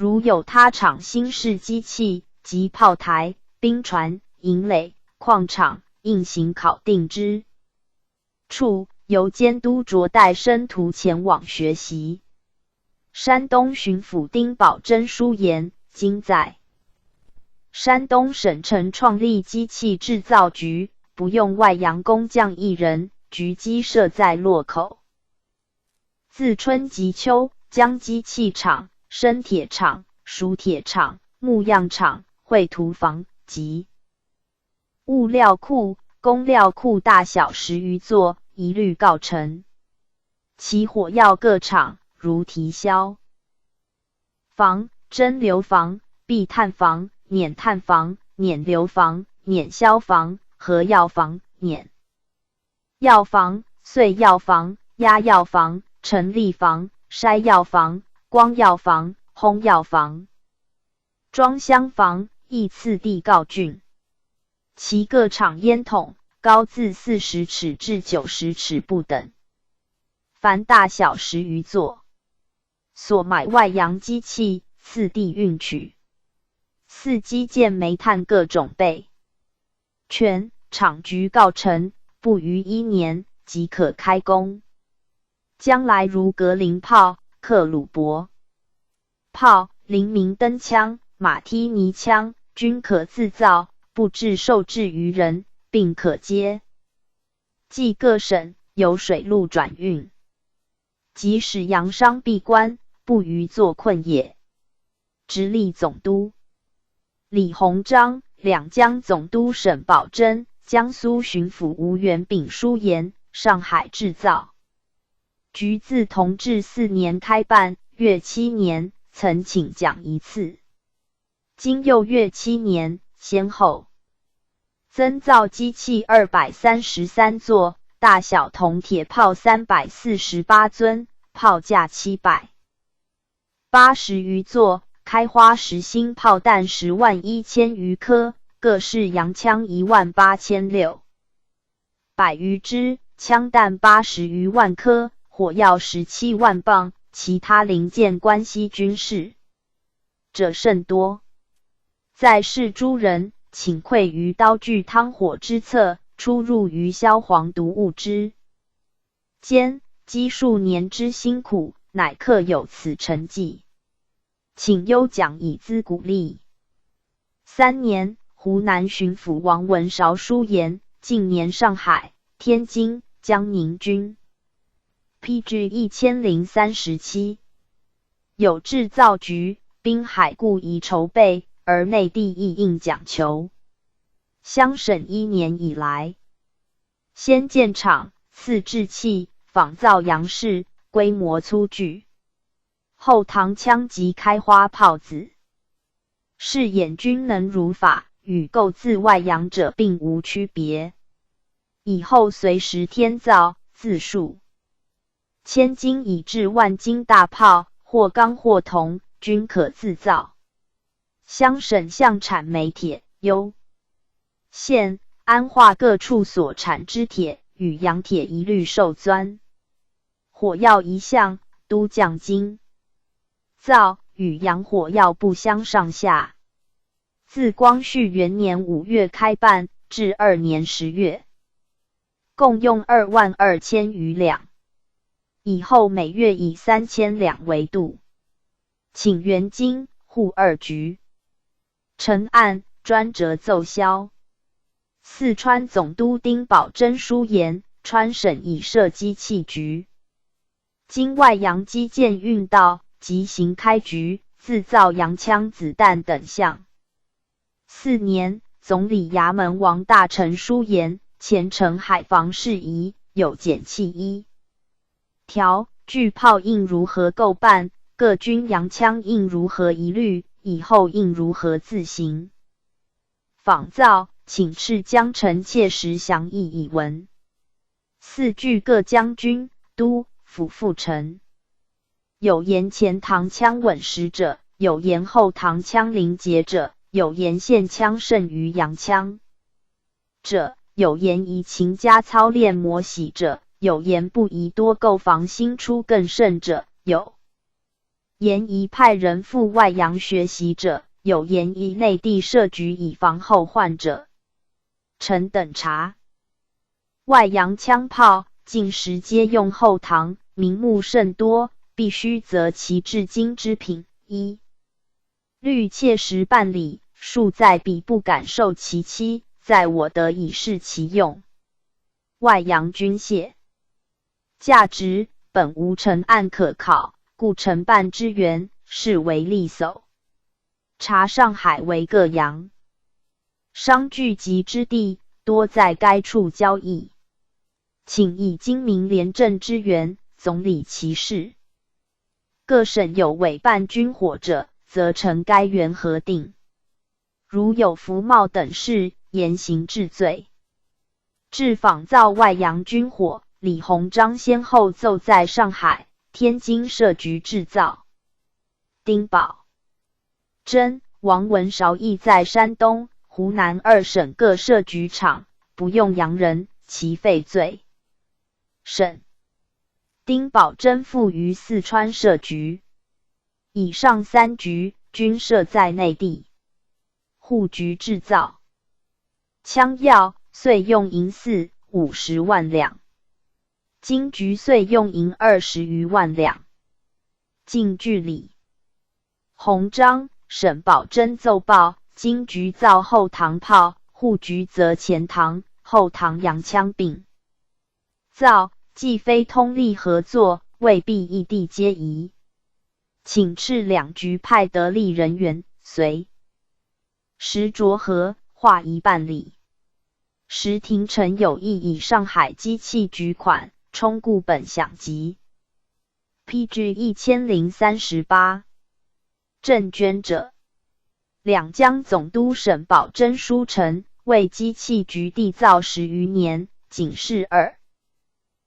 如有他厂新式机器及炮台、兵船、营垒、矿场，应行考定之处，由监督着带生徒前往学习。山东巡抚丁宝桢书言，今在山东省城创立机器制造局，不用外洋工匠一人，局机设在洛口。自春及秋，将机器厂、生铁厂、熟铁厂、木样厂、绘图房及物料库、工料库大小10余座，一律告成。其火药各厂如提销房、蒸馏房、避炭房、碾炭房、碾馏房、碾销房、合药房、碾药房、碎药房、压药房、陈立房、筛药房、光药房、烘药房、装箱房，亦次第告竣。其各厂烟筒高自40尺至90尺不等，凡大小10余座。所买外洋机器，次第运取。四机件煤炭各种备全，厂局告成，不逾1年即可开工。将来如格林炮、克虏伯炮、灵明灯枪、马踢尼枪，均可自造，不致受制于人，并可接济各省，由水路转运。即使洋商闭关，不逾作困也。直隶总督李鸿章、两江总督沈葆桢、江苏巡抚吴元炳书言，上海制造局自同治4年开办，越7年曾请讲1次，今又越7年，先后增造机器233座，大小铜铁炮348尊，炮架780余座，开花实心炮弹101000余颗，各式洋枪18600余支，枪弹80余万颗，火药17万磅，其他零件关西军事者甚多。在世诸人，请愧于刀具汤火之策，出入于硝磺毒物之间，积数年之辛苦，乃克有此成绩。请优奖以资鼓励。3年，湖南巡抚王文韶书言，近年上海、天津、江宁均PG 1037，有制造局，滨海故宜筹备，而内地亦应讲求。乡省1年以来，先建厂，次制器，仿造洋式，规模粗具。后唐枪及开花炮子，是眼均能如法，与购自外洋者并无区别。以后随时添造，自数千斤以至万斤大炮，或钢或铜，均可自造。乡省项产煤铁，攸县、安化各处所产之铁与洋铁一律受专。火药一项，都降金造，与洋火药不相上下。自光绪元年5月开办，至2年10月，共用22000余两。以后每月以3000两为度，请原京、沪2局呈案，专折奏销。四川总督丁宝桢书言，川省已设机器局，经外洋机件运到，即行开局，自造洋枪、子弹等项。4年，总理衙门王大臣书言，前程海防事宜，有简器1条，巨炮应如何构办，各军洋枪应如何一律，以后应如何自行仿造，请敕江城切实详议以闻。4据各将军、都、府副臣。有言前唐枪稳实者，有言后唐枪临捷者，有言现枪胜于洋枪者，有言宜勤加操练磨洗者，有言不宜多购防新出更胜者，有严夷派人赴外洋学习者，有严夷内地设局以防后患者。臣等查，外洋枪炮近时皆用后唐，名目甚多，必须择其至今之品。一虑切实办理，数在彼不敢受其期，在我得以示其用。外洋军械价值本无成案可考，故承办之源，视为利叟。察上海为各洋商聚集之地，多在该处交易，请以精明廉政之源，总理其事。各省有委办军火者，则成该员核定。如有服贸等事，严刑治罪。至仿造外洋军火，李鸿章先后奏在上海、天津设局制造。丁宝珍、王文韶亦在山东、湖南二省各设局厂，不用洋人，其废罪。沈丁宝珍复于四川设局。以上三局均设在内地。户局制造枪药，遂用银450万两，金局遂用银20余万两。近距离鸿章、沈葆桢奏报，金局造后唐炮，户局则前唐、后唐洋枪并造，既非通力合作，未必异地皆宜。请敕两局派得力人员随时酌合，划一办理。时廷臣有意以上海机器局款充固本饷籍。PG 1038。赠捐者，两江总督沈葆桢书臣，为机器局缔造10余年，仅是2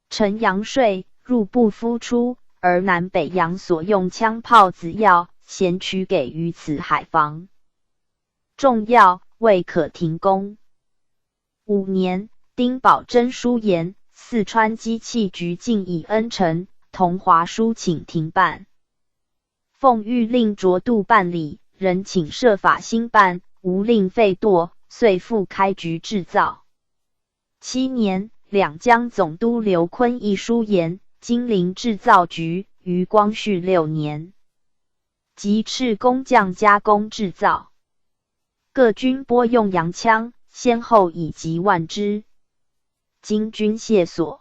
陈洋税，入不敷出，而南北洋所用枪炮子药，咸取给于此海防。重要，未可停工。5年，丁宝桢书言，四川机器局竟以恩臣同华书请停办。奉谕令酌度办理，仍请设法兴办，无令废惰，遂复开局制造。7年，两江总督刘坤亦书言，金陵制造局于光绪6年，即敕工匠加工制造。各军拨用洋枪，先后以及万支。今军械所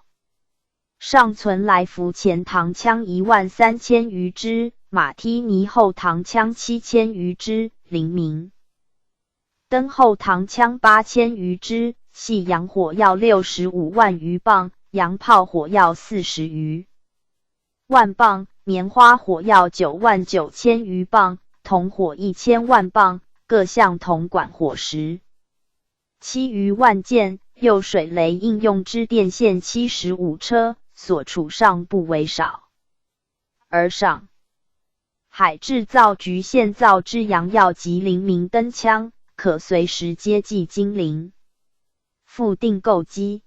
尚存来福前唐枪13000余支，马蹄尼后唐枪7000余支，灵明登后唐枪8000余支，系洋火药65万余磅，洋炮火药40余万磅，棉花火药99000余磅，铜火1000万磅，各项铜管火石7余万件，又水雷应用之电线75车，所处上不为少。而上海制造局现造之洋药及灵明灯枪，可随时接济金陵。复订购机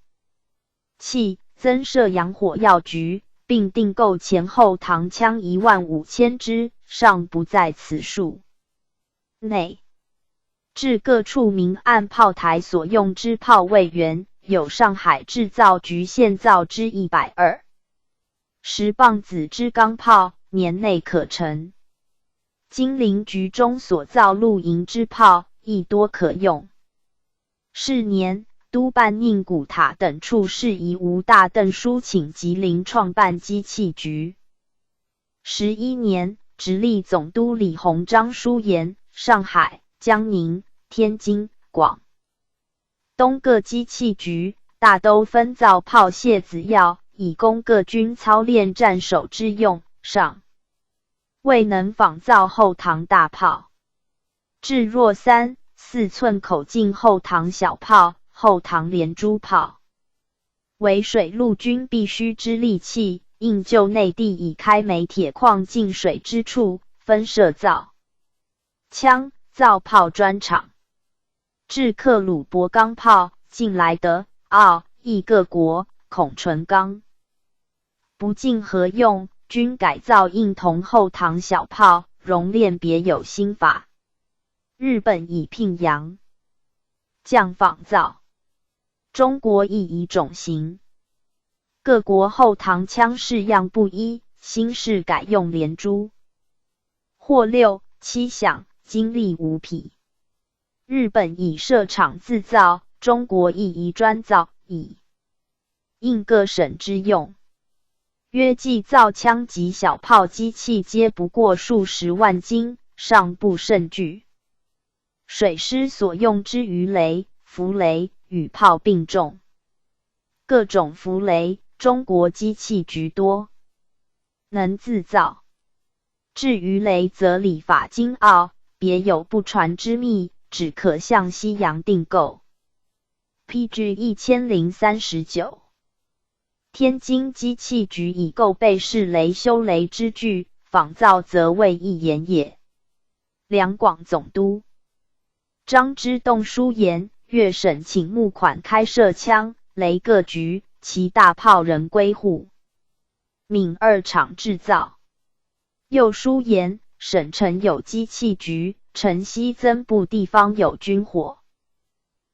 器，增设洋火药局，并订购前后唐枪15000支，尚不在此数内。至各处明暗炮台所用之炮位元，有上海制造局现造之120磅子之钢炮，年内可成。金陵局中所造露营之炮，亦多可用。是年，督办宁古塔等处事宜吴大邓书请吉林创办机器局。11年，直隶总督李鸿章书言，上海、江宁、天津、广东各机器局大都分造炮械子药，以供各军操练战守之用，尚未能仿造后唐大炮。至若3、4寸口径后唐小炮、后唐连珠炮，为水陆军必须之利器，应就内地以开煤铁矿进水之处，分设造枪、造炮专厂。至克虏伯钢炮，近来德、奥、意各国，恐纯钢不尽何用，均改造应同后膛小炮，熔炼别有新法。日本以聘洋匠仿造，中国亦以种型。各国后膛枪式样不一，新式改用连珠，或6、7响，精力无匹。日本以设厂自造，中国亦以专造，以应各省之用。约计造枪及小炮机器皆不过数十万斤，尚不甚巨。水师所用之鱼雷、浮雷与炮并重，各种浮雷中国机器居多，能自造。至鱼雷则理法精奥，别有不传之秘，只可向西洋订购。PG1039天津机器局已购备是雷修雷之具，仿造则未易言也。两广总督张之洞书言，粤省请募款开设枪雷各局，其大炮仍归户，闽2厂制造。又书言，省城有机器局，城西增部地方有军火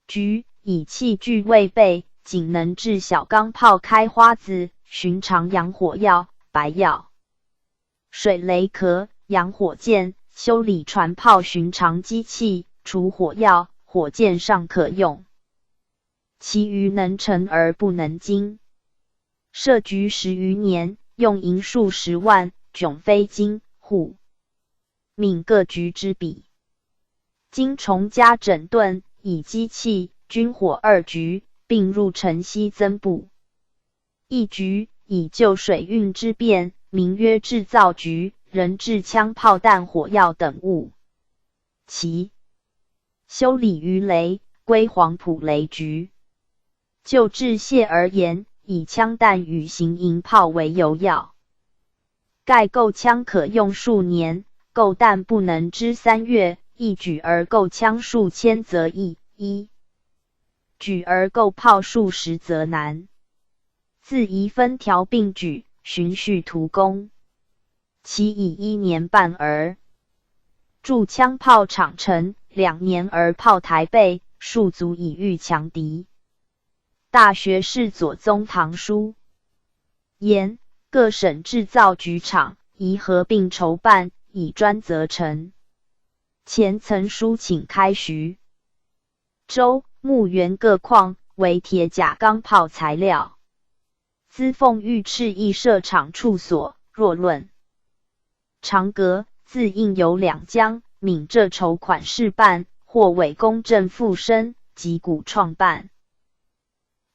局，以器具未备，仅能制小钢炮开花子、寻常洋火药、白药、水雷壳、洋火箭、修理船炮寻常机器，除火药、火箭尚可用，其余能成而不能精。设局10余年，用银数10万，迥非京、沪、闽各局之比。今重加整顿，以机器、军火2局并入城西增部，一局以就水运之便，名曰制造局，仍制枪炮弹火药等物。其修理鱼雷归黄埔雷局。就制械而言，以枪弹与行营炮为尤要。盖购枪可用数年，购弹不能支3月，一举而购枪数千则易，一举而购炮数十则难。自宜分条并举，循序图工，其以1年半而筑枪炮厂成，2年而炮台备，数足以御强敌。大学士左宗棠书言，各省制造局厂宜合并筹办，以专责成。前曾书请开徐州、牧原各矿为铁甲钢炮材料。资奉御敕议设厂处所，若论长阁，自应有2江、闽浙筹款事办，或伪公正附身，及古创办，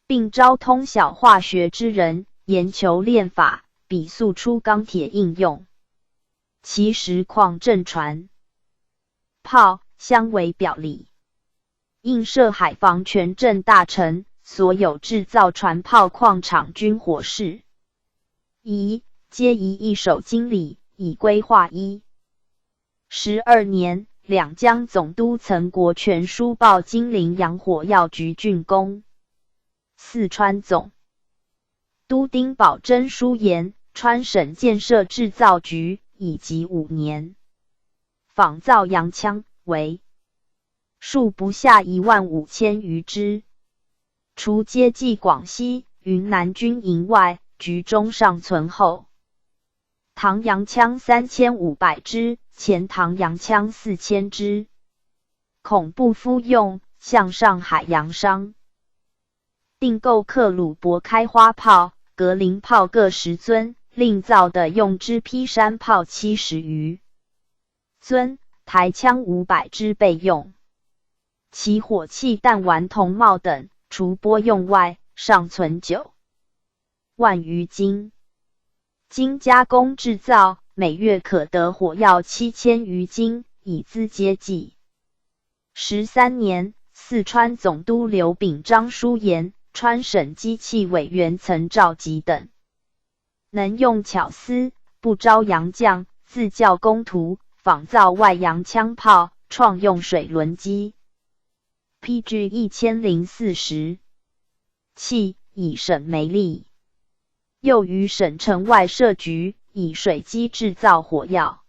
并招通晓化学之人，研求炼法，比速出钢铁应用。其实况正传炮相为表里，应设海防权镇大臣，所有制造船炮矿场军火事宜皆宜一手经理，以规划12年，两江总督曾国权书报金陵洋火药局竣工。四川总督丁宝珍书言，川省建设制造局已及5年，仿造洋枪为数不下15000余支，除接济广西、云南军营外，局中尚存后唐洋枪3500支，前唐洋枪4000支，恐不敷用，向上海洋商订购克虏伯开花炮、格林炮各10尊，另造的用之劈山炮70余尊，台枪500支备用。其火器弹丸铜帽等，除拨用外，尚存9万余斤。经加工制造，每月可得火药7000余斤，以资接济。13年，四川总督刘秉章书言，川省机器委员曾召集等，能用巧思，不招洋将，自教工徒，仿造外洋枪炮，创用水轮机。PG1040器以省煤力。又于省城外设局，以水机制造火药。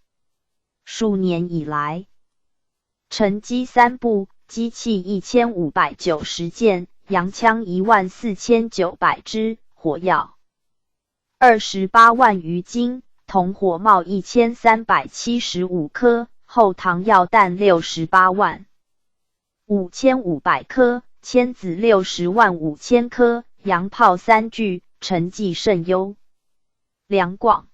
数年以来，成机3部，机器1590件，洋枪14900支，火药28万余斤，铜火帽1375颗，后膛药弹68万5500颗，铅子60万5千颗，洋炮3具，成绩甚优。两广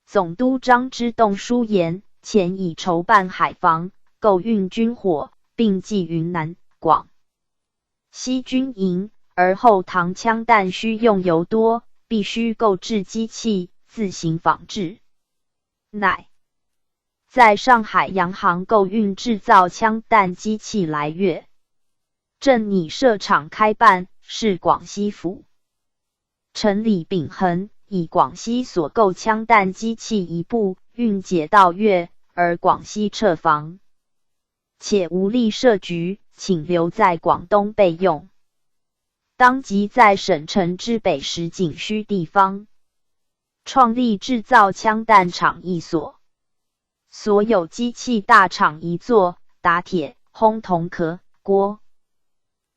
总督张之洞书言，前已筹办海防，购运军火，并寄云南、广西军营，而后膛枪弹需用油多，必须购置机器，自行仿制，乃在上海洋行购运制造枪弹机器来粤。正拟设厂开办，是广西府城李秉衡以广西所购枪弹机器一部运解到粤，而广西撤防，且无力设局，请留在广东备用。当即在省城之北时仅需地方，创立制造枪弹厂一所，所有机器大厂一座，打铁、烘铜壳、锅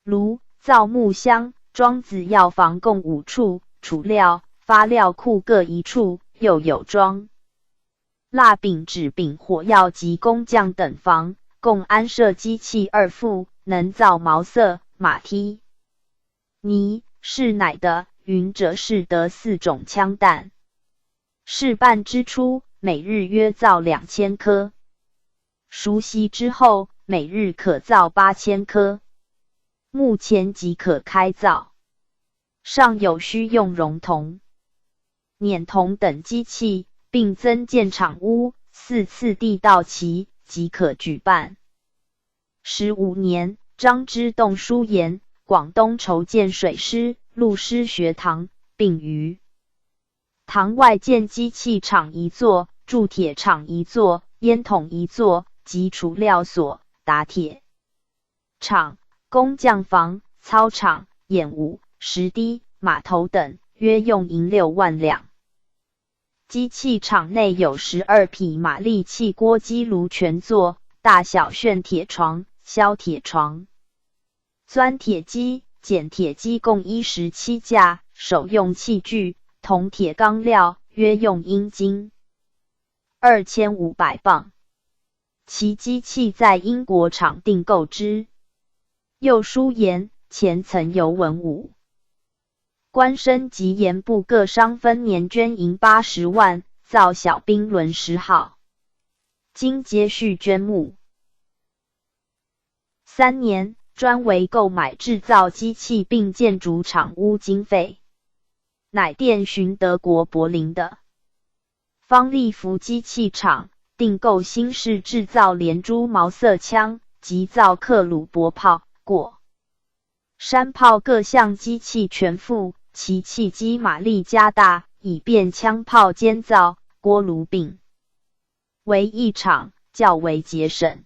炉、造木箱、装子药房共5处，储料、发料库各1处，又有装蜡饼、纸饼、火药及工匠等房，共安设机器2副，能造毛瑟、马蹄、泥、是乃的、云者是得4种枪弹。试办之初，每日约造2000颗，熟悉之后，每日可造8000颗。目前即可开造，尚有需用熔铜、碾铜等机器，并增建厂屋，4次第到期，即可举办。15年，张之洞书言，广东筹建水师、陆师学堂，并于堂外建机器厂1座、铸铁厂1座、烟筒1座及储料所、打铁厂、工匠房、操场、演武、石堤、码头等，约用银6万两。机器厂内有12匹马力气锅机炉全座，大小旋铁床、削铁床、钻铁机、剪铁机共17架，手用器具、铜铁钢料，约用英斤2500磅。其机器在英国厂订购之。又书言，前曾由文武官绅及盐部各商分年捐银80万，造小兵轮10号，今皆续捐募。3年，专为购买制造机器并建筑厂屋经费，乃电询德国柏林的方利福机器厂，订购新式制造连珠毛瑟枪及造克虏伯炮、过山炮各项机器全副，其汽机马力加大，以便枪炮监造、锅炉并为一厂，较为节省。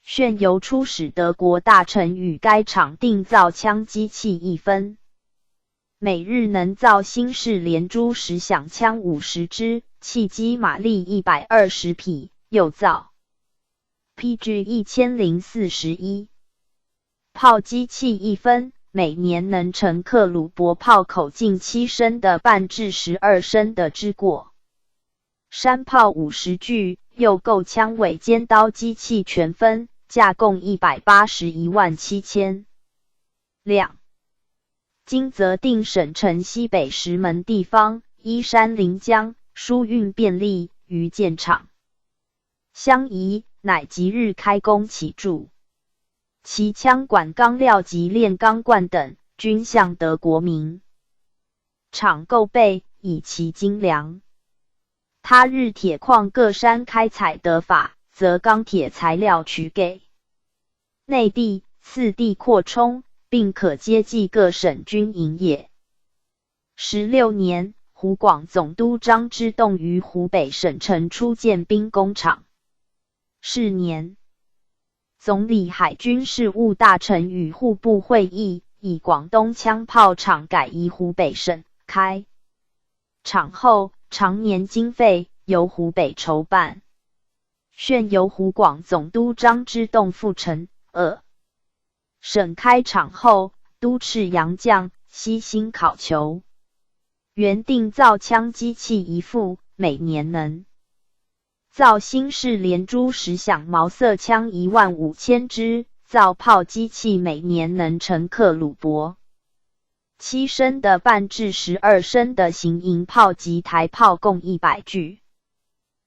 炫由出使德国大臣与该厂订造枪机器1分，每日能造新式连珠10响枪50支，汽机马力120匹，又造 PG1041 炮机器1分，每年能成克虏伯炮口径7升的半至12升的之过山炮50具，又购枪尾尖刀机器全分，价共181万7千两。今则定省城西北10门地方，依山临江，输运便利，于建厂相宜，乃即日开工起筑。其枪管钢料及炼钢罐等，均向德国民厂购备，以其精良。他日铁矿各山开采得法，则钢铁材料取给内地，次第扩充，并可接济各省军营业。16年，湖广总督张之洞于湖北省城初建兵工厂。是年，总理海军事务大臣与户部会议，以广东枪炮厂改移湖北省。开厂后，常年经费由湖北筹办，现由湖广总督张之洞复陈。省开场后，督斥洋将悉心考求，原定造枪机器1副，每年能造新式连珠10响毛瑟枪15000支，造炮机器每年能成克虏伯7升的半至12升的行营炮及台炮共100具，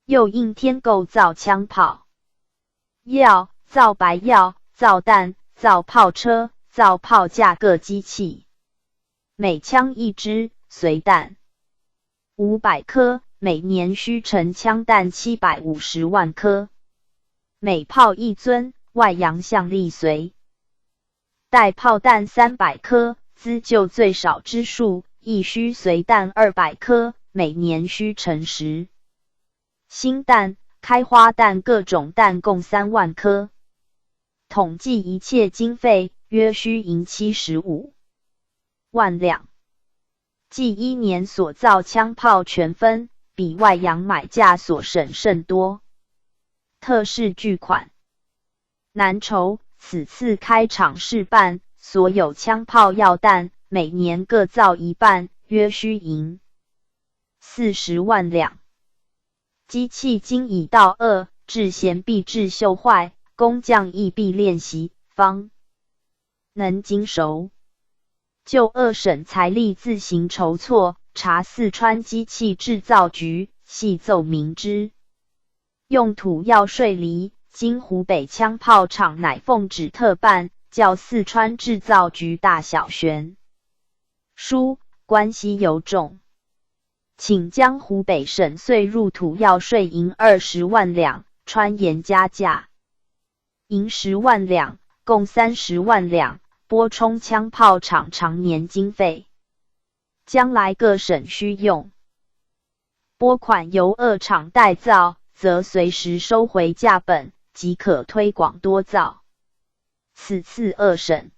又应添购造枪炮药、造白药、造弹、造炮车、造炮架各机器，每枪1支，随弹500颗，每年需成枪弹750万颗，每炮1尊，外洋向力随带炮弹300颗，资就最少之数，亦需随弹200颗，每年需成10新弹、开花弹各种弹共3万颗。统计一切经费，约需银75万两。计1年所造枪炮全分，比外洋买价所省甚多。特事巨款难筹，此次开场试办，所有枪炮药弹，每年各造一半，约需银40万两。机器经已到至贤必至锈坏，工匠亦必练习，方能精熟。就省财力自行筹措，查四川机器制造局，细奏明之。用土药税厘，经湖北枪炮厂乃奉旨特办，较四川制造局大小悬殊，关系尤重。请将湖北省岁入土药税银20万两，川盐加价银10万两，共30万两，拨充枪炮厂常年经费，将来各省需用。拨款由厂代造，则随时收回价本，即可推广多造。此次省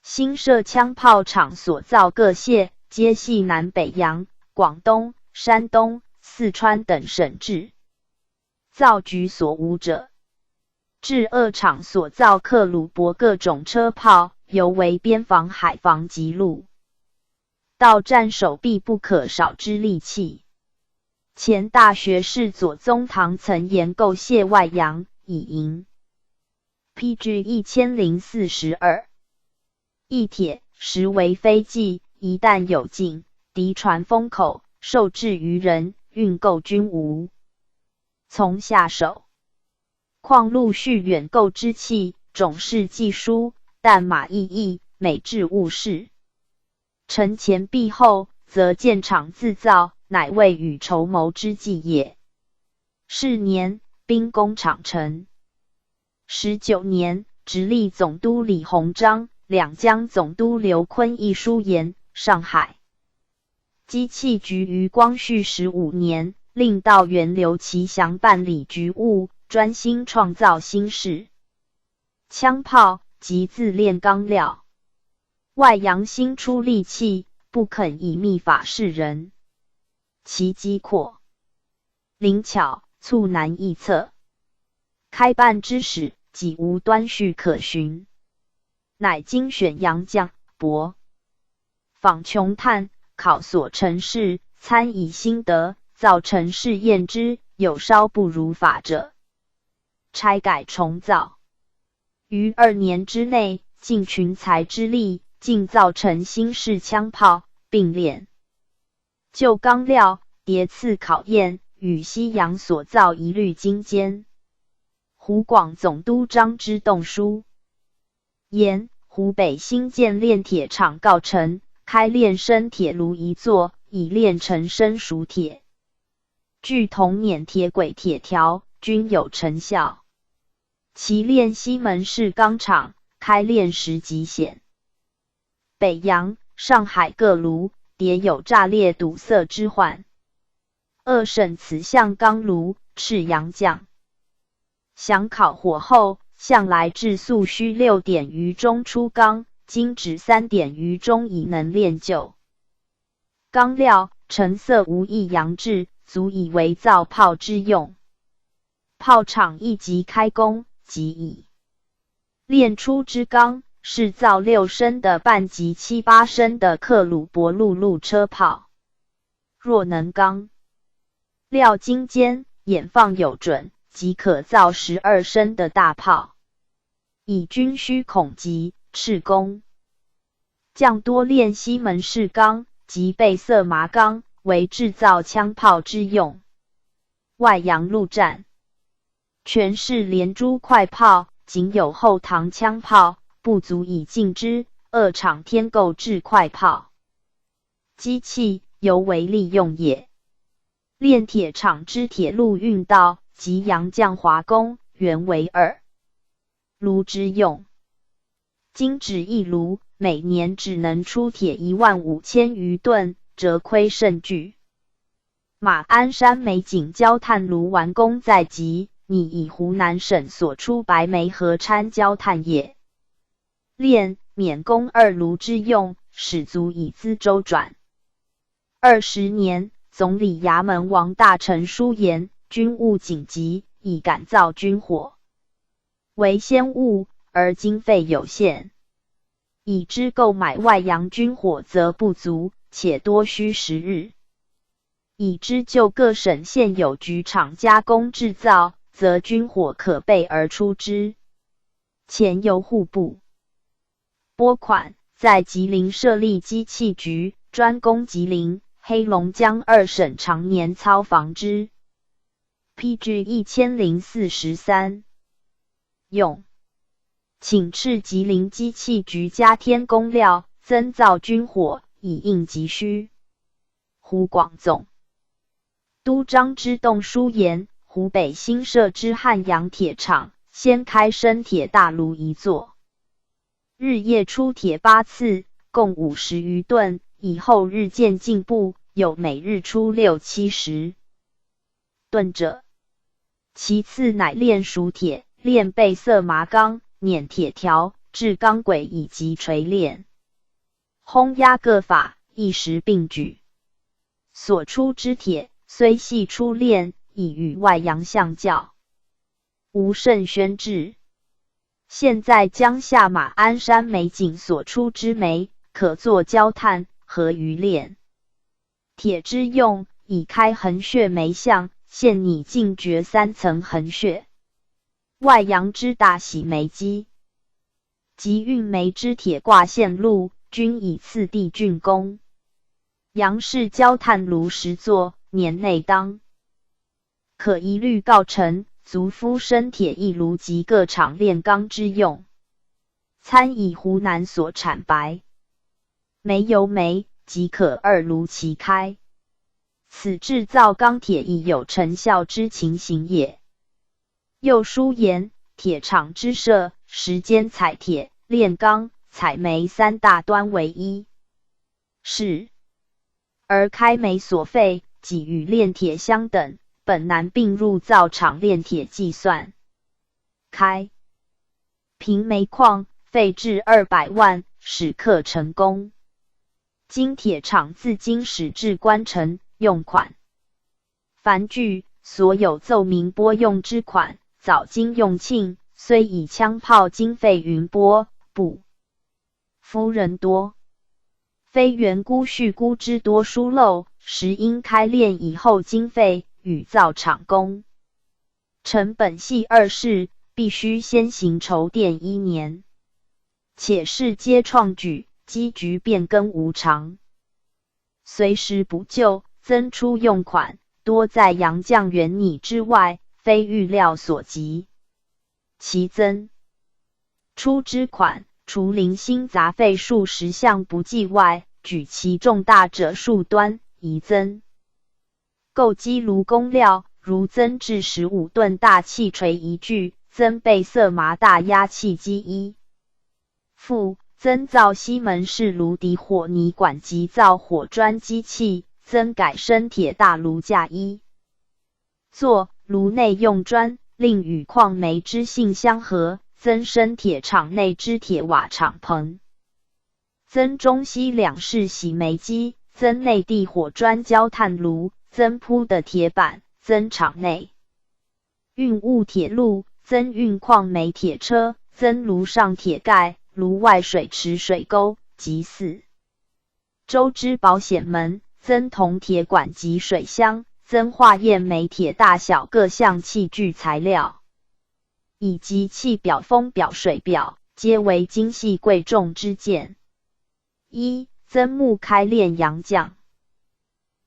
新设枪炮厂所造各械，皆系南北洋、广东、山东、四川等省制造局所无者。至厂所造克虏伯各种车炮，尤为边防、海防及陆道战守必不可少之利器。前大学士左宗棠曾研构械外洋，以银 PG1042 一铁，实为非计，一旦有进，敌船封口，受制于人，运购均无从下手。况陆续远购之器，种式技殊，弹马异异，每制物事。承前避后，则建厂自造，乃未雨绸缪之计也。是年，兵工厂成。19年，直隶总督李鸿章、两江总督刘坤一书言，上海机器局于光绪15年，令道员刘其祥办理局务，专心创造新式枪炮及自炼钢料。外洋新出利器，不肯以秘法示人，其机阔灵巧，促难臆测。开办之始，几无端绪可循，乃精选洋将博访穷探，考所成事，参以心得，造成试验之，有稍不如法者，拆改重造。于2年之内，尽群才之力，尽造成新式枪炮，并炼就钢料，迭次考验，与西洋所造一律精坚。湖广总督张之洞书言，湖北新建炼铁厂告成，开炼生铁炉1座，以炼成生熟铁。据铜碾铁轨铁条，均有成效。其炼西门市钢厂，开炼时极险。北洋、上海各炉，迭有炸裂堵塞之患。省此项钢炉，赤洋匠。想烤火后，向来制素需6点余钟出钢，今只3点余钟已能炼就。钢料成色无异阳质，足以为造炮之用。炮厂一即开工，即已炼出之钢，是造6升的半及7、8升的克虏伯陆路车炮。若能钢料精坚，眼放有准，即可造12升的大炮。以军需恐急，赤弓将多炼西门式钢及备色麻钢，为制造枪炮之用。外洋陆战，全是连珠快炮，仅有后膛枪炮，不足以进之。2厂添购制快炮机器，犹为利用也。炼铁厂之铁路运道及洋将华工，原为2炉之用。今只一炉，每年只能出铁15000余吨，折亏甚巨。马鞍山美景焦炭炉完工在即，拟以湖南省所出白煤和掺焦炭液炼，免供2炉之用，使足以资周转。20年，总理衙门王大臣书言，军务紧急，以赶造军火为先务，而经费有限，已知购买外洋军火则不足，且多需10日。已知就各省现有局厂加工制造，则军火可备而出之。前由户部拨款，在吉林设立机器局，专供吉林、黑龙江2省常年操防之。PG 1043用，请斥吉林机器局加添工料，增造军火，以应急需。胡广总都张之洞书言，湖北新设之汉阳铁厂，先开生铁大炉1座，日夜出铁8次，共50余吨，以后日渐进步，有每日出60、70吨者。其次乃炼熟铁，炼备色麻钢，碾铁条，制钢轨以及锤炼、轰压各法，一时并举。所出之铁，虽系初炼，已与外洋相较，无甚宣制。现在江夏马鞍山美景所出之煤，可作焦炭，合于炼铁之用，以开横穴煤项，现拟进掘3层横穴。外洋之大洗煤机及运煤之铁挂线路，均以次第竣工。洋式焦炭炉10座，年内当可一律告成，足敷生铁1炉及各厂炼钢之用。参以湖南所产白煤油煤，即可2炉齐开。此制造钢铁亦有成效之情形也。又书言，铁厂之设，时间采铁、炼钢、采煤3大端为一，是而开煤所费，即与炼铁相等，本难并入造厂炼铁计算。开平煤矿费至200万，始可成功。今铁厂自今始至关城，用款凡据所有奏明拨用之款，早经用罄，虽以枪炮经费云拨，不夫人多，非原估蓄估之多疏漏，实因开炼以后经费与造厂工成本系2事，必须先行筹奠1年。且是皆创举，机局变更无常，随时不就，增出用款，多在洋将援拟之外，非预料所及。其增出之款，除零星杂费数10项不计外，举其重大者数端，宜增购机炉工料，如增至15吨大气锤1具，增备色麻大压气机1副，增造西门式炉底火泥管及造火砖机器，增改生铁大炉架1座，炉内用砖，另与矿煤之性相合，增生铁厂内之铁瓦敞棚，增中西2式洗煤机，增内地火砖焦炭炉，增铺的铁板，增厂内运物铁路，增运矿煤铁车，增炉上铁盖，炉外水池水沟及4周之保险门，增铜铁管及水箱，增化验煤铁大小各项器具材料，以及器表、风表、水表，皆为精细贵重之件。1. 增募开炼洋将，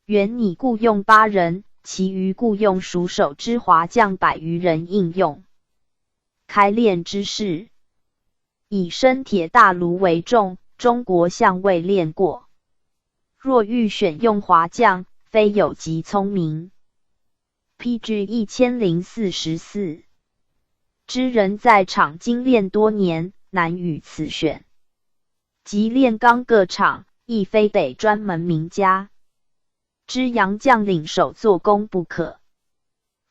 原拟雇用8人，其余雇用属手之华将100余人应用。开炼之事，以生铁大炉为重，中国尚未炼过。若欲选用华将，非有极聪明。PG 1044之人在厂经炼多年，难与此选。即炼钢各厂，亦非得专门名家之洋将领手做工不可。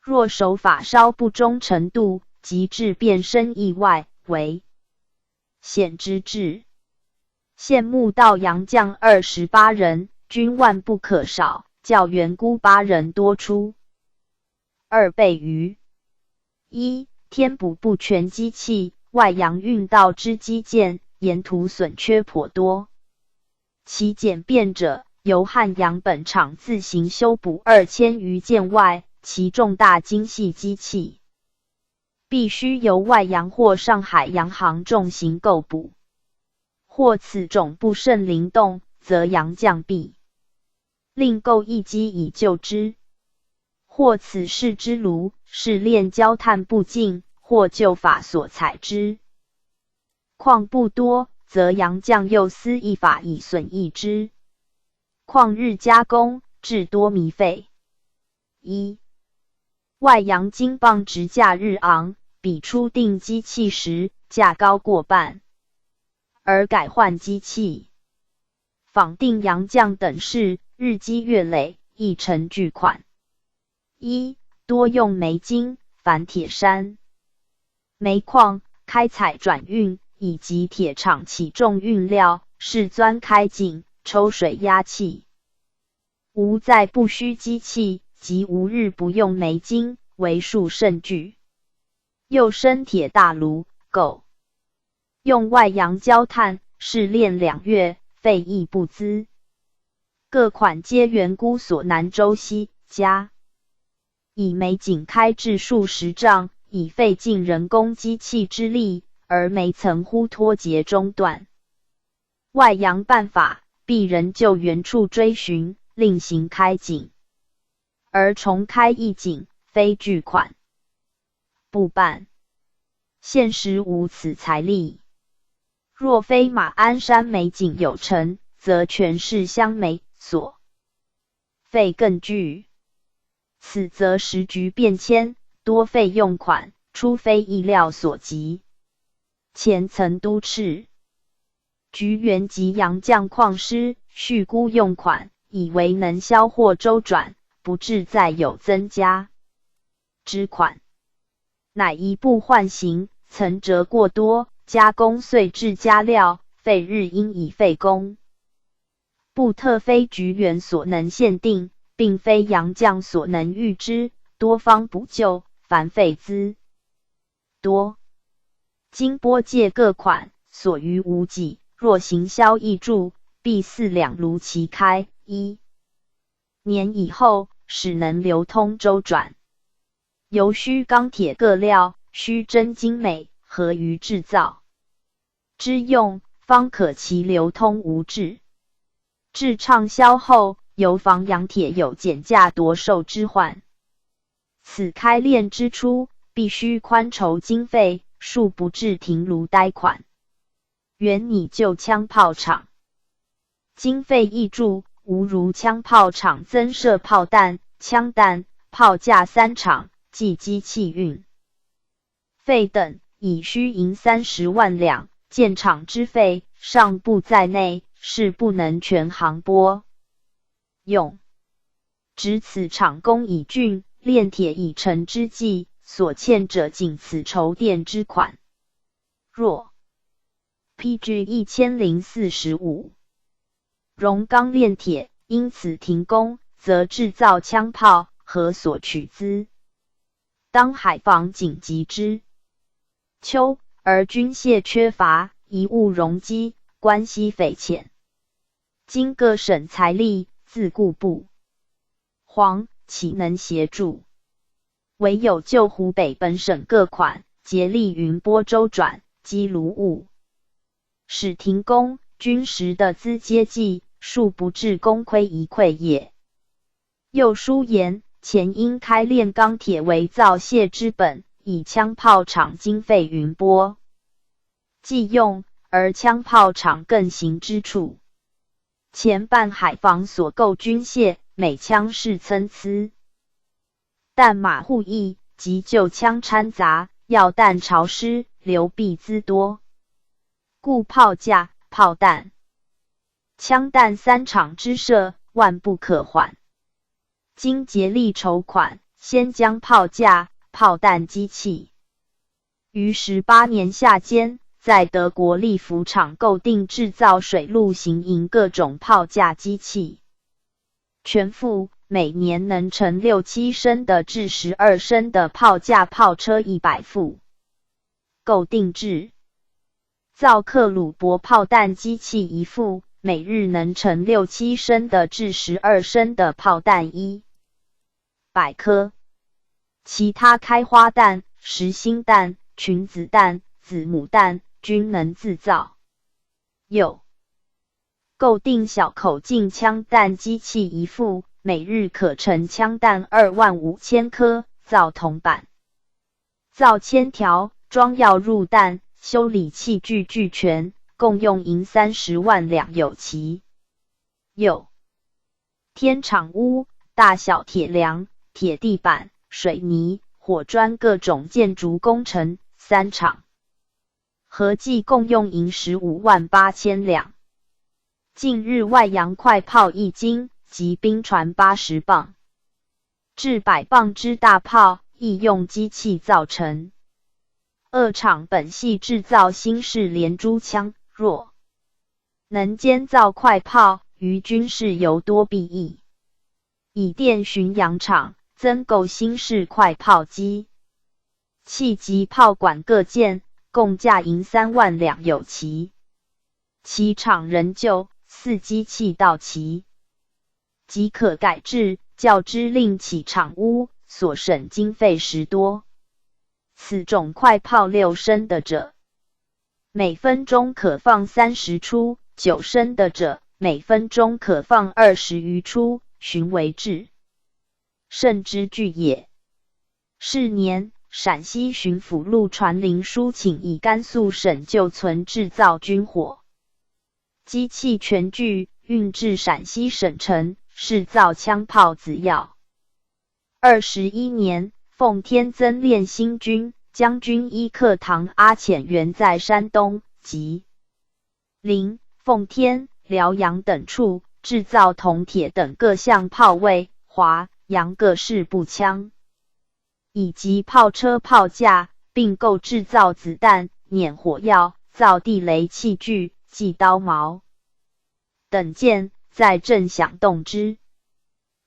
若手法稍不中程度，即致变身意外，为险之至。现募到洋将28人，均万不可少，较原估8人多出2倍余。1. 添补不全机器，外洋运到之机件，沿途损缺颇多。其简便者，由汉阳本厂自行修补2000余件外，其重大精细机器，必须由外洋或上海洋行重型购补。或此种不甚灵动，则洋将必另购一机以救之。或此事之炉是炼焦炭不尽，或旧法所采之。况不多，则洋将又思一法以损益之。况日加工，至多弥费。1. 外洋金棒直价日昂，比初定机器时价高过半，而改换机器，仿定洋将等事，日积月累，亦成巨款。1. 多用煤金、反铁山、煤矿开采转运，以及铁厂起重运料，是钻开井、抽水压气。无在不需机器，即无日不用煤金，为数甚巨。又生铁大炉，够用外洋焦炭，试炼2月，费亦不资。各款皆原估所难周悉，加以煤井开至数10丈，以费尽人工机器之力，而煤层忽脱节中断。外洋办法，必仍就原处追寻，另行开井，而重开一井，非巨款，不办。现实无此财力。若非马鞍山煤井有成，则全是乡煤所费更巨。此则时局变迁，多费用款，出非意料所及。前曾督斥局员及洋将矿师续估用款，以为能销货周转，不致再有增加之款，乃一步换行，曾折过多，加工遂至加料，费日应以费工。不特非局员所能限定，并非洋将所能预知，多方补救，凡费资多。经拨借各款，所余无几，若行销易注，必4两炉齐开，1年以后，使能流通周转。由需钢铁各料，需真精美，合于制造之用，方可其流通无滞。至畅销后，由防洋铁有减价夺售之患。此开炼之初，必须宽筹经费，数不至停炉呆款。原拟旧枪炮厂，经费益注，无如枪炮厂增设炮弹、枪弹、炮架3厂，计机器运费等，已需银30万两，建厂之费尚不在内，是不能全行拨用。指此厂工已竣，炼铁已成之际，所欠者仅此筹垫之款。若 PG 1045荣钢炼铁，因此停工，则制造枪炮，何所取资？当海防紧急之秋，而军械缺乏，贻误容积，关系匪浅。今各省财力自顾不遑，岂能协助？唯有就湖北本省各款，竭力匀拨周转，积卢物，使停工，军时的资接济，庶不至功亏一篑也。又书言，前应开炼钢铁为造械之本，以枪炮厂经费匀拨计用，而枪炮厂更行之处。前办海防所购军械，每枪是参差，弹马互异，及旧枪掺杂，药弹潮湿，流弊滋多，故炮架、炮弹、枪弹三厂之设，万不可缓。今竭力筹款，先将炮架、炮弹机器于18年夏间，在德国利福厂购订制造水陆行营各种炮架机器，全副每年能成6-7升的至12升的炮架炮车100副，购订制造克虏伯炮弹机器1副，每日能成6-7升的至12升的炮弹100颗。其他开花弹、实心弹、群子弹、子母弹均能自造。又购订小口径枪弹机器1副，每日可成枪弹25000颗，造铜板，造铅条，装药入弹，修理器具俱全，共用银30万两有奇。又添厂屋，大小铁梁、铁地板、水泥、火砖各种建筑工程3厂，合计共用银158000两。近日外洋快炮1斤，及冰船80磅，至100磅之大炮，亦用机器造成。2厂本系制造新式连珠枪，若能监造快炮，于军事尤多裨益。以电巡洋厂增购新式快炮机器及炮管各件，共价银3万两有奇。其厂仍旧4机器到齐，即可改制，较之另起厂屋，所省经费10多。此种快炮6升的者，每分钟可放30出；9升的者，每分钟可放20余出，寻为至甚之巨也。是年，陕西巡抚陆传林书请以甘肃省就存制造军火机器全具，运至陕西省城，试造枪炮子药。21年，奉天增练新军，将军一课堂阿潜原在山东、吉林、奉天、辽阳等处制造铜铁等各项炮位、华、洋各式步枪，以及炮车炮架，并购制造子弹、碾火药、造地雷器具、系刀矛等件，在镇响动之。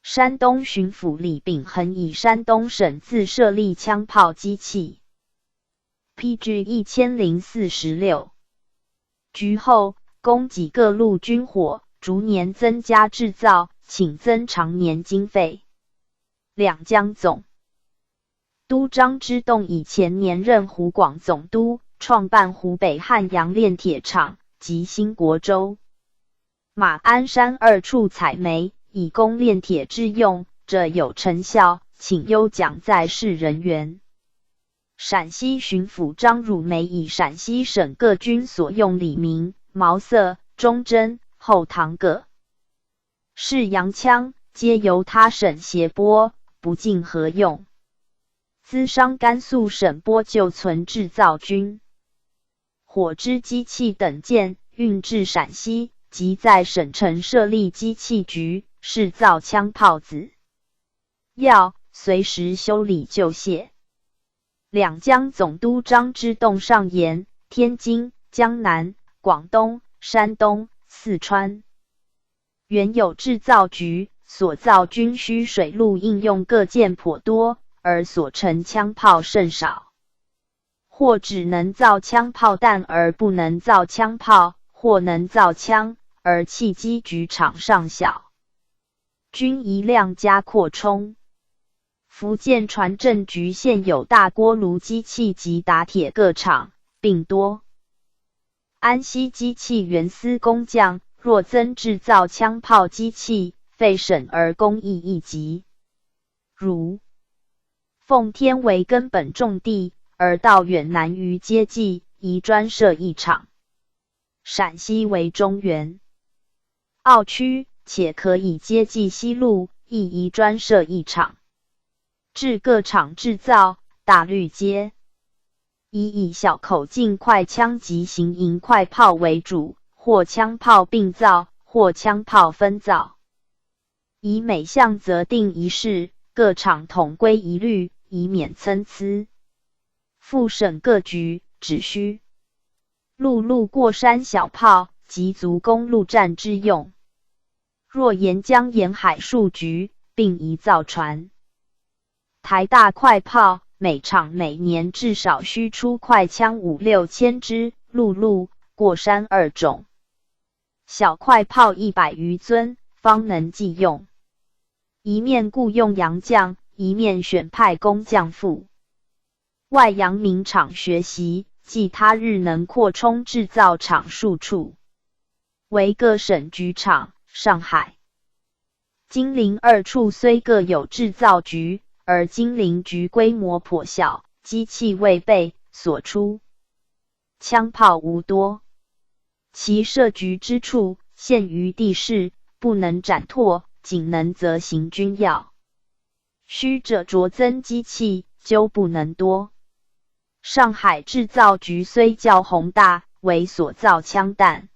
山东巡抚李秉衡以山东省自设立枪炮机器 PG 1046局后，供给各路军火，逐年增加制造，请增常年经费。两江总督张之洞以前年任湖广总督，创办湖北汉阳炼铁厂及新国州、马鞍山2处采煤，以供炼铁之用，者有成效，请优奖在仕人员。陕西巡抚张汝梅以陕西省各军所用李明、毛瑟、忠贞、后唐各式洋枪，皆由他省协拨，不尽合用。资商甘肃省拨就存制造军火之机器等件，运至陕西，即在省城设立机器局，试造枪炮子药，随时修理旧械。两江总督张之洞上言，天津、江南、广东、山东、四川原有制造局所造军需水陆应用各件颇多，而所成枪炮甚少，或只能造枪炮弹而不能造枪炮，或能造枪而汽机局场尚小，均宜量加扩充。福建船政局现有大锅炉机器及打铁各厂，并多。安溪机器园司工匠若增制造枪炮机器，费省而工艺亦极。如奉天为根本重地，而道远难于接济，宜专设一厂。陕西为中原、澳区，且可以接济西路，亦宜专设一厂。至各厂制造，大律皆以小口径快枪及行营快炮为主，或枪炮并造，或枪炮分造。以每项则定一式，各厂统归一律，以免参差。复省各局只需陆路过山小炮，及足公路战之用。若沿江沿海数局，并宜造船。台大快炮每厂每年至少需出快枪5-6千支，陆路、过山2种。小快炮100余尊，方能计用。一面雇用洋将，一面选派工匠赴外阳明厂学习，即他日能扩充制造厂数处。为各省局场，上海、金陵2处虽各有制造局，而金陵局规模颇小，机器未备，所出枪炮无多。其设局之处，限于地势，不能展拓，仅能则行军要。须者着增机器，究不能多。上海制造局虽较宏大，为所造枪弹、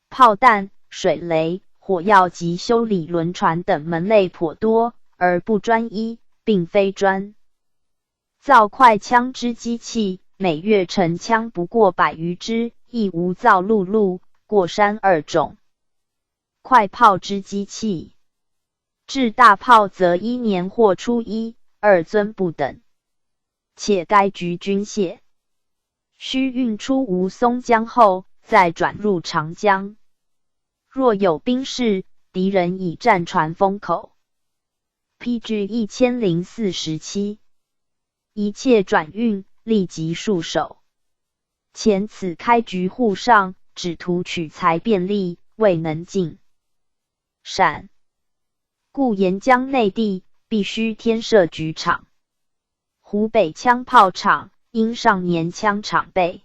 炮弹、水雷、火药及修理轮船等门类颇多，而不专一，并非专造快枪之机器，每月成枪不过100余支，亦无造陆路、过山2种快炮之机器。至大炮则1年或出1、2尊不等。且该局军械须运出吴淞江后，再转入长江。若有兵事，敌人以战船封口。PG 1047，一切转运立即束手。前此开局沪上，只图取材便利，未能进陕，故沿江内地必须添设局场。湖北枪炮厂因上年枪厂被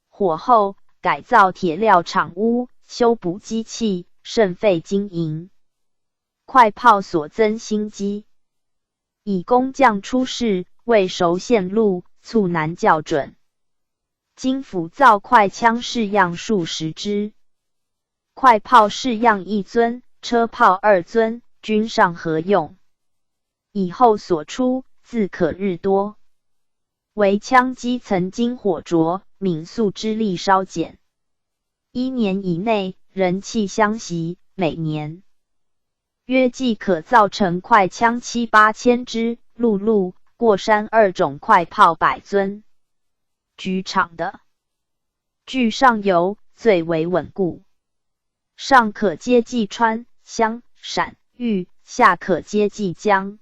火后，改造铁料厂屋，修补机器，甚费经营。快炮所增新机，以工匠出世，未熟线路，促难校准。今府造快枪式样数10支，快炮式样1尊，车炮2尊，均上合用。以后所出，自可日多。唯枪机曾经火着，敏速之力稍减。1年以内，人气相袭，每年约计可造成快枪7-8千支，陆路、过山2种快炮100尊。局场的据上游最为稳固，上可接济川、湘、陕、豫，下可接济江、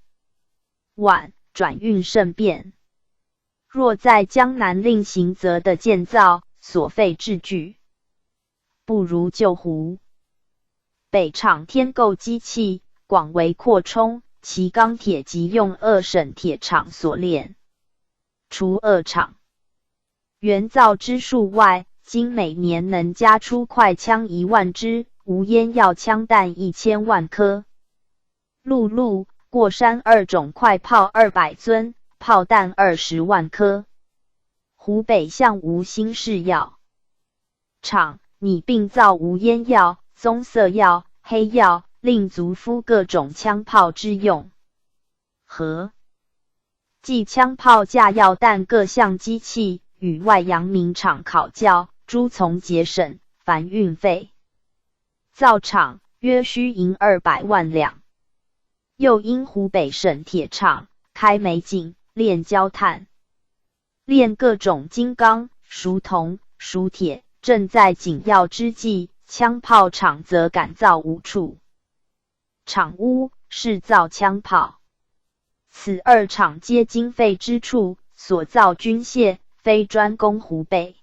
皖，转运甚便。若在江南另行则的建造，所费制具不如旧湖。北厂添购机器，广为扩充，其钢铁即用2省铁厂所炼。除2厂原造之数外，今每年能加出快枪1万支，无烟药枪弹1000万颗。陆路、过山2种快炮200尊，炮弹20万颗。湖北向无新式药厂拟并造无烟药、棕色药、黑药，令足敷各种枪炮之用。和即枪炮架药弹各项机器，与外阳明厂考教，诸从节省，凡运费。造厂、约需银200万两。又因湖北省铁厂开煤井、炼焦炭、炼各种金刚、熟铜、熟铁，正在紧要之际，枪炮厂则改造无处，厂屋是造枪炮。此2厂皆经费之处，所造军械非专供湖北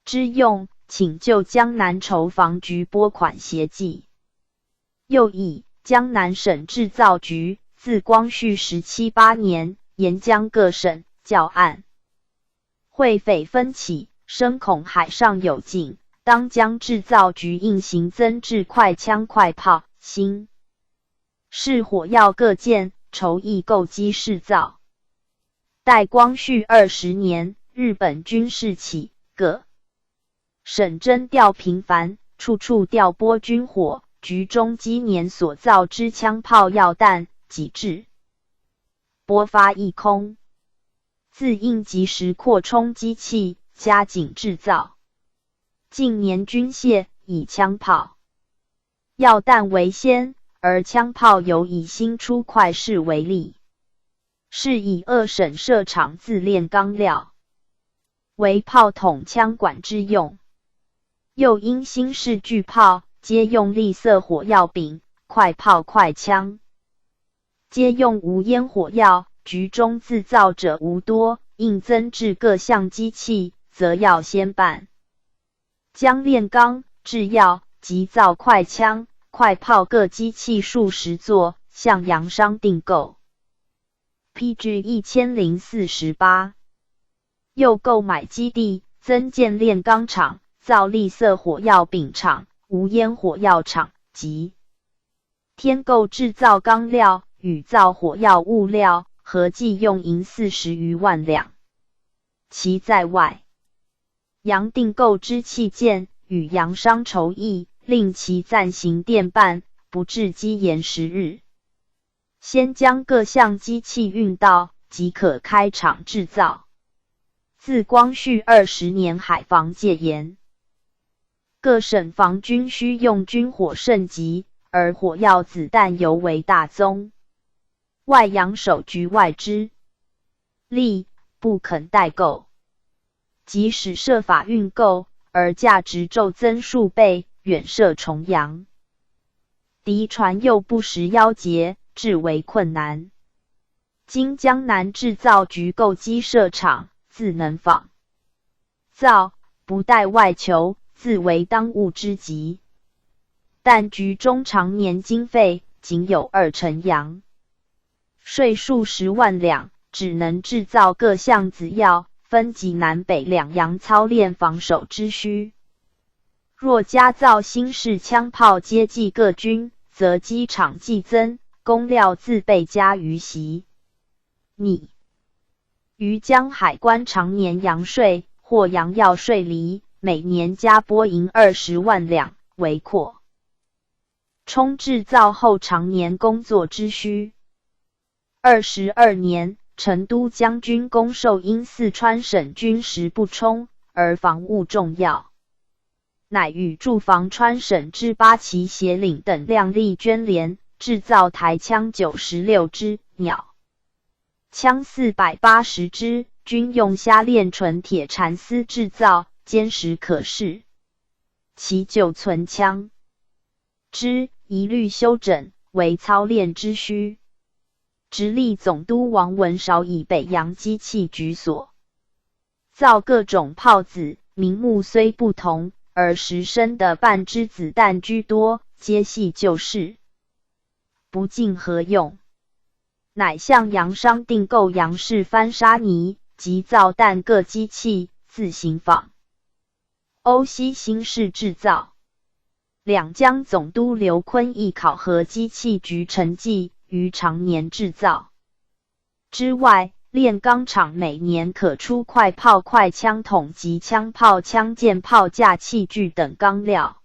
之用，请就江南筹防局拨款协济。又以江南省制造局自光绪17、8年沿江各省教案，会匪纷起，深恐海上有警，当将制造局应行增制快枪快炮、新式火药各件，筹议购机试造。待光绪20年，日本军事起，各省征调频繁，处处调拨军火，局中积年所造之枪炮药弹，几至拨发一空。自应及时扩充机器，加紧制造。近年军械以枪炮、药弹为先，而枪炮尤以新出快式为例，是以2省设厂自炼钢料，为炮筒枪管之用。又因新式巨炮皆用栗色火药柄，快炮快枪皆用无烟火药，局中自造者无多，应增制各项机器，则要先办将炼钢、制药及造快枪、快炮各机器数十座，向洋商订购。PG 1048。又购买基地，增建炼钢厂，造栗色火药饼厂、无烟火药厂及添购制造钢料与造火药物料，合计用银40余万两。其在外，洋订购之器件，与洋商筹议，令其暂行电办，不至积延10日。先将各项机器运到，即可开厂制造。自光绪20年海防戒严，各省防军需用军火甚急，而火药子弹尤为大宗。外洋守局外之力，不肯代购，即使设法运购，而价值骤增数倍，远涉重洋。敌船又不时邀劫，至为困难。今江南制造局购机设厂，自能仿造，不待外求，自为当务之急。但局中常年经费仅有2成洋，税数10万两，只能制造各项子药，分及南北两洋操练防守之需。若加造新式枪炮接济各军，则机场既增，工料自备加于袭。拟于江海关常年洋税或洋药税厘，每年加拨银20万两，为扩充制造后常年工作之需。22年，成都将军公授因四川省军食不充，而防务重要，乃与驻防川省之八旗协领等量力捐联，制造台枪96支，鸟枪480支，军用虾链纯铁蚕丝制造，坚实可视。其旧存枪支一律修整，为操练之需。直隶总督王文韶以北洋机器局所造各种炮子，名目虽不同，而实生的半支子弹居多，皆系旧式，不尽合用。乃向洋商订购洋式翻沙泥及造弹各机器，自行仿欧西新式制造。两江总督刘坤亦考核机器局成绩，于常年制造之外，炼钢厂每年可出快炮、快枪筒及枪炮、枪舰、炮架器具等钢料，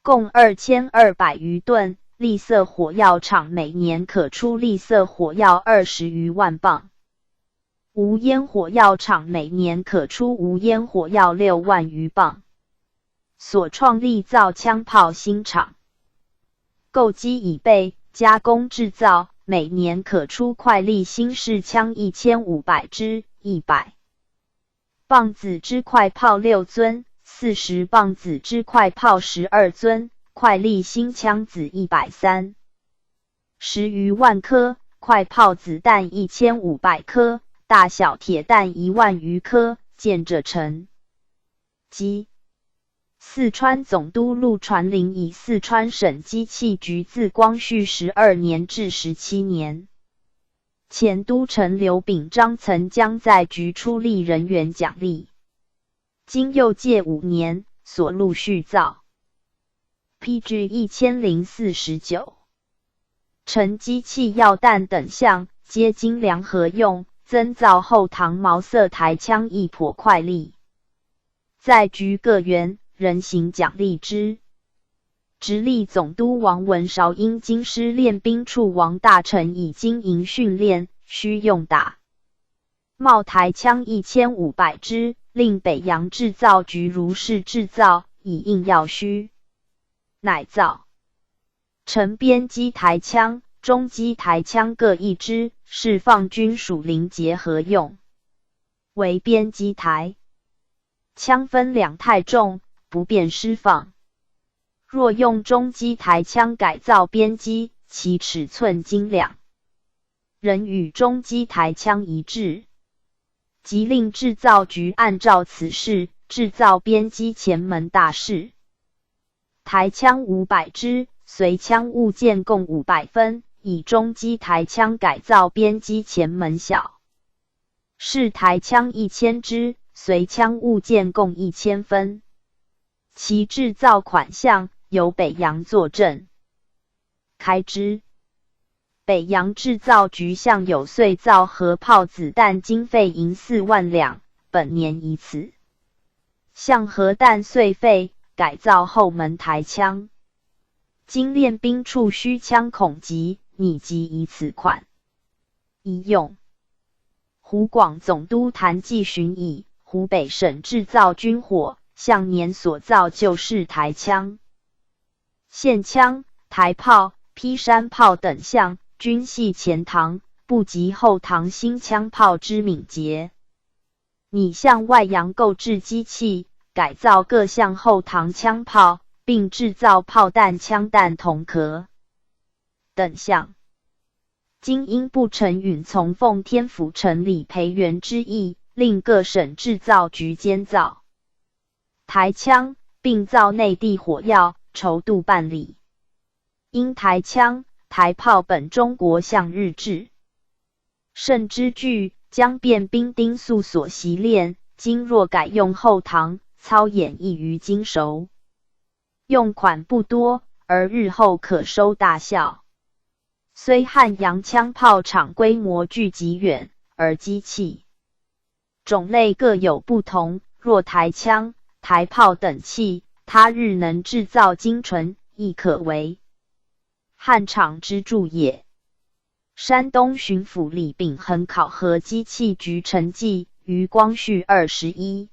共2200余吨。栗色火药厂每年可出栗色火药20余万磅，无烟火药厂每年可出无烟火药6万余磅。所创立造枪炮新厂，购机已备，加工制造，每年可出快力新式枪1500支，100磅子之快炮6尊，40磅子之快炮12尊，快力新枪子130余万颗，快炮子弹1500颗，大小铁弹1万余颗，建着成机。四川总督陆传麟以四川省机器局自光绪12年至17年，前都城刘秉章曾将在局出力人员奖励，经又届5年，所陆续造 PG1049 成机器药弹等项，皆精良合用，增造后膛毛色台枪亦颇快力，在局各员人行奖励之。直隶总督王文韶因京师练兵处王大臣以经营训练，需用打帽台枪1500支，令北洋制造局如是制造，以应要需，乃造成边机台枪、中机台枪各1支，释放军属临节合用。为边机台枪分2态重，不便释放。若用中机台枪改造边机，其尺寸精良，仍与中机台枪一致，即令制造局按照此事制造边机前门大式台枪500支，随枪物件共500分，以中机台枪改造边机前门小式台枪1000支，随枪物件共1000分。其制造款项由北洋作证开支。北洋制造局向有岁造核炮子弹经费银4万两，本年以此向核弹岁费改造后门台枪。经练兵处需枪孔籍，拟即以此款一用。湖广总督谭继询以湖北省制造军火，向年所造旧式台枪、线枪、台炮、劈山炮等项，均系前膛，不及后膛新枪炮之敏捷。拟向外洋购置机器，改造各项后膛枪炮，并制造炮弹、枪弹铜壳等项。今因不成允从奉天府城理赔援之意，令各省制造局监造台枪，并造内地火药，筹度办理。因台枪、台炮本中国向日制，甚之具，将变兵丁素所习练，今若改用后膛，操演易于精熟，用款不多，而日后可收大效。虽汉阳枪炮厂规模距极远，而机器种类各有不同，若台枪、台炮等器，他日能制造精纯，亦可为汉厂之助也。山东巡抚李秉衡考核机器局成绩，于光绪21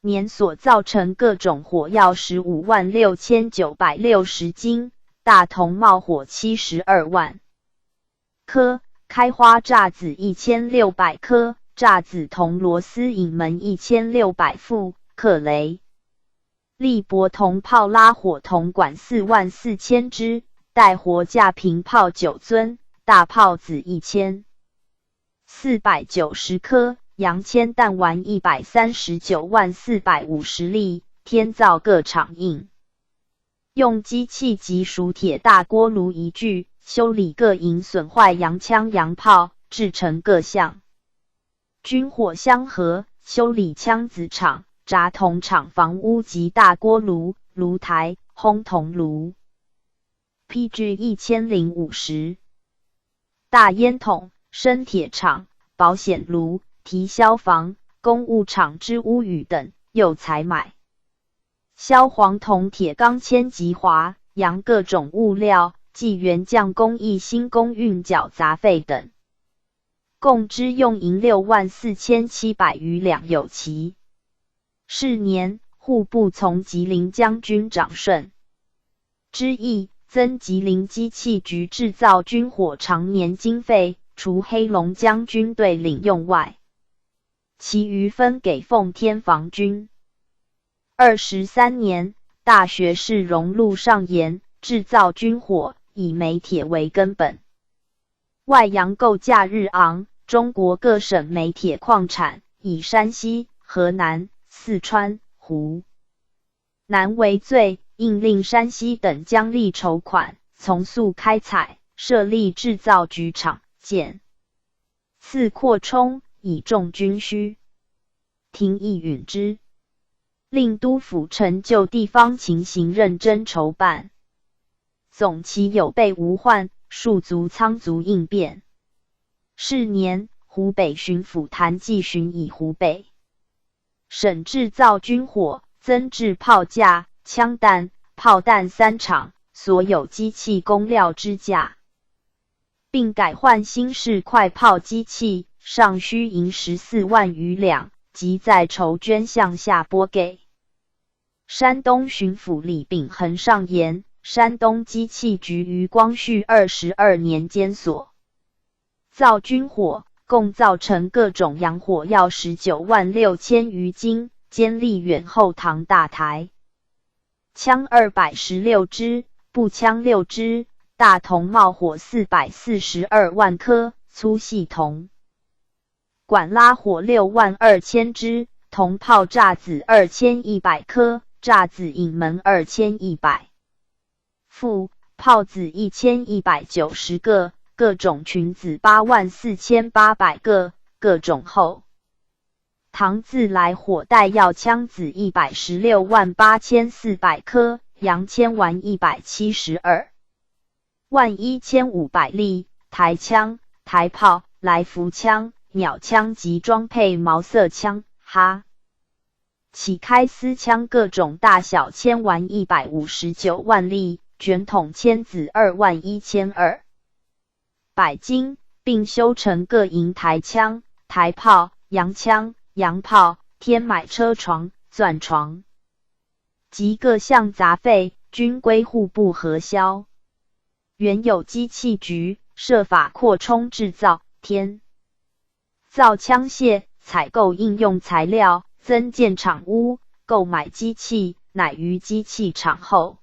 年所造成各种火药156960斤，大铜冒火72万颗，开花炸子1600颗，炸子铜螺丝引门1600副，克雷利铂铜炮拉火铜管44000支，带活架平炮9尊，大炮子1490颗，洋铅弹丸139.450粒，天造各厂印。用机器及熟铁大锅炉一具，修理各营损坏洋枪洋炮，制成各项军火箱盒，修理枪子厂、轧铜厂房屋及大锅炉、炉台、烘铜炉。PG1050 大烟筒、生铁厂、保险炉、提消防、公务厂之屋宇等，又采买硝黄铜铁钢铅及华洋各种物料，计原匠工艺新工运缴杂费等，共支用银64700余两有奇。是年，户部从吉林将军长顺之意，增吉林机器局制造军火常年经费，除黑龙江军队领用外，其余分给奉天防军。23年，大学士荣禄上言，制造军火以煤铁为根本，外洋购价日昂，中国各省煤铁矿产以山西、河南、四川、湖南为最，应令山西等将力筹款，从速开采，设立制造局厂，见次扩充，以重军需。廷议允之，令督抚陈就地方情形认真筹办，总其有备无患，戍足仓卒应变。是年，湖北巡抚谭继巡以湖北省制造军火，增制炮架、枪弹、炮弹3厂，所有机器工料之价，并改换新式快炮机器，尚需银14万余两，即在筹捐项下拨给。山东巡抚李秉衡上言，山东机器局于光绪22年间所造军火，共造成各种洋火药19万6千余斤，坚利远后膛大台，枪216支，步枪6支，大铜冒火442万颗，粗细铜管拉火6万2千支，铜炮炸子2100颗，炸子引门2100副，炮子1190个，各种群子84800个，各种厚膛自来火带药枪子116万8400颗，洋铅丸172万1500粒，台枪、台炮、来福枪、鸟枪及装配毛瑟枪、哈起开丝枪各种大小铅丸159万粒，卷筒铅子2万1200斤，并修成各营台枪、台炮、洋枪、洋炮、天买车床、钻床及各项杂费，均归户部核销。原有机器局，设法扩充制造、添造枪械，采购应用材料，增建厂屋，购买机器，乃于机器厂后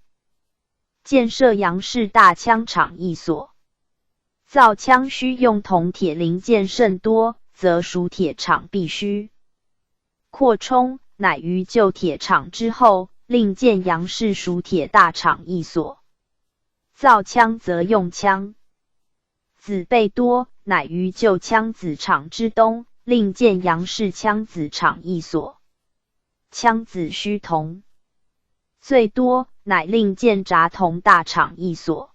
建设杨氏大枪厂一所。造枪需用铜铁零件甚多，则属铁厂必须扩充，乃于旧铁厂之后，另建杨氏属铁大厂一所。造枪则用枪子备多，乃于旧枪子厂之东，另建杨氏枪子厂一所。枪子需铜最多，乃另建轧铜大厂一所。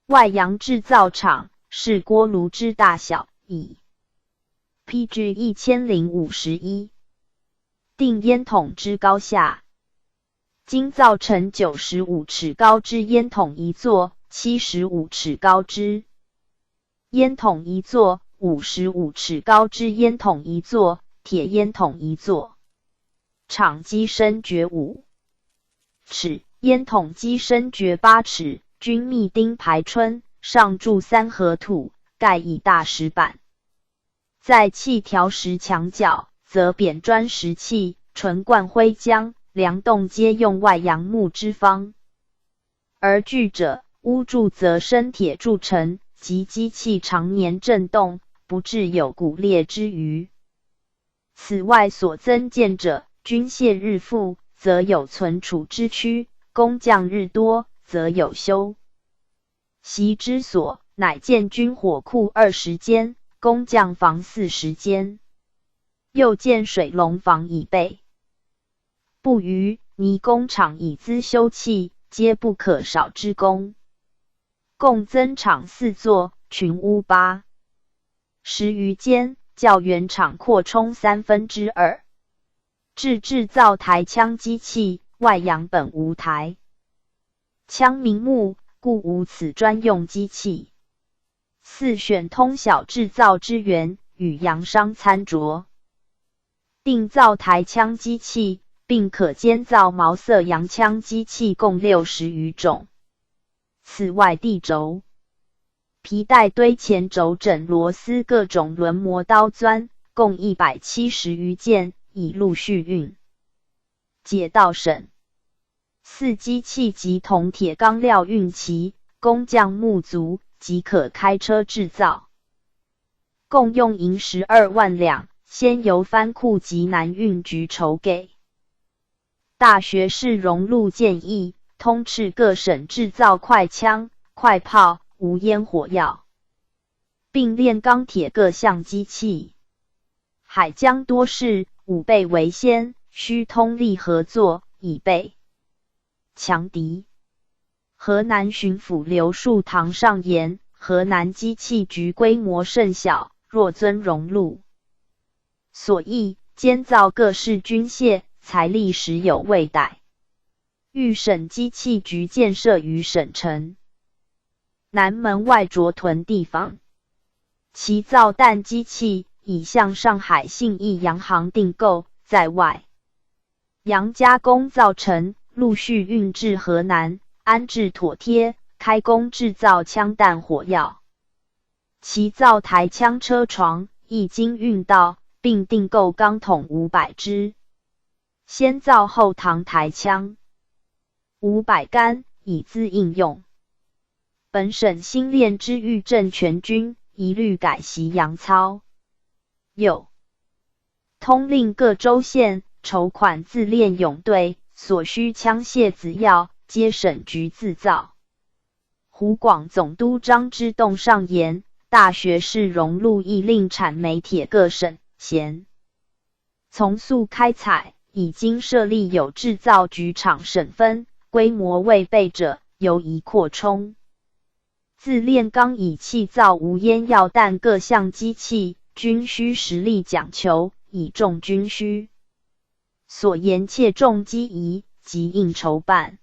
外洋制造厂是锅炉之大小，以 PG 1051定烟筒之高下，今造成95尺高之烟筒一座，75尺高之烟筒一座，55尺高之烟筒一座，铁烟筒一座。厂机深掘5尺，烟筒机深掘8尺，均密钉排春，上筑3合土，盖以大石板。在砌条石墙角，则扁砖石砌，纯灌灰浆，梁栋皆用外洋木之方。而锯者，屋柱则生铁铸成，及机器常年震动，不致有骨裂之虞。此外所增建者，军械日富，则有存储之区；工匠日多，则有休息之所，乃建军火库20间，工匠房40间，又建水龙房以备不虞。泥工厂以资修葺，皆不可少之功。共增厂4座，群屋80余间，较原厂扩充2/3。至制造台枪机器，外洋本无台枪名目，故无此专用机器。4选通晓制造之源，与洋商参酌，定造台枪机器，并可监造毛瑟洋枪机器共60余种。此外地轴、皮带堆前轴枕螺丝各种轮磨刀钻，共170余件，已陆续运解到省。4机器及铜铁钢料运齐，工匠募足，即可开车制造。共用银12万两，先由藩库及南运局筹给。大学士荣禄建议，通斥各省制造快枪、快炮、无烟火药，并炼钢铁各项机器。海疆多事，武备为先，需通力合作，以备强敌。河南巡抚刘树堂上言，河南机器局规模甚小，若遵荣禄所议，监造各式军械，财力实有未逮。豫省机器局建设于省城南门外卓屯地方，其造弹机器已向上海信义洋行订购，在外洋加工造成，陆续运至河南，安置妥帖，开工制造枪弹火药。其造台枪车床亦经运到，并订购钢筒500支，先造后膛台枪500杆，以资应用。本省新练之豫镇全军，一律改习洋操。又通令各州县筹款自练勇队，所需枪械子药，皆省局自造。湖广总督张之洞上言，大学士荣禄亦令产煤铁各省衔从速开采，已经设立有制造局厂省分，规模未备者，犹宜扩充。自炼钢以气造无烟药弹各项机器，均需实力讲求，以重军需。所言切重机宜，即应筹办。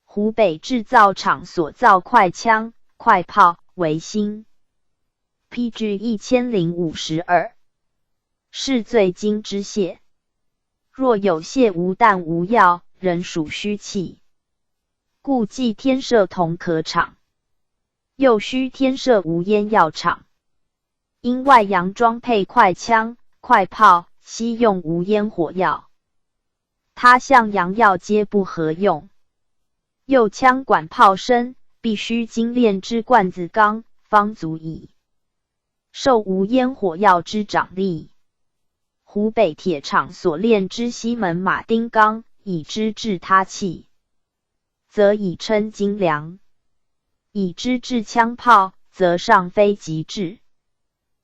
湖北制造厂所造快枪、快炮为新 PG 1052，是最精之械。若有械无弹无药，仍属虚器，故既添设铜壳厂，又需添设无烟药厂。因外洋装配快枪、快炮，悉用无烟火药，他项洋药皆不合用。又枪管炮身必须精炼之罐子钢，方足以受无烟火药之掌力。湖北铁厂所炼之西门马丁钢，以之制他器，则以称精良；以之制枪炮，则尚非极致。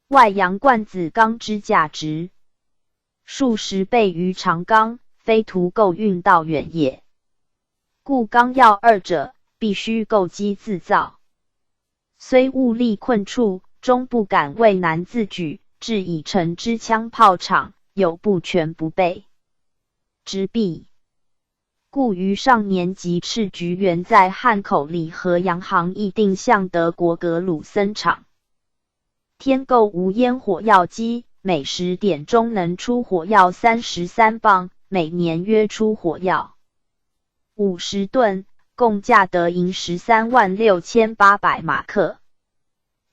外洋罐子钢之价值，数十倍于长钢，非图够运到远也。故钢药二者，必须购机自造。虽物力困处，终不敢畏难自举，至已成之枪炮厂，有不全不备之弊。故于上年即斥局员在汉口里和洋行议定向德国格鲁森厂添购无烟火药机，每10点钟能出火药33磅，每年约出火药50吨，共价得银136800马克。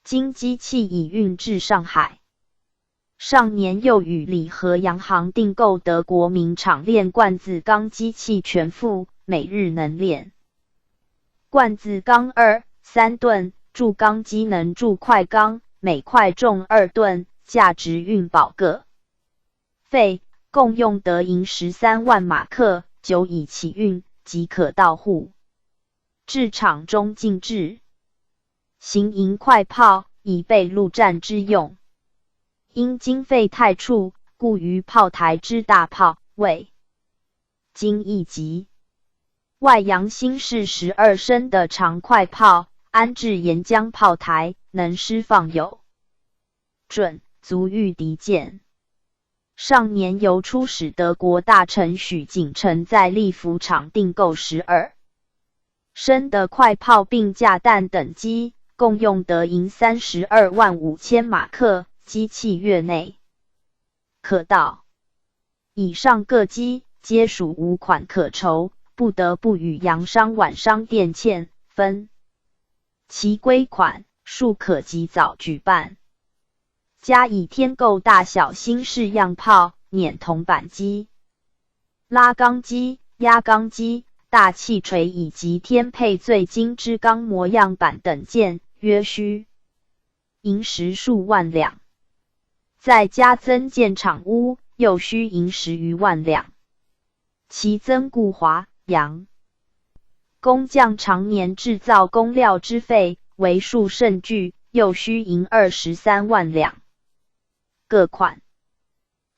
经机器已运至上海。上年又与里和洋行订购德国名厂炼罐子钢机器全副，每日能炼罐子钢2、3吨，铸钢机能铸块钢，每块重2吨，价值运宝各费，共用得银13万马克，久已起运，即可到户。制厂中静置，行营快炮，以备陆战之用。因经费太处，故于炮台之大炮为经一级。外洋新式12升的长快炮，安置沿江炮台，能施放有准，足御敌舰。上年由出使德国大臣许景成在利福厂订购12升的快炮并架弹等机，共用得银32万5千马克，机器月内可到。以上各机皆属无款可筹，不得不与洋商、皖商店欠分。其归款数可及早举办。加以添购大小新式样炮、碾铜板机、拉钢机、压钢机、大气锤以及添配最精之钢模样板等件，约需银10数万两。再加增建厂屋，又需银10余万两。其增固华阳工匠常年制造工料之费为数甚巨，又需银23万两。各款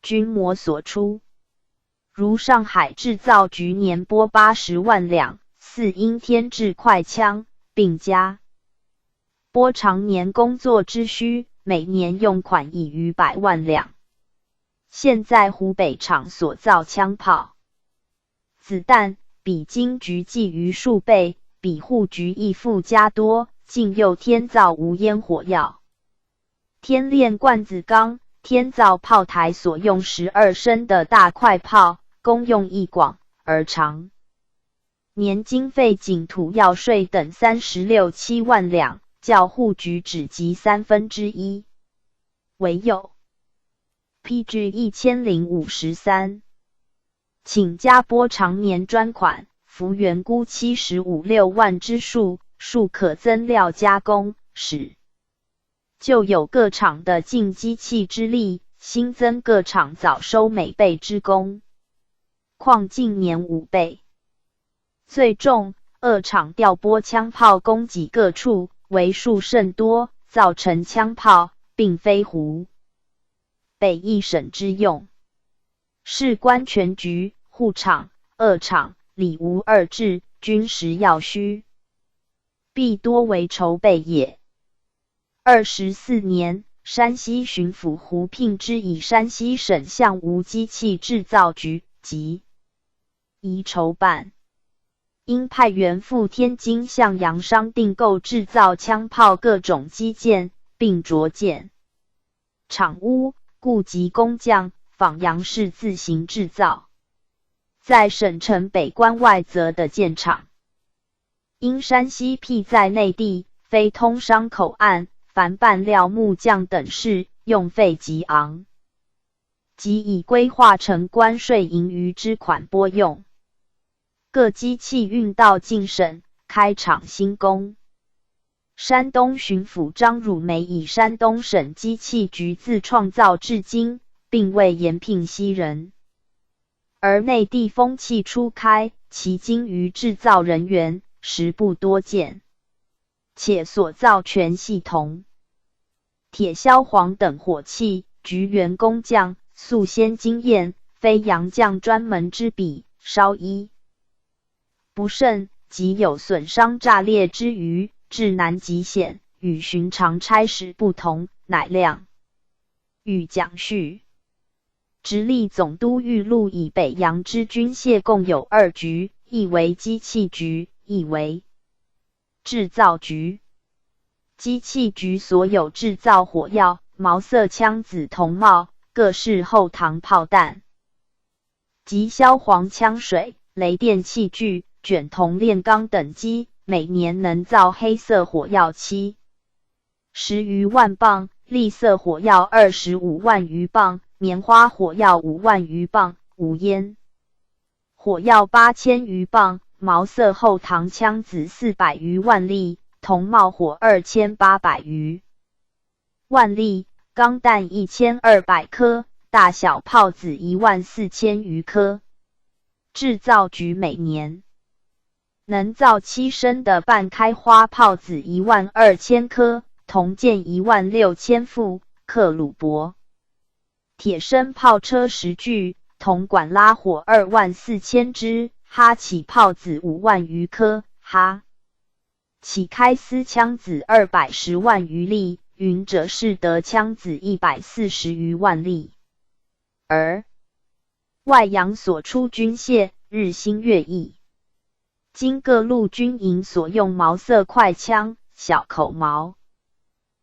均模所出。如上海制造局年拨80万两，似因添置快枪，并加拨常年工作之需，每年用款已逾100万两。现在湖北厂所造枪炮、子弹比京局计于数倍，比沪局亦附加多，竟又添造无烟火药、添炼罐子钢，添造炮台所用12升的大快炮，功用亦广，而常年经费仅土药税等36、7万两，较沪局只及1/3。唯有 PG 1053，请加拨常年专款，幅员估75、6万之数，数可增料加工，使就有各厂的进机器之力，新增各厂早收每倍之功，况近年5倍。最重2厂调拨枪炮供给各处，为数甚多，造成枪炮并非湖北一省之用。事关全局，沪厂、2厂、里吴2制，军时要需，必多为筹备也。24年，山西巡抚胡聘之以山西省向无机器制造局及宜筹办，应派员赴天津向洋商订购制造枪炮各种机件，并着建厂屋，雇集工匠，仿洋式自行制造。在省城北关外则的建厂，因山西僻在内地，非通商口岸，凡办料木匠等事，用费极昂，即已规划成关税盈余之款拨用。各机器运到晋省，开厂新工。山东巡抚张汝梅以山东省机器局自创造至今，并未延聘西人。而内地风气初开，其精于制造人员实不多见，且所造全系铜、铁萧黄等火器，局员工匠素先经验，非洋匠专门之笔，稍一不慎，即有损伤炸裂之虞，至难极险，与寻常差使不同，乃亮与蒋绪直隶总督御路以北洋之军械共有2局，一为机器局，一为制造局。机器局所有制造火药、毛瑟枪子、铜帽、各式后膛炮弹及萧黄枪水、雷电器具、卷铜炼钢等机，每年能造黑色火药70余万磅，栗色火药25万余磅，棉花火药5万余磅，无烟火药8000余磅，毛瑟后膛枪子400余万粒，铜帽火2800余万粒，钢弹1200颗，大小炮子14000余颗。制造局每年能造7升的半开花炮子12000颗，铜剑16000副，克虏伯铁身炮车10具，铜管拉火24000支，哈起炮子5万余颗，哈起开丝枪子210万余粒，云者士德枪子140余万粒。而外洋所出军械日新月异，今各路军营所用毛瑟快枪、小口毛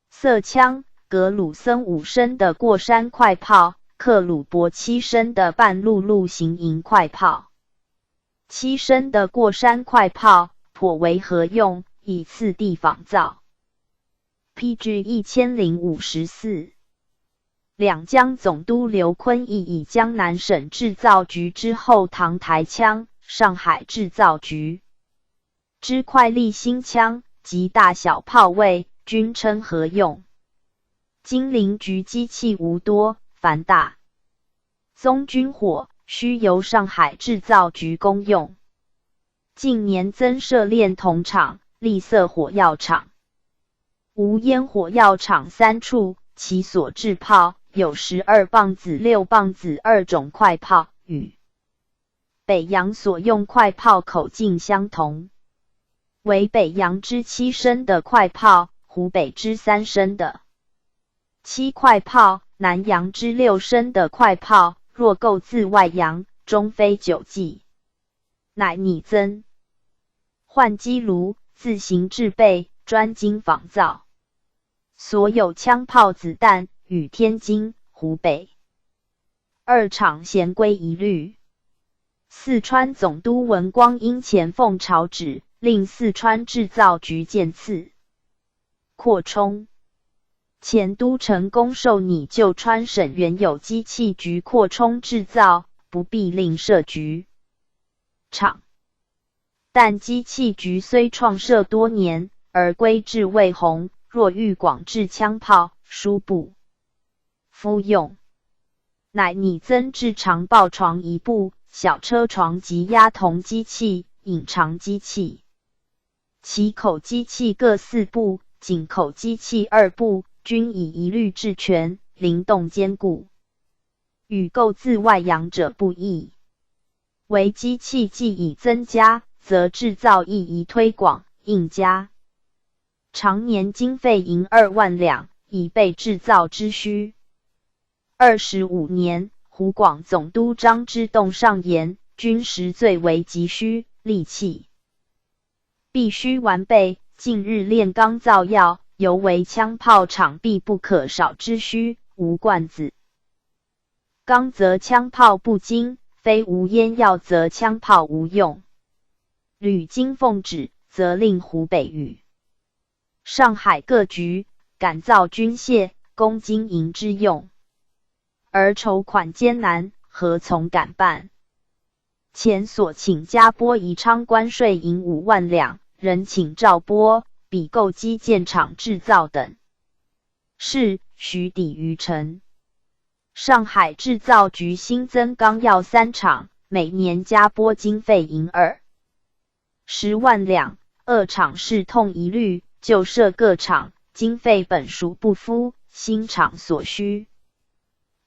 瑟枪、格鲁森5升的过山快炮、克虏伯7升的半陆路行营快炮。7升的过山快炮颇为合用，以次第仿造。PG 1054。两江总督刘坤义以江南省制造局之后唐台枪、上海制造局之快力新枪及大小炮位均称合用。金陵局机器无多，凡大宗军火需由上海制造局供用。近年增设炼铜厂、砾色火药厂、无烟火药厂3处，其所制炮有12磅子、6磅子2种快炮，与北洋所用快炮口径相同，为北洋之7升的快炮，湖北之3升的7快炮，南洋之6升的快炮，若购自外洋，终非久计，乃拟增换机炉，自行制备，专精仿造。所有枪炮子弹与天津、湖北2厂衔归一律。四川总督文光因前奉朝旨，令四川制造局渐次扩充。前都城公授拟旧川省原有机器局扩充制造，不必另设局厂。但机器局虽创设多年，而规制未弘，若欲广制枪炮，殊不敷用，乃拟增制长爆床1部、小车床及压铜机器、引长机器，其口机器各4部，颈口机器2部，均以一律制全，灵动坚固，与购自外洋者不异。为机器既已增加，则制造亦宜推广，应加常年经费银2万两，以备制造之需。25年，湖广总督张之洞上言，军时最为急需，利器必须完备。近日炼钢造药，尤为枪炮厂必不可少之需，无罐子钢则枪炮不精，非无烟药则枪炮无用。屡经奉旨，则令湖北与上海各局赶造军械，供经营之用，而筹款艰难，何从敢办？前所请加拨宜昌关税银5万两，仍请照拨，比购机建厂制造等事，许抵于成。上海制造局新增钢药3厂，每年加拨经费银10万两，2厂事痛一律，就设各厂，经费本属不敷，新厂所需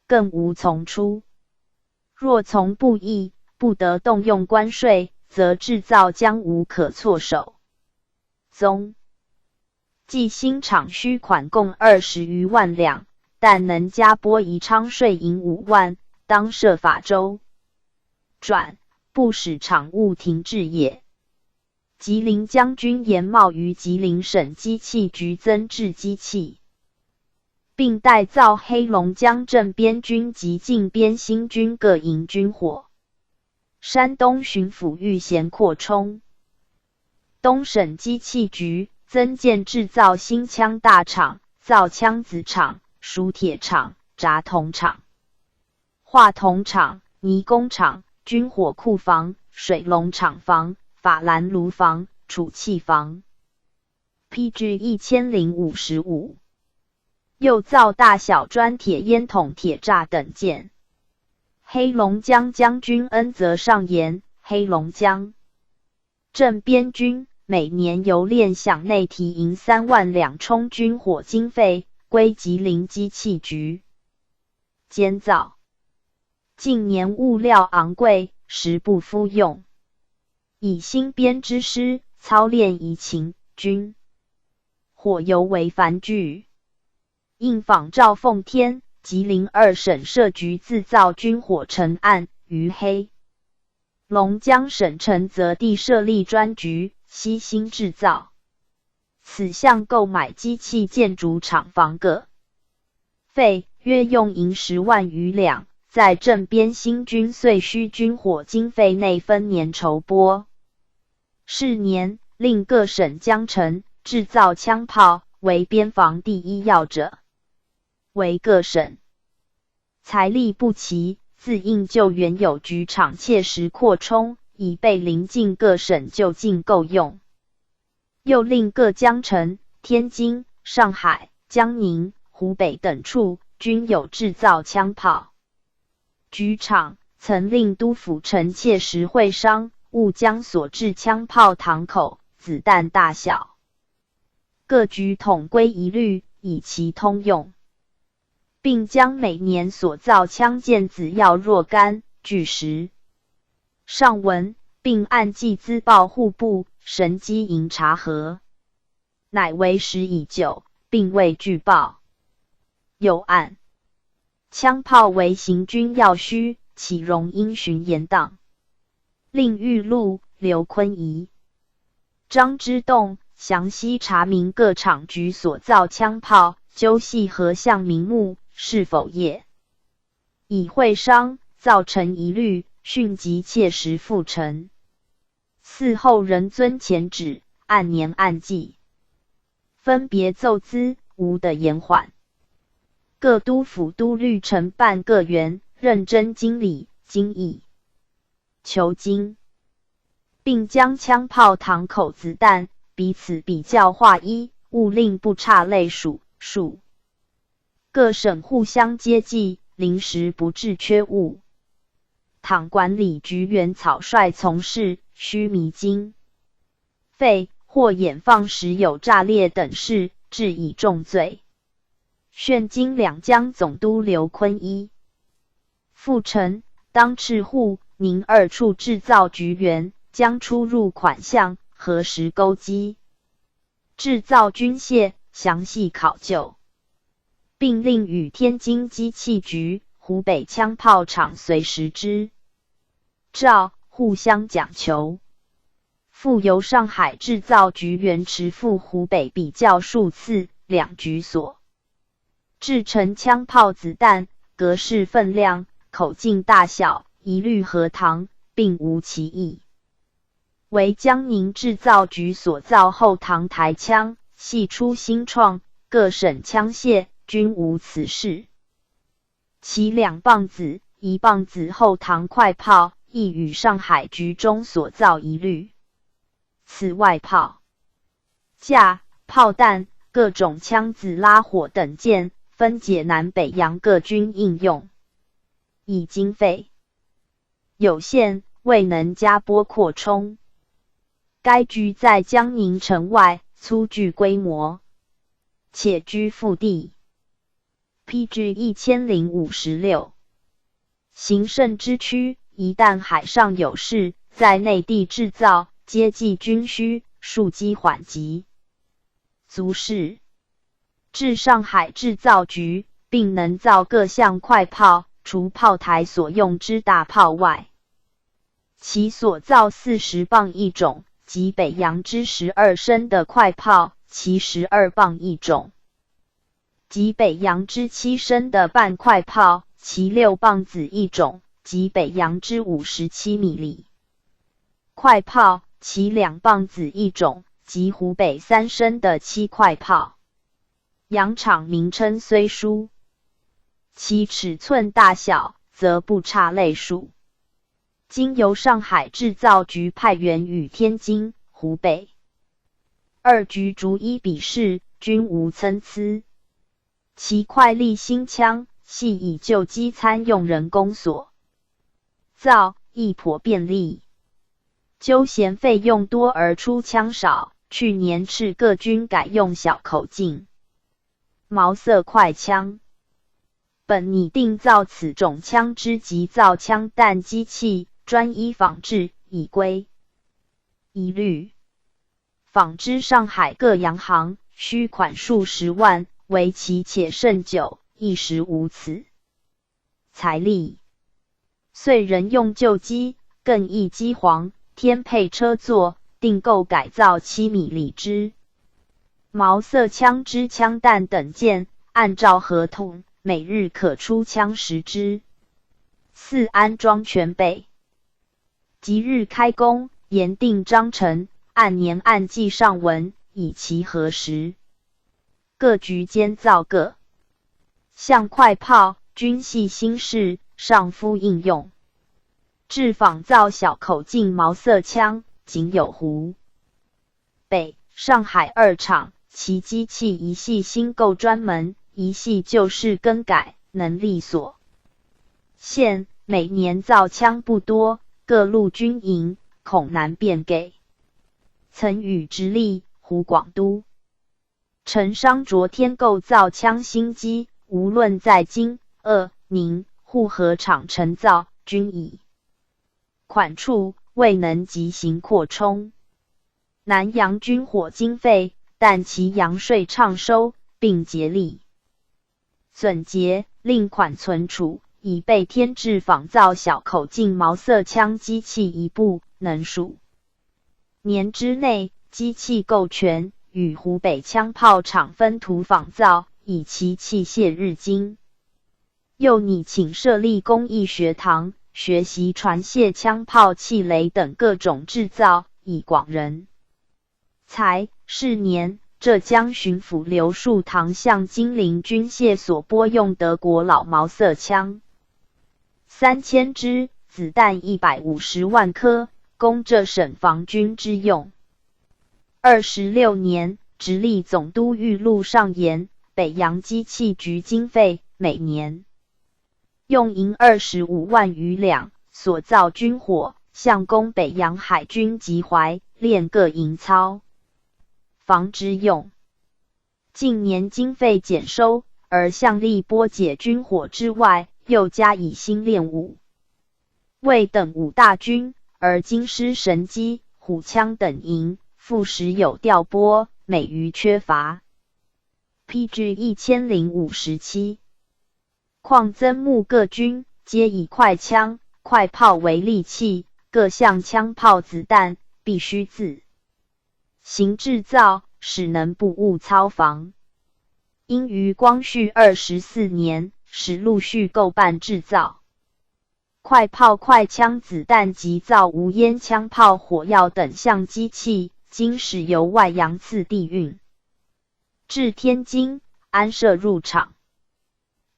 更无从出。若从不议，不得动用关税，则制造将无可措手。宗即新厂需款共20余万两，但能加拨宜昌税银5万，当设法周转，不使厂务停滞也。吉林将军严茂于吉林省机器局增制机器，并代造黑龙江镇边军及靖边新军各营军火。山东巡抚欲衔扩充东省机器局，增建制造新枪大厂、造枪子厂、输铁厂、轧铜厂、化铜厂、泥工厂、军火库房、水龙厂房、法兰炉房、储气房。PG 1055。又造大小砖铁烟筒、铁栅等件。黑龙江将军恩泽上言，黑龙江镇边军每年由练饷内提银3万两充军火经费，归吉林机器局监造。近年物料昂贵，实不敷用，以新编之师操练怡情，军火尤为繁具。应仿照奉天、吉林2省设局自造军火成案，于黑龙江省城则地设立专局，悉心制造。此项购买机器建筑厂房各费约用银10万余两，在镇边新军遂需军火经费内分年筹拨。是年令各省将城制造枪炮，为边防第一要者。为各省财力不齐，自应就原有局场切实扩充，以备邻近各省就近够用。又令各江城、天津、上海、江宁、湖北等处均有制造枪炮局场，曾令督府臣切实会商，务将所制枪炮膛口、子弹大小各局统规一律，以其通用，并将每年所造枪箭子要若干据实上文，并按计资报户部、神机营查核，乃为时已久，并未据报。有案枪炮为行军要需，岂容因循延宕？令玉禄、刘坤仪、张之洞详细查明各厂局所造枪炮，究系何项名目，是否业，以会商，造成疑虑，迅即切实复陈。嗣后仍遵前旨，按年按季分别奏资，无得延缓。各督府都律承办各员，认真经理、精益求精，并将枪炮膛口子弹彼此比较划一，勿令不差类数数。各省互相接济，临时不致缺物。倘管理局员草率从事，须弥经费或掩放时有诈劣等事，治以重罪。炫经两江总督刘坤一、复臣当赤户、宁二处制造局员，将出入款项核实勾稽，制造军械详细考究，并令与天津机器局、湖北枪炮厂随时之照互相讲求。复由上海制造局员持赴湖北比较数次，两局所制成枪炮子弹格式分量、口径大小一律合堂，并无歧义。为江宁制造局所造后膛台枪，系出新创，各省枪械均无此事。其2磅子、1磅子后膛快炮，亦与上海局中所造一律。此外炮架、炮弹、各种枪子、拉火等件，分解南北洋各军应用，以经费有限，未能加拨扩充。该局在江宁城外，粗具规模，且居腹地。PG 1056。行胜之区，一旦海上有事，在内地制造，接济军需，庶机缓急。足是至上海制造局，并能造各项快炮，除炮台所用之大炮外，其所造40磅一种，及北洋之12升的快炮，其12磅一种，及北洋之7升的半快炮，其6磅子一种，及北洋之57米里快炮，其2磅子一种，及湖北3升的7快炮。洋厂名称虽殊，其尺寸大小则不差类数。经由上海制造局派员与天津、湖北2局逐一比试，均无参差。其快力新枪，系以旧机参用人工所造，亦颇便利。究嫌费用多而出枪少，去年斥各军改用小口径毛瑟快枪。本拟定造此种枪支及造枪弹机器，专一仿制，以归一律。仿之上海各洋行，需款数10万，为期且甚久，一时无此财力。遂人用旧机，更易机簧，添配车座，订购改造7米里之毛瑟枪支枪弹等件，按照合同，每日可出枪10支。4安装全备，即日开工，严定章程，按年按季上文，以其核实。各局监造各项快炮，均系新式，上敷应用。制仿造小口径毛瑟枪，仅有湖北、上海2厂，其机器一系新购专门，一系旧式更改，能力所限，每年造枪不多，各路军营恐难便给。曾与直隶、湖广都陈商昨天购造枪新机，无论在京、宁、沪何厂陈造，均已款处，未能即行扩充。南洋军火经费，但其洋税畅收，并竭力总结，令款存储，已被添置仿造小口径毛瑟枪机器1部，能数年之内机器购全，与湖北枪炮厂分图仿造，以其器械日精。又拟请设立工艺学堂，学习传械枪炮气雷等各种制造，以广人才。是年，浙江巡抚刘树堂向金陵军械所拨用德国老毛瑟枪3000支，子弹150万颗，供浙省防军之用。26年，直隶总督御录上言，北洋机器局经费每年用银25万余两，所造军火，向供北洋海军及淮练各营操防之用。近年经费减收，而向力拨解军火之外，又加以新练武卫等5大军，而京师神机、虎枪等营复时有调拨，每余缺乏。PG 1057。况增募各军，皆以快枪、快炮为利器，各项枪炮子弹必须自行制造，使能不误操防。因于光绪24年，始陆续购办制造快炮、快枪子弹及造无烟枪炮、火药等项机器，经使由外洋次第运至天津，安设入厂，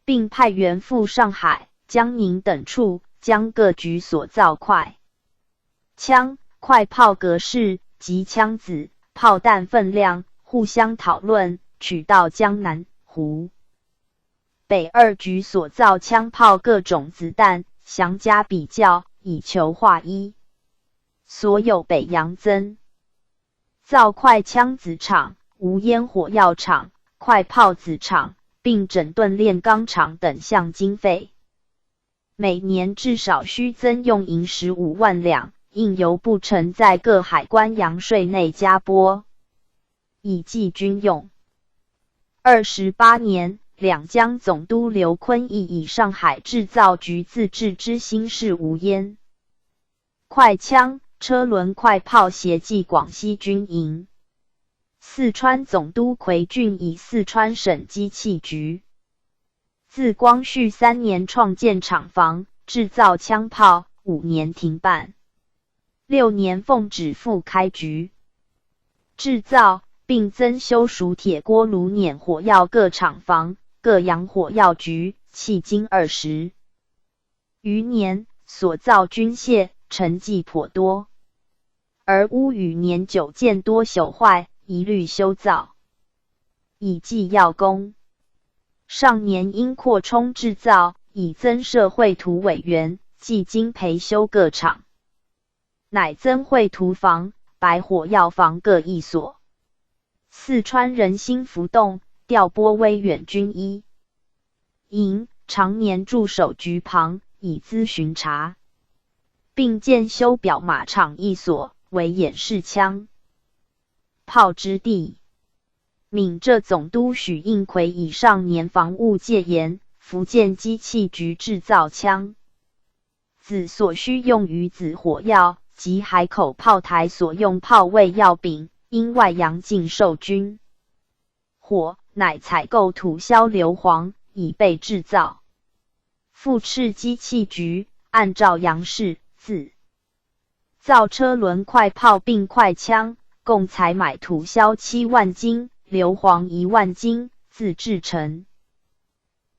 并派员赴上海、江宁等处，将各局所造快枪、快炮格式及枪子、炮弹分量互相讨论，取到江南、湖北2局所造枪炮各种子弹详加比较，以求划一。所有北洋增造快枪子厂、无烟火药厂、快炮子厂，并整顿炼钢厂等项经费，每年至少需增用银15万两，应由不成在各海关洋税内加拨，以济军用。28年，两江总督刘坤义以上海制造局自制之新式无烟快枪、车轮快炮协济广西军营。四川总督奎俊以四川省机器局自光绪3年创建厂房，制造枪炮，5年停办，6年奉旨复开局制造，并增修属铁锅炉碾火药各厂房，各洋火药局，迄今20余年，所造军械成绩颇多，而屋宇年久见多朽坏，一律修造，以济要工。上年因扩充制造，以增设绘图委员，即经培修各厂，乃增绘图房、白火药房各一所。四川人心浮动，调拨威远军一营，常年驻守局旁，以资巡查，并建修表马场一所，为演示枪炮之地。闽浙总督许应奎以上年防务戒严，福建机器局制造枪子所需用于子火药及海口炮台所用炮位药饼，因外洋禁售军火，乃采购土硝硫磺，以备制造。复斥机器局按照洋式自造车轮快炮并快枪、共采买土硝7万斤，硫磺1万斤，自制成。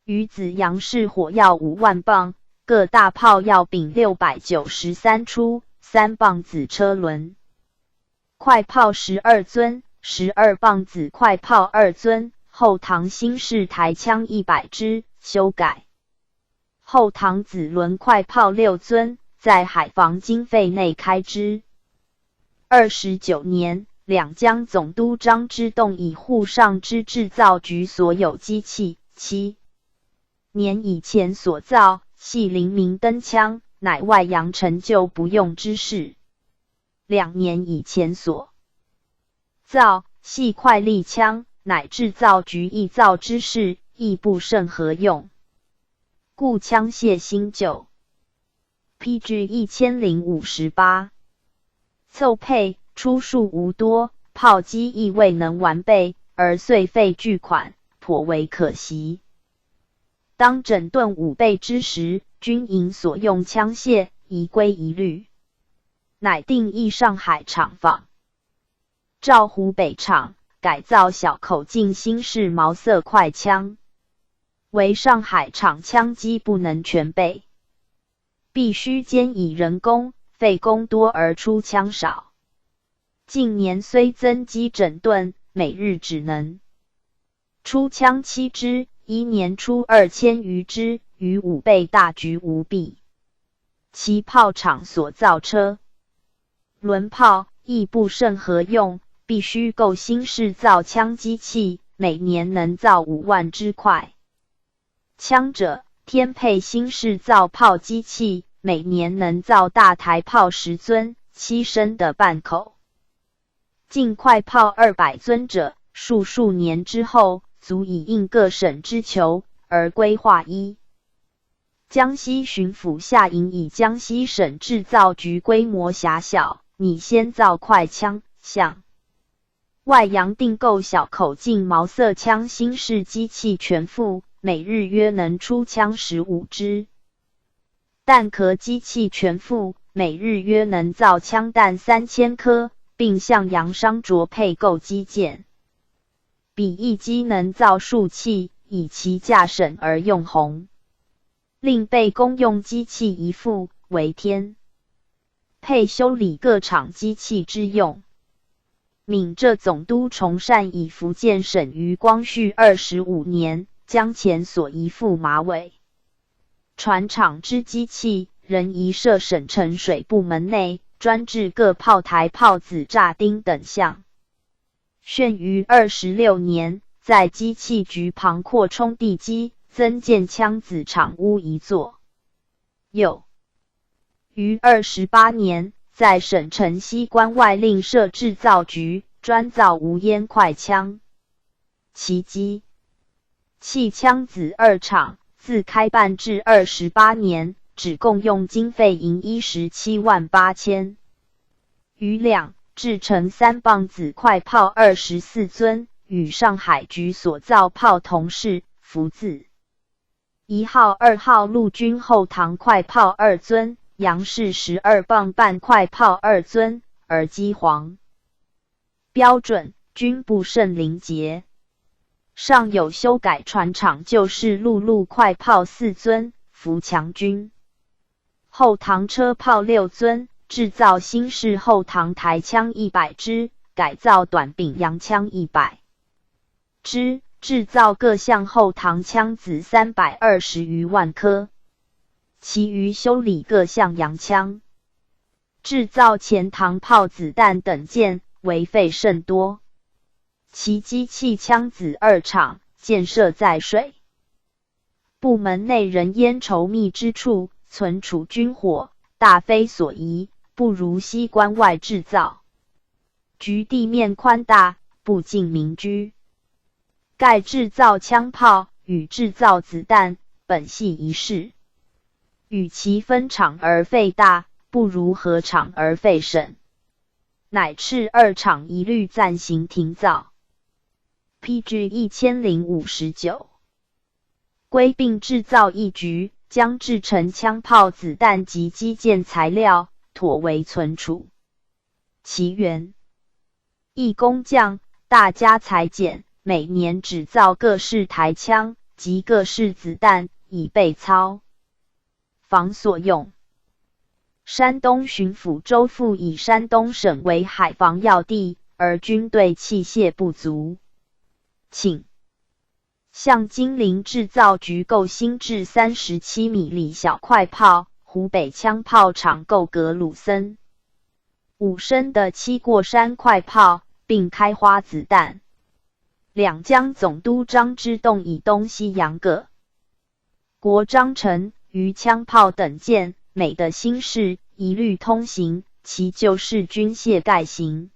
于子阳式火药5万磅，各大炮药柄693出，3磅子车轮。快炮12尊，12磅子快炮2尊。后唐新式台枪100支，修改。后唐子轮快炮6尊，在海防经费内开支。29年，两江总督张之洞以沪上之制造局所有机器7年以前所造，系灵明灯枪，乃外洋成就不用之事。2年以前所造，系快力枪，乃制造局亦造之事，亦不甚合用。故枪械新旧。PG 1058。凑配出数无多，炮机亦未能完备，而遂费巨款，颇为可惜。当整顿武备之时，军营所用枪械宜归一律，乃定义上海厂房，照湖北厂改造小口径新式毛瑟快枪。为上海厂枪机不能全备，必须兼以人工，费工多而出枪少。近年虽增机整顿，每日只能出枪7支，一年出2000余支，与武备大局无比。其炮厂所造车轮炮亦不甚合用，必须购新式造枪机器，每年能造5万支快枪者，添配新式造炮机器，每年能造大台炮10尊，7升的半口。近快炮200尊者，数年之后，足以应各省之求，而规划一。江西巡抚下营以江西省制造局规模狭小，拟先造快枪，向外洋订购小口径毛瑟枪新式机器全副，每日约能出枪15支。弹壳机器全副，每日约能造枪弹3000颗，并向洋商着配购机件。比一机能造数器，以其价省而用红。另备公用机器1副，为添配修理各厂机器之用。闽浙总督崇善以福建省于光绪25年，将前所遗付马尾船厂之机器，仍移设省城水部门内，专制各炮台、炮子、炸钉等项。旋于26年，在机器局旁扩充地基，增建枪子厂屋1座。又于28年，在省城西关外另设制造局，专造无烟快枪。其机器枪子2厂，自开办至28年，只共用经费银17万8千余两，制成3磅子快炮24尊，与上海局所造炮同式，福字1号、2号陆军后膛快炮2尊，洋式12磅半快炮2尊，而机簧标准，均不甚灵捷。尚有修改船厂旧式陆快炮4尊，福强军后膛车炮6尊，制造新式后膛台枪100支，改造短柄洋枪100支，制造各项后膛枪子320余万颗，其余修理各项洋枪，制造前膛炮子弹等件，为费甚多。其机器枪子2厂建设在水部门内人烟稠密之处，存储军火，大非所宜，不如西关外制造局地面宽大，不近民居。盖制造枪炮与制造子弹，本系一事，与其分厂而费大，不如合厂而费省，乃斥2厂一律暂行停造。PG 1059。规并制造一局，将制成枪炮子弹及机件材料，妥为存储。其原役工匠大家裁剪，每年只造各式台枪及各式子弹，以备操防所用。山东巡抚周馥以山东省为海防要地，而军队器械不足，请向金陵制造局购新制37米里小快炮，湖北枪炮厂购格鲁森5升的7过山快炮，并开花子弹。两江总督张之洞以东西洋各国章程于枪炮等件美的新式，一律通行，其旧式军械概行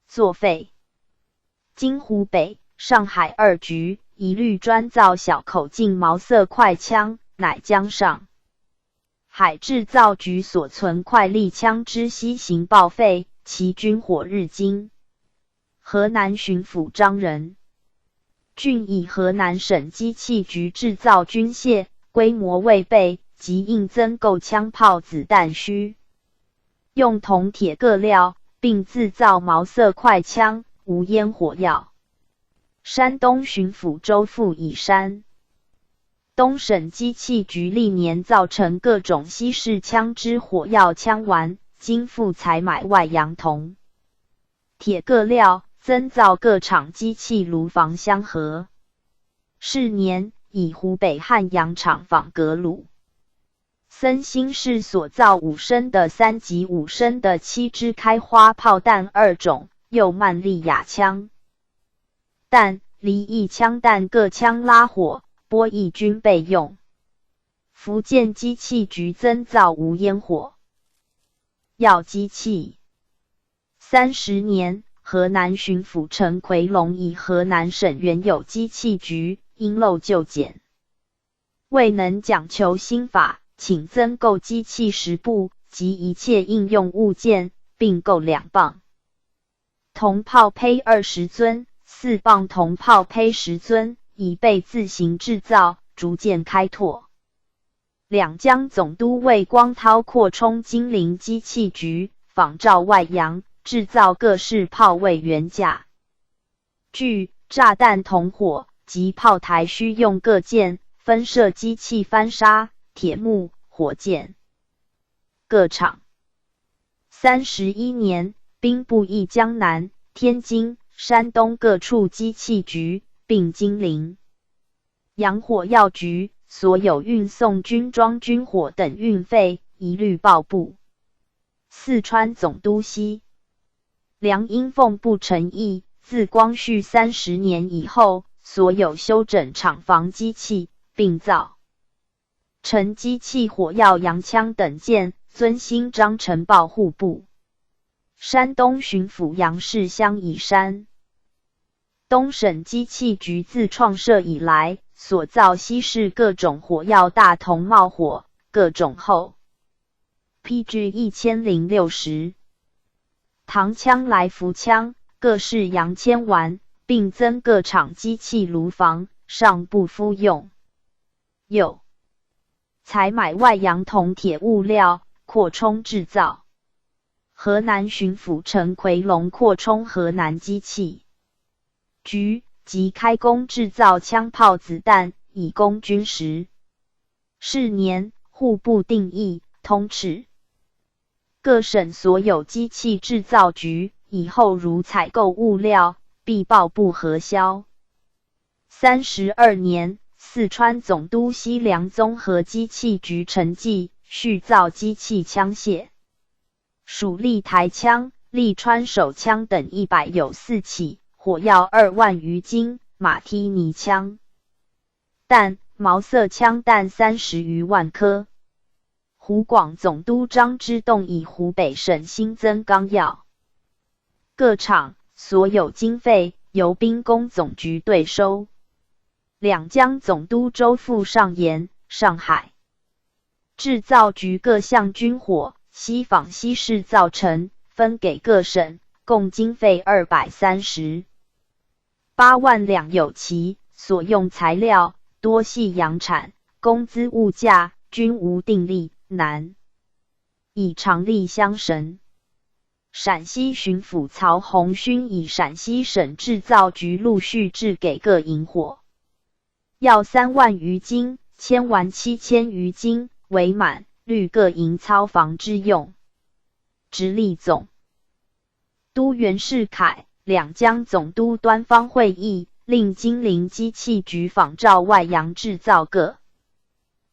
作废。今湖北、上海2局一律专造小口径毛瑟快枪，乃将上海制造局所存快力枪之西行报废，其军火日精。河南巡抚张仁俊以河南省机器局制造军械，规模未备，即应增购枪炮子弹需用铜铁各料，并自造毛瑟快枪，无烟火药。山东巡抚周馥以山东省机器局历年造成各种西式枪之火药枪丸，经复采买外洋铜铁各料，增造各厂机器炉房相合。是年，以湖北汉阳厂仿格鲁森新式所造5升的3及5升的7支开花炮弹2种，又曼利亚枪弹、离翼枪弹各枪拉火，波翼均备用。福建机器局增造无烟火药机器。30年，河南巡抚陈奎龙以河南省原有机器局因漏就减，未能讲求新法，请增购机器10部及一切应用物件，并购2磅铜炮胚20尊，4磅铜炮胚10尊，以备自行制造，逐渐开拓。两江总督魏光涛扩充金陵机器局，仿照外洋，制造各式炮位原架具、炸弹铜火及炮台需用各件，分设机器翻砂、铁幕、火箭各厂。31年，兵部议江南、天津、山东各处机器局，并金陵洋火药局，所有运送军装军火等运费，一律报部。四川总督西梁因奉不成意，自光绪30年以后，所有修整厂房机器，并造成机器火药洋枪等件，遵新章程报户部。山东巡抚杨世襄以山东省机器局自创设以来，所造西式各种火药大铜冒火，各种厚 PG 1060膛枪来福枪，各式洋铅丸，并增各厂机器炉房，尚不敷用。又采买外洋铜铁物料，扩充制造。河南巡抚陈奎龙扩充河南机器局，即开工制造枪炮子弹，以供军时。是年，户部定议通斥各省所有机器制造局，以后如采购物料，必报部核销。32年，四川总督西凉综合机器局陈济续造机器枪械，属立台枪、利川手枪等194起，火药2万余斤，马蹄尼枪弹、毛瑟枪弹30余万颗。湖广总督张之洞以湖北省新增钢药各厂所有经费，由兵工总局对收。两江总督周馥上言，上海制造局各项军火西仿西式造成，分给各省，共经费238万两有其，所用材料多系洋产，工资物价均无定例，难以常例相绳。陕西巡抚曹洪勋以陕西省制造局陆续制给各营火药3万余斤，铅丸7000余斤，为满率各营操防之用。直隶总督袁世凯、两江总督端方会议，令金陵机器局仿照外洋制造各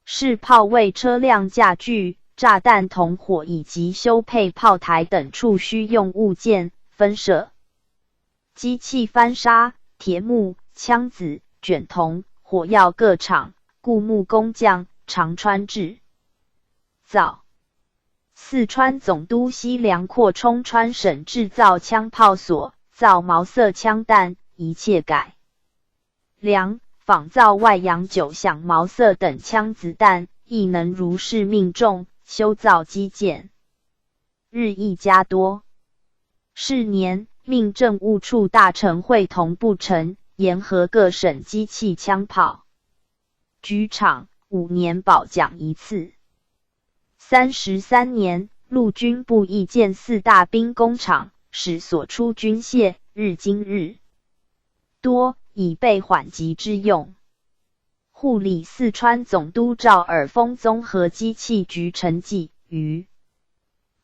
式炮位车辆架具、炸弹筒火以及修配炮台等处需用物件，分设机器翻砂、铁木、枪子、卷筒、火药各厂，雇木工匠，常穿制造。四川总督西凉扩充川省制造枪炮所，造毛瑟枪弹，一切改良，仿造外洋9响毛瑟等枪子弹，亦能如是命中，修造机件日益加多。是年，命政务处大臣会同部臣，研合各省机器枪炮局厂，5年保奖一次。33年，陆军部亦建4大兵工厂，使所出军械日今日多，以备缓急之用。护理四川总督赵尔丰综合机器局成绩，于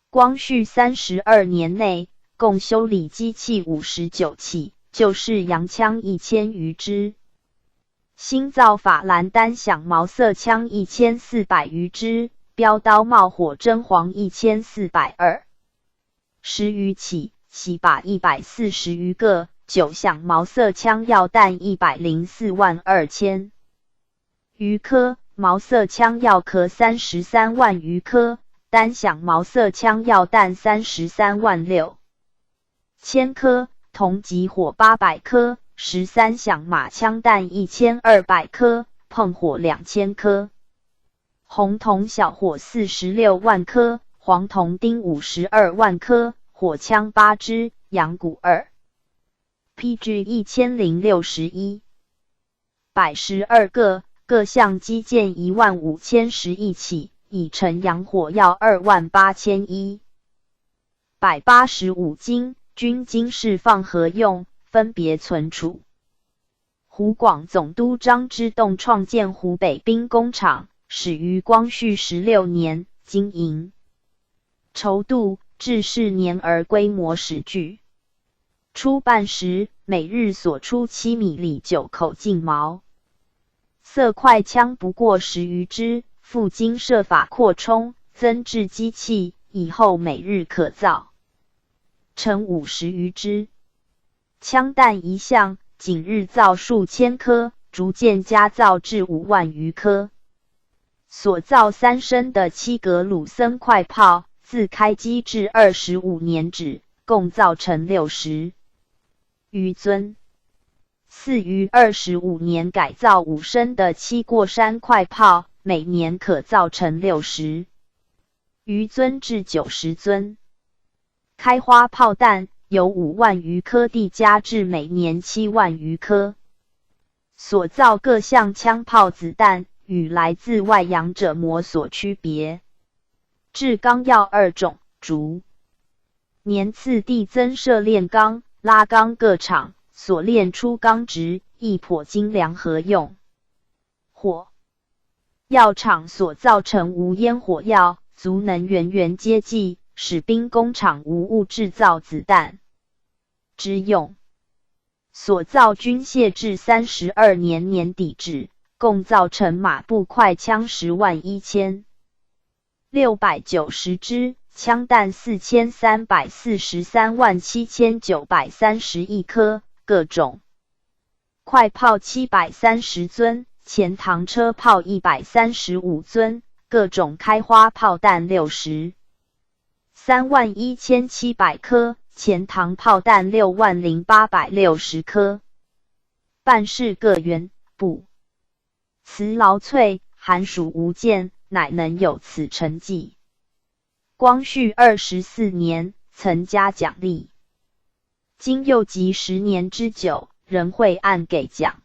光绪32年内，共修理机器59起，就是洋枪1000余支，新造法兰单响毛瑟枪1400余支，标刀冒火真簧1420余起，洗把140余个，9响毛瑟枪药弹104万2千余颗，毛瑟枪药壳33万余颗，单响毛瑟枪药弹33万6千颗，铜级火800颗，13响马枪弹1200颗，碰火2000颗。红铜小火46万颗，黄铜钉52万颗，火枪8支，羊骨2 PG 1061百12个，各项机件15010亿起，已成洋火药28185斤，均经释放合用，分别存储。湖广总督张之洞创建湖北兵工厂，始于光绪16年，经营筹度，至是年而规模始具。初办时，每日所出7米里9口径毛瑟快枪不过10余支，复经设法扩充，增置机器，以后每日可造成50余支。枪弹一项，仅日造数千颗，逐渐加造至5万余颗。所造3升的7格鲁森快炮，自开机至25年止，共造成60余尊。4于25年改造5升的7过山快炮，每年可造成60余尊至90尊。开花炮弹由5万余颗递加至每年7万余颗。所造各项枪炮子弹与来自外洋者模所区别。制钢药2种，逐年次递增设炼钢、拉钢各厂，所炼出钢质亦颇精良合用。火药厂所造成无烟火药，足能源源接济，使兵工厂无误制造子弹之用。所造军械至32年年底止，共造成马步快枪101690支，枪弹43437931颗，各种快炮730尊，前膛车炮135尊，各种开花炮弹631700颗，前膛炮弹60860颗。办事各员部辞劳瘁，寒暑无间，乃能有此成绩。光绪24年，曾加奖励。今又及10年之久，仍会按给奖。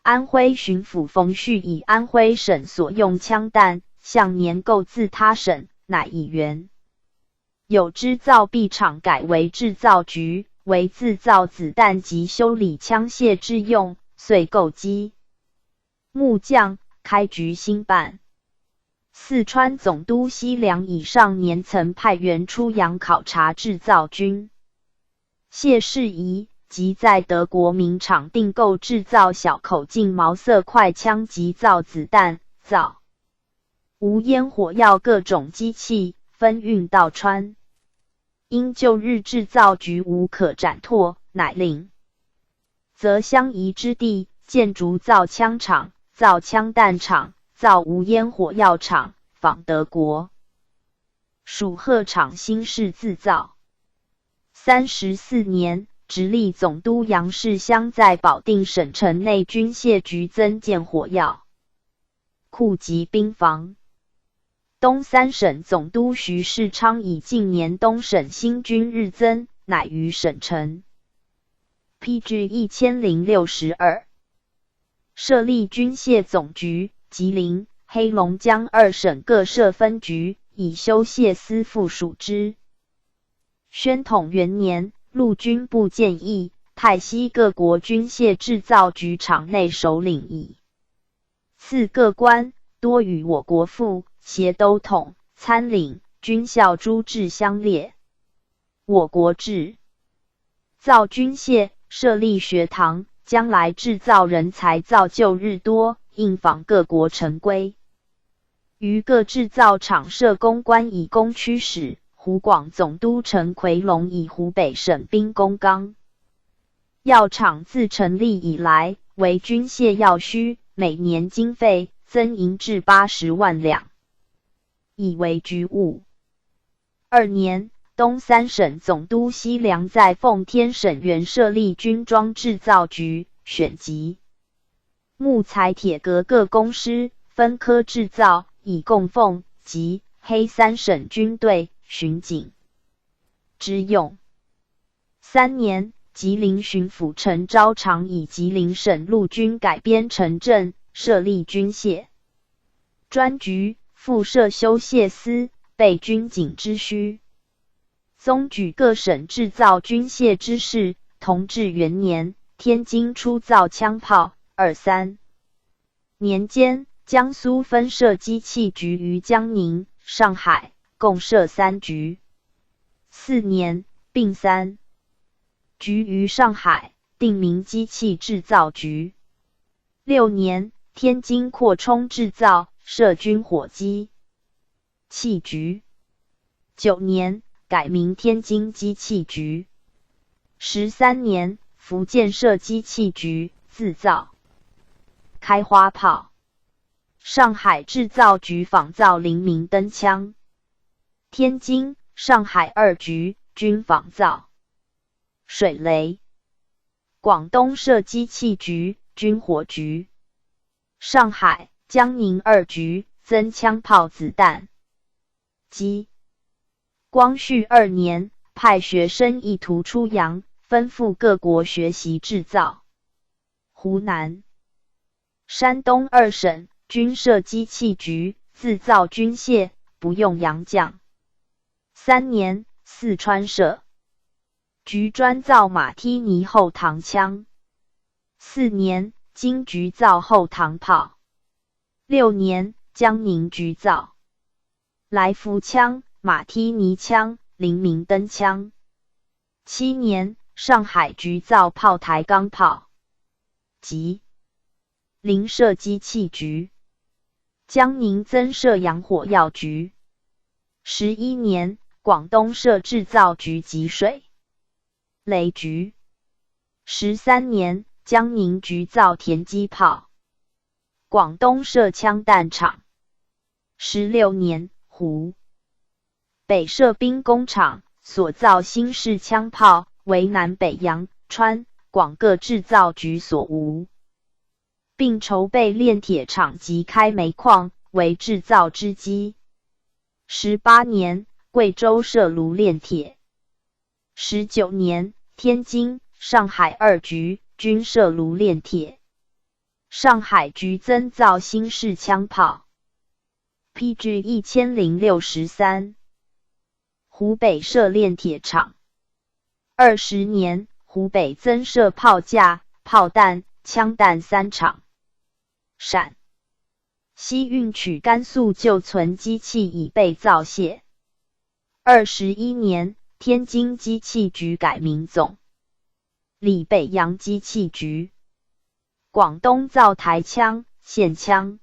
安徽巡抚冯旭以安徽省所用枪弹，向年购自他省，乃以元有织造币厂改为制造局，为自造子弹及修理枪械之用，遂购机木匠，开局兴办。四川总督西凉以上年曾派员出洋考察制造军械事宜，即在德国名厂订购制造小口径毛瑟快枪及造子弹、造无烟火药各种机器，分运到川。因旧日制造局无可展拓，乃令则相宜之地，建筑造枪厂、造枪弹厂、造无烟火药厂，仿德国属鹤厂新式自造。34年，直隶总督杨世襄在保定省城内军械局增建火药库及兵房。东三省总督徐世昌以近年东省新军日增，乃于省城 PG 1062设立军械总局，吉林、黑龙江二省各设分局，以修械司副属之。宣统元年，陆军部建议，泰西各国军械制造局场内首领以赐各官，多与我国副、协都统、参领、军校诸制相列。我国制造军械，设立学堂，将来制造人才造就日多，应仿各国成规。于各制造厂设公关，以供驱使。湖广总督陈奎龙以湖北省兵工钢药厂自成立以来，为军械药需，每年经费增银至80万两，以为局务。2年，东三省总督西凉在奉天省原设立军装制造局，选集木材铁革各公司，分科制造，以供奉及黑三省军队、巡警之用。3年，吉林巡抚陈昭常以吉林省陆军改编成镇，设立军械专局，附设修械司，备军警之需。宗举各省制造军械之事。同治元年，天津出造枪炮。23年间，江苏分设机器局于江宁、上海，共设3局。4年，并3局于上海，定名机器制造局。6年，天津扩充制造，设军火机器局。9年，改名天津机器局。13年，福建设机器局，自造开花炮。上海制造局仿造灵明灯枪。天津、上海2局均仿造水雷。广东设机器局、军火局。上海、江宁2局增枪炮子弹机。光绪2年，派学生意图出洋，吩咐各国学习制造。湖南、山东2省均设机器局，自造军械，不用洋将。3年，四川设局专造马蹄尼后膛枪。4年，京局造后膛炮。6年，江宁局造来福枪、马蹄尼枪、灵明灯枪。7年，上海局造炮台钢炮及临设机器局。江宁增设洋火药局。11年，广东设制造局及水雷局。13年，江宁局造田机炮。广东设枪弹厂。16年，湖北设兵工厂，所造新式枪炮，为南北洋、川、广各制造局所无，并筹备炼铁厂及开煤矿，为制造之基。18年，贵州设炉炼铁。19年，天津、上海2局均设炉炼铁。上海局增造新式枪炮。PG 1063。湖北设炼铁厂。20年，湖北增设炮架、炮弹、枪弹3厂。陕西运取甘肃旧存机器已被造卸。21年，天津机器局改名总理北洋机器局。广东造台枪、线枪。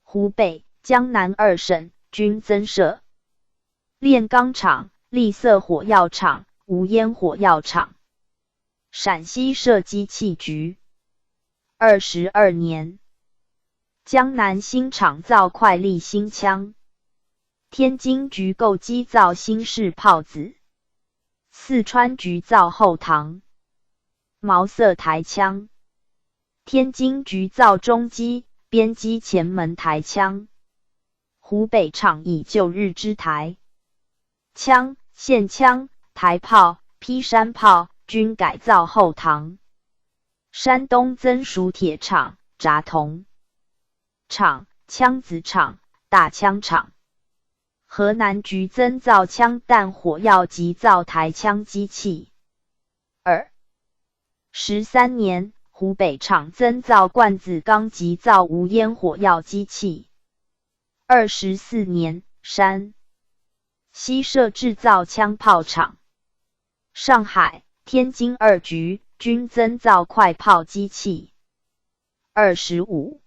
湖北、江南2省均增设炼钢厂、栗色火药厂、无烟火药厂。陕西设机器局。22年，江南新厂造快力新枪。天津局购机造新式炮子。四川局造后膛、毛瑟台枪。天津局造中机、边机前门台枪。湖北厂以旧日之台枪、线枪、台炮、劈山炮均改造后膛。山东增属铁厂、轧铜厂、枪子厂、大枪厂。河南局增造枪弹火药及造台枪机器。13年，湖北厂增造灌子钢及造无烟火药机器。24年，山西设制造枪炮厂。上海、天津2局均增造快炮机器。25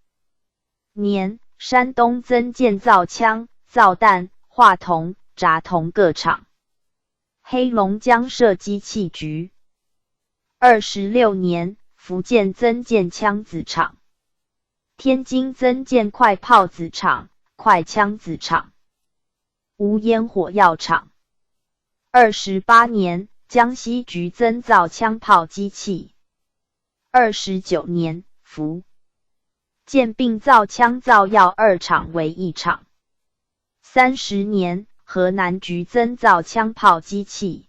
年，山东增建造枪、造弹、化铜、轧铜各厂。黑龙江设机器局。26年，福建增建枪子厂。天津增建快炮子厂、快枪子厂。无烟火药厂。28年，江西局增造枪炮机器。29年，福建并造枪造药2厂为1厂。30年，河南局增造枪炮机器。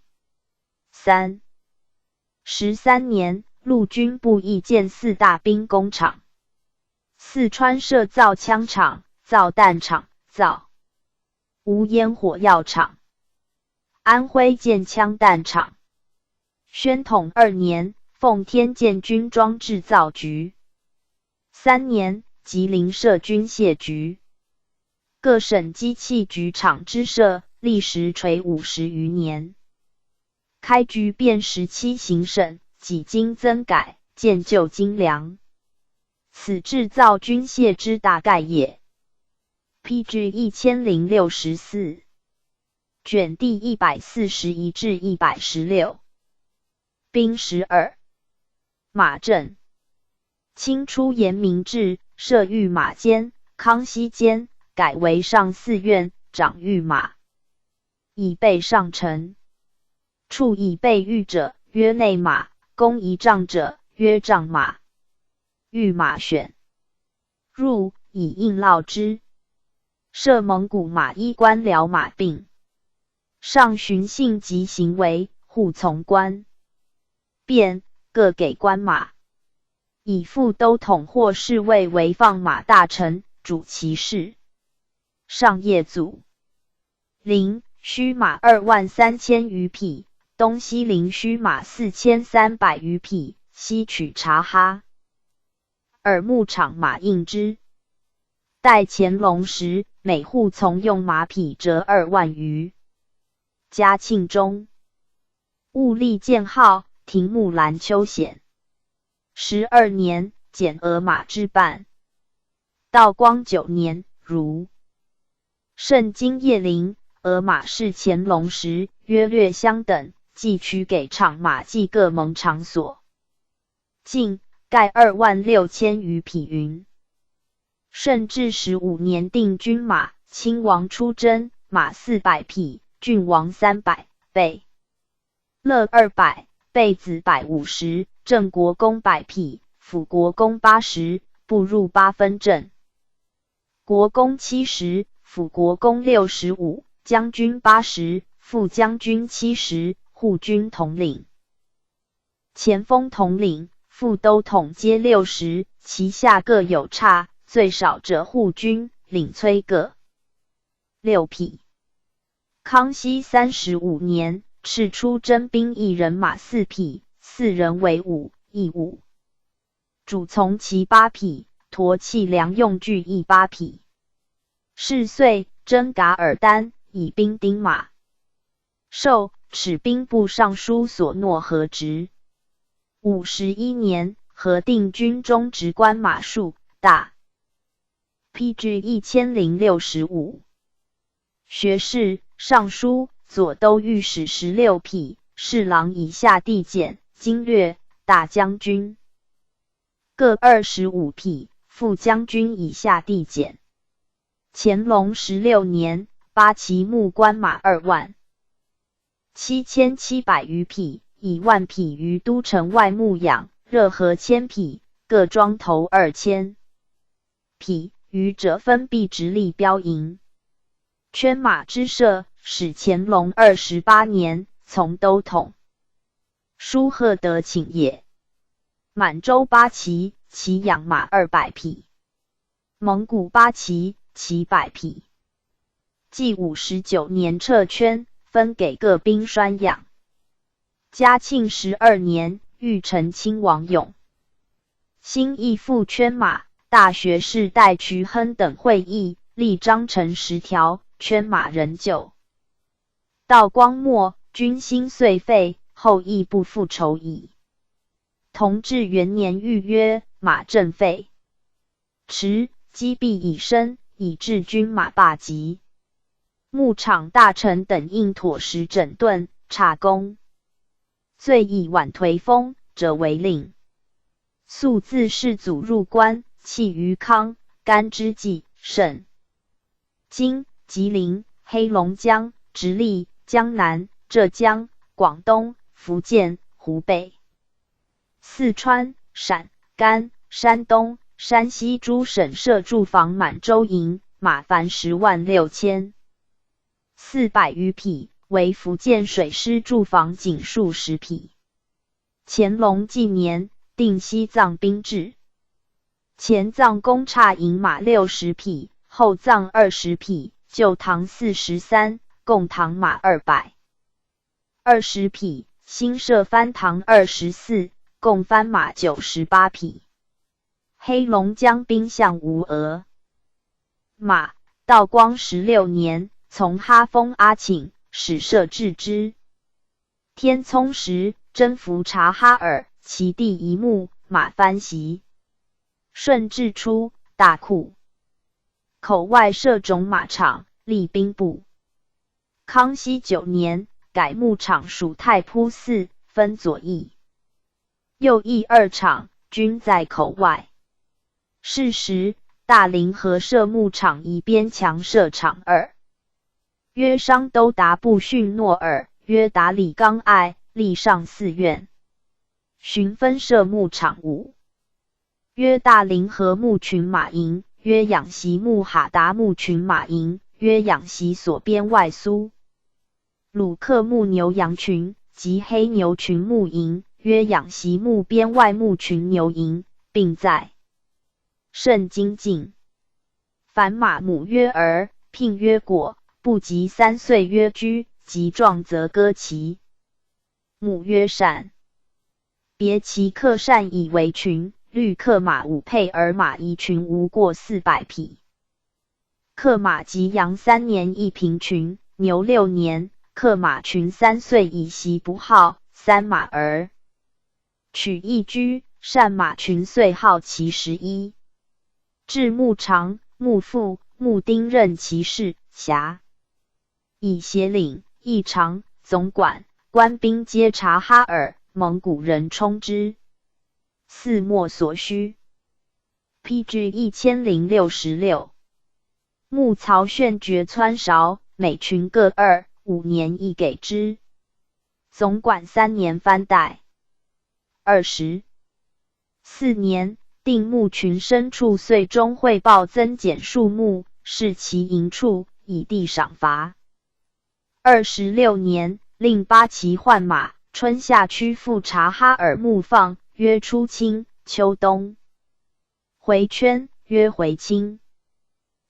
13年，陆军部亦建4大兵工厂。四川设造枪厂、造弹厂、造无烟火药厂。安徽建枪弹厂。宣统2年，奉天建军装制造局。3年，吉林设军械局。各省机器局厂之设，历时垂50余年。开局变17行省，几经增改，渐就精良。此制造军械之大概也。PG 1064。卷第141至116。兵12。马镇。清初严明制，设御马监、康熙监，改为上4院，掌御马。以备上臣。处以备御者，曰内马；弓仪仗者，曰仗马。御马选入，以应烙之。设蒙古马医官僚马并。上巡性及行为，护从官变，各给官马。以副都统或侍卫为放马大臣，主其事。上业祖临须马23000余匹，东西临须马4300余匹，西取察哈尔牧场马应之。代乾隆时，每户从用马匹折2万余。嘉庆中，务立建号，停木兰秋显。12年，减额马之半。道光9年，如盛京叶林，额马是乾隆时约略相等，即取给场马计各蒙场所。晋盖26000余匹云。顺治15年定军马，亲王出征，马400匹，郡王300，贝勒200，贝子150，郑国公100匹，辅国公80，步入8分阵。国公70，辅国公65，将军80，副将军70，护军统领、前锋统领、副都统皆60，其下各有差，最少者护军、领崔各6匹。康熙35年，敕出征兵1人马4匹，4人为伍，役伍。主从骑8匹，驮气粮用具役8匹。是岁，征噶尔丹，以兵丁马。授齿兵部尚书所诺何职。51年，核定军中职官马数，大。PG 1065。学士、尚书、左都御史16匹，侍郎以下递减，经略、大将军各25匹，副将军以下递减。乾隆16年，八旗木官马2万7700余匹，以10000匹于都城外牧养，热河1000匹，各庄头2000匹，余者分币直隶标营。圈马之设，始乾隆28年，从都统舒赫德请也。满洲八旗，其养马200匹；蒙古八旗，其100匹。既59年撤圈，分给各兵拴养。嘉庆12年，御陈亲王永新义复圈马，大学士戴渠亨等会议，立章程10条，圈马仍旧。道光末，军心遂废，后亦不复筹矣。同治元年谕曰：马正废，迟积弊已深，以致军马罢籍。牧场大臣等应妥实整顿，查功。罪以晚颓风者为令。素自世祖入关，弃于康、甘之际，甚。今吉林、黑龙江、直隶、江南、浙江、广东、福建、湖北、四川、陕甘、山东、山西诸省设驻防满洲营，马凡106400余匹，为福建水师驻防仅数10匹。乾隆纪年，定西藏兵制，前藏公差营马60匹，后藏20匹，旧唐43，共唐马220匹，新设番唐24，共番马98匹。黑龙江兵项无额。马，道光16年，从哈丰阿请，始设置之。天聪时，征服察哈尔，其地一木，马番袭。顺治初，大库口外设种马场，立兵部。康熙9年，改牧场属太仆寺，分左翼、右翼2场，均在口外。是时，大凌河设牧场一边墙设场2。约商都达布逊诺尔，约达里刚艾，立上寺院。寻分设牧场5。约大凌河牧群马营，约养习木哈达牧群马营，约养习所边外苏鲁克牧牛羊群及黑牛群牧营，约养习牧边外牧群牛营，并在圣经境。凡马母约儿，聘约果，不及3岁约居，及壮则割其母约善。别其克善以为群，绿克马5配，而马一群无过400匹。克马及羊3年一平群，牛6年，克马群3岁以习不好，3马儿取一居，善马群岁好其11。至牧长、牧副、牧丁任其事，辖以协领、议长、总管、官兵皆察哈尔、蒙古人充之。四莫所需。PG 1066。牧曹炫爵川韶，每群各2、5年一给之。总管3年番代。24年，定牧群牲畜岁中汇报增减数目，视其营处，以地赏罚。26年，令8旗换马，春夏区赴察哈尔牧放，约出清，秋冬回圈，约回清。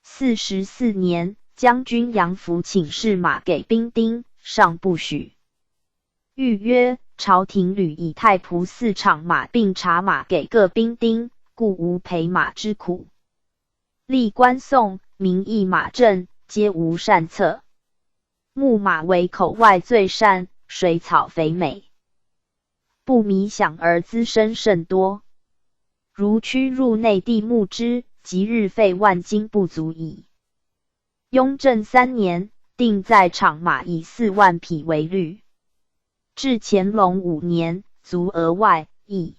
44年，将军杨福请示马给兵丁，尚不许。谕曰：朝廷屡以太仆4场马并茶马给各兵丁，故无赔马之苦。历官送，民议马政，皆无善策。牧马为口外最善，水草肥美，不弥饷而滋生甚多。如驱入内地牧之，即日费万金不足矣。雍正3年，定在场马以4万匹为律。至乾隆5年，足额外役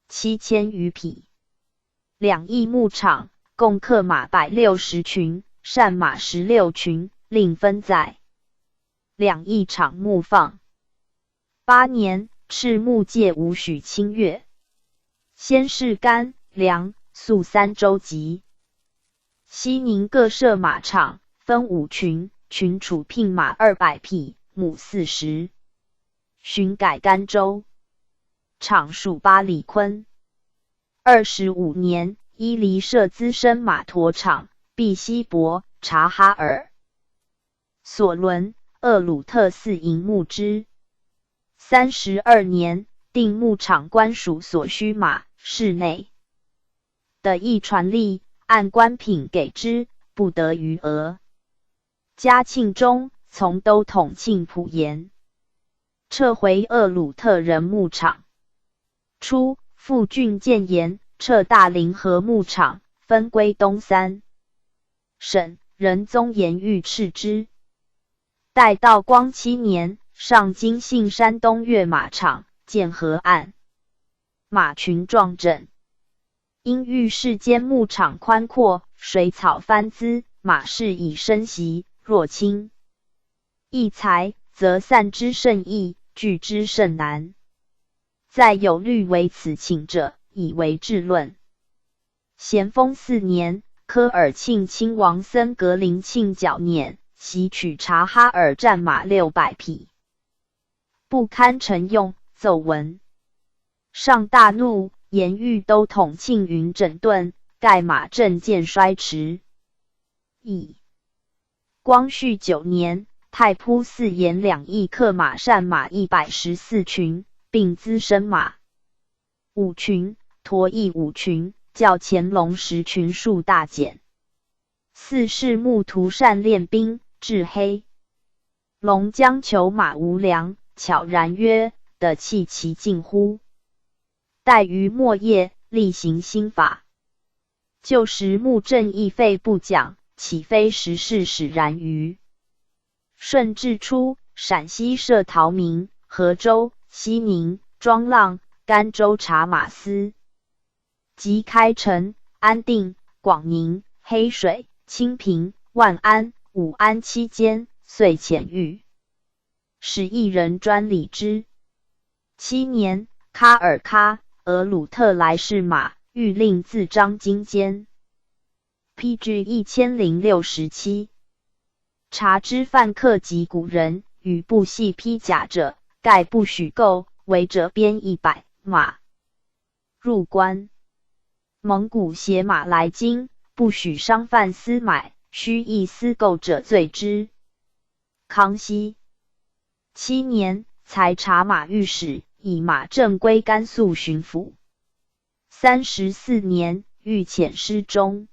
7000余匹。2邑牧场，共克马160群，善马16群，另分在2邑场牧放。8年，敕牧界无许侵越。先是甘、凉、肃3州籍。西宁各设马场，分5群，群处聘马200匹，母40。巡改甘州，场属八里坤。25年，伊犁设资深马驮场，毕西伯、察哈尔、索伦、厄鲁特4营牧之。32年，定牧场官属所需马，室内的一传吏，按官品给之，不得余额。嘉庆中，从都统庆普盐，撤回厄鲁特人牧场。初，复郡建言，撤大凌河牧场，分归东3省。仁宗严谕斥之。待道光7年，上京信山东岳马场，建河岸，马群壮整。因遇世间牧场宽阔，水草翻滋，马适以生息，若轻易财，则散之甚易，聚之甚难。在有律为此请者，以为治论。咸丰4年，科尔沁亲王森格林沁剿辇，袭取察哈尔战马600匹，不堪乘用，奏闻。上大怒，严谕都统庆云整顿，盖马阵渐衰迟。乙光绪9年，太仆4盐2邑克马善马114群，并资深马5群，驮役5群，较乾隆10群数大减。4是牧徒善练兵，至黑龙江求马无良，巧然曰：得弃其近乎？待于末叶，厉行新法。旧时牧正亦废不讲，岂非时事使然于？顺治初，陕西设陶明、河州、西宁、庄浪、甘州察马司，即开城、安定、广宁、黑水、清平、万安、武安期间，遂遣谕使一人专理之。7年，喀尔喀、额鲁特来试马，谕令自章京监。PG 1067。察之犯客及古人，与不系披甲者，盖不许购，违者鞭100马。入关。蒙古携马来京，不许商贩私买，须诣私购者罪之。康熙7年，裁察马御史，以马正归甘肃巡抚。34年，御遣师中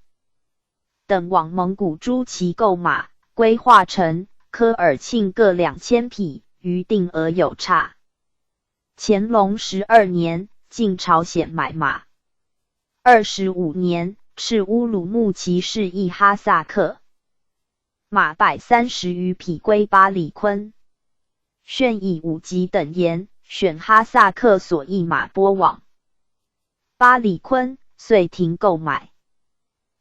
等往蒙古诸骑购马，归化成、科尔沁各2000匹，余定额有差。乾隆12年，进朝鲜买马。25年，敕乌鲁木齐市议哈萨克马130余匹归巴里坤。炫以5级等言，选哈萨克所议马拨往巴里坤，遂停购买。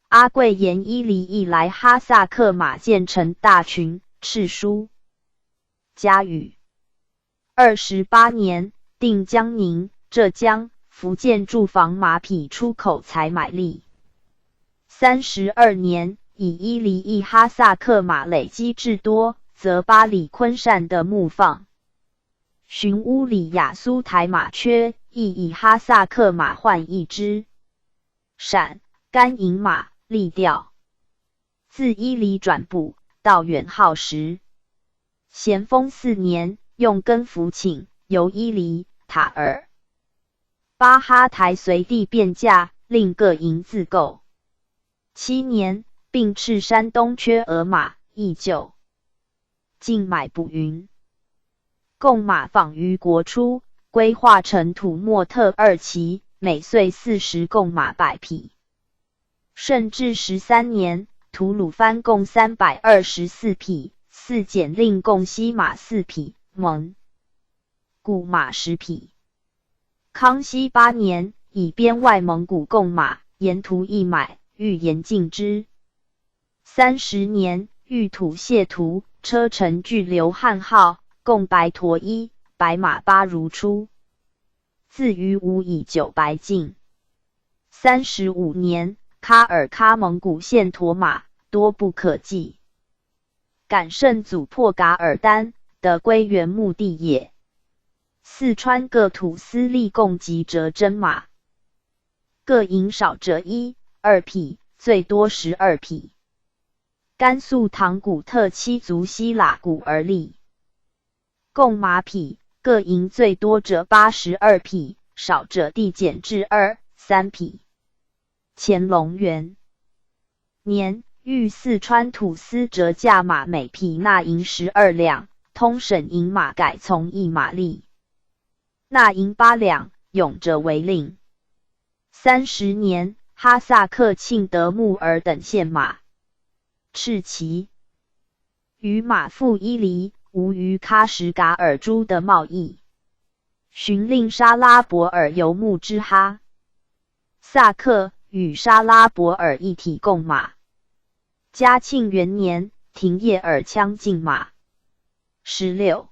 阿贵沿伊犁以来哈萨克马建成大群，敕书嘉语。28年，定江宁、浙江、福建驻防马匹出口采买力。32年，以伊犁以哈萨克马累积至多，则巴里坤善的牧放。寻乌里雅苏台马缺，亦以哈萨克马换一只。陕甘营马，力调。自伊犁转部到远号时，咸丰4年，用庚服请，由伊犁、塔尔、巴哈台随地变价，令各营自购。7年，并斥山东缺额马，亦就尽买补匀。贡马访于国初，规划成土默特2骑，每岁40贡马100匹。顺治13年，吐鲁番共324匹，4简令贡西马4匹，蒙古马10匹。康熙8年，以边外蒙古贡马，沿途易买，欲严禁之。30年，御土谢图，车乘具流汉号，共白驼1，白马8如出。自于吴以9白禁。35年，喀尔喀蒙古现驼马，多不可计。感圣祖破噶尔丹，的归元目的也。四川各土司隶共集折真马，各营少者1、2匹，最多12匹。甘肃唐古特七族西喇古而立，共马匹，各营最多者82匹，少者递减至2、3匹。乾隆元年，御四川土司折价马每匹纳银12两，通省银马改从1马力，纳银8两，勇者为令。30年，哈萨克庆德木尔等献马，赤旗。与马赴伊犁，无于喀什噶尔珠的贸易。寻令沙拉伯尔游牧之哈萨克，与沙拉伯尔一体共马。嘉庆元年，廷叶尔羌禁马。16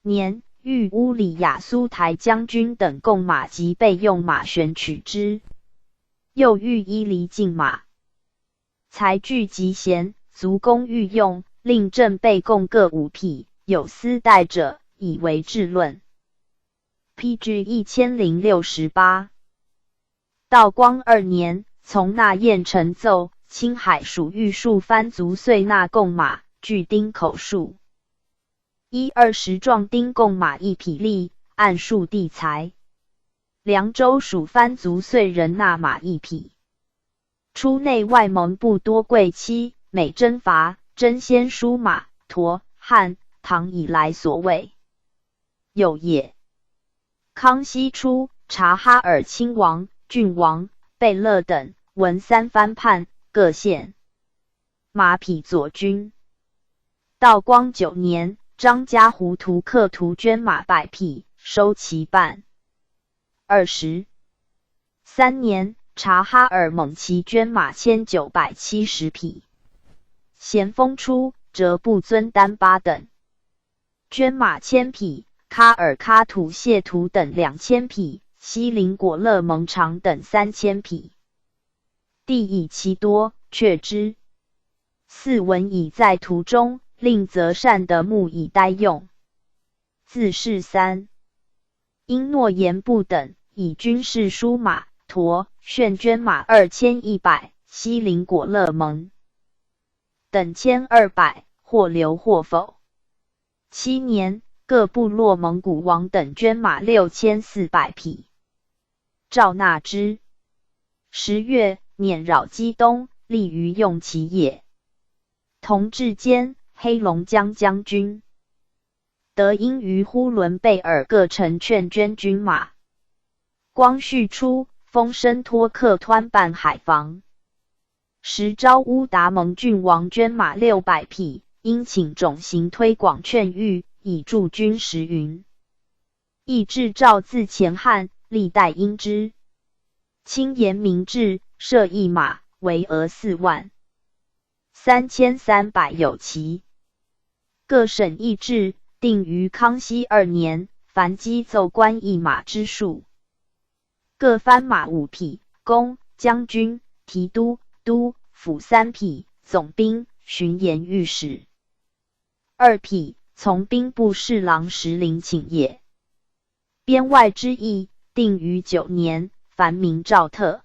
年，御乌里雅苏台将军等共马及备用马选取之。又御伊犁禁马。才具极贤，足供御用，令正备共各5匹，有私带者，以为治论。PG 1068。道光2年，从纳燕呈奏，青海属玉树番族遂纳贡马，据丁口数。20壮丁贡马1匹例，按数地裁。凉州属番族遂人纳马1匹。初内外蒙部多贵戚，每征伐，争先输马，驼、汉、唐以来所谓有也。康熙初，察哈尔亲王、郡王、贝勒等闻3番叛，各献马匹佐军。道光9年，张家湖图克图捐马100匹，收其半。23年，察哈尔蒙旗捐马1970匹。咸丰初，折部尊丹巴等捐马1000匹，喀尔喀土谢图等2000匹，西林果勒蒙长等3000匹。地以其多，却之。四文以在途中，令择善的木以待用。自是3。因诺言不等，以军事输马、驼、炫捐马2100，西林果勒蒙等1200，或留或否。7年，各部落蒙古王等捐马6400匹，诏纳之。10月，辇扰击东，立于用其也。同治间，黑龙江将军德英于呼伦贝尔各城劝捐军马。光绪初，封申托克湍办海防。时招乌达蒙郡王捐马600匹，因请种行推广劝谕，以助军10云。亦制诏自前汉，历代因之。清严明制，设一马，为额4万3300有其。各省议制，定于康熙2年，凡击奏官一马之数。各番马5匹，公、将军、提督、都、府3匹，总兵、巡盐御史2匹，从兵部侍郎10陵请也。编外之役，定于9年，凡名诏特。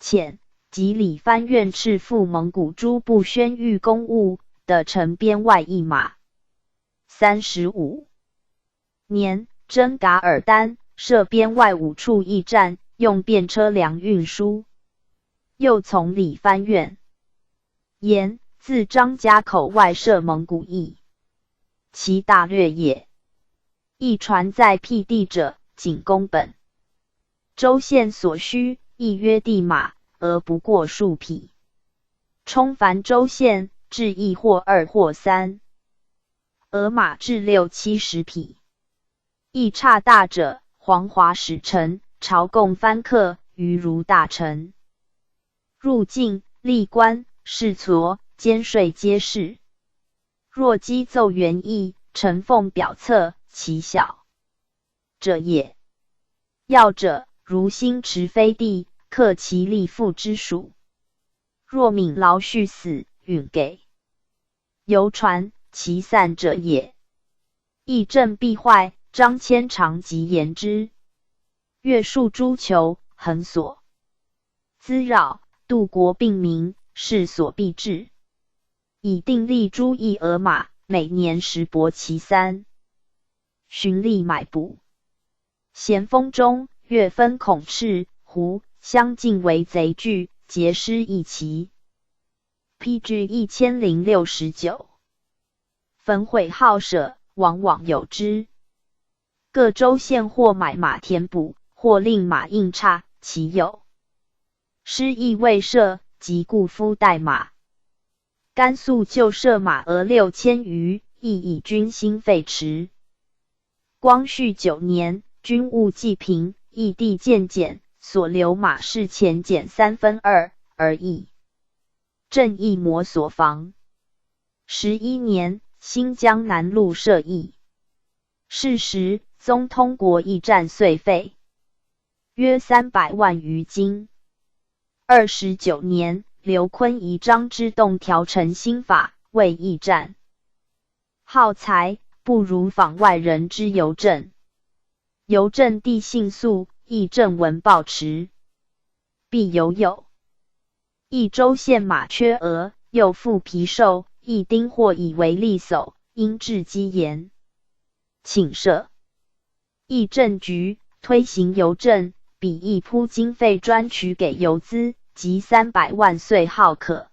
遣及理藩院敕赴蒙古诸部宣谕公务的城边外驿马。35年，真噶尔丹设边外5处驿站，用便车粮运输。又从理藩院沿自张家口外设蒙古驿，其大略也。驿船在辟地者，仅供本州县所需，亦约地马，而不过数匹。充凡州县，至1或2或3，而马至6、70匹。驿差大者，黄华使臣、朝贡藩客，余如大臣。入境、历官、侍卒、监税皆是。若击奏原意，呈奉表册，其小者也。要者，如新池飞地，克其力父之属。若敏劳恤死，允给游船，其散者也。驿正必坏，张骞长即言之。越数诸囚，横所滋扰，度国病民，是所必至。以定立诸驿额马，每年10帛其3。循吏买补。咸丰中，越分孔赤、胡、相近为贼据，结师一旗。PG 1069。焚毁好舍，往往有之。各州县或买马填补，或令马印差，其有失意未设，即故夫代马。甘肃旧设马额6000余，亦以军心废弛。光绪9年，军务济平，驿地渐减，所留马市钱减2/3而已。正义模所防。11年，新疆南路设驿。是时，宗通国驿站岁费约300万余金。29年，刘坤仪张之洞调成新法，为驿站耗财，不如坊外人之邮政。邮政地信速，驿正文报迟，必有。益州县马缺额，又复皮寿，驿丁或以为利叟，因致积言，请设驿政局，推行邮政，比驿铺经费专取给邮资，及300万岁耗可。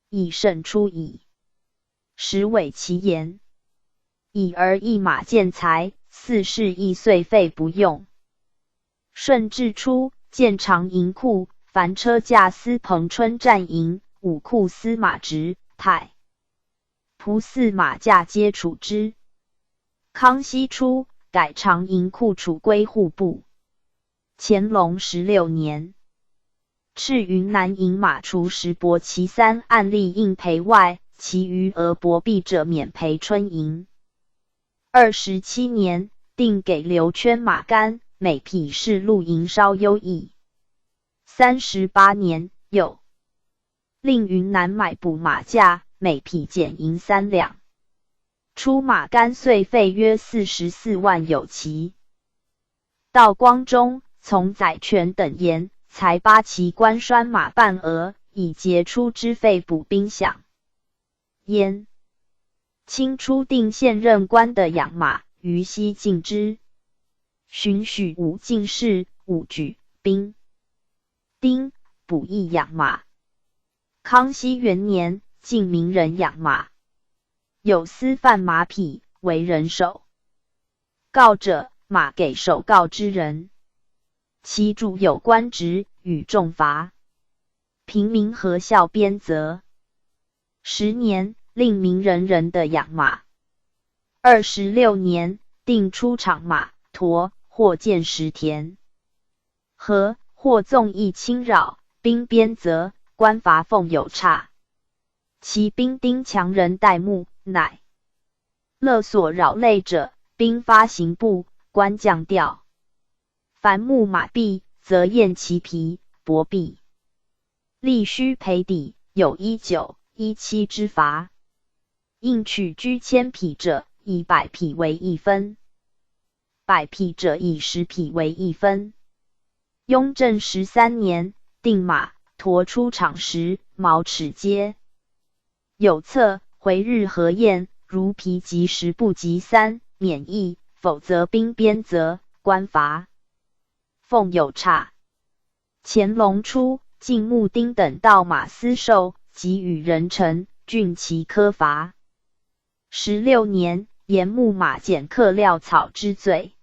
以胜出矣。实伪其言。以而一马见财，4是亦岁费不用。顺治初，建长营库，凡车驾司彭春战营，武库司马直、太仆司马驾皆处之。康熙初，改长营库储归户部。乾隆16年，敕云南营马除10帛其3按例应赔外，其余额薄弊者免赔春营。27年，定给刘圈马杆，每匹是露营稍优异。38年，又令云南买补马价，每匹减银3两。出马杆岁费约44万有其。道光中，从载权等言，才8骑官拴马半额，以节出之费补兵饷。焉清初定现任官的养马，于西禁之。允许5进士、5举兵丁补役养马。康熙元年，禁名人养马，有私贩马匹，为人首告者，马给首告之人，其主有官职，与重罚。平民合校鞭责。10年，令名人的养马。26年，定出场马、驮，或见食田，和或纵意侵扰，兵鞭责，官罚俸有差。其兵丁强人戴目，乃勒索扰累者，兵发刑部，官降调。凡牧马弊，则验其皮，薄弊，力须赔抵，有19、17之罚。应取居1000匹者，以100匹为1分；100匹者以10匹为1分。雍正13年，定马、驼出场时，毛齿皆有策。回日何晏，如疲及10不及3，免役，否则兵边责，官罚。奉有差。乾隆初，进穆丁等到马司受，即与人臣，郡其科罚。16年，严木马减克廖草之罪。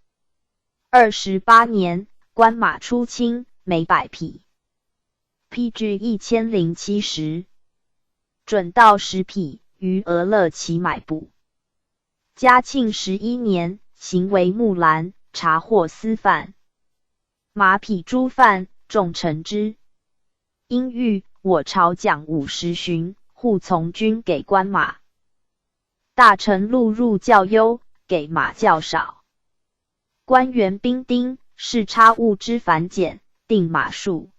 28年，官马出清，每100匹。批至1070，准到10匹，于俄勒其买补。嘉庆11年，行为木兰，查获私贩马匹诸犯，重惩之。因欲我朝奖50寻，护从军给官马。大臣录入较优，给马较少。官员兵丁视差物之繁简，定马数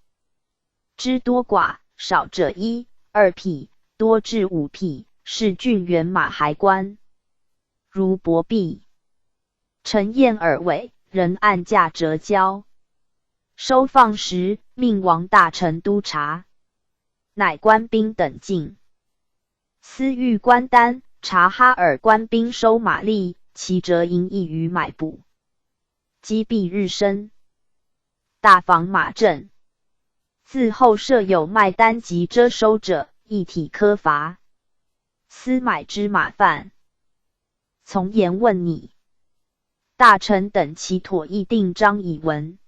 之多寡，少者1、2匹，多至5匹，是郡原马还官。如薄币，陈燕耳尾，人按价折交。收放时，命王大臣督察，乃官兵等进。司御官丹察哈尔官兵收马力，其折营役于买补。积弊日深，大防马阵。自后设有卖单及遮收者，一体科罚。私买之马贩，从严问拟。大臣等其妥议定章以闻。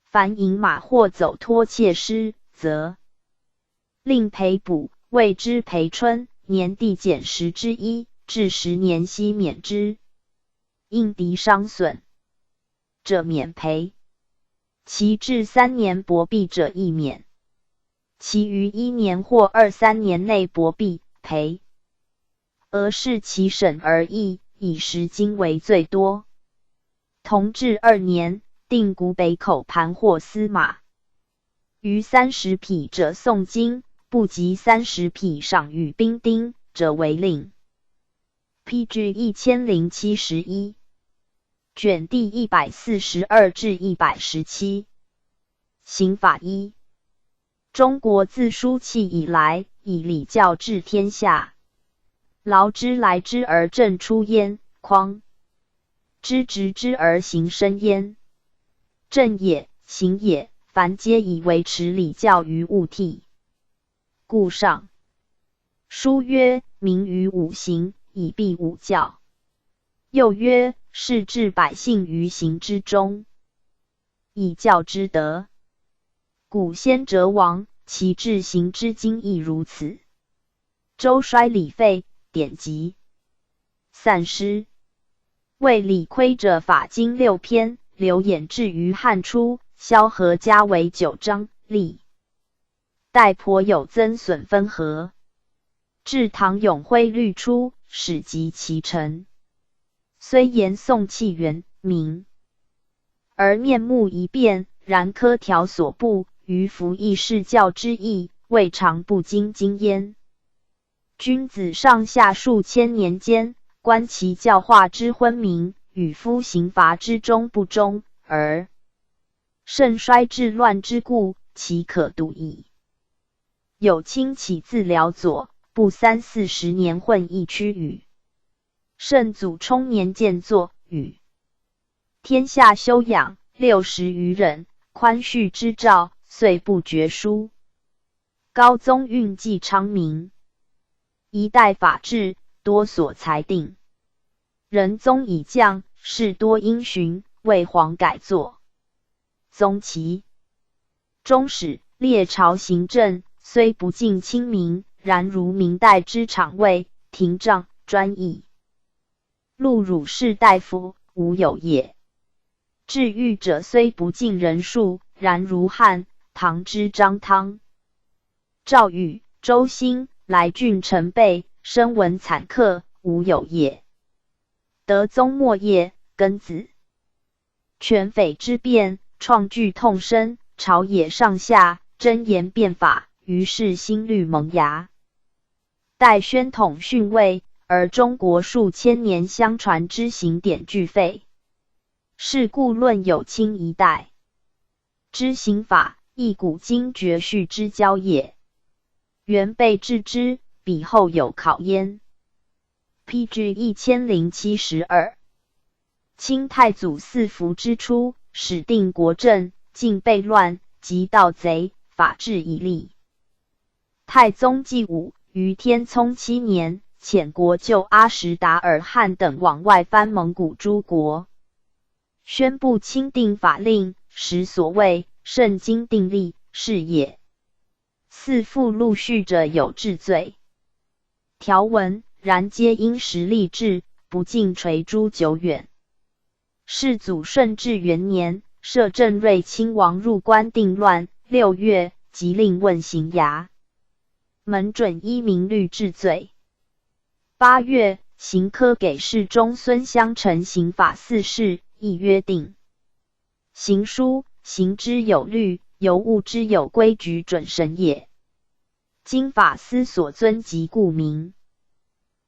凡引马或走脱窃失，则令赔补，谓之赔春，年地减1/10，至10年悉免之。应敌伤损者免赔，其至3年薄弊者亦免，其余1年或2、3年内薄弊，赔。视其审而议，以10金为最多。同治2年，定古北口盘获私马，逾30匹者送金，不及30匹赏与兵丁者为令。批至1071。卷第142至117。刑法1。中国自书契以来，以礼教治天下。劳之来之而政出焉，匡之直之而行深焉。政也，刑也，凡皆以维持礼教于物体。故上书曰：明于五行，以蔽五教。又曰：是治百姓于行之中，以教之德。古先哲王，其治行之经亦如此。周衰礼废，典籍散失。为理亏者法经6篇，刘演至于汉初，萧何加为9章，历代颇有增损分合。至唐永徽律出，始及其成。虽言宋契元明，而面目一变，然科条所布，于服役是教之意，未尝不精精焉。君子上下数千年间，观其教化之昏明，与夫刑罚之忠不忠，而盛衰治乱之故，其可度矣。有清起自辽左，不30、40年混一区语。圣祖冲年见作语，天下修养60余人，宽恤之诏，遂不绝书。高宗运纪昌明，一代法治，多所裁定。仁宗以降，事多因循，为皇改作。宗其中始列朝行政，虽不尽亲民，然如明代之场尉、廷杖、专议。录汝士大夫，无有也。治狱者虽不尽人数，然如汉、唐之张汤、赵禹、周兴、来俊臣辈，声闻惨刻，无有也。德宗末叶，庚子，权匪之变，创惧痛深，朝野上下真言变法，于是新律萌芽。待宣统逊位，而中国数千年相传之刑典俱废。是故论有清一代之刑法，亦古今绝序之交也。原被置之，彼后有考焉。PG 1072。清太祖嗣福之初，始定国政，禁悖乱，及盗贼，法治以立。太宗继武于天聪7年，遣国舅阿什达尔汗等往外藩蒙古诸国，宣布钦定法令，实所谓圣经定例是也。四附陆续者有治罪条文，然皆因时立制，不尽垂诛久远。世祖顺治元年，摄郑瑞亲王入关定乱，6月，即令问刑衙门准依明律治罪。8月，刑科给事中孙相承刑法4事，亦约定刑书，行之有律，尤务之有规矩准审也。今法司所遵即故名。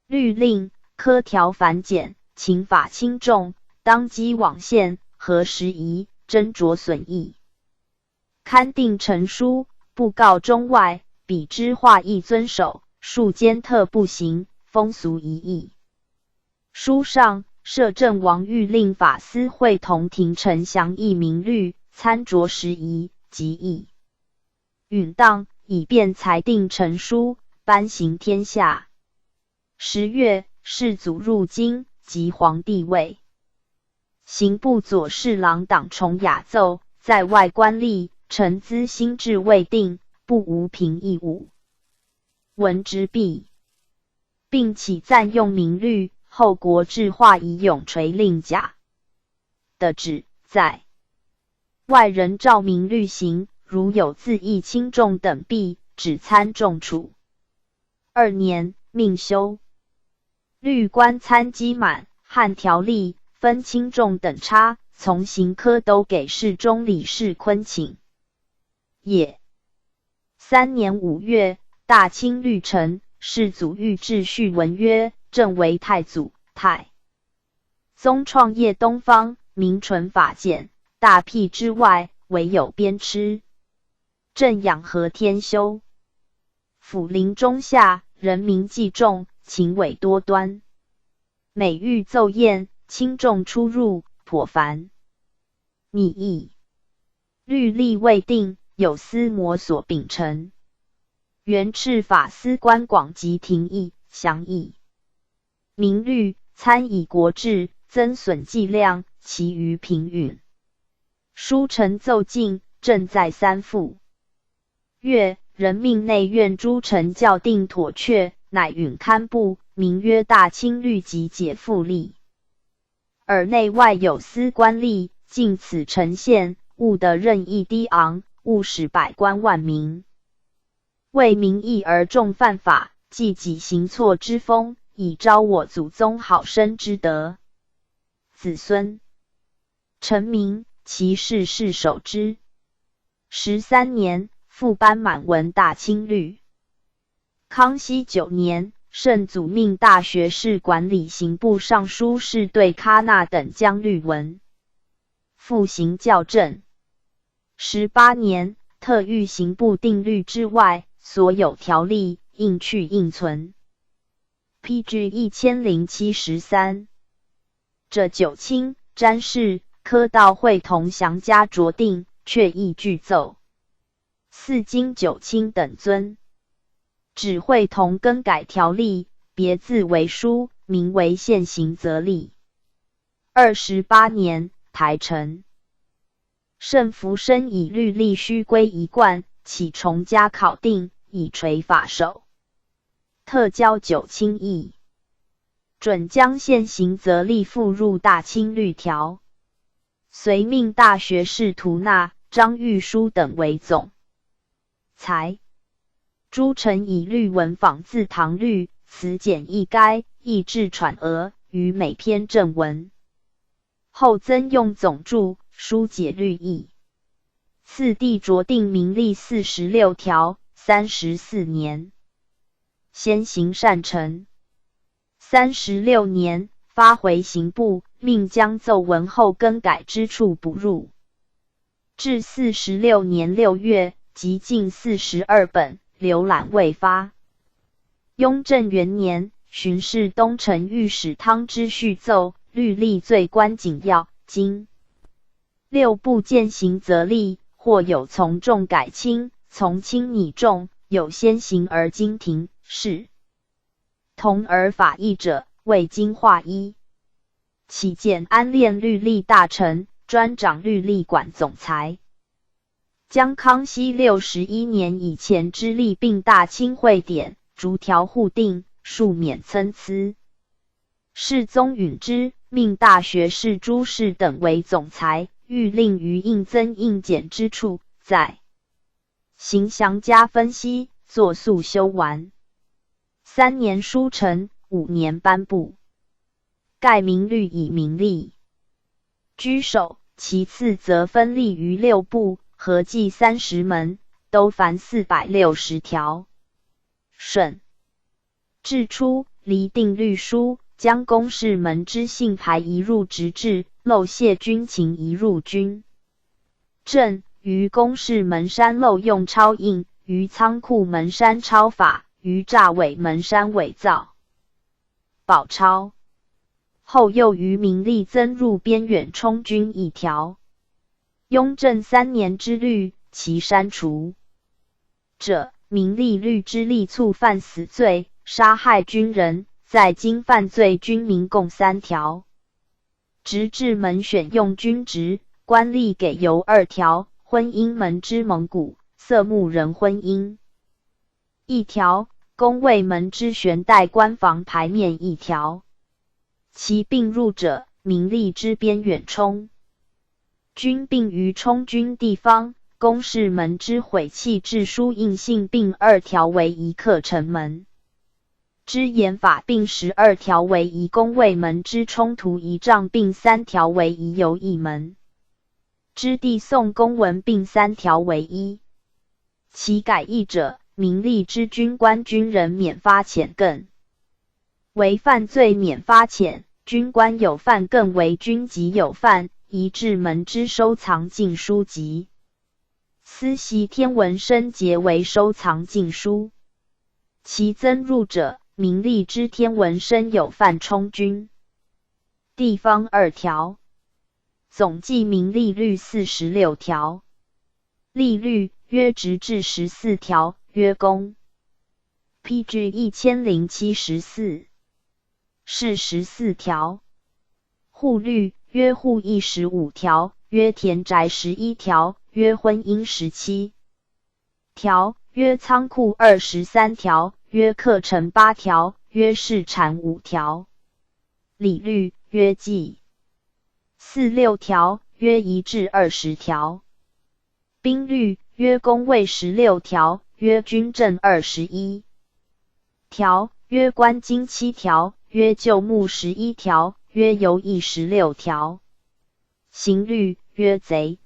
律令科条繁简，刑法轻重，当机往现，何时宜，斟酌损益。刊定陈书，布告中外，比之画亦遵守，庶间特不行，风俗一异。书上摄政王谕令法司会同廷臣详议明律，参酌时宜，即议允当，以便裁定陈书，颁行天下。10月，世祖入京，即皇帝位。刑部左侍郎党崇雅奏，在外官吏，臣资心志未定，不无凭义务。闻之毕，并起暂用明律，后国制化以永垂令甲的旨，在外人照明律行，如有自议轻重等弊，只参重处。2年，命修律官参稽满，汉条例分轻重等差，从刑科都给事中李世坤请也。3年5月，大清律成，世祖谕秩序文曰：正为太祖，太宗创业东方，明纯法简，大辟之外，唯有鞭笞。正养和天修，抚临中下，人民既重，情伪多端。每欲奏宴，轻重出入，颇繁拟议。律例未定，有司模所秉承。元敕法司官广及廷议详议。明律参以国制，增损计量，其余平允。书臣奏进，正在3附。月，人命内院诸臣校定妥确，乃允刊布，名曰大清律及解复例。而内外有司官吏，尽此呈现，务得任意低昂，务使百官万民。为民义而重犯法，既己行错之风，以昭我祖宗好生之德。子孙臣民，其事事守之。13年，复颁满文大清律。康熙9年，圣祖命大学士管理刑部尚书事对喀纳等将律文复行校正。18年，特谕刑部定律之外，所有条例应去应存。PG 1073。这九卿、詹事、科道会同详加酌定，却亦具奏。4经9卿等尊，只会同更改条例，别字为书，名为现行则例。28年，台陈圣福生以律例须归一贯，起重加考定，以垂法首。特交9卿议，准将现行则例附入大清律条，遂命大学士图纳、张玉书等为总裁。诸臣以律文仿自唐律，词简意赅，意志喘讹，于每篇正文。后增用总注，疏解律义。次第酌定明例46条，34年。先行善臣。36年，发回刑部，命将奏文后更改之处不入。至46年6月，集尽42本，浏览未发。雍正元年，巡视东城御史汤之续奏，律例罪官紧要，今6部践行则立，或有从重改轻，从轻拟重，有先行而今停，是同而法益者，未经化一。启建安练律例大臣，专掌律例馆总裁。将康熙61年以前之例并大清会典，逐条互定，庶免参差。世宗允之，命大学士诸士等为总裁，欲令于应增应减之处，在行详加分析，作速修完。3年书成，5年颁布。盖明律以明例居首，其次则分立于6部，合计30门，都凡460条。审至初，厘定律书，将公事门之姓牌移入职制，漏泄军情移入军正，于公事门山漏用抄印，于仓库门山抄法，于诈伪门山伪造宝钞。后又于明例增入边远充军1条。雍正3年之律，其删除者，明例律之例促犯死罪、杀害军人，在京犯罪军民共3条。直至门选用军职，官吏给由2条。婚姻门之蒙古、色目人婚姻1条。宫卫门之玄代官房牌面1条。其并入者，明例之边远充军并于充军地方，公事门之毁弃制书印信并2条为一课程门之严法并12条为一宫卫门之冲突仪仗并3条为一游艺门之递送公文并3条为一。其改易者，明例之军官军人免发遣更为犯罪免发遣，军官有犯更为军籍有犯，移至门之收藏禁书籍。司习天文生节为收藏禁书。其增入者，明例之天文生有犯充军地方2条。总计明例律46条。例律约直至14条，约公。PG 1074。是14条。户律约户役15条，约田宅11条，约婚姻17条，约仓库23条，约课程8条，约市产5条。礼律约记46条，约仪制20条。兵律约宫卫16条，约军政21条，约官经7条，约旧目11条，约游役16条。刑律约贼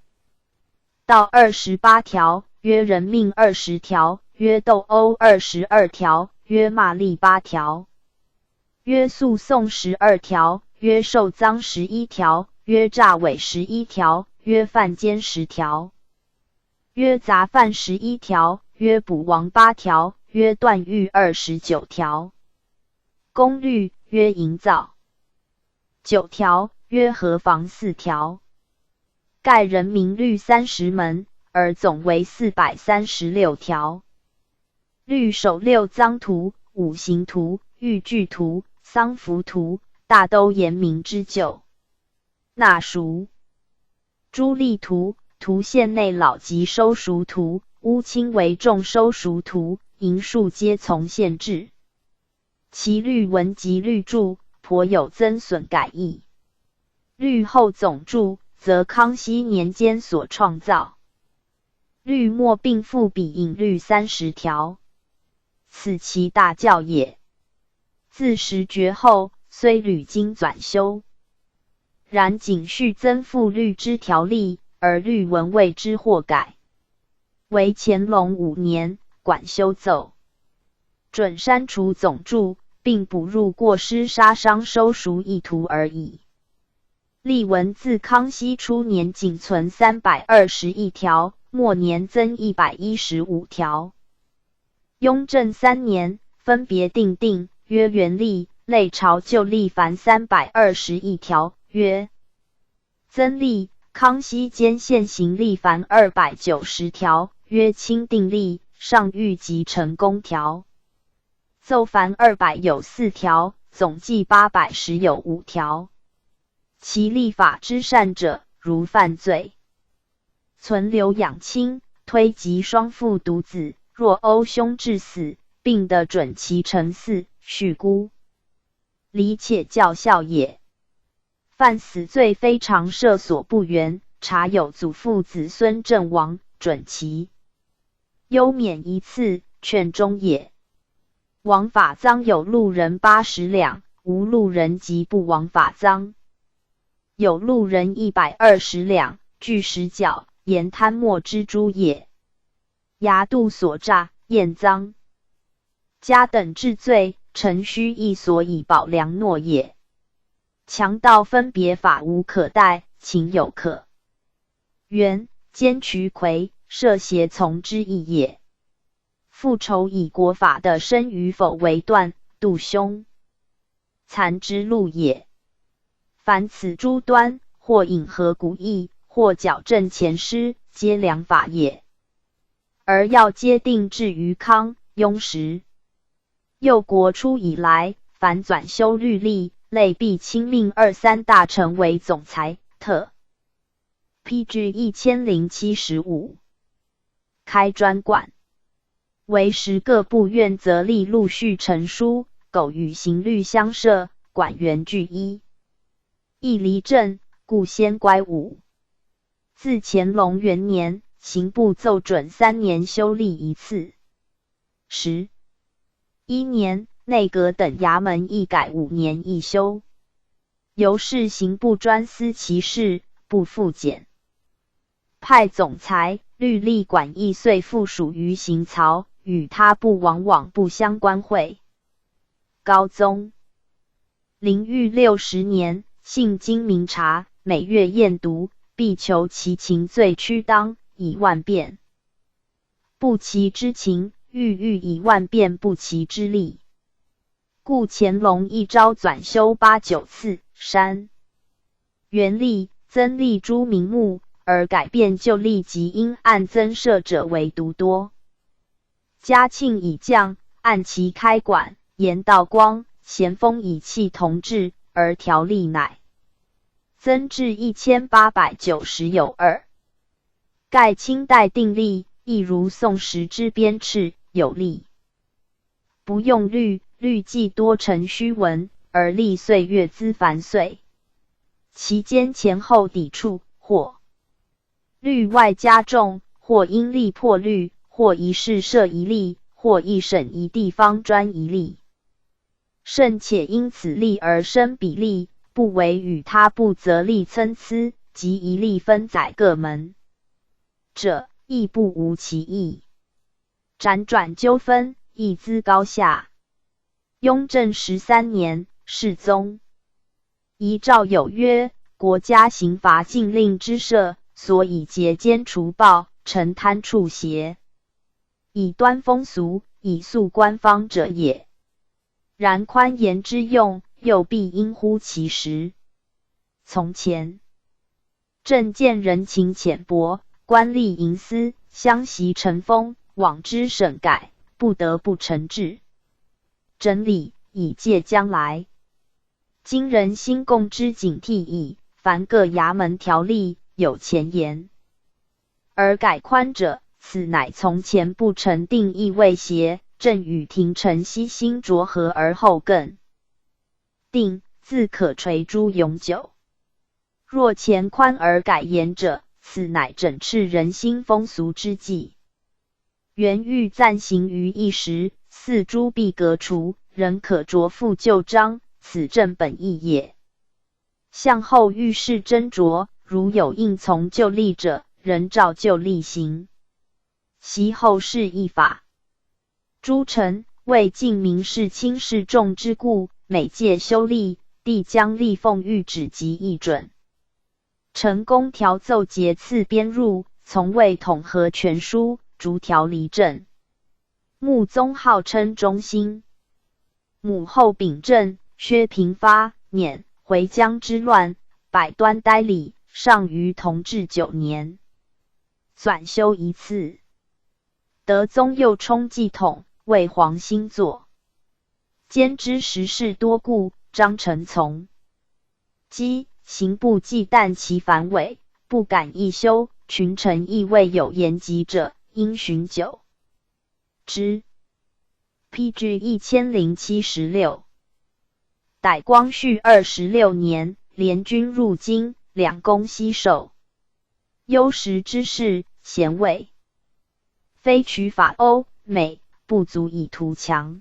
盗28条，约人命20条，约斗殴22条，约骂詈8条，约诉讼12条，约受赃11条，约诈伪11条，约犯奸10条，约杂犯11条，约捕亡8条，约断狱29条。公律约营造9条，约河防4条。盖人民律30门，而总为436条。律首6赃图、五刑图、御具图、丧服图，大都严明之旧。纳赎朱例图、图县内老及收赎图、乌清为重收赎图，营数皆从县制。其律文及律注颇有增损改易。律后总注则康熙年间所创造。律末并附笔引律30条，此其大教也。自时绝后，虽屡经纂修，然仅续增附律之条例，而律文未之或改。为乾隆5年管修奏，准删除总注，并补入过失杀伤收赎意图而已。例文自康熙初年仅存321条，末年增115条。雍正3年分别订定，曰元历、类朝旧历凡321条，曰增历；康熙间现行历凡290条，曰钦定历；上谕及成功条。奏凡200有4条，总计810有5条。其立法之善者，如犯罪，存留养亲，推及双父独子，若殴兄致死，并得准其成嗣，续孤，理且教孝也。犯死罪非常赦所不原，查有祖父子孙阵亡，准其优免一次，劝终也。枉法赃有路人80两，无路人即不枉法赃。有路人120两，据实缴，言贪墨之诸也。衙度所诈，验赃，加等治罪，诚须亦所以保良诺也。强盗分别法无可贷，情有可原，奸渠魁，涉邪从之意也。复仇以国法的生与否为断，度凶残之路也。凡此诸端，或引合古义，或矫正前师，皆良法也。而要皆定制于康、雍时。右国初以来，凡纂修律例，类必亲命2、3大臣为总裁，特 PG 1075开专管。为时各部院则例陆续成书，苟与刑律相涉，管源俱一。亦离正，故先乖武。自乾隆元年，刑部奏准3年修例一次。11年，内阁等衙门议改5年一修。由是刑部专司其事，不复检。派总裁、律例管议遂附属于刑曹，与他部往往不相关会。高宗临御60年，性精明察，每月验读，必求其情罪屈当，以万变不齐之情，欲以万变不齐之力。故乾隆一朝纂修8、9次，删原历、增历诸名目，而改变旧历及因案增设者为独多。嘉庆以降，按其开管，严道光、咸丰以弃同治，而条例乃增至1890有2。盖清代定例，亦如宋时之编敕有例，不用律，律既多成虚文，而历岁月资繁碎，其间前后抵触，或律外加重，或因例破律，或一事设一例，或一省一地方专一例。甚且因此例而生比例，不为与他部则例参差，即一例分载各门者，亦不无其意。辗转纠纷，亦资高下。雍正13年，世宗遗诏有曰：国家刑罚禁令之设，所以节奸除暴，惩贪处邪，以端风俗，以肃官方者也。然宽严之用，又必因乎其时。从前政见人情浅薄，官吏营私，相袭成风，往之审改，不得不惩治整理，以戒将来。今人心共之警惕矣，凡各衙门条例有前言，而改宽者，此乃从前不成定义未邪，正与廷臣悉心酌合而后更定，自可垂诸永久。若前宽而改严者，此乃整治人心风俗之计。原欲暂行于一时，四诸必革除，仍可着复旧章，此正本意也。向后遇事斟酌，如有应从旧例者，仍照旧例行。习后世议法。诸臣为尽民事轻视重之故，每届修例，帝将立奉谕旨及议准。成功调奏节次编入，从未统合全书，逐条离正。穆宗号称忠心。母后秉正，薛平发免回疆之乱，百端呆礼，上于同治9年，纂修一次。德宗又充继统，为皇新作。兼知时事多故，张承从稽刑部忌惮其繁伪，不敢一修，群臣亦未有言及者，应寻久之。PG 1076。逮光绪26年，联军入京，两攻西狩。忧时之事，咸谓非取法欧美，不足以图强。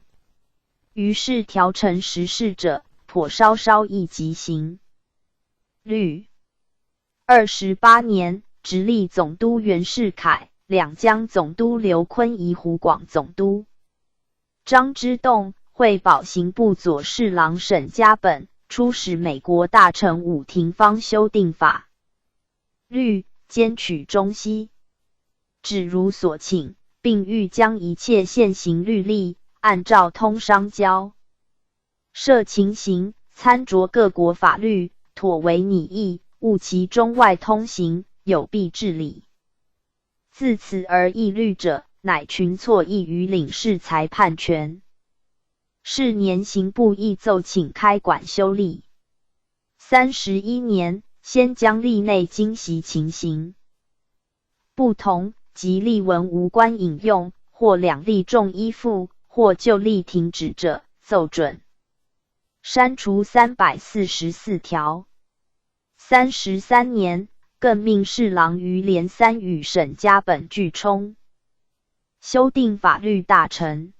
于是调成时事者，颇稍稍易即行。律28年，直隶总督袁世凯、两江总督刘坤仪、湖广总督张之洞、会保刑部左侍郎沈家本出使美国大臣伍廷芳修订法律，兼取中西，只如所请，并欲将一切现行律例按照通商交涉情形，参酌各国法律，妥为拟议，务其中外通行，有弊治理。自此而议律者，乃群错异于领事裁判权。是年刑部亦奏请开馆修例。31年，先将例内经习情形不同及例文无关引用，或两例重依附，或就例停止者，奏准。删除344条。33年，更命侍郎于连三与沈家本俱充修订法律大臣。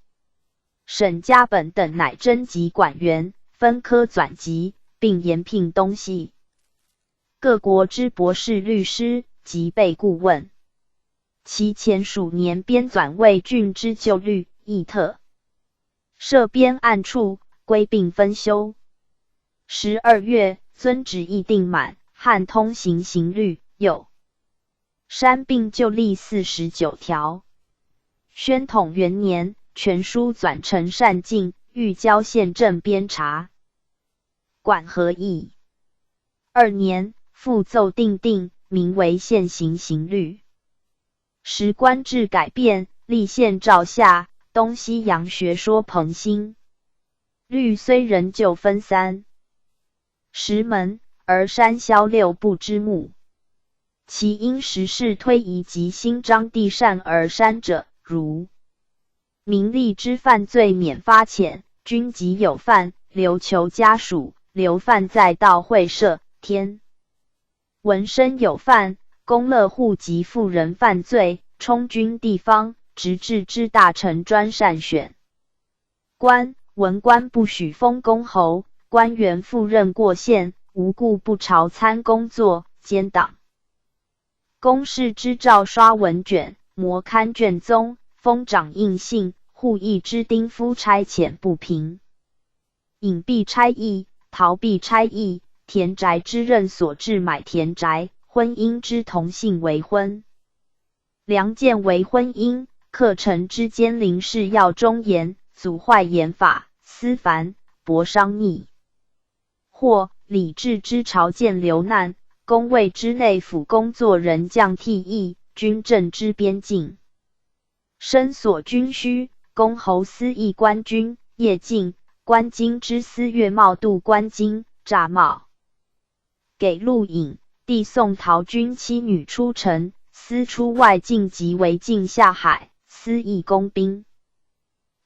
沈家本等乃征集馆员，分科纂辑，并延聘东西各国之博士律师及备顾问。其前属年编纂魏郡之旧律，亦特设编案处，归并分修。12月，遵旨议定满汉通行刑律，有删并旧例49条。宣统元年，全书纂成善进，欲交县政编查管合议。2年，复奏定，名为现行刑律。时官制改变，立县诏下，东西洋学说蓬兴。律虽仍旧分3、10门，而删销6部之目。其因时事推移及新章地善而删者，如名利之犯罪免发遣，军籍有犯，留囚家属，留犯在道会社，天文生有犯，公乐户及妇人犯罪，充军地方，直至之大臣专擅选官，文官不许封公侯，官员赴任过县，无故不朝参工作，兼党公事之诏刷文卷，摩刊卷宗，封掌印信，户役之丁夫差遣不平，隐蔽差役，逃避差役，田宅之任所置买田宅，婚姻之同姓为婚，良贱为婚姻，课程之间临事要忠言，阻坏言法，思凡薄商逆，或礼制之朝见流难，宫卫之内府工作人将替役，军政之边境申所军需，公侯司役官军，业进官京之司月茂度官京，诈茂给录引，递送陶军妻女出城，私出外境及违禁下海，私役工兵，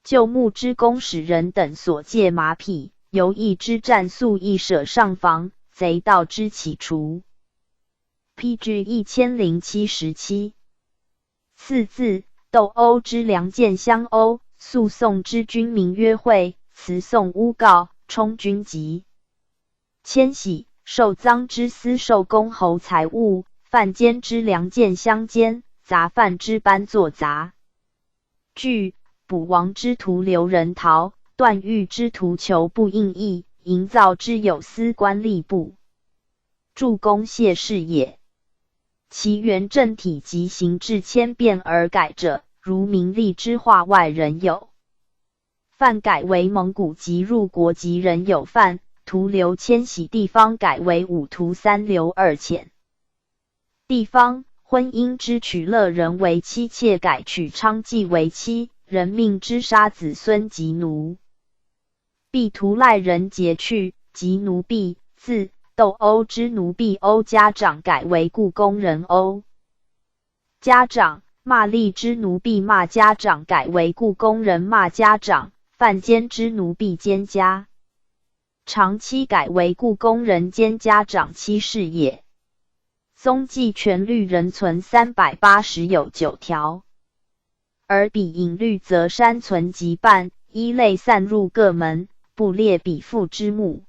就木之公使人等所借马匹，游役之战粟役舍上房，贼盗之起除。PG 1077。次字，斗殴之良贱相殴，诉讼之军民约会，辞讼诬告，充军籍，迁徙，受赃之私受公侯财物，犯奸之良贱相奸，杂犯之班作杂据，捕王之徒留人逃，断狱之徒求不应役，营造之有司官吏部助攻谢氏也。其原政体及形制千变而改者，如明历之化外人有范改为蒙古籍入国籍人有范，徒流迁徙地方改为五徒三流二遣。地方婚姻之娶乐人为妻妾，改取娼妓为妻，人命之杀子孙及奴婢，徒赖人劫去，及奴婢自斗殴之奴婢殴家长，改为故宫人殴家长，骂吏之奴婢骂家长，改为故宫人骂家长，犯奸之奴婢奸家长妻，改为故宫人奸家长妻是也。宗纪全律仍存380有9条，而比隐律则删存及半，依类散入各门，不列比附之目，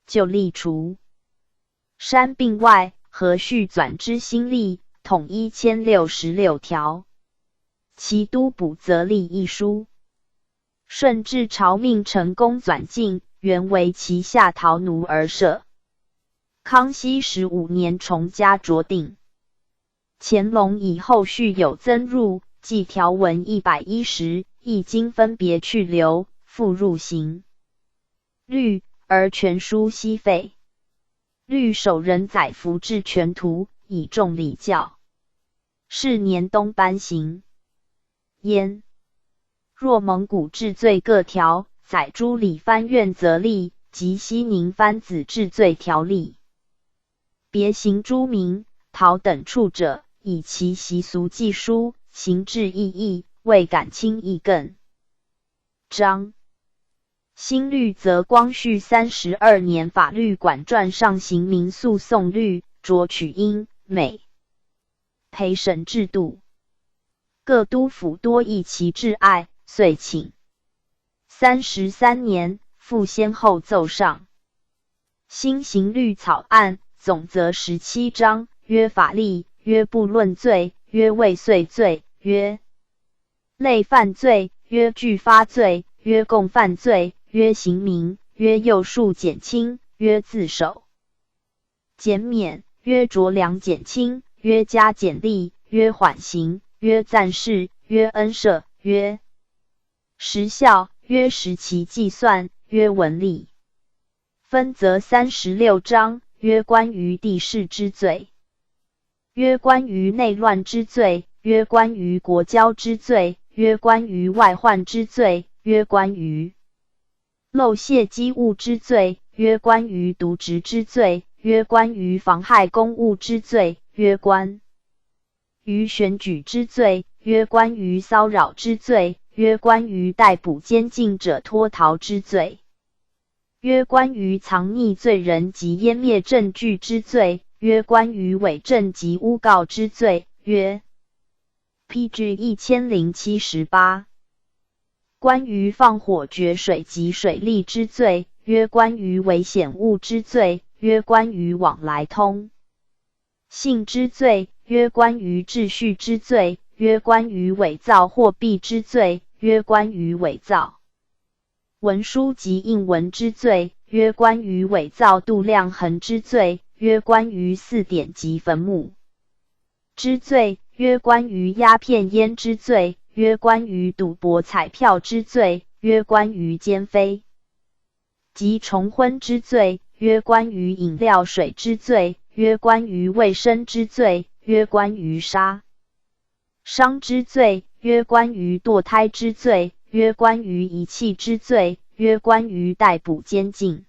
就例除。删并外，何续纂之新历，统一1066条。其都补则立一书。顺治朝命成功纂进，原为其下逃奴而设。康熙15年重加酌定。乾隆以后续有增入，即条文110，亦经分别去留，复入刑律，而全书悉废。律首人载服至全图，以重礼教。是年冬颁行。焉若蒙古治罪各条，载诸理藩院则例，及西宁藩子治罪条例。别行诸民、陶等处者，以其习俗记书，形制意义，未敢轻易更章。新律则光绪32年法律馆传上刑民诉讼律，着取英、美陪审制度。各督府多议其挚爱，遂请33年复先后奏上。新刑律草案总则17章，曰法例，曰不论罪，曰未遂罪，曰类犯罪，曰具发罪，曰共犯罪，曰刑名，曰诱数减轻，曰自首减免，曰酌量减轻，曰加减力，曰缓刑，曰暂释，曰恩赦，曰时效，曰时期计算，曰文例。分则36章，曰关于地势之罪，曰关于内乱之罪，曰关于国交之罪，曰关于外患之罪，曰关于漏泄机务之罪，曰关于渎职之罪，曰关于妨害公务之罪，曰关于选举之罪，曰关于骚扰之罪，曰关于逮捕监禁者脱逃之罪，曰关于藏匿罪人及湮灭证据之罪，曰关于伪证及诬告之罪，曰 PG 1078。关于放火决水及水利之罪，曰关于危险物之罪，曰关于往来通信之罪，曰关于秩序之罪，曰关于伪造货币之罪，曰关于伪造文书及印文之罪，曰关于伪造度量衡之罪，曰关于祀典及坟墓之罪，曰关于鸦片烟之罪，曰关于赌博彩票之罪，曰关于奸妃及重婚之罪，曰关于饮料水之罪，曰关于卫生之罪，曰关于杀伤之罪，曰关于堕胎之罪，曰关于遗弃之罪，曰关于逮捕监禁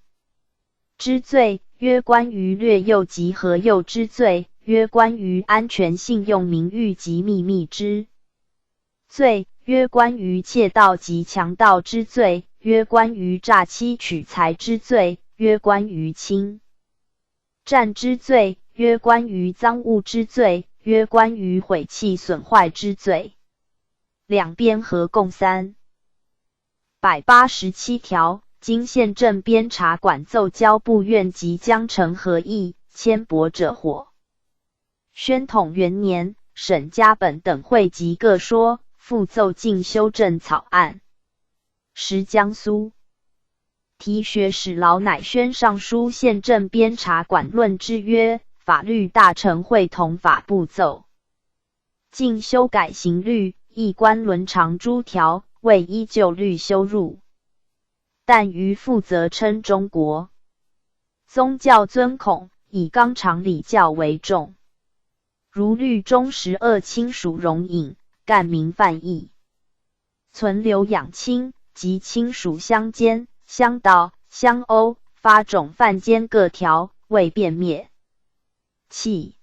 之罪，曰关于掠诱及合诱之罪，曰关于安全信用名誉及秘密之罪，曰关于窃盗及强盗之罪，曰关于诈欺取财之罪，曰关于侵占之罪，曰关于赃物之罪，曰关于毁弃损坏之罪。两边合共387条，经宪政监察馆奏交部院及江城合议，签驳者或。宣统元年，沈家本等汇集各说，复奏进修正草案。时江苏提学史老乃宣尚书宪政编察馆论之曰：法律大臣会同法部奏，竟修改刑律，议官伦常诸条，未依旧律修入。但于负责称中国宗教尊孔，以纲常礼教为重。如律中12亲属容隐，干民犯议，存留养亲及亲属相奸、相盗、相殴，发种犯奸各条，未便灭。弃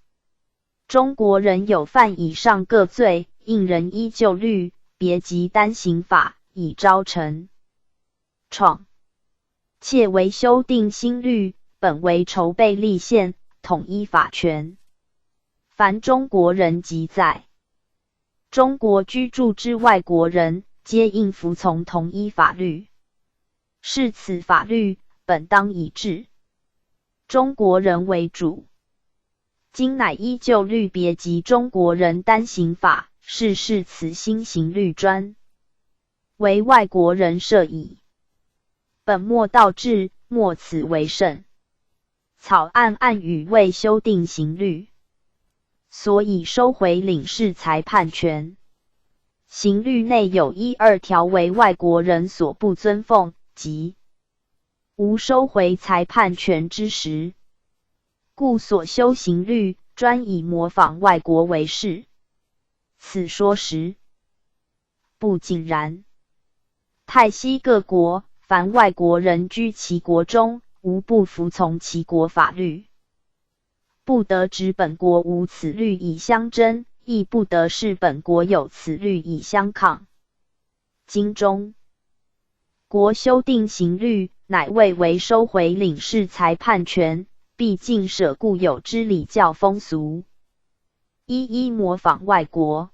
中国人有犯以上各罪，应人依旧律，别及单行法，以昭臣创。窃为修订新律，本为筹备立宪，统一法权。凡中国人及在中国居住之外国人，皆应服从同一法律。是此法律，本当以治中国人为主。今乃依旧律别及中国人单行法，是此新行律专为外国人设矣。本末倒置，莫此为甚。草案暗语未修订刑律，所以收回领事裁判权。刑律内有1、2条为外国人所不尊奉，即无收回裁判权之时，故所修刑律专以模仿外国为是。此说实不尽然。泰西各国，凡外国人居其国中，无不服从其国法律，不得指本国无此律以相争，亦不得是本国有此律以相抗。今中国修订刑律，乃为收回领事裁判权，毕竟舍固有之礼教风俗，一模仿外国，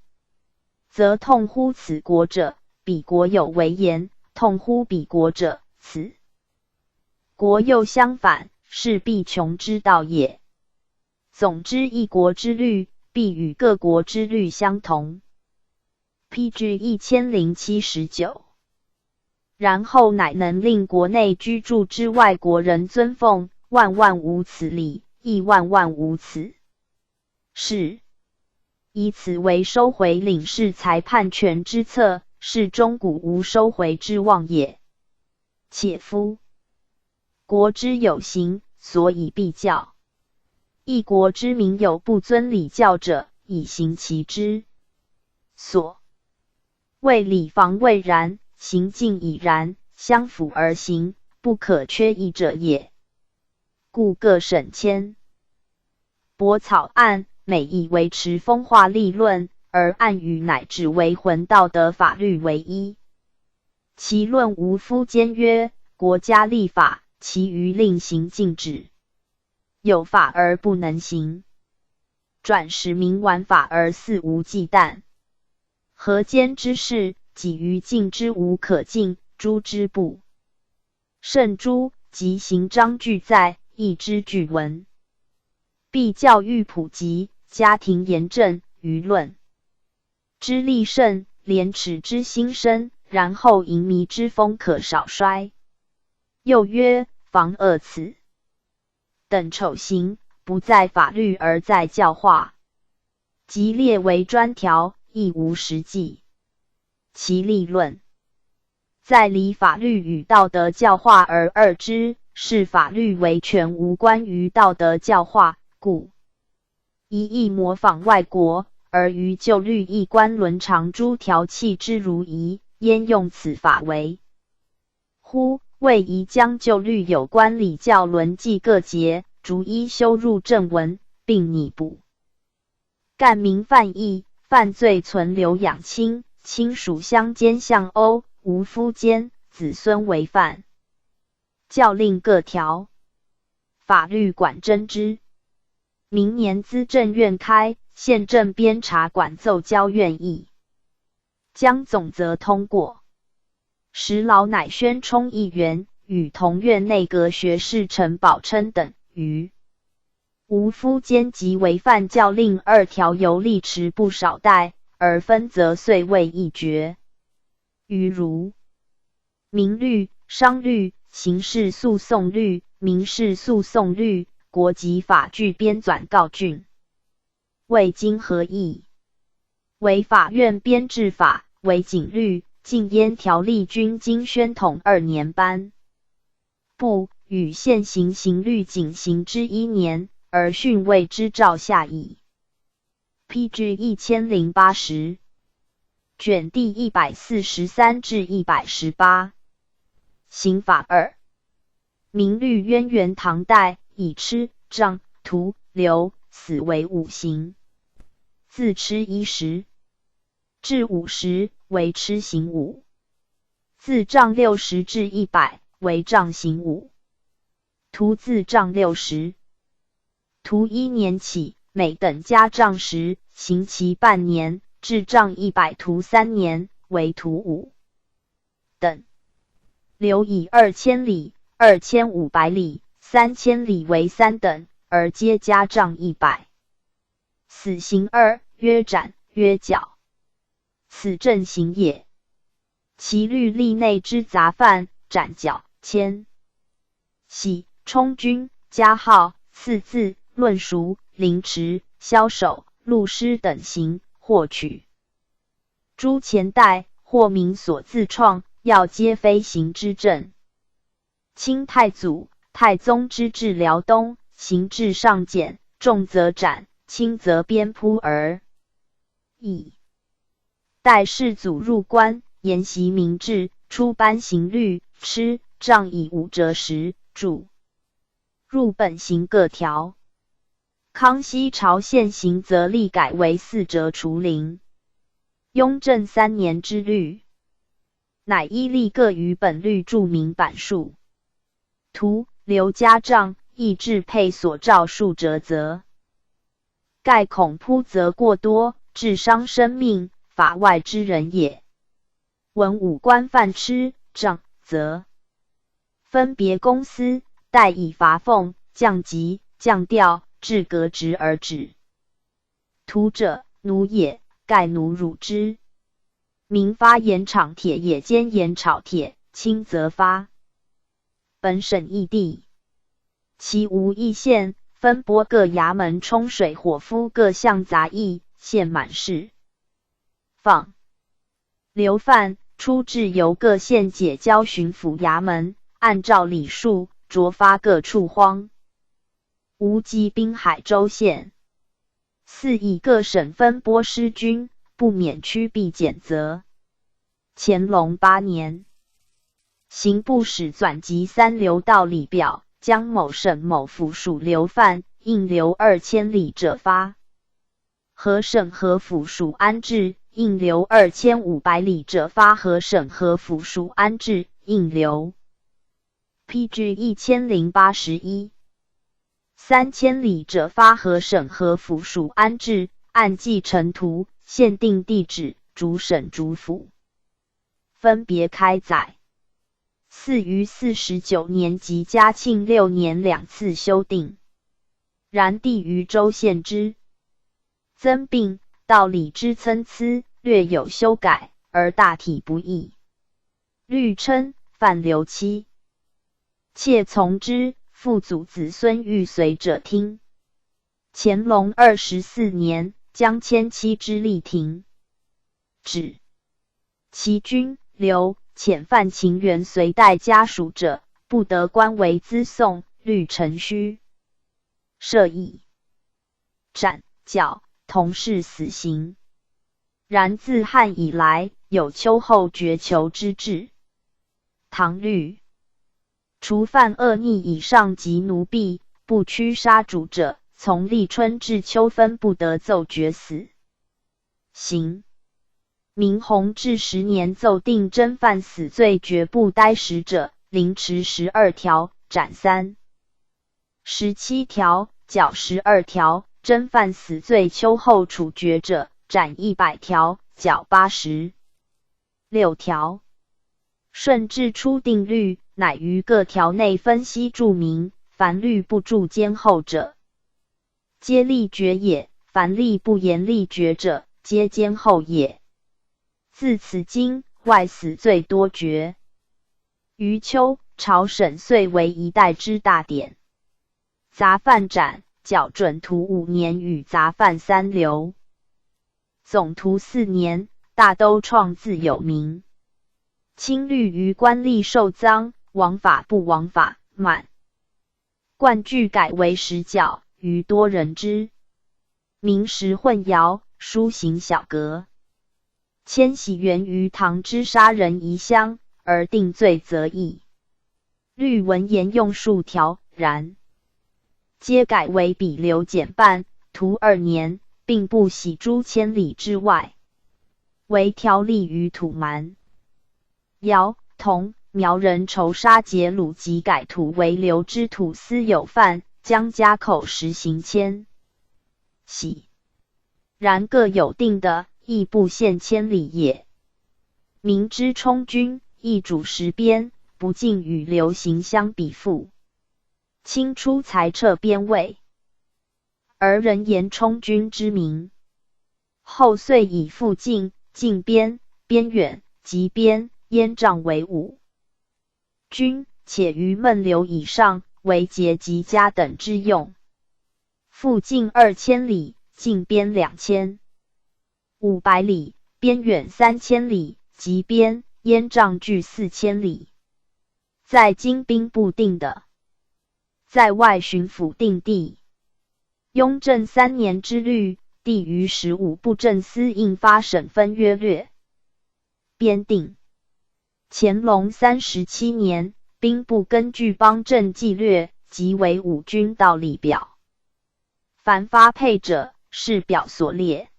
则痛乎此国者，彼国有为言；痛乎彼国者，此国又相反，是必穷之道也。总之，一国之律必与各国之律相同。PG 1079。然后乃能令国内居住之外国人尊奉，万万无此理，亦万万无此事。以此为收回领事裁判权之策，是中古无收回之望也。且夫国之有形，所以必教。一国之民有不遵礼教者，以行其之。所谓礼防未然，行径已然，相辅而行，不可缺一者也。故各省迁驳草案，每以维持风化立论，而暗语乃只为浑道德法律为一。其论无夫坚曰：国家立法，其余令行禁止。有法而不能行，转使民玩法而肆无忌惮。何间之事，己于禁之无可禁，诛之不胜诛，即行章俱在，义之俱闻。必教育普及，家庭严正，舆论之力盛，廉耻之心生，然后淫靡之风可少衰。又曰：防恶此等丑行，不在法律而在教化，即列为专条，亦无实际。其立论在理法律与道德教化而二之，是法律为全无关于道德教化，故一意模仿外国，而于旧律一官伦常诸条弃之如夷，焉用此法为乎？谓宜将旧律有关礼教伦纪各节，逐一修入正文，并拟补干民犯议，犯罪存留养亲，亲属相奸相殴，无夫奸，子孙为犯，教令各条，法律管侦之。明年资政院开，宪政编察馆奏交院议，将总则通过。时老乃宣充议员，与同院内阁学士陈宝琛等于无夫奸及违犯教令2条犹历迟不少代，而分则遂未议决。余如民律、商律、刑事诉讼律、民事诉讼律、国籍法具编纂告竣，未经合议。为法院编制法、为警律、禁烟条例均经宣统2年颁布，与现行刑律仅行之1年，而训位之诏下矣。PG 1080卷第143至118。刑法2。民律渊源唐代，以笞、杖、徒、流、死为5刑。自笞10至50为笞刑5，自杖60至100为杖刑5，徒自杖60。徒1年起，每等加杖10，刑期半年，至杖100徒3年，为徒5等。流以2000里、2500里、3000里为3等，而皆加杖100。死刑2，曰斩，曰绞。此正刑也。其律例内之杂犯，斩绞、迁徙、充军、加号、赐字、论赎、凌迟、枭首、戮尸等刑，或取诸前代或民所自创，要皆非刑之正。清太祖、太宗之治辽东，刑至上减，重则斩，轻则鞭铺而已。待世祖入关，沿袭明制，出颁刑律，笞、杖以5折10注入本刑各条。康熙朝现行则历改为4折除龄。雍正3年之律，乃依例各于本律注明版数。徒、流加杖，亦制配所照数折则。盖恐铺责过多，致伤生命，法外之人也。文武官犯笞、杖，则分别公司，代以罚俸、降级、降调，至革职而止。徒者，奴也，盖奴辱之。民发盐场铁也，兼盐炒铁，轻则发。本省异地，其无一县，分拨各衙门冲水伙夫各项杂役，县满市放。流犯出至由各县解交巡抚衙门，按照礼数着发各处荒。无及滨海州县，4以各省分拨师军，不免驱避减责。乾隆8年。刑部史纂辑3流道理表，将某省某府属流犯，应流2000里者发；何省何府属安置，应流2500里者发；何省何府属安置，应流。PG 1081。3000里者发；何省何府属安置，按继承图，限定地址，逐省逐府分别开载。4于49年及嘉庆6年2次修订，然地于州县之增并、道理之参差，略有修改，而大体不异。律称犯流期，妾从之，父祖子孙欲随者听。乾隆24年，将迁妻之力停止。其君、流、遣犯情缘随带家属者，不得官为资送，律程序设议斩、绞同是死刑。然自汉以来，有秋后绝囚之制。唐律除犯恶逆以上及奴婢，不驱杀主者，从立春至秋分不得奏决死刑。明弘治10年奏定真犯死罪绝不待时者，凌迟12条，斩3。17条，绞12条，真犯死罪秋后处决者，斩100条，绞86条。顺治初定律，乃于各条内分析注明，凡律不注监后者，皆立决也；凡律不言立决者，皆监后也。自此经，外死罪多决。余秋、朝审遂为一代之大典。杂犯斩，矫准徒5年与杂犯3流。总徒4年，大都创自有名。亲律于官吏受赃，王法不王法，满。冠句改为10角，余多人知。名实混淆，书行小格。迁徙源于唐之杀人遗乡，而定罪则易。律文沿用数条，然皆改为比留减半，徒2年，并不徙诸千里之外。为条例于土蛮、辽、同、苗人仇杀劫掳及改土为流之土私有犯，将家口实行迁徙。然各有定的，亦不限千里也。明之充军，亦主实边，不尽与流行相比附。清初裁撤边卫，而人言充军之名。后遂以附近、近边、边远、及边、燕帐为伍军，且于焖流以上，为节及家等之用。附近2000里，近边2500里，边远3000里，及边、燕帐距4000里。在京兵部定的，在外巡抚定地。雍正3年之律，第于15部正司印发省分约略，编定。乾隆37年，兵部根据邦政纪略，即为5军道理表。凡发配者，是表所列。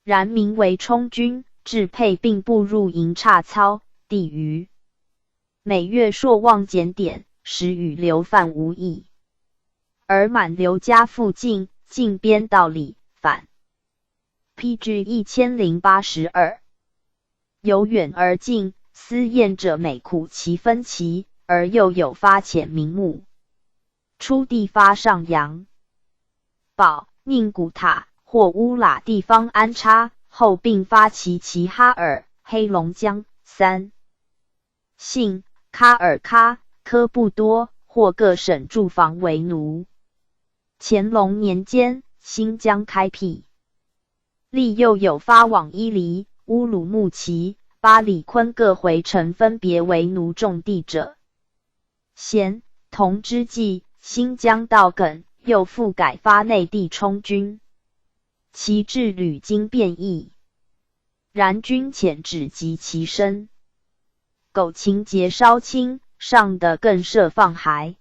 然名为充军，制配并不入营差操，地于每月朔望检点，实与流犯无异。而满流家附近，近边道理反。PG 1082。由远而近，思验者每苦其分歧，而又有发浅名目。初地发上阳、宝、宁古塔或乌拉地方安插，后并发齐齐哈尔、黑龙江、3姓、喀尔喀、科布多，或各省驻防为奴。乾隆年间，新疆开辟，历又有发往伊犁、乌鲁木齐、巴里坤各回城，分别为奴种地者。咸、同之际，新疆道耿又复改发内地充军，其制屡经变异，然军潜只及其身，苟情节稍轻，上的更设放骸，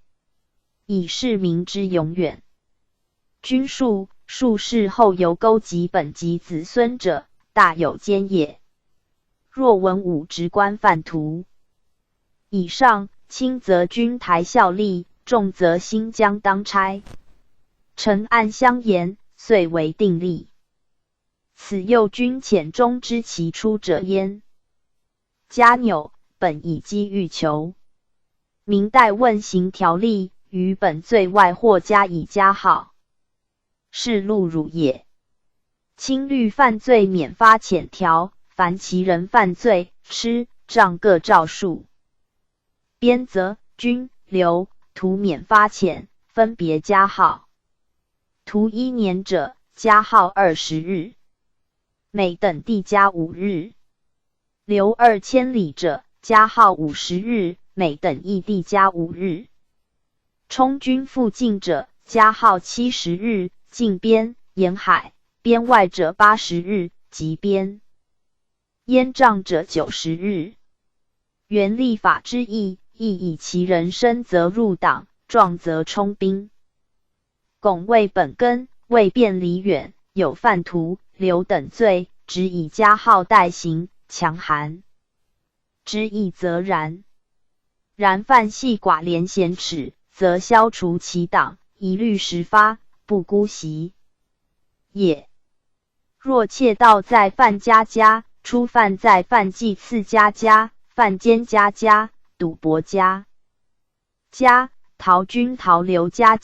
以示民之永远。军数世后由勾及本籍子孙者，大有奸也。若文武职官犯徒，以上轻则军台效力，重则新疆当差。陈案相言，遂为定例。此右军遣中知其出者焉。加纽本以机欲求。明代问刑条例于本罪外或加以加号，是录辱也。轻律犯罪免发遣条，凡其人犯罪，吃杖各照数。边则军、流、徒免发遣，分别加号。徒1年者，加号20日，每等地加5日。流2000里者，加号50日，每等一地加5日。充军附近者，加号70日，近边、沿海、边外者80日，及边、燕帐者90日。原立法之意，亦以其人生则入党，壮则充兵。拱为本根，未便离远，有犯徒、流等罪，只以加号代刑，强寒之意则然。然犯系寡廉鲜耻，则消除其党，一律实发，不姑息也。若窃盗在犯家，初犯在犯祭次家，犯奸家，赌博家，逃军逃流家，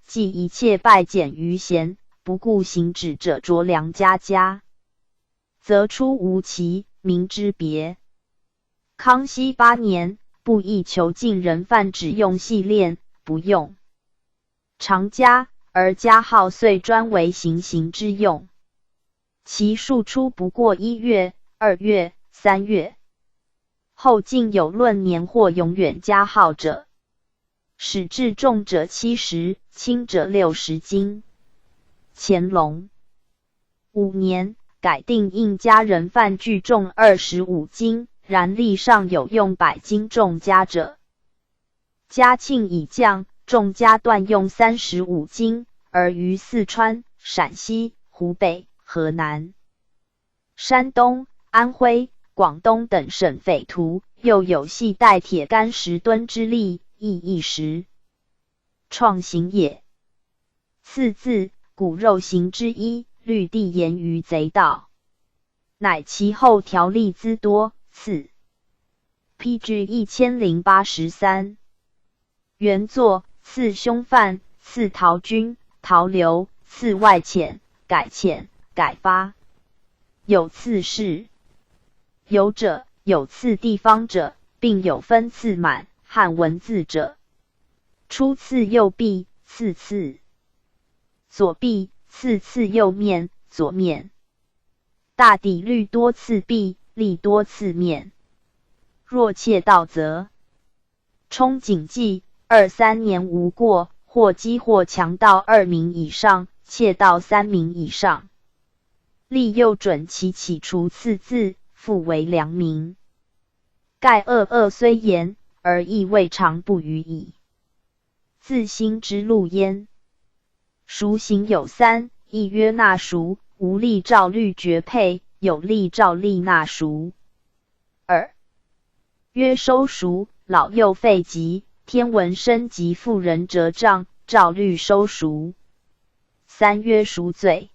即一切败减于贤，不顾行止者着良家，则出无期，民之别。康熙8年，不亦囚禁人犯只用细链，不用长枷，而枷号遂专为行刑之用。其数出不过1月、2月、3月。后竟有论年或永远枷号者，始至重者70，轻者60斤。乾隆5年，改定应枷人犯具重25斤，然历上有用100斤重枷者。嘉庆已降，重枷断用35斤，而于四川、陕西、湖北、河南、山东、安徽、广东等省匪徒，又有系带铁杆10吨之力，亦一时创行也。次字，骨肉刑之一，律地严于贼盗，乃其后条例滋多。次 PG 1083。原作：次凶犯，次逃军、逃流，次外遣、改遣、改发。有次事，有者有次地方者，并有分次满、汉文字者。初次右臂，次次左臂，次次右面，左面。大抵律多次臂，力多次面。若窃盗则充警记2-3年无过，或击或强盗2名以上，窃盗3名以上。立又准其起除次字，复为良民。盖恶虽严，而亦未尝不予矣。自新之路焉。赎刑有3，一曰纳赎，无立照律绝配，有立照例纳赎。2曰收赎，老幼废疾，天文生及妇人折杖，照律收赎。3曰赎罪，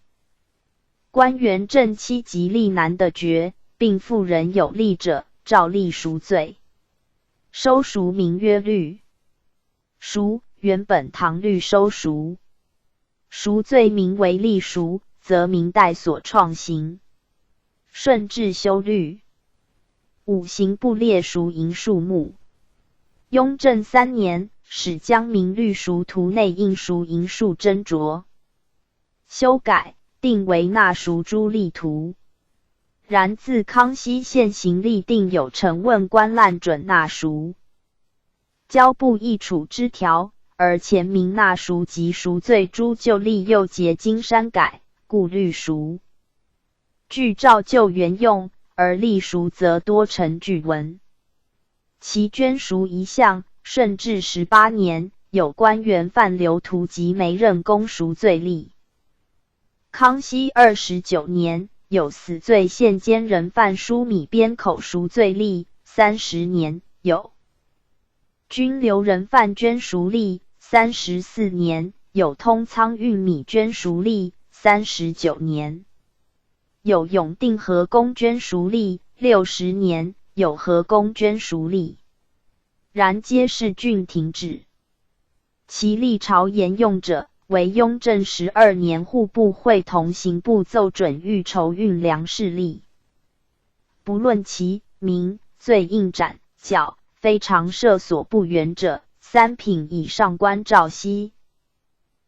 官员正妻及吏男的爵，并妇人有利者，照例赎罪。收赎名曰律赎，原本唐律收赎。赎罪名为吏赎，则明代所创行。顺治修律5刑部列赎银数目。雍正3年，使江明律赎图内印赎银数斟酌，修改，定为纳赎诸例图。然自康熙现行例定有呈问官滥准纳赎，交部议处之条，而前明纳赎及赎罪诸旧例又结经删改，故律赎据照旧原用，而例赎则多成句文。其捐赎一项，顺治18年，有官员犯流图及没任公赎罪例。康熙29年，有死罪现监人犯疏米边口赎罪例。30年，有军留人犯捐赎例。34年，有通仓运米捐赎例。39年，有永定河公捐赎例。60年，有河公捐赎例。然皆是郡停止。其历朝沿用者，为雍正12年户部会同刑部奏准预筹运粮食例。不论其名、罪应斩缴，非常设所不原者，3品以上官照悉。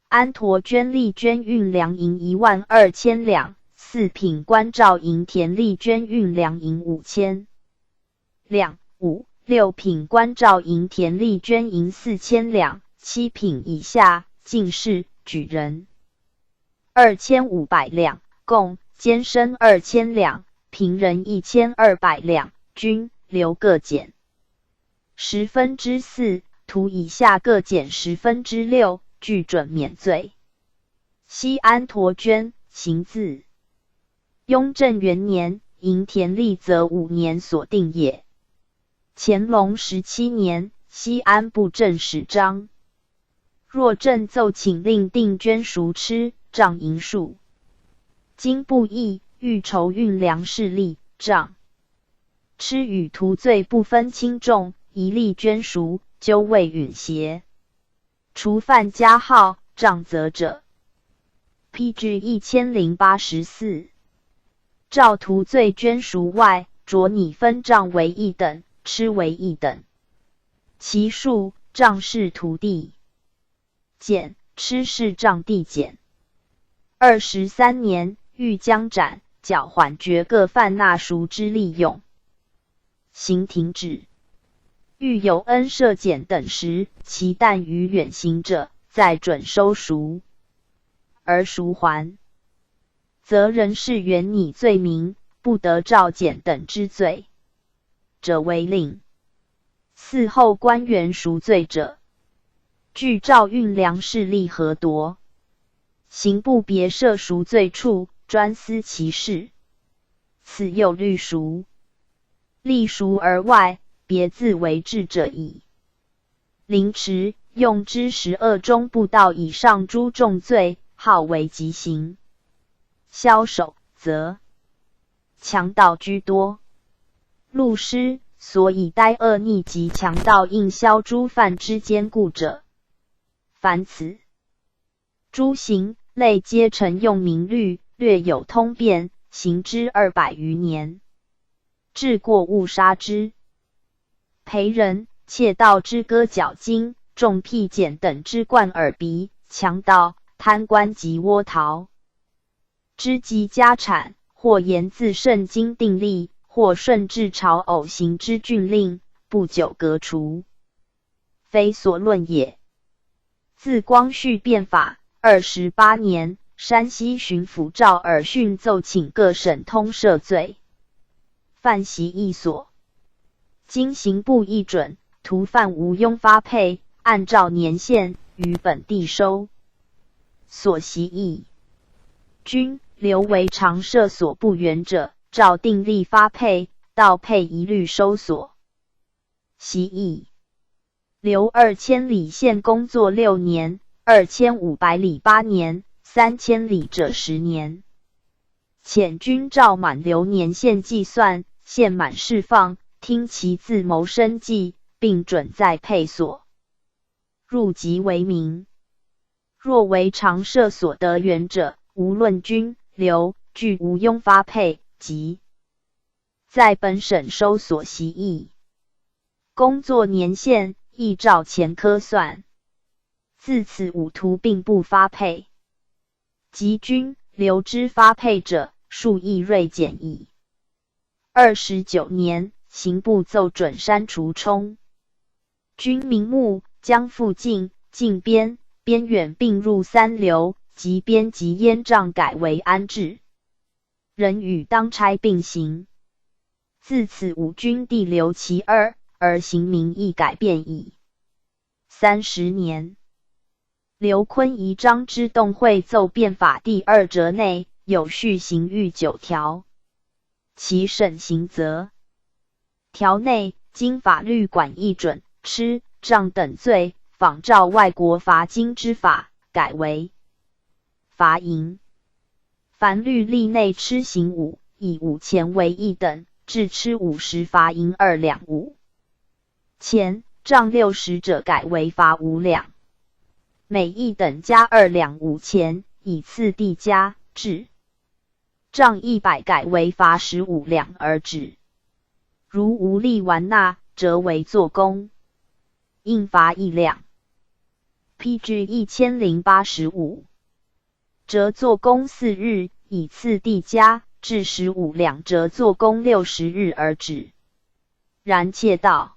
安陀捐吏捐运粮银12000两，4品官照营田吏捐运粮银5000两，5、6品官照营田吏捐银4000两，7品以下进士、举人2500两，共监生2000两，平人1200两，均留各减4/10，徒以下各减6/10，具准免罪。西安陀捐，行自雍正元年，营田吏则5年所定也。乾隆17年，西安布政使张若正奏请令定捐赎吃账银数。经不议，欲筹运粮食例账吃与徒罪不分轻重，一律捐赎，究未允协。除犯加号杖责者。PG 1084。照徒罪捐赎外，着拟分账为一等，吃为一等。其数杖是徒弟减，吃是杖弟减。23年，欲将斩缴缓决各犯纳赎之利用，行停止。欲有恩赦减等时，其但于远行者，再准收赎，而赎还，则仍是原拟罪名，不得照减等之罪者为令。嗣后官员赎罪者，据诏运粮士力核夺，刑部别设赎罪处，专司其事。此有律赎，立赎而外，别自为治者矣。凌迟用之12中不到以上诸重罪，号为极刑。枭首则强盗居多。录师所以呆恶逆及强盗应枭诸犯之坚固者，凡此诸刑类皆承用明律，略有通变，行之200余年。治过勿杀之。裴人、窃盗之割脚筋，重辟剪等之贯耳鼻，强盗、贪官及倭逃之及家产，或言自圣经定例，或顺治朝偶行之郡令，不久革除，非所论也。自光绪变法28年，山西巡抚赵尔训奏请各省通赦罪，犯习役所。经刑部议准，徒犯无庸发配，按照年限于本地收所习役。均留为常设所不原者，照定例发配，到配一律收所习役。留2000里县工作6年，2500里8年，3000里者10年。遣均照满留年限计算，限满释放，听其自谋生计，并准在配所入籍为民。若为常设所得原者，无论均留，俱无庸发配，即在本省收所习役。工作年限亦照前科算。自此五徒并不发配，及均留之发配者，数亦锐减矣。29年，刑部奏准删除充均名目，将附近、近边、边远并入3流，及边及阉杖改为安置，仍与当差并行。自此五均地留其2，而刑名亦改变矣。30年，刘坤仪张之洞会奏变法第2折内有序刑狱9条，其审刑则条内经法律管议准，吃、杖等罪，仿照外国罚金之法，改为罚银。凡律例内吃刑5，以5钱为1等，至吃50罚银2两5钱，杖60者改为罚5两，每1等加2两5钱，以次第加，至杖100改为罚15两而止。如无力完纳，则为做工，应罚1两。PG 1085，则做工4日，以次第加，至15两，则做工60日而止。然窃盗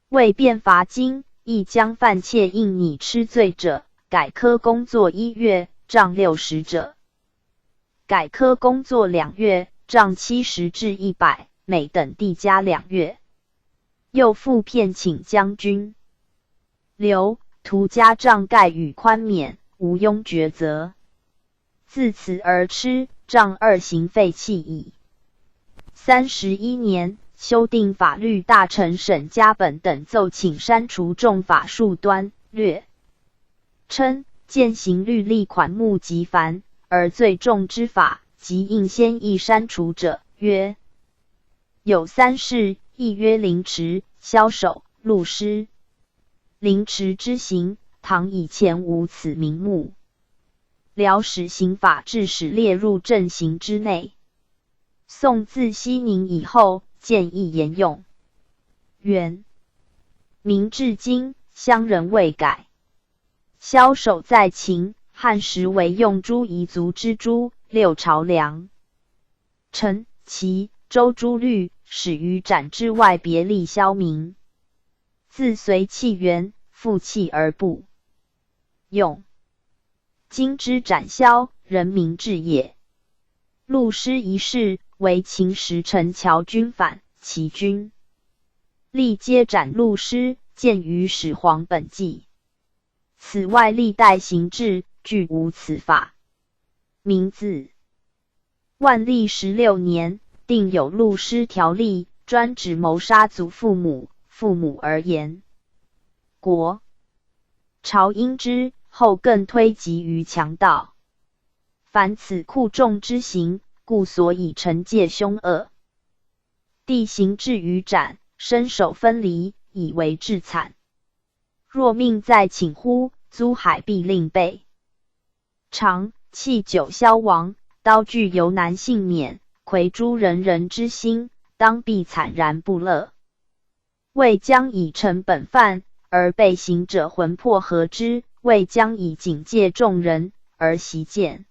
为变罚金，亦将犯窃应拟吃罪者，改科工作1月，杖60者，改科工作2月，杖70至100，每等地加2月。又复骗请将军刘徒加杖盖与宽免，无庸抉择。自此而吃、杖2刑废弃矣。31年，修订法律大臣沈家本等奏请删除重法数端，略称践行律例款目极繁，而最重之法，即应先议删除者，曰有3事，一曰凌迟、枭首、录师。凌迟之刑，唐以前无此名目。辽使刑法制使列入正刑之内。宋自熙宁以后，渐亦沿用。元明至今，乡人未改。枭首在秦，汉时为用诸彝族之诸，六朝梁、陈、齐、周诸律，始于斩之外别立枭名。自随气元，复气而不用。今之斩枭，人民治也。陆师一事，为秦时陈桥军反，齐军历皆斩陆师，见于始皇本纪。此外历代行制，俱无此法。名字万历16年，定有陆师条例，专指谋杀祖父母、父母而言。国朝因之，后更推及于强盗。凡此酷众之行，故所以惩戒凶恶。地行至于斩，身首分离，以为至惨。若命在请乎，租海必令备。常弃酒消亡，刀具犹难幸免，魁诛人人之心，当必惨然不乐。未将以成本犯，而被行者魂魄合之，未将以警戒众人，而习见。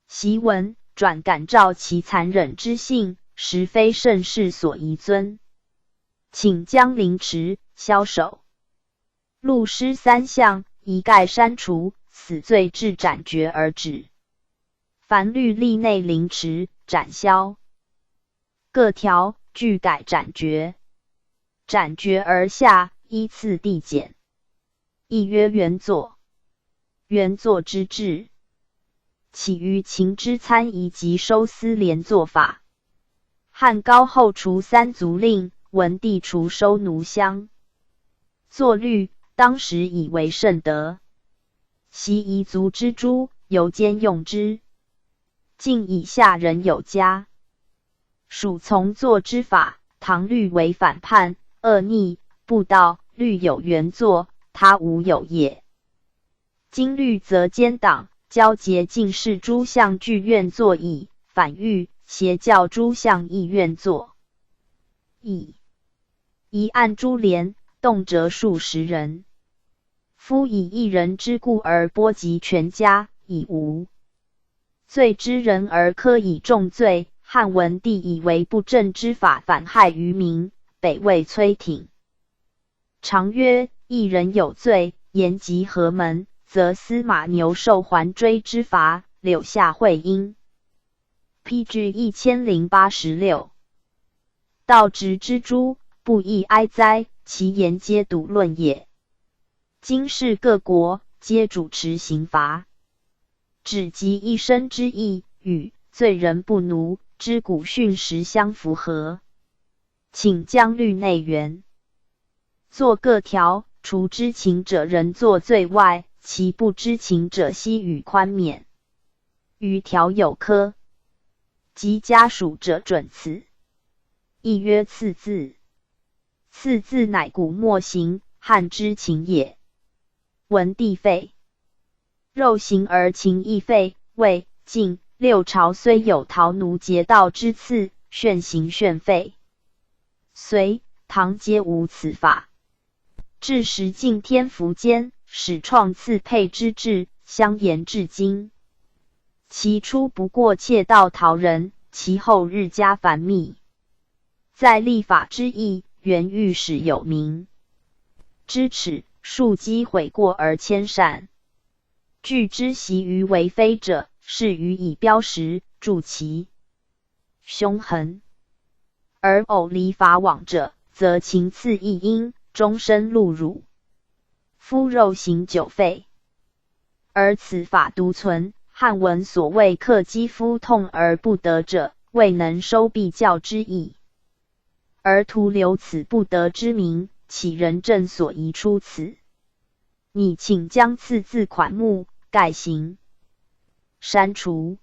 习闻转感召其残忍之性，实非盛世所宜尊。请将凌迟、枭首、陆师三项，一概删除，死罪至斩决而止。凡律例内凌迟、斩枭各条，俱改斩决。斩决而下，依次递减。亦曰原作。原作之制，起于秦之参夷及收司连坐法。汉高后除三族令，文帝除收奴乡。作律，当时以为甚德。习夷族之诸，犹兼用之。近以下人有加。属从作之法，唐律为反叛、恶逆、不道，律有原作，他无有也。今律则奸党、交结进士诸相俱愿作矣，反欲邪教诸相亦愿作矣。一案株连，动辄数十人。夫以一人之故而波及全家，以无罪之人而科以重罪。汉文帝以为不正之法反害于民，北魏崔挺常曰：一人有罪，言及何门，则司马牛受还追之罚，柳下惠阴。PG 1086。道直之诸，不亦哀哉？其言皆笃论也。今世各国皆主持刑罚，只及一生之意，与罪人不奴之古训实相符合。请将律内原作各条，除知情者人作罪外，其不知情者悉予宽免。于条有科，及家属者准此。亦曰次字。次字乃古末刑，汉之情也。文帝废肉刑而情亦废，魏、晋、六朝虽有逃奴劫盗之次，炫刑炫废。隋、唐皆无此法。至时晋天福间，始创次配之制，相沿至今。其初不过窃盗逃人，其后日加繁密。在立法之意，原欲使有名。知耻，庶几悔过而迁善。据之习于为非者，是予以标识，助其凶狠。而偶离法网者，则情次亦因，终身戮辱。夫肉刑久废，而此法独存。汉文所谓克肌肤痛而不得者，未能收必教之意。而徒留此不得之名，岂人正所宜出此？拟请将次字款目改行删除。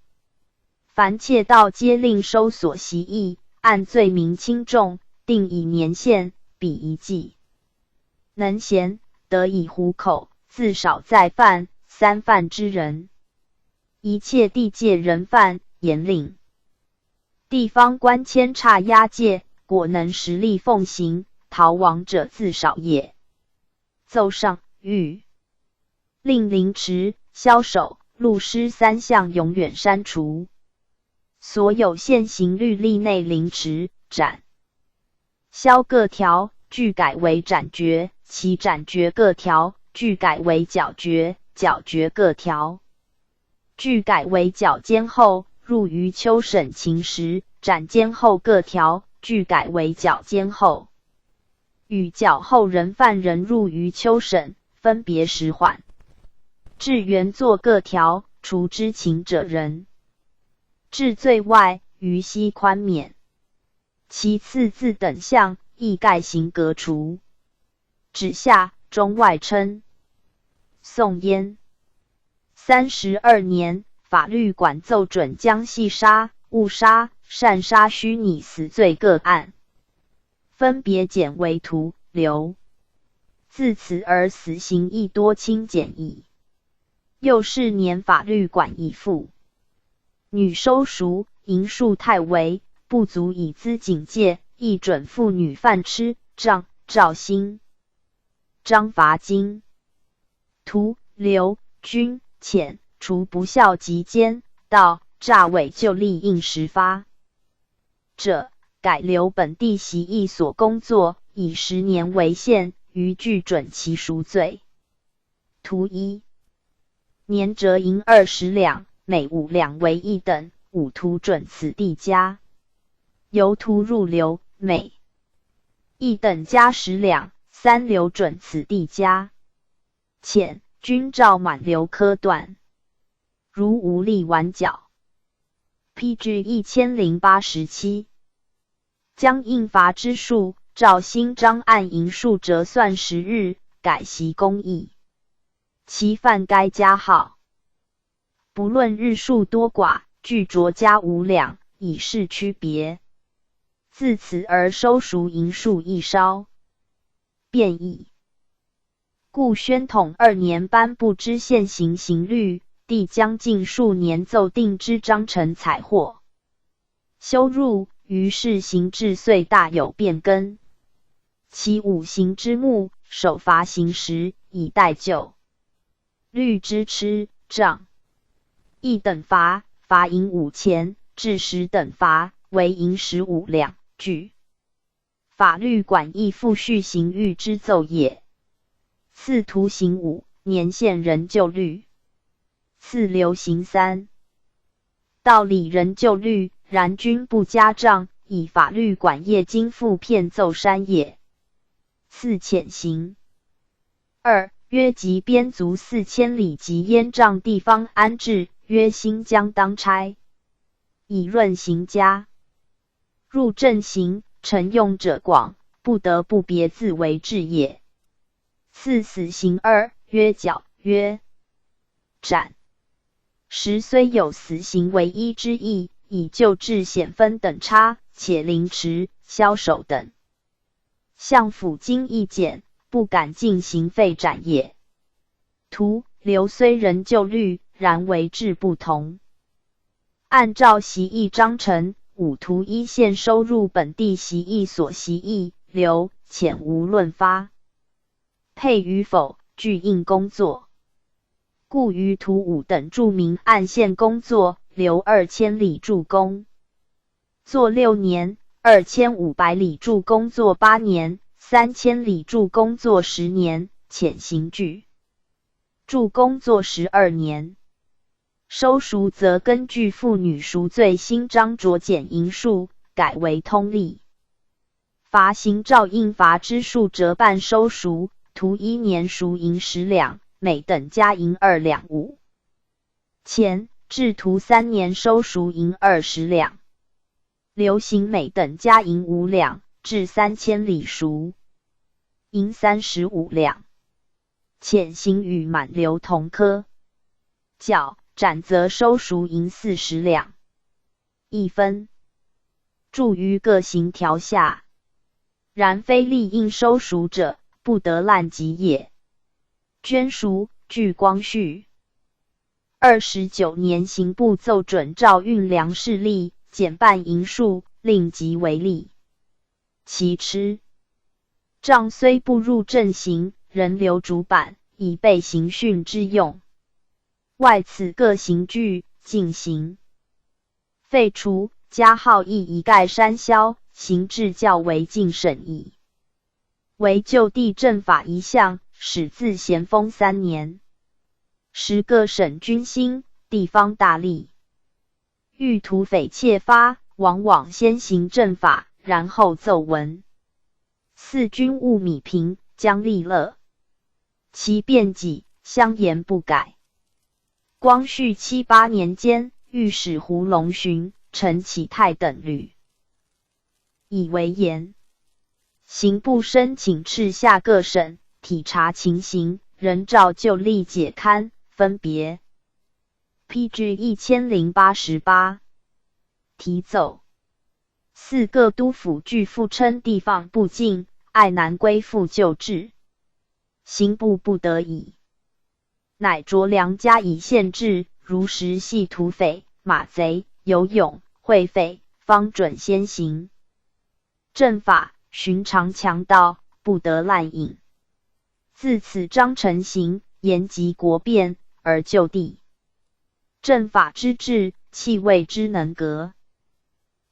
凡窃盗皆令收所习役，按罪名轻重，定以年限，比一计。能贤，得以糊口，自少再犯，三犯之人。一切地界人犯，严令。地方官牵差押解，果能实力奉行，逃亡者自少也。奏上谕，令凌迟、枭首、录师3项永远删除。所有现行律例内凌迟、斩、枭各条俱改为斩决，其斩决各条俱改为绞决，绞决各条俱改为绞监后，入于秋审情时，斩监后各条俱改为绞监后。与绞后人犯人入于秋审，分别时缓，至原作各条，除知情者人。治罪外，余悉宽免。其次字等项，亦盖刑革除。指下中外称。宋焉32年，法律管奏准将系杀、误杀、擅杀虚拟死罪各案，分别减为徒、流。自此而死刑亦多轻减矣。又是年法律管已复。女收赎，淫数太为，不足以资警戒，亦准妇女犯吃、杖、照薪、章罚金。徒、流、均、遣，除不孝及奸、盗、诈伪就例应时发者，改留本地习役所工作，以10年为限，于具准其赎罪。徒1年折银20两，每5两为一等，5徒准此地加。由徒入流，每一等加10两，3流准此地加。遣，均照满流科断。如无力完缴。PG 1087。将应罚之数，照新章按银数折算10日，改习公议。其犯该加号。不论日数多寡，俱酌加5两，以示区别。自此而收赎银数亦稍变异。故宣统2年颁布之现行刑律，帝将近数年奏定之章程采获修入，于是刑制遂大有变更。其5刑之目，首罚刑时，以待旧律之吃、杖。一等罚，罚银5钱；至10等罚，为银15两。据法律管亦复续刑狱之奏也。次徒刑5，年限仍旧律。次流刑3，道理仍旧律，然均不加杖，以法律管业经复片奏删也。次遣刑2，约及边族4000里及燕瘴地方安置，约新疆当差，以润刑家。入正刑，承用者广，不得不别自为治也。次死刑2，约绞，约斩。时虽有死刑为一之意，以救治显分等差，且凌迟、枭首等相府经意减，不敢进行废斩也。徒、流虽仍旧律，然为制不同。按照习役章程，5徒依现收入本地习役所习役，流、遣无论发配与否，俱应工作。故于徒5等著名按县工作，流2000里驻工作6年，2500里驻工作8年，3000里驻工作10年，遣刑具驻工作12年。收赎则根据妇女赎罪新章酌减银数，改为通例。罚刑照应罚之数折半收赎，徒1年赎银10两，每等加银2两5钱；至徒3年收赎银20两。流刑每等加银5两，至3000里赎银35两。遣刑与满流同科。绞、斩则收赎银40两。一分。注于各刑条下。然非立应收赎者，不得滥及也。捐赎，据光绪29年刑部奏准照运粮士例，减半银数，令即为例。其吃杖虽不入正刑，仍留主板，以备刑讯之用。外此各刑具尽行废除，加号亦一概删销，刑制较为尽审矣。为就地正法一项，始自咸丰3年，时各省军兴，地方大利，遇土匪窃发，往往先行正法，然后奏闻。四军务米平，将利乐，其辩己，相言不改。光绪7、8年间，御史胡龙询、陈启泰等屡以为言。刑部申请敕下各省体察情形，仍照旧例解刊，分别。PG 1088题奏4各督府俱复称地方不敬，爱难归复旧制，刑部不得已，乃着良加以限制，如实系土匪、马贼、游勇、会匪，方准先行。正法寻常强盗，不得滥引。自此章程行，严及国变，而就地正法之治，弃谓之能革。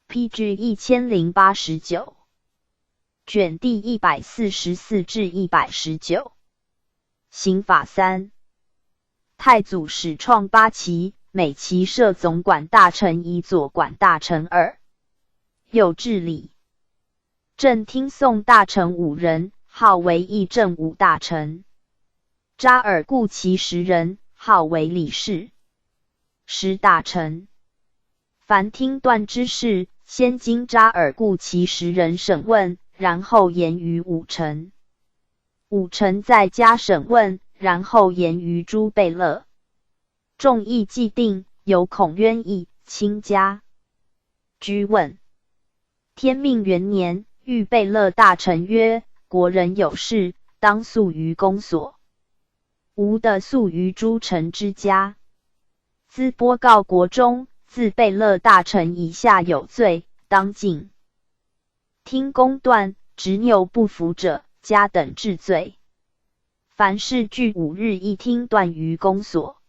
PG 1089卷第144至119。刑法3。太祖始创8旗，每旗设总管大臣1，左管大臣2。有治理。正听讼大臣5人，号为议政武大臣。扎尔固其10人，号为理事。10大臣。凡听断之事，先经扎尔固其10人审问，然后言于5臣。5臣再加审问，然后言于诸贝勒。众议既定，有恐冤议，亲加居问。天命元年，谕贝勒大臣曰：国人有事，当诉于公所，无得诉于诸臣之家。兹播告国中，自贝勒大臣以下有罪，当尽听公断，执拗不服者，加等治罪。凡事具5日一听断于公所，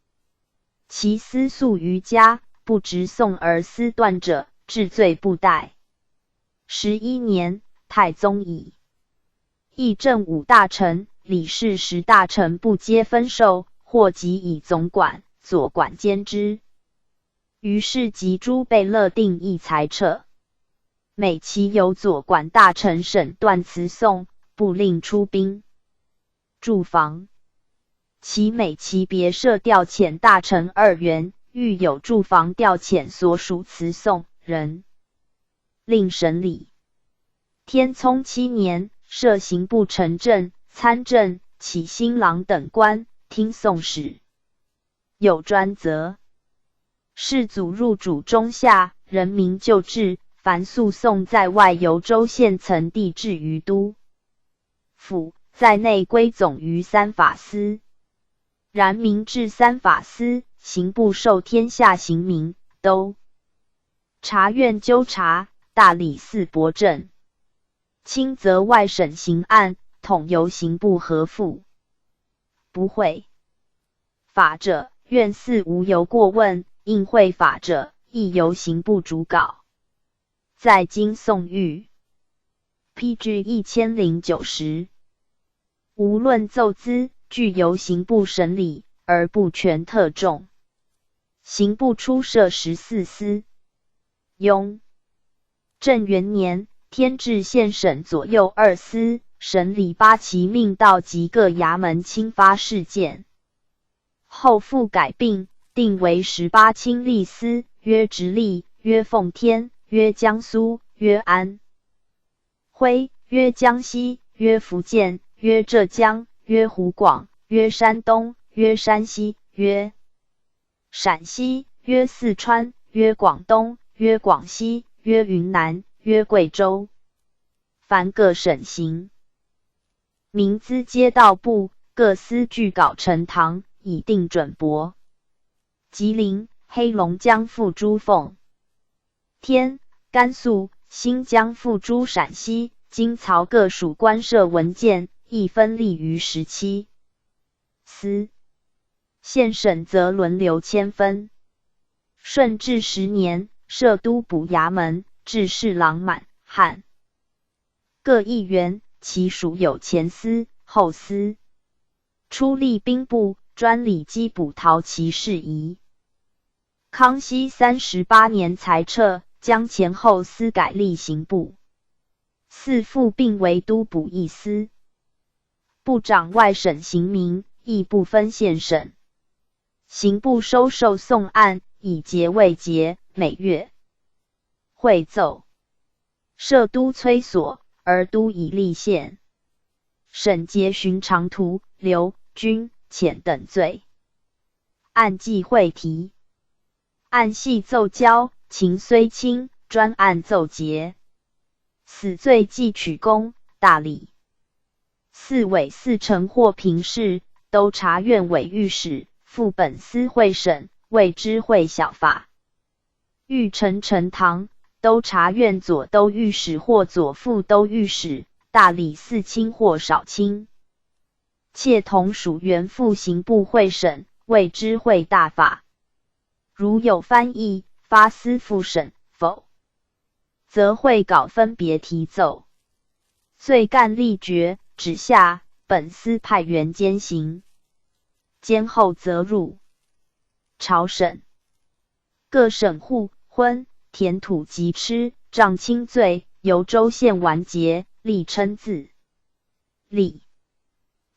其私诉于家，不直送而私断者，治罪不贷。11年，太宗以议政武大臣、理事10大臣不皆分授，或即以总管、左管兼之。于是即诸贝勒定议裁撤。每其有左管大臣审断辞讼，不令出兵驻防。其每其别设调遣大臣2员，欲有驻防调遣所属辞讼人，令审理。天聪7年，设刑部承正、参政、启新郎等官，听讼使。有专责。士祖入主中下，人民就治，凡诉讼在外，由州县层地置于都府，在内归总于3法司。然民治3法司，刑部受天下刑民，都察院纠察，大理寺驳正。轻则外省刑案，统由刑部核复。不会法者，院司无由过问；应会法者，亦由刑部主稿。在京宋狱 PG 1090。无论奏资，俱由刑部审理，而不全特重。刑部初设14司。雍正元年，添置县审左右2司，审理8旗命道及各衙门侵发事件。后复改并，定为18亲吏司，曰直隶，曰奉天，曰江苏，曰安徽，曰江西，曰福建，曰浙江，曰湖广，曰山东，曰山西，曰陕西，曰四川，曰广东，曰广西，曰云南，曰贵州。凡各省刑民资街道部，各司具稿呈堂，以定准驳。吉林、黑龙江付诸奉天，甘肃、新疆付诸陕西、京曹各属官设文件，亦分立于17司。县省则轮流迁分。顺治10年，设都补衙门、制侍郎满、汉各1员，其属有前司、后司。初立兵部，专理缉捕逃骑事宜。康熙38年裁撤，将前后司改隶刑部。4复并为都补一司。部长外省刑名，亦不分县省。刑部收受讼案，以节为节，每月会奏。设都催所，而都以立县。审结寻常徒、刘、军、遣等罪。案记会题。案系奏交，情虽轻，专案奏结。死罪记取功，大理。4委4丞或平事，都察院委御史，副本司会审，谓之会小法。御丞陈堂，都察院左都御史或左副都御史，大理4卿或少卿。妾同属原副刑部会审，谓之会大法。如有翻译，发司复审，否，则会稿分别提奏。罪干立决，指下，本司派员监行。监后则入朝审。各省户、婚、田土及吃、杖轻罪，由州县完结，立称字。例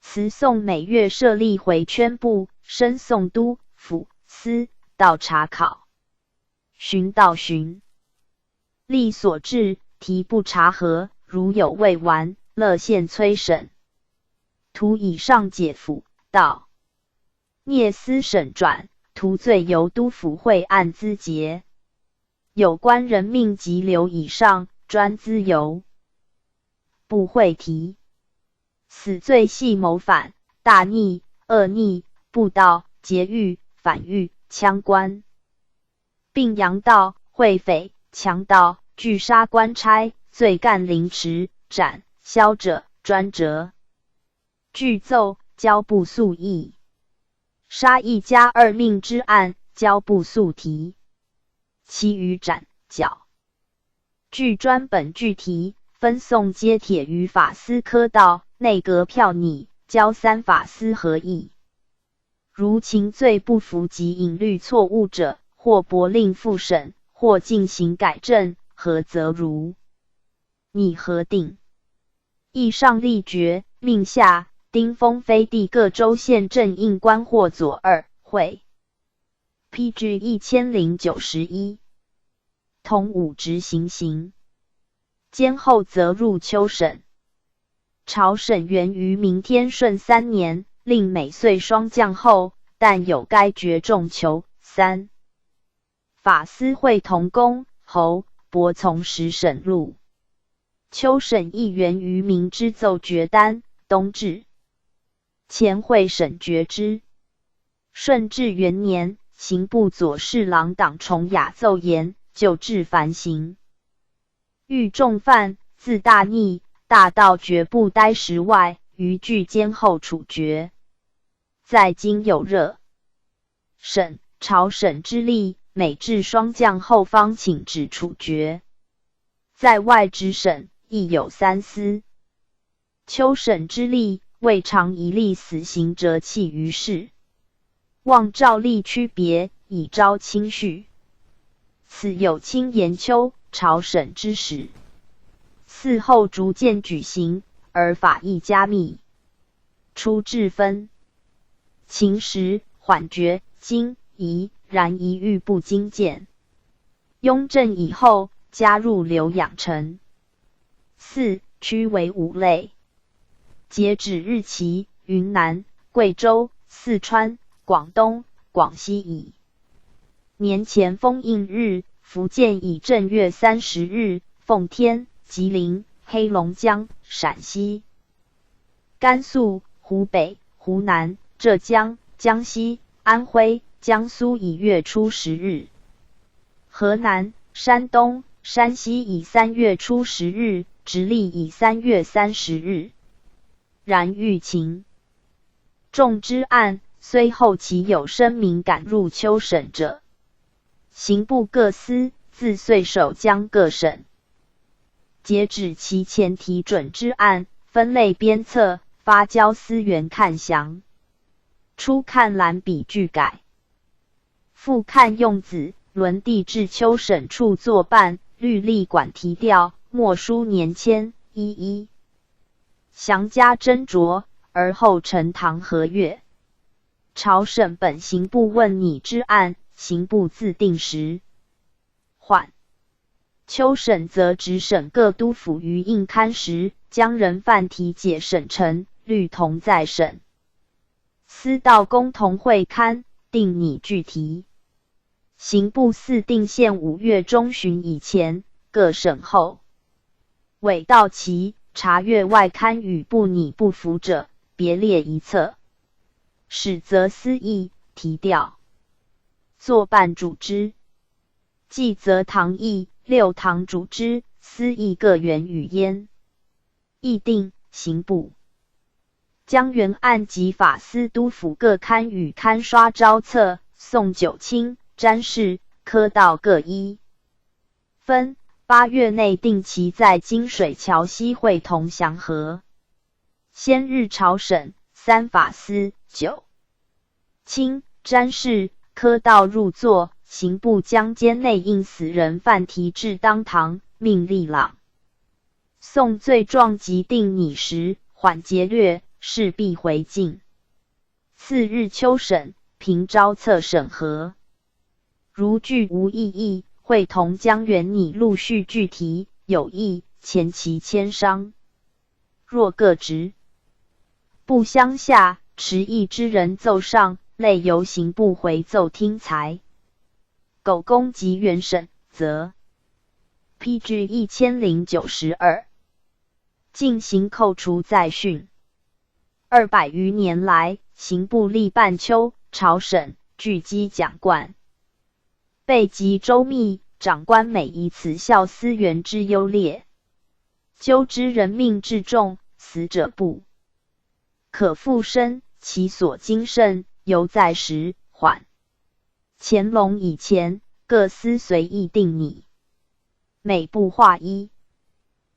词讼每月设立回圈部，申讼都、府、司，到查考。巡到巡。例所至，题不查核，如有未完，勒县催审。图以上解府、道。聂司审转，图罪由都府会按资结。有关人命及留以上，专资由部会提。死罪系谋反、大逆、恶逆、不道、劫狱、反狱、羌官，并阳盗、会匪、强盗、拒杀官差、罪干凌迟、斩、削者、专折。具奏，交部诉议。杀1家2命之案，交部诉提。其余斩、绞。据专本具题，分送皆帖于法司科道，内阁票拟，交3法司合议。如情罪不符及隐律错误者，或驳令复审，或进行改正，何则如拟核定。议上立决，命下丁峰飞地各州县正印官或左2会。PG 1091。同5执行刑。监后则入秋审。朝审源于明天顺3年，令每岁双降后，但有该决重囚。3法司会同公、侯、伯从时审录。秋审亦源于明之奏决单，冬至。前会审决之。顺治元年，刑部左侍郎党崇雅奏言，就治繁刑。遇重犯，自大逆，大盗绝不待时外，于具监后处决。在今有热审、朝审之例，每至双降后方请旨处决。在外之审，亦有3司。秋审之例，未尝一例死刑折弃于世。望照例区别，以昭清序。此有清延秋、朝审之始。嗣后逐渐举行，而法亦加密。初至分。秦时缓决，今夷，然一律不精简。雍正以后，加入留养成。4区为5类。截止日期：云南、贵州、四川、广东、广西以年前封印日，福建以正月30日，奉天、吉林、黑龙江、陕西、甘肃、湖北、湖南、浙江、江西、安徽、江苏以月初10日，河南、山东、山西以3月初10日，直隶以3月30日。然欲擒众之案，虽后期有声明赶入秋审者，刑部各司自遂守将各省，截止其前提准之案，分类编册，发交司员看详。初看蓝笔具改，复看用子，轮递至秋审处作办，律例管题调，墨书年签，一一详加斟酌，而后呈堂核阅。朝审本刑部问拟之案，刑部自定时缓。秋审则直审各督府于应刊时，将人犯题解审陈，律同再审。司道公同会刊，定拟具题。刑部四定县5月中旬以前，各审后委到期，查阅外刊与不拟不符者，别列一册。始则司议题调，作办主之；继则堂议、六堂主之，司议各原语焉。议定，刑部将原案及法司督府各刊与刊刷招册，送九卿、詹事、科道各一分，8月内定期在金水桥西会同详核。先日朝审，3法司、9卿、詹事、科道入座，刑部将监内应死人犯题至当堂，命立朗送罪状及定拟时，缓节略，事必回敬。次日秋审，凭招册审核，如具无异议，会同将原拟陆续具题，有异，前其签商。若各职不相下，持异之人奏上，类由刑部回奏听裁。苟公及原审，则PG 1092进行扣除再讯。200余年来，刑部历办秋、朝审，聚稽讲贯，备极周密，长官每以此效司员之优劣。纠之人命至重，死者不可复生，其所经甚，犹在时缓。乾隆以前，各司随意定拟，每部划一。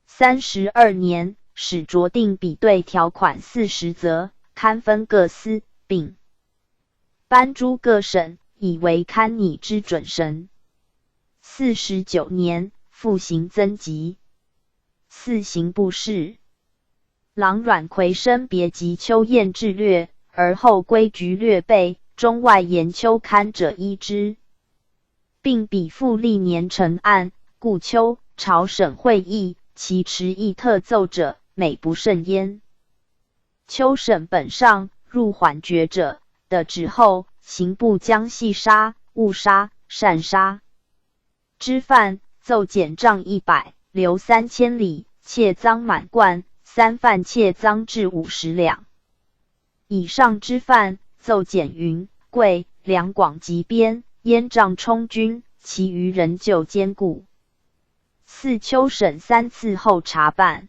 32年，始酌定比对条款40则，刊分各司，并颁诸各省，以为刊拟之准绳。49年，复行增级。4刑部事郎阮魁生别及秋燕志略，而后归局略备，中外研秋刊者依之，并比附历年成案，故秋、朝审会议，其持议特奏者，每不胜焉。秋审本上入缓决者，的旨后，刑部将细杀、误杀、擅杀之犯，奏减杖100，留3000里，窃赃满贯，3犯窃赃至50两。以上之犯，奏减云、贵、两广及边，阉杖充军，其余仍旧坚固。4秋审3次后查办，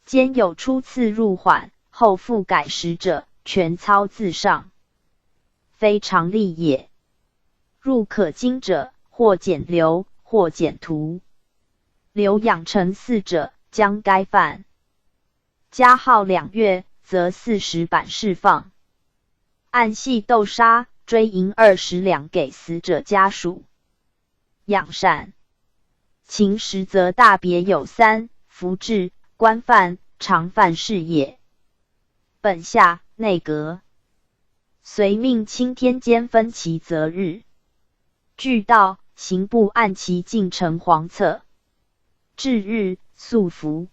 兼有初次入缓，后复改时者，全操自上，非常例也。入可经者，或减留，或减徒。留养成4者，将该犯加号2月，则40板释放。按系斗杀，追银20两给死者家属。养善秦时则大别有3，服治、官犯、常犯是也。本下内阁遂命钦天监分其择日。据道，刑部按其进呈黄册。至日，速服。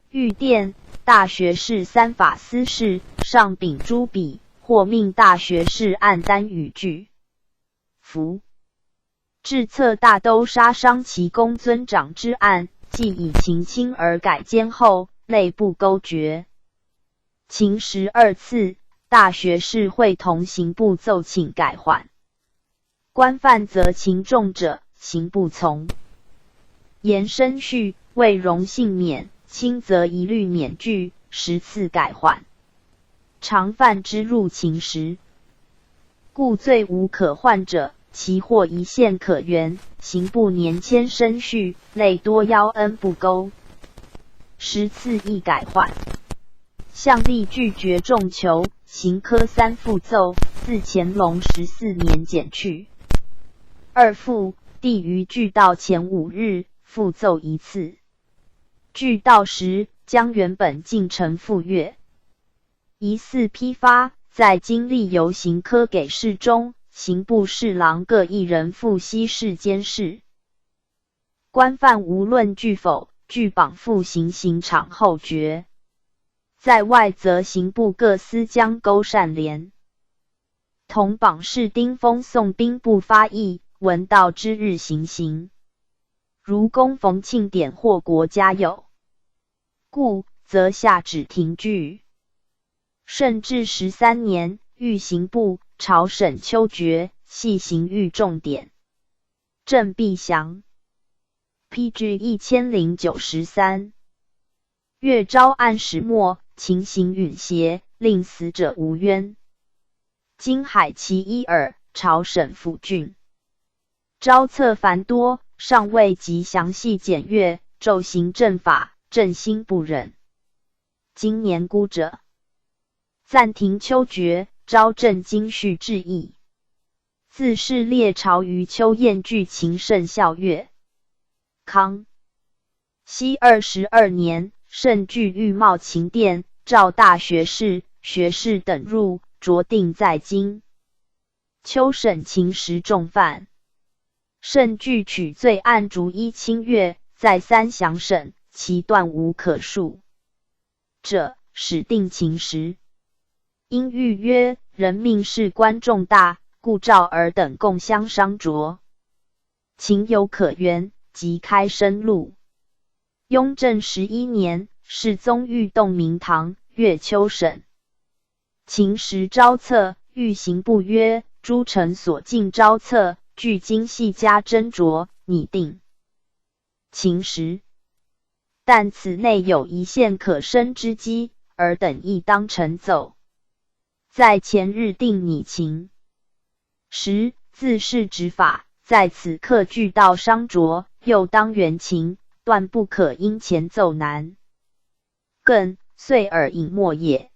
御殿大学士3法司事上秉朱笔，或命大学士按单语句服。制册大都杀伤其公尊长之案，既以秦轻而改监后，类不勾决。秦时2次，大学士会同刑部奏请改缓。官犯则情重者，刑部从严申叙，未容幸免，轻则一律免具， 10次改缓，常犯之入秦时，故罪无可换者，其或一线可原，刑不年迁生序，类多夭恩不钩。10次亦改缓。项力拒绝重囚，刑科3复奏，自乾隆14年减去。2复，帝于具道前5日复奏1次。具道时，将原本进程复阅。疑似批发，在经历由刑科给事中、刑部侍郎各一人负西事监视。官犯无论具否，具绑赴行刑场后决。在外则刑部各司将勾善连。同榜士丁封送兵部发议，闻道之日行刑。如供逢庆典或国家有故，则下旨停具。顺治13年，御刑部朝审秋决，系刑狱重点。郑必祥 PG 1093。岳昭案始末，情形允协，令死者无冤。今海其一耳，朝审府郡。昭策繁多，尚未及详细检阅，骤行正法，朕心不忍。今年孤者，暂停秋决，昭正经序致意。自是列朝于秋宴具情甚孝乐。康熙22年，圣具御茂勤殿，召大学士、学士等入，酌定在京。秋审秦时重犯，圣具取罪案逐一清阅，再三详审，其断无可述者，始定秦时。因谕曰：人命事关重大，故召尔等共相商酌。情有可原，即开申录。雍正11年，世宗御动明堂，阅秋审。秦时昭策，御刑部曰：诸臣所进昭策，据今细加斟酌拟定。秦时，但此内有一线可申之机，尔等亦当呈奏。在前日定拟秦时，自是执法，在此刻具道商酌，又当原情，断不可因前奏难。更遂尔隐没也。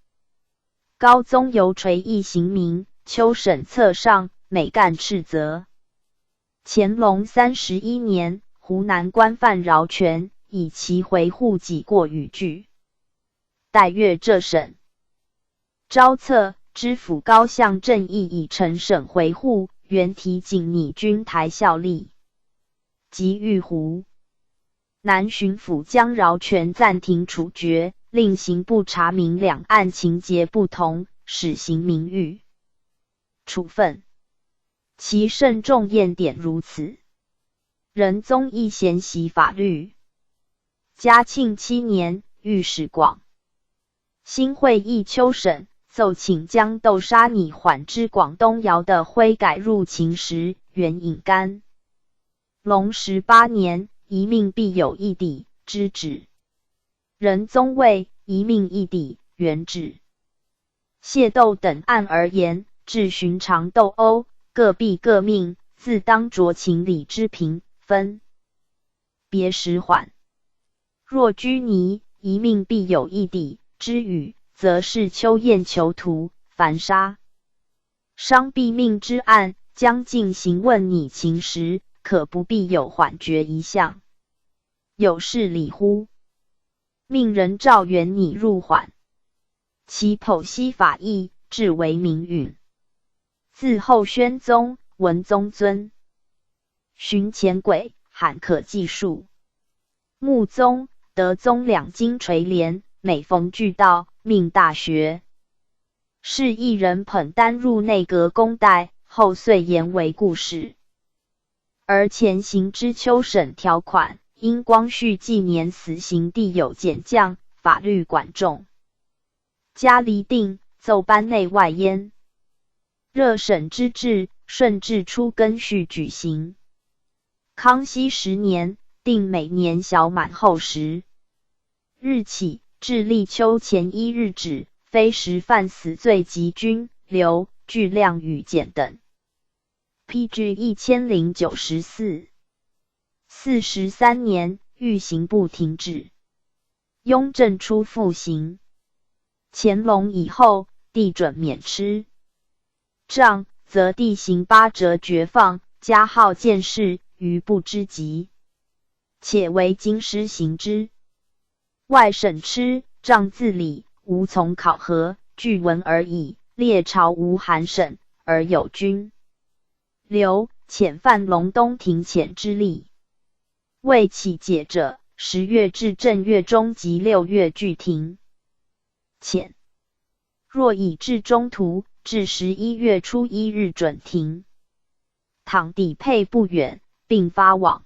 高宗犹垂议刑名，秋审册上，每干斥责。乾隆31年，湖南官犯饶权，以其回护己过语句。待阅这审。昭策，知府高向正义以呈审回护，原提警拟军台效力。即御湖南巡抚将饶权暂停处决，令刑部查明两案情节不同，始行名誉处分。其慎重验典如此。仁宗亦贤习法律。嘉庆7年，御史广新会议秋审，奏请将豆沙拟缓之广东窑的徽改入秦时，原引干。隆18年，一命必有一抵之旨。仁宗谓一命一抵原旨。械斗等案而言，至寻常斗殴，各毙各命，自当酌情理之平分别时缓。若拘泥一命必有一抵之语，则是秋宴囚徒凡杀伤毙命之案，将进行问拟情时，可不必有缓决一项。有事理乎？命人赵元拟入缓。其剖析法义，至为明允。自后宣宗、文宗尊，寻前轨，罕可记述。穆宗、德宗两经垂帘，每逢具道，命大学士一人捧担入内阁公代，后遂言为故事。而前行之秋审条款，因光绪纪年死刑地有减降，法律管重，加厘定，奏颁内外焉。热审之制，顺治初更序举行。康熙10年，定每年小满后10日起，至立秋前1日止，非时犯死罪及军、流、巨量与减等。PG 1094。43年，御刑部停止。雍正初复行。乾隆以后，帝准免吃杖，则帝行8折绝放，加号见事，余不知及。且为京师行之。外省吃杖自理，无从考核，据闻而已。列朝无韩省，而有军、流、遣犯隆冬庭遣之例。未起解者，10月至正月中及6月俱停。遣若已至中途，至11月初1日准停。倘抵配不远，并发往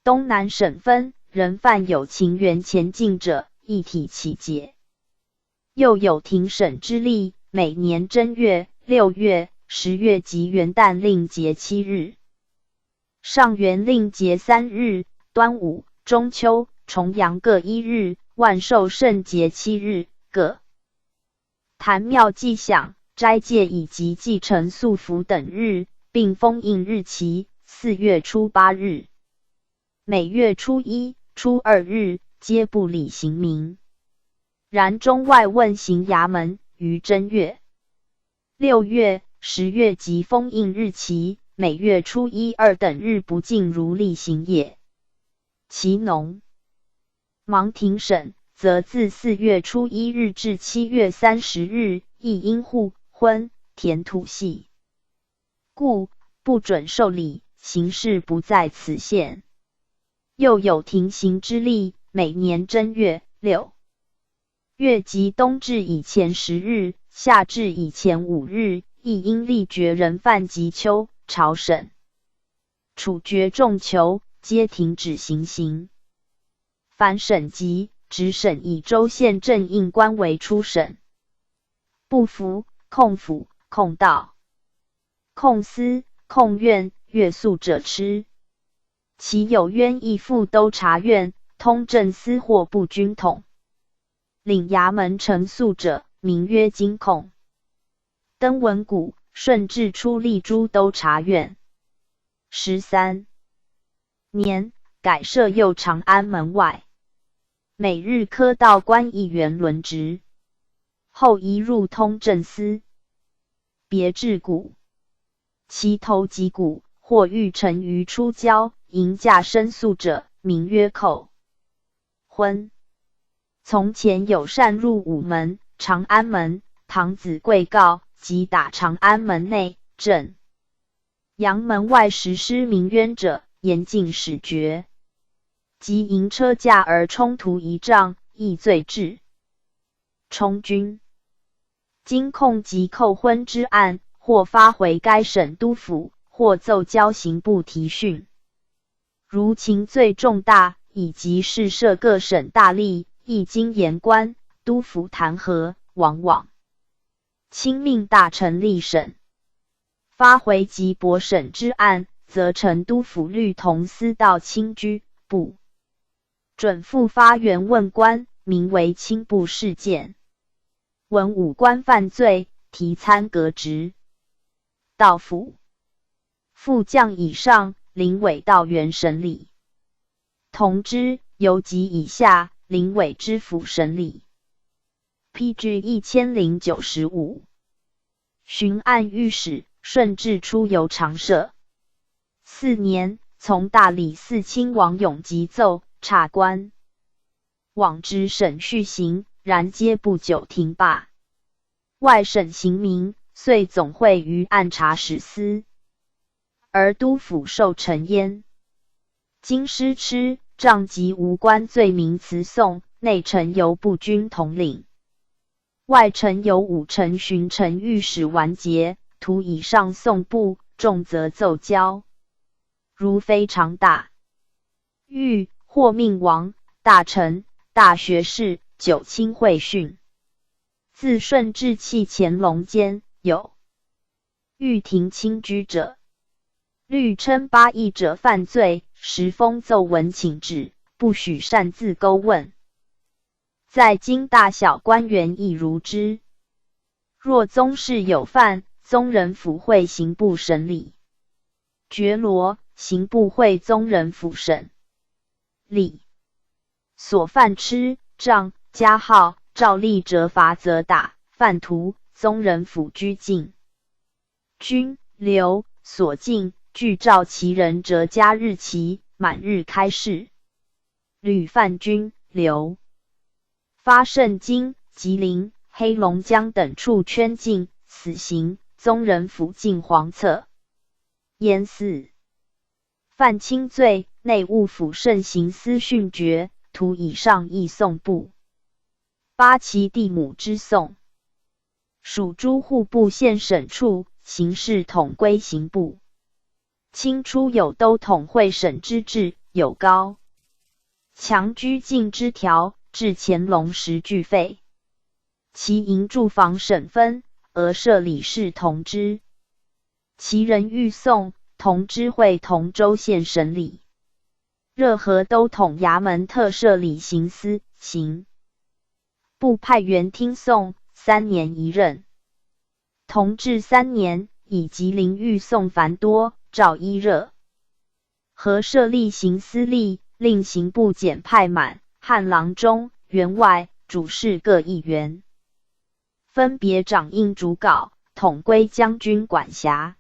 东南省分，仍犯有情缘前进者，一体起解。又有停省之例，每年正月、6月、10月及元旦令节7日。上元令节3日，端午、中秋、重阳各1日，万寿圣节7日各。坛庙祭享、斋戒以及祭成素服等日，并封印日期，4月初8日。每月初1、初2日，皆不理刑名。然中外问刑衙门于正月、6月、10月及封印日期，每月初1、2等日不尽如例行也。其农忙庭审，则自4月初1日至7月30日，亦因户、婚、田土系，故不准受理，刑事不在此限。又有停刑之例，每年正月、6月及冬至以前10日，夏至以前5日，亦因立决人犯及秋、朝审，处决重囚，皆停止行刑。凡省级、直审以州县正印官为初审。不服、控府、控道、控司、控院、阅诉者吃。其有冤亦赴都察院、通政司或部军统。领衙门呈诉者，名曰京控。登文谷、顺治初立诸都察院。13年，改设右长安门外，每日科道官1员轮值。后移入通政司。别治谷，其头及谷，或欲成于出郊，迎驾申诉者，名曰寇。婚。从前有擅入午门、长安门、堂子贵告，即打长安门内、正阳门外实施民冤者，严禁使决。即迎车驾而冲突1丈，亦罪至。充军。经控及扣婚之案，或发回该省督府，或奏交刑部提讯。如情罪重大，以及事涉各省大吏，亦经言官、督府弹劾，往往亲命大臣立审。发回及博省之案，则成督府律同司道亲居部，准复发原问官，名为亲部事件。文武官犯罪，提参革职。道府副将以上，临委道员审理。同知、游级以下，临委知府审理。PG 1095。巡按御史顺治初由常设。4年，从大理寺卿王永吉奏，察官往直审续行，然皆不久停罢。外省刑名，遂总会于按察使司，而督府受陈焉。京师吃杖及无关罪名辞讼，内臣由部军统领，外臣由武臣巡臣御史完结，图以上送部，重则奏交。如非常大狱，或命王、大臣、大学士、九卿会训。自顺治弃乾隆间，有御庭亲居者，律称8议者犯罪，时封奏文请旨，不许擅自勾问。在京大小官员亦如之。若宗室有犯，宗人府会刑部审理，觉罗刑部会宗人府审理。所犯吃、杖、加号、照例折罚责打，犯徒宗人府拘禁。均、留、所禁，具照其人折加日期，满日开释。屡犯均、留。发盛京、吉林、黑龙江等处圈禁，死刑，宗人府禁黄册。淹4。犯轻罪，内务府慎刑司训决，徒以上议送部。八旗地母之讼，属诸户部县审处，刑事统归刑部。清初有都统会审之制，有高强拘禁之条，至乾隆时俱废。其营住房省分，而设理事同知。其人欲讼，同知会同州县审理。热河都统衙门特设理刑司，刑部派员听讼，3年一任。同治3年，以吉林欲讼繁多，诏依热河设立刑司吏，令刑部检派满、汉郎中、员外、主事各1员，分别掌印主稿，统归将军管辖。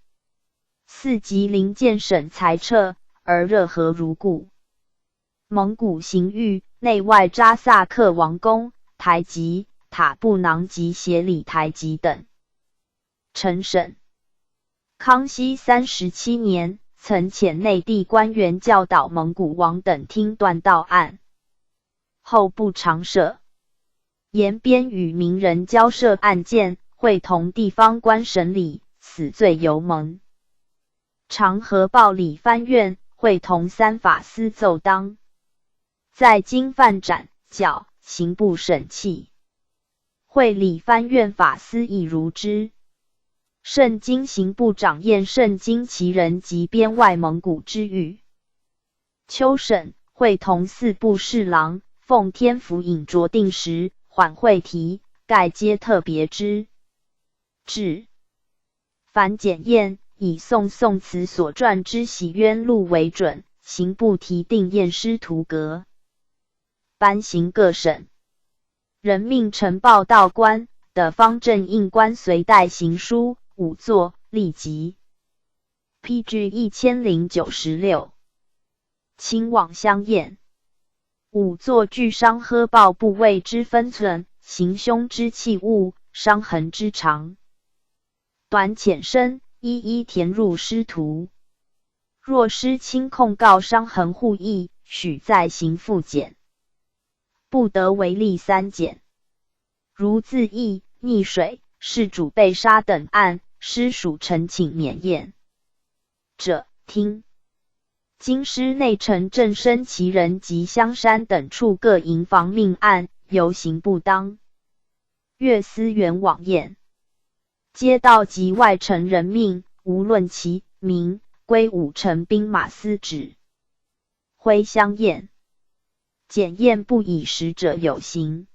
4吉林建省裁撤，而热河如故。蒙古刑狱内外扎萨克王宫、台籍、塔布囊及协理台籍等。陈审。康熙37年，曾遣内地官员教导蒙古王等听断道案，后不常设。延边与名人交涉案件，会同地方官审理，死罪犹蒙。长河报理藩院，会同3法司奏当。在京犯斩、绞，刑部审弃。会理藩院法司亦如之。盛京刑部长验盛京旗人及边外蒙古之狱。秋审，会同4部侍郎，奉天府尹酌定时，缓会题，盖皆特别之。至凡检验，以宋词所撰之洗冤录为准，刑部提定验尸图格。颁行各省。人命呈报道官的方正印官随带行书5作，立即。PG 1096。清往相验。5作具伤喝报部位之分寸，行凶之器物，伤痕之长短浅深，一一填入师图。若师轻控告伤痕互异，许再行复检。不得为例3检。如自缢、溺水、事主被杀等案，师属陈请免验者，听。京师内城正生旗人及香山等处各营房命案，由刑部当阅司原往验。街道及外城人命，无论其名，归5城兵马司指挥相验。检验不以时者有刑。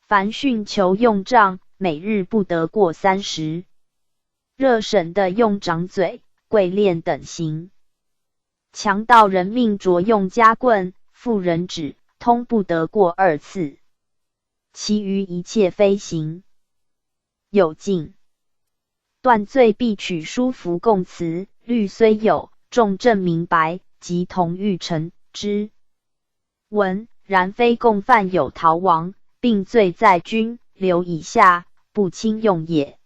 凡训求用杖，每日不得过30。热审的用掌嘴、跪链等刑。强盗人命着用夹棍、妇人指，通不得过2次。其余一切非刑。有禁。断罪必取书符供词，律虽有，众证明白，即同欲成之。文然非共犯有逃亡，并罪在军、留以下，不轻用也。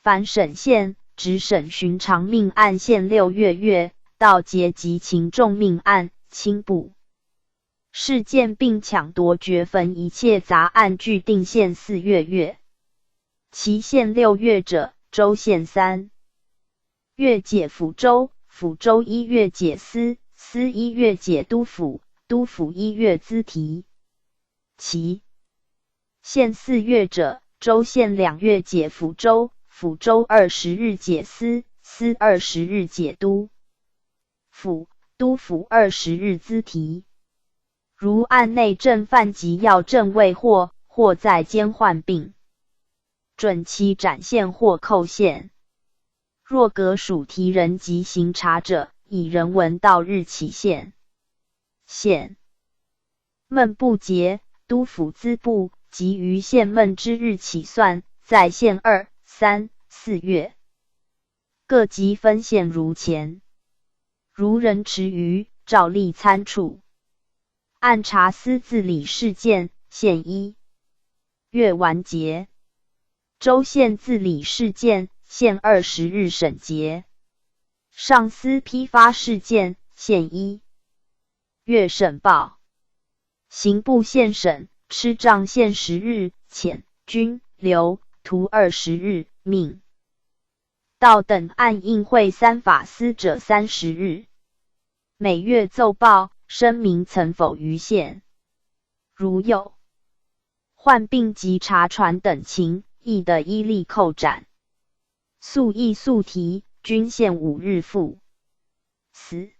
凡审县，只审寻常命案限6月，盗劫及情重命案，轻部。事件并抢夺掘坟一切杂案俱定限4月。其限6月者，州限3月解府州，府州1月解司，司1月解督府，督府1月咨提。其限4月者，州限2月解府州，府州20日解司，司20日解督府，督府20日咨提。如案内正犯及要正未获，或在监患病，准其展现或扣限。若革属提人及行查者，以人文到日起限。限闷不节，督府资部及于限闷之日起算，在限2、3、4月，各级分限如前。如人迟余，照例参处。按察司自理事件，限1月完结。州县自理事件，限20日审结。上司批发事件，限1月审报。刑部县审，吃杖限10日，遣军留徒20日，命道等案应会三法司者30日。每月奏报，声明曾否于县。如有患病及查传等情，亦得依例扣斩。诉议诉提，均限5日复。死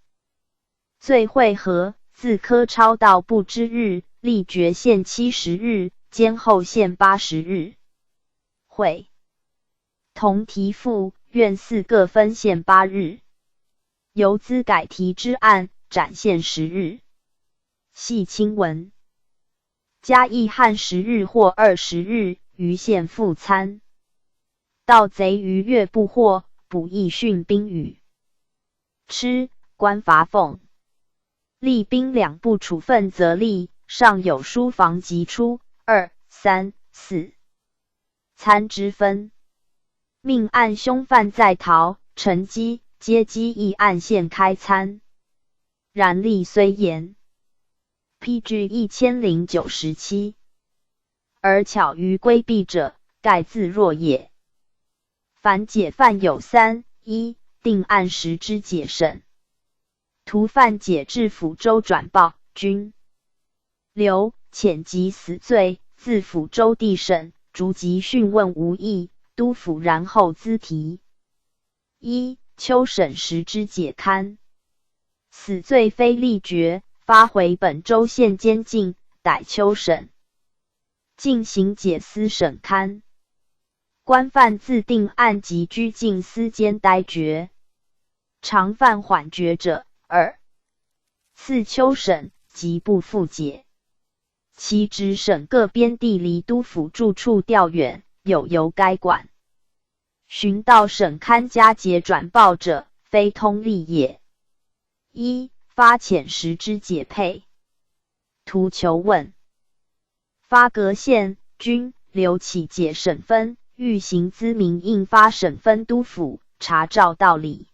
罪会合，自科超到部之日，立决限70日，监后限80日。会同提复，院4各分限8日。由资改提之案，展限10日。系清文。加议hạn10日或20日，于县复参。盗贼于月不获，补役训兵语。吃官罚俸。吏兵2部处分则立，上有书房及出2、3、4参之分。命案凶犯在逃，乘机皆机议案现开参。然吏虽严。PG 1097。而巧于规避者，盖自若也。凡解犯有3： 1定案时之解审。徒犯解至府州转报，军留遣及死罪，自府州地审，逐级讯问无益，督府然后咨提。1秋审时之解勘。死罪非立决，发回本州县监禁，逮秋审。进行解司审勘。官犯自定案及居禁司监待决。常犯缓决者2次秋审，即不复解。其职审各边地离督府住处调远，有由该管。寻到审勘加解转报者，非通例也。1发遣时之解配。图求问。发阁县、军、留起解审分，欲行资民应发审分督府，查照道理。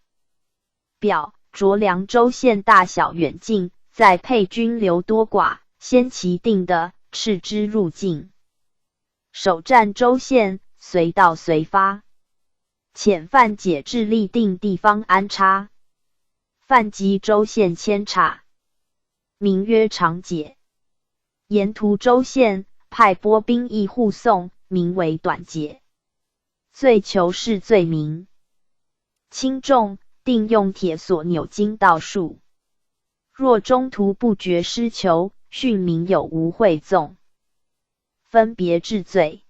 表酌量州县大小远近，再配军留多寡，先其定的，斥之入境。首占州县，随到随发。遣犯解至立定地方安插。犯及州县牵查，名曰长解。沿途州县派拨兵役护送，名为短解。罪求是罪名。轻重定用铁索纽筋道数。若中途不决失求，训民有无会纵。分别治罪。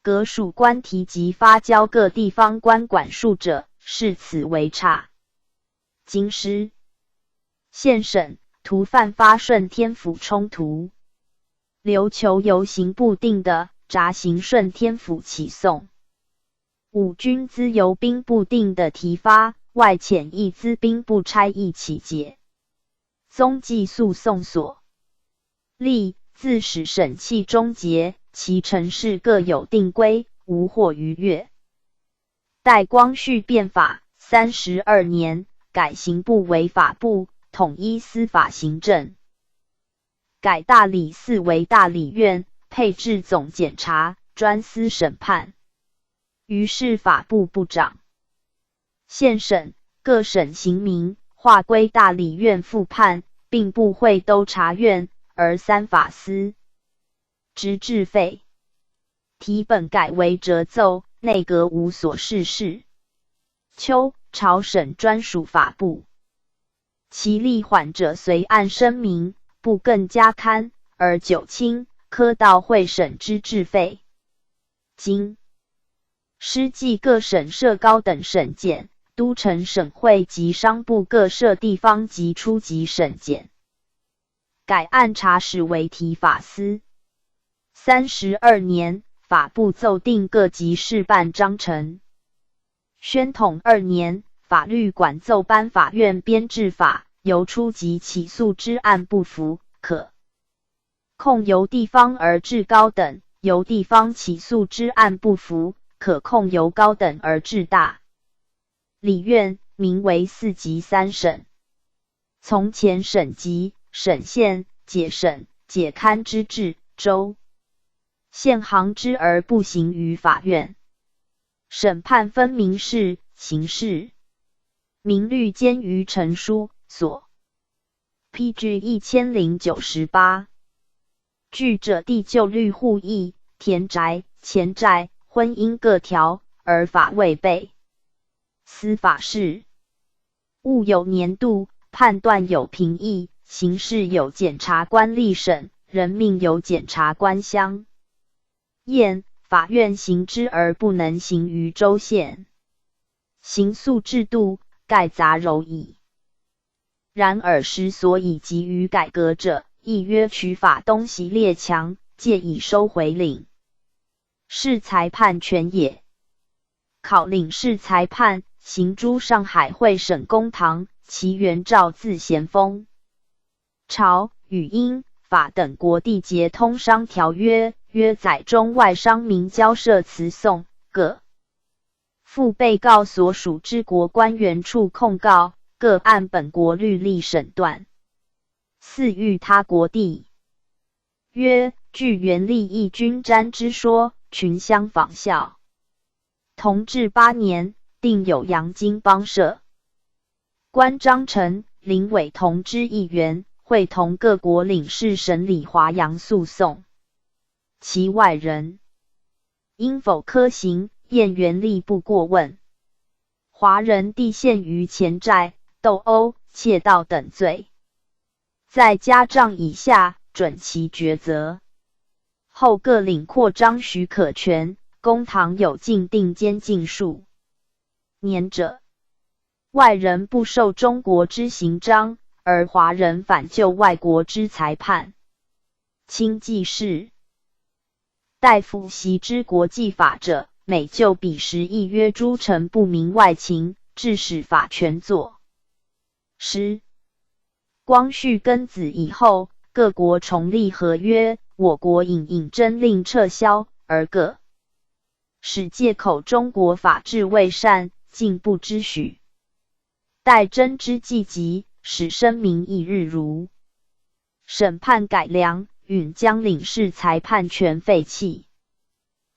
革属官提及发交各地方官管束者，视此为差。京师县审，徒犯发顺天府冲突。留求由刑部定的，札行顺天府起送。五军资由兵部定的提发，外遣役资兵部差役起解。宗纪诉讼所。例自始审期终结，其程式各有定规，无或逾越。待光绪变法32年，改刑部为法部，统一司法行政。改大理寺为大理院，配置总检察，专司审判。于是法部部长。县审各省刑名，划归大理院复判，并部会都察院，而三法司。职治废。题本改为折奏，内阁无所事事。秋朝审专属法部。其例缓者随案声明，不更加堪，而九卿、科道会审之治废。今师冀各省设高等审检，都城省会及商部各设地方及初级审检，改按察使为提法司。32年，法部奏定各级事办章程。宣统2年，法律管奏颁法院编制法，由初级起诉之案不服，可控由地方而至高等；由地方起诉之案不服，可控由高等而至大理院，名为4级3审。从前审级、审县、解审、解勘之制，州县行之而不行于法院。审判分民事、刑事。名律监于陈书所。PG 1098。据者地就律户役、田宅、钱债、婚姻各条，而法未备。司法事务有年度，判断有评议，刑事有检察官立审，人命有检察官相验，法院行之而不能行于州县。刑诉制度盖杂糅矣。然而时所以急于改革者，亦曰取法东西列强，借以收回领事裁判权也。考领事裁判，行诸上海会审公堂，其原照自咸丰朝与英法等国缔结通商条约，约载中外商民交涉辞讼，各附被告所属之国官员处控告，各按本国律例审断。似遇他国地，曰据元历义军瞻之说，群相仿效。同治8年，定有洋泾帮社官张成、林伟同知议员，会同各国领事审理华洋诉讼。其外人因否科刑，验元历不过问。华人地陷于钱债、斗殴、窃盗等罪，在家杖以下，准其抉择。后各领扩张许可权，公堂有禁定监禁数年者。外人不受中国之刑章，而华人反就外国之裁判。清纪事待复习之国际法者，每就彼时亦约诸臣不明外情，致使法权作失。光绪庚子以后，各国重立合约，我国引真令撤销，而各使借口中国法制未善，竟不知许。待真之既急，使声明一日如审判改良，允将领事裁判权废弃，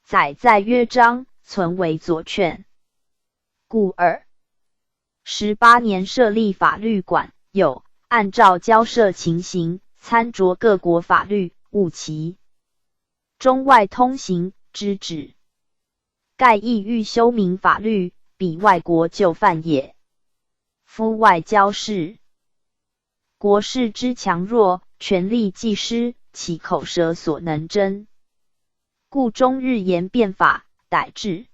载在约章，存为左劝。故18年设立法律馆，有按照交涉情形，参酌各国法律，务其中外通行之旨。盖亦欲修明法律，比外国就犯也。夫外交事，国势之强弱，权力既失，其口舌所能争。故终日言变法，逮治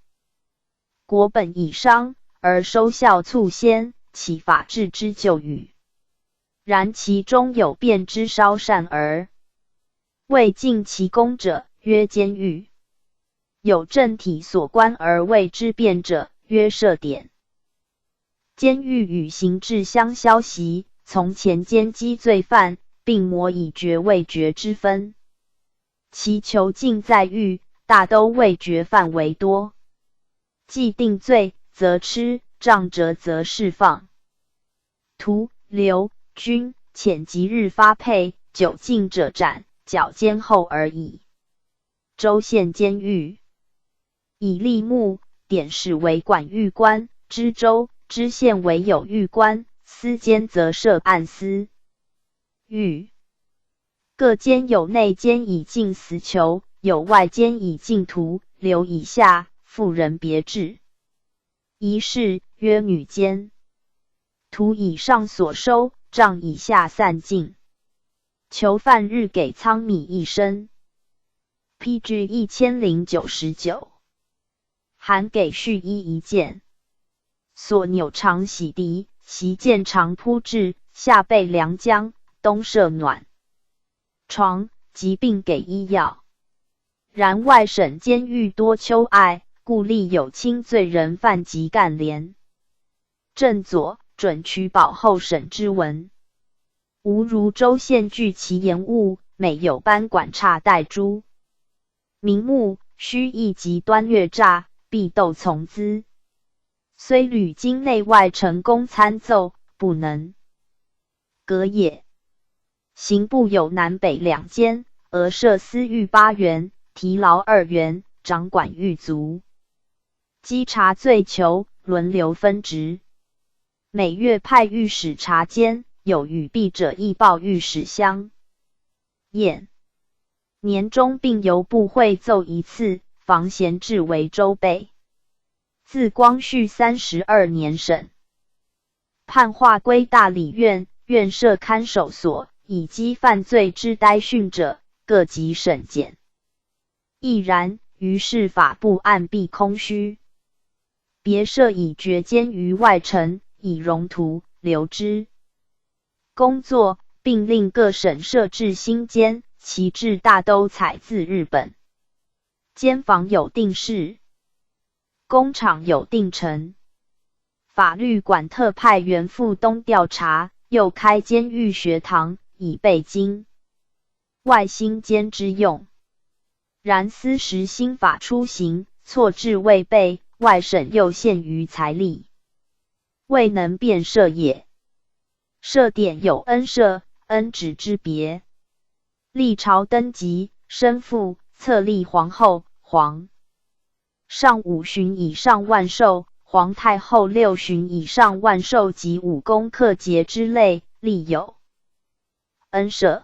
国本以商，而收效促先，其法治之就与。然其中有变之稍善而未尽其功者，曰监狱；有政体所关而未之变者，曰设典。监狱与刑制相消习，从前奸击罪犯，并模以决未决之分。其囚禁在狱，大都未决犯为多。既定罪，则吃；杖折则释放。徒、流、军遣即日发配，久禁者斩，绞监后而已。州县监狱以吏目、典史为管狱官，知州、知县为有狱官，司监则设案司狱。各监有内监以禁死囚，有外监以禁徒、流以下，妇人别治。一是曰女监。徒以上所收，杖以下散尽。囚犯日给仓米1升。PG 1099。含给续衣1件。所纽长洗涤，席间长铺置，下备凉浆，冬设暖床，疾病给医药。然外省监狱多秋爱，故立有轻罪人犯及干连。正左准取保候审之文。吾如州县据其言务，每有班管察代诸。名目须议及端略诈，必斗从资。虽屡经内外成功参奏，不能革也。刑部有南北2监，额设司狱8员，提牢2员，掌管狱卒。稽查罪囚，轮流分职。每月派御史查监，有语弊者亦报御史相验。年中并由部会奏1次，防闲置为州备。自光绪32年审。判划归大理院，院设看守所，以缉犯罪之待训者，各级审检。亦然，于是法部案必空虚。别设以决监于外城，以容图留之。工作，并令各省设置新监，其制大都采自日本。监房有定事，工厂有定程。法律馆特派员赴东调查，又开监狱学堂，以备京外新监之用。然司时新法出行，错置未备，外省又限于财力，未能便设也。设典有恩赦、恩旨之别。历朝登基，生父册立皇后、皇上5旬以上万寿，皇太后6旬以上万寿及武功克节之类，立有恩赦。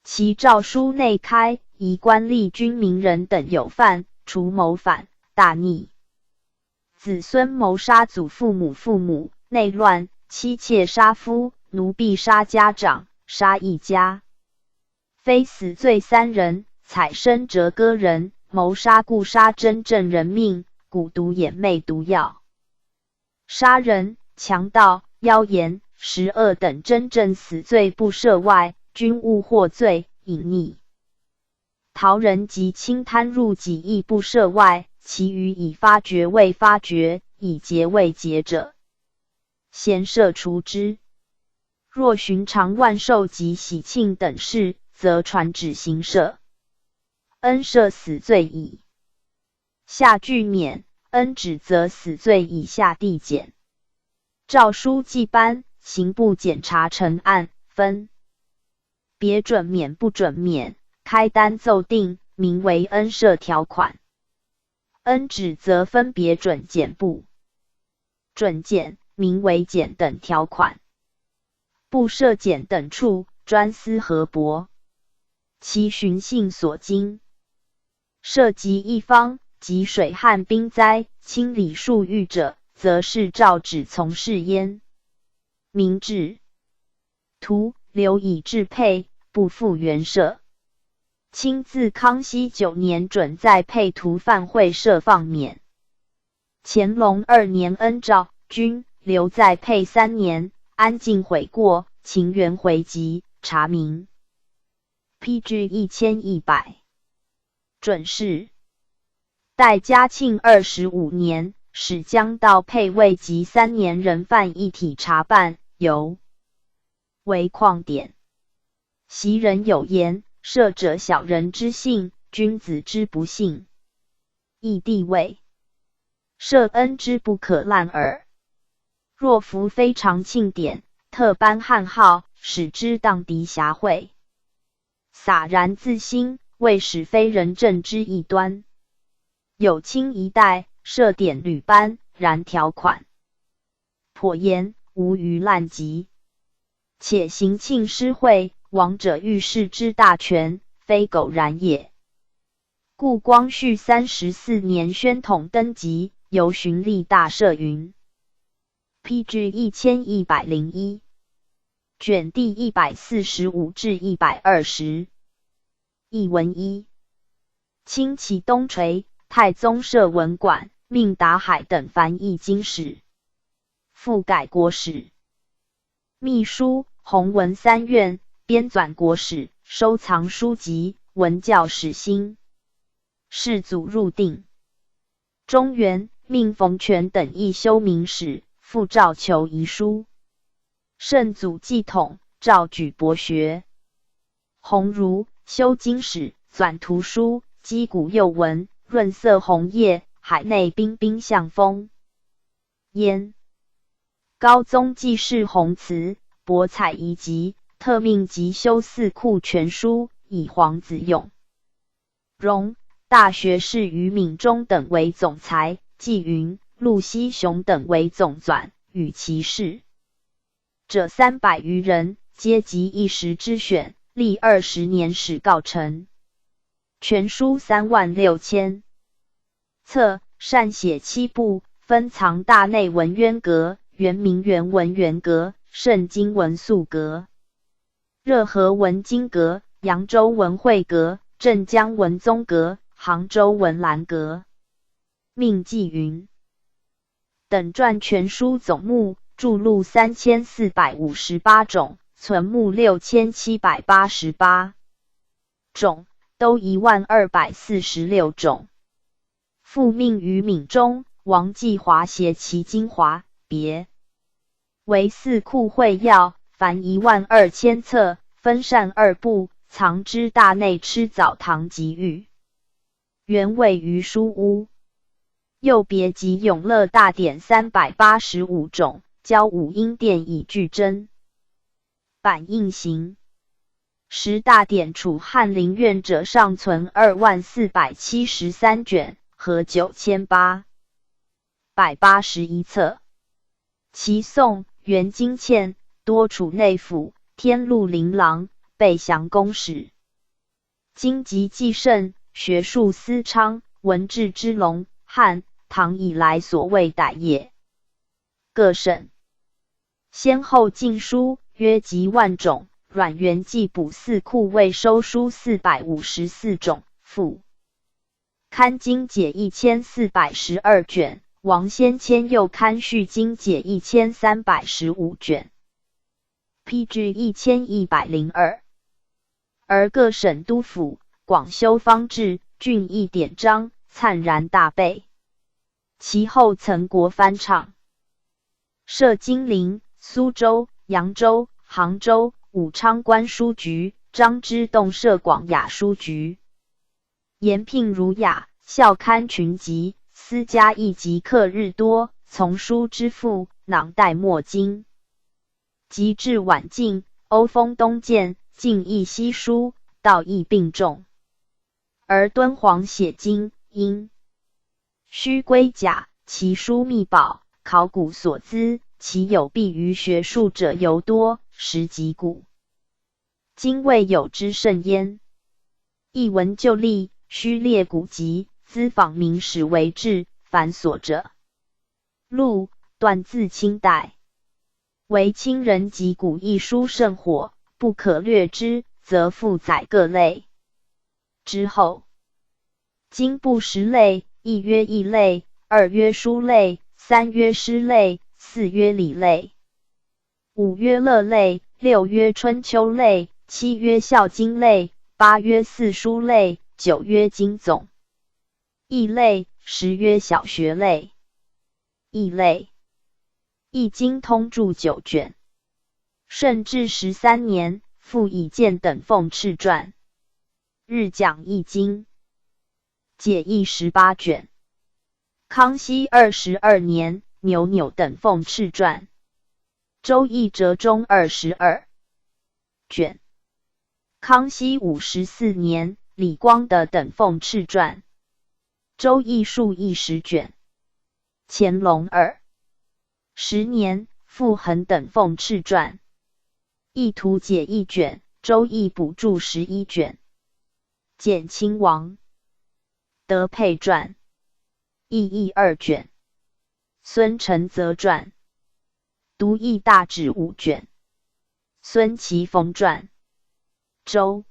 其诏书内开，宜官吏军名人等有犯，除谋反、大逆、子孙谋杀祖父母、内乱、妻妾杀夫、奴婢杀家长、杀一家。非死罪3人，采生折割人，谋杀故杀真正人命，蛊毒掩媚毒药，杀人、强盗、妖言、食恶等真正死罪不赦外，均勿获罪，隐匿。逃人及轻贪入己亦不赦外，其余已发觉未发觉，已结未结者，先赦除之。若寻常万寿及喜庆等事，则传旨行赦。恩赦死罪以下俱免，恩旨则死罪以下递减。诏书既颁，刑部检查成案，分别准免不准免，开单奏定，名为恩赦条款。恩旨则分别准减不准减，名为减等条款。不设减等处，专司核驳。其循性所经，涉及一方，及水旱兵灾，清理数狱者，则是诏旨从事焉。明制图留以制配，不复原设。清自康熙9年准在配图犯会设放免。乾隆2年恩诏，均留在配3年，安静悔过，情缘回籍，查明。PG 1100。准是。待嘉庆25年，使将到配位及3年人犯一体查办，由为旷典。袭人有言：赦者小人之幸，君子之不幸。亦地位，赦恩之不可滥耳。若夫非常庆典，特颁汉号，使之荡涤遐秽，洒然自新，为使非人正之异端。有清一代，赦典屡颁，然条款颇严，无余滥疾。且行庆施惠，王者御世之大权，非苟然也。故光绪34年宣统登基，由循例大赦云。PG 1101。卷第145至120。译文一：清启东垂，太宗设文馆，命达海等翻译经史，复改国史。秘书、弘文三院，编纂国史，收藏书籍，文教史兴。世祖入定。中原，命冯权等议修明史，复诏求遗书。圣祖继统，诏举博学。鸿儒修经史，纂图书，击鼓诱文，润色红叶，海内彬彬象风。焉高宗继世弘慈，博采遗籍，特命集修四库全书，以皇子用。荣大学士于敏中等为总裁，纪云、陆熙雄等为总纂，与其事者300余人，皆集一时之选，历20年始告成。全书36000册，善写7部，分藏大内文渊阁、圆明园文渊阁、圣经文素阁、热河文经阁、扬州文会阁、镇江文宗阁、杭州文澜阁。命纪云等撰全书总目，著录3458种，存目6788种，都11246种。复命于敏中、王继华写其精华，别为四库会要，凡12000册，分善2部，藏之大内吃澡堂集寓，原位于书屋。又别集永乐大典385种，交武英殿以具真版印行。时大典储翰林院者尚存24473卷，合9881册。其宋、元金嵌多储内府，天禄琳琅，备详公史。经籍既盛，学术思昌，文治之隆，汉、唐以来所谓逮也。各省先后进书约及万种，阮元纪补四库未收书454种，附刊经解1412卷，王先谦又刊续经解1315卷，PG 1102。而各省督府广修方志，郡议典章，灿然大备。其后曾国翻唱，设金陵、苏州、扬州、杭州、武昌官书局，张之洞设广雅书局。延聘儒雅，校刊群集，私家译集客日多，丛书之赋，囊袋墨经。及至晚晋，欧风东渐，晋译西书，道义并重。而敦煌写经，因须归甲，其书密宝，考古所资，其有弊于学术者尤多，实极古。今未有之甚焉。译文就例，须列古籍，资访明史为志，繁琐者录断自清代。为清人及古译书甚火，不可略之，则复载各类。之后经部10类，一曰义类，二曰书类，三曰诗类，四曰礼类，五曰乐类，六曰春秋类，七曰孝经类，八曰四书类，九曰经总义类，10曰小学类。义类易经通注9卷。顺治13年，复以建等奉敕传，日讲易经，解义18卷。康熙22年，扭扭等奉敕传，周易折中22卷。康熙54年，李光德等奉敕传，周易数易10卷。乾隆10年，傅恒等奉敕传，易图解1卷，周易补注11卷。简亲王德佩传，易义2卷。孙承则传，读易大旨5卷。孙其逢传。周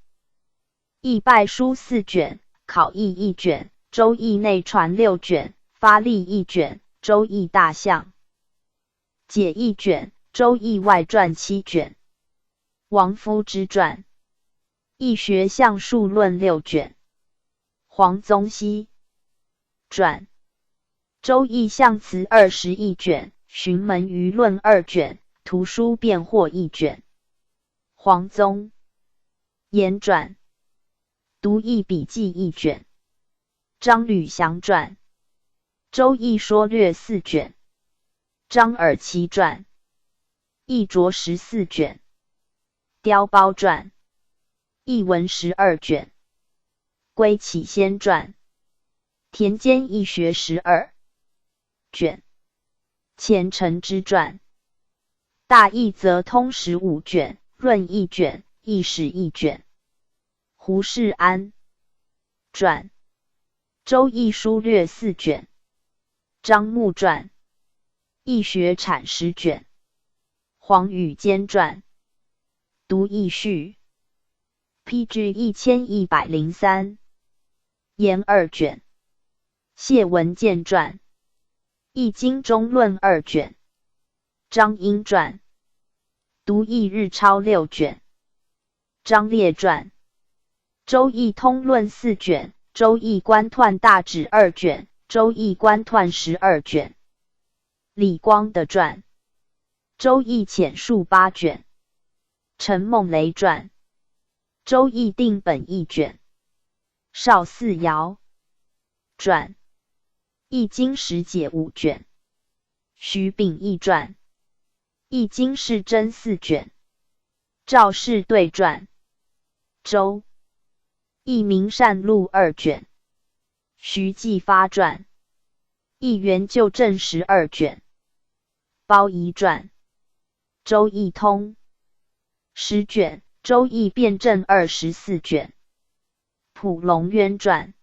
易拜书4卷，考译1卷，周易内传6卷，发例1卷，周易大象解1卷，周易外传7卷。王夫之传。易学象数论6卷。黄宗羲传。周易象辞21卷，寻门舆论2卷，图书辩惑1卷。黄宗言传。读易笔记1卷。张吕祥传。周易说略4卷。张尔齐传。易着14卷。雕包传。易文12卷。归启先传。田间易学12卷。虔诚之传。大易则通15卷，润1卷，易史1卷。胡适安传。周易书略4卷。张牧传。易学阐10卷。黄宇坚传。读易序。PG 1103。言2卷。谢文健传。易经中论2卷。张英传。读易日超6卷。张烈传。周易通论4卷，周易观彖大旨2卷，周易观彖12卷。李光的传。周易浅述8卷。陈梦雷传。周易定本1卷。邵四爻传。易经时解5卷。徐秉义传。易经释真4卷。赵氏对传。周易明善录2卷。徐继发传。易元就正12卷。包仪传。周易通10卷。周易辩证24卷。蒲龙渊传。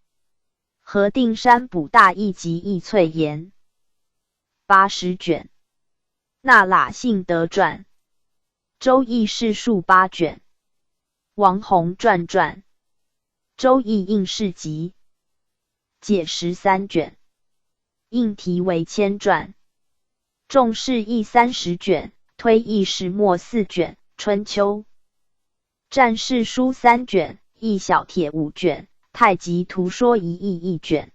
何定山补大易及易粹言80卷。那喇信德传。周易释数8卷。王弘传传。周易应试集解13卷。应题为千传。众释易30卷，推易始末4卷，春秋战事书3卷，易小帖5卷，太极图说1易1卷，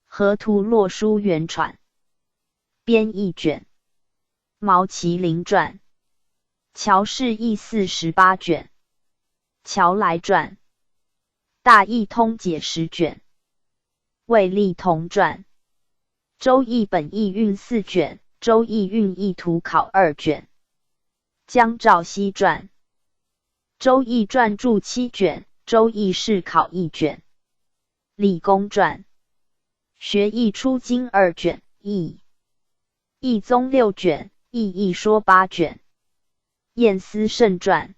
河图洛书原传编1卷。毛麒麟传。乔氏易48卷。乔来传。大易通解10卷。魏立同传。周易本易运4卷，周易运易图考2卷。江兆熙传。周易传注7卷，周易试考1卷。李公传。学易出经2卷，易宗6卷，易说8卷。晏思慎传。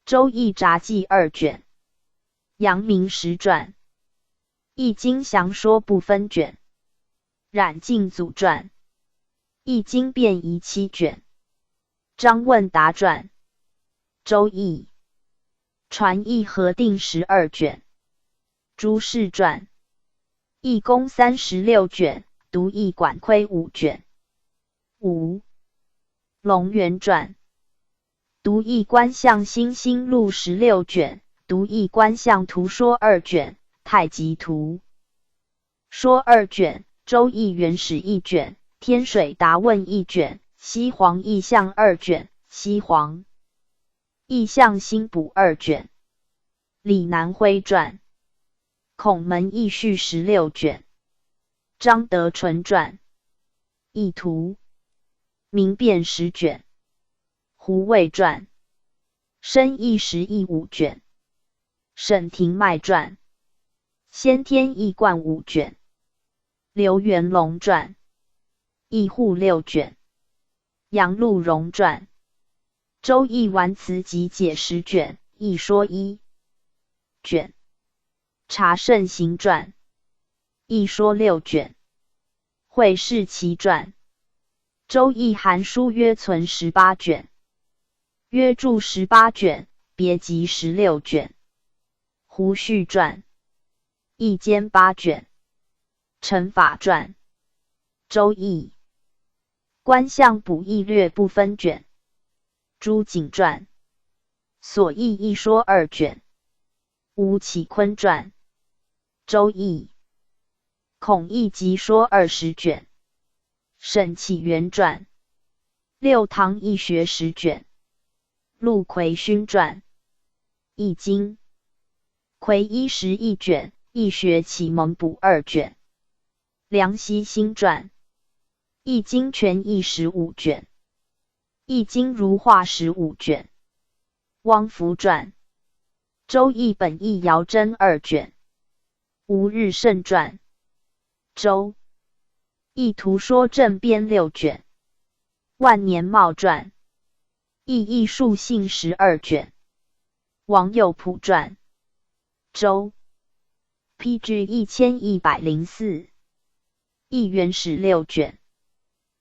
周易札记2卷。阳明实传。易经详说不分卷。冉敬祖传。易经变仪7卷。张问答传。周易传易合定12卷。朱氏传。易公36卷，读易管窥5卷。5. 龙元传。读易观象星星录16卷，读易观象图说2卷，太极图说2卷，周易原始1卷，天水答问1卷，西黄易象2卷，西黄易象新补2卷。李南辉传。孔门易序16卷。张德纯传。易图明辨10卷。胡渭传。申易时易5卷。沈廷迈传。先天易贯5卷。刘元龙传。易户6卷。杨禄荣传。周易完辞集解10卷，易说1卷。查慎行传。易说6卷。会世奇传。周易函书约存18卷。约注18卷，别集16卷。胡须传，易兼8卷。乘法传，周易。观象补易略不分卷。朱景传，所译一说2卷。吴启坤传，周易。孔乙己说20卷。沈启元传，六堂易学10卷。陆奎勋传，易经。奎一11卷，易学启蒙补2卷。梁熙新传，易经全译15卷。易经如画15卷。汪福传，周易本易尧真2卷。吴日胜传，周易图说正编6卷。万年茂传，易艺术性12卷。王有仆传，周PG 1104。易元史6卷。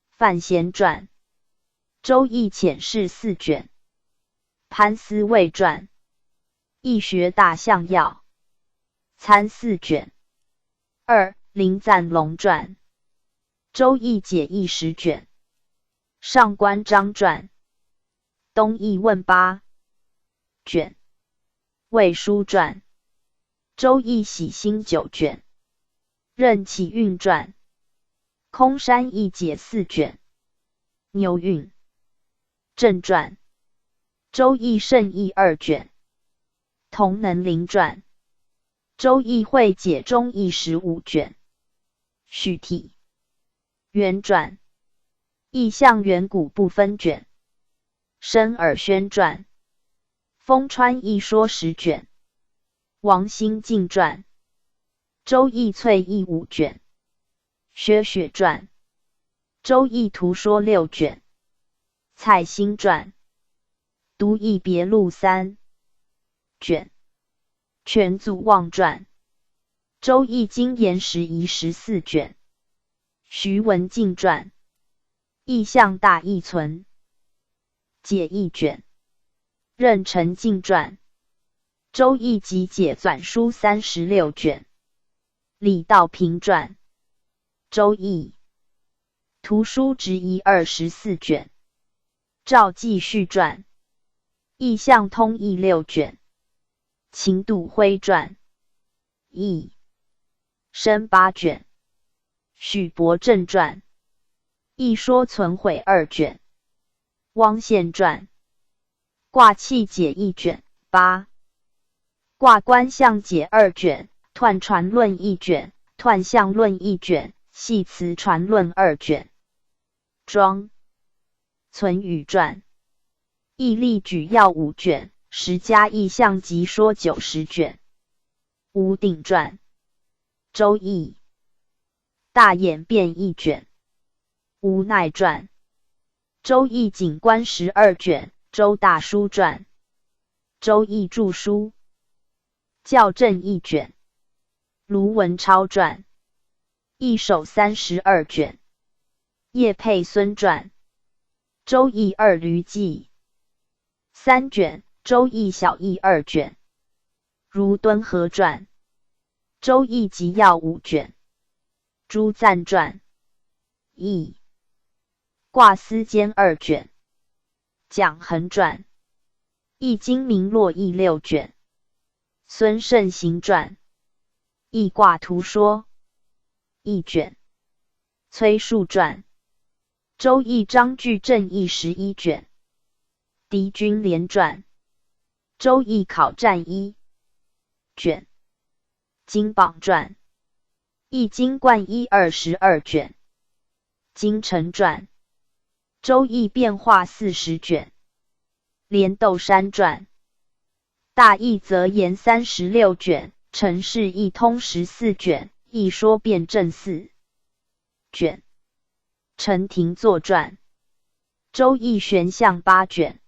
范闲传，周易浅释4卷。潘思卫传，易学大象要参4卷。林赞龙传，周易解义10卷。上官章传，东易问8卷。魏书传，周易喜新9卷。任启运传，空山易解4卷。牛运正传，周易圣义2卷。同能灵传，周易会解中易15卷。许体元传，易象远古不分卷。申尔宣传，风川易说10卷。王兴敬传，周易萃易5卷。薛雪传，周易图说6卷。蔡兴传，独易别录3卷。全祖望传，周易经言时仪14卷。徐文静传，易象大易存解1卷。任陈敬传，周易集解纂书36卷。李道平传，周易图书直译24卷。赵继续传，易象通译6卷。秦笃辉传，易申8卷。许伯正传，易说存毁2卷。汪宪传，卦气解1卷。卦观象解2卷。彖传论1卷。彖象论1卷。系辞传论2卷。庄存宇传，易例举要5卷。10家易象集说90卷。吴鼎传，周易大演变1卷。吴鼐传，周易景观12卷。周大书传，周易注书校正1卷。卢文超传，易手32卷。叶佩孙传，周易2闾记3卷。周易小易2卷。如敦和传，周易集要5卷。朱赞传，易卦思兼2卷。蒋衡传，易经明落易6卷。孙慎行传，易卦图说1卷。崔述传，周易章句正义11卷。狄君连传，周易考战1卷。金榜传，易经贯一22卷。金城传，周易变化40卷。莲斗山传，大易则言36卷。陈氏易通14卷。易说辩证4卷。陈廷作传，周易玄象8卷。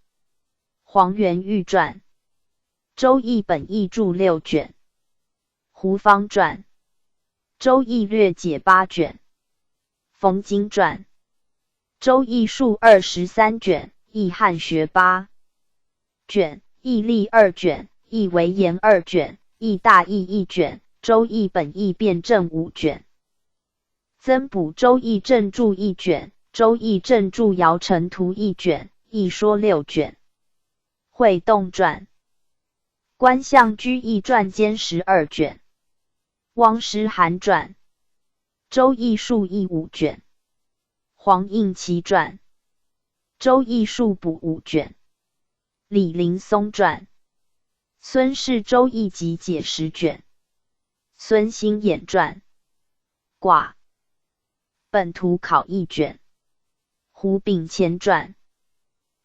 黄元玉传，周易本易注6卷。胡方传，周易略解8卷。冯经传，周易数23卷。易汉学8卷，义历2卷，义为言2卷，义大义1卷，周易本义辩证5卷，增补周易正注1卷，周易正注尧臣图1卷，义说6卷，会动传，观象居易传兼12卷，汪师涵传，周易数义5卷，黄应琦传，周易数补5卷，李林松传，孙氏周易集解10卷，孙兴衍传，卦本图考1卷，胡秉乾传，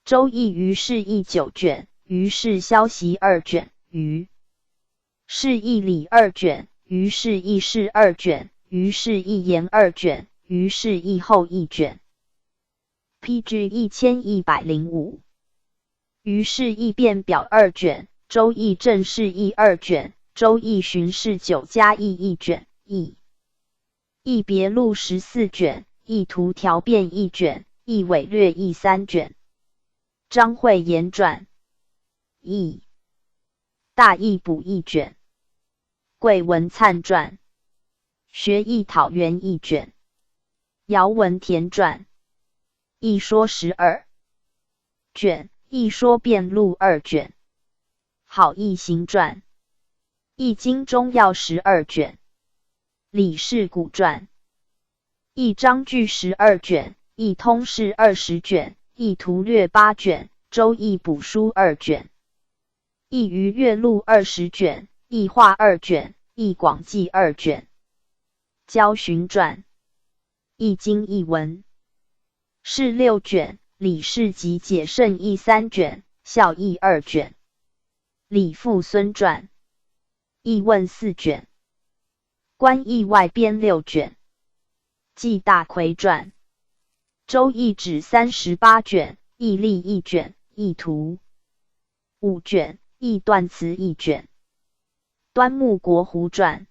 周易于是义9卷，于是消息2卷，于是义理2卷，于是义事2卷，于是义言2卷，于是义后1卷。PG 1105，于是义变表2卷，周易正式义2卷，周易巡视9加义1卷，易别录14卷，易图条变1卷，易伪略义3卷。张惠言传，易大易补1卷，桂文灿传，学易讨源1卷，姚文田传，易说12卷，易说辩录2卷，好易行传，易经中要12卷，李氏古传，易章句12卷，易通释20卷，易图略8卷，周易补书2卷，易于月录20卷，易画2卷，易广记2卷，焦循传，易经译文是6卷，李氏集解圣义3卷，孝义2卷，李父孙传，易问4卷，观义外编6卷，纪大奎传，周易指38卷，易历1卷，易图5卷，易断词1卷，端木国胡传，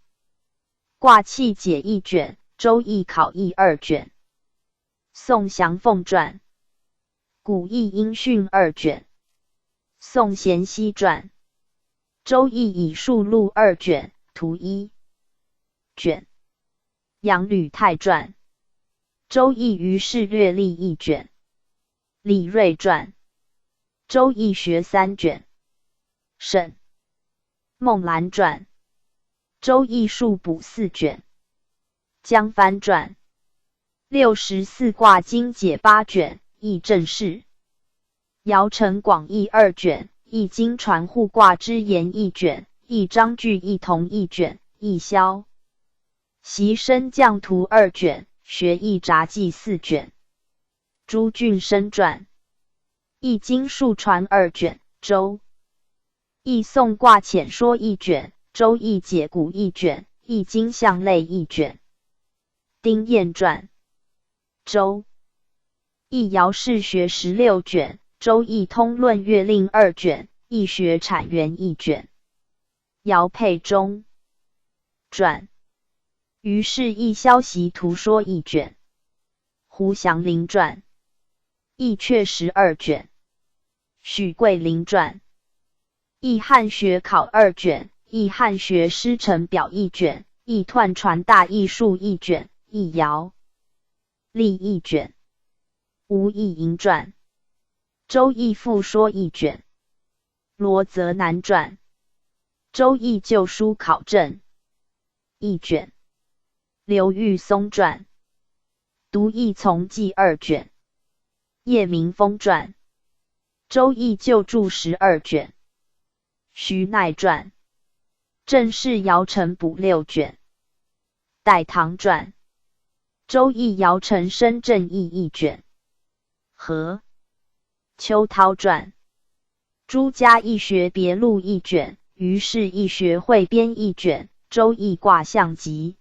卦气解1卷，周易考义2卷，宋祥凤传，古易音训2卷，宋贤熙传，周易以数录2卷，图1卷，杨履泰传，周易于是略历1卷，李瑞传，周易学3卷，沈孟兰传，周易数补4卷，江帆传，64卦经解8卷，易正释，尧臣广义2卷，易经传户卦之言1卷，易章句一同1卷，易消习升降图2卷，学易札记4卷，朱俊生传，易经数传2卷，周易宋卦浅说1卷，周易解古1卷，易经象类1卷，丁彦传，周易尧氏学16卷，周易通论乐令2卷，易学产源1卷，姚佩中传，于是易消息图说1卷，胡祥林传，易阙12卷，许桂林传，易汉学考2卷，易汉学师承表1卷，易彖传大艺术1卷，易尧历1卷，吴易营传，周易复说1卷，罗泽南传，周易旧书考证1卷，刘玉松传，读易从记2卷，叶明峰传，周易旧注12卷，徐鼐传，正是尧臣补6卷，代唐传，周易尧臣申正义1卷，何秋涛传，朱家易学别录1卷，于是易学汇编1卷，周易卦象集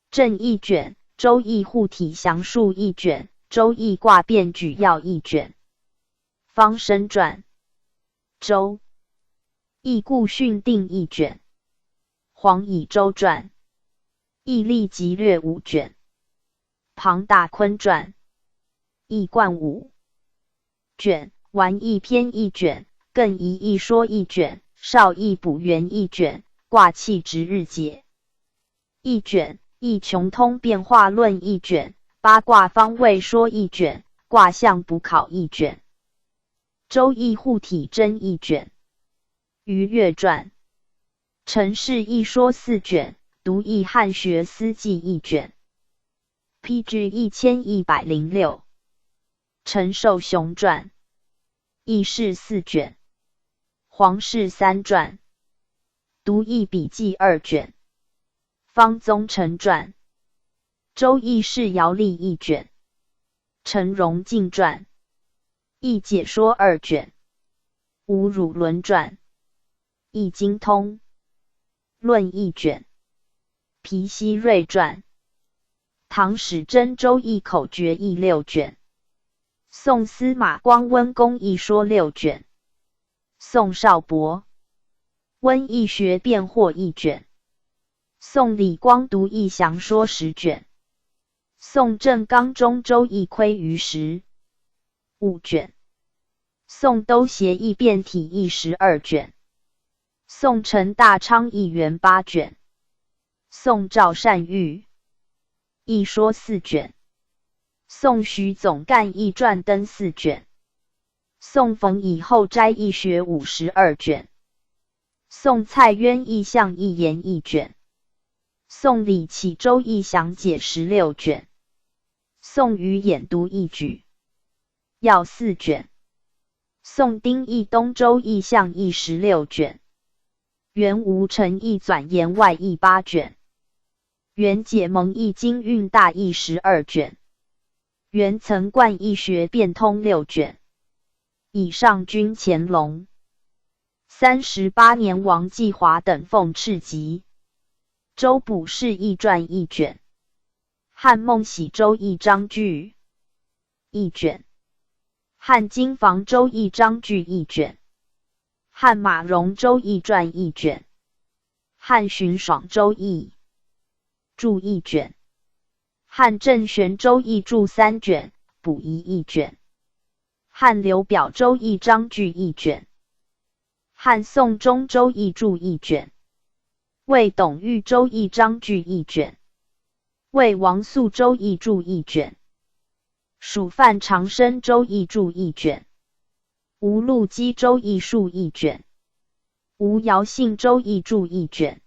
正1卷，周易护体详述1卷，周易卦变举要1卷，方生传，周易固训定1卷，黄以周传，易历集略5卷，庞大坤传，易贯5卷，完易篇1卷，艮仪一说一卷，少义补元一卷，卦气值日解一卷，易穷通变化论一卷，八卦方位说一卷，卦象补考一卷，周易护体真一卷，于越传，陈氏一说4卷，独易汉学思记一卷 ，PG 1106，陈寿雄传，易氏4卷，黄氏3传，独易笔记2卷，方宗成传，周易氏尧历1卷，陈荣进传，易解说2卷，吴汝伦传，易经通论1卷，皮希瑞传，唐史真周易口诀义6卷，宋司马光温公易说6卷，宋少伯温易学辩惑1卷，宋李光读易详说10卷，宋郑刚中周易窥于10 5卷，宋都协易变体易12卷，宋陈大昌易元8卷，宋赵善玉易说4卷，宋徐总干易传登4卷，宋冯以后斋易学52卷，宋蔡渊易象易言1卷，宋李启周易详解16卷，宋于演读一举要4卷，宋丁易东周易象易16卷，元吴成易纂言外易8卷，元解蒙易经运大易12卷，元岑贯易学变通6卷。以上君乾隆38年王继华等奉敕集。周卜氏易传1卷，汉孟喜周易章句1卷，汉金房周易章句1卷，汉马融周易传1卷，汉荀爽周易注1卷，汉郑玄周易注3卷，补遗1卷，汉刘表周易章句1卷，汉宋中周易注1卷，魏董玉周易章句1卷，魏王肃周易注1卷，蜀范长生周易注1卷，吴陆基周易述1卷，吴尧信周易注1卷，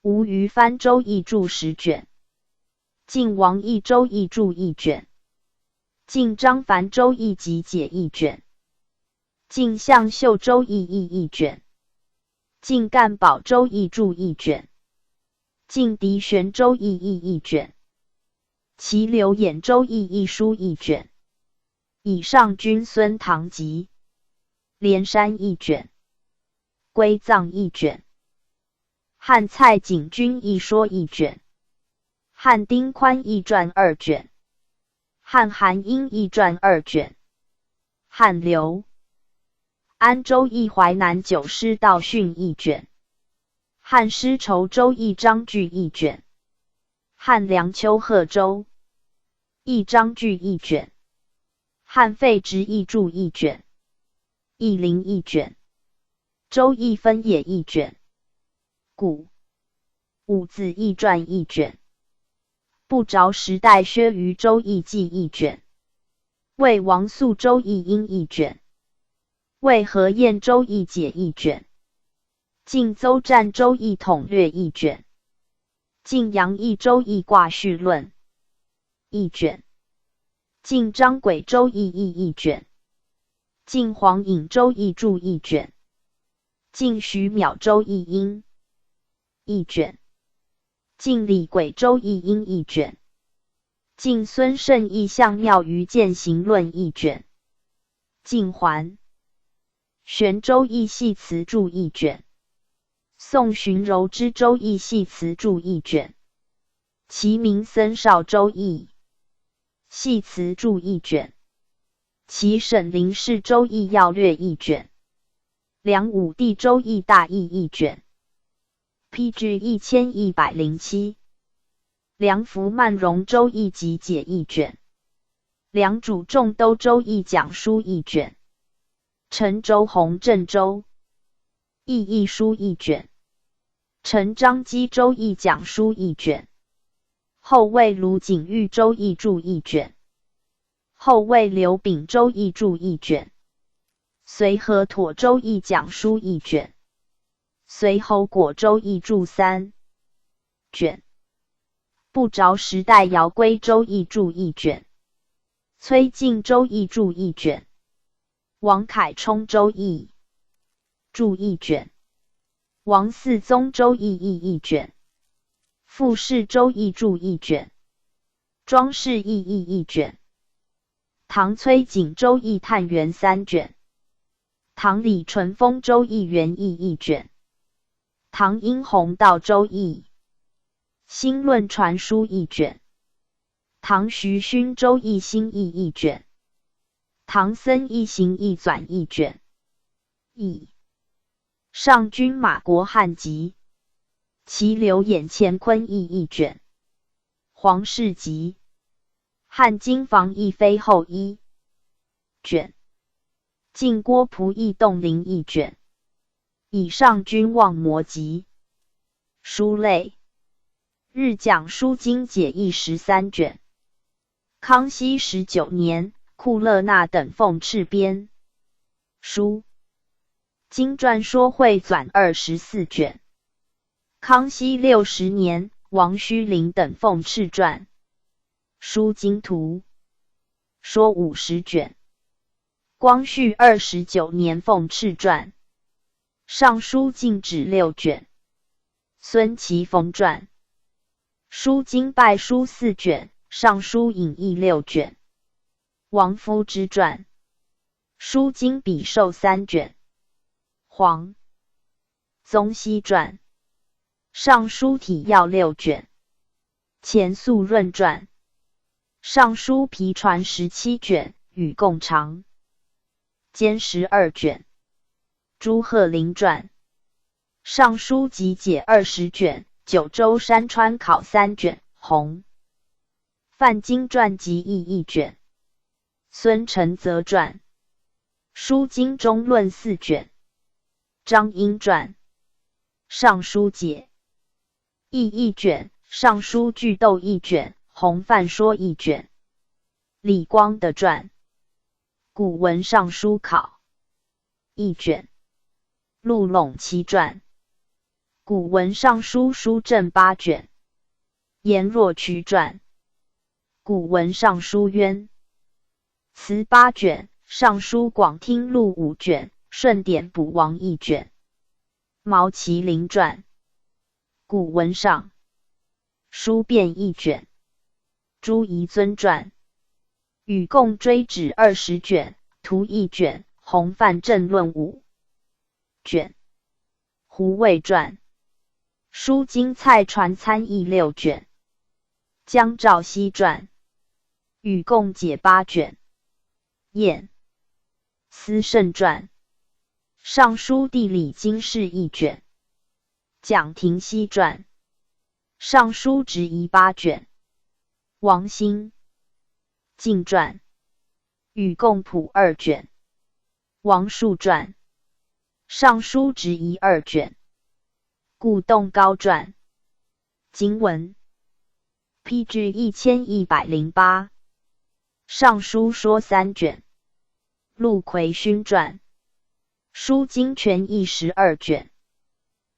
吴虞藩周易注10卷，晋王益周易注1卷，晋张凡周易集解1卷，晋向秀周易译1卷，晋干宝周易注1卷，晋狄玄周易译1卷，齐刘演周易译书1卷，以上君孙唐集，连山1卷，归藏1卷，汉蔡景君易说1卷，汉丁宽易传2卷，汉韩英易传2卷，汉刘安周易淮南九师道训1卷，汉师仇周易章句1卷，汉梁丘贺周易章句1卷，汉废直易注1卷，易林1卷，周易分野1卷，古五子易传1卷，不着时代薛于周易记1卷，魏王肃周易音1卷，魏何晏周易解1卷，晋邹战周易统略1卷，晋阳易周易卦序论1卷，晋张轨周易译1卷，晋黄颖周易注1卷，晋徐邈周易音1卷，晋李轨周易音1卷，晋孙胜易象妙于践行论1卷，晋桓玄周易系辞注1卷，宋荀柔之周易系辞注1卷，齐明僧少周易系辞注1卷，齐沈林氏周易要略1卷，梁武帝周易大义1卷 ，PG 1107，梁福曼荣周易集解1卷，梁主仲都周易讲书1卷。陈周弘郑州议议书一卷，陈章基周议讲书一卷，后魏卢景玉周议注一卷，后魏刘秉周议注一卷，随和妥周议讲书一卷，随侯果周议注3卷，不着时代尧归周议注一卷，崔敬周议注一卷，王凯冲周议注一卷，王嗣宗周议一卷，傅氏周议注一卷，庄氏议一卷，唐崔景周议探源3卷，唐李淳风周议元议一卷，唐殷弘道周议新论传书一卷，唐徐勋周议新议一卷，唐僧议行议纂一卷，上君马国汉集，其刘演乾坤议一卷，黄氏集，汉经房议妃后一卷，晋郭璞议洞灵一卷，以上君望摩集。书类日讲书经解义13卷，康熙19年，库勒纳等奉敕编。书经传说汇纂24卷，康熙60年，王虚龄等奉敕传。书经图说50卷，光绪29年奉敕传。尚书禁止6卷，孙其逢传。书经拜书4卷，尚书引义6卷。王夫之传。书经笔授3卷。黄宗羲传。尚书体要6卷。钱肃润传。尚书皮传17卷，与共长兼12卷。朱鹤龄传。尚书集解20卷，九州山川考3卷，洪范经传集义1卷。孙承则传。书经中论4卷。张英传。尚书解义1卷，尚书句斗1卷，洪范说1卷。李光的传。古文尚书考1卷。陆陇七传。古文尚书书正8卷。颜若渠传。古文尚书渊词8卷。尚书广听录5卷，顺典补王1卷。毛麒麟传。古文尚书变1卷。朱彝尊传。与共追旨20卷，图1卷，洪范正论5卷。胡渭传。书经蔡传参议6卷。江肇熙传。与共解8卷。晏思慎传。尚书地理经世1卷。蒋廷锡传。尚书直遗8卷。王兴晋传。与共谱2卷。王树传。尚书直遗2卷。顾栋高传。经文 PG 1108。尚书说3卷。陆奎勋传。书经全义12卷。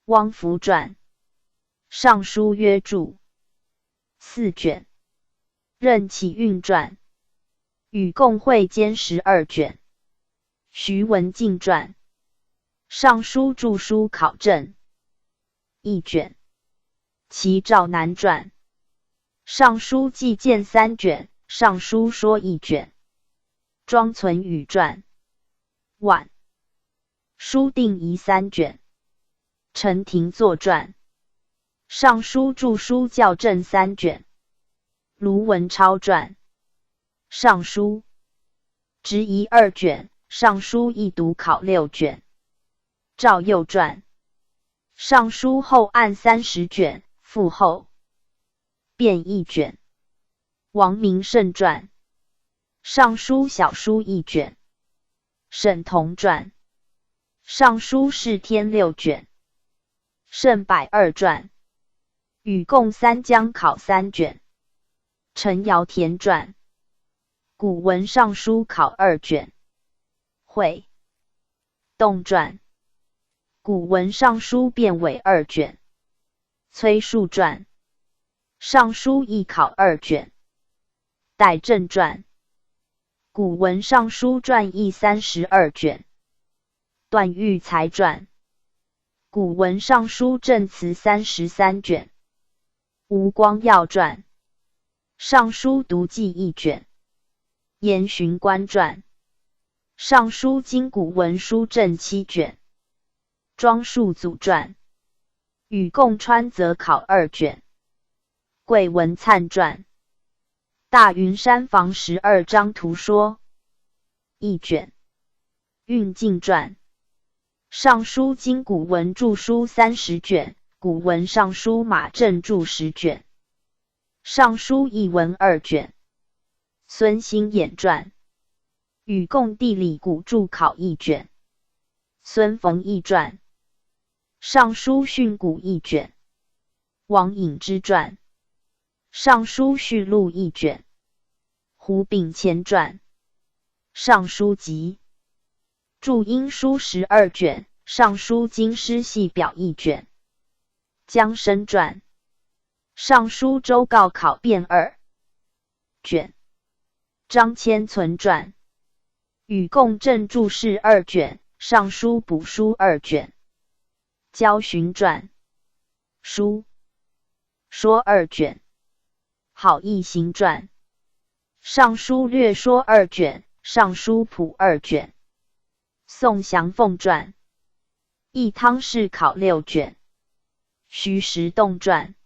汪福传。尚书约注4卷。任启运传。与共会兼12卷。徐文静传。尚书著书考证1卷。齐兆南传。尚书纪见3卷。尚书说1卷。庄存宇传。晚书定仪3卷。陈廷作传。尚书著书校正3卷。卢文超传。尚书直遗2卷。尚书一读考6卷。赵佑传。尚书后案30卷，附后变1卷。王明胜传。尚书小书1卷。沈同传，尚书事天6卷，圣百2传，禹贡三江考3卷，陈尧田传，古文尚书考2卷，会动传，古文尚书变伪2卷，崔述传，尚书议考2卷，代正传，古文尚书传议32卷，段玉裁传，古文尚书正词33卷，吴光耀传，尚书读记1卷，严循官传，尚书经古文书正7卷，庄树祖传，禹贡川则考2卷，桂文灿传，大云山房12章图说1卷，运镜传，尚书经古文著书30卷，古文尚书马正著10卷，尚书译文2卷，孙兴衍传，禹贡地理古注考1卷，孙逢义传，尚书训诂1卷，王隐之传，尚书序录1卷，胡秉谦传，尚书集，注音书12卷，尚书经师系表1卷，江申传，尚书周告考变2卷，张骞存传，禹贡正注释2卷，尚书补书2卷，焦循传，书说2卷，好义行传，尚书略说2卷，尚书谱2卷，宋祥凤传，义汤氏考6卷，徐时栋传，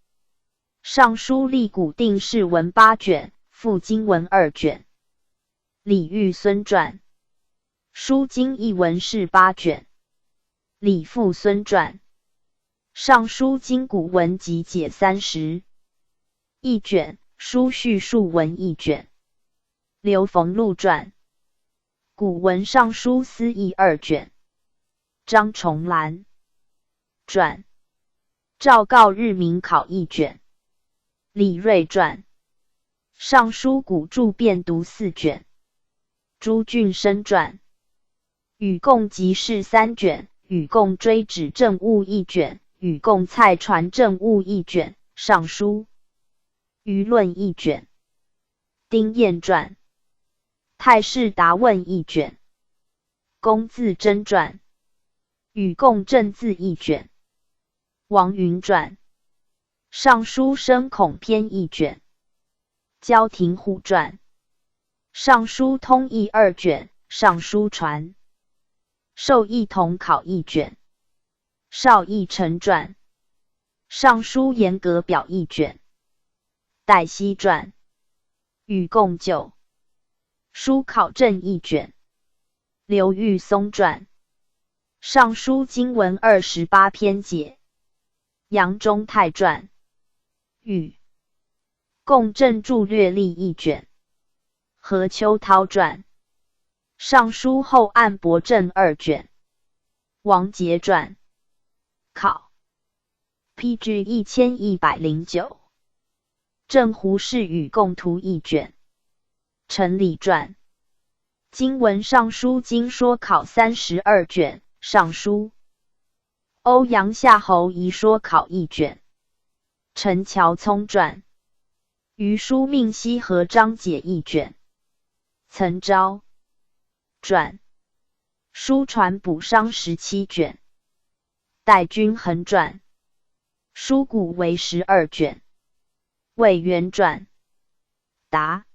尚书立古定释文8卷，附经文2卷，李玉孙传，书经译文释8卷，李复孙传，尚书经古文集解30一卷，书序述文1卷，刘逢禄传，古文尚书司议2卷，张重兰传，诏告日明考1卷，李瑞传，尚书古注变读4卷，朱俊生传，禹贡集释3卷，禹贡追指政务1卷，禹贡蔡传政务1卷，尚书舆论1卷，丁彦传，太史答问1卷，龚自珍传，禹贡正字1卷，王云传，尚书生孔篇1卷，焦廷虎传，尚书通义2卷，尚书传，授义同考1卷，邵义成传，尚书严格表1卷，戴熙传，禹贡旧书考证1卷，刘玉松传，尚书经文28篇解，杨中泰传，禹贡正注略历1卷，何秋涛传，尚书后案驳正2卷，王杰传，考 PG 1109，正胡氏禹贡图1卷，陈礼传，经文尚书经说考32卷，尚书欧阳夏侯遗说考1卷，陈乔聪传，余书命西河章解1卷，岑昭传，书传补商17卷，戴君衡传，书古为12卷，魏元传，答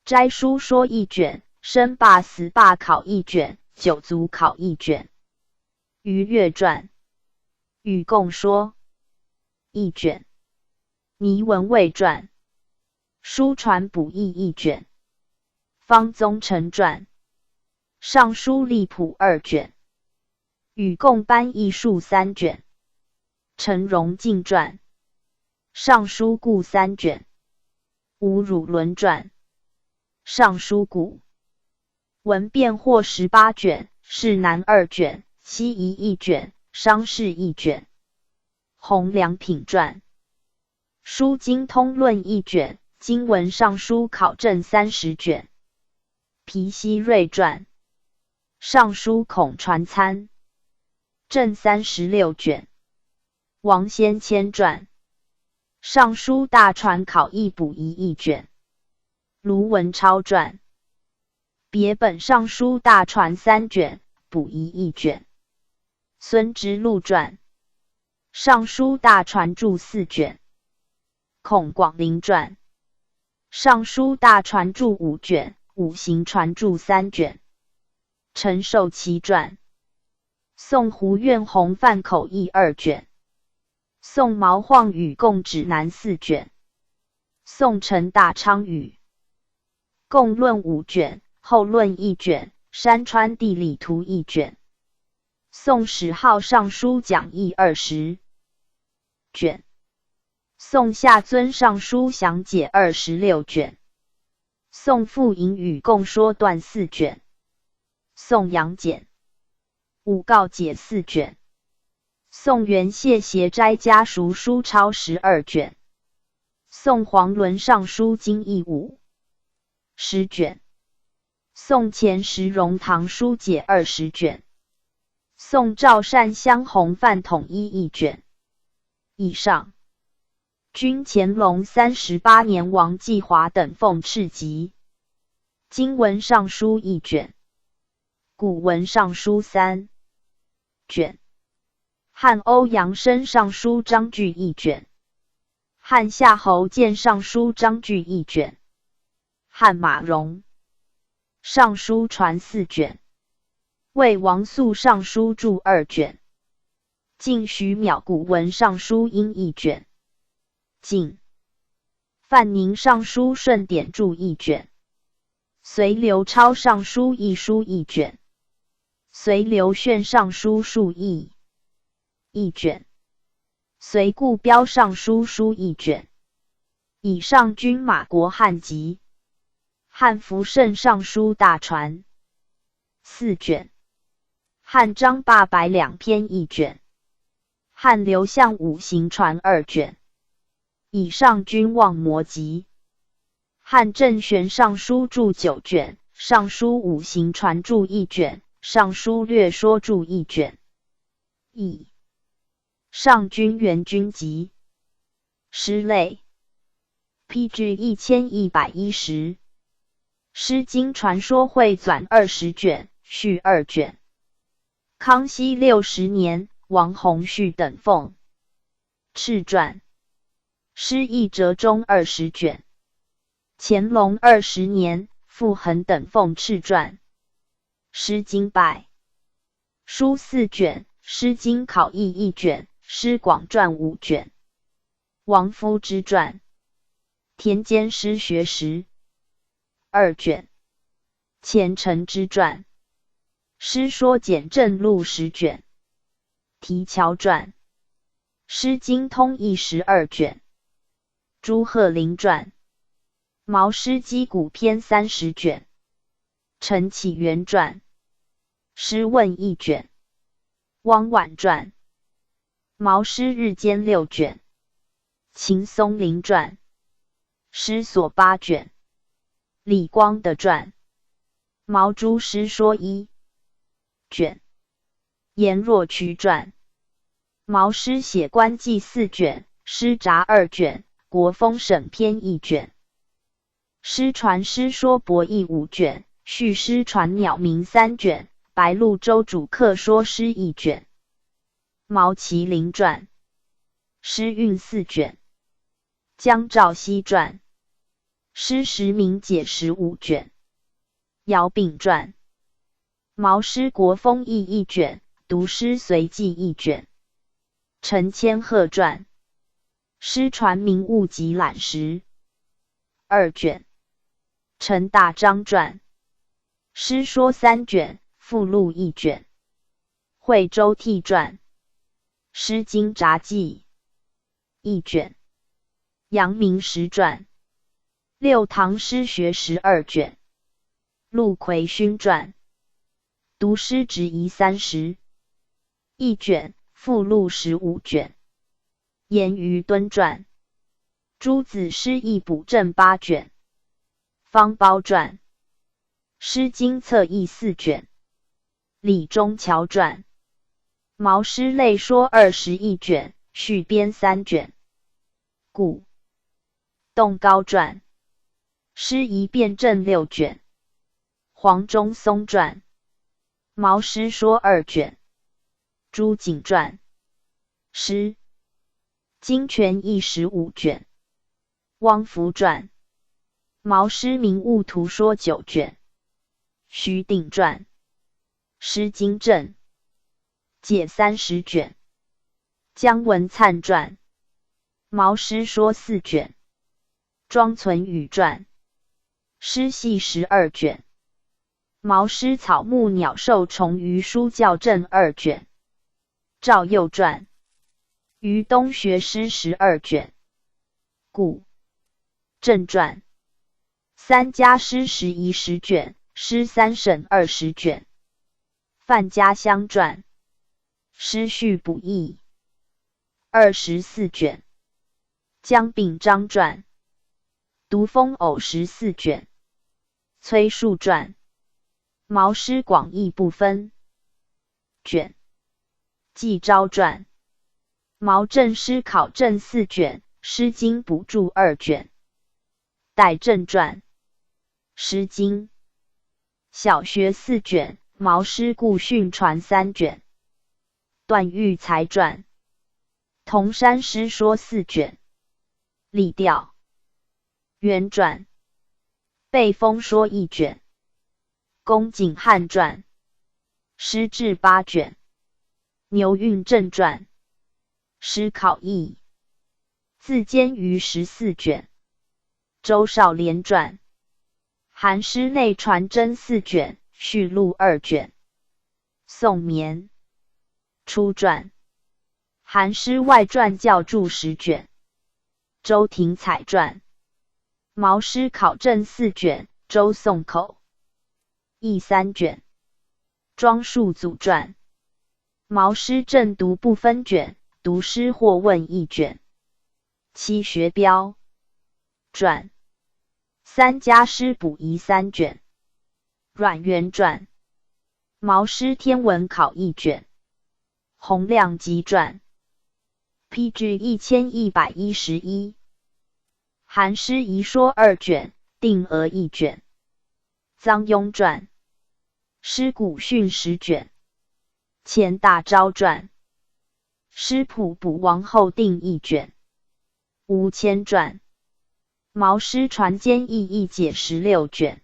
斋书说1卷，生罢死罢考1卷，九族考1卷，于越传，禹贡说1卷，倪文蔚传，书传补译1卷，方宗成传，尚书立谱2卷，禹贡班译述3卷，陈荣进传，尚书故3卷，吴汝伦传，尚书故文辩或18卷，释南2卷，西夷1卷，商事1卷。洪良品传。书经通论1卷，经文尚书考证30卷。皮西瑞传。尚书孔传参。正36卷。王先谦传。尚书大传考异补遗1卷。卢文超传。别本尚书大传3卷，补遗1卷。孙之路传。尚书大传注4卷。孔广陵传。尚书大传注5卷，五行传注3卷。陈寿祺传。宋胡苑洪范口译2卷。宋毛晃宇共指南4卷。宋陈大昌宇共论5卷，后论1卷，山川地理图1卷。宋史号尚书讲义20卷。宋夏尊尚书详解26卷。宋傅隐语共说断4卷。宋杨简武告解4卷。宋元谢协斋家塾书抄12卷。宋黄伦尚书经义10卷。宋钱时荣堂书解20卷。宋赵善相弘范统一1卷。以上。均乾隆38年王继华等奉敕集。经文尚书1卷。古文尚书3卷。汉欧阳生尚书章句1卷。汉夏侯建尚书章句1卷。汉马融尚书传4卷。魏王肃尚书注2卷。晋徐邈古文尚书殷1卷。晋范宁尚书顺典注1卷。隋刘超尚书义书1卷。隋刘炫尚书述义1卷。隋固标尚书书1卷。以上均马国汉籍。汉福圣尚书大传4卷。汉张霸百两篇1卷。汉刘向五行传2卷。以上均望摩集。汉郑玄尚书注9卷，尚书五行传注1卷，尚书略说注1卷。以上均元军集。诗类 PG 1110。诗经传说汇纂20卷，序2卷。康熙60年，王弘绪等奉敕传。诗义折中20卷。乾隆20年，傅恒等奉敕传。诗经拜书4卷，诗经考译1卷，诗广传5卷。王夫之传。田间诗学识2卷。虔诚之传。诗说简正录10卷。提桥传。诗经通义12卷。朱鹤龄传。毛诗击鼓篇30卷。陈启元传。诗问1卷。汪婉传。毛诗日间6卷。秦松龄传。诗所8卷。李光的传。毛诸诗说1卷。颜若渠传。毛诗写官记4卷，诗札2卷，国风省篇1卷。诗传诗说博弈5卷，续诗传鸟鸣3卷，白鹭洲主客说诗1卷。毛麒麟传。诗韵4卷。江兆熙传。诗实名解15卷。姚炳传。毛诗国风义1卷，读诗随记1卷。陈千鹤传。诗传名物集览识2卷。陈大章传。诗说3卷，附录1卷。惠州替传。诗经札记1卷。阳明实传。六唐诗学12卷。陆奎勋传，读诗执遗30一卷，附录15卷。严于敦传，诸子诗意补正8卷。方苞传，诗经侧译4卷。李中桥传，毛诗类说21卷，续编3卷。古洞高传，诗仪辩证6卷。黄中松传，毛诗说2卷。朱景传，诗经全译15卷。汪福传，毛诗名物图说9卷。徐鼎传，诗经正解30卷。姜文灿传，毛诗说4卷。庄存宇传，诗系12卷。毛诗草木鸟兽虫鱼书校正2卷。赵佑传，于东学诗12卷。古正传，三家诗11十卷，诗三省20卷。范家乡传，诗序补译24卷。姜秉章传，独风偶14卷。崔述传，毛诗广义不分卷。季昭传，毛正诗考证4卷，诗经补注2卷。戴正传，诗经小学4卷，毛诗故训传3卷。段玉裁传，铜山诗说4卷。李调元传，背风说1卷。龚景汉传，诗志8卷。牛运正传，诗考译自监于14卷。周少莲传，韩诗内传真4卷，续录2卷。宋绵初传，韩诗外传校注10卷。周廷彩传，毛诗考证4卷，周宋口译3卷。庄树祖传，毛诗正读不分卷，读诗或问1卷。七学标传，三家诗补遗3卷。阮元传，毛诗天文考1卷。洪亮集传，PG 1111。韩诗遗说2卷，定额1卷。臧庸传，诗古训10卷。钱大钊传，诗谱补王后定1卷。吴谦传，毛诗传兼译一解16卷。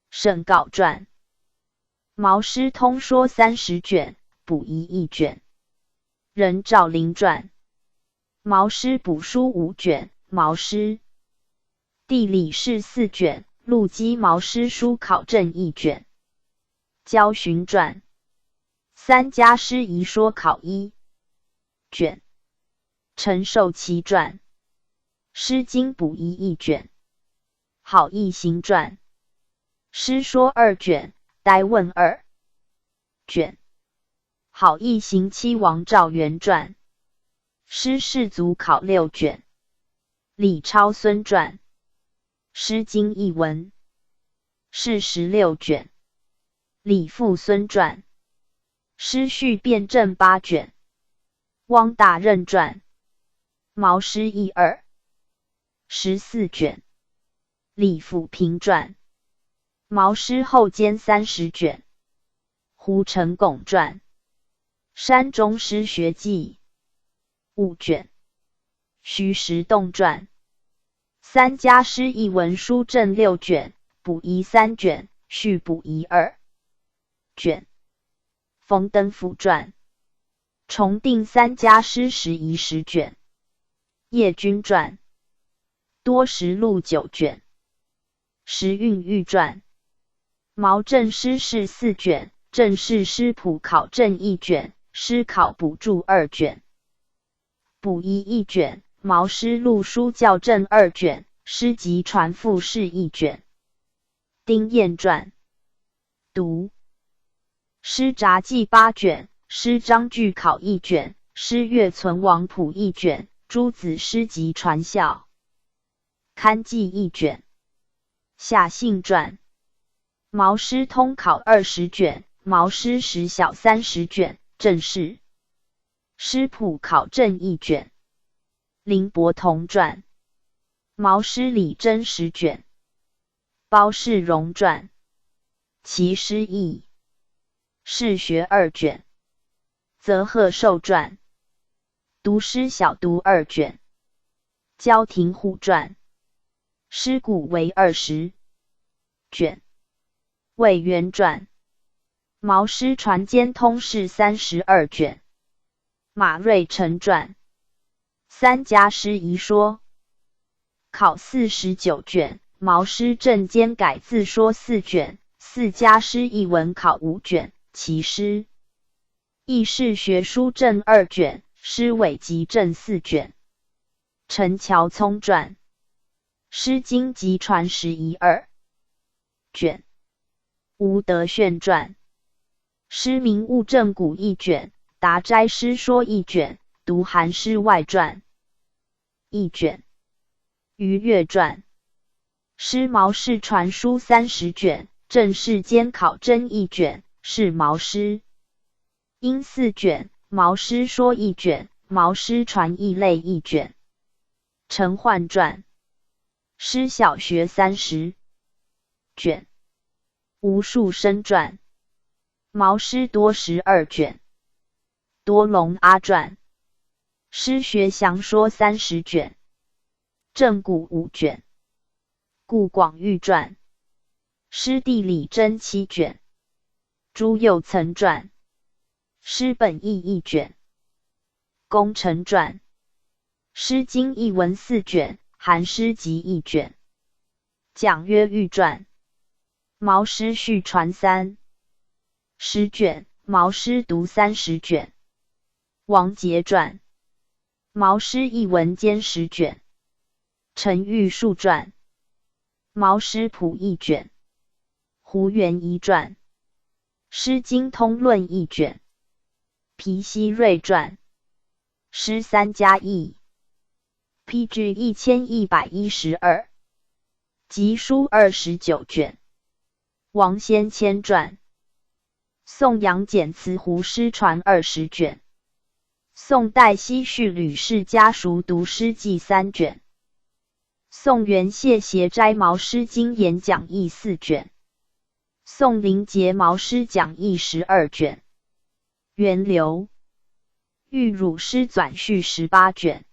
沈稿传，毛诗通说30卷，补遗1卷。任兆麟传，毛诗补书5卷，毛诗地理士4卷，陆基毛诗书考证1卷。焦循传，三家诗遗说考1卷。陈寿祺传，诗经补遗1卷。好义行传，诗说2卷，呆问2卷。好义行妻王兆元传，诗士族考6卷。李超孙传，诗经译文，是16卷。李父孙传，诗序辩证8卷。汪大任传，毛诗译2 14卷。李辅平传，毛诗后兼30卷。胡承拱传，山中诗学记5卷。徐石洞传，三家诗译文书正6卷，补遗3卷，续补遗2卷。冯登甫传，重定三家诗时遗10卷。叶君传，多实录9卷。时运玉传，毛正诗事4卷，正式诗谱考证1卷，诗考补注2卷。补遗1卷，毛诗录书校正2卷，诗集传赋释1卷。丁彦传，读师札记8卷，师章句考1卷，师岳存亡谱1卷，诸子诗集传校刊记1卷，夏信传，毛诗通考20卷，毛诗实小30卷，正式诗谱考证1卷，林伯同传，毛诗理真10卷，包世荣传，其诗义士学2卷，则贺寿传，读诗小读2卷，焦廷虎传，诗古为20卷，魏源传，毛诗传兼通释32卷，马瑞辰传，三家诗遗说考49卷，毛诗正兼改字说4卷，四家诗译文考5卷，其诗亦是学书正2卷，诗伪集正4卷，陈乔聪传，诗经集传11 2卷，吴德炫传，诗名物正古1卷，达斋诗说1卷，读韩诗外传1卷，于越传，诗毛氏传书30卷，正式监考真1卷，是毛诗音4卷，毛诗说1卷，毛诗传译类1卷，陈焕传，诗小学30卷，吴树生传，毛诗多12卷，多隆阿传，诗学详说30卷，正古5卷，顾广玉传，诗地理真7卷，朱佑曾传，诗本义1卷，公陈传，诗经译文4卷，韩诗集1卷，蒋约玉传，毛诗续传10卷，毛诗读30卷，王杰传，毛诗译文兼10卷，陈玉树传，毛诗谱1卷，胡元一传，诗经通论1卷，皮希瑞传，诗3家译 ，PG 1112，集书29卷，王先谦传，宋杨简词胡诗传20卷，宋代西绪吕氏家塾读诗记3卷，宋元谢协斋毛诗经演讲义4卷，宋林杰毛诗讲义12卷，元刘玉汝诗纂序18卷，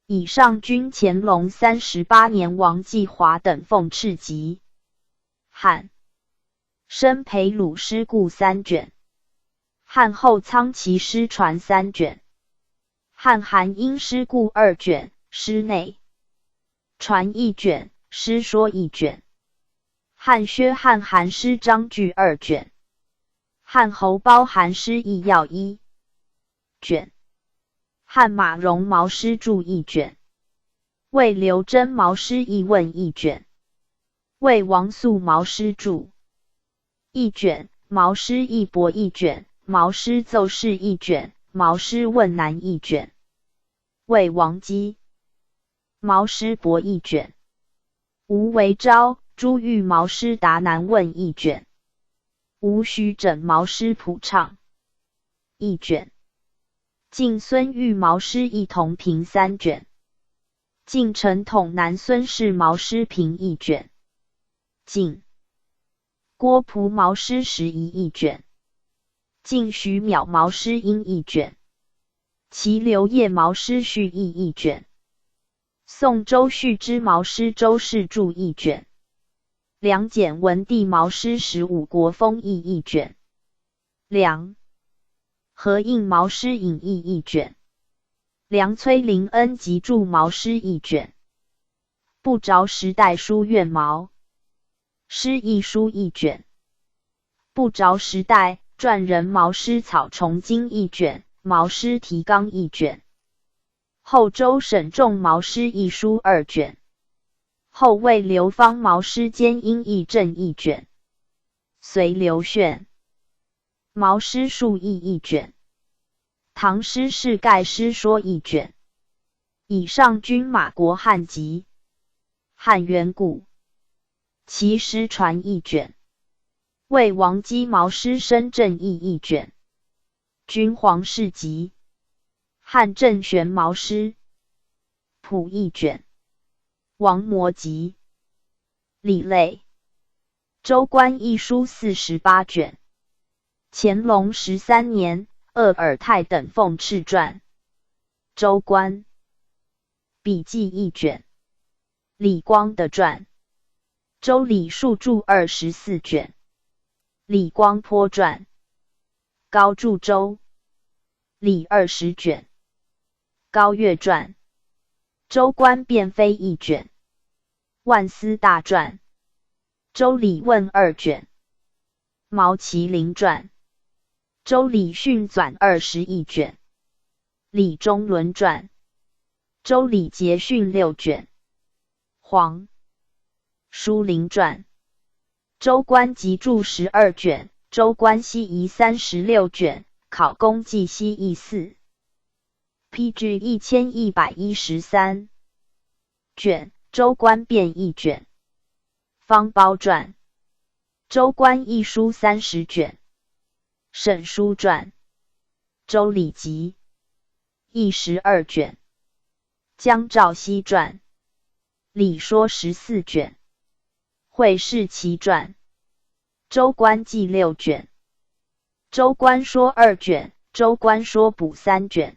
以上均乾隆38年王继华等奉敕集。汉生培鲁诗故3卷，汉后苍崎诗传3卷，汉韩英诗故2卷，诗内传1卷，诗说1卷，汉薛汉韩诗章句2卷，汉侯包韩诗义要1卷，汉马融毛诗注1卷，魏刘真毛诗译问1卷，魏王肃毛诗注1卷，毛诗译博1卷，毛诗奏事1卷，毛诗问难1卷，魏王基毛诗博1卷，吴为昭朱玉毛诗答难问1卷，吴徐整毛诗谱唱1卷，晋孙玉毛诗译同评3卷，晋陈统南孙氏毛诗评1卷，晋郭璞毛诗11 1卷，晋徐邈毛诗音1卷，齐刘烨毛诗序译1卷，宋周旭之毛诗周氏注1卷，梁简文帝毛诗15国风译1卷，梁何应毛诗引译1卷，梁崔林恩集注毛诗1卷，不着时代书院毛诗译书1卷，不着时代传人毛诗草虫经1卷，毛诗提纲1卷，后周沈仲毛诗译书2卷，后魏刘芳毛诗兼音译正1卷，隋刘炫。毛诗述议一卷。唐诗世概诗说一卷。以上均马国汉籍。汉元古。其诗传一卷。魏王姬毛诗深正义一卷。君皇世集。汉郑玄毛诗谱一卷。王摩集。李类。周官一书48卷。乾隆13年，鄂尔泰等奉敕传。周官。笔记一卷。李光的传。周礼数著24卷。李光坡传。高著周礼20卷。高岳传。周官卞妃一卷。万思大传。周礼问2卷。毛麒麟传。周礼训纂21卷。李中伦传。周礼节训6卷。黄书林传。周官集注12卷。周官西夷36卷。考功绩西夷4。PG 1113卷。周官卞一卷。方苞传。周官一书30卷。沈书传。周礼集。一12卷。江肇熙传。礼说14卷。会世奇传。周官记6卷。周官说2卷。周官说补3卷。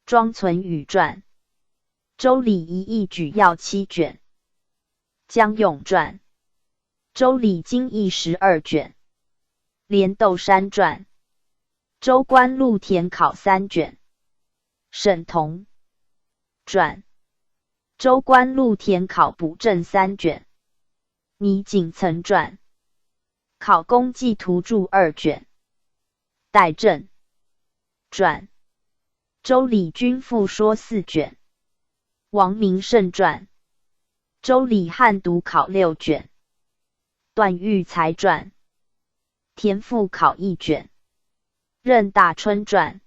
庄存宇传。周礼一义举要7卷。江永传。周礼经义12卷。莲斗山传。周官陆田考3卷。沈同传。周官陆田考补正3卷。倪景岑传。考功绩图注2卷。戴震传。周礼军赋说4卷。王明胜传。周礼汉读考6卷。段玉裁传。田赋考1卷。任大春传。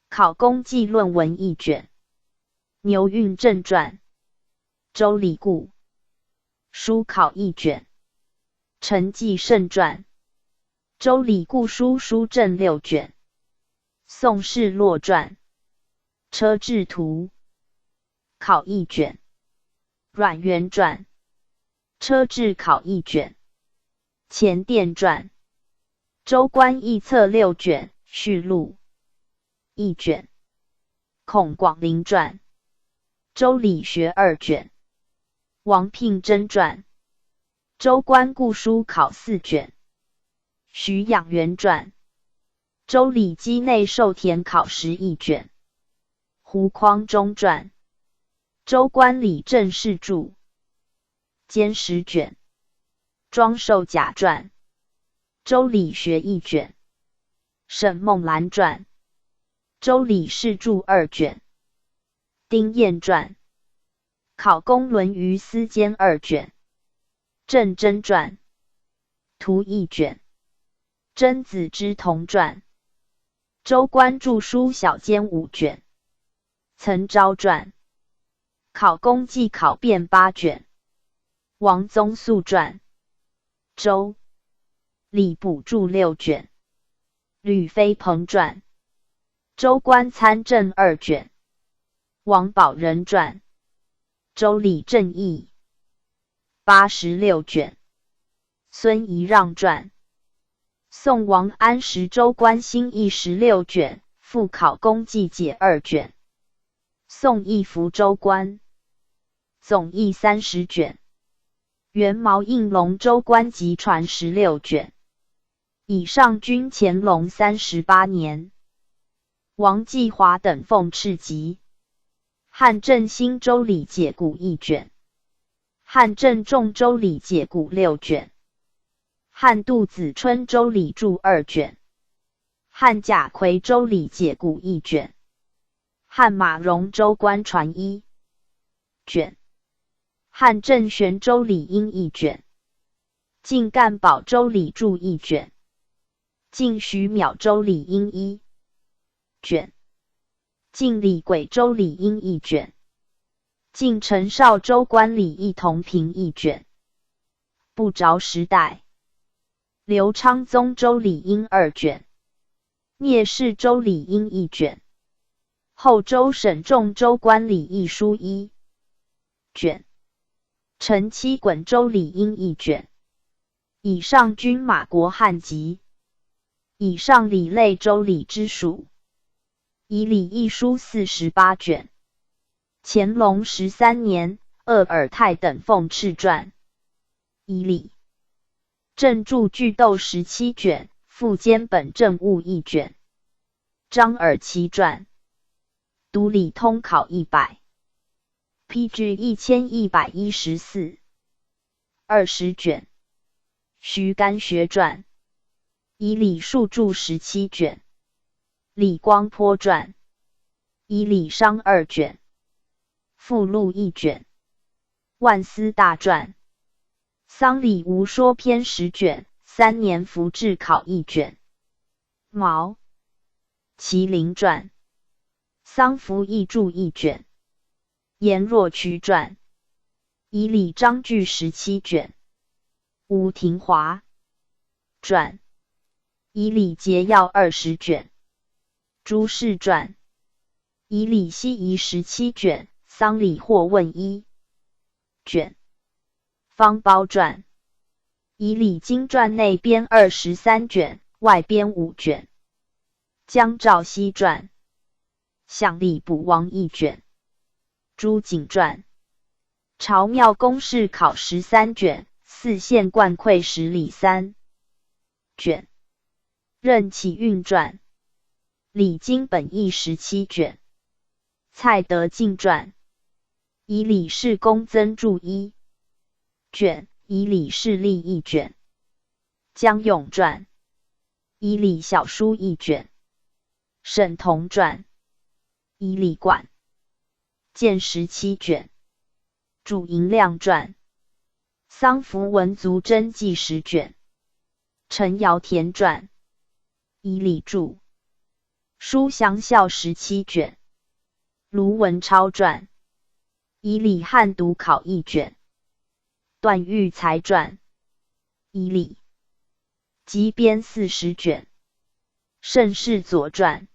考功绩论文1卷。牛运正传。周礼故书考1卷。陈继胜传。周礼故书正6卷。宋氏洛传。车志图考1卷。阮元传。车志考1卷。前殿传。周官一册6卷。序录1卷。孔广陵传。周礼学2卷。王聘珍传。周官故书考4卷。徐养元传。周礼畿内授田考11卷。胡匡中传。周官礼正事著。兼10卷。庄寿甲传。周礼学1卷。沈梦兰传。周礼事著2卷。丁彦传。考功论于司监2卷。郑真传。图1卷。甄子之同传。周官著书小监5卷。岑昭传。考功绩考辩8卷。王宗素传。周礼补注6卷。吕飞鹏传。周官参政2卷。王宝仁传。周礼正义86卷。孙仪让传。宋王安石周官新义16卷。复考功绩解2卷。宋义福周官总义30卷。元毛应龙周官集传16卷。以上均乾隆38年。王继华等奉敕集。汉正兴周礼解古1卷。汉正仲周礼解古6卷。汉杜子春周礼注2卷。汉贾逵周礼解古1卷。汉马融周官传1卷。汉郑玄周礼音1卷。晋干宝周礼注一卷，晋徐邈周礼应一卷，晋李轨周礼应一卷，晋陈绍周官礼一同评一卷。不着时代，刘昌宗周礼应二卷，聂氏周礼应一卷，后周沈仲周官礼一书一卷，陈七衮周礼应一卷。以上均马国汉籍，以上礼类周礼之属。以礼一书48卷。乾隆13年，鄂尔泰等奉敕传。以礼正注句斗17卷，附兼本政务1卷。张尔奇传。读礼通考100。PG 1114。20卷。徐干学传。以礼数注17卷。李光坡传。以礼商2卷。附录1卷。万思大传。丧礼无说篇10卷。3年服制考1卷。毛麒麟传。丧服译注1卷。颜若渠传。以礼章句17卷。吴廷华传。以礼节要20卷。朱氏传。以礼西夷17卷。丧礼或问1卷。方苞传。以礼经传内编23卷，外编5卷。江肇熙传。享礼补王1卷。朱景传。朝庙公事考13卷。四县灌溃10礼3卷。任启运传。礼经本义17卷。蔡德敬传。以礼事公增注1卷。以礼事例1卷。江永传。以礼小书1卷。沈同传。以礼馆。见17卷。主银亮传。丧服文族真记10卷。陈尧田传。以礼注。书详校17卷。卢文超传。以礼汉读考1卷。段玉裁传。以礼集编40卷。盛世左传。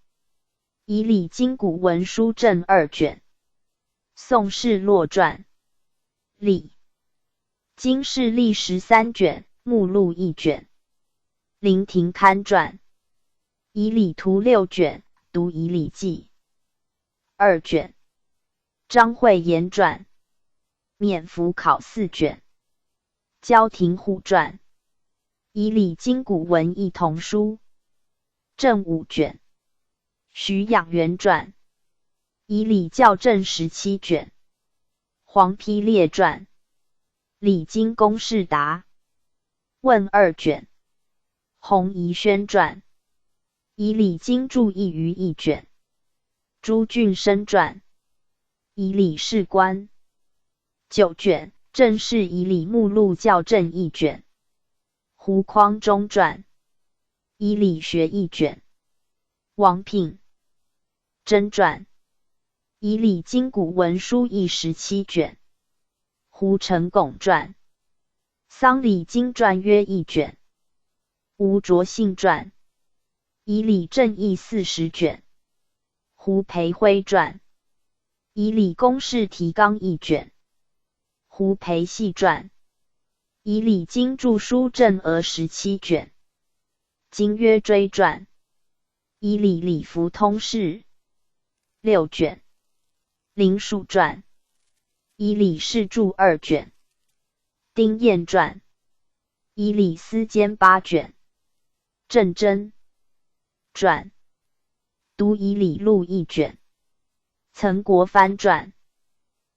以礼今古文书正2卷。宋氏洛传。礼经世历13卷，目录1卷。林廷堪传。以礼图6卷，读以礼记2卷。张惠言传。免服考4卷。焦廷虎传。以礼今古文一童书正5卷。徐养元传。以礼校正17卷。黄丕烈传。礼经公士答问2卷。洪宜轩传。以礼经注译于1卷。朱俊生传。以礼事官9卷。正式以礼目录校正1卷。胡匡中传。以礼学1卷。王品真传。以礼今古文书译17卷。胡承拱传。丧礼经传约1卷。吴卓信传。以礼正义40卷。胡培辉传。以礼公事提纲1卷。胡培系传。以礼经注书正额17卷。金约追传。以礼礼服通事6卷。林曙传。以礼事注2卷。丁彦传。以礼司监8卷。郑真传。读以礼录1卷。岑国藩传。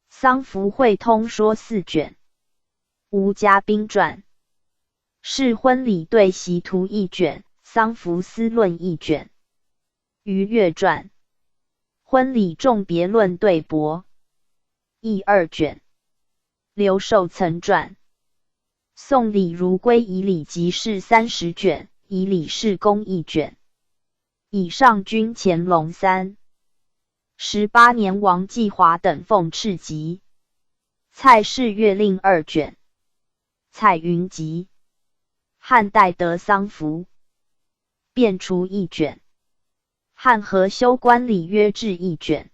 丧服会通说4卷。吴家宾传。是婚礼对习图1卷。丧服思论1卷。于越传。婚礼重别论对驳译2卷。刘寿曾传。宋李如归以礼集释30卷，以礼事公1卷。以上均乾隆18年王继华等奉敕集。蔡氏月令2卷。蔡云集。汉代德丧服。便除1卷。汉和修官礼约制1卷。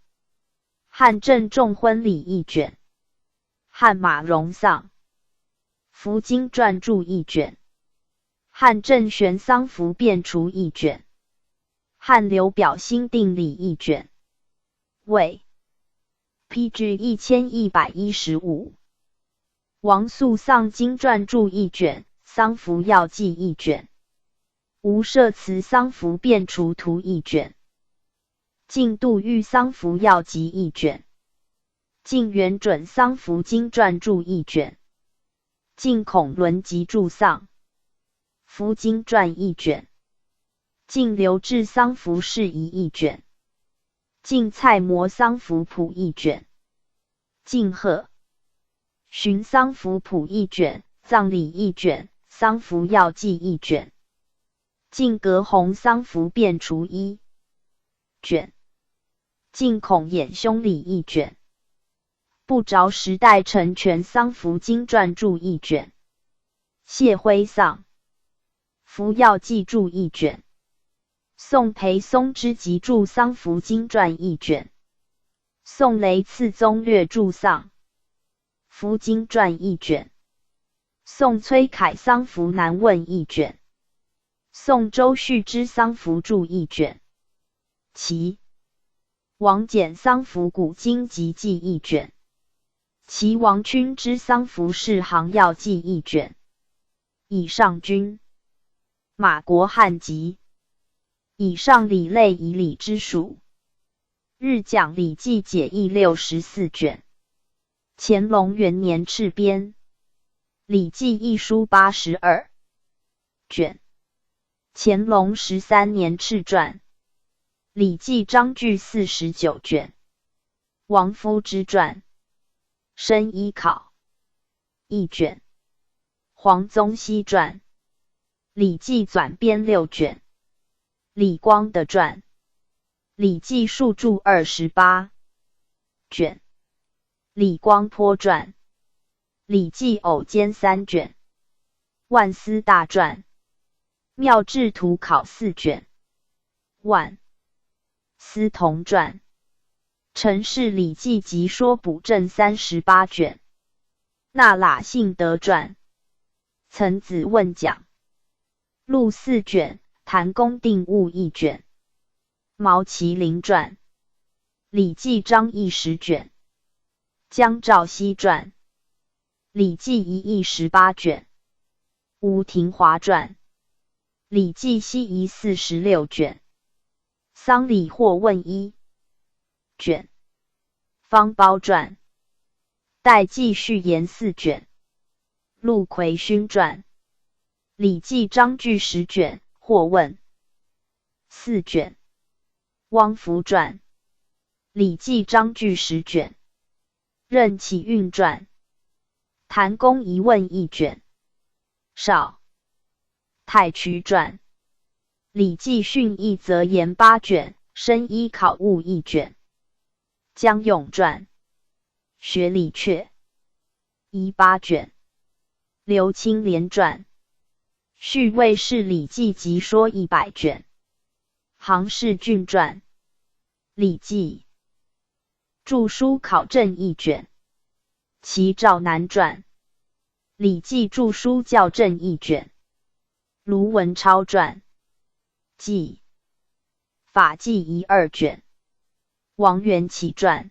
汉郑重婚礼1卷。汉马荣丧服经传注1卷。汉郑玄丧服便除1卷。汉刘表新定礼1卷。为 PG 1115。王肃丧经传注1卷，丧服要记1卷。吴舍辞丧服便除图1卷。晋杜预丧服要集1卷。晋元准丧服经传注1卷。晋孔伦集注丧服经传1卷。晋刘志丧服事宜1卷。晋蔡模丧服谱1卷。晋贺荀丧服谱1卷，葬礼1卷，丧服要记1卷。晋格洪丧服便除1卷。晋孔衍兄礼1卷。不着时代成全丧服经传注1卷。谢辉丧服要记注1卷。宋裴松之集注丧服经传1卷。宋雷次宗略注丧服经传1卷。宋崔凯丧服难问1卷。宋周旭之丧服注1卷。齐王简丧服古今集记1卷。齐王勋之丧服事行要记1卷。以上均马国汉集。以上礼类以礼之属。日讲礼记解义64卷。乾隆元年敕编。礼记一书82卷。乾隆13年敕传。礼记章句49卷。王夫之传。申一考1卷。黄宗羲传。礼记纂编6卷。李光的传。礼记述注28卷。李光坡传。礼记偶笺3卷。万思大传。妙志图考4卷。万思同传。陈氏礼记集说补正38卷。那喇信德传。曾子问讲录4卷。谭公定物1卷。毛麒麟传。礼记章义10卷。江肇熙传。礼记仪义18卷。吴廷华传。礼记西仪46卷。丧礼或问1卷。方苞传。代记序言4卷。陆奎勋传。礼记章句10卷。或问4卷。汪福传。礼记章句10卷。任启运传。谭公疑问1卷。少太渠传。礼记训义则言8卷。申一考物1卷。江永传。学礼阙仪8卷。刘清廉传。续魏氏礼记集说100卷。杭氏郡传。礼记注书考证1卷。齐赵南传。礼记注书校正1卷。卢文超传。记法纪仪2卷。王元启传。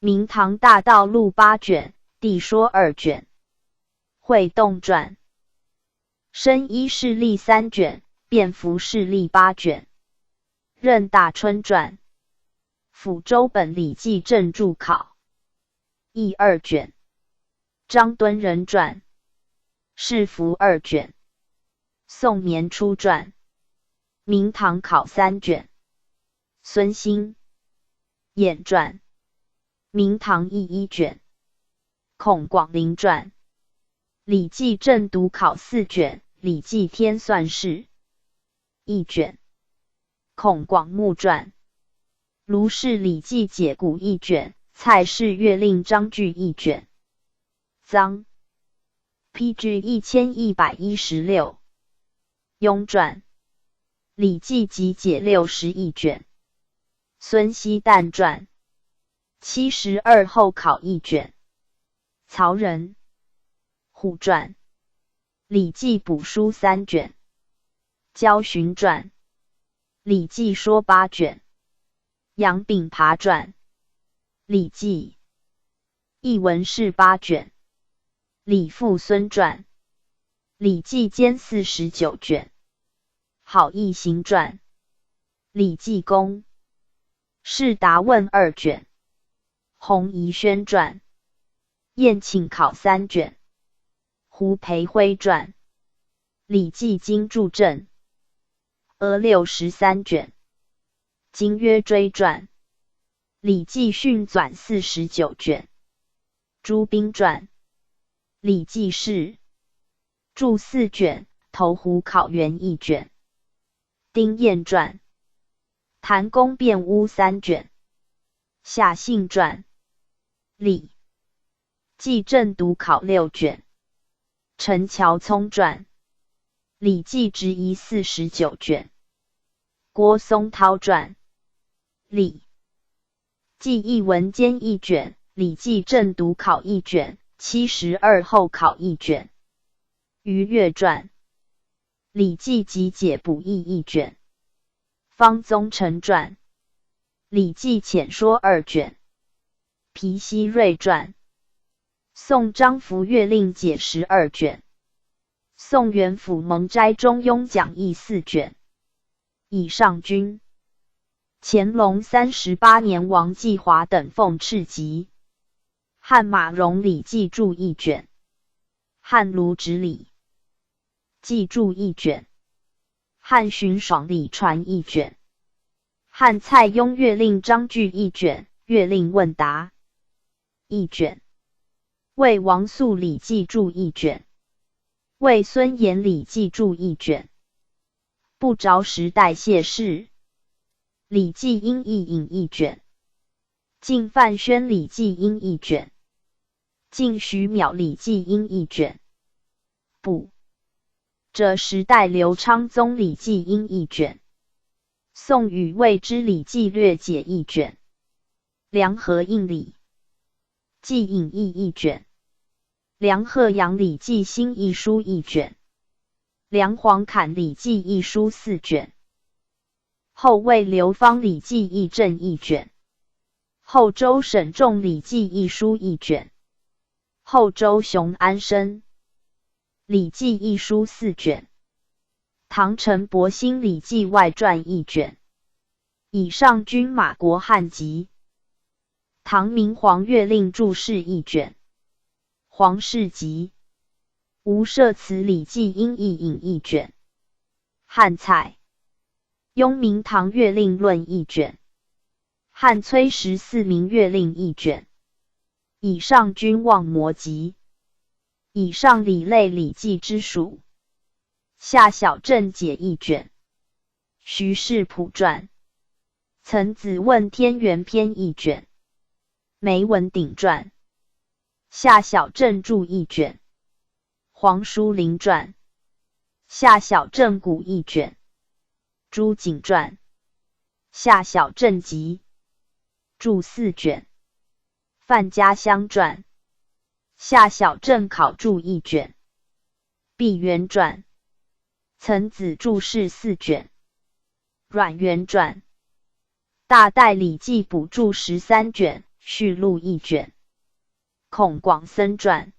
明堂大道录8卷。地说2卷。会动传。申一事例3卷。便服事例8卷。任大春传。抚州本礼记正注考义2卷。张敦仁传。世服2卷。宋年初传。明堂考3卷。孙兴演传。明堂义1卷。孔广陵传。礼记正读考4卷，礼记天算式1卷，孔广目传，卢氏礼记解古1卷，蔡氏乐令章句1卷。臧 PG 1116。雍传，礼记集解61卷。孙熙旦传，72后考1卷。曹仁，虎传，礼记补书3卷。焦循传，礼记说8卷。杨秉爬传，礼记译文释8卷。李父孙传，礼记兼49卷。好义行传，礼记公释答问2卷。洪宜轩传，宴请考3卷。胡培辉传，礼记经注证63卷。金约追传，礼记训纂49卷。朱彬传，礼记释注4卷，投壶考原1卷。丁彦传，谭公辩乌3卷。夏信传，礼记正读考6卷。陈乔聪传，礼记直疑49卷。郭松涛传，礼记译文兼1卷，礼记正读考1卷，72后考1卷。于越传，礼记集解补译1卷。方宗成传，礼记浅说2卷。皮希瑞传，宋张福月令解12卷。宋元辅蒙斋中庸讲义4卷。以上君，乾隆38年王继华等奉敕集。汉马荣礼记注1卷。汉卢直礼记注1卷。汉荀爽礼传1卷。汉蔡邕乐令章句1卷。乐令问答1卷。魏王肃礼记注1卷。魏孙衍礼记注1卷。不着时代谢氏礼记音译引1卷。晋范宣礼记音1卷。晋徐邈礼记音1卷。不者时代刘昌宗礼记音1卷。宋与魏之礼记略解1卷。梁和应礼记引译1卷。梁鹤阳礼记新译书1卷。梁黄侃礼记译书4卷。后魏刘芳礼记译正1卷。后周沈仲礼记译书1卷。后周熊安生礼记译书4卷。唐陈伯兴礼记外传1卷。以上君马国汉集。唐明皇乐令注释1卷。皇室集。吴舍词礼记音译引1卷。汉蔡雍明堂乐令论1卷。汉崔14明乐令1卷。以上君望摩集。以上礼类礼记之属。下小正解1卷。徐氏谱传。岑子问天元篇1卷。梅文鼎传。下小正注1卷。黄书林传。下小正古1卷。朱景传。下小正集注4卷。范家乡传。下小正考注1卷。毕元传。岑子注释4卷。阮元传。大代礼记补注13卷，序录1卷。孔广森传。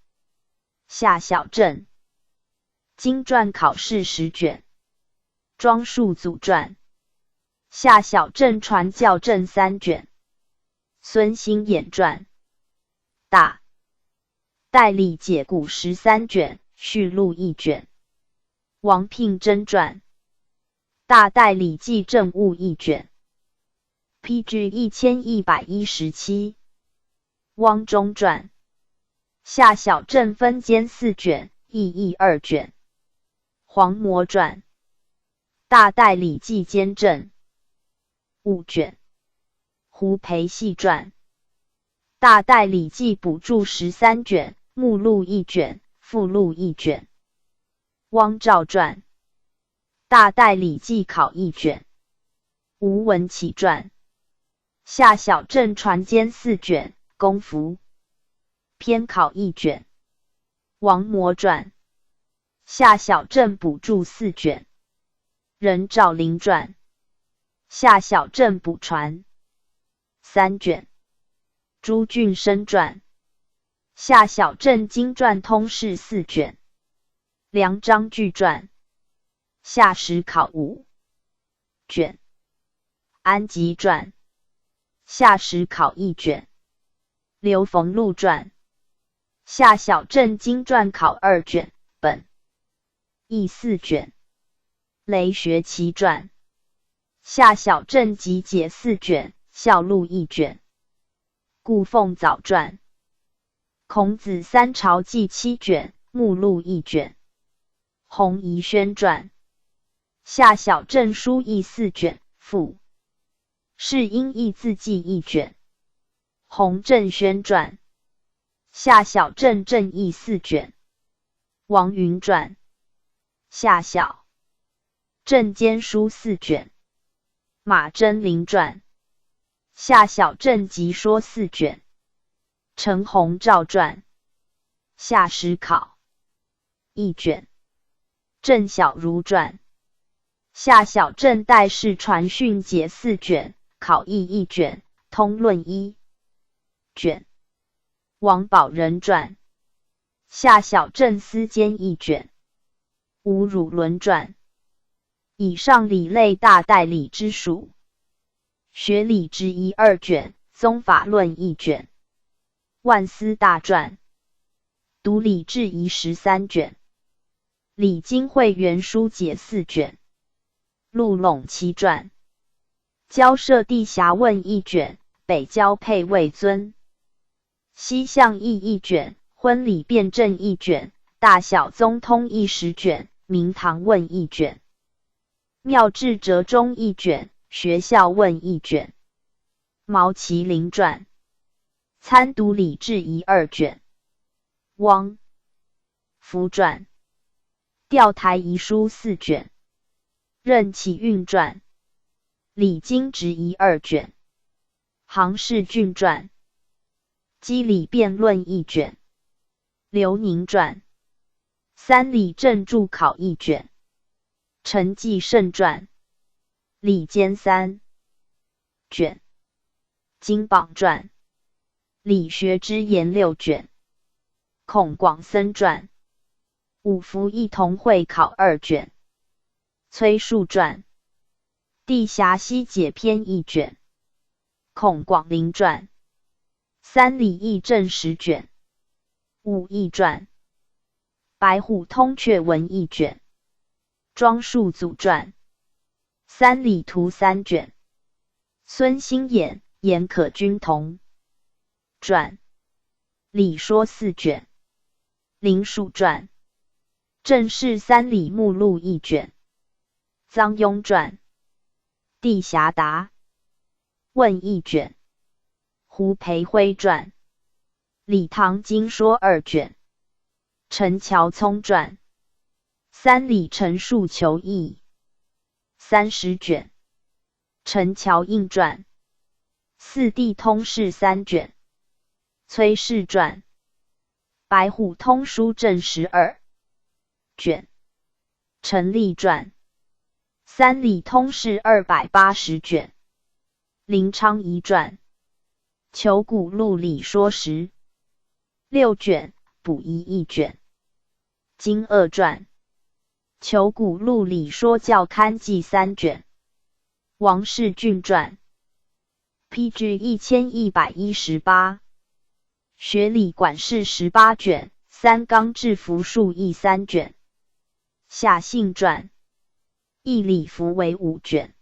下小正经传考试10卷。庄树祖传。下小正传教正3卷。孙兴衍传。大代理解古13卷，序录1卷。王聘真传。大代礼记正务1卷。PG 1117。汪中传。下小正分兼4卷，意义2卷。黄魔传。大代理记监正5卷。胡培系传。大代理记补注13卷，目录1卷，附录1卷。汪兆传。大代理记考1卷。吴文启传。夏小正传监4卷，公服篇考1卷。王魔传。夏小正补注4卷。任兆麟传。夏小正补传3卷。朱俊生传。夏小正经传通释4卷。梁章巨传。夏史考5卷。安吉传。夏史考1卷。刘逢禄传。夏小正经传考2卷，本义4卷。雷学奇传。夏小正集解4卷，校录1卷。顾奉早传。孔子三朝记7卷，目录1卷。洪宜轩传。夏小正书议4卷，附是因义字记1卷。洪正轩传。夏小正正义4卷。王云传。夏小正监书4卷。马真麟传。夏小正集说4卷。陈弘照传。夏史考1卷。郑小如传。夏小正代事传训解4卷，考义1卷，通论1卷。王宝仁传。夏小正司监1卷。吴汝伦传。以上理类大代理之属。学理之1 2卷，宗法论1卷。万思大传。读理制仪13卷。李经会原书解4卷。陆陇七传。交涉地侠问1卷，北交配位尊。西向义1卷，婚礼辩证1卷，大小宗通义10卷，明堂问1卷。妙智折中1卷，学校问1卷。毛麒麟传。参读理制仪2卷。汪福传。钓台遗书4卷。任启运传。李经直仪2卷。杭氏俊传。基理辩论1卷。刘宁传。三理正注考1卷。陈继圣传。李监3卷。金榜传。理学之言6卷。孔广森传。五福一同会考2卷。崔树传。地峡西解篇1卷。孔广陵传。三理义正10卷。武义传。白虎通阙文1卷。庄树祖传。三理图3卷。孙兴衍、严可君同传。理说4卷。林树传。正式三理目录1卷。臧庸传。地峡达问1卷。胡培辉传。李唐经说2卷。陈乔聪传。三理陈述求义30卷。陈乔应传。四地通释3卷。崔氏传。白虎通书正12卷。陈立传。三理通释280卷。林昌仪传。求古录理说16卷，补遗1卷。金鄂传。求古录理说教刊记3卷。王世俊传。PG 1118。学理管事18卷，三纲制服术议3卷。夏信传。义理服为5卷。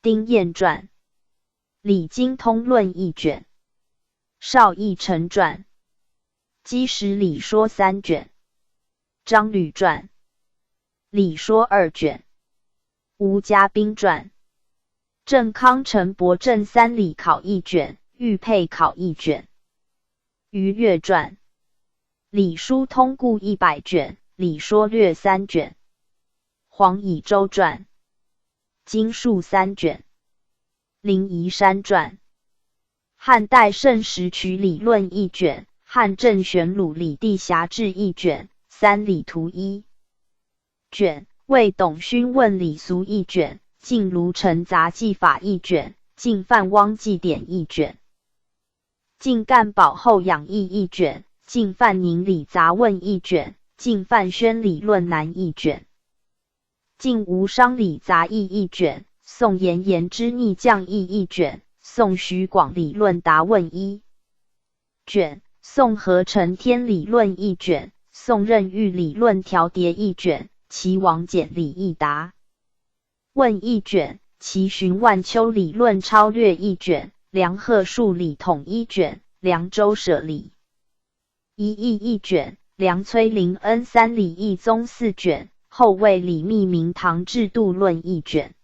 丁彦传。理经通论1卷。邵义成传。基石理说3卷。张吕传、理说2卷，吴家兵传、郑康陈伯正3理考1卷，玉佩考1卷，于越传、理书通故100卷，理说略3卷，黄以周传、经术3卷，灵夷山传、汉代圣时曲理论1卷，汉郑玄鲁理地辖志1卷，3理图1卷，魏董勋问礼俗1卷，晋卢成杂记法1卷，晋范汪记典1卷，晋干宝后养义1卷，晋范宁理杂问1卷，晋范宣理论难1卷，晋吴商理杂义1卷，宋严言之逆将义1卷，宋徐广理论答问1卷，宋何承天理论1卷，宋任玉理论条牒1卷，齐王简理一答问1卷，齐荀万秋理论超略1卷，梁贺数理统1卷，凉州舍理一义1卷，梁崔林恩3理义宗4卷，后魏李密明堂制度论1卷，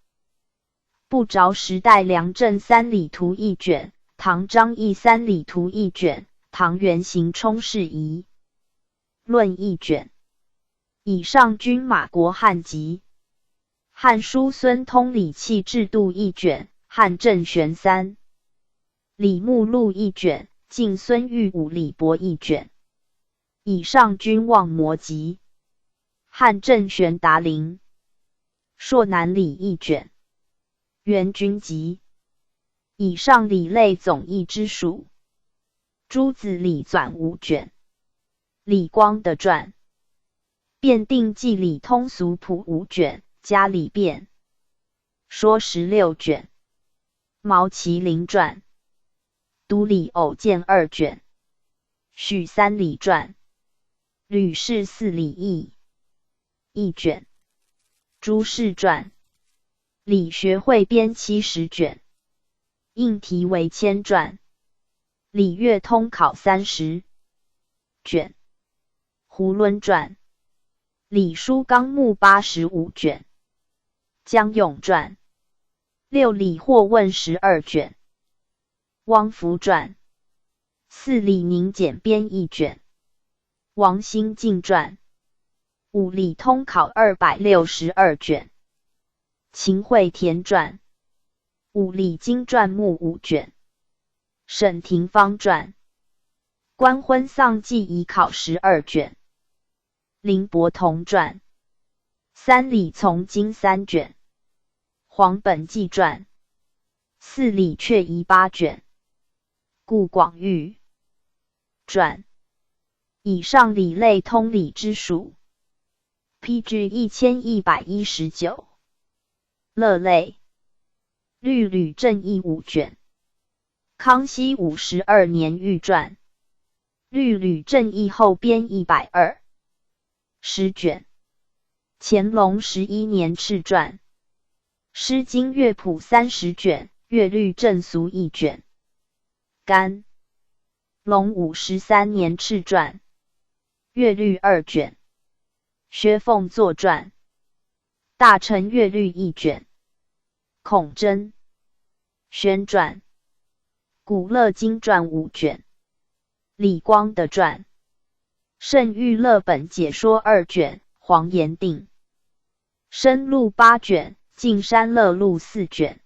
不着时代梁正3理图1卷，唐张义3理图1卷，唐元行冲事宜论1卷，以上军马国汉籍，汉书孙通礼器制度1卷，汉郑玄3理目录1卷，晋孙玉5理博1卷，以上军望摩集，汉郑玄达陵朔南礼1卷，元军集，以上礼类总义之属，诸子礼纂5卷，李光的传，辩定记礼通俗谱5卷，加礼辩说16卷，毛麒麟传，都礼偶见2卷，许3理传，吕氏4理义1卷，朱氏传，理学汇编70卷，应题为千传，礼乐通考30卷，囫囵传，礼书纲目85卷，江永传，6理或问12卷，汪福传，4理宁简编1卷，王兴晋传，5理通考262卷，秦惠田传，5理经传目5卷，沈廷芳传，官婚丧祭遗考12卷，林伯同传，3理从经3卷，黄本纪传，4理阙遗8卷，顾广玉传，以上理类通理之属。PG 1119乐类律吕正义5卷，康熙52年御传，律吕正义后编120 10卷，乾隆11年敕传，诗经乐谱30卷，乐律正俗1卷，甘隆53年敕传，乐律2卷，薛凤作传，大臣乐律1卷，孔真宣传，古乐经传5卷，李光的传，圣玉乐本解说2卷，黄延定深录8卷，径山乐录4卷，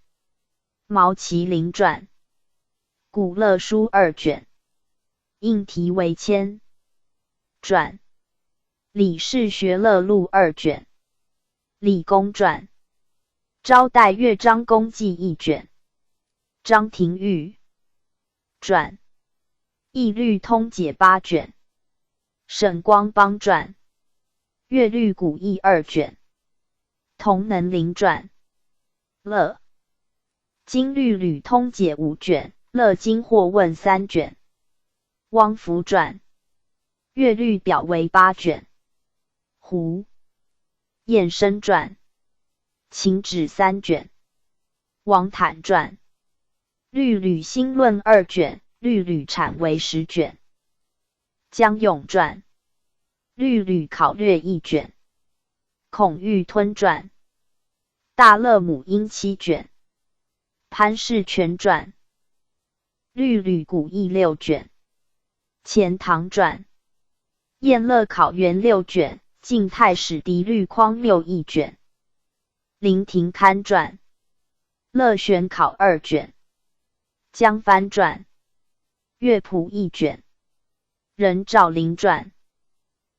毛麒麟传，古乐书2卷，应题为千传，李氏学乐录2卷，李公传，招待乐章公记1卷，张廷玉传，义律通解8卷，沈光邦传，乐律古义2卷，同能麟传，乐经律吕通解5卷，乐经或问3卷，汪福传，乐律表为8卷，胡彦生传，秦止3卷，王坦传，律吕新论2卷，律吕产为10卷，江永传，律吕考略1卷，孔玉吞传，大勒母婴7卷，潘氏全传，律吕古义6卷，钱塘传，燕乐考元6卷，晋太史狄律匡谬1卷，林廷堪传，乐玄考2卷，江帆传，乐谱1卷，任兆麟传，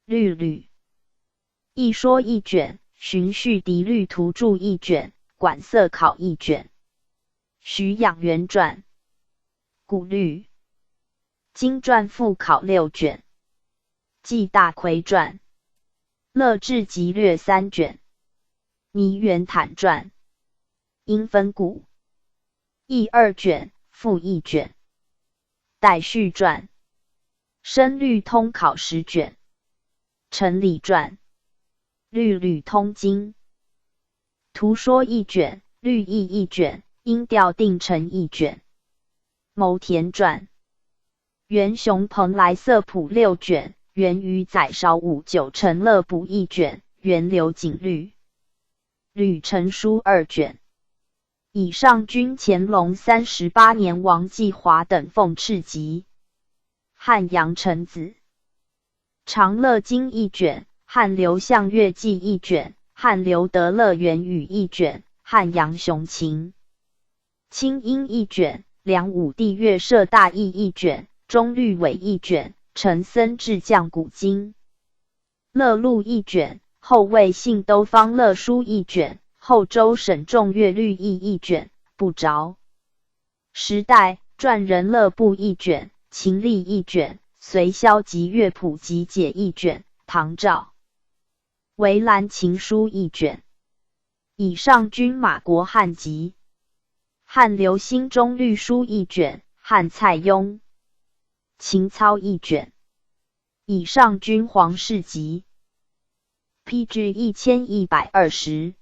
律吕一说1卷，荀续狄律图注1卷，管色考1卷，徐养元传，古律经传复考6卷，纪大奎传，乐志集略3卷，倪元坦传，应分古义2卷，复1卷，戴续传，申律通考10卷，陈理传，律吕通经，图说1卷，律义1卷，音调定成1卷，牟田传，袁雄蓬莱色谱6卷，元余载少武九成乐补1卷，元流景律，吕成书2卷。以上均乾隆38年王继华等奉敕集。汉阳臣子。长乐经1卷，汉刘向月记1卷，汉刘德乐元语1卷，汉阳雄琴清音1卷，梁武帝乐社大义1卷，中律伪1卷，陈僧智降古经乐录1卷，后魏信都方乐书1卷，后周沈仲乐律义1卷，不着。时代传人乐部1卷，秦历1卷，隋萧集乐谱集解1卷，唐赵维兰琴书1卷。以上均马国汉集。汉刘兴中律书1卷，汉蔡邕秦操1卷。以上均皇室集。PG 1120。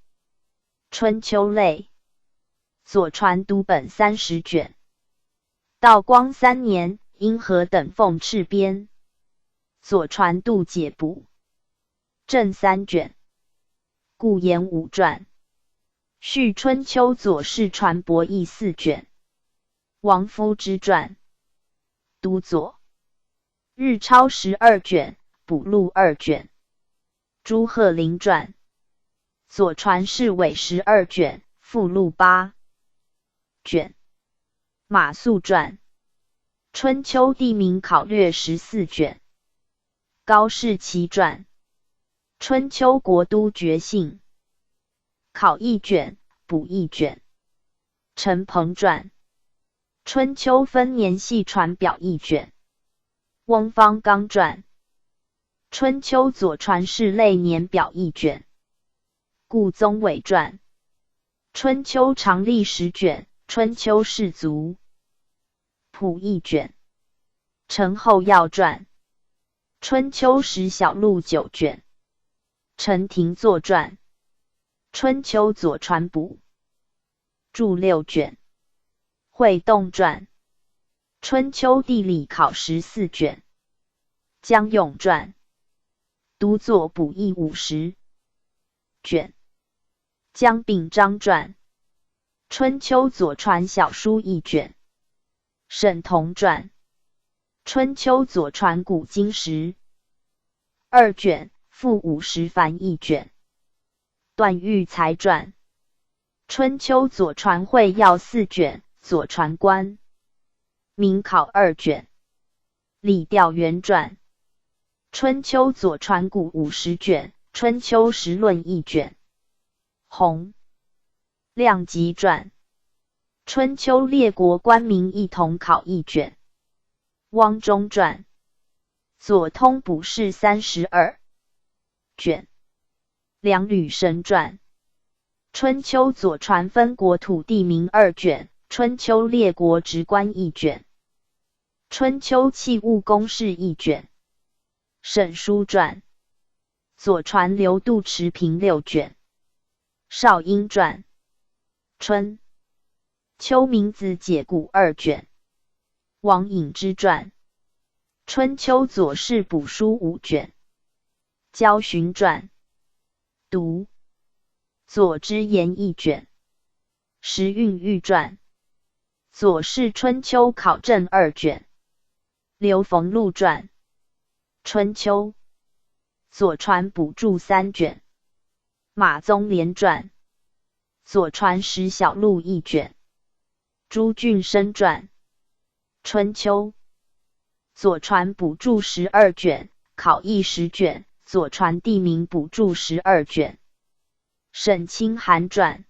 春秋类。左传读本30卷。道光3年，殷和等奉敕编。左传度解补。正3卷。顾炎武传。续春秋左氏传博弈4卷。王夫之传。都左。日超12卷，补录2卷。朱鹤龄传。左传是伪12卷，附录8卷。马谡传。春秋地名考略14卷。高士奇传。春秋国都决信考1卷，补1卷。陈鹏传。春秋分年系传表1卷。翁方刚传。春秋左传是类年表1卷。顾宗纬传。春秋长历10卷，春秋士族谱1卷。陈后要传。春秋时小录9卷。陈廷作传。春秋左传补注6卷。会动传。春秋地理考14卷。江永传。都作补议50卷。江秉章传。春秋左传小书1卷。沈同传。春秋左传古今12卷，附50凡1卷。段玉裁传。春秋左传会要4卷，左传官明考2卷。李调元传。春秋左传古50卷，春秋时论1卷。洪亮吉传。春秋列国官名一同考1卷。汪中传。左通补释32卷。梁吕神传。春秋左传分国土地名2卷，春秋列国直观1卷。春秋器物公式1卷。沈书传。左传刘度持平6卷。少英传。春秋名子解古2卷。王隐之传。春秋左氏补书5卷。焦循传读左之言一卷，时运玉传左氏春秋考证2卷，刘冯录传春秋左传补注3卷，马宗廉传左传史小录1卷，朱俊生传春秋左传补注12卷，考异10卷，左传地名补注12卷，沈清涵传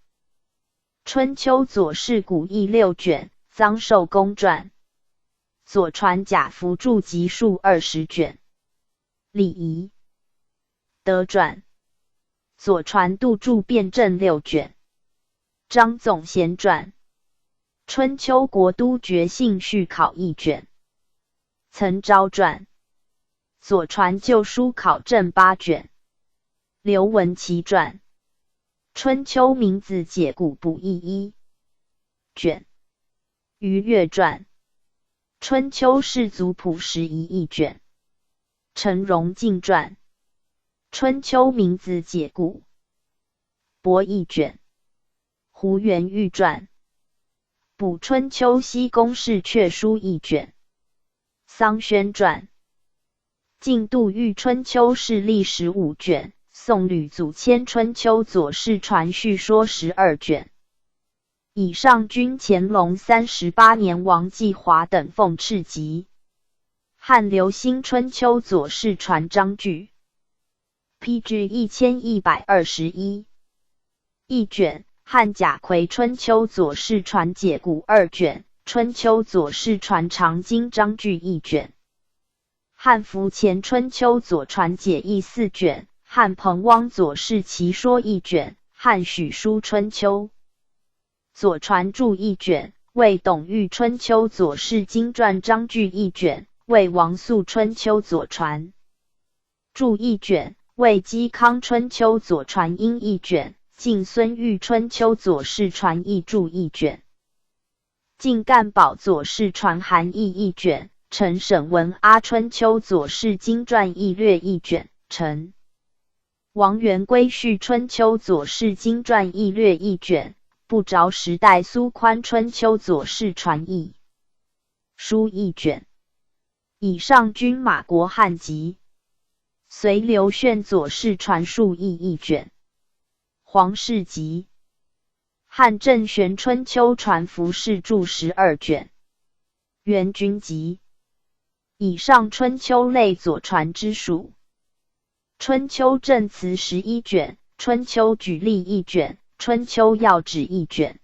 春秋左氏古义6卷，臧寿公传左传贾福注集数20卷，李仪德传左传杜注辩证6卷，张总贤传春秋国都决信序考1卷，岑昭传左传旧书考证8卷，刘文琪传春秋名字解古补义1卷，于越传春秋氏族谱11一卷，陈荣进传春秋名字解古博1卷，胡元玉传补春秋西宫氏阙书1卷，桑宣传晋杜预春秋氏历15卷，宋吕祖谦春秋左氏传叙说12卷。以上均乾隆38年王继华等奉敕集。汉刘兴春秋左氏传章句 ，PG 1121 1卷。汉贾逵春秋左氏传解古2卷，春秋左氏传长经章句1卷。汉符前春秋左传解义4卷，汉彭汪左氏奇说1卷，汉许书春秋左传注1卷，魏董玉春秋左氏经传章句1卷，魏王肃春秋左传注1卷，魏嵇康春秋左传音1卷，晋孙玉春秋左氏传译注1卷，晋干宝左氏传韩译1卷，陈沈文阿春秋左氏经传译略1卷，陈王元归续春秋左氏经传译略1卷，不着时代苏宽春秋左氏传译书1卷。以上均马国汉籍。随刘炫左氏传述译1卷。黄氏集汉郑玄春秋传服氏注12卷。元君集以上春秋类左传之属。春秋正词11卷，春秋举例1卷，春秋要旨1卷。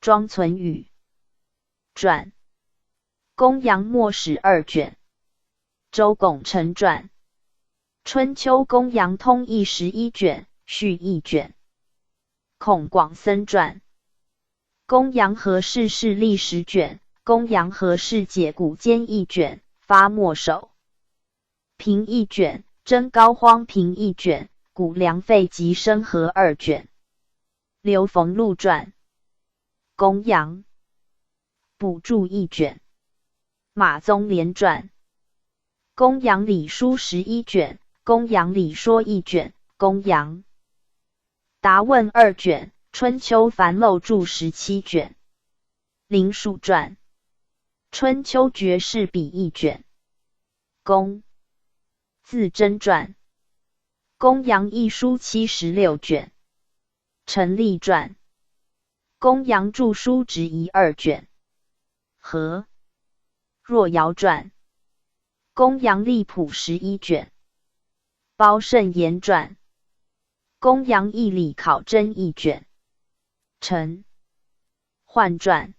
庄存宇传公羊末史2卷。周拱辰传春秋公羊通义11卷，序1卷。孔广森传公羊何氏事历10卷，公羊何氏解古间1卷，发末首平1卷，征高荒平1卷，古梁废及生和2卷。刘冯录传公羊补注1卷。马宗廉传公羊礼书11卷，公羊礼说1卷，公羊答问2卷，春秋繁漏注17卷。林蜀传春秋绝世笔1卷。公自真传公羊一书76卷。陈立传公羊著书执遗2卷。何若尧传公羊立谱11卷。包胜言传公羊义理考真1卷。陈焕传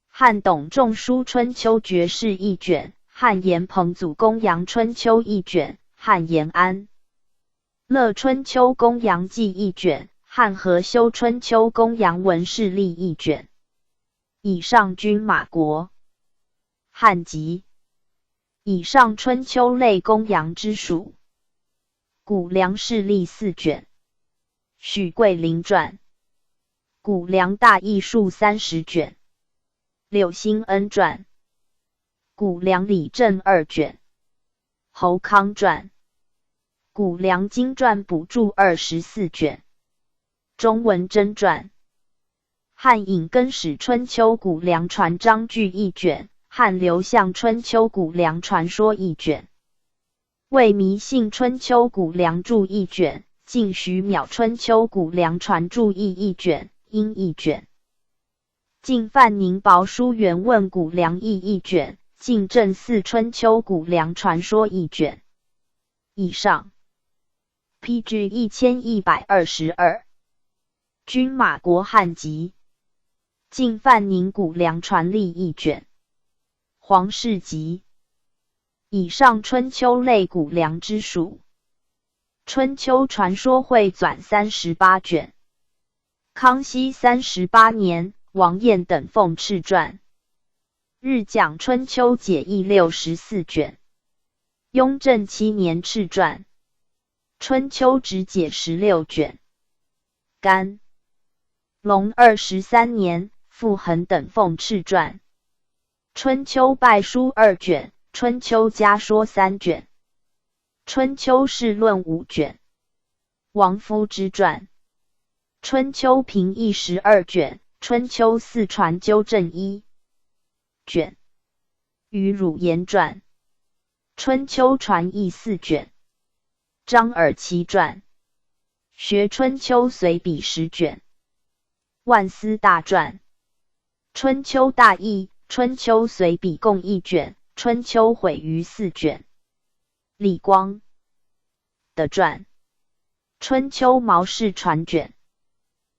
汉董仲舒春秋绝世1卷，汉严彭祖公羊春秋1卷，汉严安乐春秋公羊记1卷，汉和修春秋公羊文事例1卷。以上均马国汉籍。以上春秋类公羊之属。古梁事例4卷。许桂林传古梁大义数30卷。柳兴恩传古梁理政2卷。侯康传谷梁经传补注24卷。中文真传。汉尹更始春秋谷梁传章句1卷，汉刘向春秋谷梁传说1卷，魏迷信春秋谷梁注1卷，晋徐邈春秋谷梁传注译1卷，殷1卷。晋范宁帛书原问谷梁译1卷，晋正四春秋谷梁传说1卷。以上。PG 1122。军马国汉籍。晋范宁谷梁传历1卷。黄氏集。以上春秋类谷梁之属。春秋传说汇纂38卷。康熙38年，王彦等奉敕传。日讲春秋解义64卷。雍正7年敕传。春秋直解16卷。甘隆23年，傅恒等奉敕传。春秋拜书2卷，春秋家说3卷，春秋世论5卷。王夫之传。春秋评议12卷，春秋四传纠正1卷。于汝言传。春秋传译4卷。张耳其传。学春秋随笔10卷。万思大传。春秋大义，春秋随笔共1卷，春秋毁于4卷。李光的传。春秋毛氏传卷。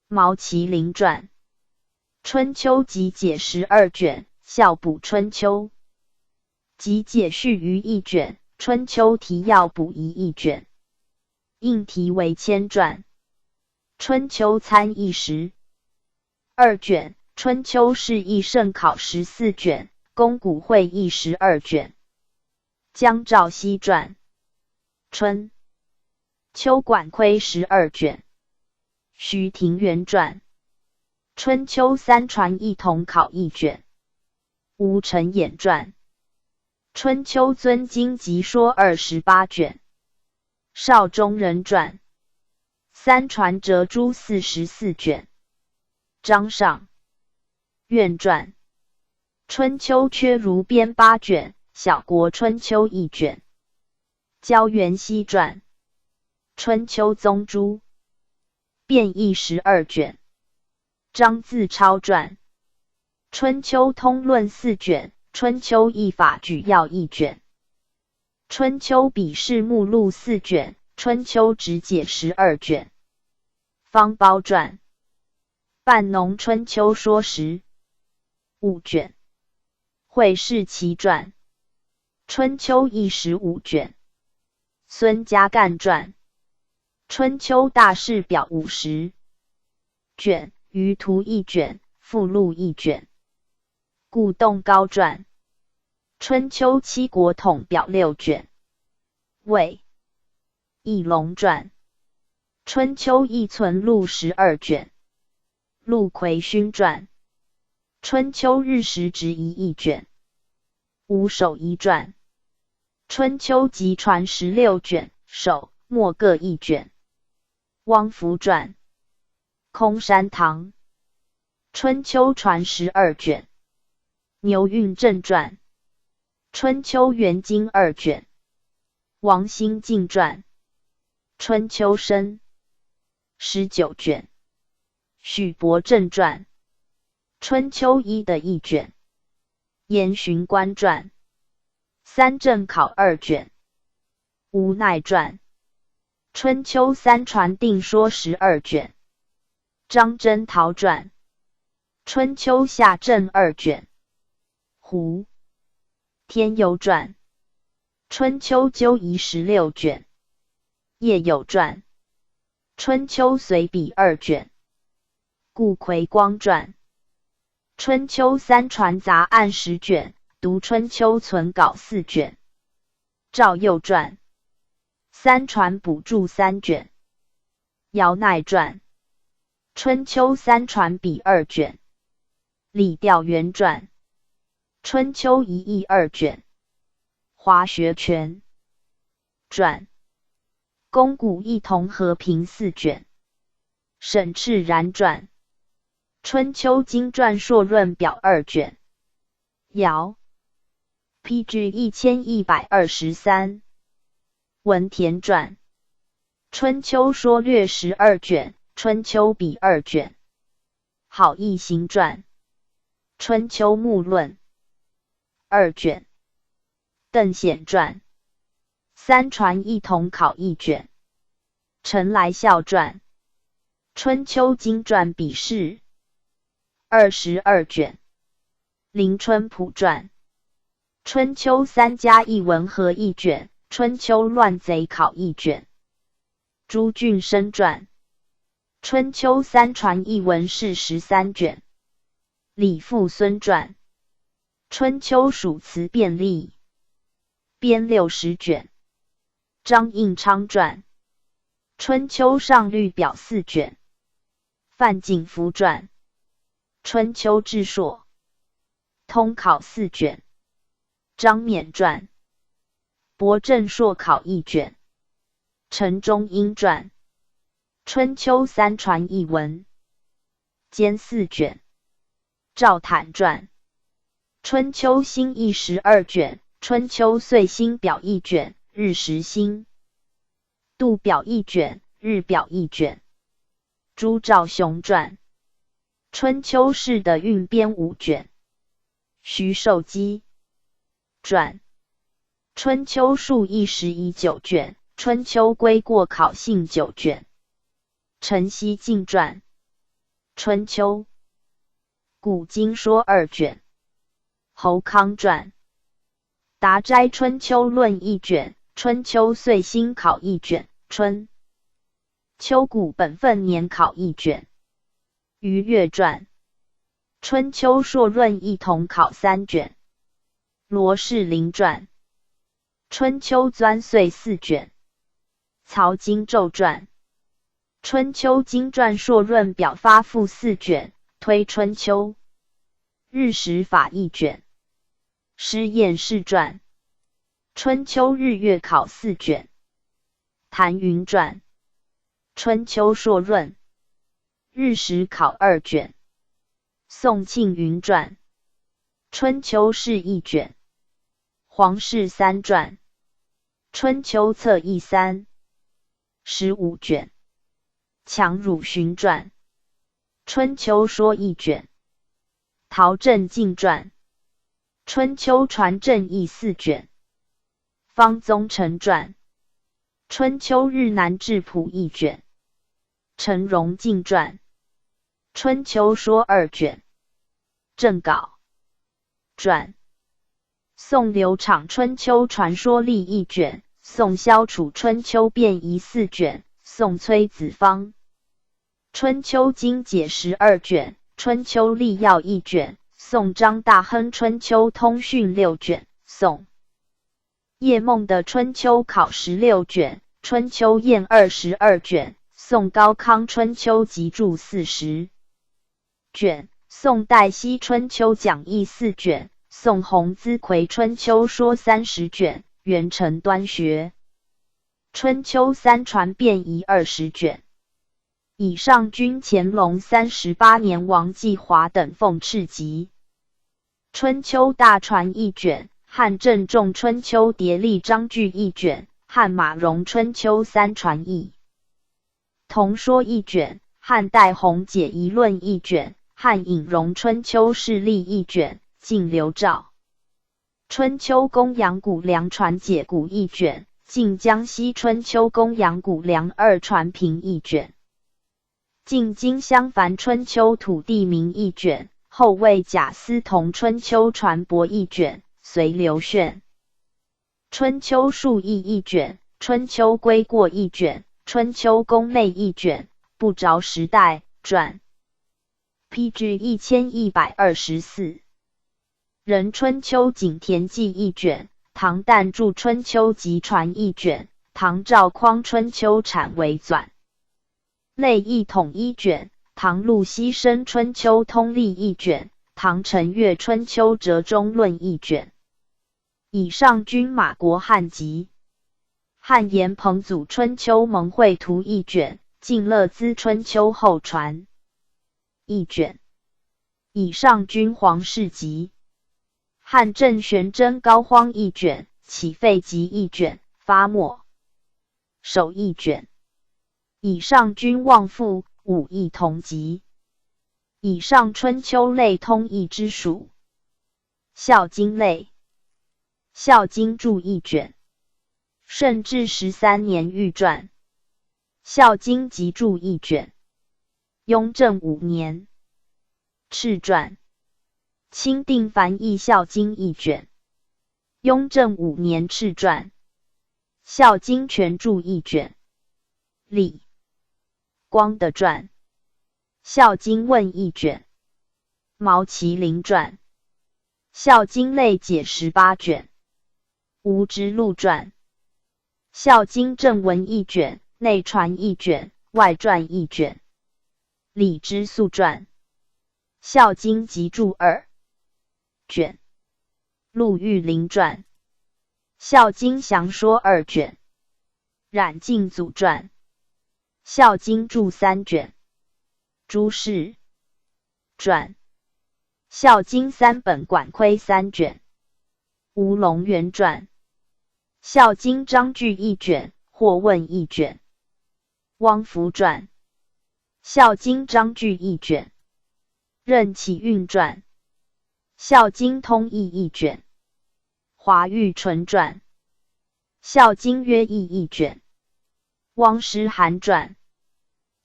毛麒麟传。春秋集解12卷，校补春秋。集解序于1卷，春秋提要补遗1卷。应题为千传。春秋参议12卷，春秋释义盛考14卷，公古会议12卷。江肇熙传。春秋管窥12卷。徐庭元传。春秋三传一同考1卷。吴承衍传。春秋尊经集说28卷。邵中人传。三传折诸44卷。张尚苑传。春秋缺如编8卷，小国春秋1卷。焦元熙传。春秋宗诸变异12卷。张自超传。春秋通论4卷，春秋义法举要1卷。春秋笔试目录4卷，春秋直解12卷。方苞传。半农春秋说15卷。惠氏奇传。春秋义15卷。孙家干传。春秋大事表50卷，余图1卷，附录1卷。顾栋高传。春秋七国统表6卷。魏义龙传。春秋义存录12卷。陆魁勋传。春秋日食执遗1卷。吴守遗传。春秋集传16卷，首末各1卷。汪福传。空山堂。春秋传12卷。牛运正传。春秋元经2卷。王兴敬传。春秋生19卷。许伯正传。春秋一的1卷。严循官传。三正考2卷。吴奈传。春秋三传定说12卷。张真陶传。春秋下正2卷。胡天佑传。春秋纠仪16卷。叶有传。春秋随笔2卷。顾魁光传。春秋三传杂案10卷，读春秋存稿4卷。赵佑传。三传补注3卷。姚鼐传。春秋三传笔2卷。李调元传。春秋一义2卷。华学全传。公古一同合平4卷。沈赤然传。春秋经传硕润表2卷。尧 PG 1123。文田传。春秋说略12卷。春秋笔2卷。好义行传。春秋目论2卷。邓显传。三传一同考1卷。陈来孝传。春秋经传笔试22卷。林春浦传。春秋3加1文合1卷。春秋乱贼考1卷。朱俊生传。春秋3传1文士13卷。李父孙传。春秋属词变例编60卷。张应昌传。春秋上律表4卷。范景福传。春秋志硕通考4卷。张勉传。博正硕考1卷。陈中英传。春秋3传1文兼4卷。赵坦传。春秋新义12卷。春秋岁星表1卷。日时星度表1卷。日表1卷。朱兆雄传。春秋氏的运编5卷。徐寿基传。春秋数义11 9卷。春秋归过考信9卷。陈熙敬传。春秋古今说2卷。侯康传。达斋春秋论1卷。春秋岁星考1卷。春秋古本分年考1卷。于越传。春秋硕润一同考3卷。罗士林传。春秋钻岁4卷。曹荆胄传。春秋经传硕润表发附4卷。推春秋。日时法1卷。施验士传。春秋日月考4卷。谭云传。春秋硕润。日时考2卷。宋庆云传。春秋是1卷。黄氏3传。春秋策议3 15卷。强汝寻传。春秋说1卷。陶正敬传。春秋传正义4卷。方宗成传。春秋日南质朴1卷。陈荣敬传。春秋说2卷。正稿传。宋刘昶春秋传说历1卷。宋萧楚春秋变仪4卷。宋崔子方。春秋经解12卷。春秋历要1卷。宋张大亨春秋通讯6卷。宋叶梦的春秋考16卷。春秋验22卷。宋高康春秋集注40卷。宋代西春秋讲义4卷。宋洪资奎春秋说30卷。元成端学。春秋3传变仪20卷。以上均乾隆38年王继华等奉敕集。春秋大传1卷。汉郑仲春秋牒立章句1卷。汉马融春秋3传译同说1卷。汉代弘解疑论1卷。汉引融春秋事例1卷。晋刘肇春秋公杨谷梁传解古1卷。晋江西春秋公杨谷梁2传评1卷。晋金襄樊春秋土地名1卷。后魏贾思同春秋传博1卷。随刘炫。春秋述义1卷。春秋归过1卷。春秋宫内1卷。不着时代传。PG 1124。人春秋景田记1卷。唐旦著春秋集传1卷。唐赵匡春秋产为纂类一统1卷。唐陆西生春秋通历1卷。唐陈岳春秋折中论1卷。以上均马国汉籍。汉延彭祖春秋盟会图一卷，晋乐兹春秋后传一卷。以上君皇世集。汉郑玄真高荒一卷，起废集一卷，发墨手一卷。以上君望赋武义同集。以上春秋类通义之属。孝经类。孝经注一卷。顺治13年御传。孝经集注一卷。雍正5年敕传。钦定繁译孝经一卷。雍正5年敕传。孝经全注一卷。李光的传。孝经问一卷。毛麒麟传。孝经类解18卷。吴之录传。孝经正文一卷，内传一卷，外传一卷。李之素传。孝经集注2卷。陆玉麟传。孝经详说2卷。冉敬祖传。孝经注3卷。朱氏传。孝经3本管窥3卷。吴龙元传。孝经章句一卷，或问一卷。汪福传。孝经章句一卷。任启运传。孝经通义一卷。华玉纯传。孝经约义一卷。汪师涵传。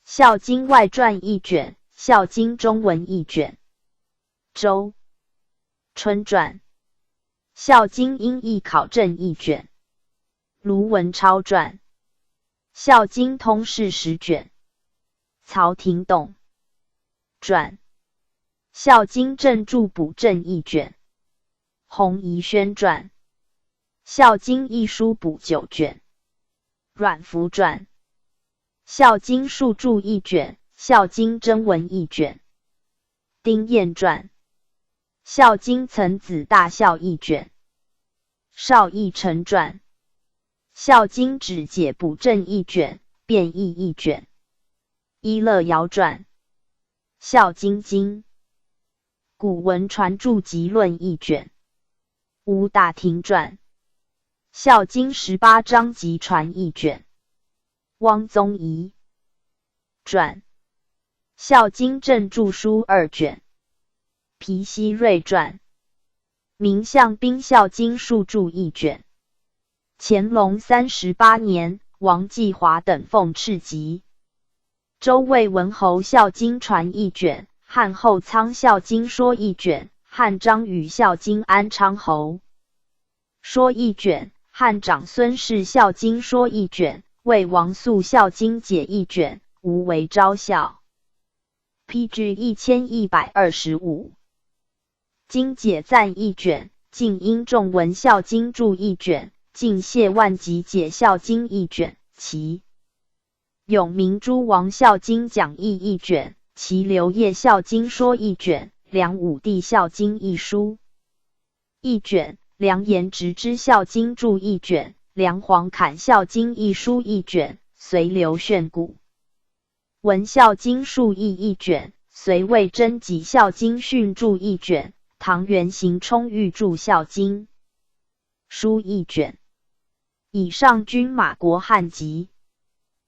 孝经外传一卷。孝经中文一卷。周春传。孝经音译考证一卷。卢文超传。孝经通释10卷。曹廷栋传。孝经正注补正一卷。洪宜轩传。孝经译书补9卷。阮福传。孝经述注一卷。孝经真文一卷。丁彦传。孝经曾子大孝一卷。邵义成传。孝经只解补正一卷，变义一卷。伊乐尧传。孝经经古文传注集论一卷。吴大庭传。孝经18章集传一卷。汪宗仪传。孝经正注书2卷。皮希瑞传。明相宾孝经述注一卷。乾隆38年，王继华等奉敕集。周魏文侯孝经传一卷，汉后仓孝经说一卷，汉张宇孝经安昌侯说一卷，汉长孙氏孝经说一卷，魏王肃孝经解一卷，吴为昭孝。PG 1125。经解赞一卷，晋英仲文孝经注一卷，晋谢万吉解孝经一卷，其永明诸王孝经讲义一卷，其刘烨孝经说一卷，梁武帝孝经一书一卷，梁延直之孝经注一卷，梁黄侃孝经一书一卷，隋刘炫古文孝经述义一卷，隋魏征集孝经训注一卷，唐元行冲御注孝经书一卷。以上君马国汉集。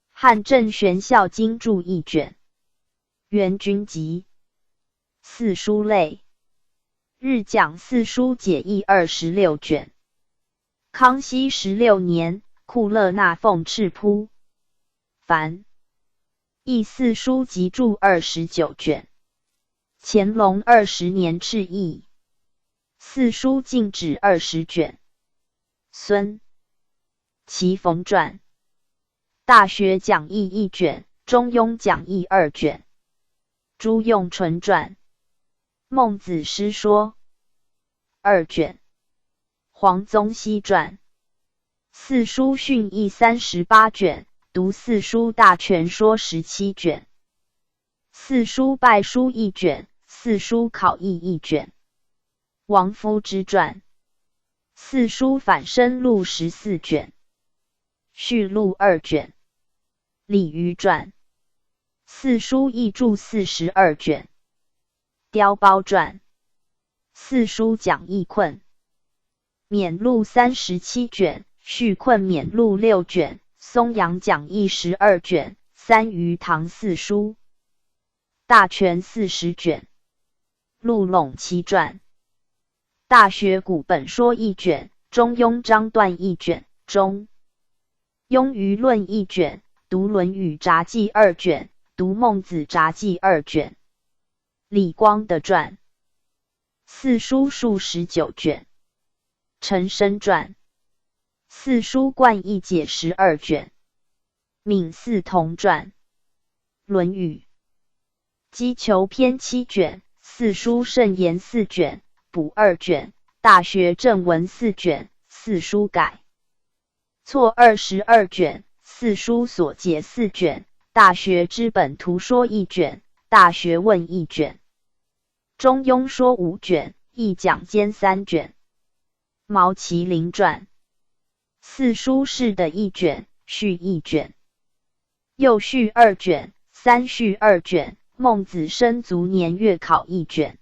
汉郑玄孝经注一卷。元君集。四书类。日讲四书解义26卷。康熙16年，库勒那奉敕铺凡译四书集注29卷。乾隆20年敕议。四书禁止20卷。孙其冯传。大学讲义1卷，中庸讲义2卷。朱用纯传。孟子诗说2卷。黄宗羲传。四书训义38卷，读四书大全说17卷。四书拜书1卷，四书考义1卷。王夫之传。四书反身录14卷。序录2卷。李渔传。四书译注42卷。碉包传。四书讲义困。勉录37卷，序困勉录6卷，松阳讲义12卷，三余堂四书。大全40卷。陆陇七传。大学古本说1卷，中庸章段1卷，中庸舆论1卷，读论语札记2卷，读孟子札记2卷。李光的传。四书数19卷。陈升传。四书贯义解12卷。闵嗣同传。论语。击求篇7卷，四书圣言4卷，补2卷，大学正文4卷，四书改错22卷，四书所解4卷，大学之本图说1卷，大学问1卷，中庸说5卷，易讲兼3卷。毛麒麟传。四书释的1卷，序1卷，又序2卷，三序2卷，孟子生卒年月考1卷。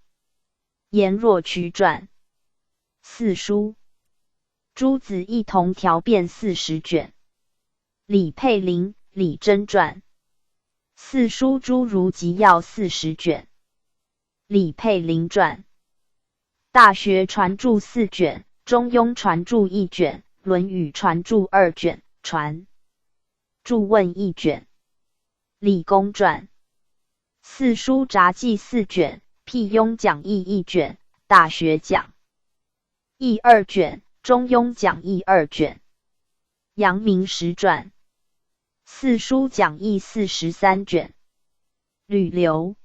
颜若渠传。四书。诸子一同条变40卷。李佩林、李真传。四书诸如集要40卷。李佩林传。大学传注4卷，中庸传注1卷，论语传注2卷，传注问1卷。李公传。四书札记4卷，辟庸讲义1卷，大学讲义2卷，中庸讲义2卷。阳明实传。四书讲义43卷。吕留。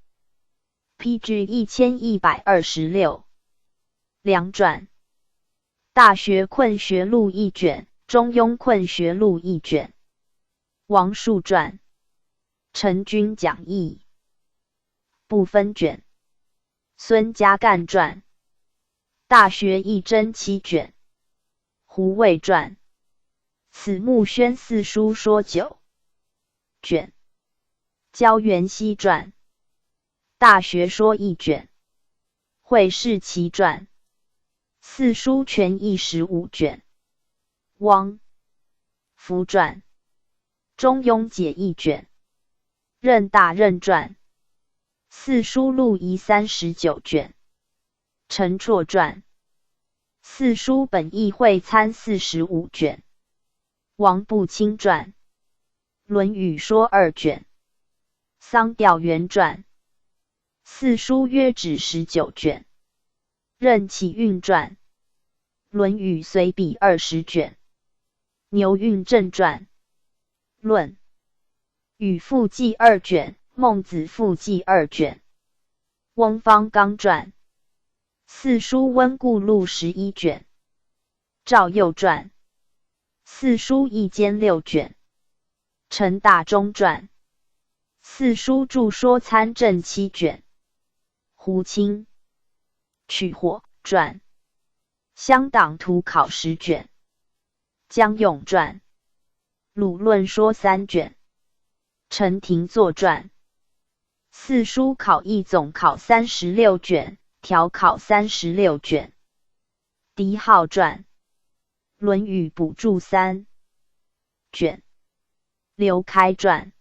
PG 1126。梁传。大学困学录1卷，中庸困学录1卷。王树传。陈君讲义不分卷。孙家干传。大学义真7卷。胡渭传。此木宣四书说9卷。焦元熙传。大学说1卷。惠氏奇传。四书全义15卷。汪夫传。中庸解1卷。任大任传。四书录仪39卷。陈绰传。四书本义会参45卷。王步卿传。论语说2卷。桑调元传。四书约止19卷。任启运传。论语随笔20卷。牛运正传。论语附记2卷，孟子附记2卷。翁方刚传。四书温故录11卷。赵佑传。四书义兼6卷。陈大中传。四书注说参政7卷。胡卿。取火传。乡党图考10卷。江永传。鲁论说3卷。陈廷作传。四书考义总考36卷，条考36卷。狄浩传。论语补注3卷。刘开传。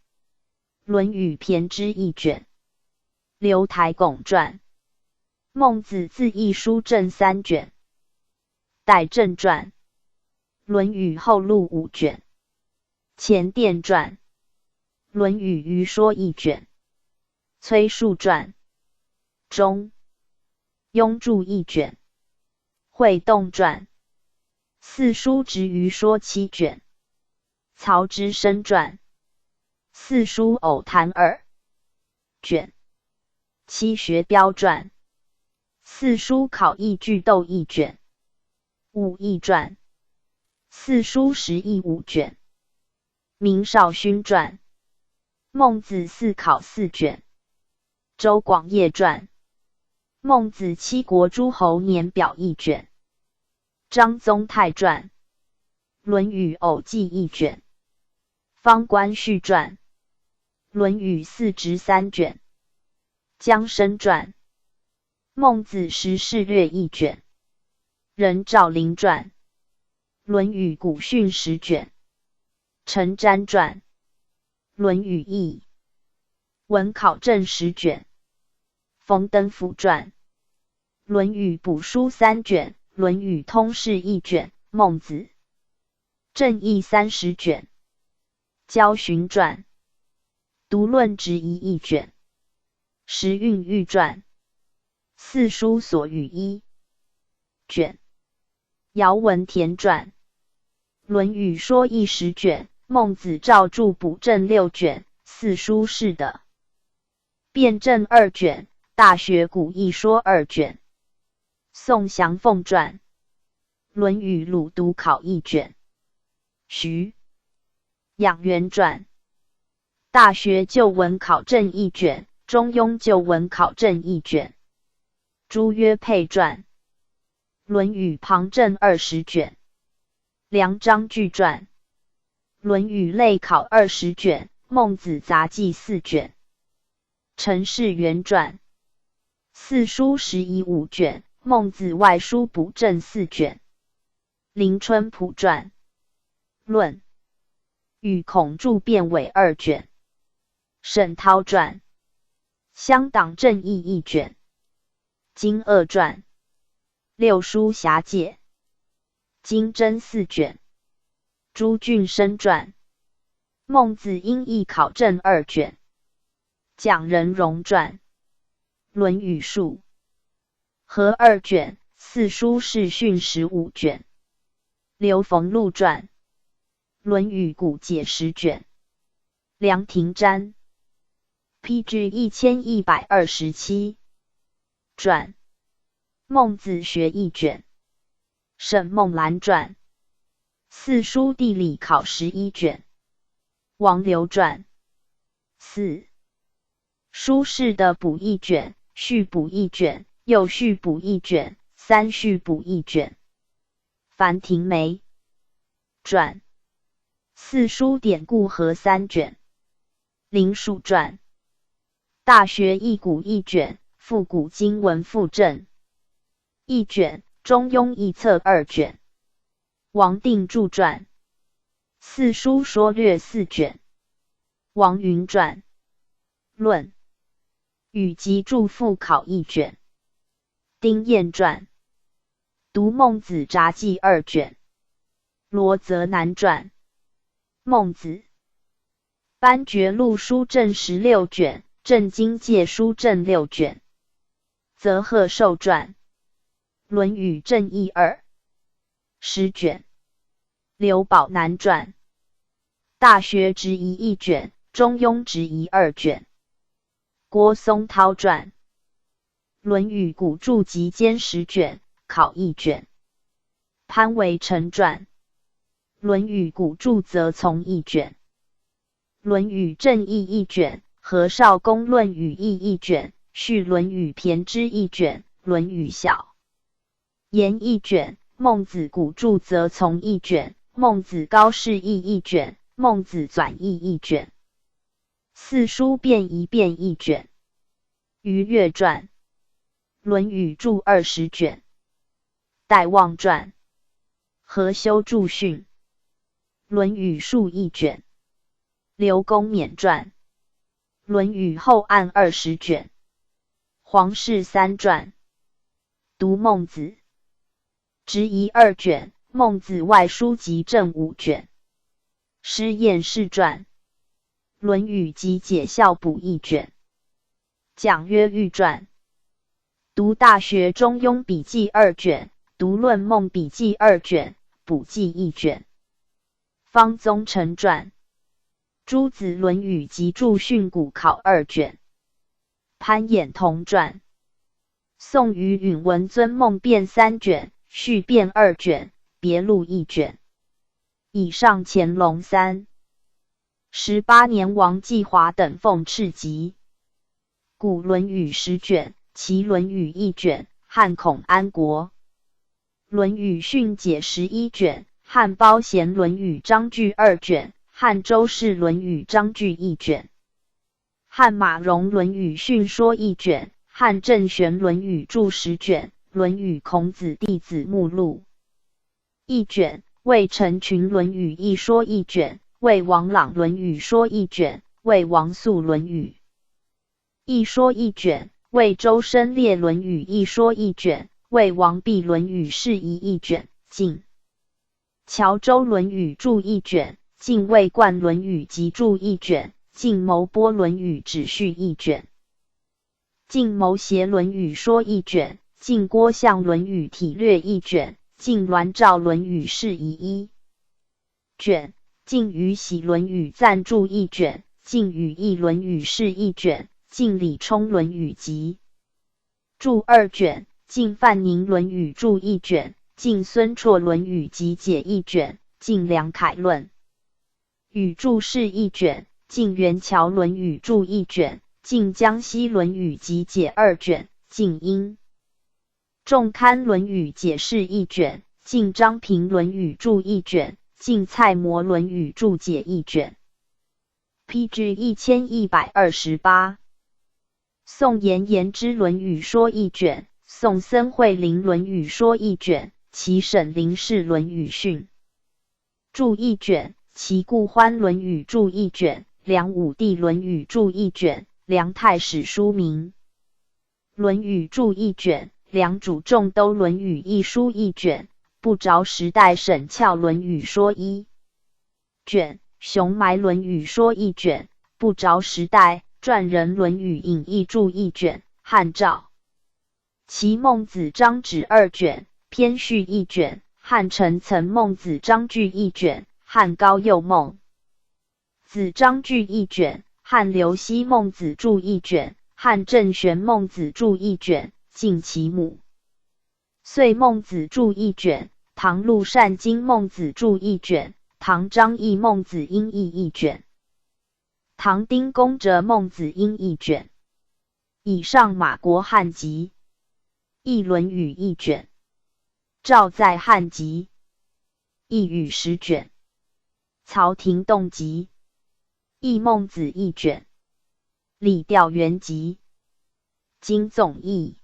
论语骈之1卷。刘台拱传。孟子字义书正3卷。戴正传。论语后录5卷。前殿传。论语余说1卷。崔述传。中庸注1卷。惠动传。四书执余说7卷。曹之身传。四书偶谈2卷。七学标传。四书考义句斗1卷。武义传。四书实义5卷。明少勋传。孟子四考4卷。周广业传。孟子七国诸侯年表1卷。张宗泰传。论语偶记1卷。方官序传，论语4直3卷，江生传，孟子时事略1卷，任兆麟传，论语古训10卷，陈瞻传，论语义，文考证10卷，冯登甫传，论语补书3卷，论语通释1卷，孟子正义30卷，焦循传，独论直疑1卷，时运玉传，四书所语1卷，姚文田传，论语说义10卷，孟子照注补正6卷，四书是的辩证2卷，大学古义说2卷，宋祥凤传，论语鲁读考1卷，徐养元传，大学旧文考证1卷，中庸旧文考证1卷，朱约佩传，论语旁证20卷，梁章句传，论语类考20卷，孟子杂记4卷，陈氏元传，四书时宜5卷，孟子外书补正4卷，林春甫传，论语孔注辩伪2卷，沈涛传，乡党正义1卷，金鄂传，六书辖解，金真4卷，朱俊生传，孟子英译考证2卷，蒋仁荣传，论语述合2卷，四书释训15卷，刘冯禄传，论语古解10卷，梁廷瞻 PG 1127传，孟子学1卷，沈孟兰传，四书地理考11卷，王流传，四书释的补1卷，序补1卷，右序补1卷，三序补1卷，樊廷梅传，四书典故合3卷，林曙传，大学易古1卷，复古今文附正1卷，中庸译册2卷，王定注传，四书说略4卷，王云传，论语集注复考1卷，丁彦传，读孟子札记2卷，罗泽南传，孟子班爵录书证16卷，正经介书证6卷，泽贺寿传，论语正义10卷，刘宝南传，大学直疑1卷，中庸直疑2卷，郭松涛传，论语古注集兼10卷，考1卷，潘维成传，论语古注则从1卷，论语正义1卷，何绍公论语义1卷，续论语骈之1卷，论语小言1卷，孟子古注则从1卷，孟子高士义1卷，孟子纂义1卷，四书辩疑辩1卷，于越传，论语注20卷，戴望传，何修注训，论语述1卷，刘公勉传，论语后案20卷，黄氏3传，读孟子直疑2卷，孟子外书集正5卷，师晏氏传，论语集解校补1卷，蒋曰玉传，读大学中庸笔记2卷，读论孟笔记2卷，补记1卷，方宗成传，诸子论语集注训诂考2卷，潘衍同传，宋虞允文尊孟辩3卷，续辩2卷，别录1卷。以上乾隆18年王继华等奉敕集。古论语10卷，其论语1卷，汉孔安国。论语训解11卷，汉包贤论语章句2卷，汉周氏论语章句一卷，汉马融论语训说一卷，汉郑玄论语注10卷，论语孔子弟子目录一卷，魏成群论语一说一卷，魏王朗论语说一卷，魏王肃论语一说一卷，魏周申烈论语一说一卷，魏王弼论语释疑一卷，晋乔州论语注一卷，晋魏冠论语集注一卷，晋牟波论语指序一卷，晋牟协论语说一卷，晋郭象论语体略一卷，晋栾兆论语释疑一卷，晋宇喜论语赞注一卷，晋语义论语释一卷，晋李冲论语集注2卷，晋范宁论语注一卷，晋孙绰论语集解一卷，晋梁楷论语注释一卷，晋元乔论语注一卷，晋江西论语集解2卷，晋殷仲堪论语解释一卷，晋张平论语注一卷，晋蔡模论语注解一卷。PG 1128。宋颜言之论语说一卷，宋森惠龄论语说一卷，齐沈林氏论语训注一卷，齐顾欢论语注一卷，梁武帝论语注一卷，梁太史书明论语注一卷，梁主仲都论语一书一卷，不着时代沈翘论语说一卷，熊埋论语说一卷，不着时代传人论语引义注一卷，汉赵齐孟子章旨2卷，篇序一卷，汉陈曾孟子章句一卷，汉高右孟子章句一卷，汉刘熙孟子注一卷，汉郑玄孟子注一卷，晋其母遂孟子注一卷，唐陆善经孟子注一卷，唐张翼孟子音译一卷，唐丁公哲孟子音一卷。以上马国汉集译论语一卷，赵在汉集译语10卷，曹廷栋集译孟子一卷，李调元集经总译，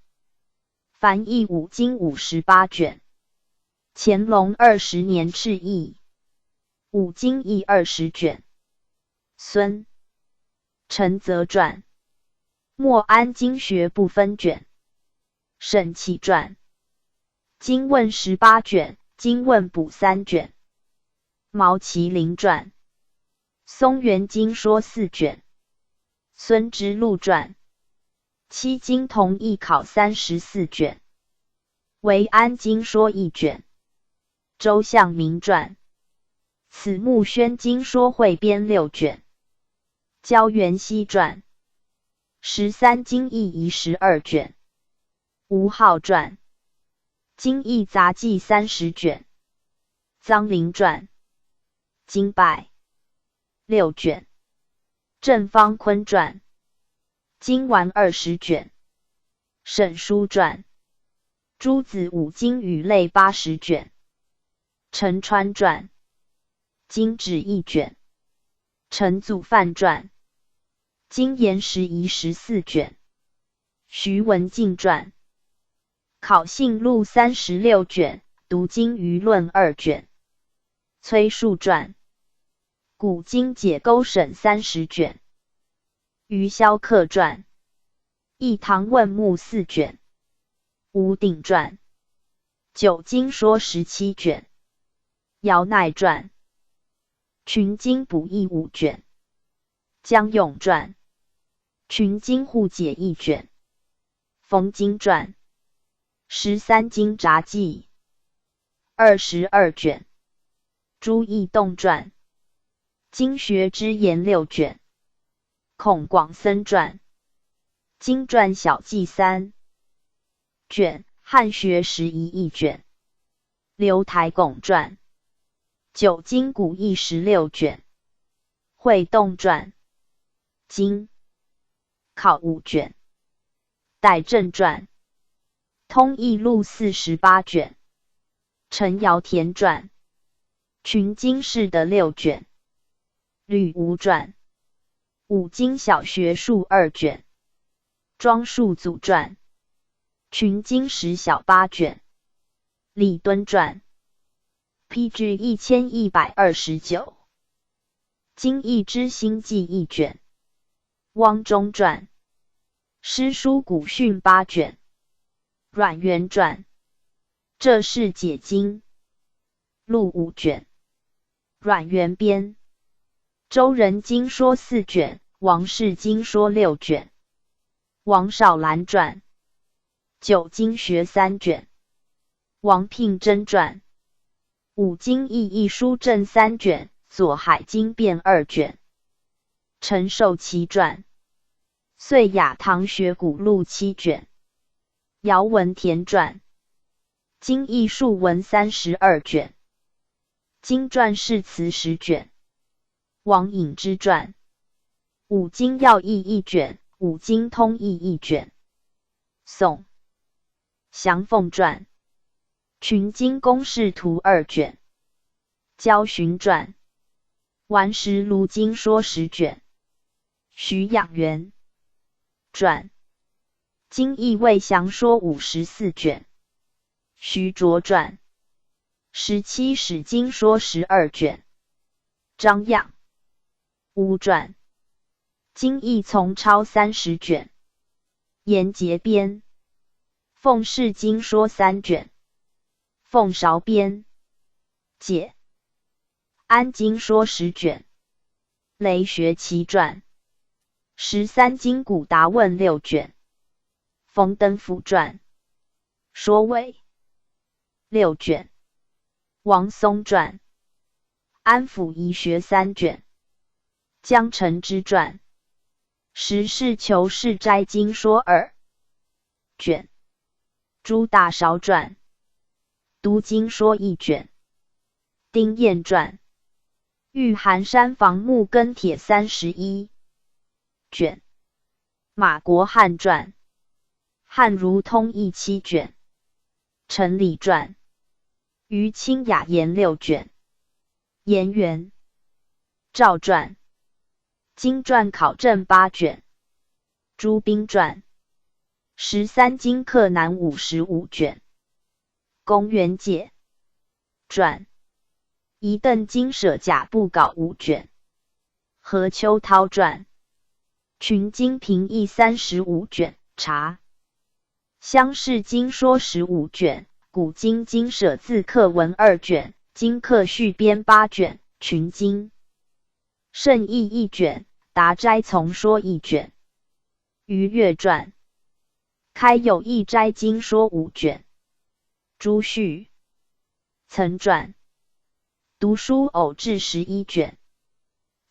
凡译5经58卷，乾隆20年敕译5经译20卷。孙承则传，莫安经学部分卷，沈启传，经问18卷，经问补3卷，毛麒麟传，松原经说4卷，孙之路传，七经同义考34卷，惟安经说1卷，周向明传，此木宣经说汇编6卷，焦元熙传，13经义遗12卷，吴浩传，经义杂记30卷，臧陵传，经拜6卷，郑方昆传，经完20卷，沈书传，诸子5经语类80卷，陈川传，经旨1卷，陈祖范传，经言时遗14卷，徐文静传，考信录36卷，读经舆论2卷，崔述传，古今解勾审30卷，余萧客传，一唐问目4卷，吴鼎传，九经说17卷，姚鼐传，群经补译5卷，江永传，群经互解1卷，冯经传，13经札记22卷，朱义栋传，经学之言6卷，孔广森传，经传小记3卷，汉学拾遗1卷，刘台拱传，九经古义16卷，会洞传，经考5卷，戴正传，通义录48卷，陈尧田传，群经释的6卷，吕吴传，五经小学数2卷，庄树祖传，群经十小8卷，李敦传 ，PG 1129，经义之心记1卷，汪中传，诗书古训8卷，阮元传，这是解经录5卷，阮元编，周人经说4卷，王氏经说6卷，王少兰传，九经学3卷，王聘真传，五经义义书正3卷，左海经变2卷，陈寿祺传，岁雅堂学古录7卷，姚文田传，经义述文32卷，经传释词10卷，王隐之传，五经要义1卷，五经通义1卷，宋祥凤传，群经公式图2卷，焦循传，顽石卢经说10卷，徐养元传，经义魏详说54卷，徐卓传，17史经说12卷，张漾吴传，经义从抄30卷，严节编，凤氏经说3卷，凤韶编，解安经说10卷，雷学奇传，13经古答问6卷，冯登甫传，说伪6卷，王松传，安府遗学3卷，江澄之传，十世求是斋经说2卷，朱大韶传，读经说1卷，丁彦传，玉寒山房木根帖31卷，马国汉传，汉儒通义7卷，陈理传，于清雅言6卷，颜元赵传，经传考证8卷，朱彬传，13经课南55卷，公元解传，一邓经舍甲部稿5卷，何秋涛传，群经评议35卷，查乡试经说15卷，古今经舍字刻文2卷，经课续编8卷，群经圣义1卷，达斋从说1卷，于越传，开有义斋经说5卷，朱旭曾传，读书偶志11卷，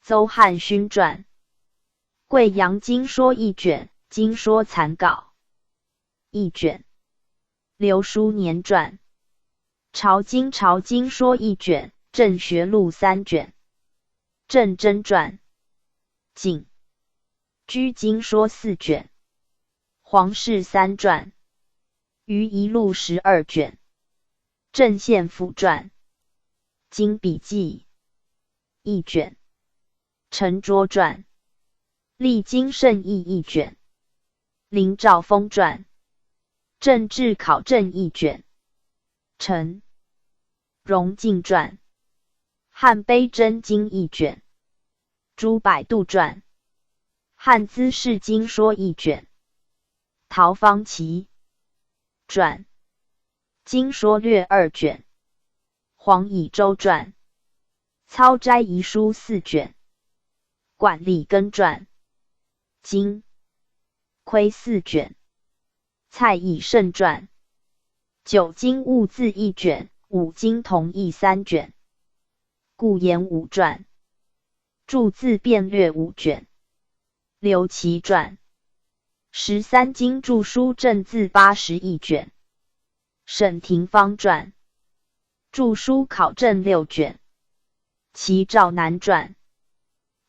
邹汉勋传，贵阳经说1卷，经说残稿1卷，刘书年传，朝经说1卷，正学录3卷，郑真传，景居经说4卷，黄氏3传，于一录12卷，郑宪甫传，经笔记1卷，陈卓传，历经圣义1卷，林兆峰传，政治考证1卷，陈荣进传，汉碑真经1卷，朱百度传，汉资释经说1卷，陶方奇传，经说略2卷，黄以周传，操斋遗书4卷，管理根传，经窥4卷，蔡以圣传，九经物字1卷，五经同义3卷，顾炎武传，注字变略5卷，刘琦传，13经注书正字81卷，沈廷芳传，注书考证6卷，齐兆南传，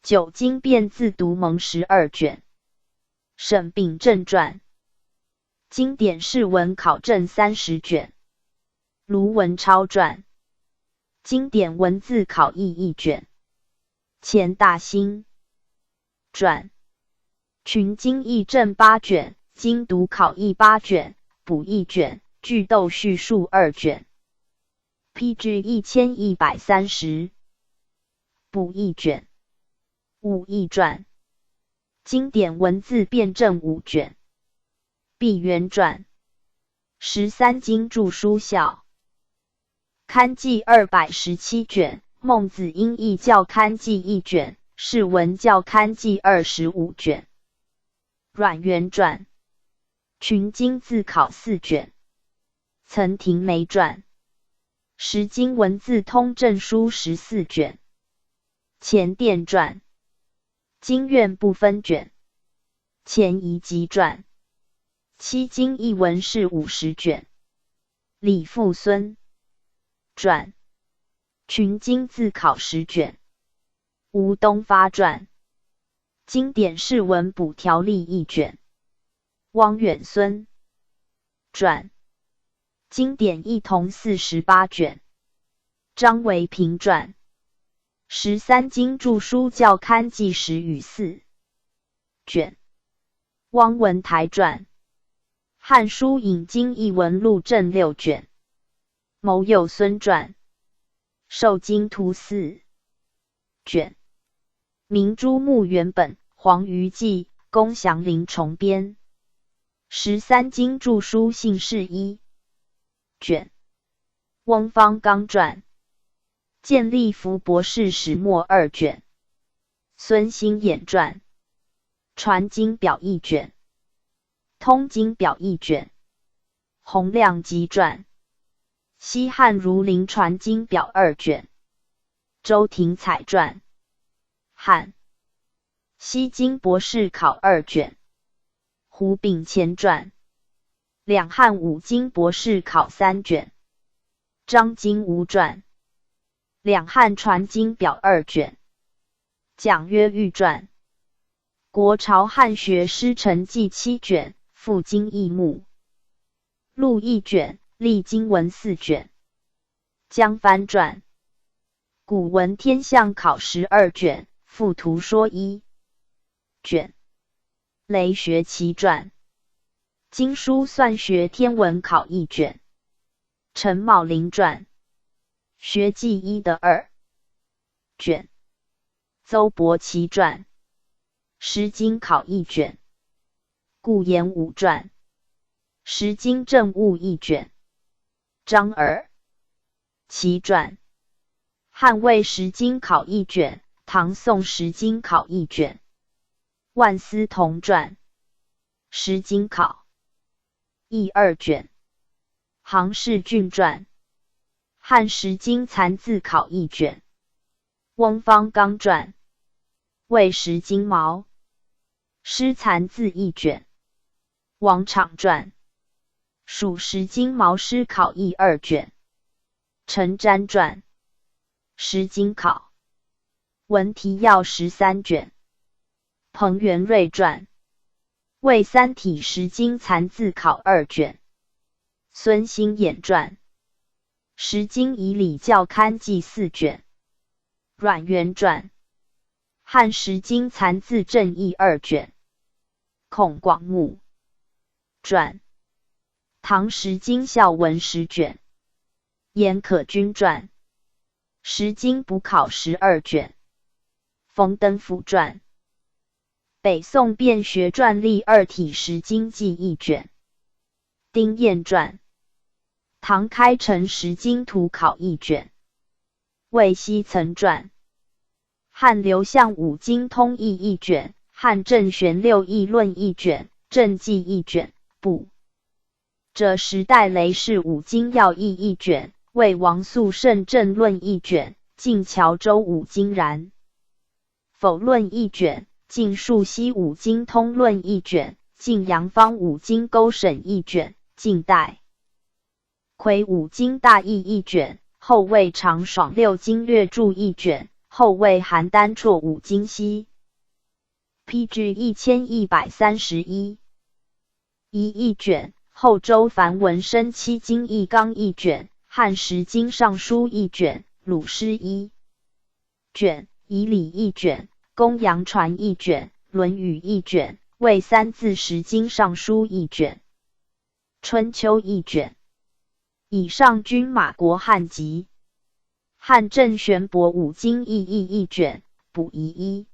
九经变字读蒙12卷，沈秉正传，经典释文考证30卷，卢文超传，经典文字考译1卷，前大兴传，群经义正8卷，精读考义8卷，补1卷，句斗叙述2卷。PG 1130，补1卷。武义传，经典文字辩证5卷。毕原传，13经注疏校刊记217卷，孟子英译教刊记1卷，释文教刊记25卷。阮元传，群经自考4卷。岑廷梅传，十经文字通证书14卷。前殿传，经卷不分卷。前夷集传，七经译文是50卷。李复孙传，群经自考10卷。吴东发传，经典释文补条例1卷。汪远孙传，经典译同48卷。张维平传，13经注疏教刊记10与4卷。汪文台传，汉书引经译文录正6卷。牟友孙传，受经图4卷。明珠墓原本，黄虞记，龚祥林重编。13经注疏信释1卷。翁方刚传，建立福博士始末2卷。孙兴衍传，传经表1卷。通经表1卷。洪亮集传，西汉儒林传经表2卷。周廷彩传，汉西经博士考2卷。胡秉乾传，两汉五经博士考3卷。张经吴传，两汉传经表2卷。蒋约玉传，国朝汉学师承记7卷，附经义目录1卷，历经文4卷。江帆传，古文天象考12卷，附图说1卷。雷学奇传，经书算学天文考1卷。陈茂林传，学记1的2卷。邹伯奇传，十经考1卷。顾炎武传，十经政务1卷。张耳奇传，汉魏十经考1卷，唐宋十经考1卷。万思同传，十经考1 2卷。杭氏俊传，汉十经残字考1卷。翁方刚传，魏十经毛诗残字1卷。王昶传，蜀十经毛诗考1 2卷。陈瞻传，十经考文提要13卷。彭元瑞传，魏三体十经残字考2卷。孙兴衍传，十经以礼教刊记4卷。阮元传，汉十经残字正义2卷。孔广穆传，唐十经孝文10卷。严可均传，十经补考12卷。冯登甫传，北宋辩学传历2体十经记1卷。丁彦传，唐开成十经图考1卷。魏希曾传，汉刘向五经通义1卷，汉郑玄六义论1卷，正记1卷。补者时代雷氏五经要义1卷，魏王肃圣正论1卷，晋乔州五经然否论1卷，晋树溪五经通论1卷，晋阳方五经勾审1卷，晋代魁五经大义1卷，后魏长爽六经略注1卷，后魏邯郸绰五经析。PG 1131，1卷，后周梵文生7经一纲1卷，汉十经尚书1卷，鲁诗1卷，仪礼一卷，公羊传一卷，论语一卷，魏三字十经尚书一卷，春秋一卷。以上均马国汉籍。汉郑玄博五经意义一卷，补遗一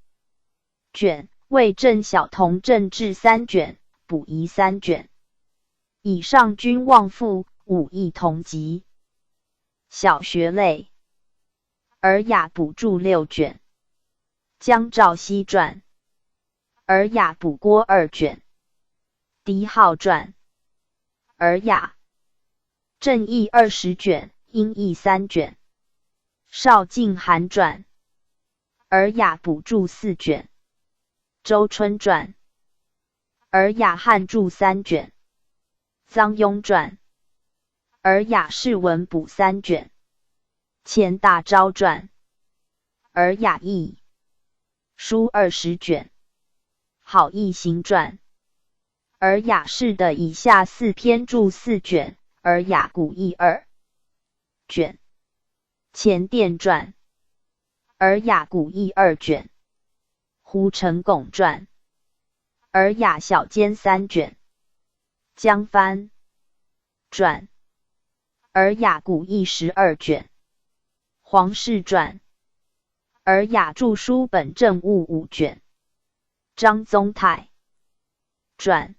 卷，魏郑小同政治3卷，补遗3卷。以上均望附武义同级。小学类。尔雅补注6卷。江肇熙传。尔雅补郭2卷。狄浩传。尔雅。正义20卷，英义3卷。邵敬涵传。尔雅补注4卷。周春传。尔雅汉注3卷。臧庸传。尔雅释文补3卷。钱大钊传。尔雅译书20卷。好义行传。尔雅释的以下4篇注4卷。尔雅古义2卷。钱殿传。尔雅古义2卷。胡承拱传。尔雅小笺3卷。江帆传。尔雅古义12卷。黄氏传。尔雅著书本政务5卷。张宗泰传。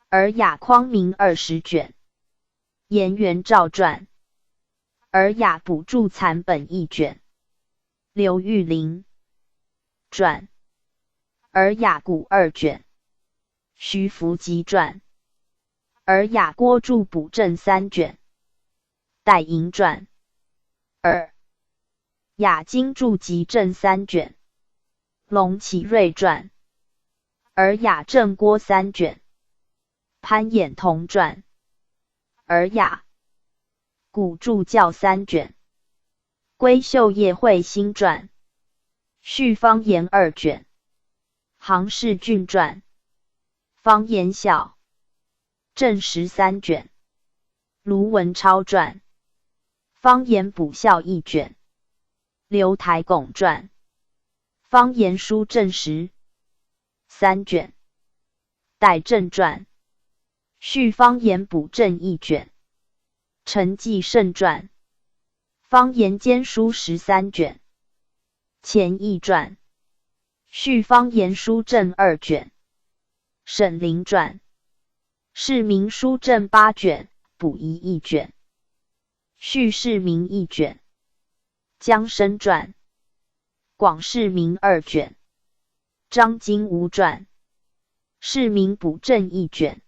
尔雅匡明20卷。颜元照传。尔雅补注残本1卷。刘玉麟传。尔雅古2卷。徐福吉传。尔雅郭注补正3卷。戴莹传。尔雅经注集正3卷。龙启瑞传。尔雅正郭3卷。潘衍同传。尔雅古注教3卷。归秀业会新传。续方言2卷。杭氏郡传。方言小。正13卷。卢文超传。方言补校1卷。刘台拱传。方言书正13卷。戴正传。续方言补正1卷。陈继圣传。方言兼书13卷。钱义传。续方言书正2卷。沈陵传。释明书正8卷，补遗1卷。续释明1卷。江生传。广释明2卷。张经吾传。释明补正1卷。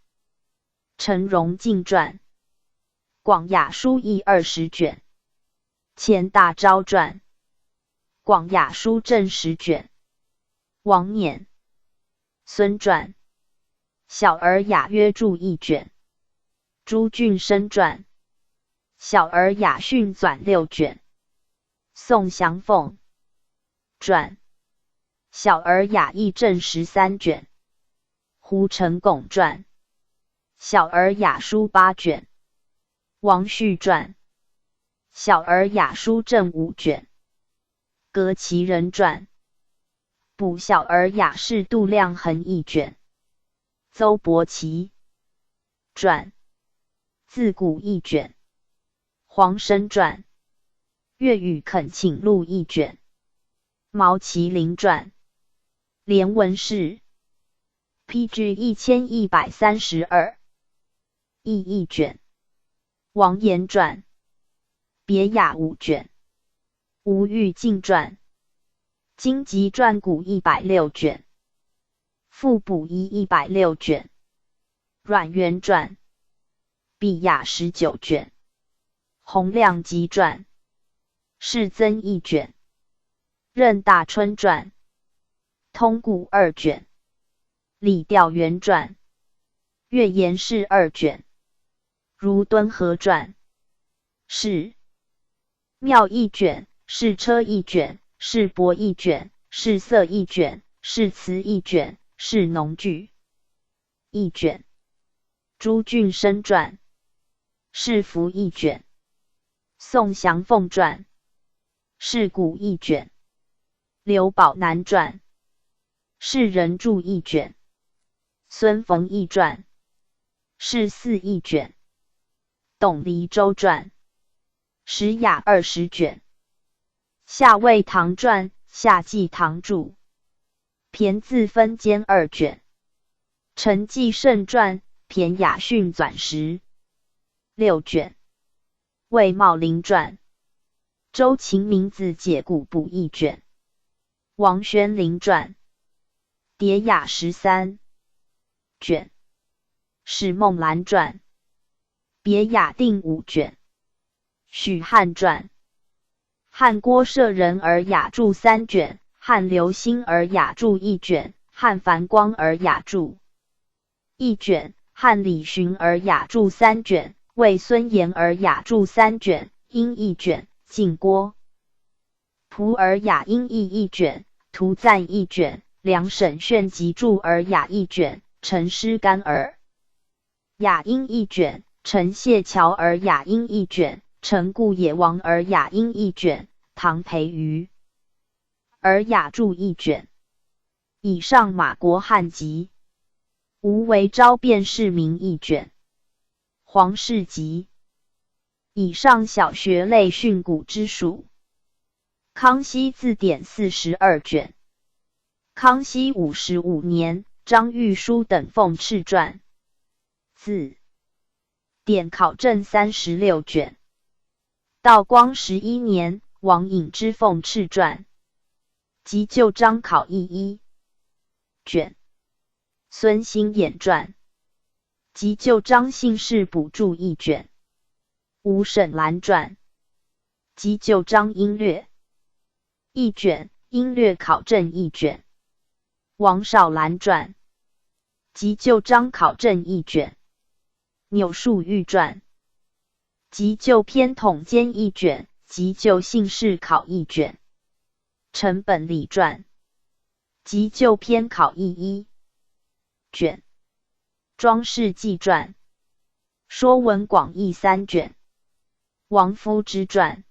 陈荣敬传。广雅书义20卷。钱大钊传。广雅书正10卷。王辇。孙传。小儿雅约注1卷。朱俊生传。小儿雅训纂6卷。宋祥凤传。小儿雅义正13卷。胡承拱传。小儿雅书8卷。王旭传。小儿雅书正5卷。葛其人传。补小儿雅释度量衡1卷。邹伯奇传。自古1卷。黄生传。粤语恳请录1卷。毛麒麟传。连文氏 PG 1132译1卷。王延传。别雅5卷。吴玉敬传。经籍传古106卷。复补遗106卷。阮元传。毕雅19卷。洪亮集传。世增1卷。任大春传。通古2卷。李调元传。岳言氏2卷。如敦和传。是庙1卷。是车1卷。是帛1卷。是色1卷。是词1卷。是农具1卷。朱俊生传。是服1卷。宋祥凤传。是古1卷。刘宝南传，士人著一卷，孙逢义传，士四一卷，董黎州传，史雅20卷，夏魏唐传，夏季唐注，骈自分兼2卷，陈纪圣传，骈雅训纂16卷，魏茂林传，周秦明子解古补1卷，王宣陵传，迭雅13卷，史梦兰传，别雅定5卷，许汉传，汉郭舍人而雅注3卷，汉刘兴而雅注1卷，汉樊光而雅注1卷，汉李寻而雅注3卷，魏孙延而雅注3卷，殷1卷，晋郭璞而雅殷义1卷，图赞1卷，梁沈炫集注而雅1卷，陈师干而雅殷1卷，陈谢桥而雅殷1卷，陈固野王而雅殷1卷，唐培瑜而雅注1卷。以上马国汉集，吴为昭变市民1卷，黄氏集。以上小学类训诂之属。康熙字典42卷。康熙55年，张玉书等奉敕传。字典考证36卷。道光11年，王颖之奉敕传。及旧章考异1卷。孙兴衍传。及旧章姓氏补注1卷。吴沈兰传。及旧章音略1卷，音略考证1卷。王少兰传。及旧章考证1卷。钮树玉传。及旧篇统监1卷，及旧姓氏考1卷。陈本礼传。及旧篇考异1卷。庄氏纪传。说文广义3卷。王夫之传。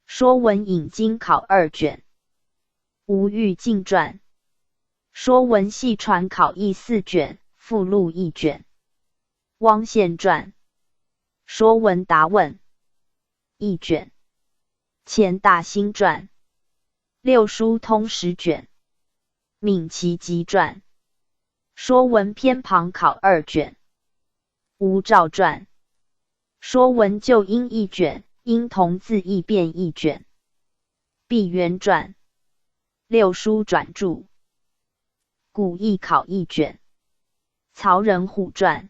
说文引经考2卷。吴玉镜传。说文细传考义4卷，附录1卷。汪宪传。说文答问1卷。钱大兴传。六书通10卷。闵其集传。说文偏旁考2卷。吴兆传。说文旧音1卷，音同字异变1卷。毕元传。六书转注。古义考1卷。曹仁虎传。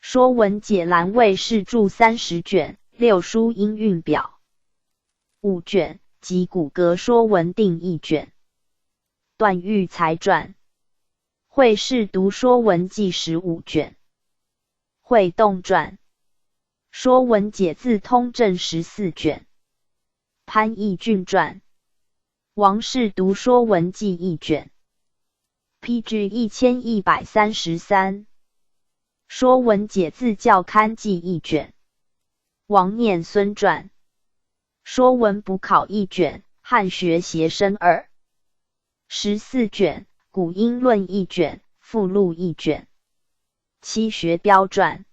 说文解兰卫士注30卷，六书音韵表5卷，及古格说文定1卷。段玉裁传。会试读说文记15卷。会动传。说文解字通证14卷。潘义俊传。王氏读说文记1卷。PG 1133。说文解字校勘记1卷。王念孙传。说文补考1卷，汉学协生2。14卷，古音论1卷，附录1卷。七学标传。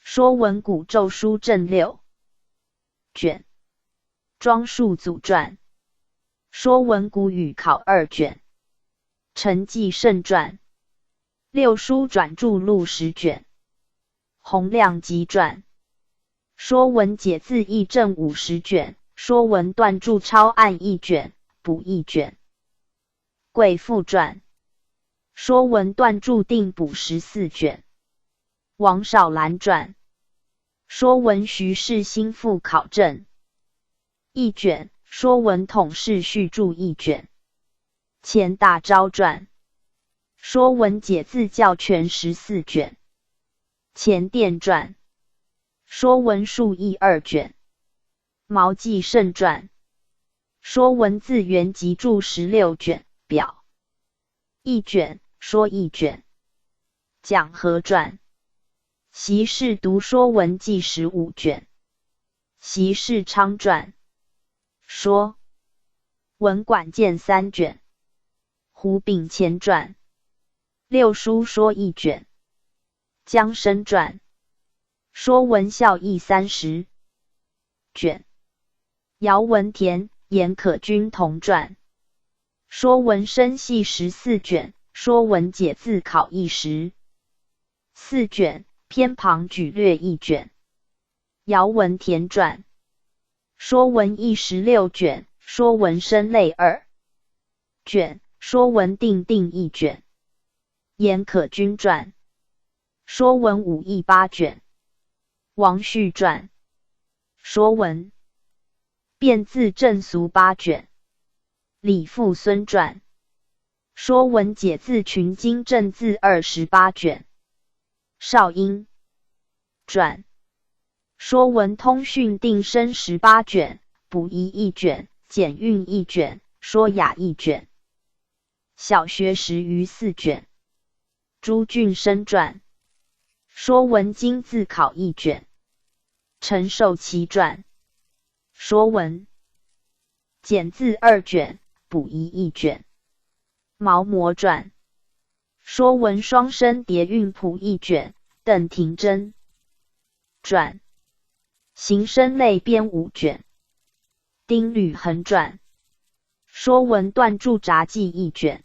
说文古咒书正6卷。庄树祖传。说文古语考2卷。陈纪圣传。六书转注录10卷。洪亮集传。说文解字义正50卷，说文断注抄案1卷，补1卷。贵妇传。说文断注定补14卷。王少兰传。说文徐氏心腹考证1卷，说文统氏续注1卷。钱大钊传。说文解字校全14卷。钱殿传。说文述义2卷。毛继圣传。说文字源集注16卷，表1卷，说1卷。蒋和传。习氏读说文记15卷。习氏昌传。说文馆见3卷，胡秉乾传，六书说1卷，江生传，说文孝义30卷，姚文田、严可君同传，说文生系14卷，说文解字考义14卷，偏旁举略1卷，姚文田传，说文义16卷，说文生类2卷，说文定1卷，严可君传，说文武义8卷，王旭传，说文变字正俗8卷，李复孙传，说文解字群经正字28卷，少英传，说文通训定生18卷，补遗1卷，简韵1卷，说雅1卷，小学10余4卷，朱俊生传，说文经字考1卷，陈寿祺传，说文简字2卷，补遗1卷，毛模传，说文双生叠韵谱1卷，邓廷珍传，形声类编5卷，丁履衡传，说文断注札记1卷，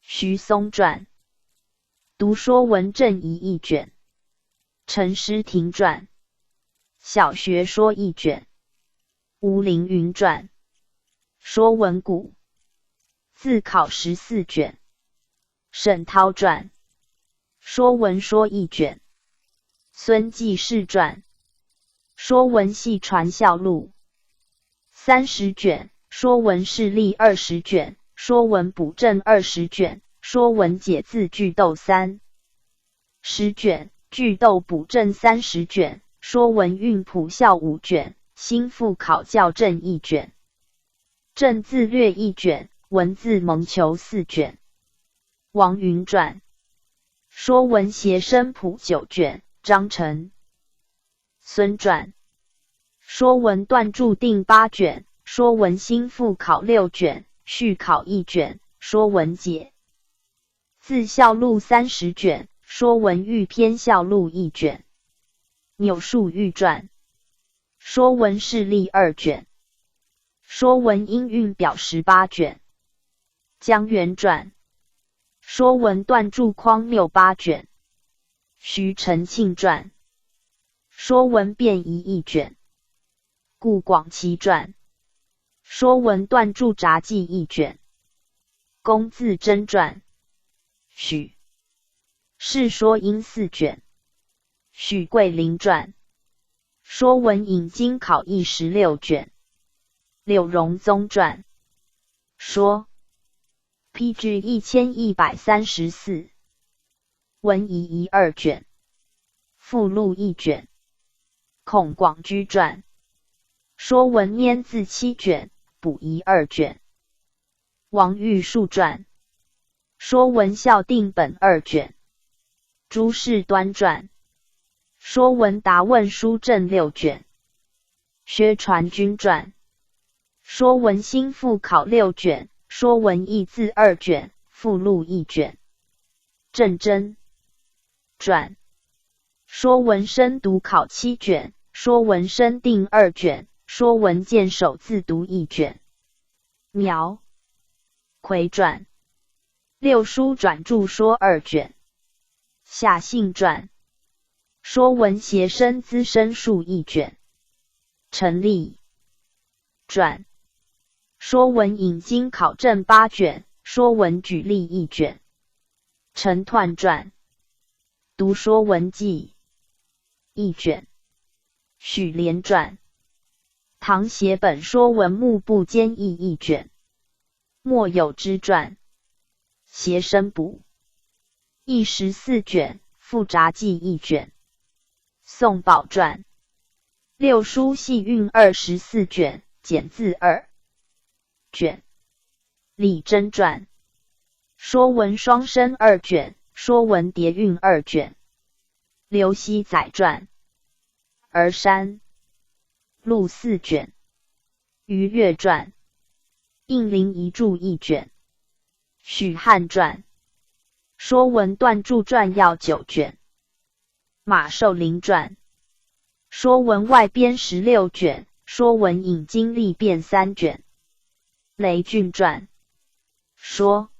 徐松传，读说文正仪1卷，陈师廷传，小学说1卷，吴凌云传，说文古字考14卷，沈涛传，说文说1卷，孙继世传，说文系传效录30卷，说文事例20卷，说文补正20卷，说文解字句斗30卷，句斗补正30卷，说文韵谱效5卷，新复考校正1卷，正字略1卷，文字蒙求4卷，王云传，说文谐声谱9卷，张成孙传，说文断注定8卷，说文新复考6卷，续考1卷，说文解字效录30卷，说文玉篇效录1卷，钮树玉传，说文事例2卷，说文音韵表18卷，江源传，说文断注匡谬8卷，徐承庆传，说文变仪1卷，顾广奇传，说文断注札记1卷，龚自珍传，许世说音4卷，许桂林传，说文引经考义16卷，柳荣宗传，说 PG 1134，文仪仪2卷，附录1卷，孔广居传，说文拈字7卷，补遗2卷，王玉树传，说文校定本2卷，朱士端传，说文答问书正6卷，薛传君传，说文新复考6卷，说文义字2卷，附录1卷，郑真传，说文生读考7卷，说文生定2卷，说文见首字读1卷，苗奎传，六书转注说2卷，夏信传，说文谐声资生数1卷，陈立传，说文引经考证8卷，说文举例1卷，陈彖传，读说文记1卷，许连传，唐写本说文目不兼义1卷，莫有之传，谐声补义14卷，附札记1卷，宋宝传，六书系韵24卷，简字2卷，李真传，说文双生2卷，说文叠韵2卷，刘熙载传，儿山录4卷，于越传，应灵遗著一卷。许汉传。说文断注传要9卷。马寿龄传。说文外编16卷。说文引经历变3卷。雷峻传。说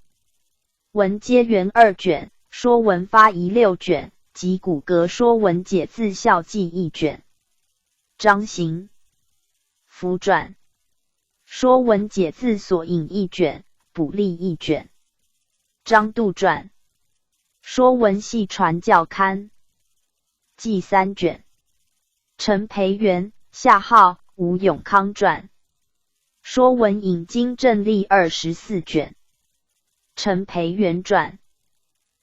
文皆原2卷。说文发遗6卷。及骨骼说文解字效记1卷。张行。符传。说文解字所引1卷。补例1卷。张度传。说文系传教刊记3卷。陈培元下号吴永康传。说文引经正历24卷。陈培元传。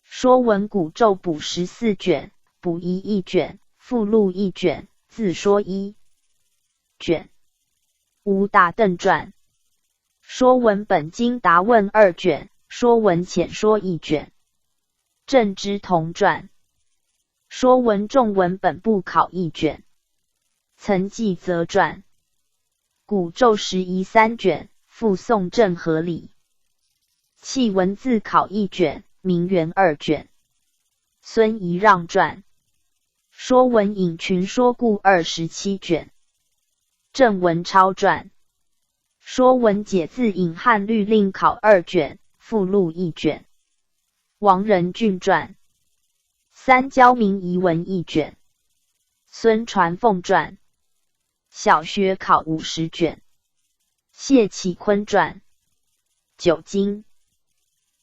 说文古咒补14卷。补遗1卷。附录1卷。自说1卷。吴达邓传。说文本经答问2卷。说文浅说1卷。郑之同传。说文重文本部考1卷。曾纪则传。古咒时遗3卷。附宋正合理。契文字考1卷。明元2卷。孙仪让传。说文引群说故27卷。郑文超传。说文解字引汉律令考2卷。附录1卷。王仁俊传。三教明遗文1卷。孙传凤传。小学考50卷。谢启坤传。九经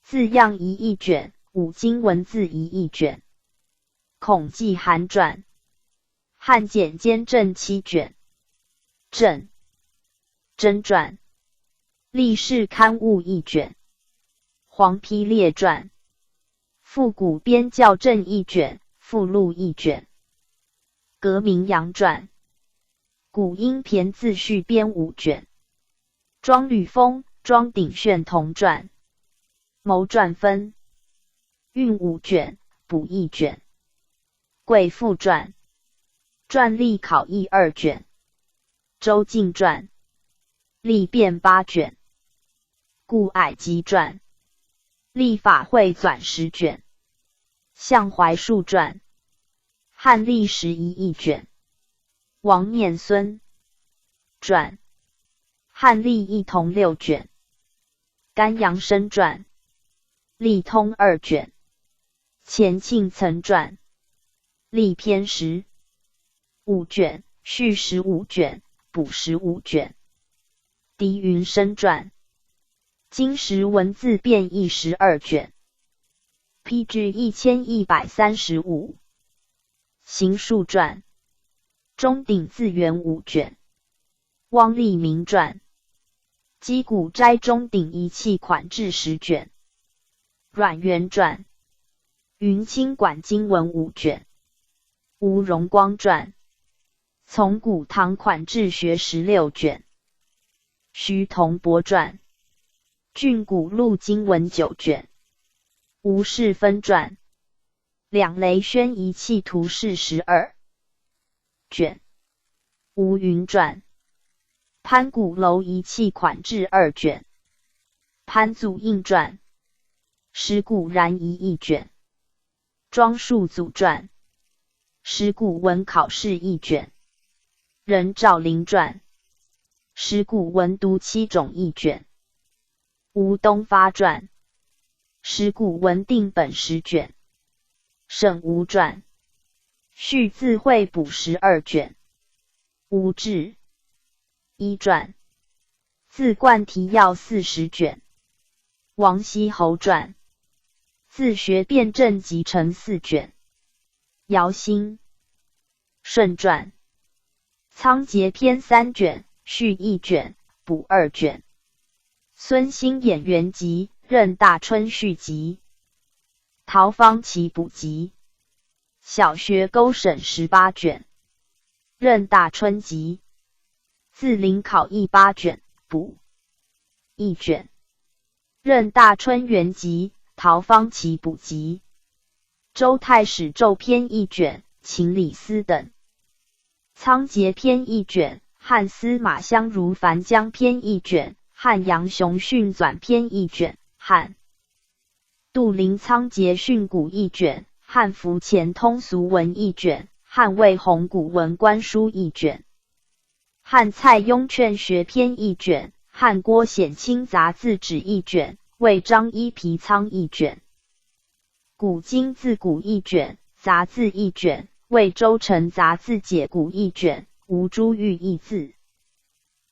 字样遗1卷。五经文字遗1卷。孔季函传。汉简兼正7卷。郑真传。历世刊物1卷。黄丕烈传。复古编校正1卷。附录1卷。革明阳传。古音骈自序编5卷。庄吕峰、庄鼎铉同传。谋传分。运5卷。补1卷。贵妇传。传历考异2卷。周进传。历变8卷。顾霭基传。历法会纂10卷。向怀述传。汉历时遗1卷。王念孙传。汉历一同6卷。甘阳生传。历通2卷。钱庆曾传。历篇15卷。续15卷。补15卷。狄云生传。金石文字变异12卷。PG 1135。行述传。钟鼎字元5卷。汪立明传。击鼓斋钟鼎仪器款志10卷。阮元传。云清馆经文5卷。吴荣光传。从古堂款志学16卷。徐同博传。郡古录经文9卷。吴世芬传。两雷轩仪器图示12卷。吴云传。潘古楼仪器款志2卷。潘祖印传。石鼓然仪1卷。庄树祖传。石鼓文考试1卷。任兆麟传。石鼓文读7种1卷。吴东发传。石鼓文定本10卷。沈吴传。续字会补12卷。吴志一传。字冠提要40卷。王羲侯传。自学辩证集成4卷。姚兴顺传。仓颉篇3卷。续1卷。补2卷。孙兴演员集。任大春续集。陶方奇补集。小学勾审18卷。任大春集。自临考异8卷。补1卷。任大春原集。陶方奇补集。周太史咒篇1卷。秦理思等。仓颉篇1卷。汉司马相如樊江篇1卷。汉阳雄训纂篇1卷，汉杜陵仓颉训诂1卷，汉符前通俗文1卷，汉魏弘古文观书1卷，汉蔡邕劝学篇1卷，汉郭显卿杂字纸1卷，魏张一皮仓1卷，古今字诂1卷，杂字1卷，魏周成杂字解诂1卷，吴朱玉义字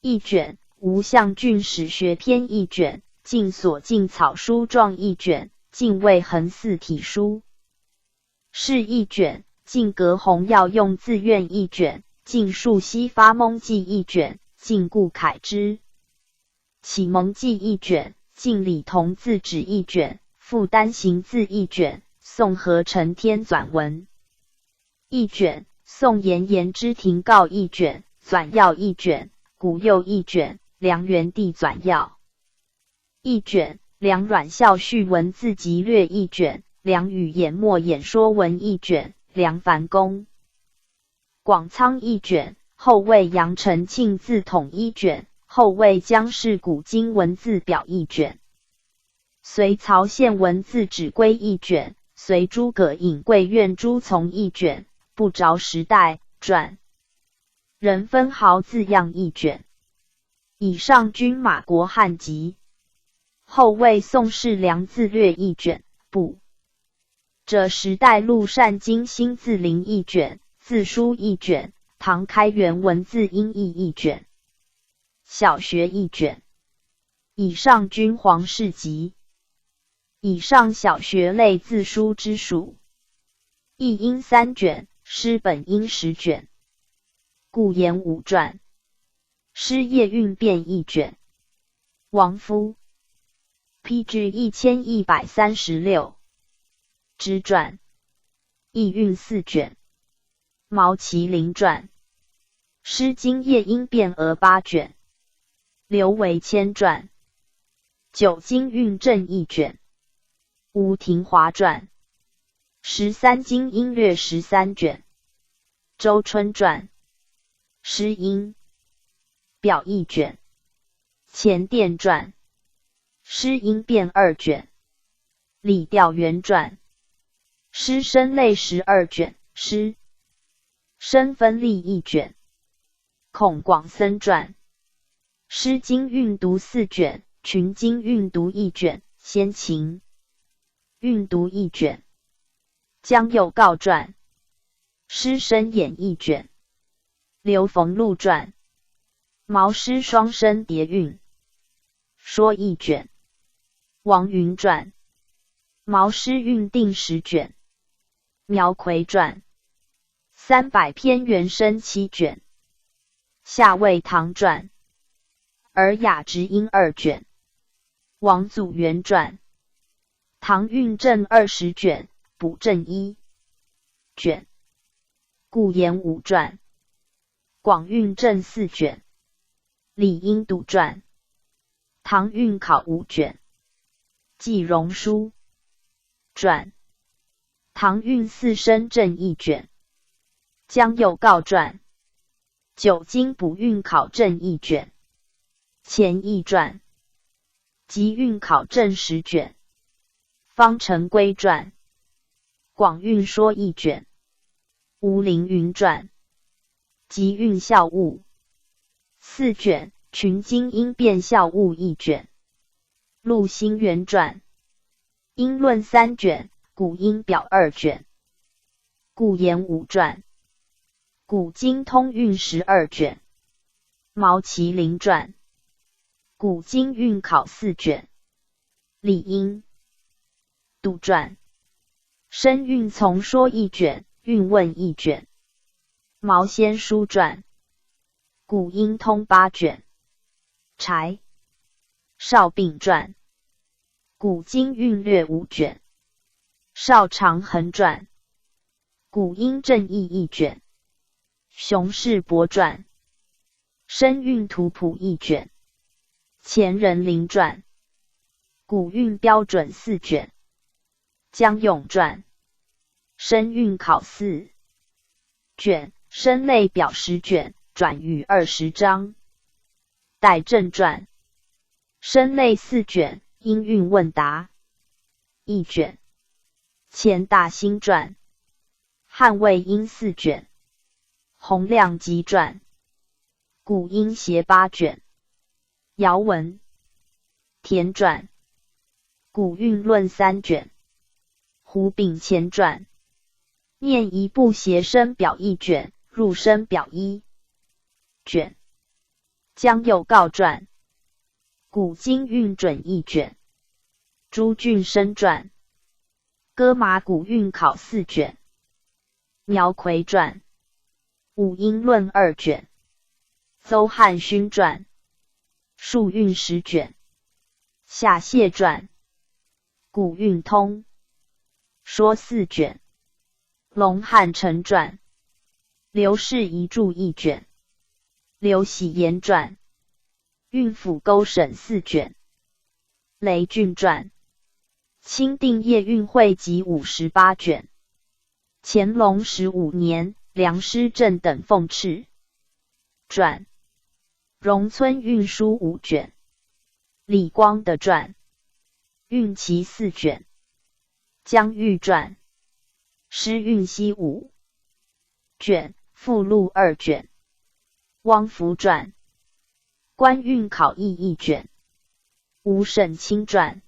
1卷，吴象郡史学篇1卷，晋所进草书状1卷，晋魏恒四体书是1卷，晋阁洪要用字苑1卷，晋树西发蒙记1卷，晋顾恺之启蒙记1卷，晋李同字纸1卷，复单行字1卷，宋和成天纂文1卷，宋延延之庭告1卷，纂要1卷，古又1卷，梁元帝纂要1卷，梁阮孝序文字集略1卷，梁语演墨演说文1卷，梁繁公广仓1卷，后魏杨承庆字统1卷，后魏姜氏古今文字表1卷，隋曹宪文字指归1卷，隋诸葛隐贵苑诸从1卷，不着时代传人分毫字样1卷，以上军马国汉籍，后魏宋氏良字略1卷，不者时代录善经新字林1卷，字书1卷，唐开元文字音译1卷，小学1卷，以上军皇室籍，以上小学类字书之属，译音3卷，诗本音10卷，顾炎武传，诗叶运变1卷，王夫 PG 1136之传，译运4卷，毛麒麟传，诗经叶音变额8卷，刘维谦传，九经运正1卷，吴廷华传，13经音略13卷，周春传，诗音表1卷，前殿传，诗音变2卷，李调元传，诗声类12卷，诗声分例1卷，孔广森传，诗经韵读4卷，群经韵读1卷，先秦韵读1卷，江右告传，诗声演1卷，刘逢禄传，毛诗双声叠韵说1卷，王云传，毛诗韵定10卷，苗奎传，300篇原声7卷，夏魏唐传，尔雅直音2卷，王祖元传，唐韵正20卷，补正1卷，顾炎武传，广韵正4卷，李英笃传，唐韵考5卷，季荣书传，唐韵4声正1卷，江右告传，九经补韵考正1卷，钱义传，集韵考正10卷，方成圭传，广韵说1卷，吴凌云传，集韵校务4卷，群经音变校务1卷，陆兴元传，音论3卷，古音表2卷，顾炎武传，古今通韵12卷，毛麒麟传，古今韵考4卷，李英笃传，声韵从说1卷，韵问1卷，毛先书传，古音通8卷，柴少病传，古今韵略5卷，少长恒传，古音正义1卷，熊氏伯传，声韵图谱1卷，钱仁麟传，古韵标准4卷，江永传，声韵考4卷，声类表10卷，转语20章，戴正传，声类4卷，音韵问答1卷，前大兴传，汉魏音4卷，洪亮集传，古音协8卷，尧文田传，古韵论3卷，胡秉前传，念一部谐声表1卷，入声表1卷，江右告传，古今韵准1卷，朱俊生传，歌马古韵考4卷，苗夔传，五音论2卷，邹汉勋传，数韵10卷，夏谢传，古韵通说4卷，龙汉成传，刘氏遗著1卷，刘喜言传，韵府勾审4卷，雷俊传，钦定业韵汇集58卷，乾隆15年，梁师正等奉敕传，荣村韵书5卷，李光的传，韵其4卷，江玉传，诗韵析5卷，附录2卷，汪福传，官韵考异1卷，吴沈清传，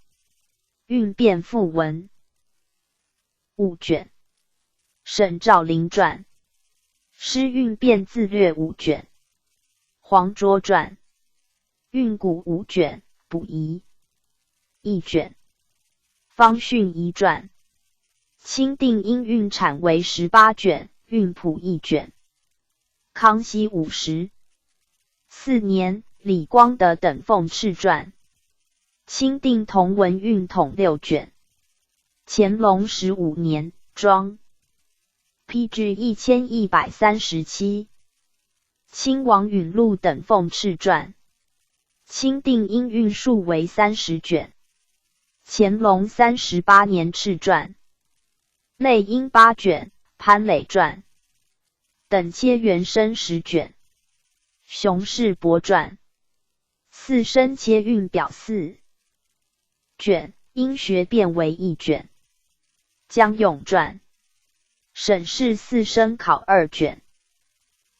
韵变附文5卷，沈兆麟传，诗韵变自略5卷，黄卓传，韵古5卷，补遗1卷，方训遗传，钦定音韵产为18卷，韵谱1卷。康熙54年，李光德等奉敕传，钦定同文韵统6卷。乾隆15年，装 PG 1137。亲王允禄等奉敕传，钦定音韵数为30卷。乾隆38年敕传，类音8卷，潘磊传等切原声10卷。熊氏伯传，四声切韵表4卷，音学变为1卷。江永传，沈氏四声考2卷。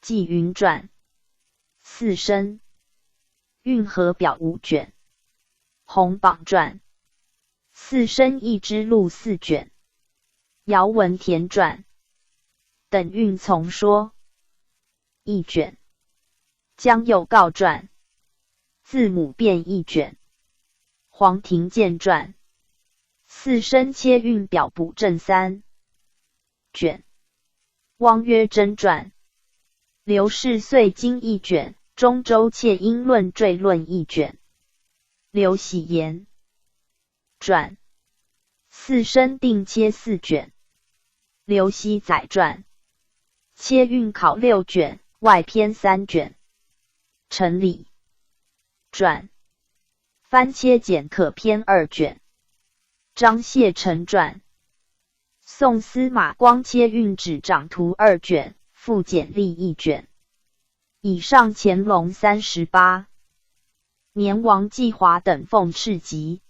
纪云传，四声韵和表5卷。洪榜传，四声一之录4卷。姚文田传等韵从说1卷。江右告传，字母变1卷。黄庭健传，四声切韵表补正3卷。汪约真传，刘氏岁经1卷，中州切音论缀论1卷。刘喜言传，四声定切4卷。刘熙载传，切韵考6卷，外篇3卷。陈理传，番切简可篇2卷。张谢成传，宋司马光切韵纸掌图2卷，附简历1卷。以上乾隆38年王继华等奉敕集，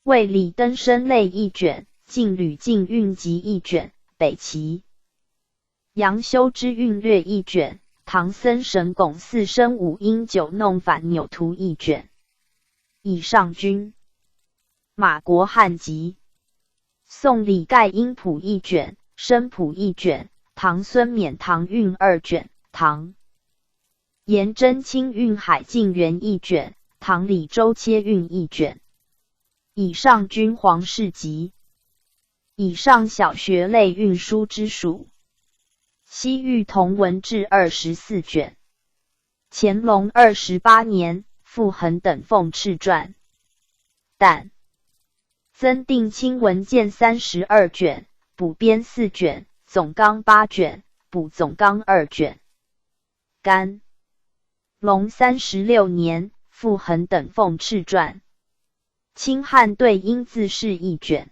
为李登生类1卷，晋吕敬韵集1卷，北齐杨修之韵略1卷，唐僧神拱四声5音9弄反钮图1卷。以上君马国汉集，宋李盖音谱1卷，声谱1卷，唐孙勉唐韵2卷，唐颜真卿韵海静园1卷，唐李周切韵1卷。以上君黄氏集。以上小学类韵书之属。西域同文志24卷。乾隆28年，傅恒等奉敕传，但增订清文件32卷，补编4卷，总纲8卷，补总纲2卷。干隆36年，傅恒等奉敕传，清汉对音字释1卷。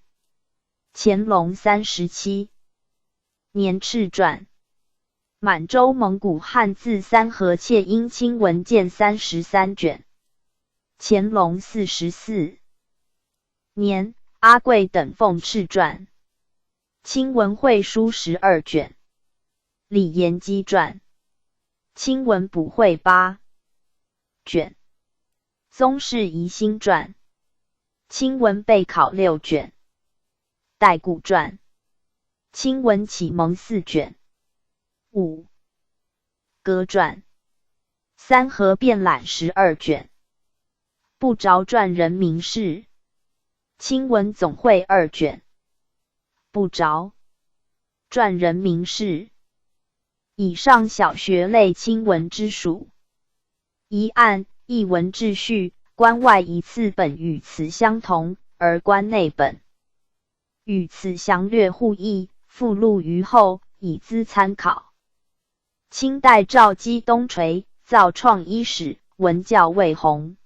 乾隆37年敕传，满洲蒙古汉字三河切音清文件33卷。乾隆44年，阿贵等奉敕传，清文会书12卷，李延基传，清文补会8卷，宗室宜兴传，清文备考6卷，代固传，清文启蒙4卷，5阁传，三河变览12卷，不着传人名事，清文总会2卷，不着传人名事。以上小学类清文之属。一案译文秩序，关外一次本与此相同，而关内本与此详略互异，附录于后，以资参考。清代赵基东垂造创一史，文教魏弘。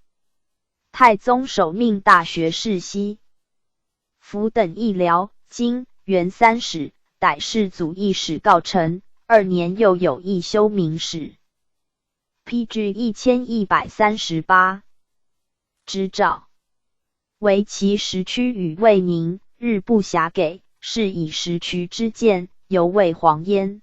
太宗首命大学士西服等议辽、金、元三史，逮世祖议史告成，2年又有一修明史。PG 1138之诏，为其时区与未宁，日不暇给，是以时渠之见，犹未黄焉。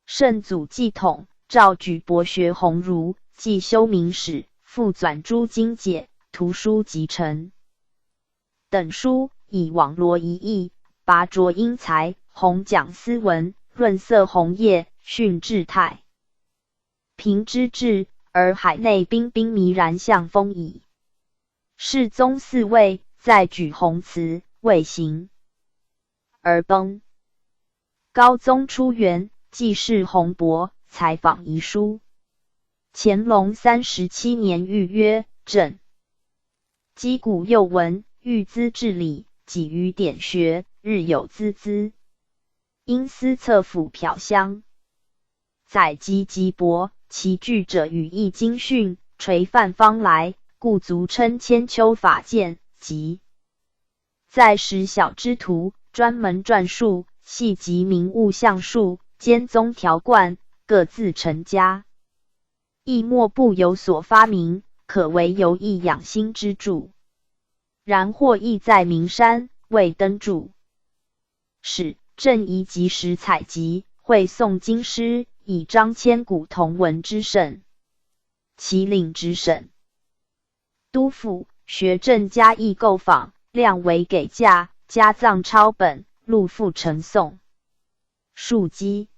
圣祖继统，诏举博学鸿儒，记修明史，复纂诸经解、图书集成等书，以网罗一义，拔擢英才，弘讲斯文，润色红叶，训治态平之治，而海内彬彬弥然向风矣。世宗4位，再举弘慈，未行而崩。高宗初元，既是弘博，采访遗书。乾隆37年谕曰：朕击鼓又闻，欲资治理，几于典学，日有孜，因思策府漂香，载籍极薄，其句者语义精训，垂范方来，故足称千秋法鉴及在时小之徒，专门撰述，细及名物象数，兼宗条贯，各自成家，亦莫不有所发明，可为游艺养心之助。然或亦在名山，未登注。使朕宜及时采集，会诵经师，以彰千古同文之盛。其领直审督府学政嘉义购访，量为给价，加藏抄本，录附呈送。庶积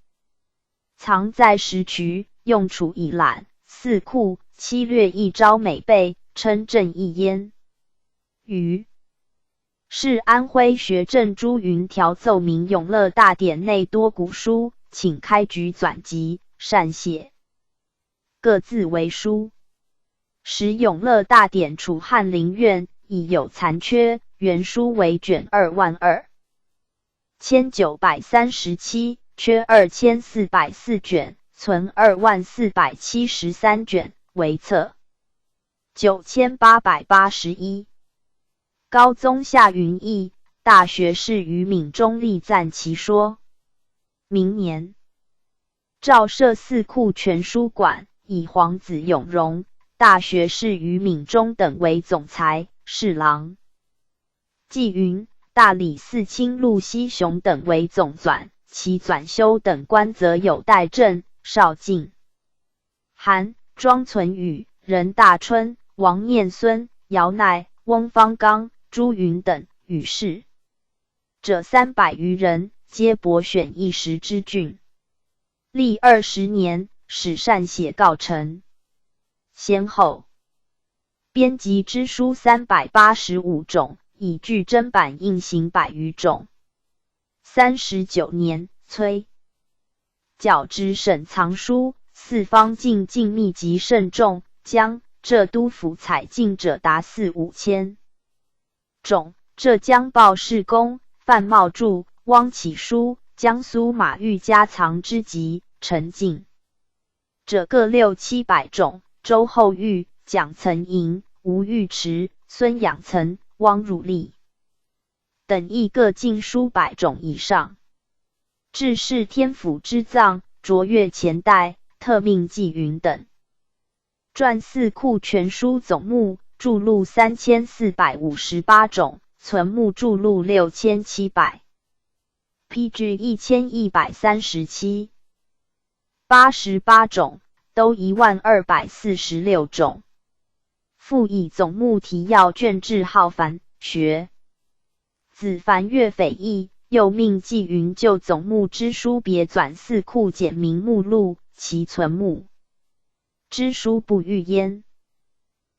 藏在时渠，用处以览。四库七略一招每备，称正一焉。余是安徽学政朱云调奏明永乐大典内多古书，请开局纂辑，善写，各自为书。时永乐大典储翰林院已有残缺，原书为卷22937，缺2404卷，存24473卷，为册9881。高宗下云议，大学士于闽中立赞其说。明年诏设四库全书馆，以皇子永荣、大学士于闽中等为总裁、侍郎。纪云、大理寺卿陆熙雄等为总纂，其纂修等官则有戴震、邵敬、韩、庄存宇、任大春、王念孙、姚鼐、翁方刚、朱云等，与士者300余人，皆博选一时之俊。历20年，始善写告成。先后编辑之书385种，以具珍版印行100余种。39年，崔较之审藏书，四方进境秘籍甚众，江浙督府采进者达4、5千种。浙江鲍世公、范茂著、汪启书、江苏马玉家藏之集，陈进者各6、700种。周厚玉、蒋曾寅、吴玉池、孙养曾、汪汝立等亦各进书100种以上。致仕天府之藏、卓越前代、特命纪云等。撰四库全书总目，著录3458种，存目著录6700。PG 1137。88种，都11246种。附以总目提要卷制号繁学。子凡越匪议，又命纪云就总目之书别纂四库简明目录，其存目之书不逾焉。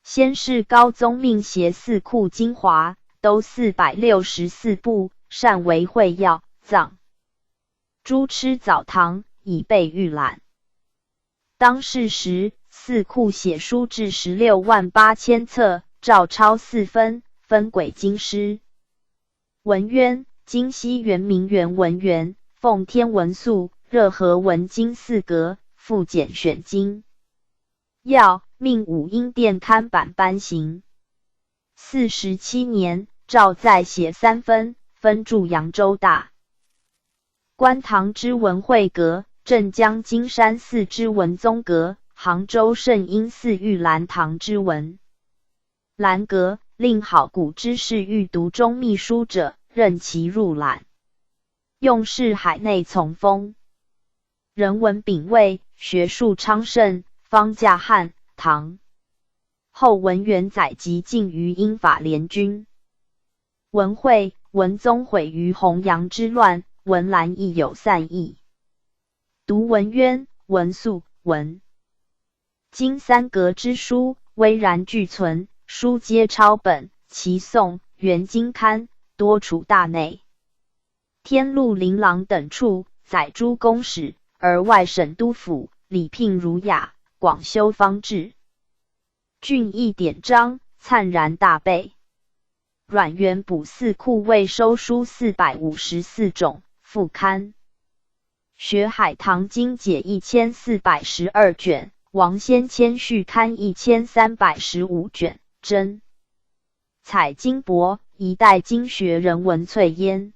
先是高宗命携四库精华，都464部，善为会要，藏诸吃澡堂，以备预览。当世时，四库写书至168000册，照抄4分，分轨经师。文渊、今西元明元文元，奉天文素、热河文经4格，附简选经要，命武英殿刊版颁行。47年，诏再写3分，分驻扬州大观堂之文会阁，镇江金山寺之文宗阁，杭州圣婴寺玉兰堂之文兰阁，令好古之士欲读中秘书者，任其入览。用事海内从风，人文秉卫，学术昌盛，方驾汉唐后文元载籍尽于英法联军。文惠、文宗毁于洪杨之乱，文澜亦有散佚。读文渊、文素、文经3格之书，巍然俱存，书皆抄本，其宋、元经刊多储大内。天禄琳琅等处，载诸公使，而外省督府，礼聘儒雅，广修方志。俊义典章，灿然大备。阮元补四库未收书454种，复刊。学海棠经解1412卷，王先谦续刊1315卷，真采金帛，一代经学人文萃焉。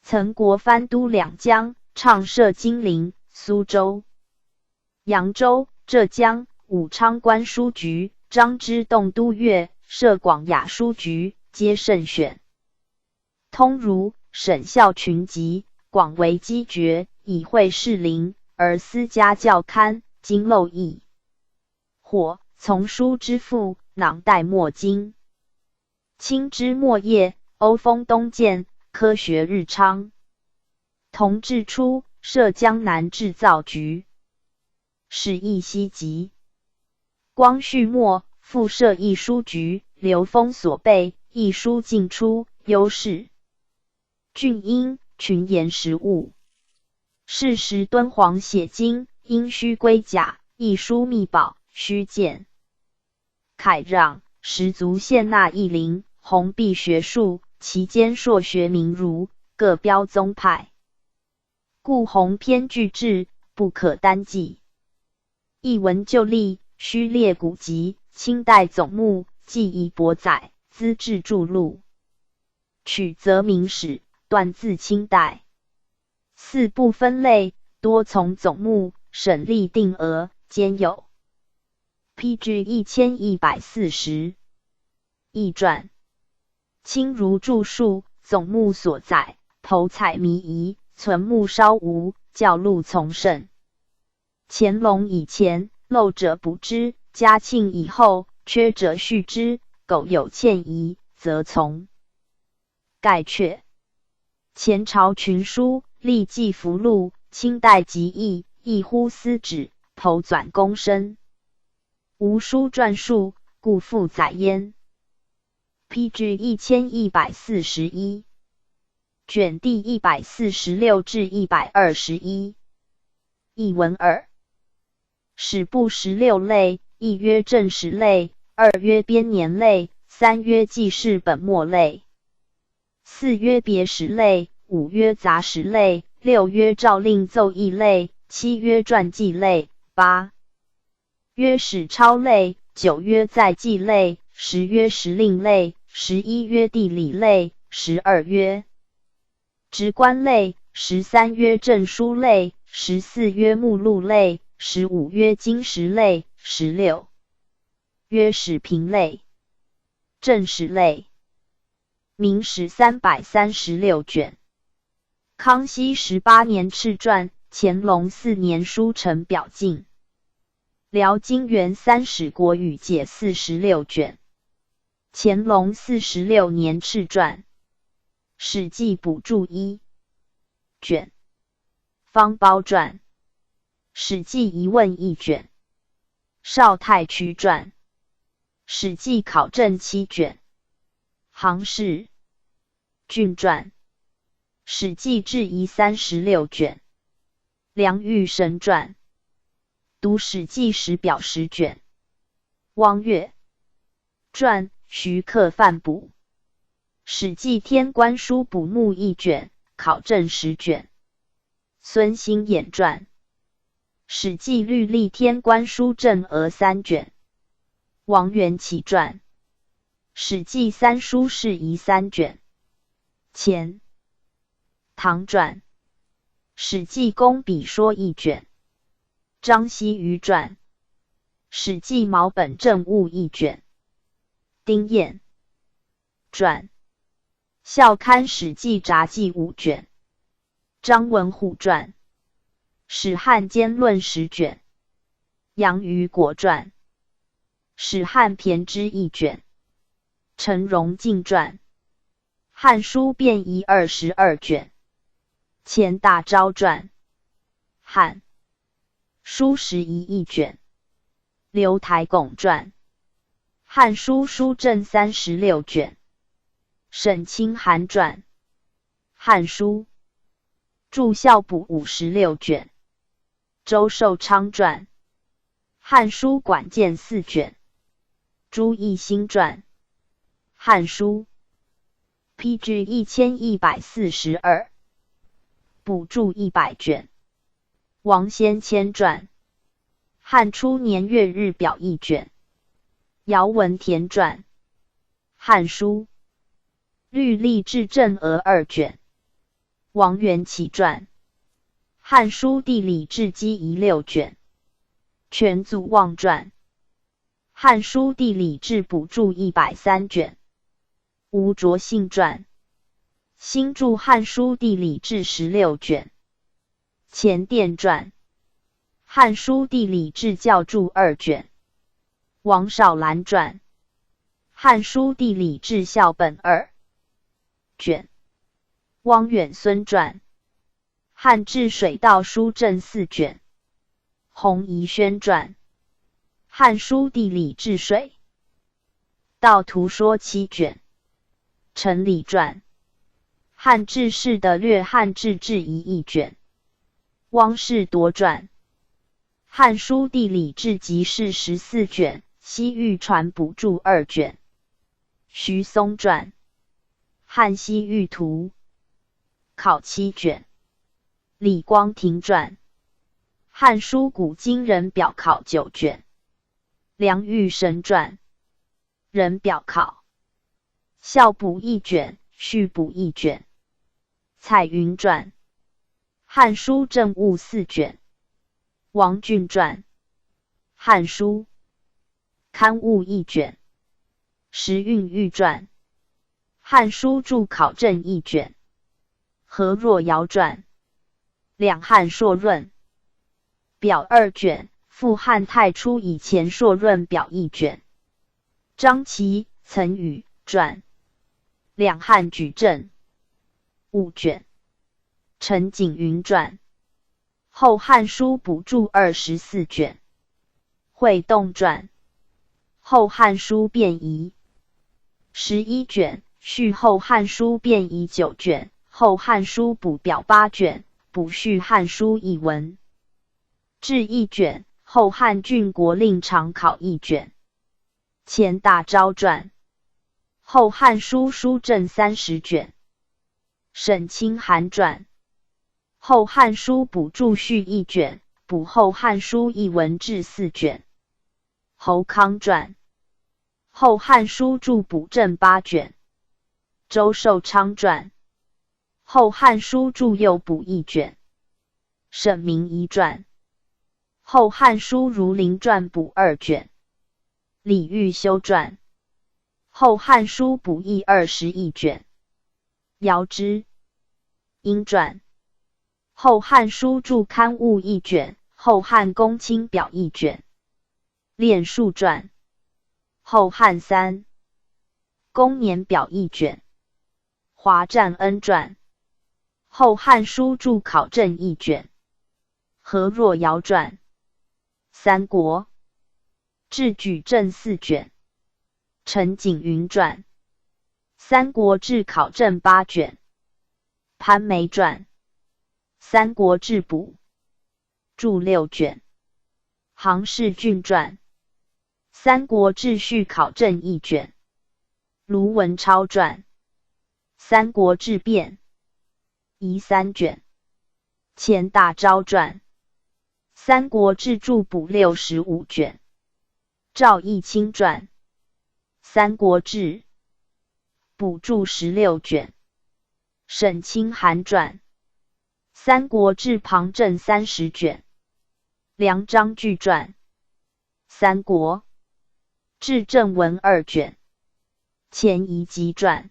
曾国藩都两江，畅设金陵、苏州、扬州、浙江、武昌官书局，张之洞都阅，设广雅书局，皆甚选。通儒、审校群集，广为机决，以会士林，而私家校刊，经漏益。或丛书之父，囊袋墨经。清之末叶，欧风东渐，科学日昌。同治初，设江南制造局，使役西籍。光绪末，复设译书局，刘封所备，译书进出，优势。俊英群言实物。是时敦煌写经，因需龟甲，译书密宝，须见凯让，十足献纳义林，弘弼学术，其间硕学名儒，各标宗派。故鸿篇巨制，不可单记。译文就例，须列古籍，清代总目，记忆博载，资治著录。取则明史，断自清代。四部分类，多从总目，省立定额，兼有。PG 1140。译传。清儒著述，总目所载，头彩靡遗，存目稍无，校录从甚。乾隆以前，漏者补之；嘉庆以后，缺者续之。苟有欠疑，则从概阙。前朝群书，历记符录，清代集译，一乎司旨，头纂公申。无书篆述，故复载焉。PG 1141。卷第146至121。译文2。史部16类，一曰正史类，二曰编年类，三曰记事本末类，四曰别史类，五曰杂史类，六曰诏令奏议类，七曰传记类，八曰史抄类，九曰载记类，十曰时令类，11曰地理类，12曰直观类，13曰证书类，14曰目录类，15曰经史类，16曰史评类。正史类，明史336卷。康熙18年敕传，乾隆4年书呈表进。辽金元三史国语解46卷。乾隆46年敕传。史记补注1卷。方苞传。史记疑问1卷。邵太区传。史记考证7卷。杭氏郡传。史记质疑36卷。梁玉神传。读史记时表10卷。汪岳传。徐克范补。史记天官书补目1卷，考证10卷。孙兴衍传。史记律历天官书正额3卷。王元祁传。史记三书释疑3卷。钱唐传。史记公笔说1卷。张希瑜传。史记毛本政务1卷。丁彦传。校刊史记札记5卷。张文虎传。史汉兼论10卷。杨于国传。史汉骈之1卷。陈荣进传。汉书变仪22卷。钱大钊传。汉书拾遗1卷。刘台拱传。汉书书正36卷。沈清涵传。汉书注校补56卷。周寿昌传。汉书管荐4卷。朱义兴传。汉书 PG 1142。补注100卷。王先谦传。汉初年月日表1卷。姚文田传。汉书律历至正额2卷。王元祁传。汉书地理志机仪6卷。全祖望传。汉书地理志补注103卷。吴卓信传。新注汉书地理志16卷。钱殿传。汉书地理志校注2卷。王少兰传。汉书地理志校本2卷。汪远孙传。汉治水道书正4卷。洪宜轩传。汉书地理志水道图说7卷。陈理传。汉治士的略汉志志疑1卷。汪士铎传。汉书地理志集释14卷。西域传补注2卷。徐松传。汉西域图考7卷。李光庭传。汉书古今人表考9卷。梁玉神传。人表考校补1卷，序补1卷。彩云传。汉书政务4卷。王俊传。汉书刊物1卷。时运玉传。汉书注考证1卷。何若尧传。两汉硕润表2卷。复汉太初以前硕润表1卷。张琦、岑宇传。两汉举证5卷。陈景云传。后汉书补注24卷。会动传。后汉书变仪11卷。续后汉书变仪9卷。后汉书补表8卷。补续汉书译文志1卷。后汉郡国令常考1卷。钱大钊传。后汉书书正30卷。沈清涵传。后汉书补注序1卷。补后汉书译文志4卷。侯康传。后汉书注补正8卷。周寿昌传。后汉书注又补1卷。沈明仪传。后汉书儒林传补2卷。李玉修传。后汉书补益21卷。尧之。殷传。后汉书注刊物1卷，后汉公卿表1卷。练数传。后汉3。公年表1卷。华占恩传。后汉书注考证1卷。何若尧传。三国。志举证4卷。陈景云传。三国志考证8卷。潘梅传。三国志补注6卷。杭氏郡传。三国志序考证1卷。卢文超传。三国志变遗3卷。钱大钊传。三国志注补65卷。赵义清传。三国志补注16卷。沈清涵传。三国志旁证30卷。梁章巨传。三国志正文2卷。钱夷集传。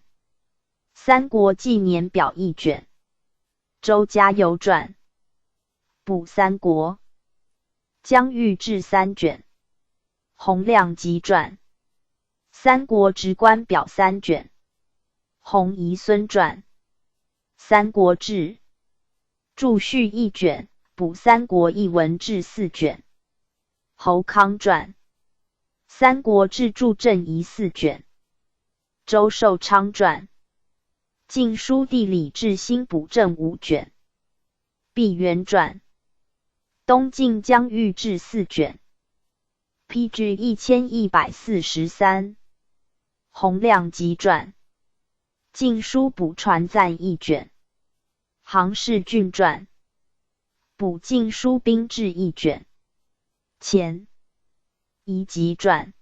三国纪年表1卷。周嘉游传。补三国。疆域志3卷。洪亮集传。三国直观表3卷。洪遗孙传。三国志注序1卷，补三国艺文志4卷。侯康传。三国志注正遗4卷。周寿昌传。晋书地理志新补正5卷。毕沅传。东晋疆域志4卷。PG 1143。洪亮集传。晋书补传赞1卷。杭氏郡传。补晋书兵志1卷。钱夷集传。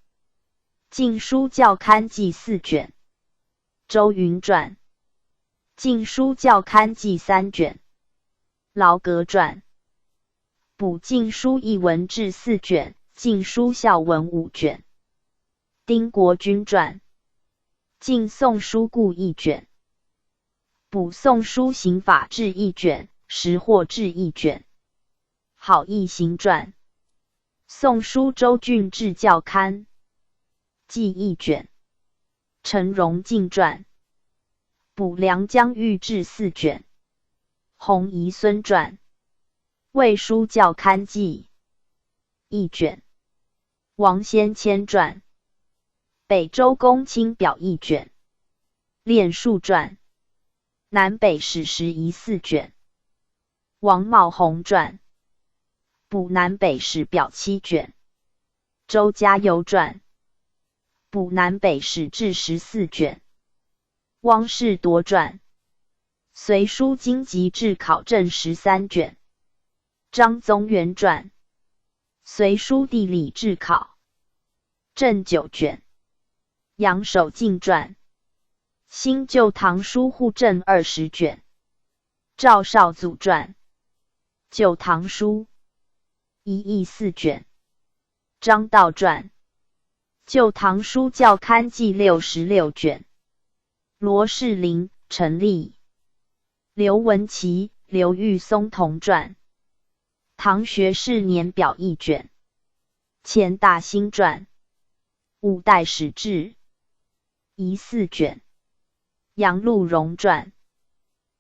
晋书教刊记4卷。周云传。晋书教刊记3卷。劳格传。补晋书艺文志4卷。晋书孝文5卷。丁国君传。晋宋书故1卷。补宋书刑法志1卷。识货志1卷。好义行传。宋书周郡志教刊记1卷。陈荣进传。补梁疆域志4卷。洪遗孙传。魏书教刊记1卷。王先谦传。北周公卿表1卷。练数传。南北史实遗4卷。王茂宏传。补南北史表7卷。周嘉游传。补南北史志14卷。汪士铎传。隋书经籍志考证13卷。张宗元传。隋书地理志考证9卷。杨守敬传。新旧唐书户证20卷。赵少祖传。旧唐书1义4卷。张道传。旧唐书教刊记66卷。罗士林、陈立。刘文琪、刘玉松同传。唐学士年表1卷。钱大兴传。五代史志遗4卷。杨禄荣传。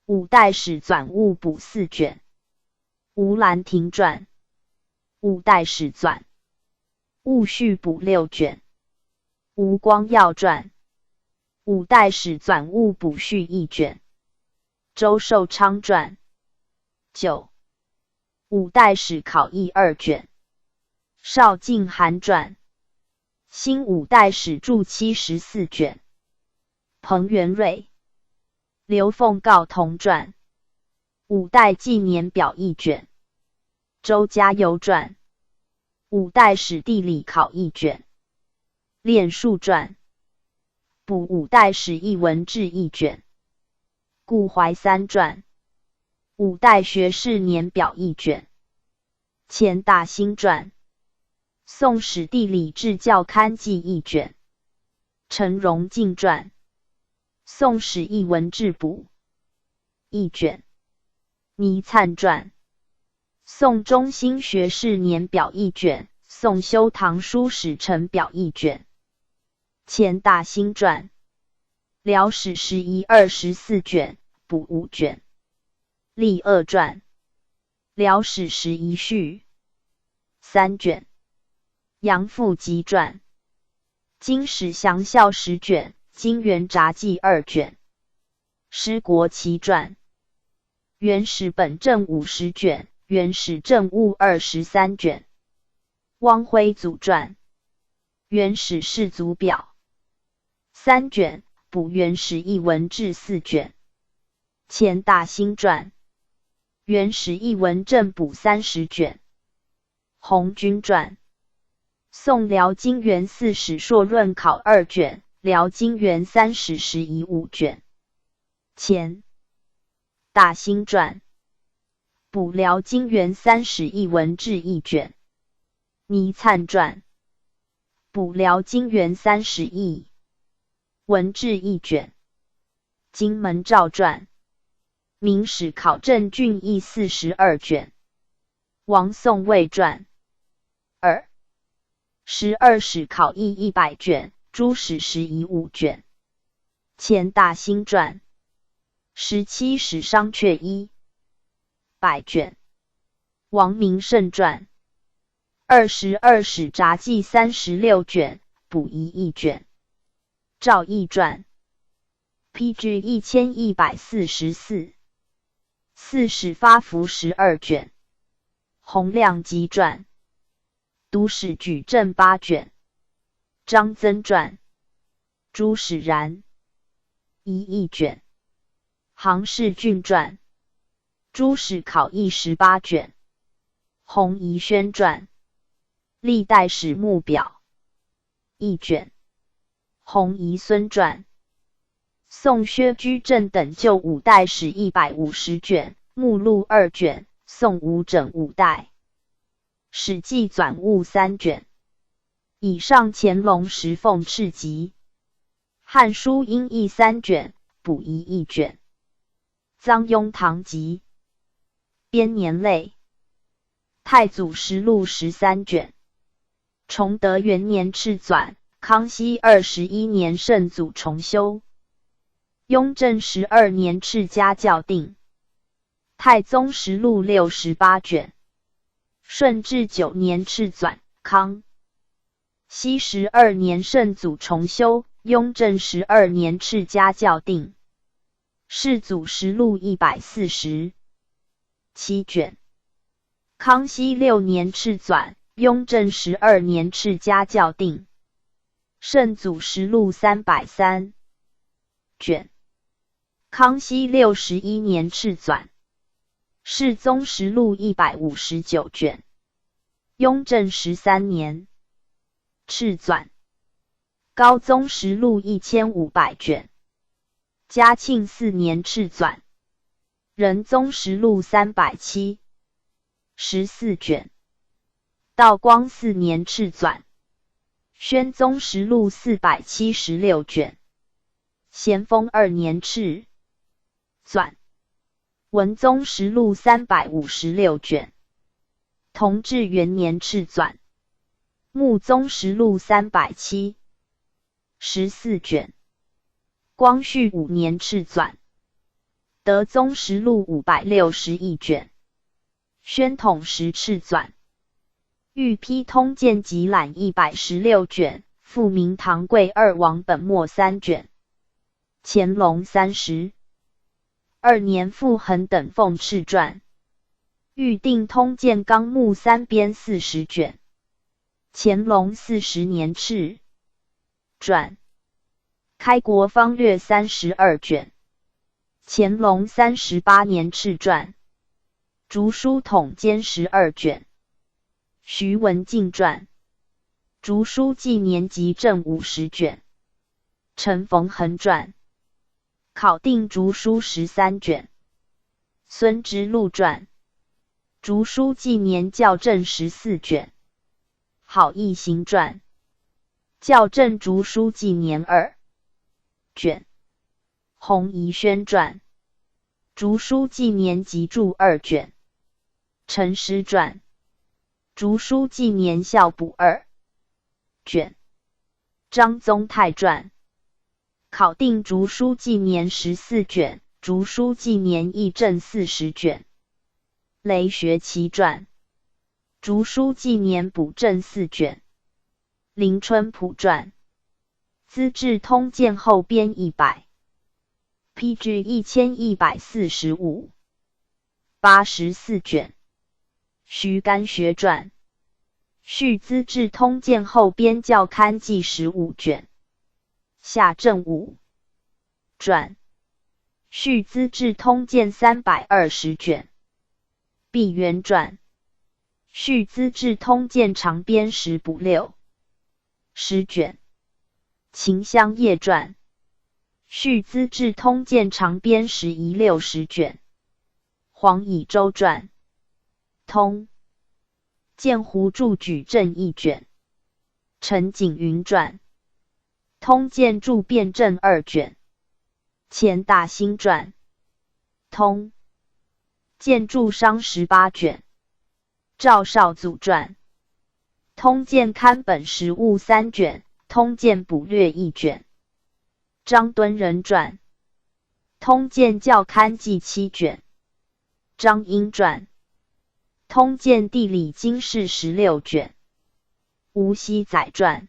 五代史纂物补4卷。吴兰亭传。五代史纂物序补6卷。吴光耀传。五代史纂物补序1卷。周寿昌传。9。五代史考议2卷。邵敬涵传。新五代史注74卷。彭元瑞。刘凤告同传。五代纪年表1卷。周嘉游传。五代史地理考1卷。练数传。补五代史艺文志1卷。顾怀三传。五代学士年表1卷。钱大兴传。宋史地理志教刊记1卷。陈荣进传，宋史艺文志补一卷，倪粲传，宋中兴学士年表一卷，宋修堂书史臣表一卷，钱大兴传，辽史11、24卷，补5卷，立二传，辽史11序3卷，杨复集传，金史详校10卷，金元札记2卷，施国奇传，元始本政50卷，元始政务23卷，汪徽祖传，元始士族表3卷，补元始艺文志4卷，钱大兴传，元始艺文正补30卷，弘均传，宋辽金元4史硕论考2卷，辽金元3史拾遗5卷，钱大兴传，补辽金元3史艺文志1卷，倪粲传，补辽金元3史艺文志1卷，金门照传，明史考证俊义42卷，王宋魏传2，12史考义100卷，诸史拾遗5卷，钱大兴传，17史商榷100卷，王明胜传，22史札记36卷，补遗1卷，赵翼传 ，PG 1144，四史发符12卷，洪亮集传，都史举证8卷，张曾传，朱史然1卷，杭士俊传，诸史考义18卷，洪宜轩传，历代史目表1卷，洪宜孙传，宋薛居正等旧5代史150卷，目录2卷，宋吴整5代史记纂物3卷。以上乾隆时奉敕集，汉书音译3卷，补遗1卷。臧雍堂集，编年类，太祖实录13卷。崇德元年敕纂，康熙21年圣祖重修。雍正12年敕家校订。太宗实录68卷。顺治9年敕纂，康熙12年圣祖重修，雍正12年敕家校订。世祖实录147卷。康熙6年敕纂，雍正12年敕家校订。圣祖实录303卷。康熙61年敕纂。世宗实录159卷。雍正13年敕纂。高宗实录1500卷。嘉庆4年敕纂。仁宗实录374卷。道光4年敕纂。宣宗实录476卷。咸丰2年敕纂。文宗实录356卷。同治元年敕纂。穆宗实录374卷。光绪5年敕纂。德宗实录561卷。宣统时敕纂。御批通鉴集览116卷，复明堂贵2王本末3卷。乾隆32年傅恒等奉敕传。御定通鉴纲目3编40卷。乾隆40年敕传。开国方略32卷。乾隆38年敕传。竹书统监12卷。徐文静传。竹书纪年集正50卷。陈逢恒传。考定竹书13卷。孙之禄传。竹书纪年校正14卷。好义行传。校正竹书纪年2卷。洪宜轩传。竹书纪年集注2卷。陈师传。竹书纪年校补2卷。张宗泰传。考定竹书纪年14卷。竹书纪年议政40卷。雷学奇传。竹书纪年补正4卷。林春浦传。资治通鉴后编100。PG 1145。84卷。徐干学传。续资治通鉴后编校刊记15卷。夏正武传。续资治通鉴320卷。毕渊传。续资治通鉴长编10补6。10卷。秦香叶传。续资治通鉴长编11 60卷。黄以周传。通鉴湖注举证1卷。陈景云传。通鉴注辩证2卷。钱大兴传。通鉴注商18卷。赵少祖传。通鉴刊本实物3卷。通鉴补略1卷。张敦仁传。通鉴校刊记7卷。张英传。通鉴地理经世16卷。吴熙载传。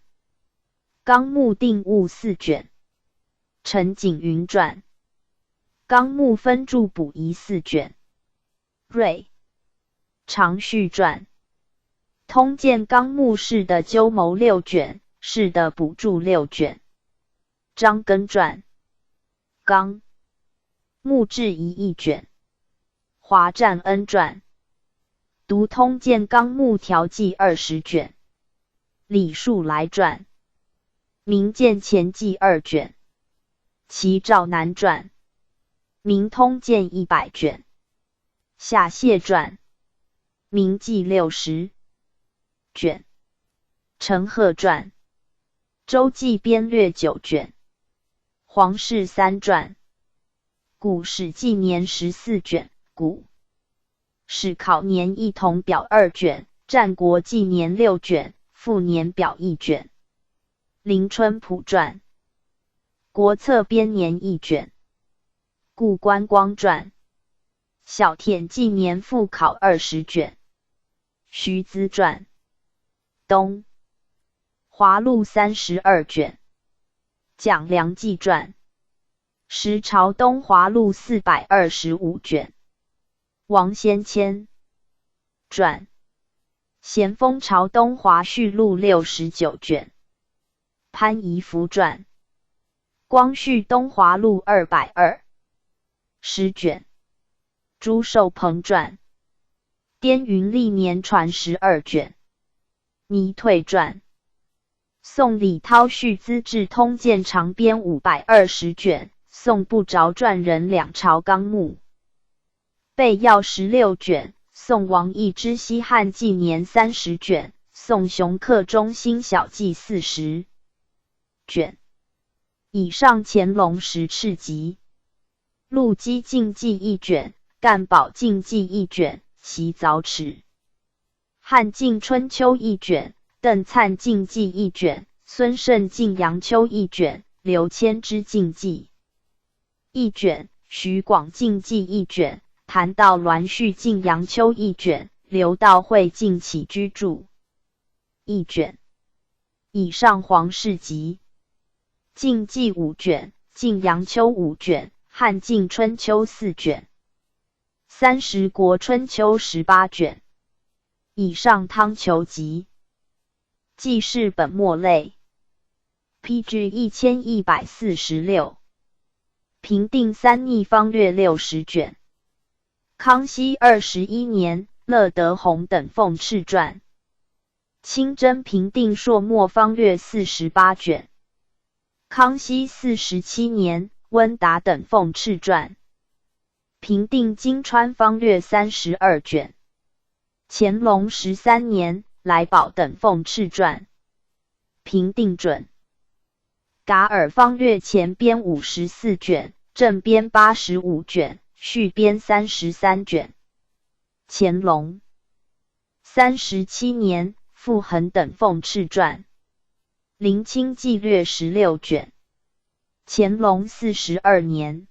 纲目定物4卷。陈景云传。纲目分注补遗4卷。瑞长序传。通鉴纲目式的纠谋6卷。式的补注6卷。张根传。纲目志疑1卷。华占恩传。读通鉴纲目条记20卷。李树来传。明鉴前记2卷。齐兆南传。明通鉴100卷。夏谢传。明记60卷。陈赫传。周记编略9卷。黄氏3传。古史纪年14卷。古史考年一统表2卷。战国纪年6卷。复年表1卷。林春浦传。国策编年1卷。故观光传。小田纪年复考20卷。徐资传。东华录32卷。蒋良纪传。时朝东华录425卷。王先谦传。咸丰朝东华序录69卷。潘仪福传。光绪东华录220 10卷。朱寿鹏传。滇云历年传12卷。倪退传。宋李涛续资治通鉴长编520卷。宋不着传人两朝纲目。备要16卷。宋王义之西汉纪年30卷。宋雄克中兴小记40卷。以上乾隆10敕集。陆机禁记1卷。干宝禁记1卷。习早齿。汉晋春秋1卷。邓粲禁记1卷。孙慎晋阳秋1卷。刘谦之禁记1卷。徐广禁记1卷。谭道栾续晋阳秋1卷。刘道会禁起居注1卷。以上皇室集。晋记5卷。晋阳秋5卷。汉晋春秋4卷。30国春秋18卷。以上汤求集。记事本末类。PG 1146。平定三逆方略60卷。康熙21年，乐德宏等奉敕传。清真平定朔漠方略48卷。康熙47年，温达等奉敕传。平定金川方略32卷。乾隆13年，来宝等奉敕传。平定准。噶尔方略前编54卷，正编85卷，续编33卷。乾隆37年，傅恒等奉敕传。临清纪略16卷。乾隆42年，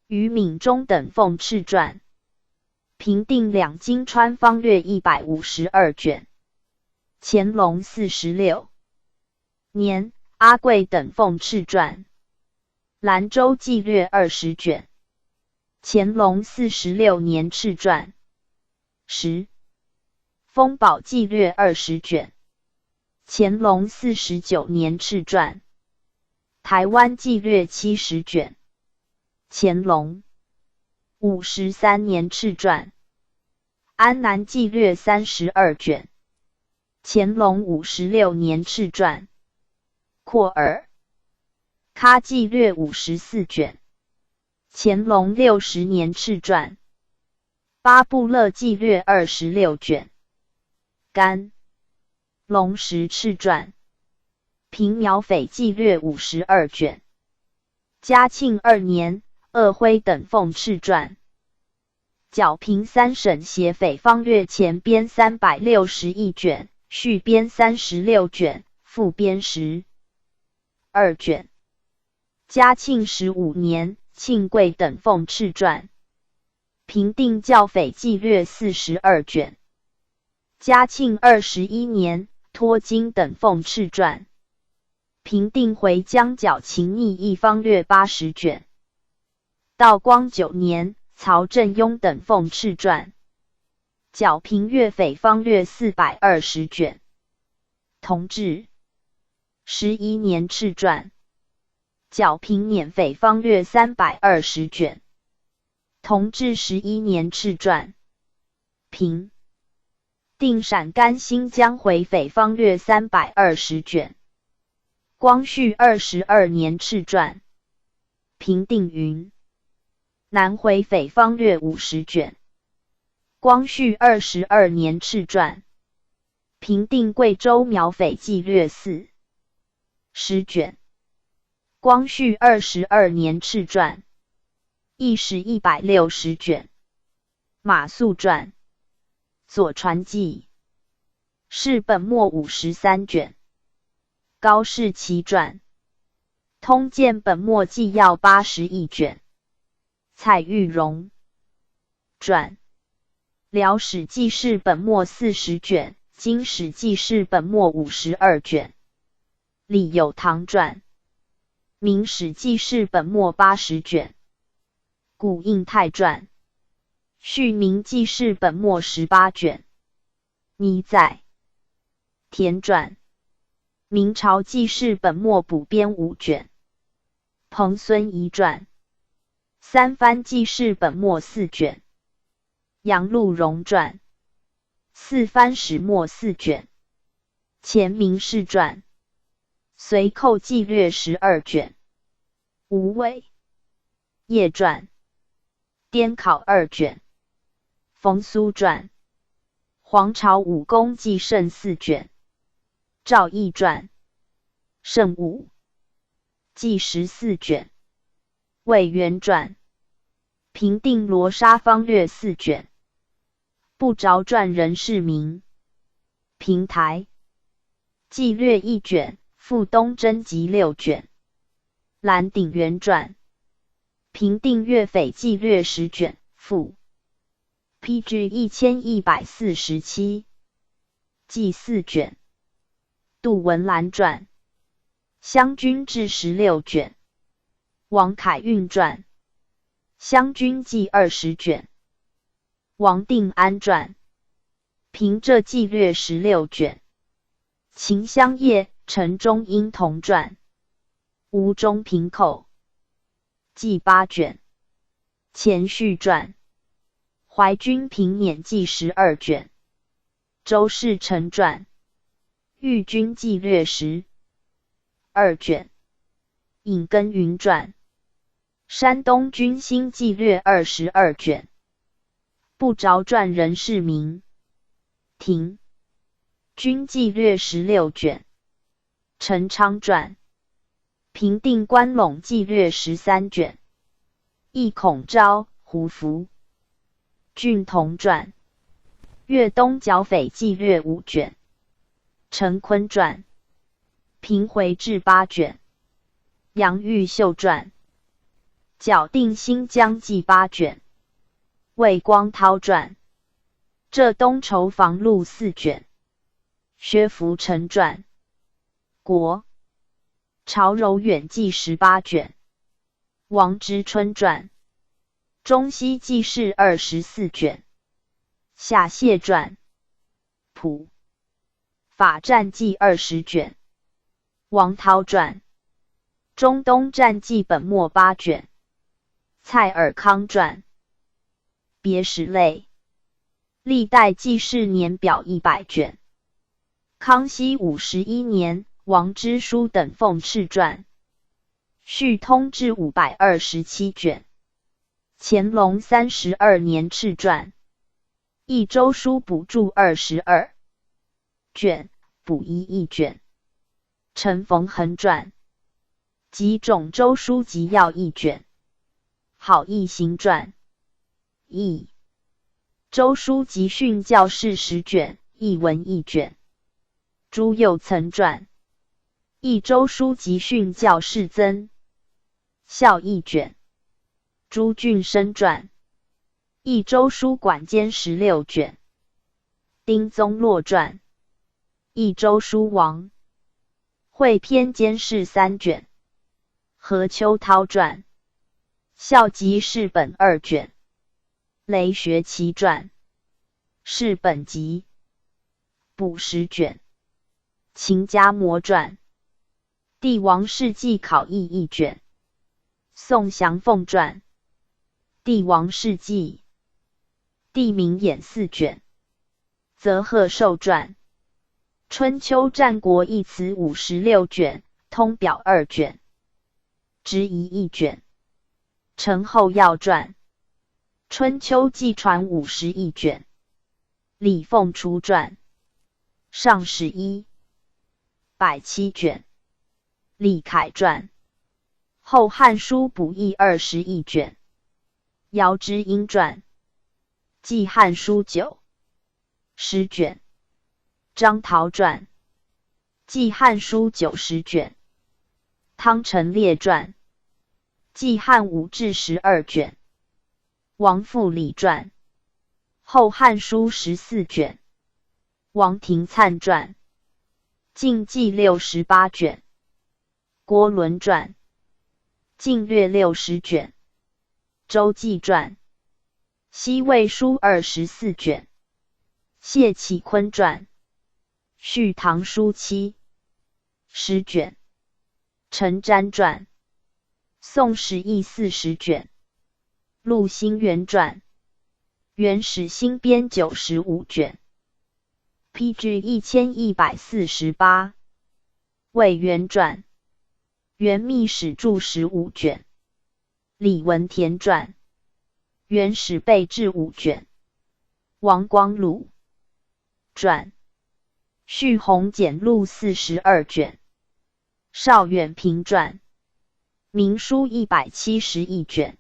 于敏中等奉敕传。平定两京川方略152卷。乾隆46年，阿贵等奉敕传。兰州纪略20卷。乾隆46年敕传。丰宝纪略20卷。乾隆49年敕传。台湾纪略70卷。乾隆53年敕传。安南纪略32卷。乾隆56年敕传。廓尔喀纪略54卷。乾隆60年敕传。巴布勒纪略26卷。甘龙石敕传。平苗匪纪略52卷。嘉庆2年，鄂辉等奉敕传。剿平三省协匪方略前编361卷，续编36卷，复编12卷。嘉庆15年，庆贵等奉敕传。平定剿匪纪略42卷。嘉庆21年，托金等奉敕传。平定回江剿秦逆一方略80卷。道光9年，曹振庸等奉敕传。剿平粤匪方略420卷。同治11年敕传。剿平捻匪方略320卷。同治11年敕传。平定陕甘新疆回匪方略320卷。光绪22年敕传。平定云南回匪方略50卷。光绪22年敕传。平定贵州苗匪纪略40卷。光绪22年敕传。义史160卷。马谡传。左传记是本末53卷。高士奇传。通鉴本末纪要81卷。蔡玉荣传。辽史记事本末40卷。金史记事本末52卷。李有堂传。明史记事本末80卷。古印泰传。续明记事本末18卷。倪在田传。明朝记事本末补编5卷。彭孙仪传。三藩记事本末4卷。杨禄荣传。四藩始末4卷。前明士传。随寇纪略12卷。吴伟叶传。滇考2卷。冯苏传。黄巢武功纪胜4卷。赵翼传。圣武纪14卷。魏源传。平定罗沙方略4卷。不着传人士名。平台纪略1卷。傅东征集6卷。蓝鼎元传。平定粤匪纪略10卷。附 PG 1147。纪4卷。杜文兰传。湘军志16卷。王凯运传。湘军记20卷。王定安传。平浙纪略16卷。秦香叶、陈忠英同传。吴中平口记8卷。钱绪传。淮军平捻记12卷。周士成传。豫军纪略12卷。尹根云传。山东军兴纪略22卷。不着传人士名。庭军纪略16卷。陈昌传，平定关陇纪略13卷。义孔昭、胡福。俊同传，粤东剿匪纪略5卷。陈坤传，平回志8卷。杨玉秀传，剿定新疆记8卷。魏光涛传，浙东筹防录4卷。薛福成传，国潮柔远记18卷。王之春传，中西记事24卷。夏谢传，普法战记20卷。王涛传，中东战记本末8卷。蔡尔康传，别史类。历代记事年表100卷。康熙51年，王之书等奉敕传。续通志527卷。乾隆32年敕传。益州书补注22卷，补1卷。陈逢恒传，及种州书集要1卷。好义行传，益州书集训教士10卷，译文1卷。朱佑曾传，益州书集训教士增校1卷。朱俊生传，益州书馆监16卷。丁宗洛传，益州书王汇编监事3卷。何秋涛传，校集事本2卷。雷学奇传，是本集补10卷。秦家谟传，帝王世纪考异1卷。宋祥凤传，帝王世纪帝名演4卷。泽贺寿传，春秋战国义词56卷，通表2卷。执遗1卷。陈后要传，春秋纪传51卷。李凤雏传，上史107卷。李凯传，后汉书补译21卷。姚之英传，记汉书90卷。张陶传，记汉书90卷。汤臣列传，记汉5至12卷。王复礼传，后汉书14卷。王廷粲传，晋纪68卷。郭伦传，晋略60卷。周记传，西魏书24卷。谢启坤传，续唐书10卷。陈瞻传，宋史义40卷。陆兴元传，元始新编95卷。PG 1148。魏元传，元秘史注15卷。李文田传，元始备至5卷。王光禄传，续弘简录42卷。邵远平传，明书171卷。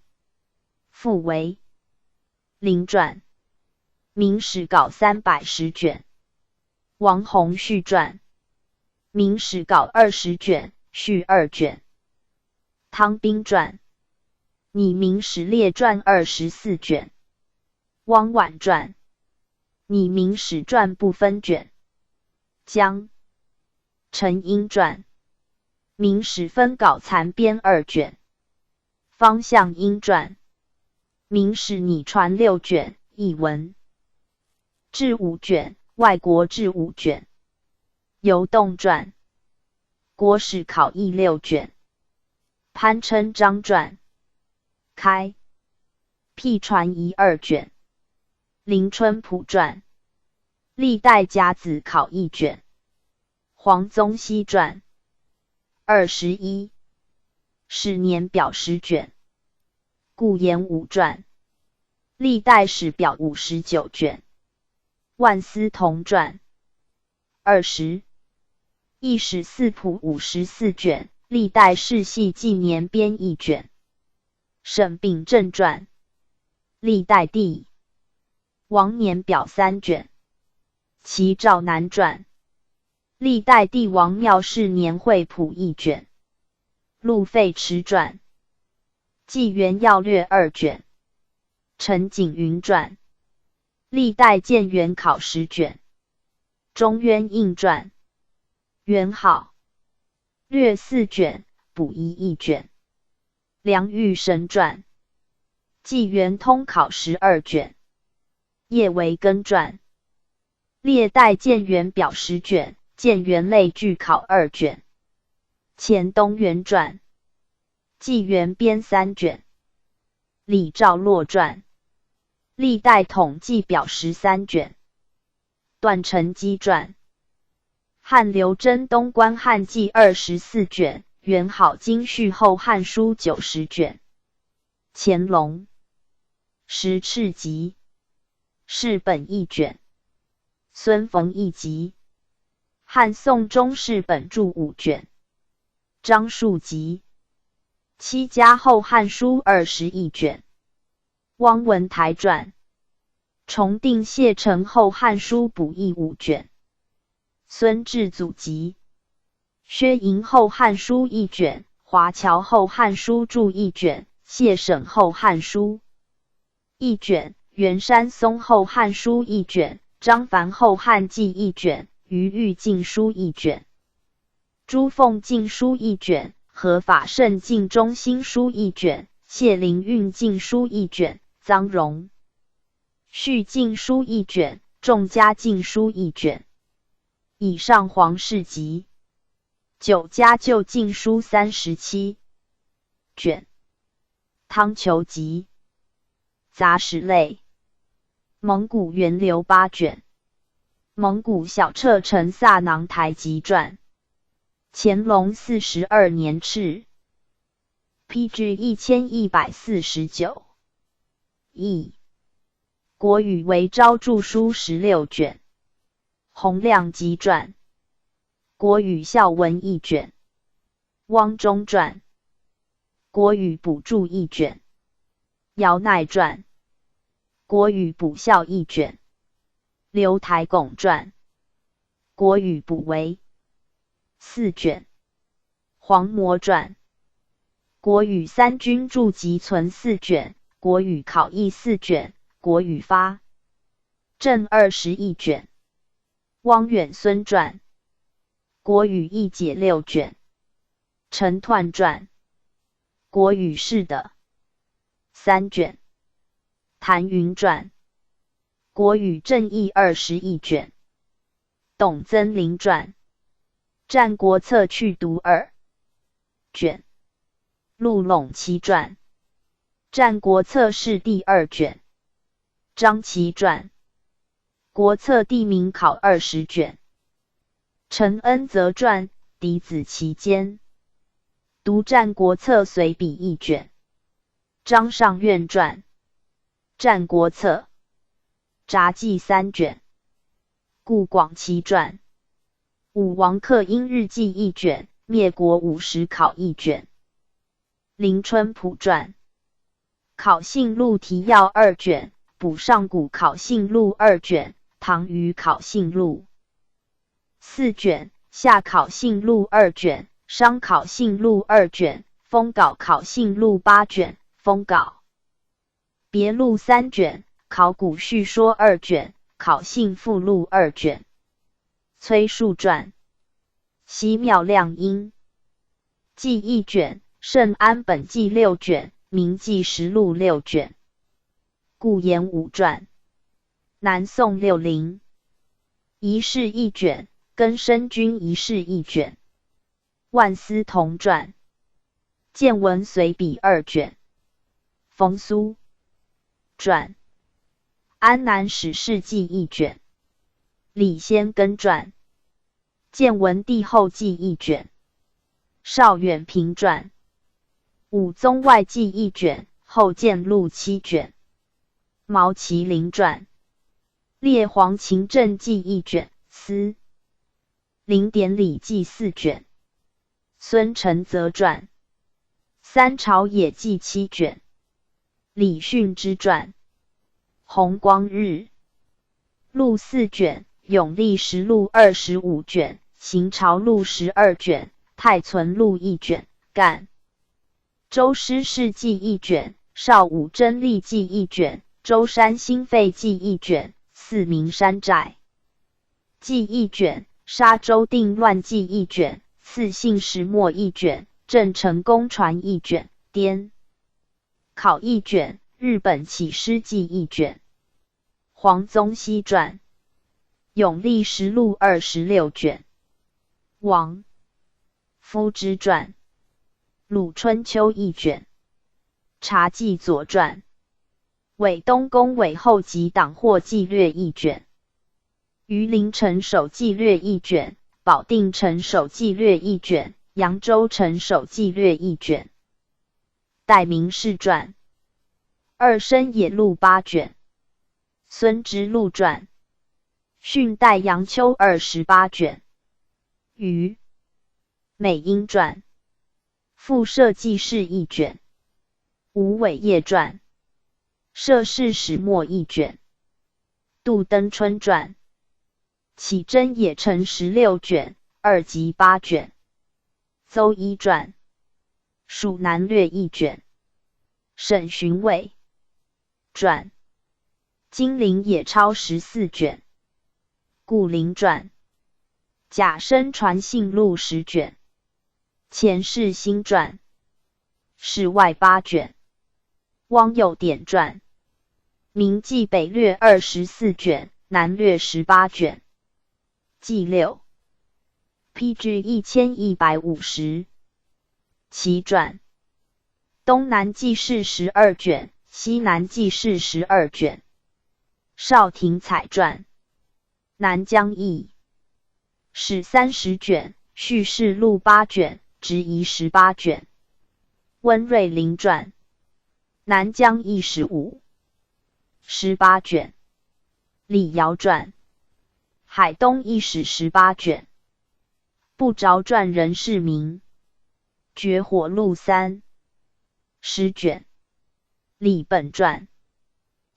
傅维林传，明史稿310卷。王弘续传，明史稿20卷，续2卷。汤彬传，拟明史列传24卷。汪婉传，拟明史传不分卷。江陈英传，明史分稿残编2卷。方向英传，明史拟传6卷，译文志5卷，外国志5卷。游洞传，国史考译6卷。潘琛章传，开辟传仪2卷。林春浦传，历代甲子考1卷。黄宗羲传21，史年表10卷。顾炎武传，历代史表59卷。万思同传20，历史四谱54卷，历代世系纪年编1卷。沈秉正传，历代帝王年表3卷。齐兆南传，历代帝王庙事年会谱1卷。陆废池传，纪元要略2卷。陈景云传，历代建元考10卷。中渊应传，元好略4卷，补遗1卷。梁玉神传，纪元通考12卷。叶维根传，历代建元表10卷，建元类聚考2卷。钱东元传，纪元编3卷。李兆洛传，历代统计表13卷。段成基传，汉刘真东观汉纪24卷，元好经续后汉书90卷。乾隆石赤集，世本1卷。孙逢义集，汉宋中世本著5卷。张树集，戚家后汉书21卷。汪文台传，重定谢承后汉书补译5卷。孙志祖集，薛营后汉书1卷，华侨后汉书注1卷，谢省后汉书1卷，袁山松后汉书1卷，张凡后汉纪1卷，余玉晋书1卷，朱凤晋书1卷，何法胜晋中兴书1卷，谢灵运晋书1卷，臧荣续晋书1卷，仲家晋书1卷。以上皇室集，九家旧晋书37卷。汤求集，杂史类，蒙古源流8卷。蒙古小彻臣萨囊台集传，乾隆42年敕，PG 1149。译国语为昭著书16卷。洪亮集传，国语孝文1卷。汪中传，国语补注1卷。姚鼐传，国语补孝1卷。刘台拱传，国语补为4卷。黄谟传，国语三军注集存4卷，国语考译4卷，国语发正21卷。汪远孙传，国语译解6卷。陈湍传，国语释的3卷。谭云传，国语正译21卷。董曾林传，战国策去读2卷。陆陇齐传，战国策是第2卷。张齐传，国策地名考20卷。陈恩泽传，嫡子其间，读战国策随笔1卷。张尚苑传，战国策札记3卷。顾广齐传，武王克英日记1卷，灭国50考1卷。林春浦传，考信录提要2卷，补上古考信录2卷，唐虞考信录4卷，夏考信录2卷，商考信录2卷，封稿考信录8卷，封稿别录3卷，考古叙说2卷，考信附录2卷。崔述传，西庙亮音记1卷，圣安本纪6卷，明纪实录6卷。顾炎武传，南宋六陵遗事1卷，更生军遗事1卷。万思同传，见闻随笔2卷。冯苏传，安南史事记1卷。李先根传，见闻帝后记1卷。邵远平传，武宗外记1卷，后见录7卷。毛麒麟传，列黄勤政记1卷，司零典礼记4卷，孙承则传，三朝野记7卷，李训之传，弘光日录4卷，永历实录25卷，行朝录12卷，太存录1卷，干周师事记1卷，少武真历记1卷，舟山兴废记1卷，四明山寨记1卷，沙州定乱记1卷，赐姓石墨1卷，郑成功传1卷，滇考1卷，日本起师记1卷，黄宗羲传，永历实录26卷，王夫之传，鲁春秋1卷，察记左传，伪东宫伪后及党获纪略1卷，榆林城守纪略1卷，保定城守纪略1卷，扬州城守纪略1卷，代名士传，二生野录8卷，孙之路传，训代杨秋28卷，余美英传，复社记事1卷，吴伟业传，社事始末1卷，杜登春传，启真野成16卷，二集8卷，邹一传，蜀南略1卷，沈荀伟传，金陵野超14卷，顾灵传，贾生传信录10卷，钱氏新传，室外8卷，汪有典传，明记北略24卷，南略18卷，纪6 PG 1150，其传，东南记事12卷，西南记事12卷，少廷彩传，南疆义史30卷，叙事录8卷，执遗18卷，温瑞麟传，南疆义史5 18卷，李尧传，海东义史18卷，不着传人世名，绝火录3 10卷，李本传，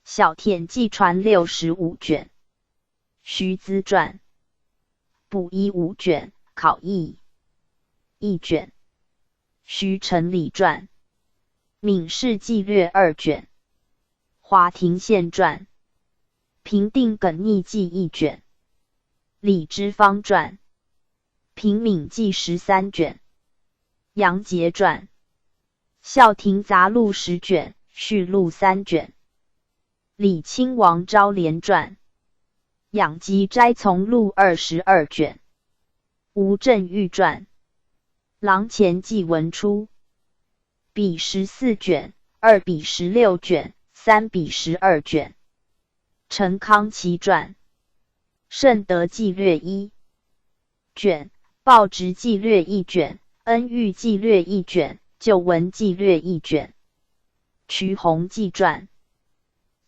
小田纪传65卷，徐资传，补一5卷，考异1卷，徐成礼传，闽氏纪略2卷，华亭县传，平定耿逆记1卷，李之方传，平闽记13卷，杨节传，孝廷杂录10卷，续录3卷，李亲王昭廉传，养鸡斋从录22卷，吴镇玉传，郎前记文出，比14卷，二比16卷，三比12卷，陈康琪传，圣德纪略1卷，报直纪略1卷，恩遇纪略1卷，旧文纪略1卷，瞿弘纪传，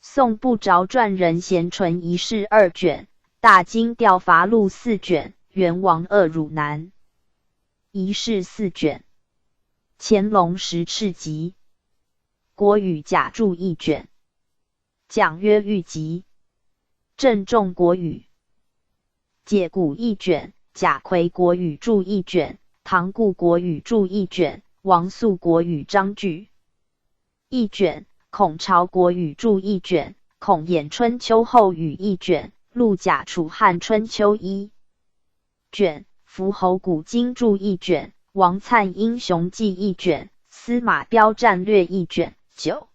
宋不着传人贤纯一事2卷，大经调罚录4卷，元王鄂汝南一事4卷，乾隆10敕集，国语甲注1卷，蒋约玉集，郑重国语，解古1卷，贾逵国语注1卷，唐固国语注1卷，王肃国语章句1卷，孔朝国语注1卷，孔衍春秋后语1卷，陆贾楚汉春秋1卷，伏侯古今注1卷，王粲英雄记1卷，司马彪战略1卷，9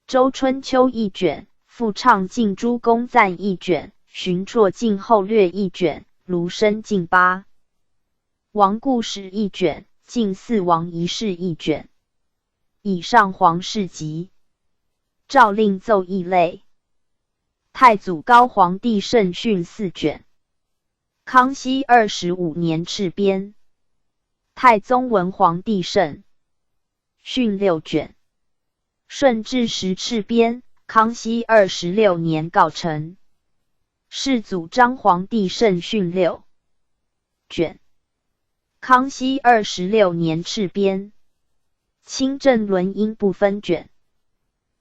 周春秋1卷，傅畅晋诸公赞1卷，荀绰晋后略1卷，卢生晋8王故事1卷，晋四王遗事1卷。以上皇室集，诏令奏议类。太祖高皇帝圣训4卷。康熙25年敕编。太宗文皇帝圣训6卷。顺治时敕编，康熙26年告成。世祖章皇帝圣训6卷。康熙26年敕编。清正轮音不分卷。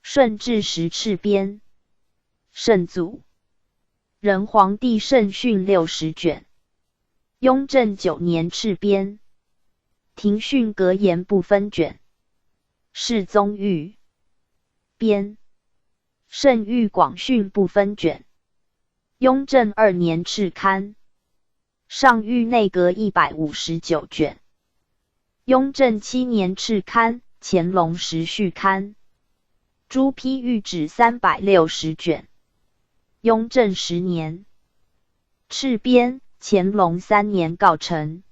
顺治时敕编。圣祖。仁皇帝圣训60卷。雍正9年敕编。庭训格言不分卷。世宗御编。圣谕广训不分卷。雍正2年敕刊。上谕内阁159卷。雍正7年敕刊。乾隆时续刊。朱批谕旨360卷。雍正10年敕编。乾隆3年告成。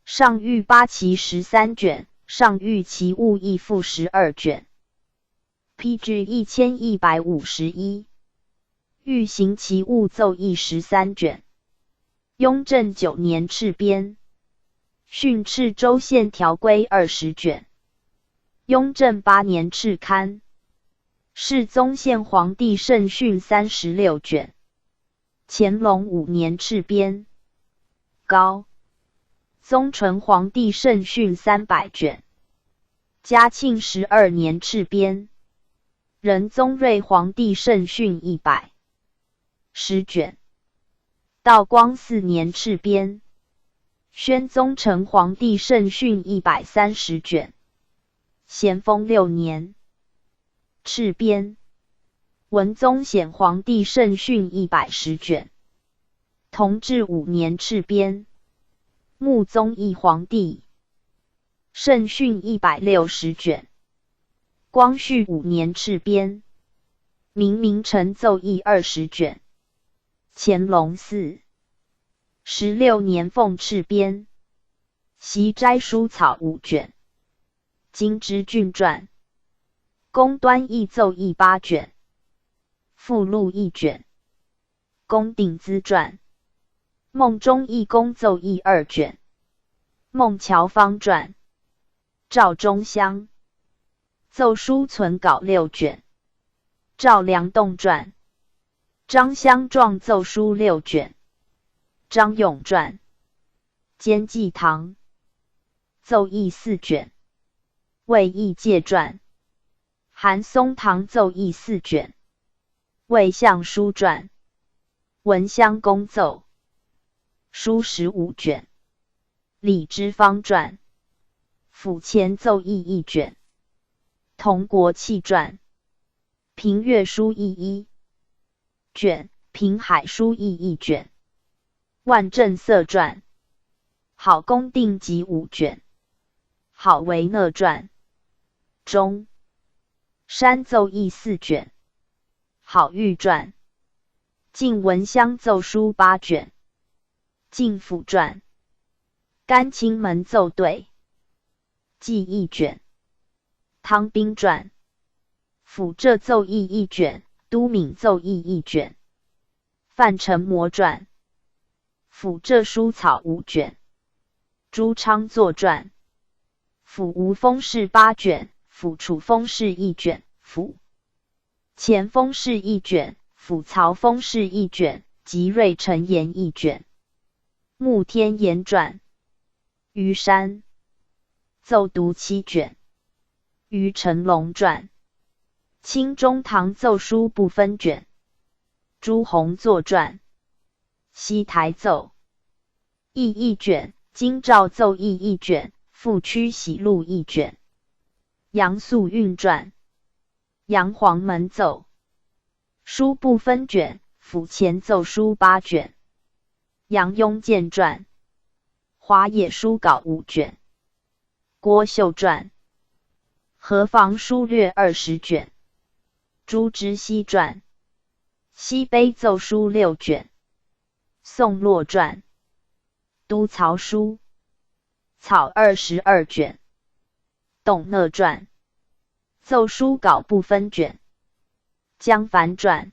上谕八旗13卷。上谕其物议附12卷。批据1151。御行其物奏议13卷。雍正9年敕编。训敕州县条规20卷。雍正8年敕刊。世宗宪皇帝圣训36卷。乾隆5年敕编。高宗纯皇帝圣训300卷。嘉庆12年敕编。仁宗睿皇帝圣训110卷。道光4年敕编。宣宗成皇帝圣训130卷。咸丰6年敕编。文宗显皇帝圣训110卷。同治5年敕编。穆宗义皇帝圣训160卷。光绪5年敕编。明臣奏议20卷。乾隆16年奉敕编。习斋书草5卷。金之郡传。公端义奏议8卷。附录1卷。公定资传。孟中义公奏议2卷。孟乔芳传。赵忠祥奏书存稿6卷。赵良栋传。张襄状奏书6卷。张永传。监济堂奏议4卷。魏义介传。韩松堂奏议4卷。魏相书传。文襄公奏书15卷。李之芳传。府前奏议1卷。同国器传。平乐书议1卷。平海书议1卷。万正色传。好公定集5卷。好维讷传。中山奏议4卷。好玉传。晋文襄奏书8卷。晋府传。甘清门奏对记1卷。汤兵传。辅浙奏议1卷。都闽奏议1卷。范成模传。辅浙书草5卷。朱昌作传。辅吴封事8卷。辅楚封事1卷。辅前封事1卷。辅曹封事1卷。及瑞承言1卷。穆天言传。虞山奏读7卷。虞成龙传。清中堂奏书不分卷。朱洪作传。西台奏议1卷。京兆奏议1卷。复曲喜录1卷。杨素运传。杨黄门奏书不分卷。府前奏书8卷。杨雍见传。华野书稿5卷。郭秀传。河防书略20卷。朱之西传。西碑奏书6卷。宋洛传。都曹书草22卷。董讷传。奏书稿不分卷。江凡传。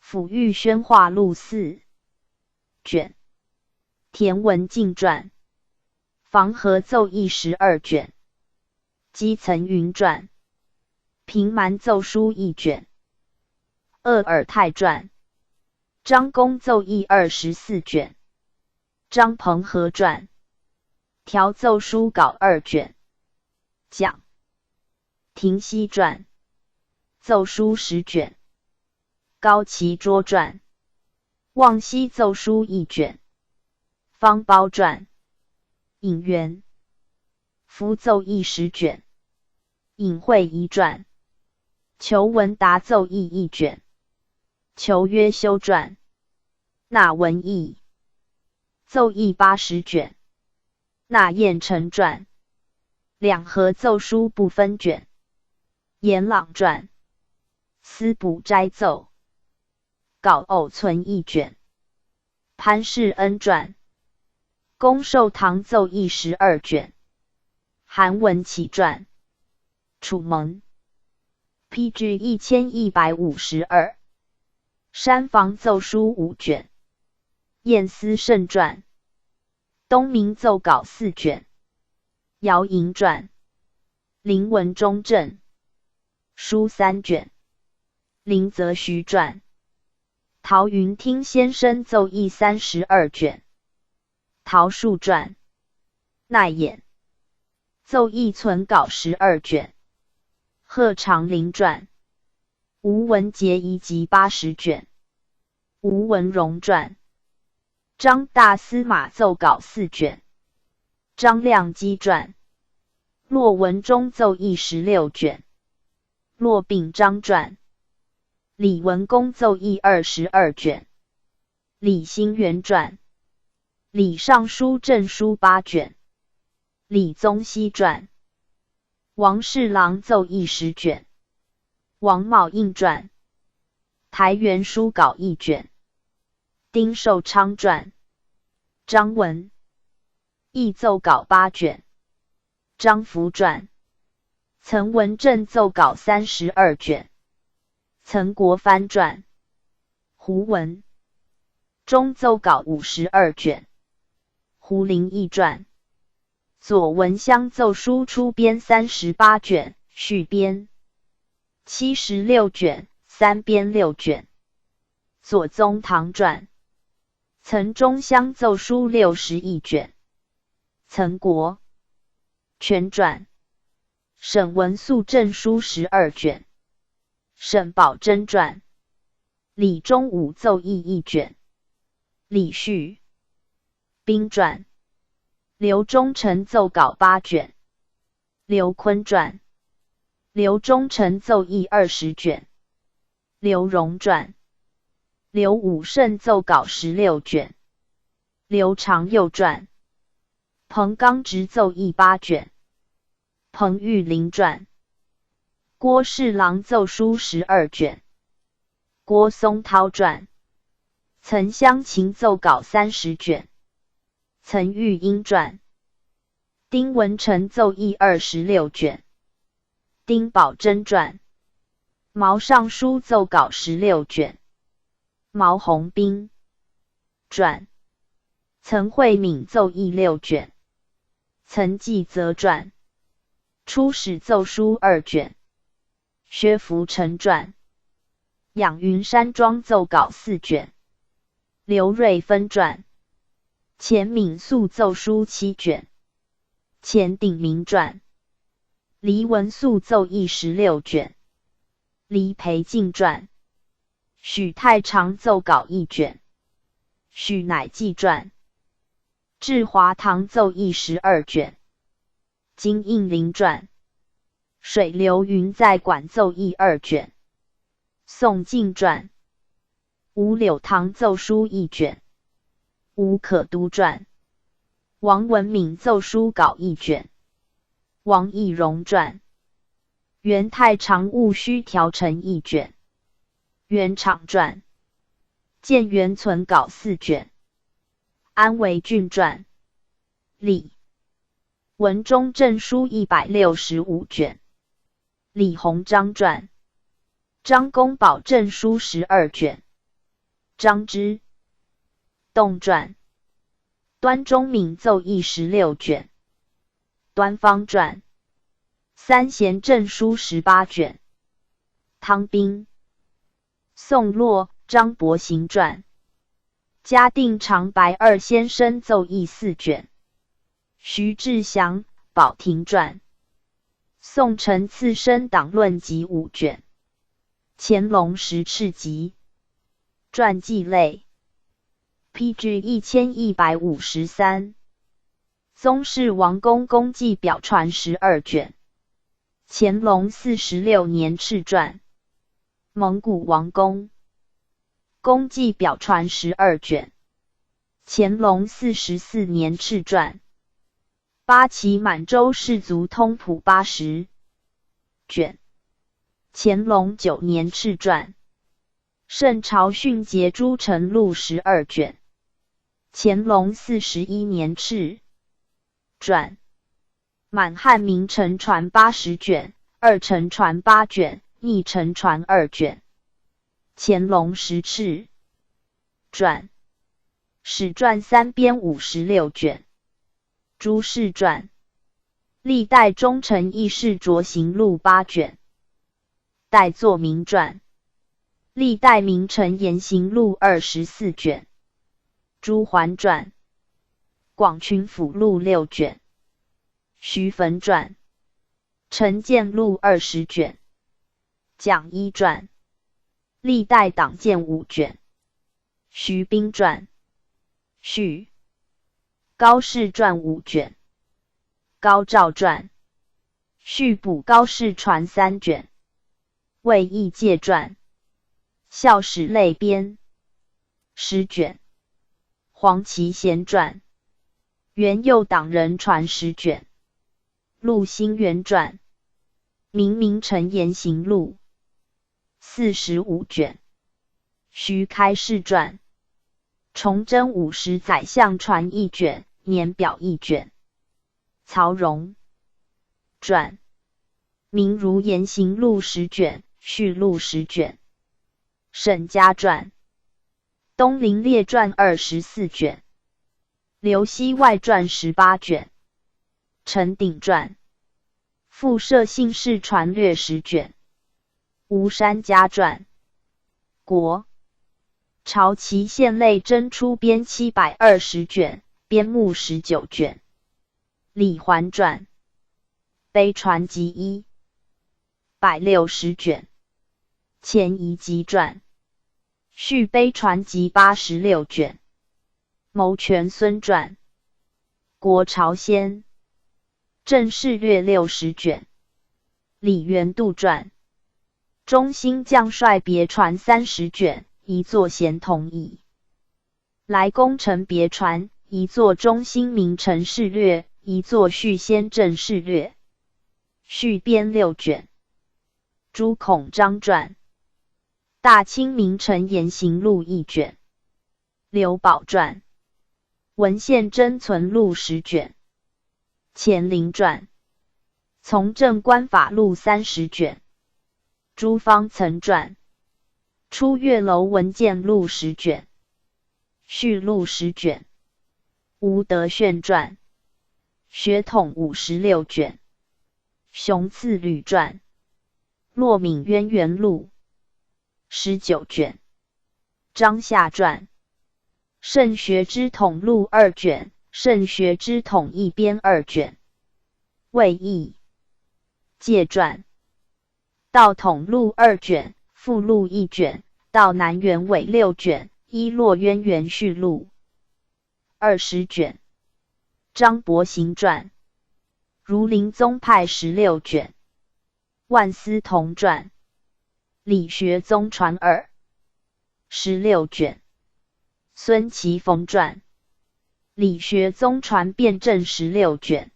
抚育宣化录4卷。田文镜传。防河奏议12卷。基层云传。平蛮奏书1卷。鄂尔泰传。张公奏议24卷。张鹏和传，条奏书稿2卷。讲廷锡传，奏书10卷。高齐卓传，望西奏书1卷。方苞传，尹元，符奏议10卷。尹惠仪传，裘文达奏议1卷。裘曰修传，纳文义，奏议80卷。纳彦成传，两河奏书不分卷。严朗传，司补斋奏，稿偶存1卷。潘世恩传，公寿堂奏议12卷。韩文启传，楚蒙 PG 1152。山房奏书5卷。晏思慎传，东明奏稿4卷。姚莹传，林文忠正，书3卷。林则徐传，陶云听先生奏议32卷。陶树传，奈衍，奏议存稿12卷。贺长龄传，吴文节遗集80卷。吴文荣传，张大司马奏稿4卷。张亮基传，骆文忠奏议16卷。骆秉章传，李文公奏议22卷。李兴元传，李尚书正书8卷。李宗羲传，王侍郎奏议10卷。王茂应传，台原书稿1卷。丁寿昌传，张文亦奏稿8卷。张福传，岑文正奏稿32卷。岑国藩传，胡文中奏稿52卷。胡林翼传，左文香奏书出编38卷，续编76卷，3编6卷。左宗棠传，岑中香奏书61卷。岑国全传，沈文素正书12卷。沈葆桢传，李忠武奏议1卷。李旭兵传，刘忠臣奏稿8卷。刘坤传，刘忠臣奏议20卷。刘荣传，刘武胜奏稿16卷。刘长佑传，彭刚直奏议8卷。彭玉麟传，郭侍郎奏书12卷。郭松涛传，岑湘琴奏稿30卷。岑玉英传，丁文成奏议26卷。丁宝桢传，毛尚书奏稿16卷。毛鸿兵传，岑慧敏奏议6卷。岑纪泽传，出使奏书2卷。薛福成传，养云山庄奏稿4卷。刘瑞芬传，钱敏素奏书7卷。钱鼎明传，黎文素奏议16卷。黎培敬传，许太常奏稿1卷。许乃济传，至华堂奏议12卷。金应麟传，水流云在馆奏议2卷。宋敬传，吴柳堂奏书1卷。吴可都传，王文敏奏书稿1卷。王懿荣传，袁太常务虚条成1卷。袁敞传，建元存稿4卷。安维俊传，李文忠正书165卷。李鸿章传，张公宝正书12卷。张之洞传，端中敏奏议16卷。端方传，三贤正书18卷。汤彬、宋洛、张伯行传，嘉定长白二先生奏议4卷。徐志祥宝庭传。宋承赐生党论集5卷。乾隆十敕集。传记类。PG 1153。宗室王公公祭表传12卷。乾隆46年敕传。蒙古王公公祭表传12卷。乾隆44年敕传。八旗满洲氏族通谱80卷。乾隆9年敕传。圣朝训节诸臣录12卷。乾隆41年敕传。满汉名臣传80卷，二臣传8卷，逆臣传2卷。乾隆10敕传。史传3编56卷。诸事传。历代忠臣议事酌行录8卷。代作明传。历代名臣言行录24卷。朱桓传。广群府录6卷。徐坟传。陈建录20卷。蒋一传。历代党建5卷。徐彬传。序。高士传5卷。高照传。续补高士传3卷。魏义介传。校史类编10卷。黄琦贤传。元佑党人传10卷。陆兴元传。明明臣言行录45卷。徐开世传。崇祯50宰相传1卷，年表1卷。曹荣传。明儒言行录10卷，续录10卷。沈家传。东林列传24卷。刘熙外传18卷。陈鼎传。复社姓氏传略10卷。吴山家传。国朝祁县类真出编720卷，编目19卷。李环传。碑传集160卷。钱仪集传。续碑传集86卷。谋权孙传。国朝先正式略60卷。李元度传。中兴将帅别传30卷，一作咸同义。来功臣别传，一作中兴名臣事略，一作续先正事略。续编6卷。朱孔章传。大清名臣言行录1卷。刘宝传。文献珍存录10卷。乾陵传。从政官法录30卷。朱方曾传。出月楼文件录10卷。续录10卷。吴德炫传。血统56卷。熊赐履传。骆敏渊源录19卷。张夏传。圣学之统录2卷，圣学之统一编2卷。魏义介传。道统录2卷，附录1卷，道南元伪6卷，一洛渊源续录20卷。张伯行传。儒林宗派16卷。万思同传。理学宗传16卷。孙其逢传。理学宗传辩证16卷。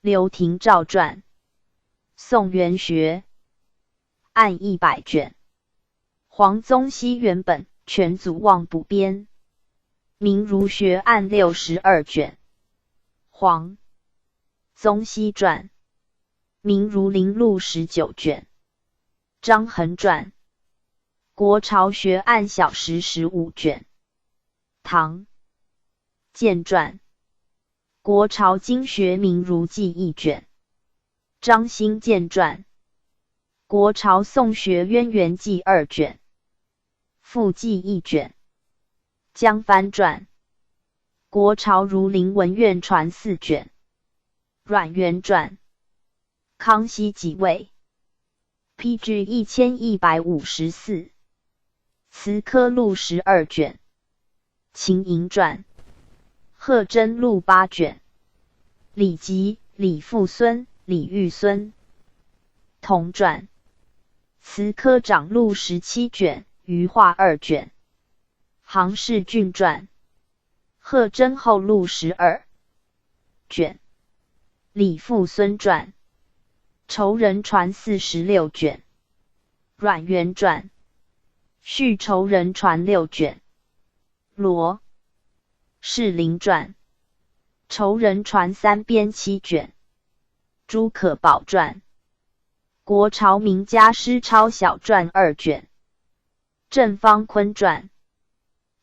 刘廷照传。宋元学案100卷。黄宗羲原本全祖望补编。明儒学案62卷。黄宗羲传。明儒林录19卷。张衡传。国朝学案小时15卷。唐建传。国朝经学明儒记1卷。张兴建传。国朝宋学渊源记2卷。附记1卷。江帆传，国朝儒林文苑传4卷。阮元传，康熙即位。PG 1154，慈科录12卷。秦寅传，贺真录8卷。李吉、李父孙、李玉孙。同传，慈科长录17卷，余化2卷。杭氏郡传，贺真后录12卷。李父孙传，仇人传46卷。阮元传，续仇人传6卷。罗士林传，仇人传3编7卷。朱可宝传，国朝名家诗抄小传2卷。郑方昆传，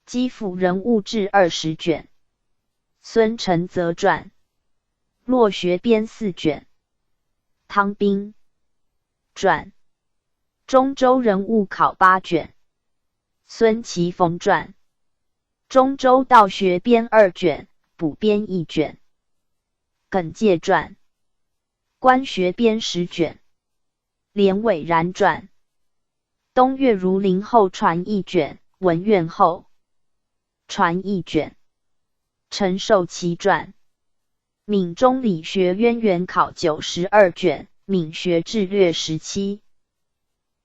基辅人物志20卷。孙承则传，落学编4卷。汤彬传，中州人物考8卷。孙其逢传，中州道学编2卷，补编1卷。耿介传，官学编10卷。连伟然传，东岳儒林后传1卷，文苑后传1卷。陈寿祺传，闽中理学渊源考92卷，闽学志略17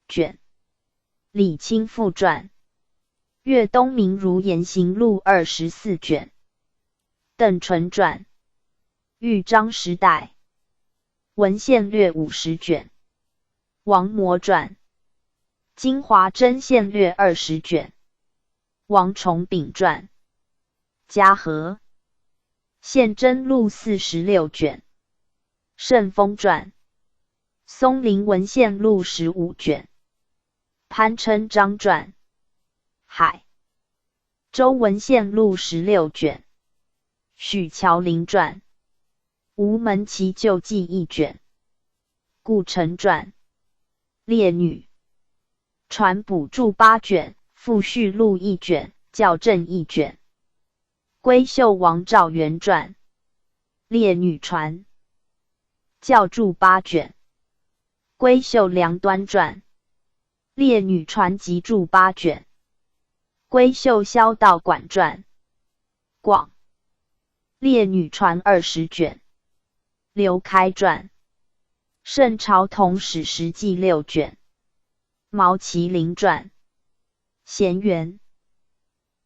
卷。李清复传，粤东明儒言行录24卷。邓纯传，豫章时代文献略50卷。王谟传，金华真献略20卷。王崇秉传，嘉禾献真录46卷。圣丰传，松林文献录15卷。潘琛章传，海州文献录16卷。许乔林传，吴门奇旧记1卷。顾城传，烈女传补注8卷，复续录1卷，校正1卷。归秀王赵元传，烈女传，校注8卷。归秀梁端传，烈女传集注8卷。归秀萧道馆传，广烈女传20卷。刘开传，圣朝同史实记6卷。毛麒麟传，贤元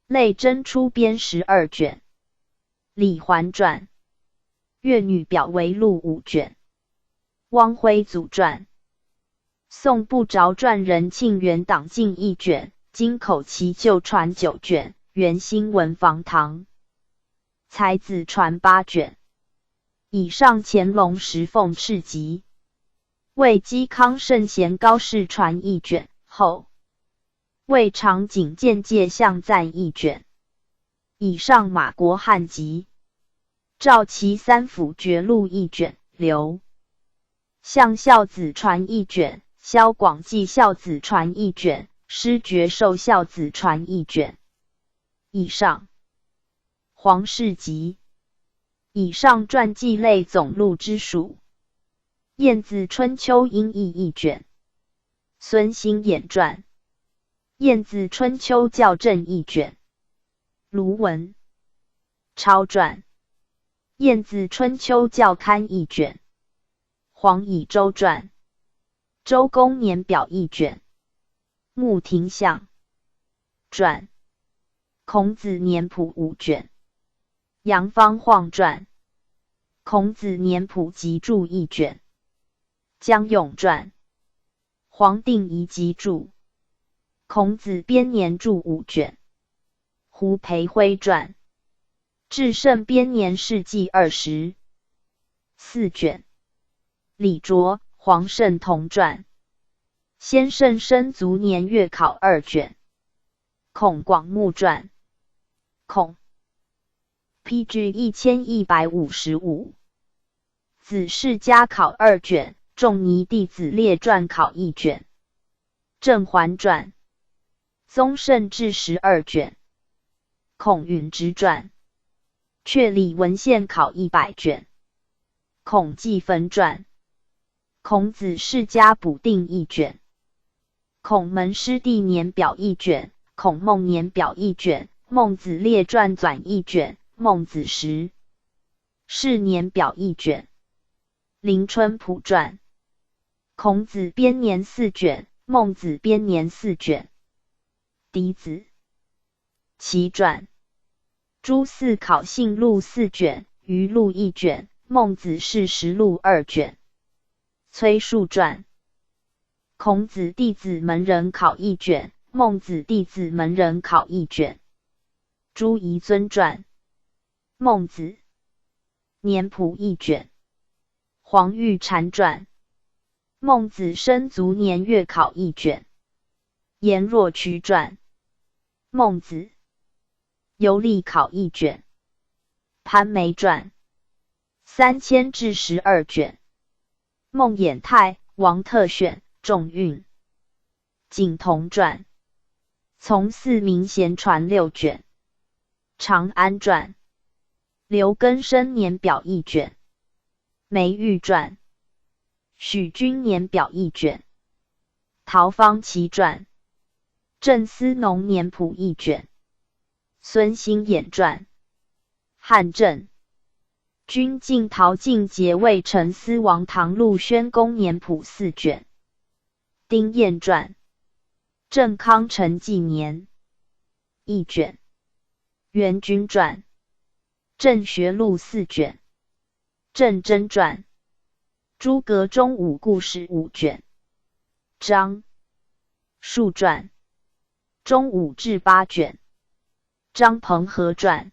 类真出编12卷。李环传，越女表为录5卷。汪辉祖传，宋不着传人庆元党进1卷，金口奇旧传9卷，元兴文房堂才子传8卷。以上乾隆时奉敕集。为嵇康圣贤高士传1卷，后为长景见介相赞1卷。以上马国汉集。赵齐三府绝录1卷，刘向孝子传1卷，萧广济孝子传1卷，施觉寿孝子传1卷。以上黄氏集。以上传记类总录之属。晏子春秋音译1卷。孙兴衍传，晏子春秋校正1卷。卢文超传，晏子春秋校刊1卷。黄以周传，周公年表1卷。穆廷相传，孔子年谱5卷。杨方晃传，孔子年谱集注1卷。江永传，黄定仪集注，孔子编年注5卷。胡培辉传，至圣编年事记24卷。李卓、黄圣同传，先圣生卒年月考2卷。孔广目传，孔PG 1155。子世家考2卷，仲尼弟子列传考1卷。郑桓传，宗圣志12卷。孔允之传，阙里文献考100卷。孔季坟传，孔子世家补定1卷。孔门师弟年表1卷，孔孟年表1卷，孟子列传纂1卷，孟子时是年表1卷。临春朴传，孔子编年4卷，孟子编年4卷。嫡子齐传，朱嗣考信录4卷，余录1卷，孟子事实录2卷。崔述传，孔子弟子门人考1卷，孟子弟子门人考1卷。朱彝尊传，孟子年谱1卷。黄玉禅传，孟子生卒年月考1卷。颜若渠传，孟子游历考1卷。潘梅传3000至12卷。孟衍泰、王特选、仲运。景同传，从四明贤传6卷。长安传，刘根生年表1卷。梅玉传，许君年表1卷。陶方奇传，郑思农年谱1卷。孙兴衍传，汉正君晋陶晋节魏陈思王唐陆宣公年谱4卷。丁彦传，郑康成纪年1卷。元君传，郑学录4卷。郑真传，诸葛中武故事5卷。张述传，中武志8卷。张彭和传，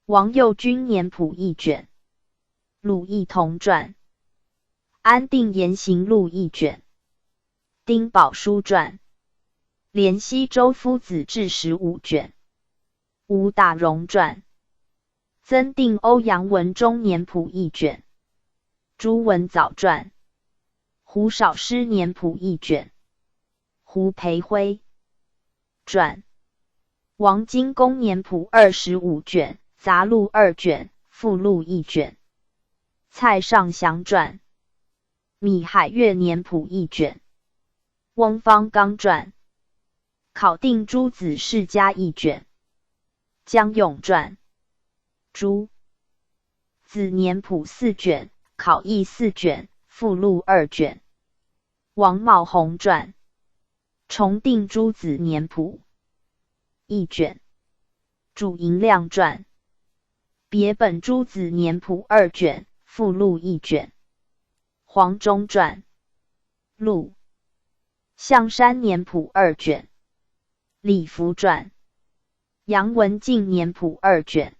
王右军年谱1卷。鲁义同传，安定言行录1卷。丁宝书传，怜西周夫子志15卷。吴大荣传，增订欧阳文中年谱1卷。朱文藻传，胡少师年谱1卷。胡培辉传，王荆公年谱25卷，杂录2卷，附录1卷。蔡尚祥传，米海月年谱1卷。翁方刚传，考定诸子世家1卷。江永传，朱子年谱4卷，考异4卷，附录2卷。王茂宏传，重定诸子年谱1卷。主银亮传，别本诸子年谱2卷，附录1卷。黄忠传，录象山年谱2卷。李福传，杨文静年谱2卷。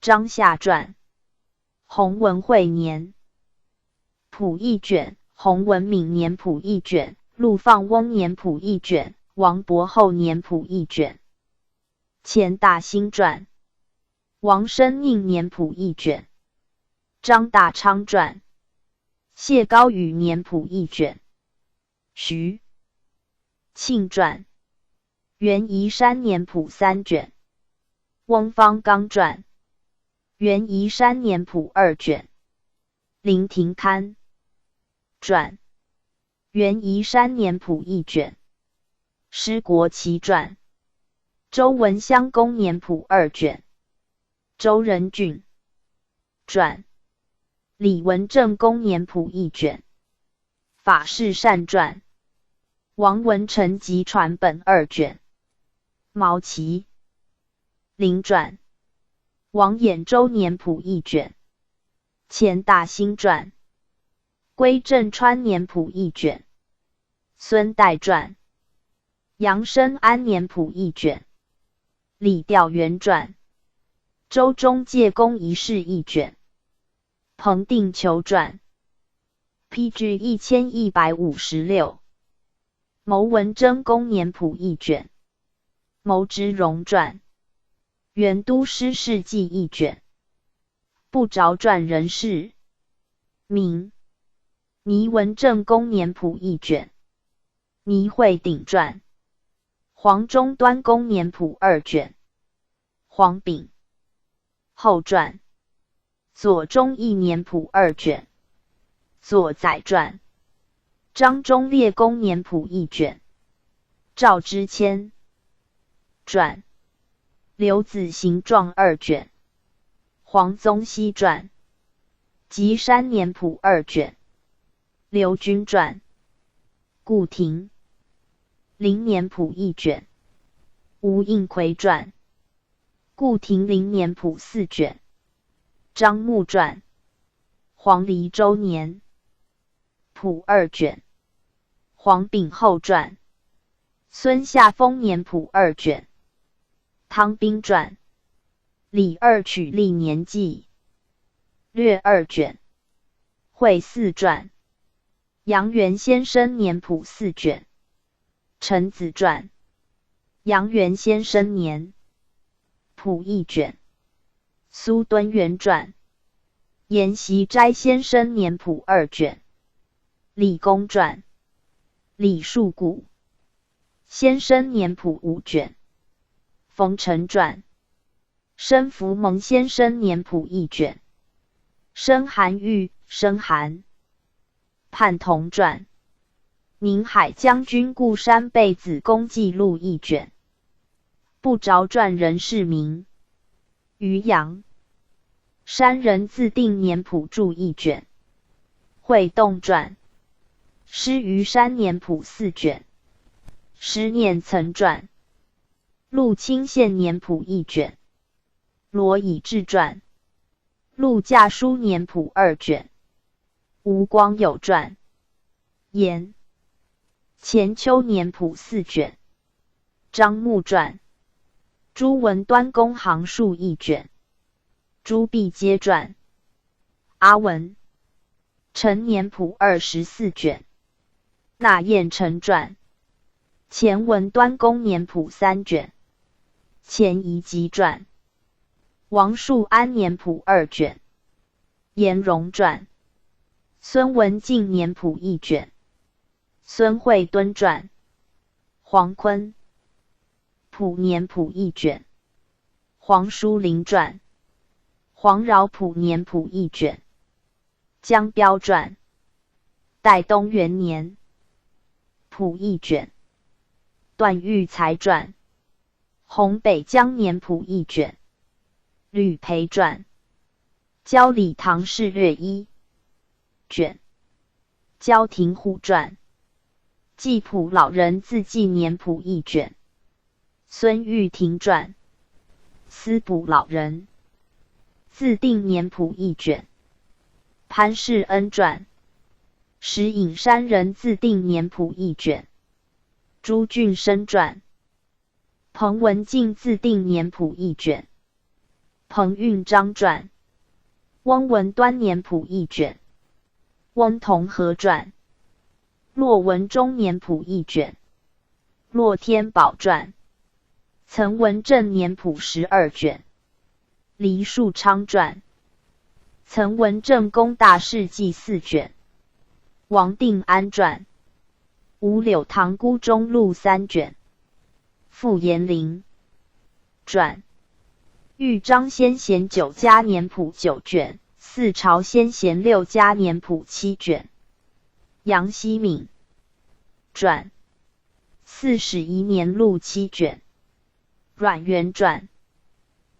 张夏传，洪文惠年谱1卷，洪文敏年谱1卷，陆放翁年谱1卷，王伯厚年谱1卷。钱大兴传，王生宁年谱1卷。张大昌传，谢高宇年谱1卷。徐庆传，袁宜山年谱3卷。翁方刚传，袁宜山年谱2卷。林廷堪传，袁宜山年谱1卷。施国奇传，周文襄公年谱2卷。周仁俊传，李文正公年谱1卷。法事善传，王文成集传本2卷。毛奇林传，王衍周年谱1卷。钱大兴传，归正川年谱1卷。孙代传，杨生安年谱1卷。李调元传，周中介公遗事1卷。彭定求传，PG 1156。牟文征公年谱1卷。牟之荣传，元都师事记1卷。不着传人士名，倪文正公年谱1卷。倪惠鼎传，黄中端公年谱2卷。黄炳后传，左中义年谱2卷，左载传，张忠烈公年谱1卷，赵之谦传，刘子行状2卷，黄宗羲传，吉山年谱2卷，刘君传，顾廷麟年谱1卷，吴应奎传，顾廷麟年谱4卷，张牧传，黄黎周年谱2卷，黄炳后传，孙夏丰年谱2卷，汤彬传，李二曲历年记略2卷，惠四传，杨元先生年谱4卷，陈子传，杨元先生年谱1卷，苏敦元传，阎锡斋先生年谱2卷，李公传，李树谷先生年谱5卷，冯承传，申福蒙先生年谱1卷，申韩愈、申韩叛同传，宁海将军顾山贝子公记录1卷，不着传人氏名，于阳山人自定年谱注1卷，会动传，施于山年谱4卷，施念曾传，陆清县年谱1卷，罗以志传，陆驾书年谱2卷，吴光友传，言钱丘年谱4卷，张牧传，朱文端公行述1卷，朱弼皆传，阿文陈年谱24卷，纳彦成传，钱文端公年谱3卷，钱宜吉传，王树安年谱2卷，颜荣传，孙文静年谱1卷，孙惠敦传，黄坤谱年谱1卷，黄书林传，黄饶谱年谱1卷，江彪传，代东元年谱1卷，段玉裁传，洪北江年谱1卷，吕培传，焦礼堂事略1卷，焦廷虎传，季普老人自记年谱1卷，孙玉庭传，司补老人自定年谱1卷，潘世恩传，石隐山人自定年谱1卷，朱俊生传，彭文静自定年谱1卷，彭运章传，翁文端年谱1卷，翁同和传，骆文忠年谱1卷，骆天宝传，岑文正年谱12卷，黎树昌传，岑文正公大事记4卷，王定安传，吴柳堂孤中录3卷，傅延龄传，豫章先贤9家年谱9卷，四朝先贤6家年谱7卷，杨希敏传，四史遗年录7卷，阮元传，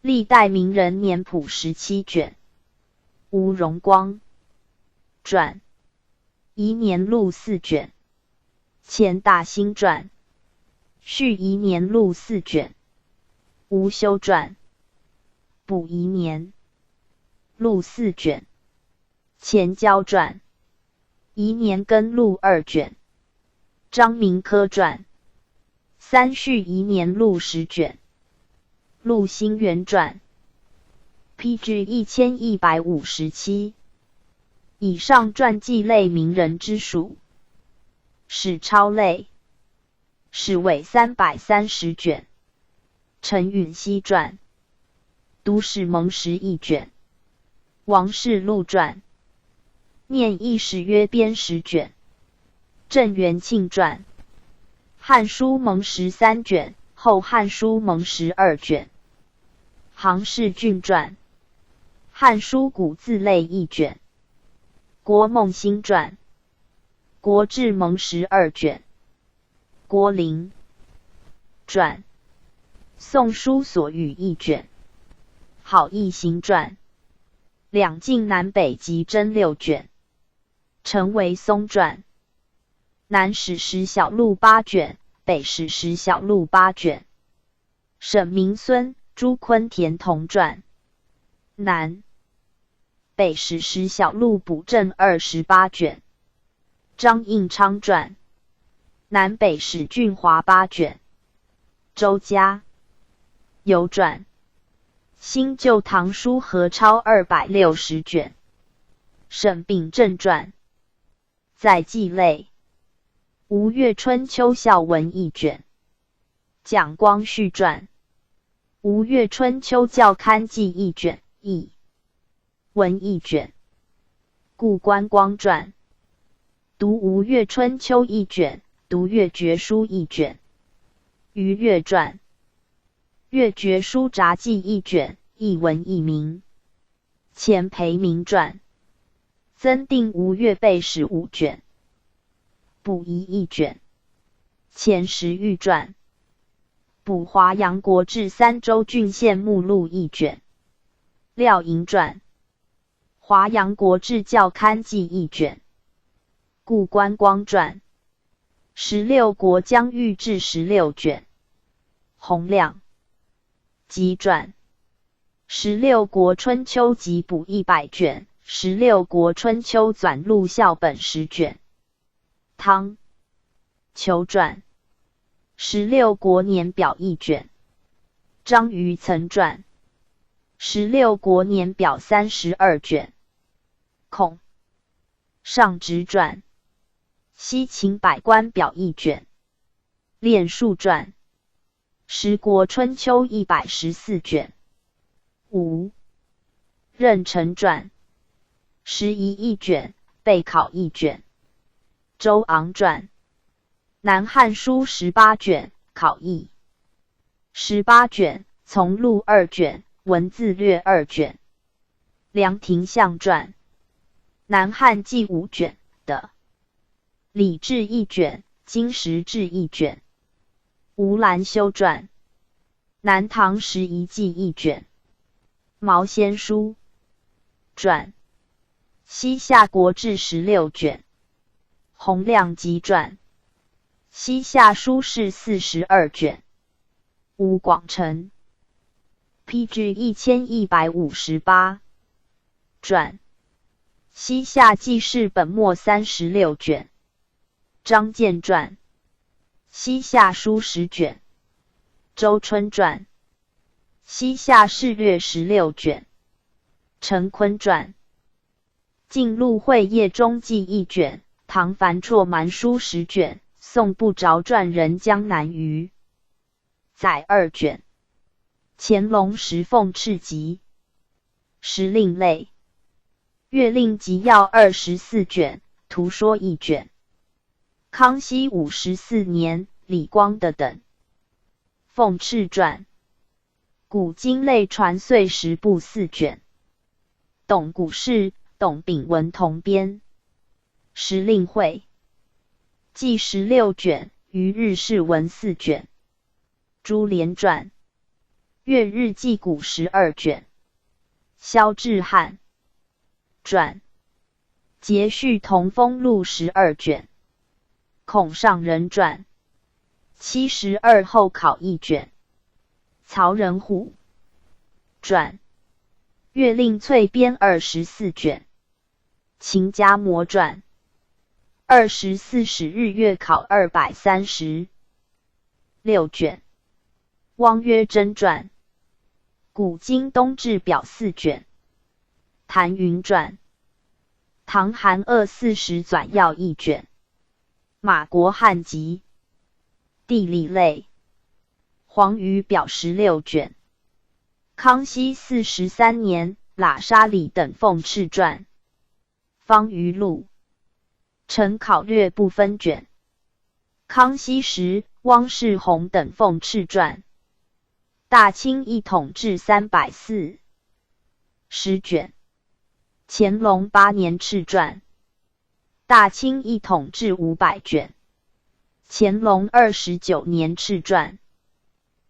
历代名人年谱17卷，吴荣光传，遗年录4卷，钱大兴传，续遗年录4卷，吴修传，补遗年录4卷，钱交传，遗年根录2卷，张明科传，三续遗年录10卷，陆兴元传 ，PG 1157。以上传记类名人之属。史钞类，史为330卷。陈允熙传，都史蒙时1卷。王氏录传，念一史约编10卷。郑元庆传，汉书蒙时3卷，后汉书蒙时2卷。杭氏郡传、汉书古字类一卷、国梦新传、国志蒙12卷、郭林传、宋书所语一卷、好义行传、两晋南北集真6卷、陈维松传、南史实小录8卷、北史实小录8卷、沈明孙、朱坤田同传、南北史实小录补正28卷、张应昌传、南北史俊华8卷、周家游传、新旧唐书合抄260卷、沈秉正传、载记类、吴越春秋孝文一卷、蒋光绪传、吴越春秋校刊记一卷、译文一卷、顾观光传、读吴越春秋一卷、读越绝书一卷、于越传、越绝书札记一卷、译文译名、钱培明传、增订吴越备史5卷、补遗一卷、钱时玉传、补华阳国志3州郡县目录一卷、廖营传、华阳国志校刊记一卷、顾观光传、16国疆域志16卷、洪亮集传、16国春秋集补100卷、16国春秋纂录校本10卷、汤求传、16国年表1卷、张于曾传、16国年表32卷、孔尚直传、西秦百官表1卷、练数传、十国春秋114卷、吴任成传、时仪一卷、备考一卷、周昂传、南汉书18卷、考译18卷、从录2卷、文字略2卷、梁廷相传、南汉纪5卷的礼制1卷、经时制1卷、吴兰修传、南唐时遗记1卷、毛先书传、西夏国志16卷、洪亮集传、西夏书士42卷、吴广成 PG 1158传、西夏记事本末36卷、张建传、西夏书10卷、周春传、西夏事略16卷、陈坤传、晋录会业中记1卷、唐樊绰蛮书10卷、宋不着传人江南虞载2卷、乾隆时凤翅集时令类、月令集要24卷、图说1卷、康熙54年李光的等凤翅传、古今类传岁10部4卷、董古事、董秉文同编时令会记16卷、余日事文4卷、朱连传、月日记古12卷、萧志汉传、节序同风录12卷、孔尚仁传、72后考1卷、曹仁虎传、月令粹编24卷、秦家模传、24史日月考236卷、汪约真传、古今东志表4卷、谭云传、唐韩240纂要1卷、马国汉集地理类黄鱼表16卷、康熙43年喇沙里等凤翅传、方舆录陈考略部分卷、康熙时汪世宏等凤翅传、大清一统志340卷。乾隆8年敕传。大清一统志500卷。乾隆29年敕传。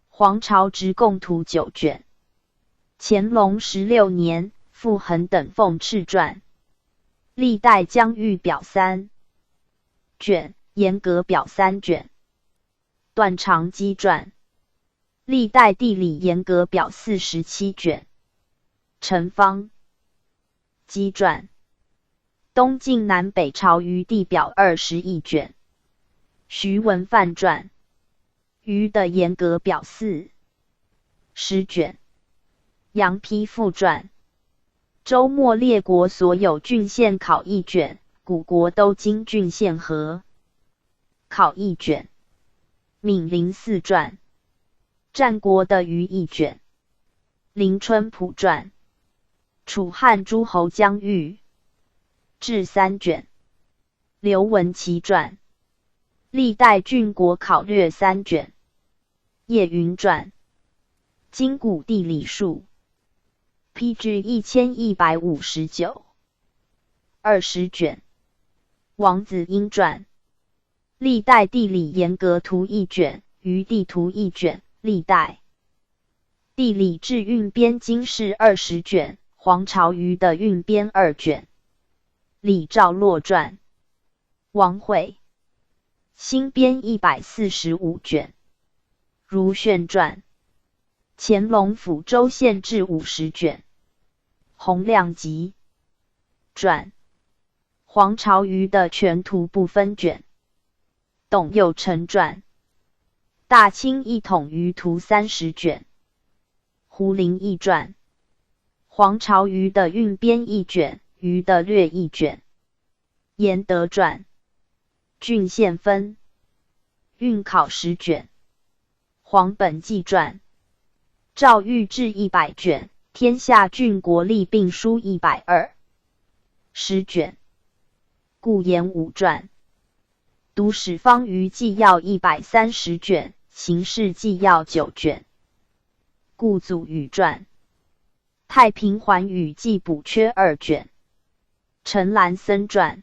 皇朝直贡图9卷。乾隆16年傅恒等奉敕传。历代疆域表3卷。沿革表3卷。段长基传。历代地理沿革表47卷。陈方基传。东晋南北朝余地表21卷。徐文范传。余的沿革表10卷。杨丕复传。周末列国所有郡县考1卷，古国都经郡县和考1卷。闵林寺传。战国的余1卷。临春蒲传。楚汉诸侯疆域志3卷。刘文琪传。历代郡国考略3卷。叶云传。今古地理术 PG 1159 20卷。王子婴传。历代地理沿革图1卷，余地图1卷。历代地理志运编经世20卷，黄巢余的运编2卷。李兆洛传。王会新编145卷。如炫传。乾隆府州县志50卷。洪亮集传。黄巢余的全图不分卷。董佑成传。大清一统余图30卷。胡林义传。黄巢余的运编1卷，余的略1卷。严德传。郡县分。运考10卷。黄本纪传。诏谕志100卷，天下郡国立并书120卷。顾炎武传。读史方舆纪要130卷，形势纪要9卷。顾祖禹传。太平寰宇记补缺2卷。陈兰森传。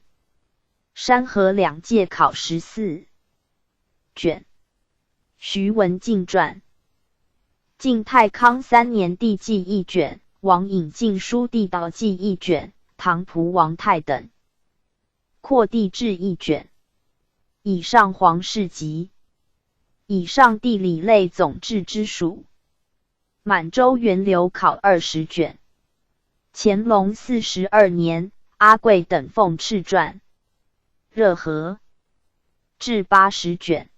山河两界考14卷。徐文静传。晋太康3年地纪1卷，王引进书地道记1卷，唐蒲王泰等扩地志1卷。以上皇室集。以上地理类总志之属。满洲源流考20卷。乾隆42年，阿贵等奉敕传。热河志80卷。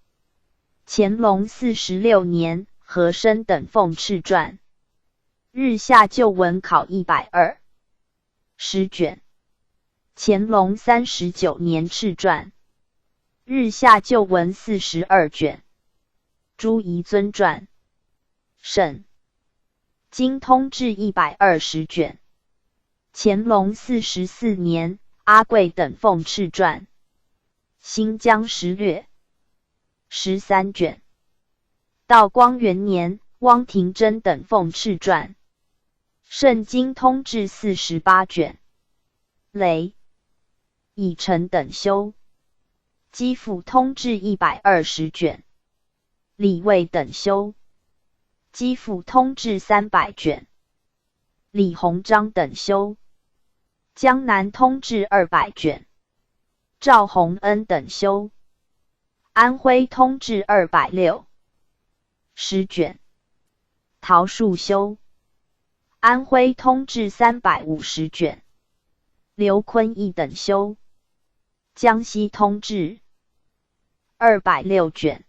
乾隆46年，和珅等奉敕传。日下旧文考120卷。乾隆39年敕传。日下旧文42卷。朱彝尊传。沈经通志120卷。乾隆44年，阿贵等奉敕传。新疆实略13卷。道光元年，汪廷珍等奉敕传。圣经通志48卷。雷以诚等修。基辅通志120卷。李卫等修。基辅通志300卷。李鸿章等修。江南通志200卷。赵洪恩等修。安徽通志260卷。陶树修。安徽通志350卷。刘坤义等修。江西通志206卷。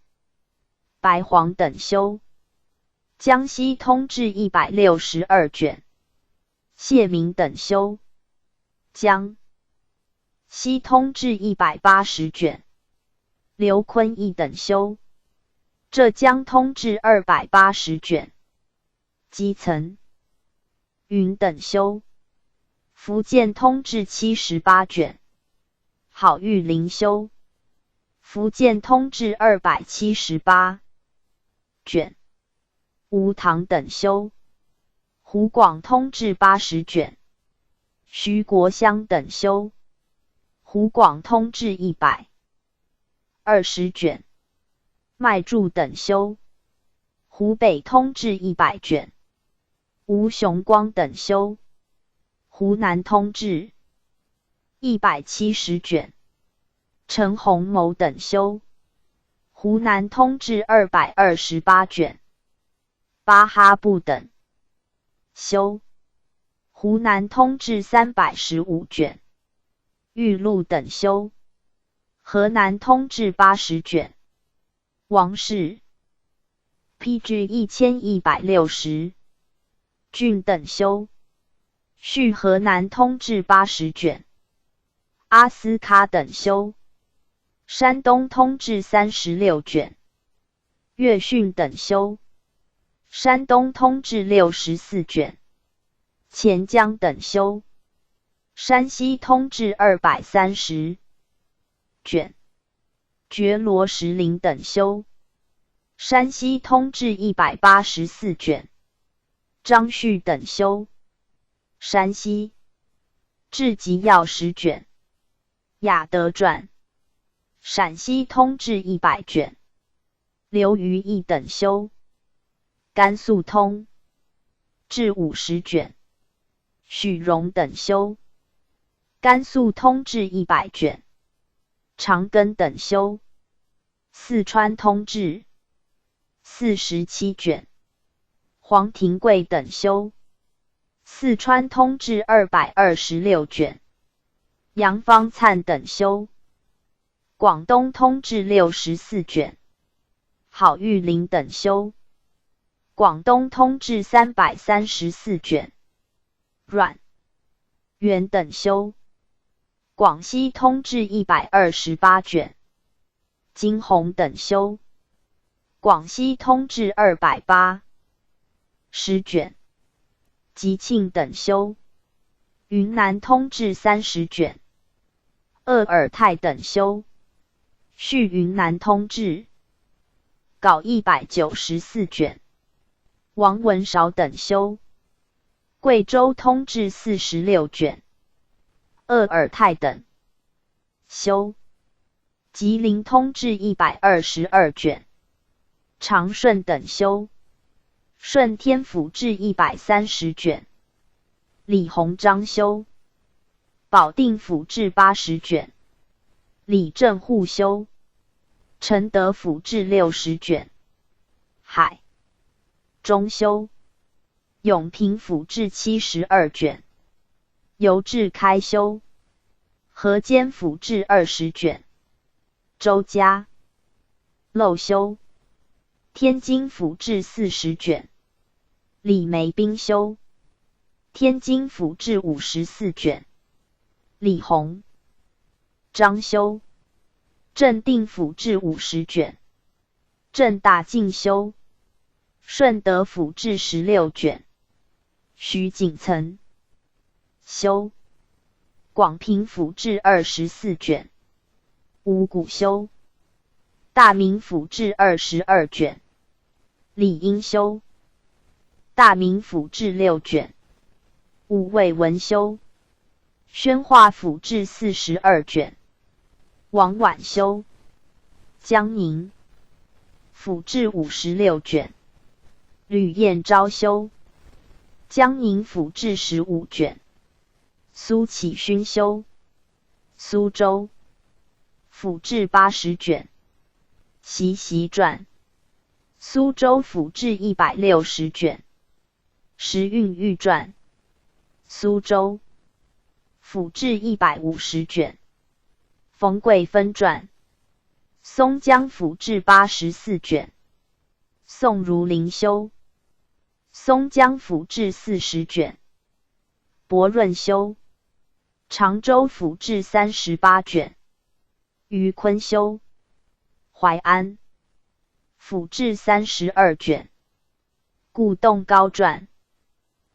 白黄等修。江西通志162卷。谢明等修。江西通志180卷。刘坤义等修。浙江通志280卷。基层云等修。福建通志78卷。郝玉林修。福建通志278卷。吴唐等修。湖广通志80卷。徐国湘等修。湖广通志120卷。麦柱等修。湖北通志100卷。吴雄光等修。湖南通志170卷。陈洪谋等修。湖南通志228卷。巴哈布等修。湖南通志315卷。玉露等修。河南通志80卷。王氏 PG 1160。郡等修。续河南通志80卷。阿斯卡等修。山东通志36卷。岳训等修。山东通志64卷。钱江等修。山西通志230卷。觉罗石林等修。山西通志184卷。张旭等修。山西志集要10卷。雅德传。陕西通志100卷。刘于义等修。甘肃通志50卷。许荣等修。甘肃通志100卷。长庚等修。四川通志47卷。黄廷贵等修。四川通志226卷。杨方灿等修。广东通志64卷。郝玉林等修。广东通志334卷。阮元等修。广西通志128卷。金鸿等修。广西通志280卷。吉庆等修。云南通志30卷。鄂尔泰等修。续云南通志稿194卷。王文韶等修。贵州通志46卷。鄂尔泰等修。吉林通志122卷。长顺等修。顺天府志130卷。李鸿章修。保定府志80卷。李正户修。承德府志60卷。海中修。永平府志72卷。尤志开修。河间府志20卷。周家漏修。天津府志40卷。李梅斌修。天津府志54卷。李鸿章修。正定府志50卷。郑大进修。顺德府志16卷。徐景岑修。广平府志24卷。吴谷修。大明府志22卷。李英修。大明府志6卷。武卫文修。宣化府志42卷。王婉修。江宁府志56卷。吕彦昭修。江宁府志15卷。苏启勋修。苏州府志80卷。习习传。苏州府志160卷。时运玉传。苏州府志150卷。冯贵芬传。松江府志84卷。宋如林修。松江府志40卷。博润修。常州府志38卷。于坤修。淮安府志32卷。顾栋高传。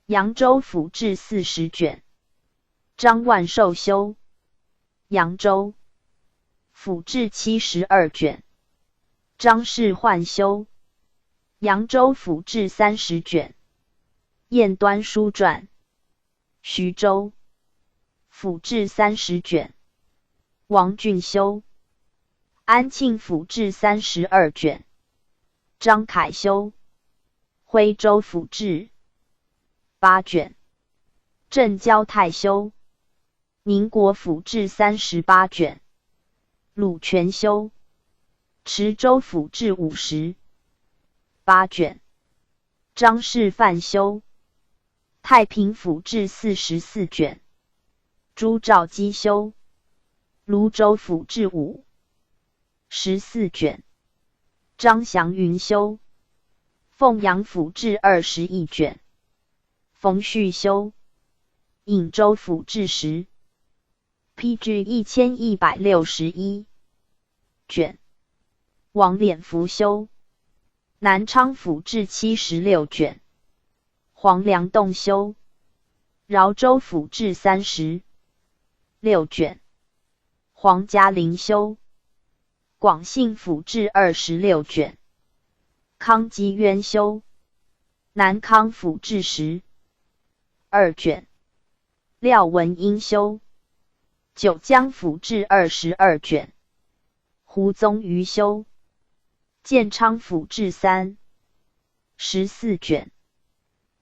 扬州府志40卷。张万寿修。扬州府志72卷。张世焕修。扬州府志30卷。燕端书传。徐州府志30卷。王俊修。安庆府志32卷。张凯修。徽州府志8卷。郑交泰修。宁国府志38卷。鲁全修。池州府志58卷。张氏范修。太平府志44卷。朱兆基修。泸州府志14卷。张祥云修。凤阳府志21卷。冯旭修。颍州府志10。PG 1161卷。王敛福修。南昌府志76卷。黄良栋修。饶州府志36卷。黄嘉林修。广信府志26卷。康基渊修。南康府志12卷。廖文英修。九江府志22卷。胡宗瑜修。建昌府志14卷。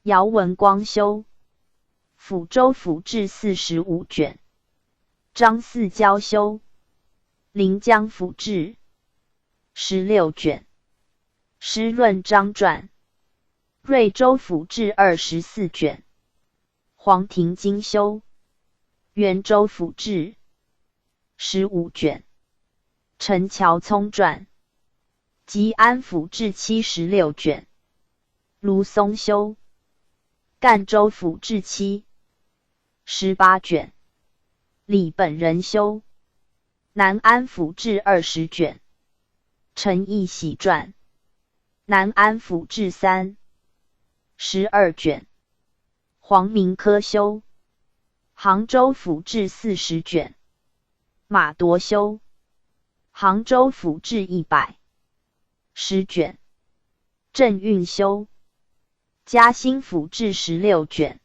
姚文光修。抚州府志45卷。张四交修。临江府志16卷。施润章传。瑞州府志24卷。黄庭金修。元州府志15卷。陈乔聪传。吉安府志76卷。卢松修。赣州府志18卷。李本人修。南安府志20卷。陈义喜传。南安府志12卷。黄明科修。杭州府志40卷。马铎修。杭州府志110卷。郑运修。嘉兴府志16卷。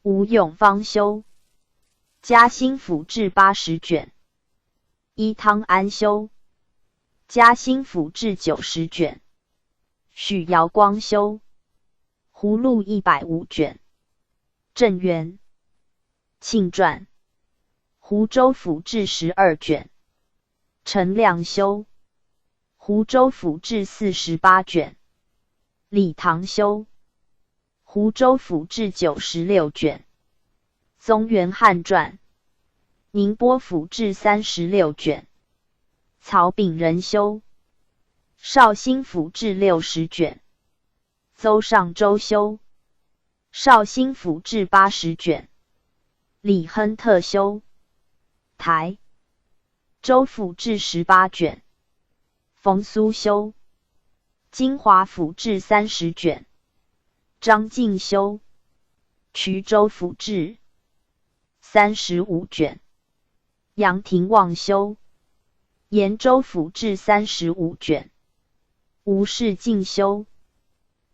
吴永芳修。嘉兴府志80卷。伊汤安修。嘉兴府志90卷。许尧光修。葫芦105卷。郑元庆传。湖州府志12卷。陈亮修。湖州府志48卷。李唐修。湖州府志96卷。宗元汉传。宁波府志36卷。曹炳仁修。绍兴府志60卷。邹上周修。绍兴府志80卷。李亨特修。台州府志18卷。冯苏修。金华府志30卷。张敬修。衢州府志35卷。杨廷旺修。延州府志35卷。吴世敬修。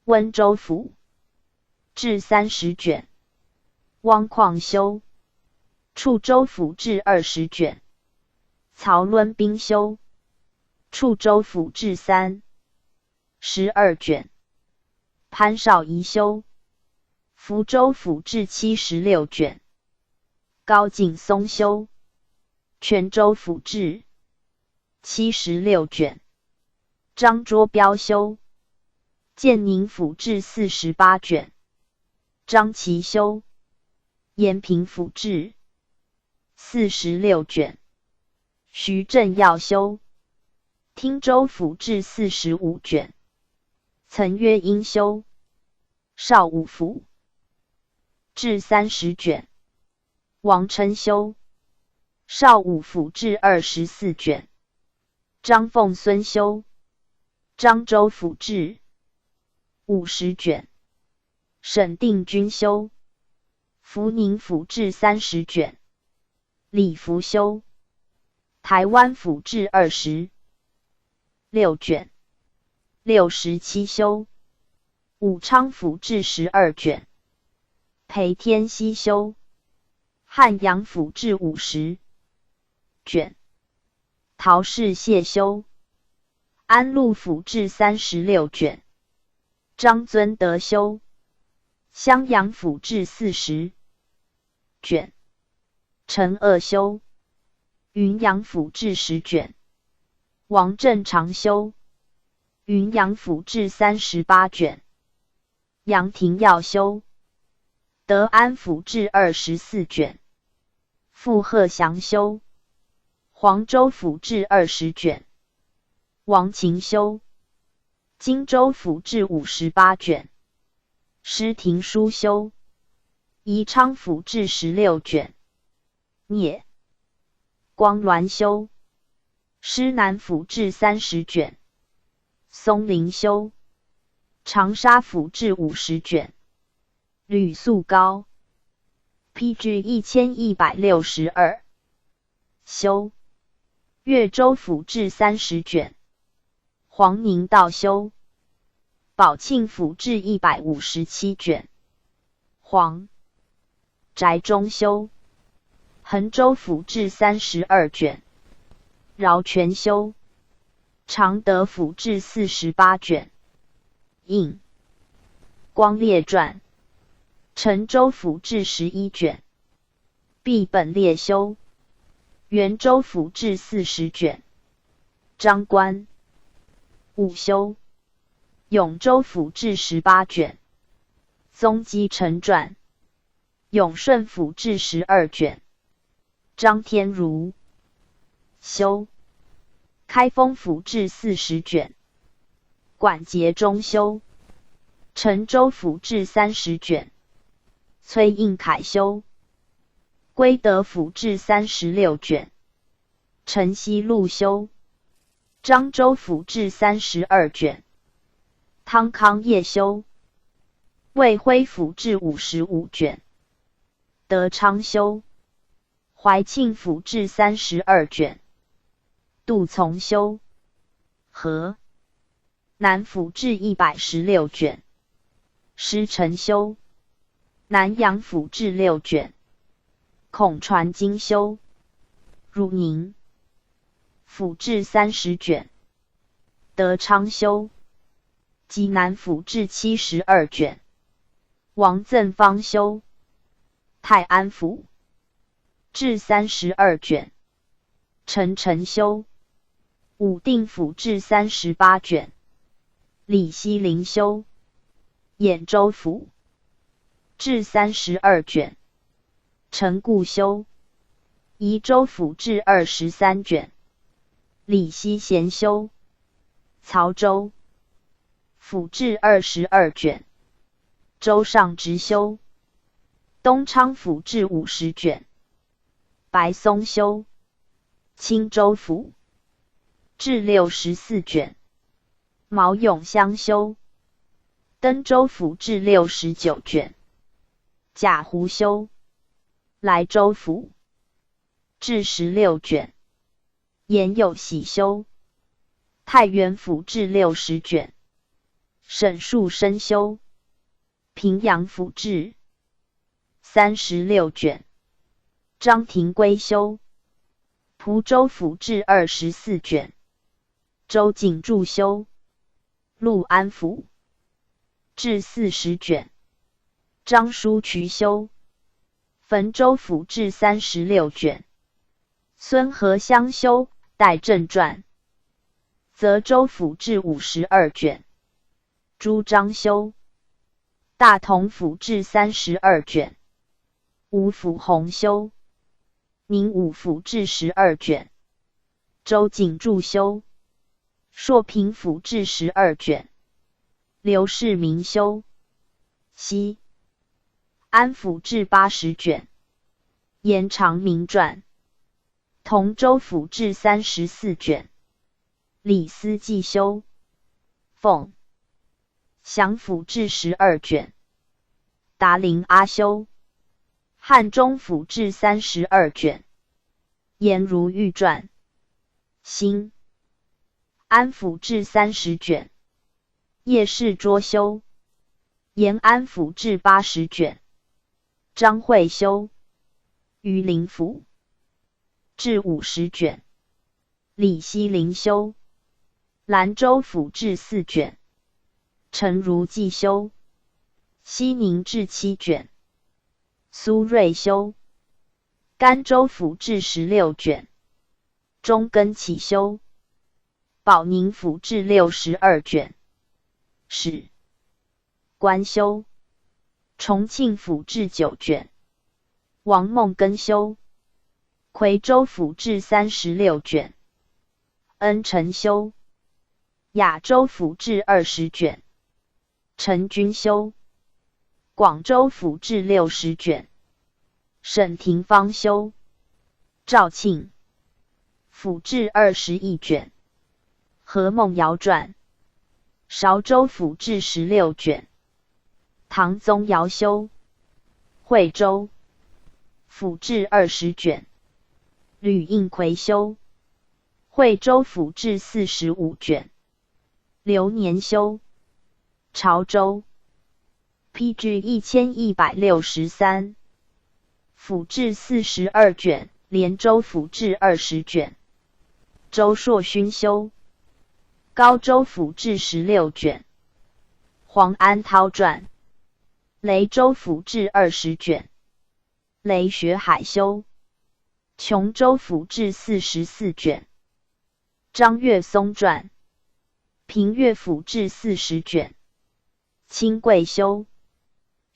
温州府志30卷。汪况修。处州府志20卷。曹伦宾修。处州府志12卷。潘绍仪修。福州府志76卷。高景松修。泉州府志76卷。张卓标修。建宁府志48卷。张其修。延平府志46卷。徐正耀修。汀州府志45卷。岑约英修。邵武府志30卷。王琛修。邵武府志24卷。张凤孙修。漳州府志50卷。沈定军修。福宁府志30卷。李福修。台湾府志26卷。67修。武昌府志12卷。裴天熙修。汉阳府志50卷。陶氏谢修。安陆府志36卷。张尊德修。襄阳府志40卷。陈鄂修。云阳府志10卷。王正常修。云阳府志38卷。杨廷耀修。德安府志24卷。傅鹤祥修。黄州府志20卷。王勤修。荆州府志58卷。施廷书修。宜昌府志16卷。聂光鸾修。施南府志30卷。松林修。长沙府志50卷。吕素高。PG 1162修。越州府志30卷。黄宁道修。宝庆府志157卷。黄翟中修。衡州府志32卷。饶全修。常德府志48卷。印光列传。陈州府志11卷。毕本列修。元州府志40卷。张观武修。永州府志18卷。宗基陈传。永顺府志12卷。张天如修。开封府志40卷。管节中修。陈州府志30卷。崔应凯修。归德府志36卷。陈熙禄修。漳州府志32卷。汤康业修。魏辉府志55卷。德昌修。怀庆府志32卷。杜从修。河南府志116卷。施承修。南阳府志6卷。孔传经修。汝宁府志30卷。德昌修。济南府志72卷。王赠方修。泰安府志32卷。陈澄修。武定府志38卷。李希林修。兖州府志32卷。陈固修。宜州府志23卷。李希贤修。曹州府志22卷。周尚直修。东昌府志50卷。白松修。青州府志64卷。毛永香修。登州府志69卷。贾胡修。莱州府志16卷。严有喜修。太原府志60卷。沈树生修。平阳府志36卷。张廷圭修。蒲州府志24卷。周景柱修。陆安府志40卷。张书渠修。汾州府志36卷。孙和湘修。代正传。泽州府志52卷。朱章修。大同府志32卷。吴府弘修。宁武府志12卷。周景柱修。朔平府志12卷。刘世民修。西安府志80卷。严长明传。同州府志34卷。李思济修。凤祥府志12卷。达陵阿修。汉中府志32卷。颜如玉传。新安府志30卷。叶氏拙修，延安府志80卷，张惠修，榆林府志50卷，李希林修，兰州府志4卷，陈如记修，西宁志7卷，苏瑞修，甘州府志16卷，中根启修，保宁府志62卷，史官修，重庆府志9卷，王孟根修，夔州府志36卷，恩臣修，亚州府志20卷，陈君修，广州府志60卷，沈廷芳修，赵庆府志21卷，何孟尧传，韶州府志16卷，唐宗尧修，惠州府志20卷，吕应奎修，惠州府志45卷，刘年修，潮州PG 1163，府志42卷，连州府志20卷，周硕勋修，高州府志16卷，黄安涛传，雷州府志20卷，雷学海修，琼州府志44卷，张岳松传，平岳府志40卷，清贵修，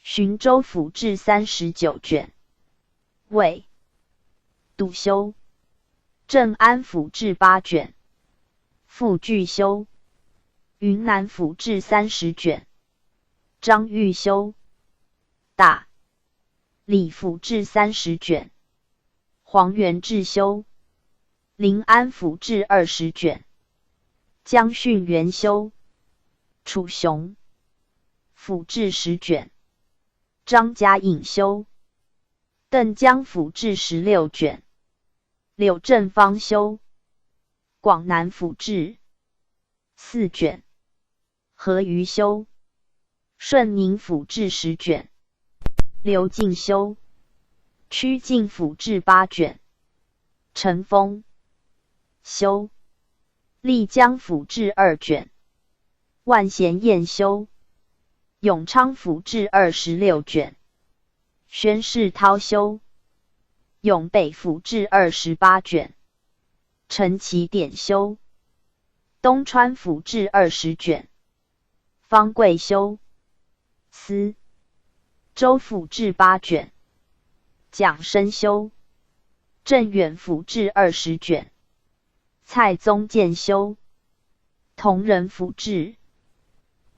浔州府志39卷，魏笃修，镇安府志8卷，傅巨修，云南府志30卷，张玉修，大理府志30卷，黄元志修，临安府志20卷，江训元修，楚雄府志10卷，张家颖修，邓江府志16卷，柳振芳修，广南府志4卷，何余修，顺宁府志10卷，刘敬修，曲靖府志8卷，陈丰修，丽江府志2卷，万贤彦修，永昌府志26卷，宣世涛修，永北府志28卷，陈其典修，东川府志20卷，方贵修，司州府志8卷，蒋申修，镇远府志20卷，蔡宗建修，同仁府志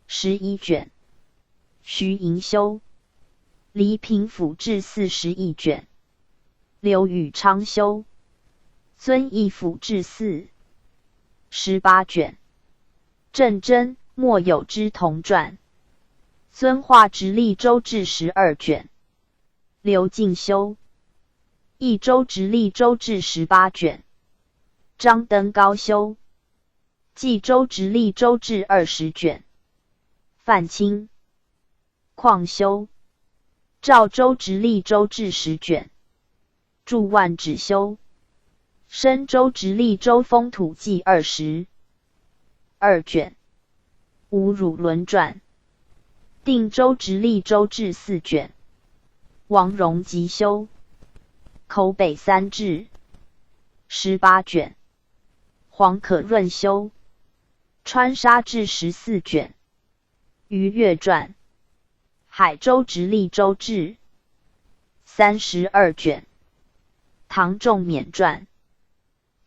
11卷，徐盈修，黎平府志41卷，刘宇昌修，遵义府志18卷，郑真、莫有之同传，遵化直隶州志12卷，刘敬修，益州直隶州志18卷，张登高修，冀州直隶州志20卷，范钦、况修，赵州直隶州志10卷，祝万止修，深州直隶州风土记22卷，吴汝伦传，定州直隶州志4卷，王荣吉修，口北三志18卷，黄可润修，川沙志14卷，于越传，海州直隶州志32卷，唐仲勉传，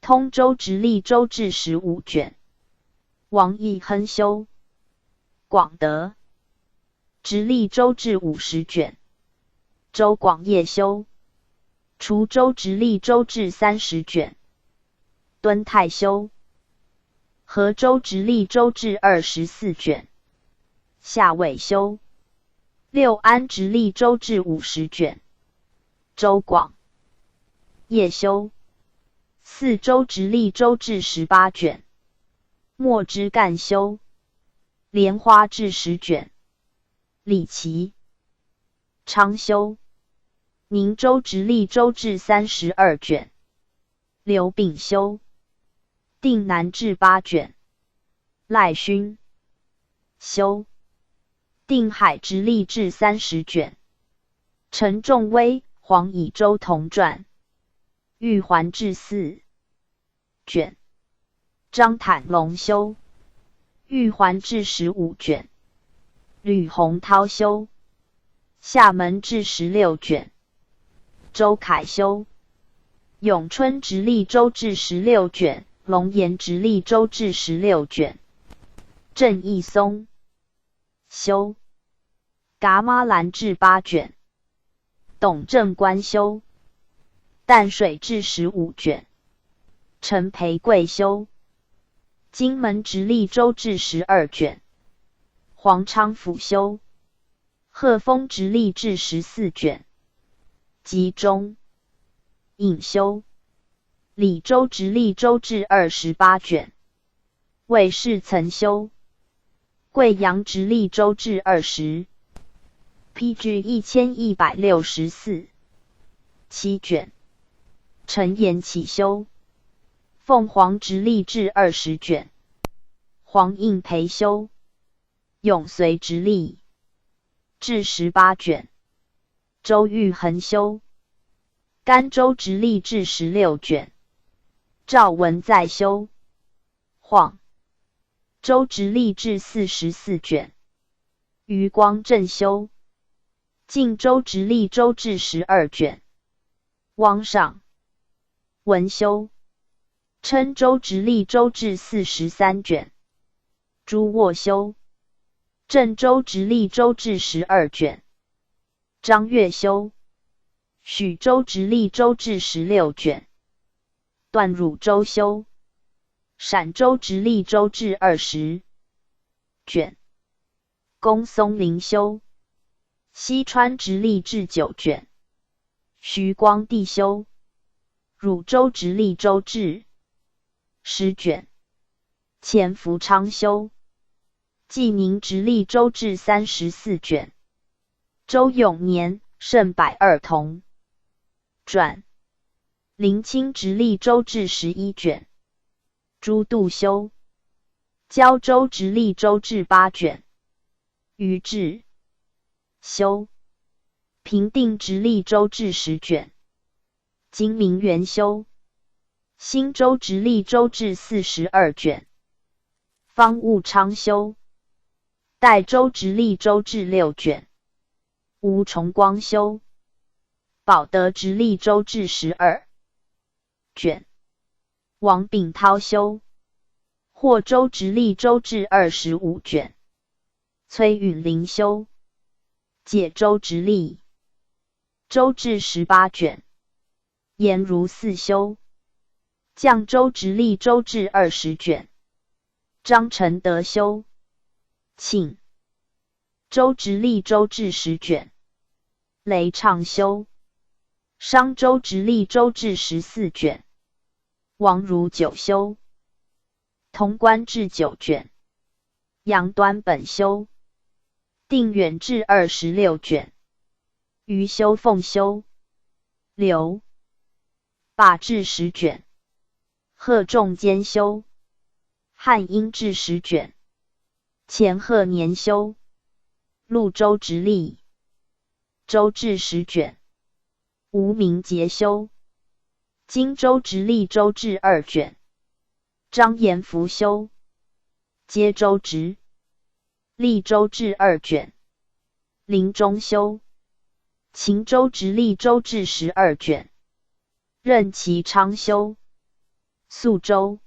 通州直隶州志15卷，王义亨修，广德直隶州志50卷，周广业修，滁州直隶州志30卷，敦泰修，河州直隶州志24卷，夏伟修，六安直隶州志50卷，周广业修，四州直隶州志18卷，莫之干修，莲花至10卷。李琦、昌修、宁州直隶州至32卷。刘秉修、定南至8卷。赖勋、修、定海直隶至30卷。陈仲威、黄以周同传。玉环至4卷。张坦龙修。玉环至15卷。吕洪涛修。厦门至16卷。周凯修。永春直隶州至16卷。龙岩直隶州至16卷。郑义松修。噶玛兰至8卷。董正官修。淡水至15卷。陈培贵修。金门直隶州至12卷。黄昌甫修。鹤峰直隶至14卷。集中尹修。李州直隶州至28卷。魏氏曾修。贵阳直隶州至20。PG 1164。7卷。陈延启修。凤凰直隶至20卷。黄应培修。永绥直隶至18卷。周玉衡修。甘州直隶至16卷。赵文在修。晃州直隶至44卷。余光正修。晋州直隶州至12卷。汪尚文修。郴州直隶州至43卷。朱沃修。郑州直隶州至12卷。张岳修。许州直隶州至16卷。段汝州修。陕州直隶州至20卷。龚松龄修。西川直隶至9卷。徐光地修。汝州直隶州至10卷。钱福昌修。济宁直隶州至34卷。周永年、盛百二同传。临清直隶州至11卷。朱度修。胶州直隶州至8卷。于志修。平定直隶州至10卷。金明元修。新州直隶州至42卷。方悟昌修。代州直隶州至6卷。吴崇光修。保德直隶州至12卷。王秉涛修。霍州直隶州至25卷。崔允林修。解州直隶州至18卷。颜如四修。绛州直隶州至20卷。张承德修。庆州直隶州至10卷。雷畅修。商州直隶州至14卷。王如九修。潼关至9卷。杨端本修。定远至26卷。余修凤修。刘霸至10卷。贺仲坚修。汉英至10卷。钱鹤年修。潞州直隶州至10卷。吴明节修。荆州直隶州至2卷。张延福修。接州直隶州至2卷。林中修。秦州直隶州至12卷。任其昌修。宿州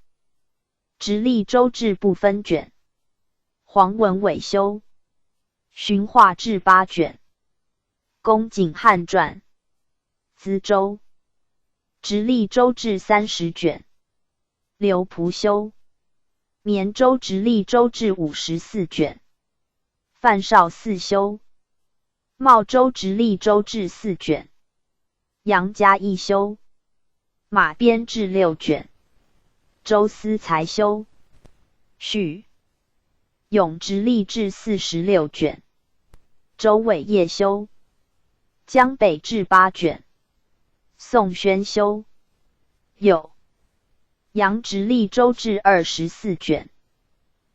直隶州至不分卷。黄文伟修。荀化至8卷。公景汉传。淄州直隶州至30卷。刘璞修。绵州直隶州至54卷。范绍嗣修。茂州直隶州至4卷。杨家义修。马边至6卷。周思才修。许永直隶志46卷，周伟业修，江北志8卷，宋宣修，有杨直隶州志24卷，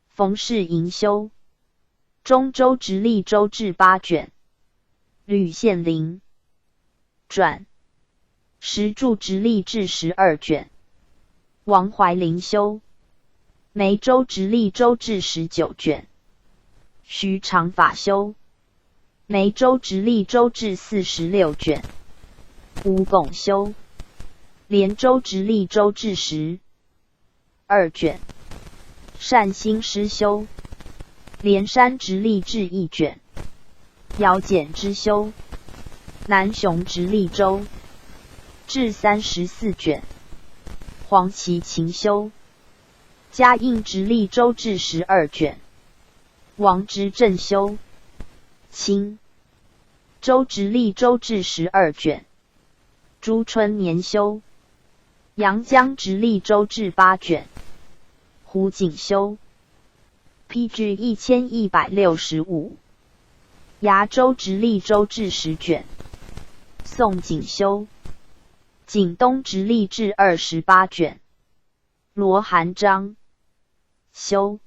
冯氏营修，中州直隶州志8卷，吕献林传，石柱直隶志12卷，王怀林修，梅州直隶州志19卷，徐长法修，梅州直隶州志46卷，吴拱修，连州直隶州志12卷，单兴师修，连山直隶志1卷，姚简之修，南雄直隶州志34卷，黄其勤修，嘉应直隶州志12卷，王之正修，清州直隶州志12卷，朱春年修，阳江直隶州志8卷，胡景修，PG 1165，崖州直隶州志10卷，宋景修，景东直隶志28卷，罗寒章修，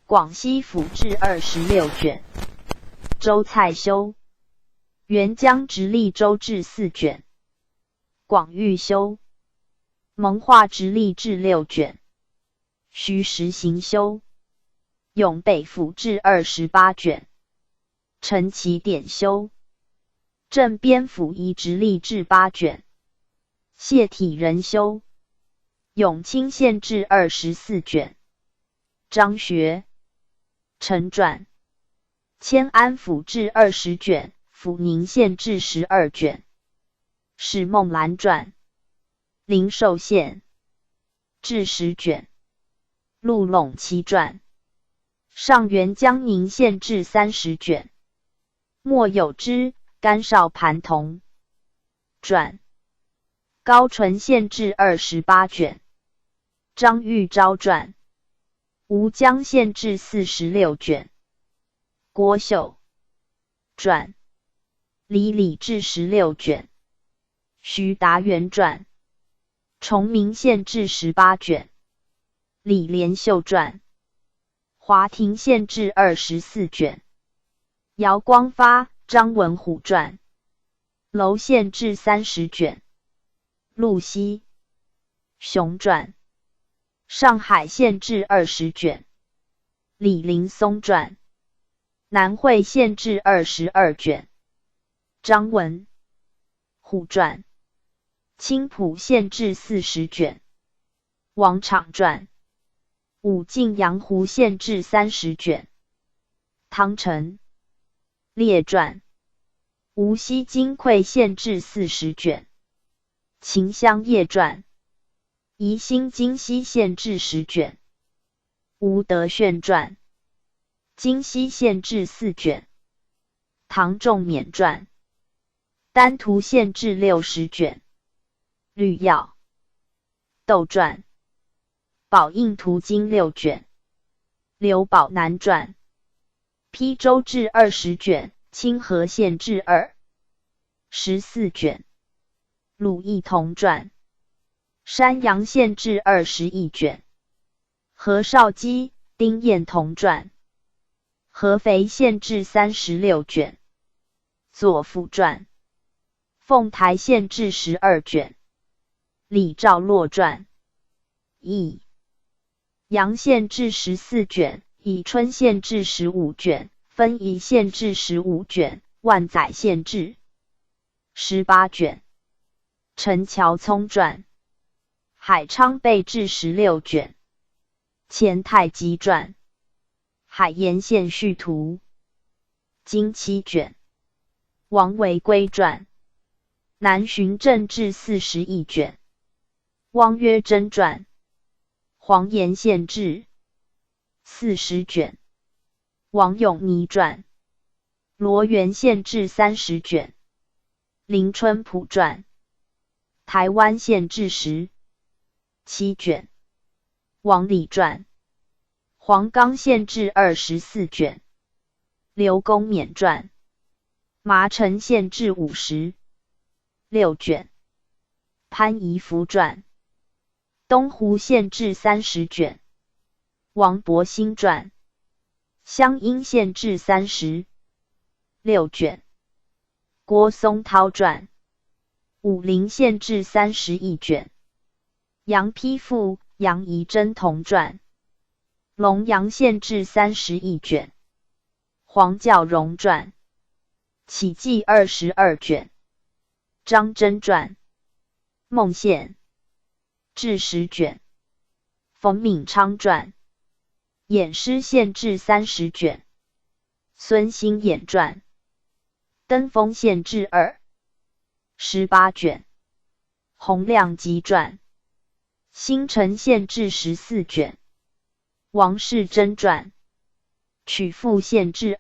广西府志26卷，周蔡修，沅江直隶州志4卷，广域修，蒙化直隶志6卷，徐实行修，永北府志28卷，陈其典修，镇边府仪直隶志8卷，谢体仁修，永清县志24卷，张学陈传，迁安府志20卷，阜宁县志12卷，史梦兰传，灵寿县志10卷，陆陇七传，上元江宁县志30卷，莫有之、甘绍盘同传，高淳县志28卷，张玉昭传，吴江县志46卷，郭秀传，李礼志16卷，徐达元传，崇明县志18卷，李连秀传，华亭县志24卷，姚光发、张文虎传，娄县志30卷，陆熙雄传，上海县志20卷，李林松传，南汇县志22卷，张文虎传，青浦县志40卷，王昶传，武进阳湖县志30卷，汤臣列传，无锡金匮县志40卷，秦香叶传，宜兴金溪县志10卷，吴德炫传，金溪县志4卷，唐仲勉传，丹徒县志60卷，吕耀窦传，宝应图经6卷，刘宝南传，邳州志20卷，清河县志14卷，鲁义同传，山阳县志21卷，何绍基、丁彦同传，合肥县志36卷，左辅传，凤台县志12卷，李兆洛传，义阳县志14卷，宜春县志15卷，分宜县志15卷，万载县志18卷，陈乔聪传，海昌备志16卷，钱太基传，海盐县序图经7卷，王维归传，南巡镇志41卷，汪约真传，黄岩县志40卷，王永妮传，罗源县志30卷，林春浦传，台湾县志17卷，王礼传，黄冈县志24卷，刘公冕传，麻城县志56卷，潘仪符传，东湖县志30卷，王伯兴传，湘阴县志36卷，郭松涛传，武陵县志31卷，杨丕赋、杨仪真同传，龙阳县志31卷，黄教荣传，启记22卷，张真传，孟宪志10卷，冯敏昌传，偃师县志30卷，孙兴衍传，登封县志18卷，洪亮基传，新城县志14卷，王士真传，曲阜县志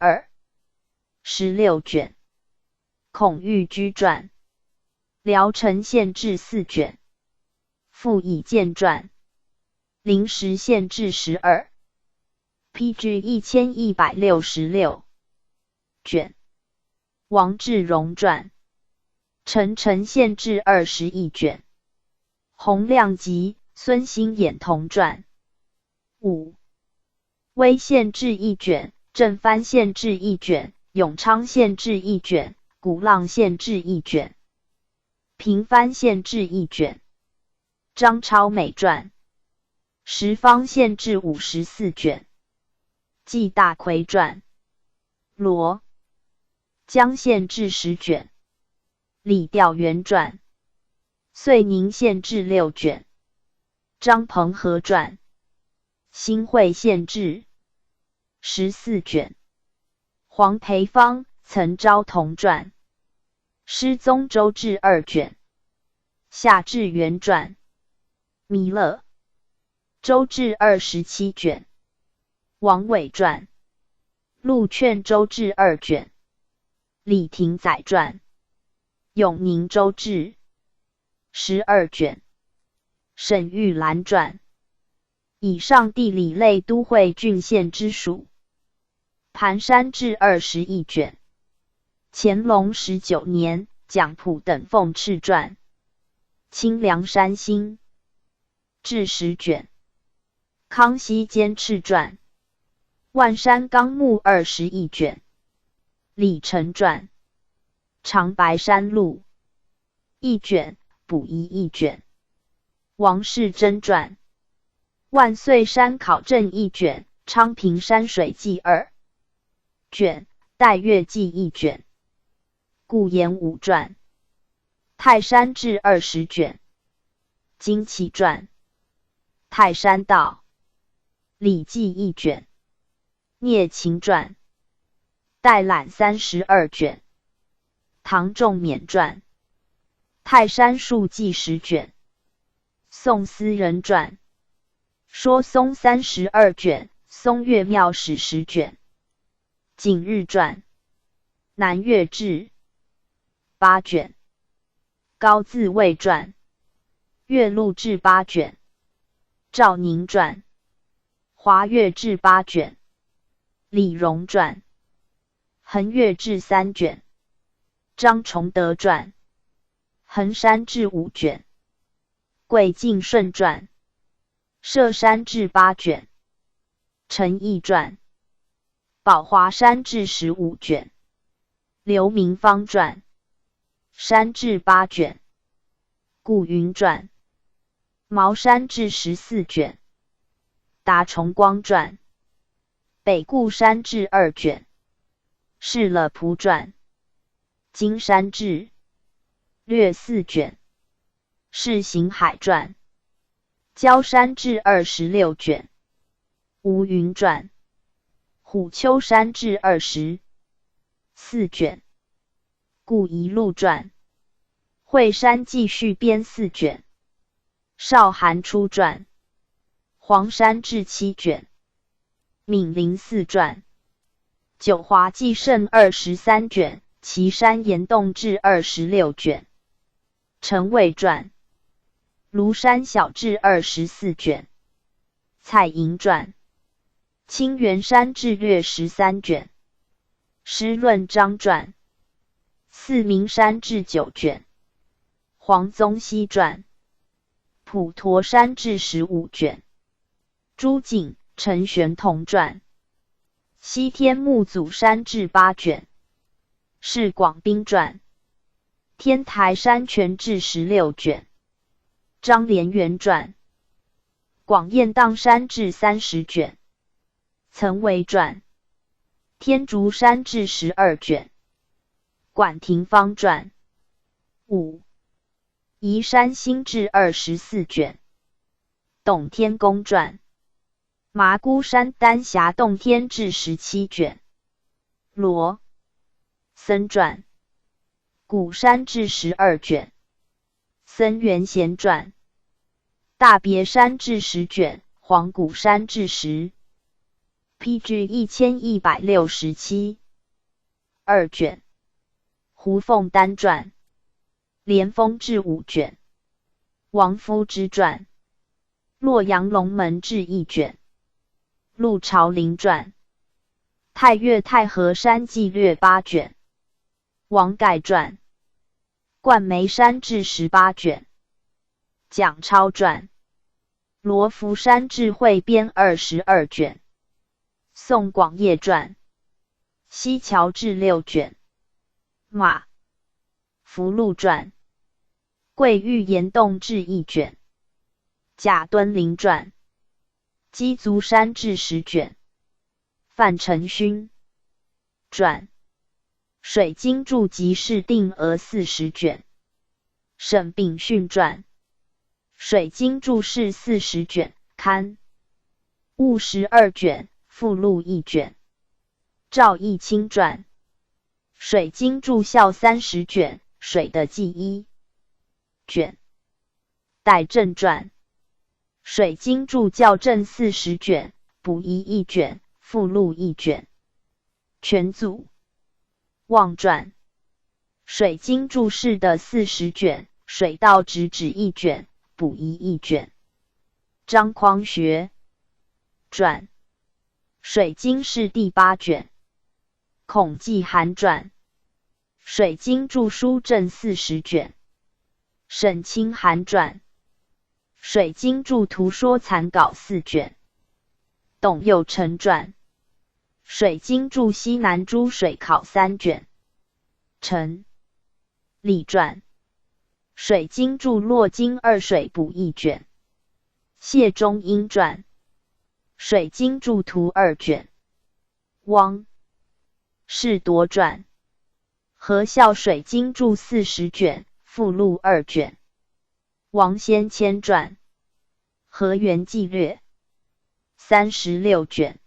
16卷，孔玉居传，聊城县志4卷，傅以渐传，临时县志12，PG 1166卷，王志荣传，陈城县志21卷，洪亮吉、孙兴衍同传5，威县志1卷，正藩县志1卷，永昌县志1卷，鼓浪县志1卷，平藩县志1卷，张超美传，十方县志54卷，纪大奎传，罗江县志10卷，李调元传，遂宁县志6卷，张鹏和传，新会县志14卷，黄培芳、岑昭同传，师宗周志2卷，夏志元传，弥勒周志27卷，王伟传，陆劝周志2卷，李廷载传，永宁周志12卷，沈玉兰传，以上地理类都会郡县之属，盘山志21卷，乾隆19年蒋溥等奉敕传，清凉山新志10卷，康熙监敕传，万山纲目21卷，李成传，长白山录1卷，补遗1卷，王士真传，万岁山考证1卷，昌平山水记2卷，岱岳记1卷，顾炎武传，泰山志20卷，金旗传，泰山道礼记1卷，聂秦传，代览32卷，唐仲勉传，泰山树记10卷，宋思人传，说松32卷，松岳庙史10卷，景日传，南岳志8卷，高自卫传，岳麓志8卷，赵宁传，华岳志8卷，李荣传，衡岳志3卷，张崇德传，衡山志5卷，桂敬顺传，舍山志8卷，陈毅传，宝华山志15卷，刘明芳传，山志8卷，顾云传，茅山志14卷，达崇光传，北固山志2卷，释了蒲传，金山志略4卷，释行海传，焦山志26卷，吴云传，虎丘山志24卷，顾一路传，惠山记续编4卷，少寒初传，黄山志7卷，闽林寺传，九华记胜23卷，岐山岩洞志26卷，陈伟传，庐山小志24卷，蔡莹传，清源山志略13卷，诗论章传，四明山志9卷，黄宗羲传，普陀山志15卷，朱景、陈玄同传，西天目祖山志8卷，是广宾传，天台山全志16卷，张莲元传，广雁荡山志30卷，岑维传，天竺山志12卷，管廷芳传5，宜山新志24卷，董天公传，麻姑山丹霞洞天志17卷，罗僧传，鼓山志12卷，僧元贤传，大别山志10卷，黄鼓山志10 ，PG 1167 2卷，胡凤丹传，莲峰志5卷，王夫之传，洛阳龙门志1卷，陆朝林传，太岳太和山记略8卷，王盖传，灌眉山志18卷，蒋超传，罗浮山志汇编22卷，宋广业传，西桥志6卷，马福禄传，桂玉岩洞志1卷，贾敦林传，鸡足山志10卷，范承勋传，水晶柱集释定额40卷，沈秉训传，水晶柱释40卷，刊物12卷，附录1卷，赵义清传，水晶柱校30卷，水的记1卷，戴正传，水晶柱校正40卷，补遗1卷，附录1卷，全祖望传，水晶柱释的40卷，水道直指1卷，补遗1卷，张匡学传，水晶释第8卷，孔季寒传，水晶柱书正40卷，沈清寒传，水晶柱图说残稿4卷，董佑成传，水晶柱西南诸水考3卷，陈李传，水晶柱洛金2水补1卷，谢中英传，水晶柱图2卷，汪士铎传，和孝水晶柱40卷，附录2卷，王先谦传，河源纪略36卷，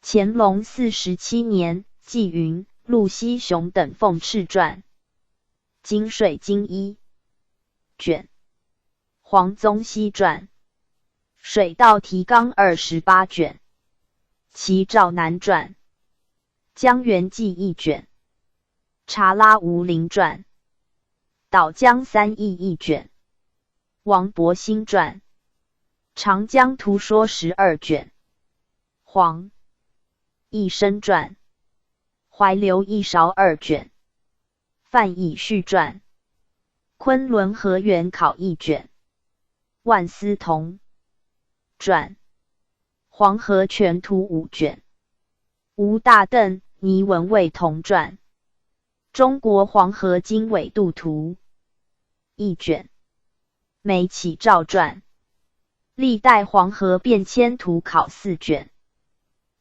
乾隆47年，纪云、陆锡雄等奉敕传，金水晶1卷，黄宗羲传，水道提纲28卷，齐兆南传，江源记1卷，查拉吴陵传，岛江三义1卷，王伯兴传，长江图说12卷，黄义生传，怀留一勺2卷，范以序传，昆仑河源考1卷，万思同传，黄河全图5卷，吴大邓、倪文蔚同传，中国黄河经纬度图1卷，梅启照传，历代黄河变迁图考4卷，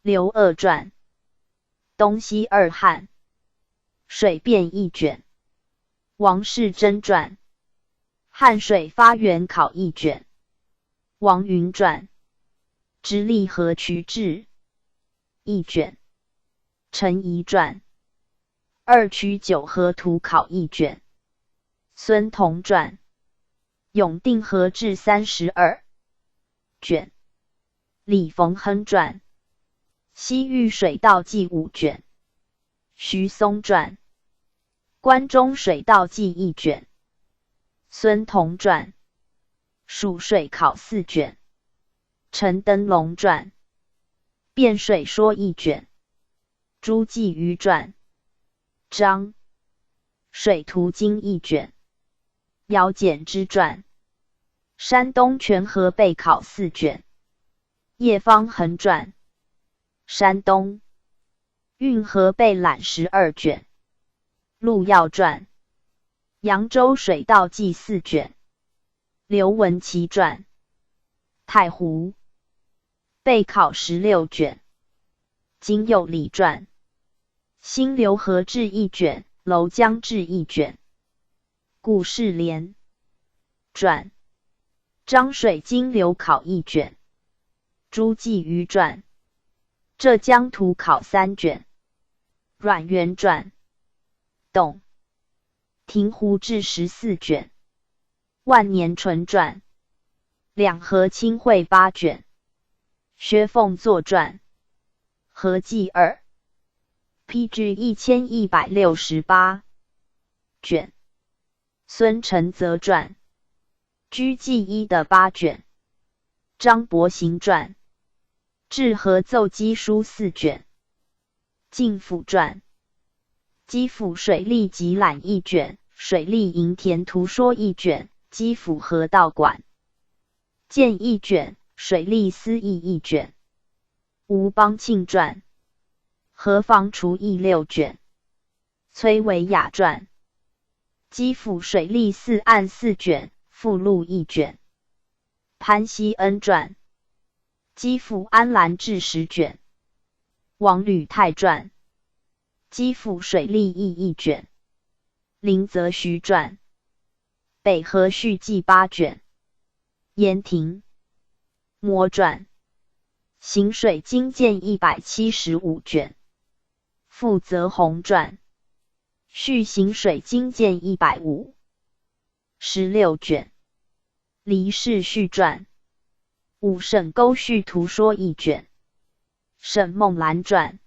刘鄂传，东西2汉，水变1卷，王士祯传，汉水发源考1卷，王云传，直隶河渠志1卷，陈仪传，二曲九河图考1卷，孙同传，永定河志32卷，李逢亨传，西域水道记5卷，徐松传，关中水道记1卷，孙同传，蜀水考4卷，陈登龙传，汴水说一卷，诸暨虞传，章，水图经一卷，姚简之传，山东全河备考4卷，叶方衡传，山东运河备览12卷，陆耀传，扬州水道记4卷，刘文琪传，太湖备考16卷，今有礼传，新刘和志1卷，娄江志1卷，顾世廉传，漳水经流考1卷，诸暨虞传，浙江图考3卷，阮元传，董庭湖志14卷，万年纯传，两河清会8卷，薛凤作传，合计2，PG 1168卷，孙承则传，居记1的8卷，张伯行传，至和奏稽书4卷，晋府传，基辅水利集览1卷，水利营田图说1卷，基辅河道馆建1卷，水利司议1卷，吴邦庆传，河防厨役6卷，崔维雅传，基辅水利4案4卷，附录1卷，潘熙恩传，基辅安澜志10卷，王履泰传，基辅水利议1卷，林则徐传，北河续记8卷，严廷模传，行水经鉴175卷，傅泽宏传，续行水经鉴156卷，黎氏续传，武沈沟续图说1卷，沈梦兰传，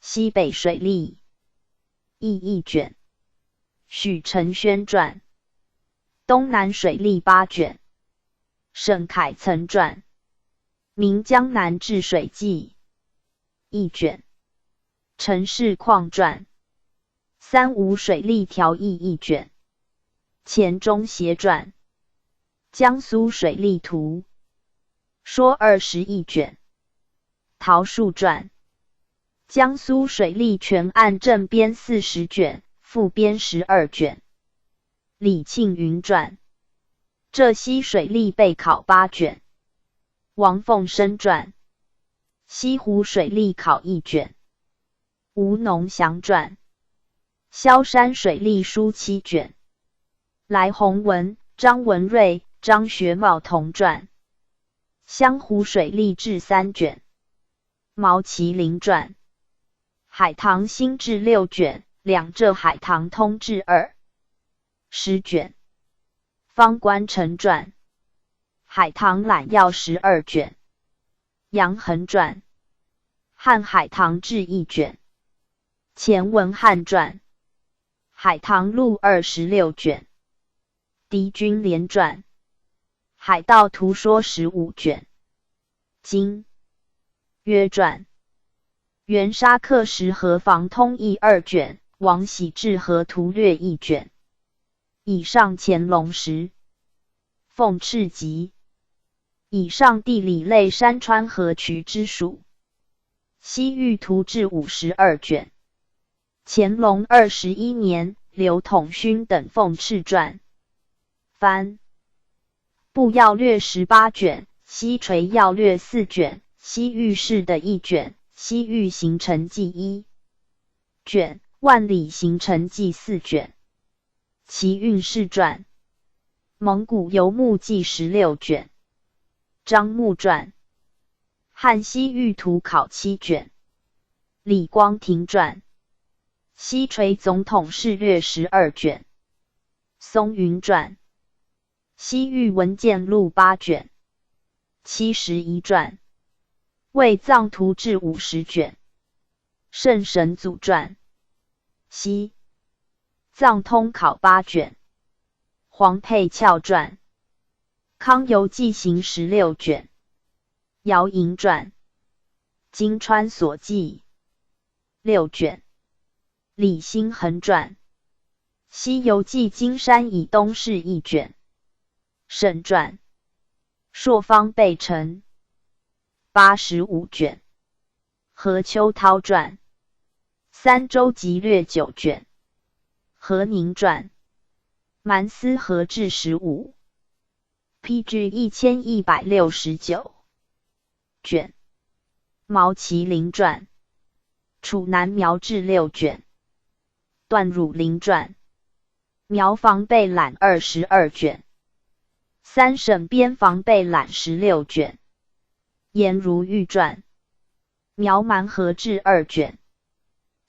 西北水利议1卷，许承轩传，东南水利8卷，沈凯曾传，明江南治水记1卷，陈氏矿传，三吴水利条议1卷，钱钟协传，江苏水利图说21卷，陶树传，江苏水利全案正编40卷，附编12卷，李庆云传，浙西水利备考8卷，王凤生传，西湖水利考1卷，吴农祥传，萧山水利书7卷，来鸿文、张文瑞、张学茂同传，湘湖水利志3卷，毛麒麟传，海棠新志6卷，两浙海棠通志10卷，方官城传，海棠览要12卷，杨衡传，汉海棠志1卷，钱文翰传，海棠录26卷，狄君廉传，海盗图说15卷，金约传，袁沙克什河防通义2卷，王喜志河图略1卷，以上乾隆时凤翅集，以上地理类山川河渠之属，西域图志52卷，乾隆21年刘统勋等凤翅传，番部要略18卷，西垂要略4卷，西域市的1卷，西域行程记1卷，万里行程记4卷，齐运氏传，蒙古游牧记16卷，张牧传，汉西域图考7卷，李光庭传，西垂总统事略12卷，松云传，西域文件录8卷，71传，为藏图志50卷，圣神祖传，西藏通考8卷，黄佩翘传，康游记行16卷，姚莹传，金川所记6卷。李兴恒传。西游记金山以东市1卷。沈传。朔方贝城85卷。何秋涛传。三州集略9卷。何宁传。蛮司和志15。PG 1169卷。毛麒麟传。楚南苗志6卷。段汝霖传。苗防备览22卷。三省边防备览16卷。颜如玉传。苗蛮和志2卷。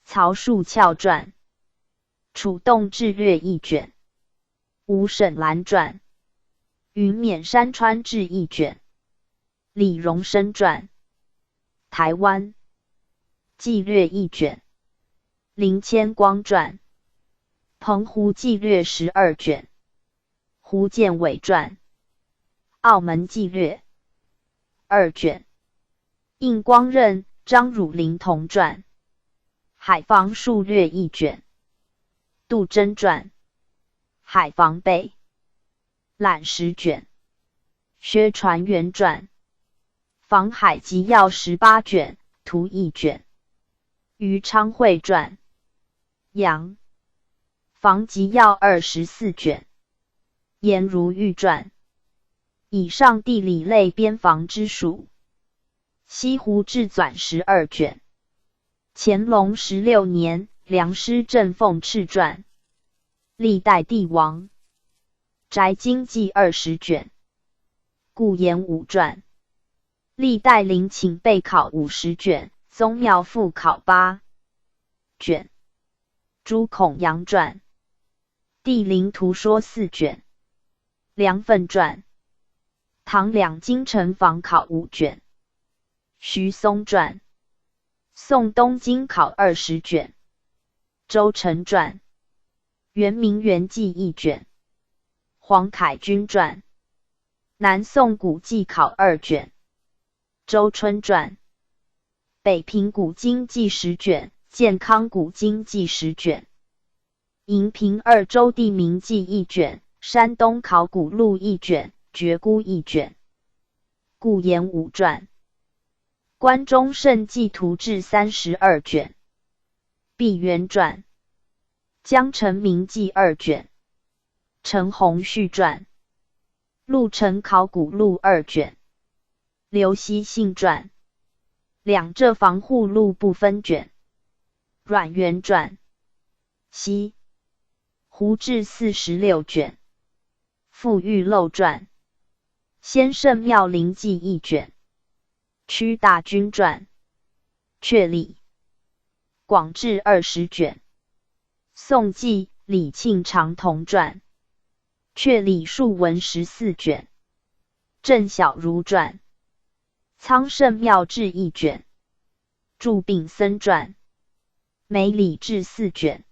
曹树翘传。楚洞志略1卷。吴沈兰传。云冕山川志1卷。李荣生传。台湾纪略1卷。林谦光传。澎湖纪略12卷。胡建伟传。澳门纪略2卷。应光任、张汝霖同传。海防数略1卷。杜真传。海防备览10卷。薛传元传。防海集要18卷，图1卷。余昌会传。杨防集要24卷。颜如玉传。以上地理类边防之属。西湖志纂12卷。乾隆16年，梁师正奉敕传。历代帝王。翟经记20卷。顾炎武传。历代陵寝备考50卷，宗庙复考8卷。朱孔阳传。帝陵图说4卷。梁奋传。唐两京城防考5卷。徐松传。宋东京考20卷。周成传。元明元纪1卷。黄凯军传。南宋古纪考2卷。周春传。北平古今纪10卷，健康古今纪10卷。银平2州地名纪1卷，山东考古录1卷，绝孤1卷。顾炎武传。关中圣纪图志32卷。毕元传。江城明纪2卷。陈洪续传。陆城考古录2卷。刘熙信传。两浙防护录部分卷。阮元传。西湖志46卷。傅玉漏传。先圣庙陵记1卷。屈大军传。阙里。广志20卷。宋纪李庆长同传。阙里述文14卷。郑小如传。苍圣庙志1卷。祝炳森传。梅里志4卷。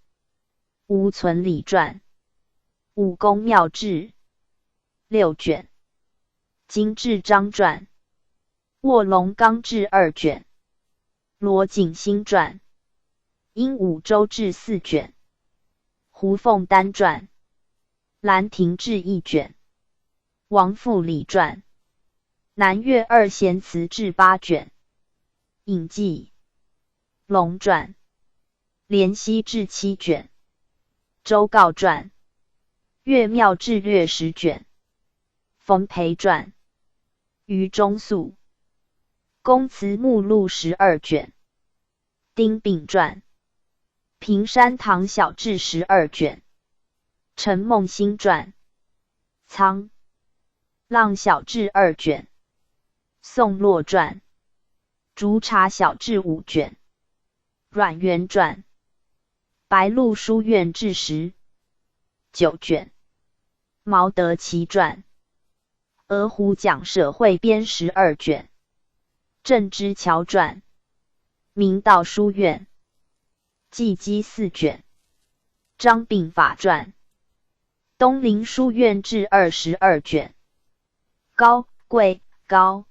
吴存礼传。武功庙志6卷。金志章传。卧龙岗志2卷。罗景兴传。鹦鹉洲志4卷。胡凤丹传。兰亭志1卷。王复礼传。南岳二贤祠志8卷。隐记。龙传。濂溪志7卷。周告传。岳庙志略10卷。冯培传。余中素。公祠目录12卷。丁秉传。平山堂小志12卷。陈梦欣传。苍浪小志2卷。宋洛传。竹茶小志5卷。阮元传。白鹿书院志10 9卷。毛德奇传。鹅湖讲社汇编12卷。郑之桥传。明道书院。记基4卷。张炳法传。东林书院志22卷。高贵高。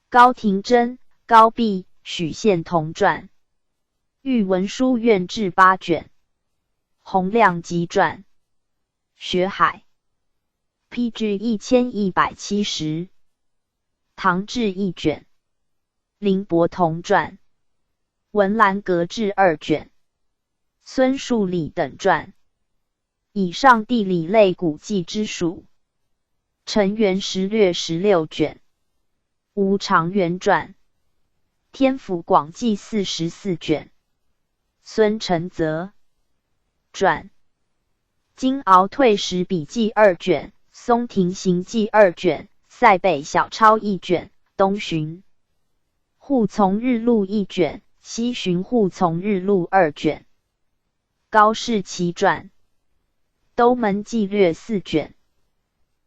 高廷珍、高弼、许宪同传，御文书院志8卷，洪亮集传，学海 ，PG 1170，唐志1卷，林伯同传，文澜阁志2卷，孙树礼等传。以上地理类古迹之属。陈元实略16卷，吴长元传，天府广记44卷，孙承泽传，金鳌退史笔记2卷，松亭行记2卷，塞北小抄1卷，东巡护从日录1卷，西巡护从日录2卷，高士奇传，都门纪略4卷。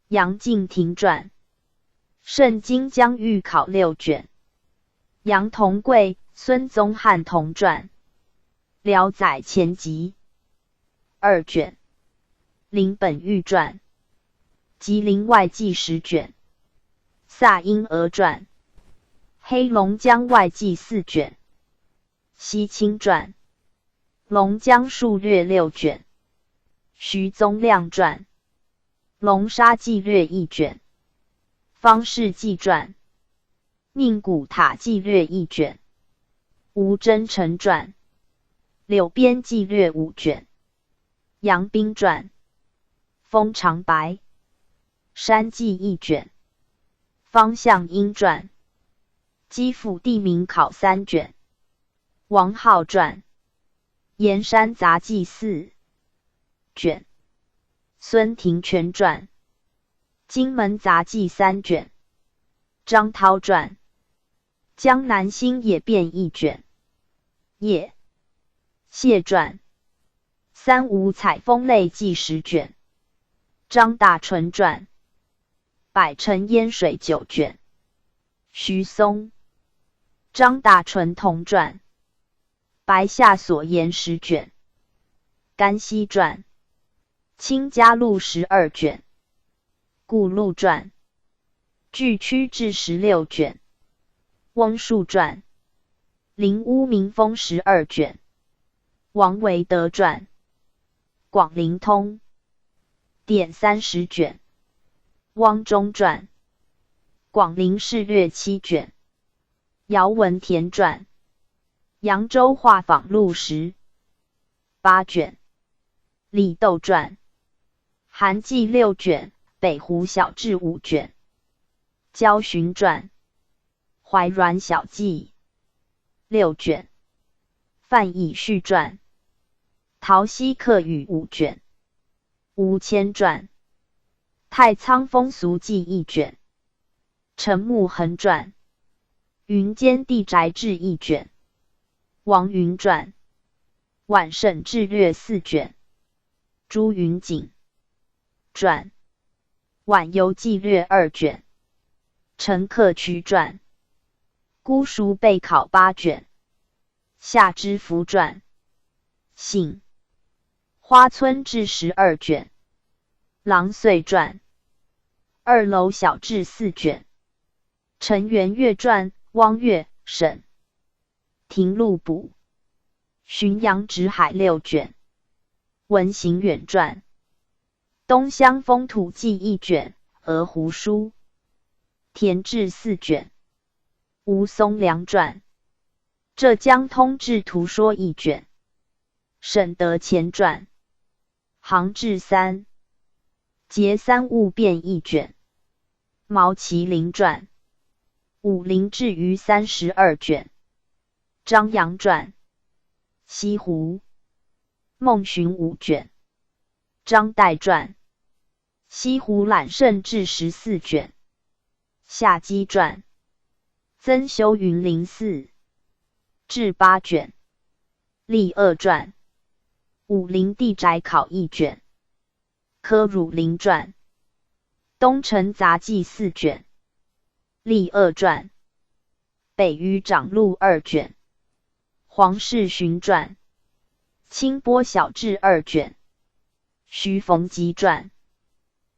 杨敬亭传，圣经疆域考6卷，杨同贵、孙宗翰同传，辽载前集2卷，林本玉传，吉林外记10卷，萨因俄传，黑龙江外记4卷，西清传，龙江数略6卷，徐宗亮传，龙沙纪略1卷，方士纪传，宁古塔纪略1卷，吴真诚传，柳边纪略5卷，杨冰传，封长白，山记1卷，方向英传，基辅地名考3卷，王浩传，盐山杂记4卷，孙廷全传，金门杂记3卷，张涛传，江南新野变1卷，叶谢传，三吴采风类记10卷，张大纯传，百城烟水9卷，徐松，张大纯同传，白下所言10卷，甘溪传，清嘉录12卷，顾录传，巨区志16卷，翁树传，林屋民风12卷，王维德传，广灵通典30卷，汪中传，广陵事略7卷，姚文田传，扬州画舫录10 8卷，李窦传，韩记6卷，北湖小志5卷，焦循传，怀阮小记6卷，范以序传，陶溪客语5卷，吴谦传，太仓风俗记1卷，陈木恒传，云间地宅志1卷，王云传，宛省志略4卷，朱云锦传，宛游记略2卷，陈克渠传，姑熟备考8卷，夏之福传，信花村志12卷，郎遂传，二楼小志4卷，陈元岳传，汪岳、沈廷录补，浔阳直海6卷，文行远传，东乡风土记1卷，鹅湖书，田志4卷，吴松良传，浙江通志图说1卷，沈德潜传，杭志3，节三物变1卷，毛麒麟传，武陵志余32卷，张扬传，西湖孟寻5卷，张岱传，西湖揽胜志14卷，夏姬传，曾修云林寺志8卷，立二传，武陵地宅考1卷，柯汝霖传，东城杂记4卷，立二传，北余长录2卷，黄氏寻传，清波小志2卷，徐逢吉传，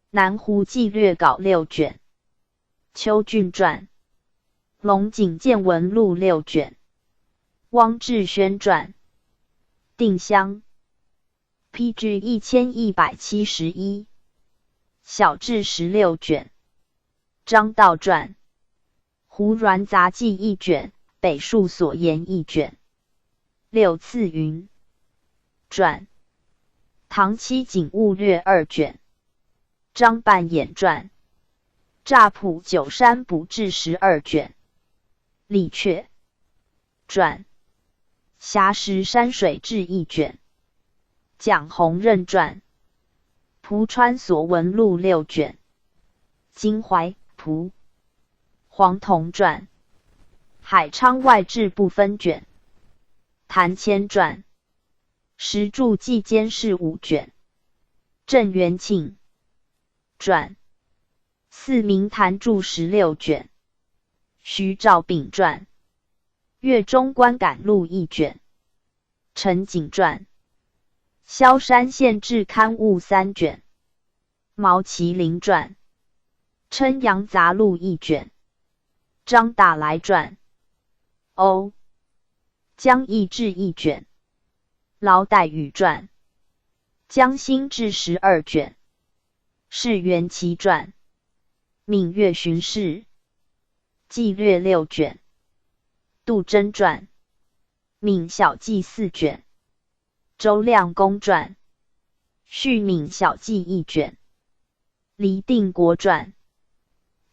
南湖纪略稿6卷，邱俊传，龙井见闻录6卷，汪志轩传，定襄 ，PG 1171，小志16卷。张道传，胡鸾杂记1卷，北树所言1卷。六次云传，唐七景物略2卷。张半眼传，乍浦九山补志12卷。李阙传，峡石山水志1卷。蒋弘任传，蒲川所闻录6卷。金怀蒲黄铜传，海昌外志不分卷。谭谦传，石柱记监事5卷。郑元庆传，四明坛注16卷。徐兆炳传，粤中观感录1卷。陈景传，萧山县志刊物3卷。毛麒麟传，称扬杂录1卷。张大来传，欧江义志1卷。劳岱宇传，江心志12卷。释元齐传，闽粤巡视纪略6卷。杜真传，闽小记4卷。周亮公传，续闽小记1卷。黎定国传，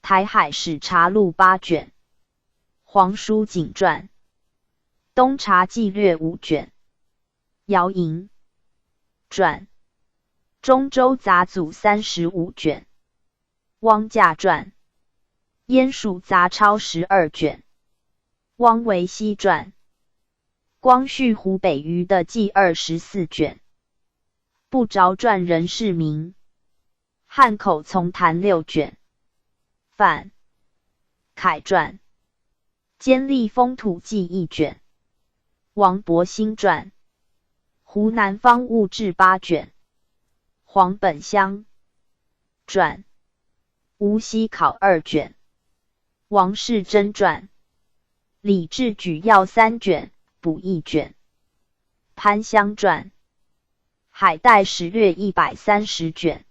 台海史察录8卷。黄书景传，东察纪略5卷。姚莹传，中州杂俎35卷。汪稼传，燕蜀杂抄12卷。汪维熙传，光绪湖北余的记24卷。不着传任世明，汉口从谈6卷。范凯传，监历风土记1卷。王伯兴传，湖南方物志8卷。黄本乡传，无锡考2卷。王世贞传，李志举要3卷，补1卷。潘湘传，海带史略130卷。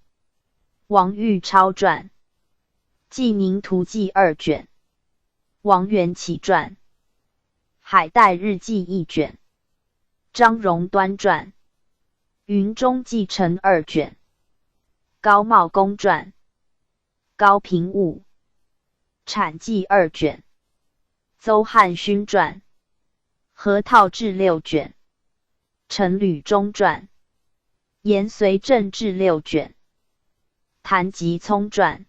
王玉超传，济宁图记2卷。王元祁传，海带日记1卷。张荣端传，云中记成2卷。高茂公传，高平武产记2卷。邹汉勋传，河套志6卷。陈履中传，延绥正志6卷。谭吉聪传，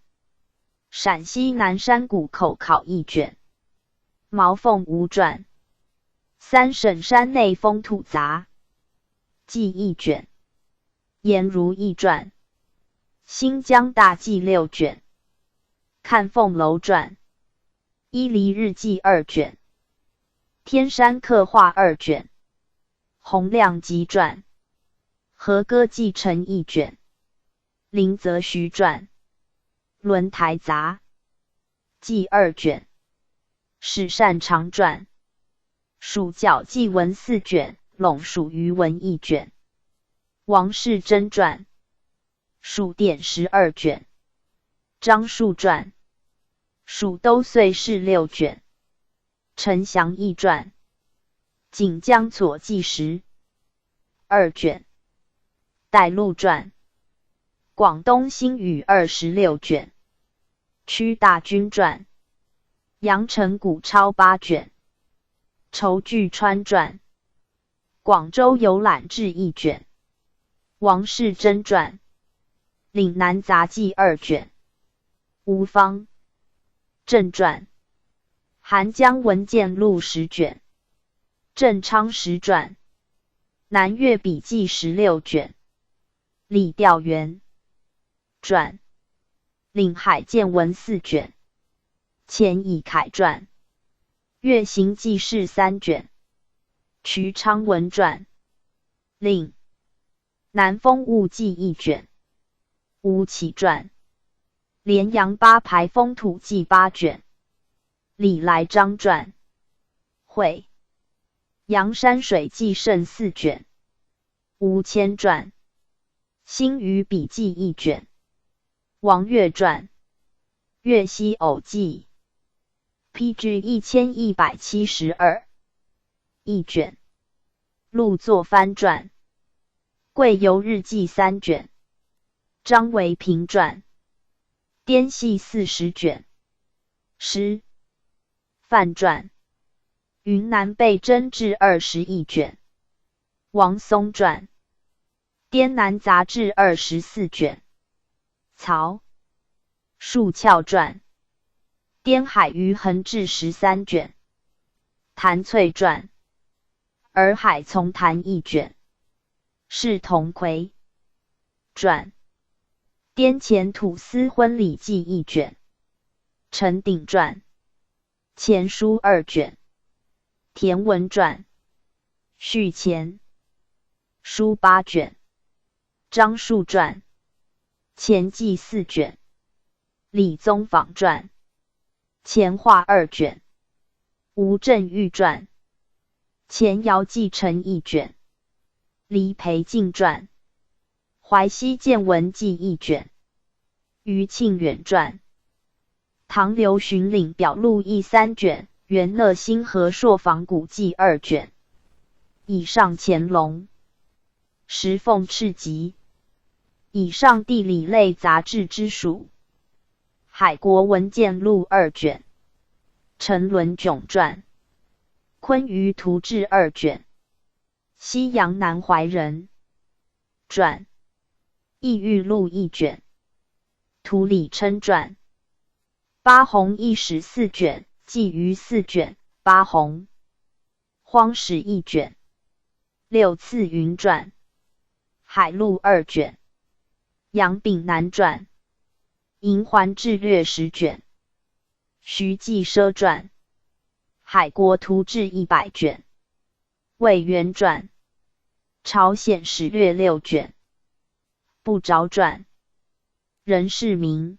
陕西南山谷口考1卷。毛凤吾传，三省山内风土杂记1卷。颜如义传，新疆大记6卷。看凤楼传，伊犁日记2卷。天山刻画2卷。洪亮集传，和歌记成1卷。林则徐传，轮台杂记2卷。史善长传，蜀角记文4卷，陇蜀余文1卷。王世贞传，蜀典12卷。张树传，蜀都岁事6卷。陈祥义传，锦江左记12卷。戴禄传，广东新语26卷。屈大均传，阳城古抄8卷。仇巨川传，广州游览志1卷。王世贞传，岭南杂记2卷。吴方正传，韩江文件录10卷。郑昌时传，南越笔记16卷。李调元传，岭海见闻4卷。钱以凯传，越行记事3卷。瞿昌文传，岭南风物记1卷。吴起传，连阳八排风土记8卷。李来章传，会阳山水记胜4卷，吴谦传，新余笔记1卷，王岳传，岳西偶记 ，PG 1172 1卷，陆作藩传，贵游日记3卷，张维平传，滇系40卷，诗范传。云南被征志21卷，王松传，滇南杂志24卷，曹树翘传，滇海余衡志13卷，谭翠传，洱海丛谈1卷，释同奎传，滇前土司婚礼记1卷，陈鼎传，前书2卷。田文传，续前书8卷，张树传，前记4卷，李宗访传，前话2卷，吴镇玉传，前姚继承1卷，黎培敬传，淮西见闻记1卷，余庆远传，唐刘巡领表录役3卷。元乐星河朔仿古记2卷，以上乾隆石凤赤集，以上地理类杂志之属。海国文件录2卷，陈伦炯传，昆舆图志2卷，西洋南怀仁传，异域录1卷，图李琛传，八宏一史4卷。纪余4卷，八宏，荒史1卷，六次云传，海陆2卷，杨炳南传，银环志略10卷，徐继奢传，海国图志100卷，魏源传，朝鲜史略6卷，不着传，任世明，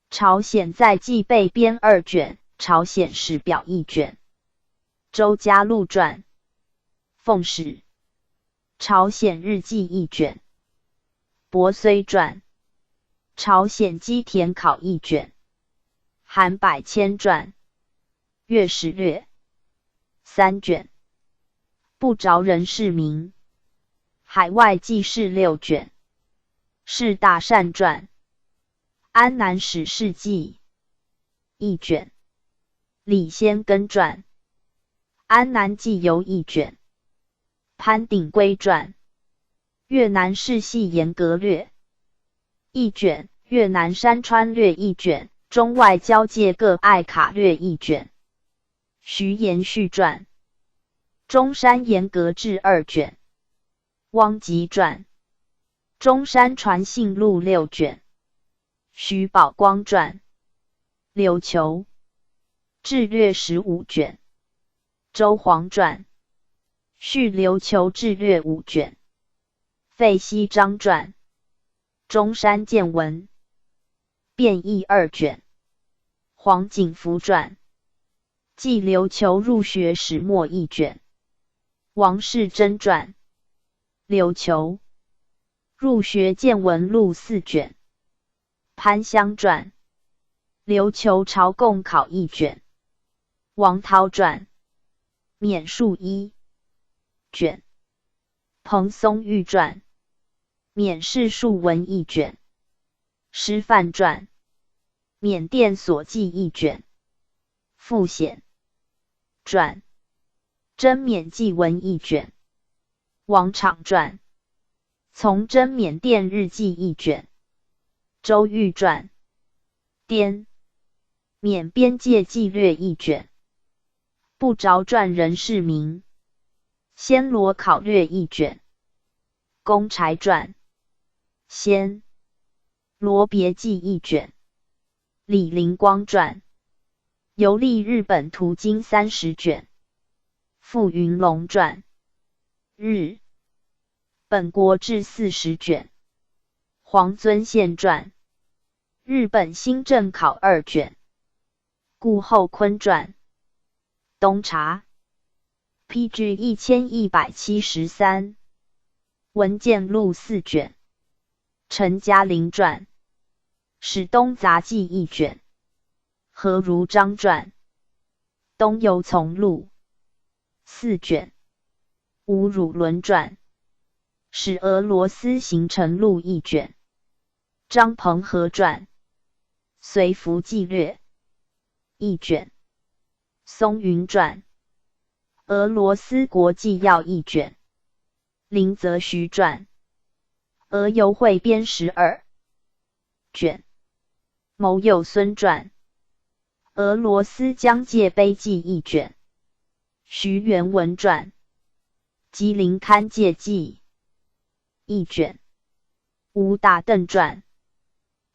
朝鲜在记备编2卷。朝鲜史表1卷，周家录传，奉使，朝鲜日记1卷，博睢传，朝鲜基田考1卷，韩百谦传，岳史略3卷，不着任世明，海外记事6卷，释大善传，安南史事记1卷。李先根传，安南纪游1卷，潘鼎圭传，越南世系沿革略1卷，越南山川略1卷，中外交界各爱卡略1卷，徐延续传，中山沿革志2卷，汪集传，中山传信录6卷，徐宝光传，柳球志略15卷，周煌传，续琉球志略5卷，费希章传，中山见闻，变异2卷，黄景福传，记琉球入学始末1卷，王世贞传，琉球入学见闻录4卷，潘香传，琉球朝贡考1卷。王涛传，缅述1卷，彭松玉传，缅事述文1卷，师范传，缅甸所记1卷，傅显传，真缅记文1卷，王昶传，从真缅甸日记1卷，周玉传，滇缅边界纪略1卷。不着传任世明，暹罗考略1卷，公柴传，暹罗别记1卷，李灵光传，游历日本途经30卷，傅云龙传，日本国志40卷，黄遵宪传，日本新政考2卷，顾后坤传。东茶 PG 1173文件录4卷，陈嘉玲传，史东杂记1卷，何如章传，东游从录4卷，吴汝伦传，使俄罗斯行程录1卷，张鹏和传，随服记略1卷，松云传，俄罗斯国纪要1卷，林则徐传，俄游汇编12卷，牟佑孙传，俄罗斯疆界碑记1卷，徐元文传，吉林勘界记1卷，吴大邓传，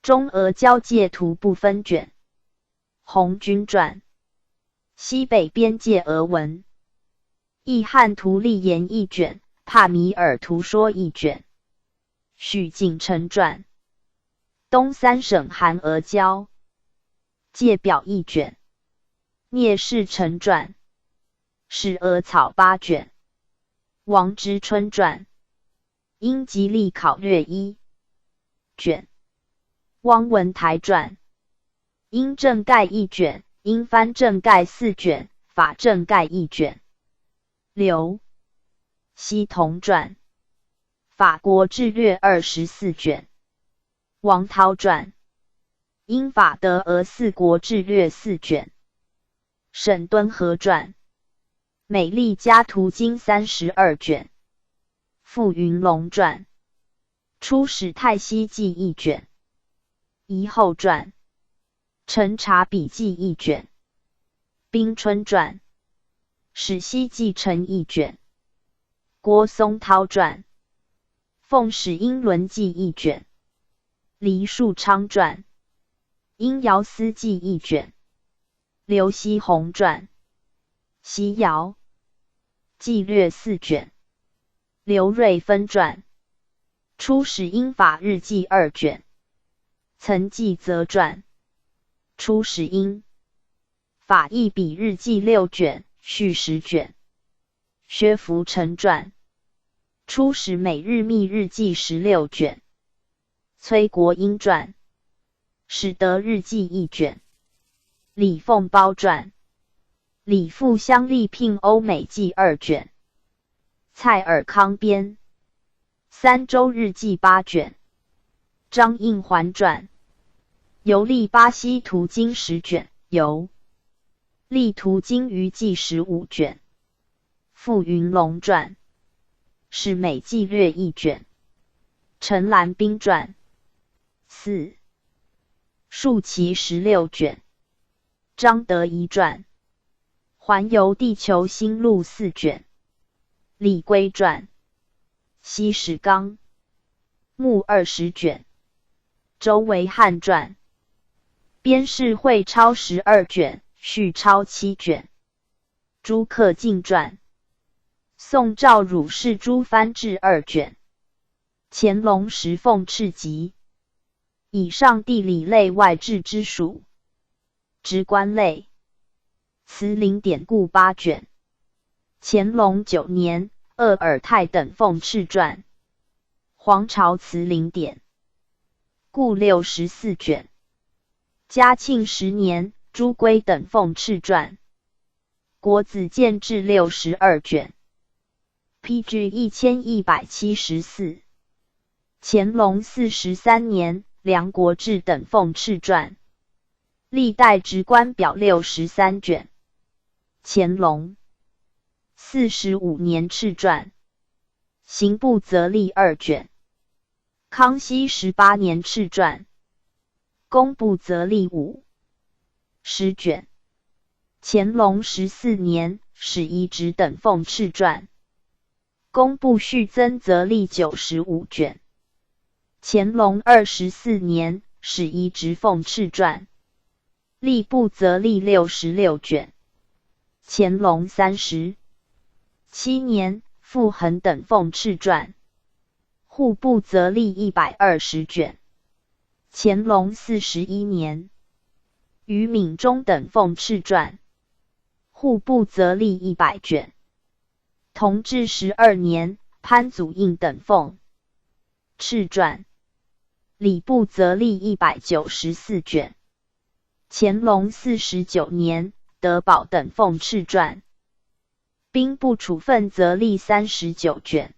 中俄交界图部分卷，红军传，西北边界俄文，易汉图立言1卷，帕米尔图说1卷，许景成传，东三省韩俄交界表1卷，聂士成传，使俄草8卷，王之春传，英吉利考略1卷，汪文台传，英政概1卷，英藩政概4卷，法政概1卷，刘希同传，法国志略24卷，王涛传，英法德俄4国志略4卷，沈敦和传，美利加图经32卷，傅云龙传，出使泰西记1卷，遗后传，陈查笔记1卷，宾春传，史西记成1卷，郭松涛传，奉使英伦记1卷，黎树昌传，英尧司记1卷，刘锡鸿传，西尧纪略4卷，刘瑞芬传，出使英法日记2卷，岑纪泽传，出使英法意比日记6卷，续10卷，薛福成传，出使美日密日记16卷，崔国英传，使德日记1卷，李凤包传，李富乡力聘欧美记2卷，蔡尔康编，三州日记8卷，张应环传，游历巴西途经10卷，游历途经余记15卷，傅云龙传，使美记略1卷，陈兰宾传4，树奇16卷，张德仪传，环游地球新录4卷，李圭传，西史纲目20卷，周维汉传，编士会抄12卷，续抄7卷，朱克敬传，宋赵汝氏诸藩志2卷，乾隆时奉敕集。以上地理类外志之属。直观类词灵典故8卷，乾隆9年鄂尔泰等奉敕传，黄巢词灵典故64卷，嘉庆10年朱圭等奉敕传，国子监志62卷。PG 1174，乾隆43年梁国志等奉敕传，历代职官表63卷。乾隆45年敕传，刑部则历2卷。康熙18年敕传，工部则历10卷。乾隆14年史遗址等奉敕传，工部续增则历95卷。乾隆24年史遗址奉敕传，吏部则历66卷。乾隆37年傅恒等奉敕传，户部则历120卷。乾隆41年于敏中等奉敕传，户部则历100卷。同治12年，潘祖印等奉敕传，礼部则立194卷。乾隆49年，德宝等奉敕传，兵部处分则立39卷。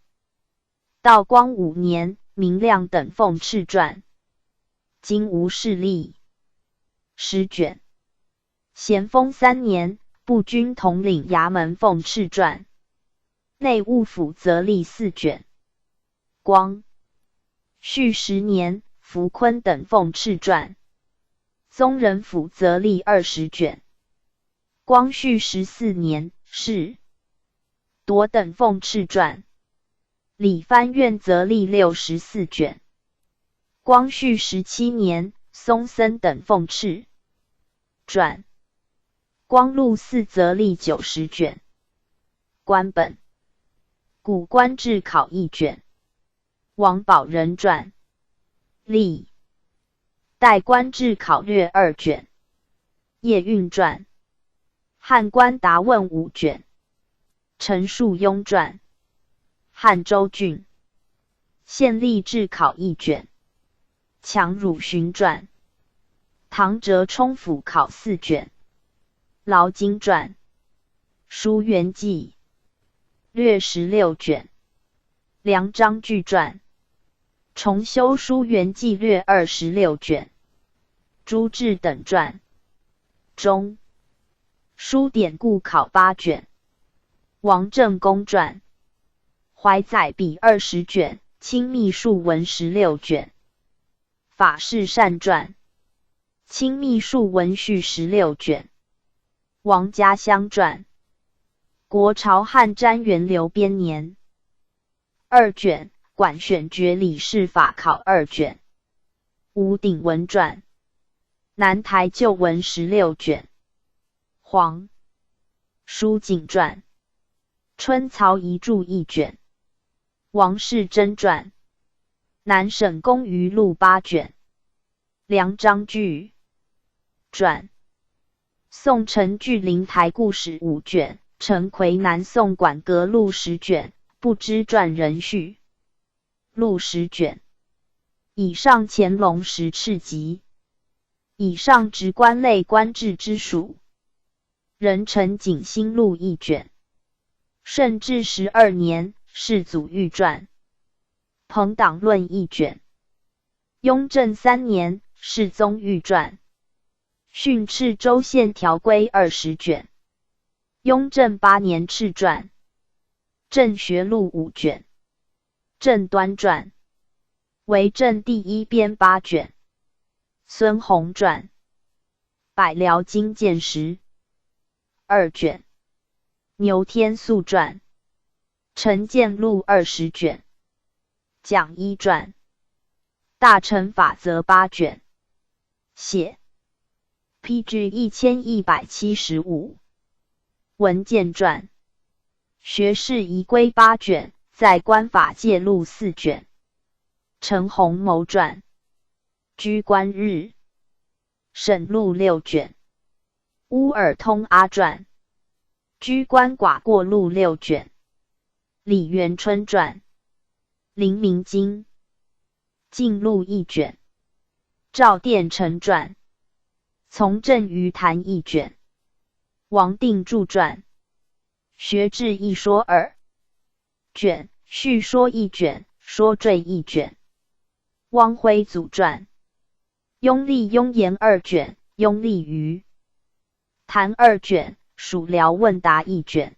道光5年，明亮等奉敕传，今无事例10卷。咸丰3年，步军统领衙门奉敕传，内务府则立4卷。光绪10年，福坤等奉敕传，宗人府则立20卷。光绪14年，是铎等奉敕传，理藩院则立64卷。光绪17年，松森等奉敕传，光禄寺则立90卷。官本古官制考1卷。王宝仁传，立代官制考略2卷。叶运传，汉官答问5卷。陈树庸传，汉州郡县吏制考1卷。强汝勋传，唐哲冲府考4卷。劳金传，书元记略16卷。梁章巨传，重修书元记略26卷。朱志等传，中书典故考8卷。王正公传，怀载笔20卷。清秘术文16卷。法事善传，清秘术文序16卷。王家乡传，国朝汉詹元流编年2卷。管选决理事法考2卷。吴鼎文传，南台旧文16卷。黄书景传，春曹遗著1卷。王世贞传，南省公余录8卷。梁章巨传，宋陈巨灵台故事5卷。陈奎南宋馆阁录10卷。不知传人序录10卷。以上乾隆10敕集。以上职官类官制之属。壬辰景兴录1卷。顺治12年，世祖御传。朋党论1卷。雍正3年，世宗御传。训敕州县条规20卷。雍正8年敕传。正学录5卷。正端传，为正第1编8卷。孙弘传，百辽经鉴识2卷。牛天素传，陈建录20卷。讲一传，大乘法则8卷。写 PG 1175。文件传，学士仪规8卷，在官法界录4卷。陈洪谋传，居官日审录6卷。乌尔通阿传，居官寡过录6卷。李元春传，林明经进录1卷。赵殿成传，从政于坛1卷。王定著传，学制一说2卷，叙说1卷，说坠1卷。汪辉祖传，雍历雍言2卷，雍历于坛2卷，属辽问答1卷。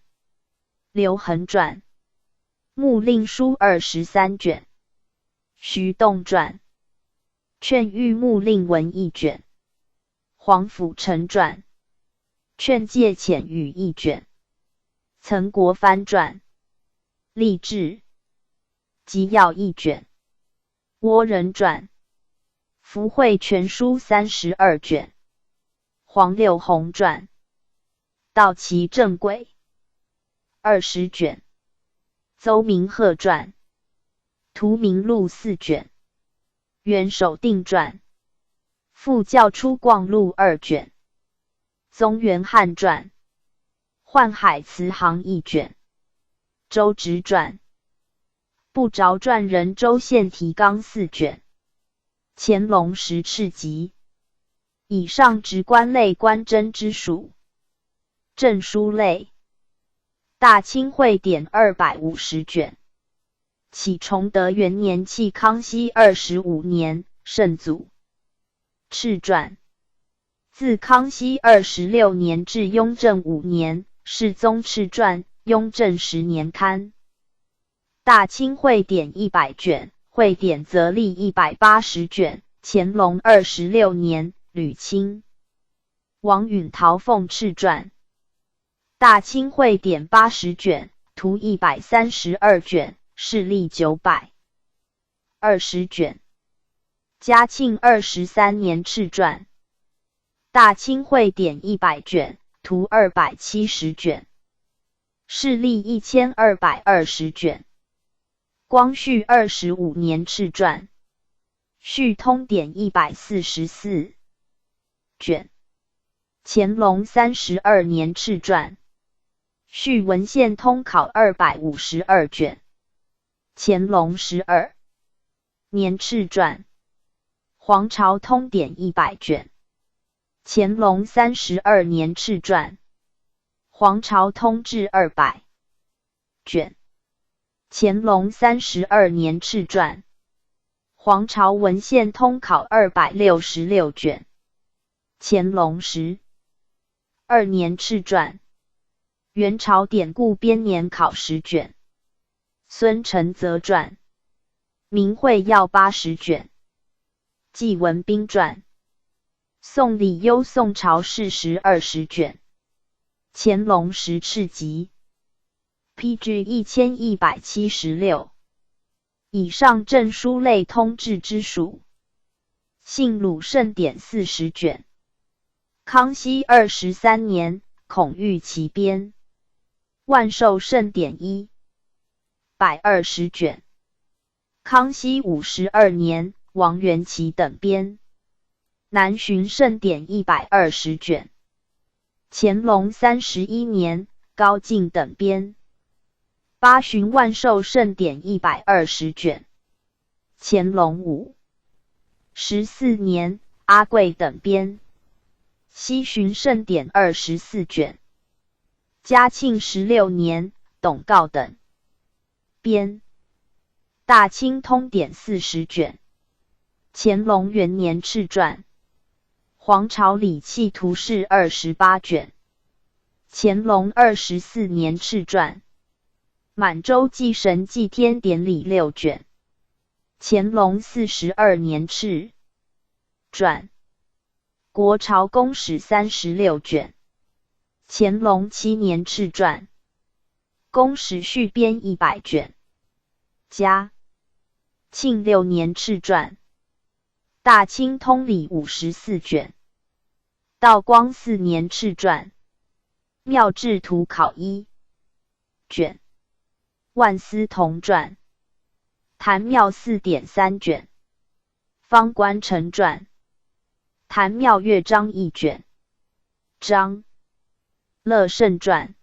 刘恒传，穆令书23卷。徐栋传，劝谕穆令文1卷。黄甫成传，劝诫遣语1卷。岑国藩传，励志纪要1卷。倭人传，福慧全书32卷。黄六宏传，道其正轨20卷。邹明鹤传，图名录4卷。元守定传，副教出逛录2卷。宗元汉传，宦海慈航1卷。周直传。不着传人州县提纲4卷。乾隆10敕集。以上职官类官箴之属。证书类。大清会典250卷。启崇德元年弃康熙25年，圣祖。敕传。自康熙26年至雍正5年，世宗敕传，雍正10年刊。大清会典100卷，会典则历180卷。乾隆26年，吕钦。王允陶凤敕传。大清会典80卷，图132卷，事例920卷。嘉庆23年敕传。大清会典100卷，图270卷，事例1220卷。光绪25年敕传。续通典144卷。乾隆32年敕传。续文献通考252卷。乾隆12年敕传。皇朝通典100卷。乾隆32年敕传。皇朝通志200卷。乾隆32年敕传。皇朝文献通考266卷。乾隆12年敕传。元朝典故编年考10卷。孙承则传。明会要80卷。纪文彬传。宋理忧宋朝事实20卷。乾隆10敕集。PG 1176。以上证书类通志之属。信鲁圣典40卷。康熙23年，孔玉其编。万寿圣典120卷。康熙52年，王元祁等编。南巡圣典120卷。乾隆31年，高进等编。八旬万寿圣典120卷。乾隆14年，阿贵等编。西巡圣典24卷。嘉庆16年，董诰等编。大清通典40卷。乾隆元年敕传。皇朝礼器图示28卷。乾隆24年敕传。满洲祭神祭天典礼6卷。乾隆42年敕传。国朝公史36卷。乾隆7年敕传。公史续编100卷。嘉庆6年敕传。大清通礼54卷。道光4年敕传。妙制图考1卷。万思同传。坛庙4典3卷。方官成传。坛庙乐章1卷。张乐圣传。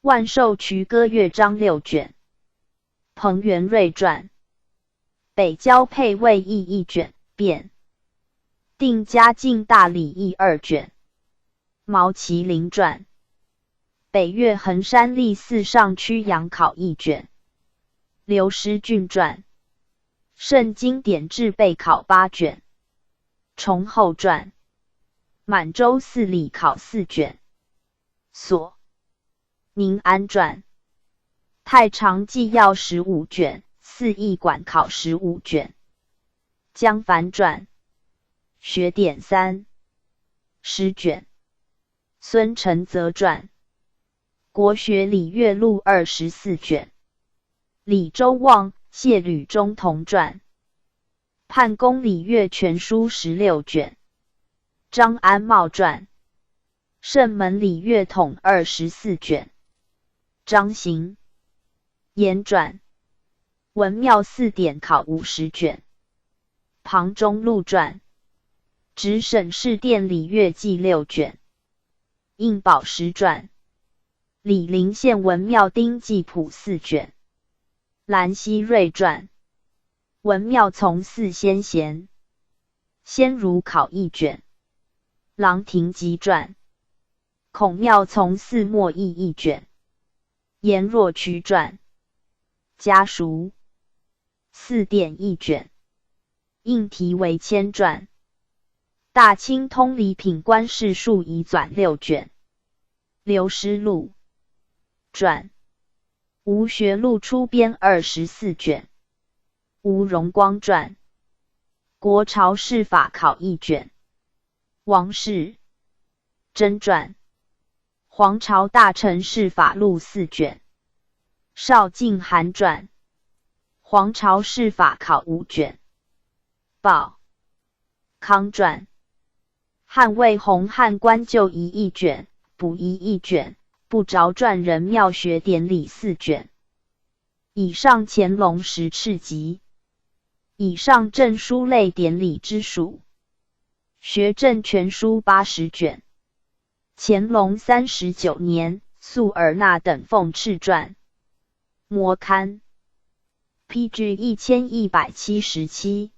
万寿渠歌乐章6卷。彭元瑞传。北郊配位义1卷。卞定嘉靖大礼义2卷。毛麒麟传。北岳衡山历寺上曲阳考1卷。刘师俊传。圣经典制备考8卷。崇厚传。满洲寺礼考4卷。所宁安传。太常纪要15卷。四艺馆考15卷。江帆传。学典3 10卷。孙承则传。国学礼乐录24卷。李周望、谢吕中同传。判公礼乐全书16卷。张安茂传。圣门礼乐统24卷。张行言传。文庙4典考50卷。庞中禄传。直省事殿礼乐记6卷。应宝石传。李陵县文庙丁记谱4卷。兰溪瑞传。文庙从4先贤。先儒考1卷。郎廷集传。孔庙从4莫译1卷。颜若渠传。家塾。4典1卷。应题为千传。大清通礼品官世数遗纂6卷。刘师录传。吴学录出编24卷。吴荣光传。国朝事法考1卷。王氏真传。黄朝大臣事法录4卷。邵敬涵传。黄朝事法考5卷。鲍康传。汉魏洪汉官旧仪1卷，补仪1卷，不着传人庙学典礼4卷。以上乾隆10敕集。以上证书类典礼之属。学证全书80卷。乾隆39年，肃尔纳等奉敕传。摩刊。PG 1177。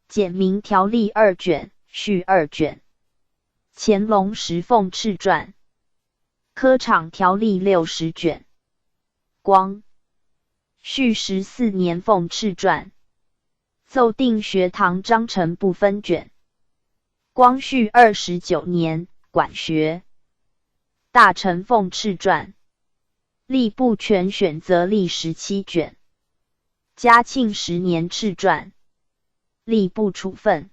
简明条例2卷，序2卷。乾隆10奉敕传。科场条例60卷。光绪14年奉敕传。奏定学堂章程部分卷。光绪29年，管学。大臣奉敕传。吏部全选择例17卷。嘉庆10年敕传。吏部处分。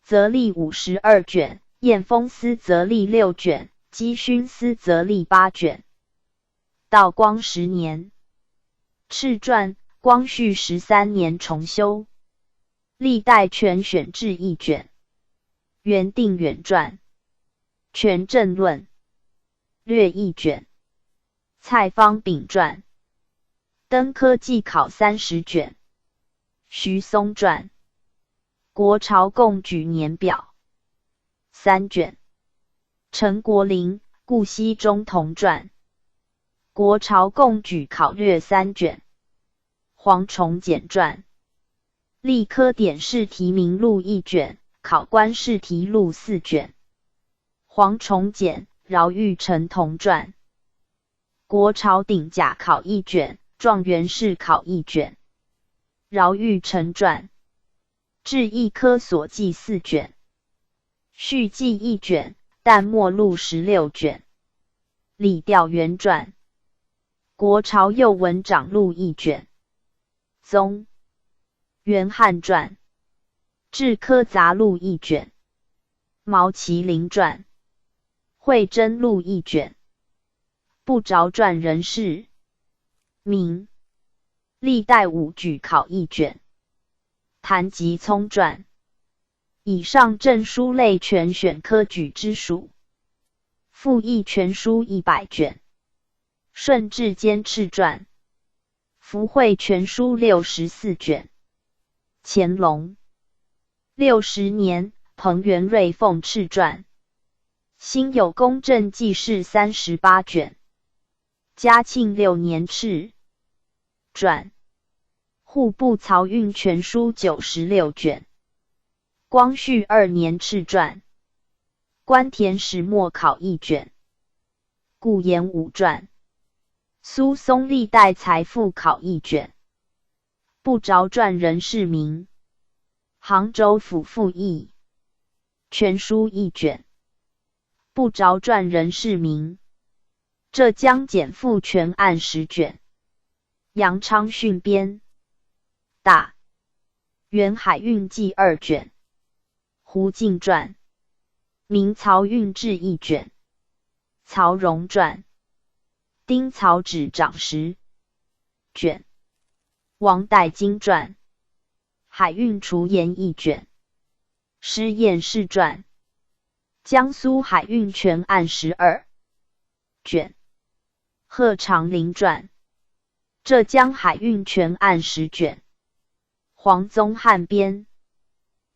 则例52卷。验封司则例6卷。稽勋司则例8卷。道光10年。敕传。光绪13年重修。历代全选制1卷。原定远传。全政论。略1卷。蔡方炳传。登科技考30卷。徐松传。国朝贡举年表3卷。陈国龄、顾惜中同传。国朝贡举考略3卷。黄崇简传。历科典试题名录1卷，考官试题录4卷。黄崇简、饶玉成同传。国朝鼎甲考1卷，状元试考1卷。饶玉成传。制一科所记4卷。续记1卷，但末录16卷。李调元传。国朝右文长录1卷。宗元汉传。制科杂录1卷。毛麒麟传。惠真录1卷。不着传人士名。历代5举考1卷。谭吉聪传。以上证书类全选科举之属。复议全书100卷。顺治监敕传。福会全书64卷。乾隆60年，彭元瑞奉敕传。辛有公正记事38卷。嘉庆6年敕传。户部漕运全书96卷。光绪2年敕传。官田石墨考1卷。顾炎武传。苏松历代财富考1卷。不着传人士名。杭州府复议全书1卷。不着传人士名。浙江检复全案10卷。杨昌训编。大元海运记2卷。胡敬传。明漕运志1卷。曹荣传。丁漕指长10卷。王代经传。海运除盐1卷。施验士传。江苏海运全案12卷。贺长龄传。浙江海运全案10卷。黄宗汉编。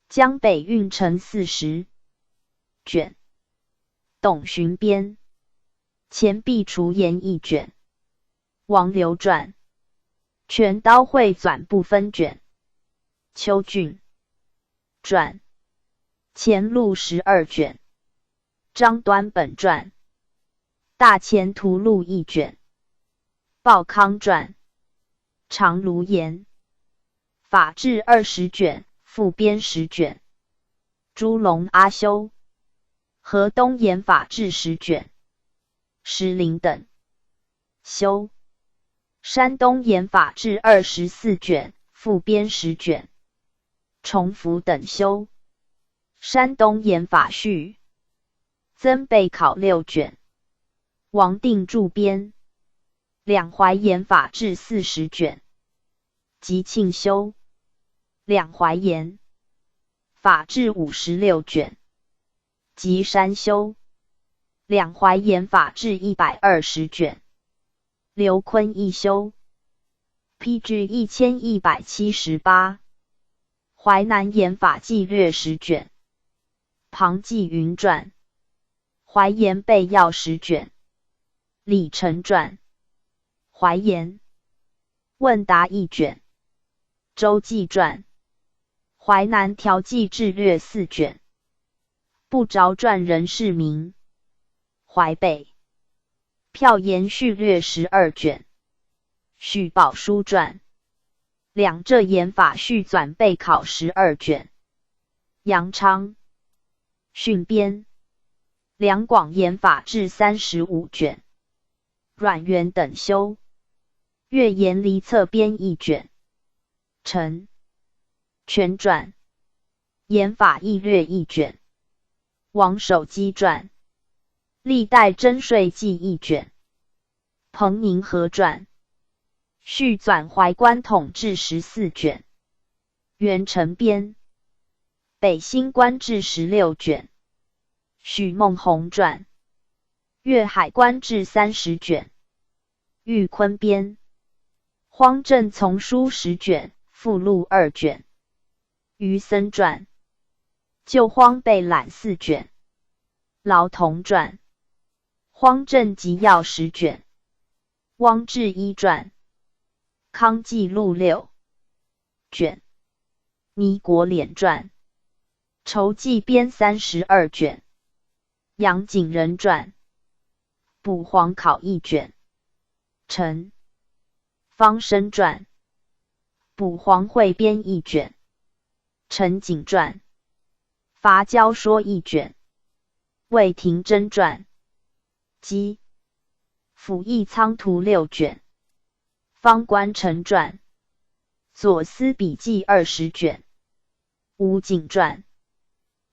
江北运程40卷。董询编。钱币除言一卷。王流传。全刀会纂不分卷。邱俊传。前录12卷。张端本传。大前途录1卷。鲍康传。长卢言。法志20卷，附编10卷。朱龙阿修。河东言法志10卷。石林等修。山东言法志24卷，附编10卷。崇福等修。山东言法序。增备考6卷。王定注编。两淮言法志40卷。吉庆修。两淮言法志56卷。吉山修。两淮言法志120卷。刘坤一修。PG 1178。淮南言法纪略10卷。庞纪云传。淮言备要10卷。李成传。淮言问答1卷。周记传。淮南条记志略4卷。不着传人氏名。淮北票言序略12卷。许宝书传。两浙言法序纂备考12卷。杨昌训编。两广言法志35卷。阮元等修。岳言离册编1卷。陈全传。言法议略1卷。王守基传。历代征税记1卷。彭宁和传。续纂淮关统志14卷。元成编。北新官志16卷。许孟宏传。粤海关志30卷。玉坤编。荒正丛书10卷，附录2卷。余森传。旧荒备览4卷。劳同传。荒正集要10卷。汪志一传。康记录6卷。倪国敛传。筹记编32卷。杨景仁传。补黄考1卷。陈方生传。补黄汇编1卷。陈景传。伐交说1卷。魏廷真传。基辅义仓图6卷。方官臣传。左思笔记20卷。吴景传。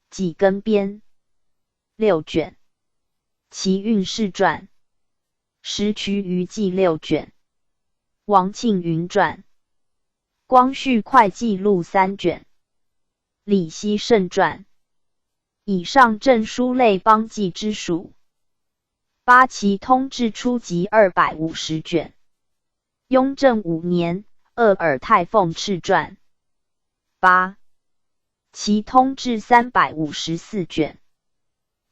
己庚编6卷。齐运士传。石渠余记6卷。王庆云传。光绪会记录3卷。李希慎传。以上证书类邦记之属。八旗通志初集250卷。雍正5年，鄂尔泰凤敕传。八旗通志354卷。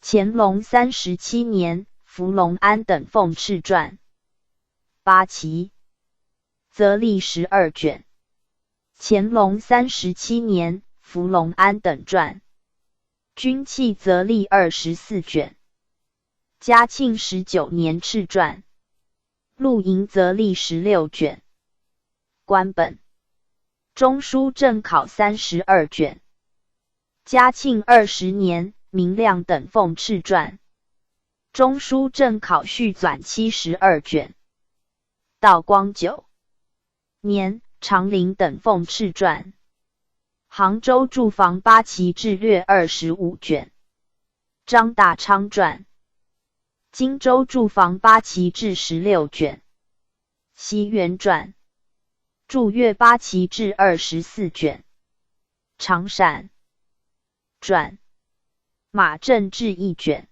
乾隆37年，福隆安等凤敕传。八旗则历12卷。乾隆37年，福隆安等传。军器则历24卷。嘉庆19年敕传。陆营则历16卷。官本中书正考32卷。嘉庆20年，明亮等奉敕传。中书正考续纂72卷。道光9年，长陵等奉敕传。杭州住房八旗志略25卷。张大昌传。荆州住房八旗志16卷。西元传。驻粤八旗志24卷。长陕传。马正志1卷。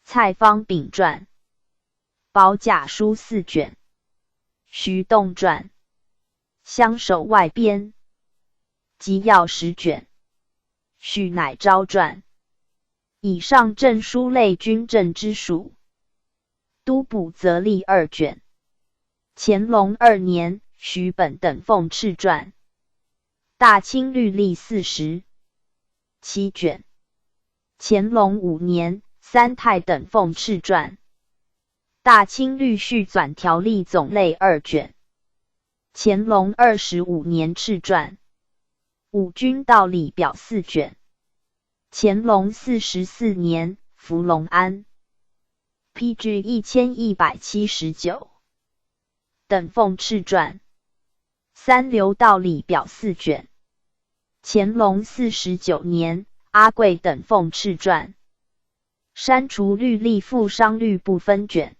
蔡方炳传。保甲书4卷。徐栋传。相守外编。集要10卷。许乃昭传。以上证书类军政之属。都补则立2卷。乾隆2年，徐本等奉敕传。大清律历47卷。乾隆5年，三太等奉敕传。大清律序纂条例总类2卷。乾隆25年敕传。五君道理表4卷。乾隆44年，福隆安。PG 1179。等奉敕传。三流道理表4卷。乾隆49年，阿贵等奉敕传。删除律例附商律部分卷。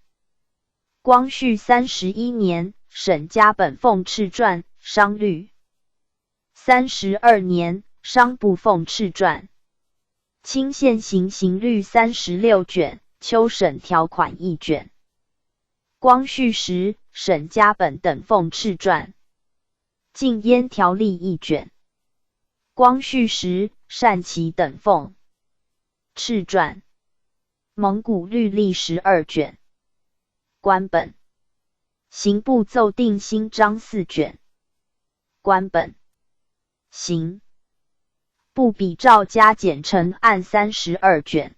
光绪31年，沈家本奉敕传商律。32年，商部奉敕传。清现行刑律36卷，秋审条款1卷。光绪时，沈家本等奉敕传。禁烟条例1卷。光绪时，单琦等奉敕传。蒙古律历12卷。官本。刑部奏定新章4卷。官本。刑部比照加减成案32卷。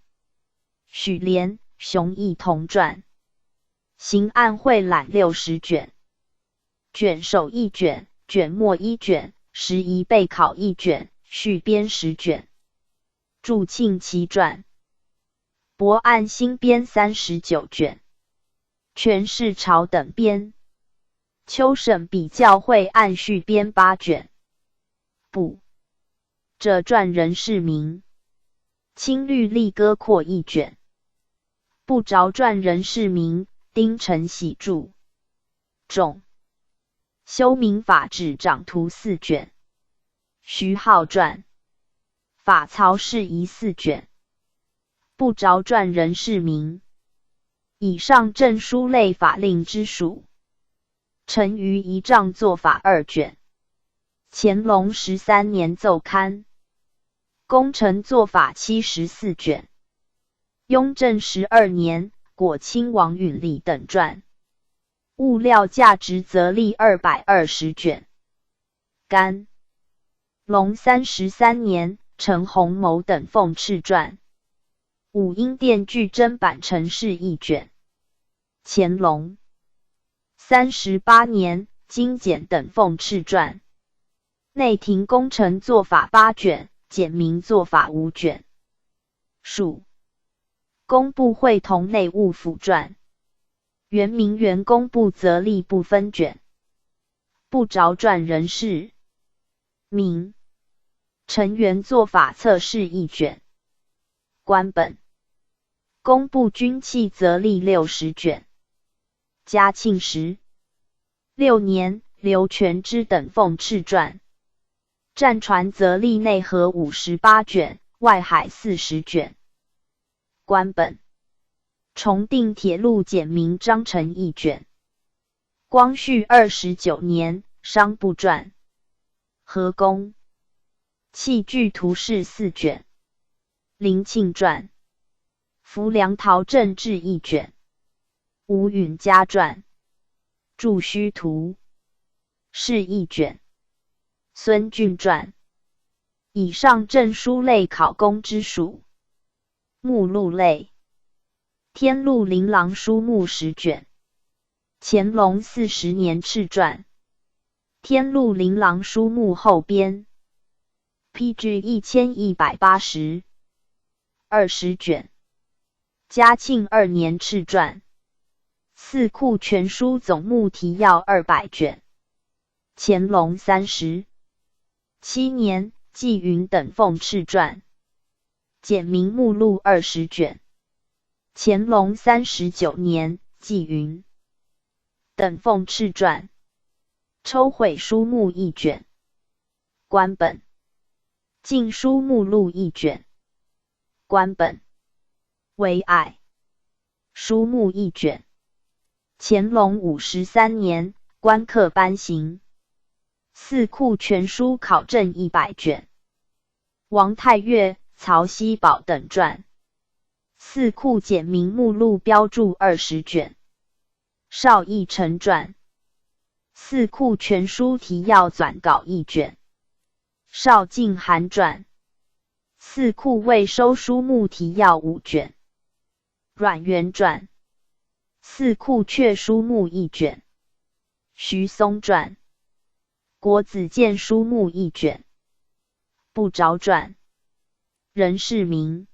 许廉、熊毅同传。刑案会览60卷。卷首1卷，卷末1卷，时宜备考1卷，续编10卷。祝庆期传。博案新编39卷。全是朝等编。秋审比较会案续编8卷。补者传人士名。清律历歌括1卷。不着传人士名，丁承喜著。种修民法旨长图4卷。徐浩传。法曹释疑4卷。不着传人士名。以上证书类法令之属。陈于仪仗作法2卷。乾隆13年奏刊。功臣作法74卷。雍正12年，果亲王允礼等传。物料价值则立220卷。干隆33年，陈洪谋等奉敕传。武英殿具珍版陈氏1卷。乾隆38年，金简等奉敕传。内廷功臣作法8卷，简明作法5卷。属工部会同内务府传。原名原工部则立部分卷。不着传人士名。陈元作法测试1卷。官本。工部军器则立60卷。嘉庆16年，刘全之等奉敕传。战船则立内河58卷，外海40卷。官本。重定铁路简明章程1卷。光绪29年，商部传。河工器具图示4卷。林庆传。浮梁陶政志1卷。吴允嘉传。注虚图是1卷。孙俊传。以上证书类考功之属。目录类。天禄琳琅书目10卷。乾隆40年敕传。天禄琳琅书目后编。PG 1180。20卷。嘉庆2年敕传。四库全书总目提要200卷。乾隆37年，纪云等奉敕传。简明目录20卷。乾隆39年，纪云等奉敕传。抽毁书目1卷。官本。禁书目录1卷。官本。为爱书目1卷。乾隆53年，官刻颁行。四库全书考证100卷。王太岳、曹锡宝等传。四库简明目录标注20卷。邵逸臣传，四库全书提要纂稿1卷。邵敬涵传，四库未收书目提要5卷。阮元传，四库阙书目1卷。徐嵩传，国子监书目1卷。不着传，任世明，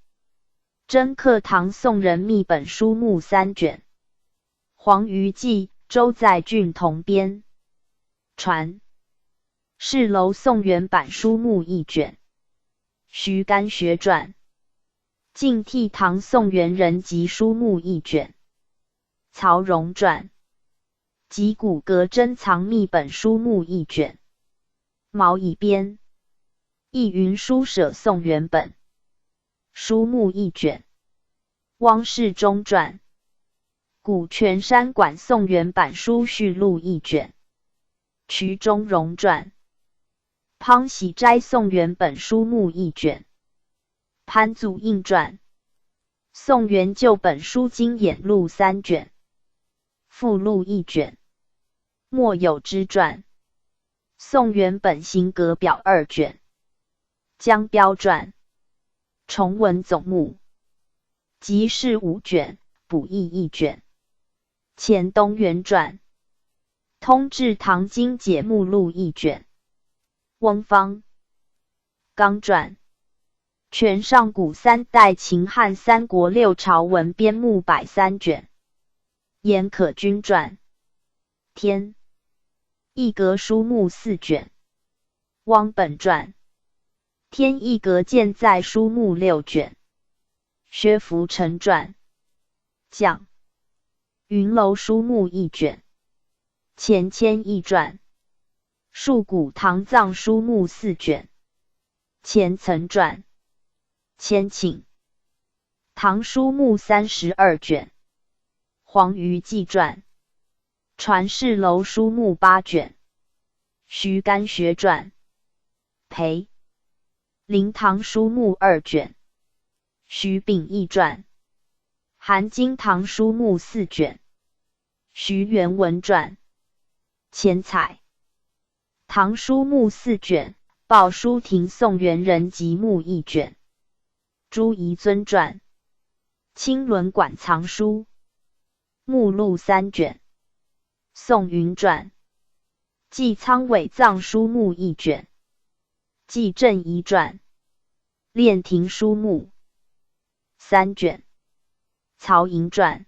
真课堂宋人秘本书目3卷。黄虞记，周在俊同编。传，世楼宋元版书目1卷。徐干学传，晋替唐宋元人集书目1卷。曹荣传，集古阁珍藏秘本书目1卷。毛以编，义云书舍宋元本书目1卷。汪世忠传，古泉山馆宋元版书序录1卷。瞿中荣传，康熙斋宋元本书目1卷。潘祖印传，宋元旧本书经演录3卷。附录1卷。莫有之传，宋元本行格表2卷。江标传，崇文总目，集释5卷，补益1卷。钱东元传，通志唐经解目录1卷。翁方刚传，全上古3代秦汉三国6朝文编目103卷。严可君传，天一阁书目4卷。汪本传，天一阁建在书目6卷。薛福成传，将云楼书目1卷。钱谦益传，述古唐藏书目4卷。钱岑传，谦请唐书目32卷。黄虞记传，传世楼书目8卷。徐干学传，裴灵堂书目2卷。徐秉义传，韩经堂书目4卷。徐元文传，钱彩唐书目4卷。鲍书亭宋元人集目1卷。朱彝尊传，清伦馆藏书目录3卷。宋云传，纪苍伟藏书目1卷。纪正一传，炼亭书目3卷。曹寅传，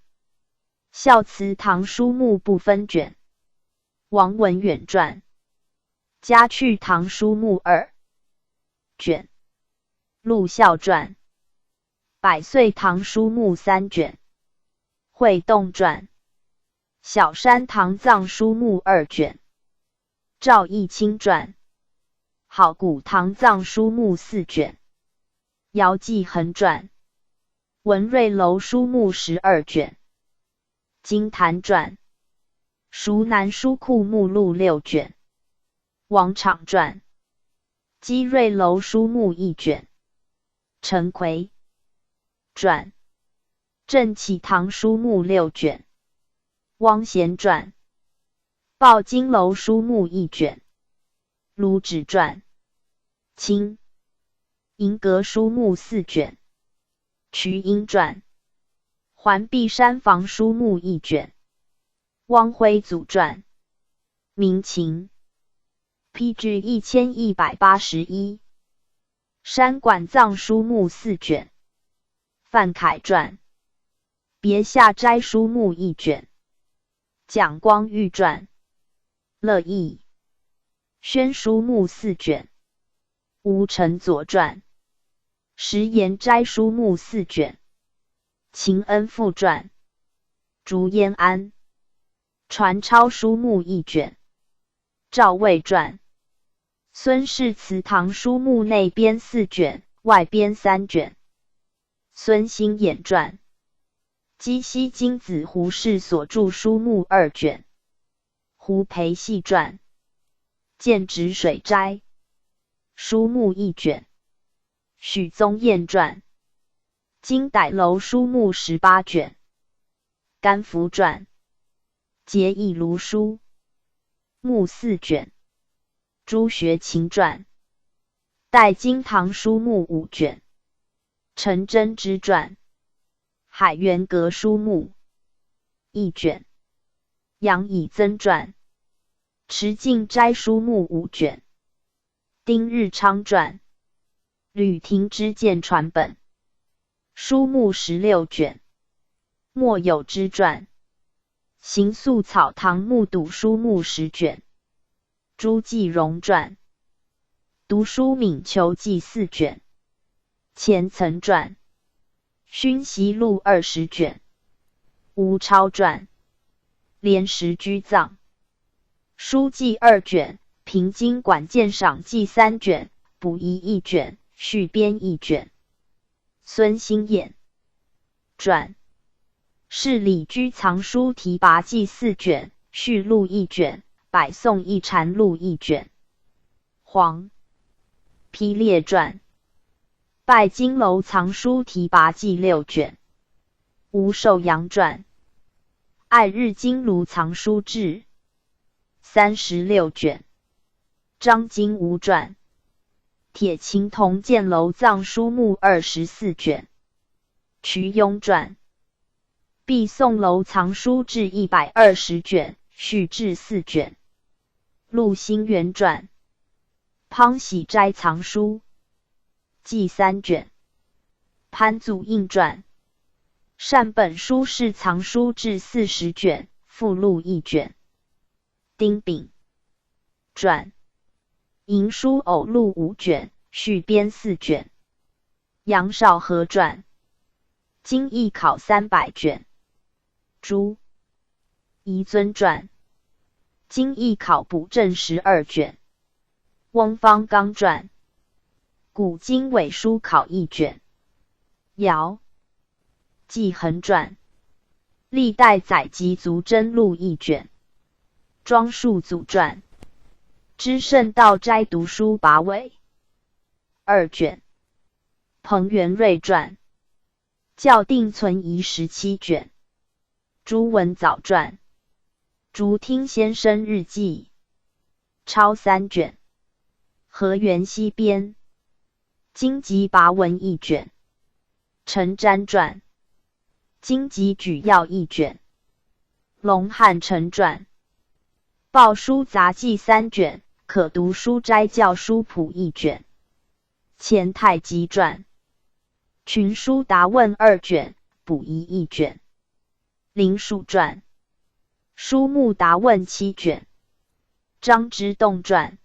孝慈堂书目不分卷。王文远传，嘉去堂书目2卷。陆孝传，百岁堂书目3卷。会洞传，小山堂藏书目2卷。赵义清传，好古堂藏书目4卷。姚继恒传，文瑞楼书目12卷。金坛传，蜀南书库目录6卷。王昶传，基瑞楼书目1卷。陈奎传，正启堂书目6卷。汪贤传，报金楼书目1卷。卢芷传，清银阁书目4卷。瞿英传，环璧山房书目1卷。汪辉祖传，明秦 PG 1181。山馆藏书目4卷。范凯传，别下斋书目1卷。蒋光玉传，乐毅宣书目4卷。吴承佐传，石岩斋书目4卷。秦恩父传，竹燕安传抄书目1卷。赵魏传，孙氏祠堂书目内编4卷，外编3卷。孙兴衍传，鸡西金子胡氏所著书目2卷。胡培系传，建直水斋书目1卷。许宗彦传，金傣楼书目18卷。甘福传，节义卢书，目4卷，朱学勤传，代金堂书目5卷，陈真之传，海源阁书目1卷，杨以增传，持敬斋书目5卷，丁日昌传，吕廷之见传本，书目16卷，莫有之传，行宿草堂目睹书目10卷，朱继荣传，读书敏求记4卷，钱岑传，勋习录20卷，吴超传，莲石居藏，书记2卷，平津馆鉴赏记3卷，补遗1卷，续编1卷，孙兴衍传，是李居藏书提拔记4卷，续录1卷，百宋一禅录1卷，黄丕烈传，拜金楼藏书提拔记6卷，吴寿阳传，爱日金炉藏书志36卷，张金吾传，铁青铜鉴楼藏书目24卷，瞿雍传，毕宋楼藏书志120卷，续志4卷，陆兴元传，康喜斋藏书记3卷，潘祖印传，善本书士藏书志40卷，附录1卷，丁炳传，银书偶录5卷，续编4卷，杨少和传，经义考300卷，朱彝尊传，经义考补正12卷，翁方刚传，古今伪书考1卷，姚纪恒传，历代载籍族真录1卷，庄树祖传，知圣道斋读书跋尾2卷，彭元瑞传，校订存疑17卷，朱文藻传，竹听先生日记抄3卷，河源西编，经籍跋文1卷，陈瞻传，经籍举要1卷，龙汉成传，报书杂记3卷，可读书斋教书谱1卷，钱太基传，群书答问2卷，补遗1卷，林曙传，书目答问7卷，张之洞传，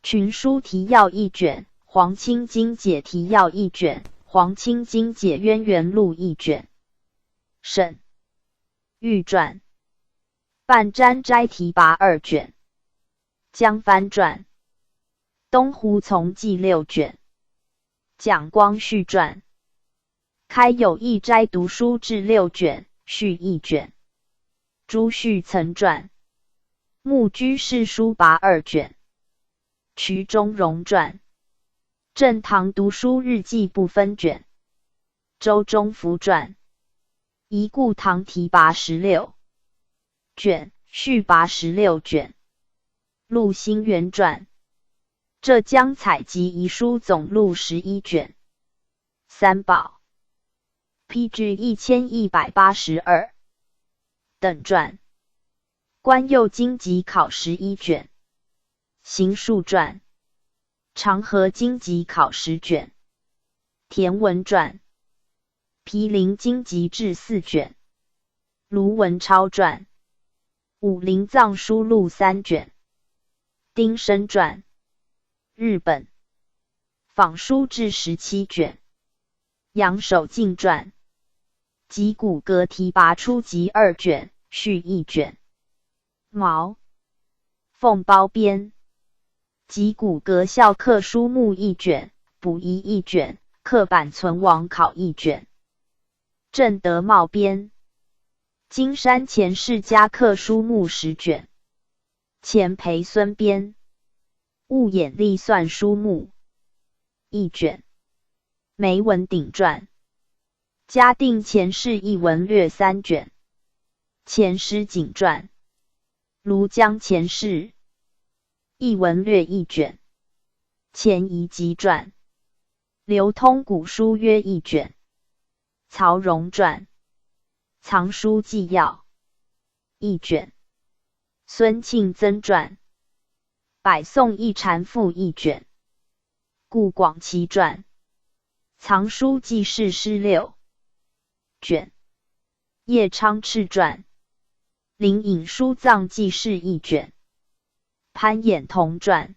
群书提要1卷，黄清经解提要1卷，黄清经解渊源录1卷，沈玉传，半瞻斋提拔2卷，江帆传，东湖从记6卷，蒋光绪传，开有义斋读书志6卷，续1卷，朱旭曾传，穆居士书跋2卷，瞿中荣传，正堂读书日记不分卷，周中福传，遗故堂提拔16卷，续拔16卷，陆兴元传，浙江采集遗书总录11卷，三宝 PG 1182等传，关佑经籍考11卷，行数传，长河经籍考10卷，田文传，毗陵经籍志4卷，卢文超传，武陵藏书录3卷，丁申传，日本仿书志17卷，杨守敬传，及古阁提拔初级2卷，续1卷，毛凤包编，及古阁校课书目1卷，补遗1卷，刻版存网考1卷，郑德茂编，金山前世家课书目10卷，钱培孙编，物眼历算书目1卷，梅文鼎传，嘉定前世译文略3卷，前师景传，庐江前世，艺文略一卷，前夷集传，流通古书约一卷，曹荣传，藏书纪要一卷，孙庆增传，百宋一禅赋一卷，顾广奇传，藏书记事诗六卷，叶昌炽传，灵隐书藏记事一卷，潘衍同传，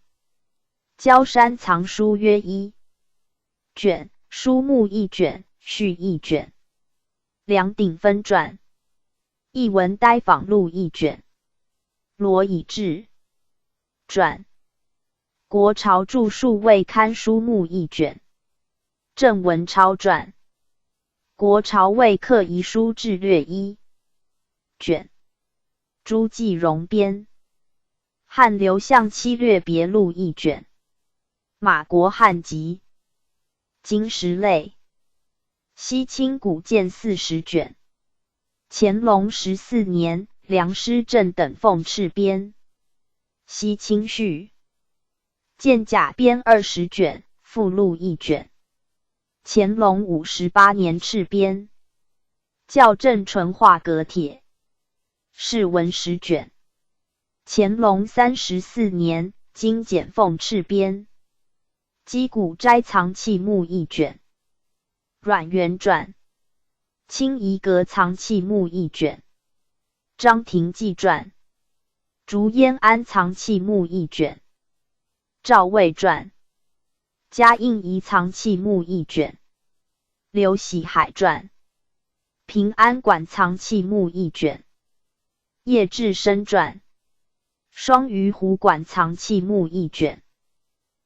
焦山藏书约一卷，书目一卷，序一卷，梁鼎分传，艺文呆访录一卷，罗以志传，国朝著述未刊书目一卷，郑文超传，国朝未刻遗书志略一卷，朱继荣编，汉刘向七略别录一卷，马国汉集，金石类，西清古鉴40卷，乾隆14年，梁师正等奉敕编，西清序，鉴甲编20卷，附录一卷，乾隆58年敕编，校正纯化阁帖，释文10卷，乾隆34年，经简奉敕编，击鼓斋藏器目一卷，阮元传，清夷阁藏器目一卷，张廷纪传，竹烟庵藏器目一卷，赵魏传，嘉应遗藏器目一卷，刘喜海传，平安馆藏器目一卷，叶志深传，双鱼湖馆藏器目一卷，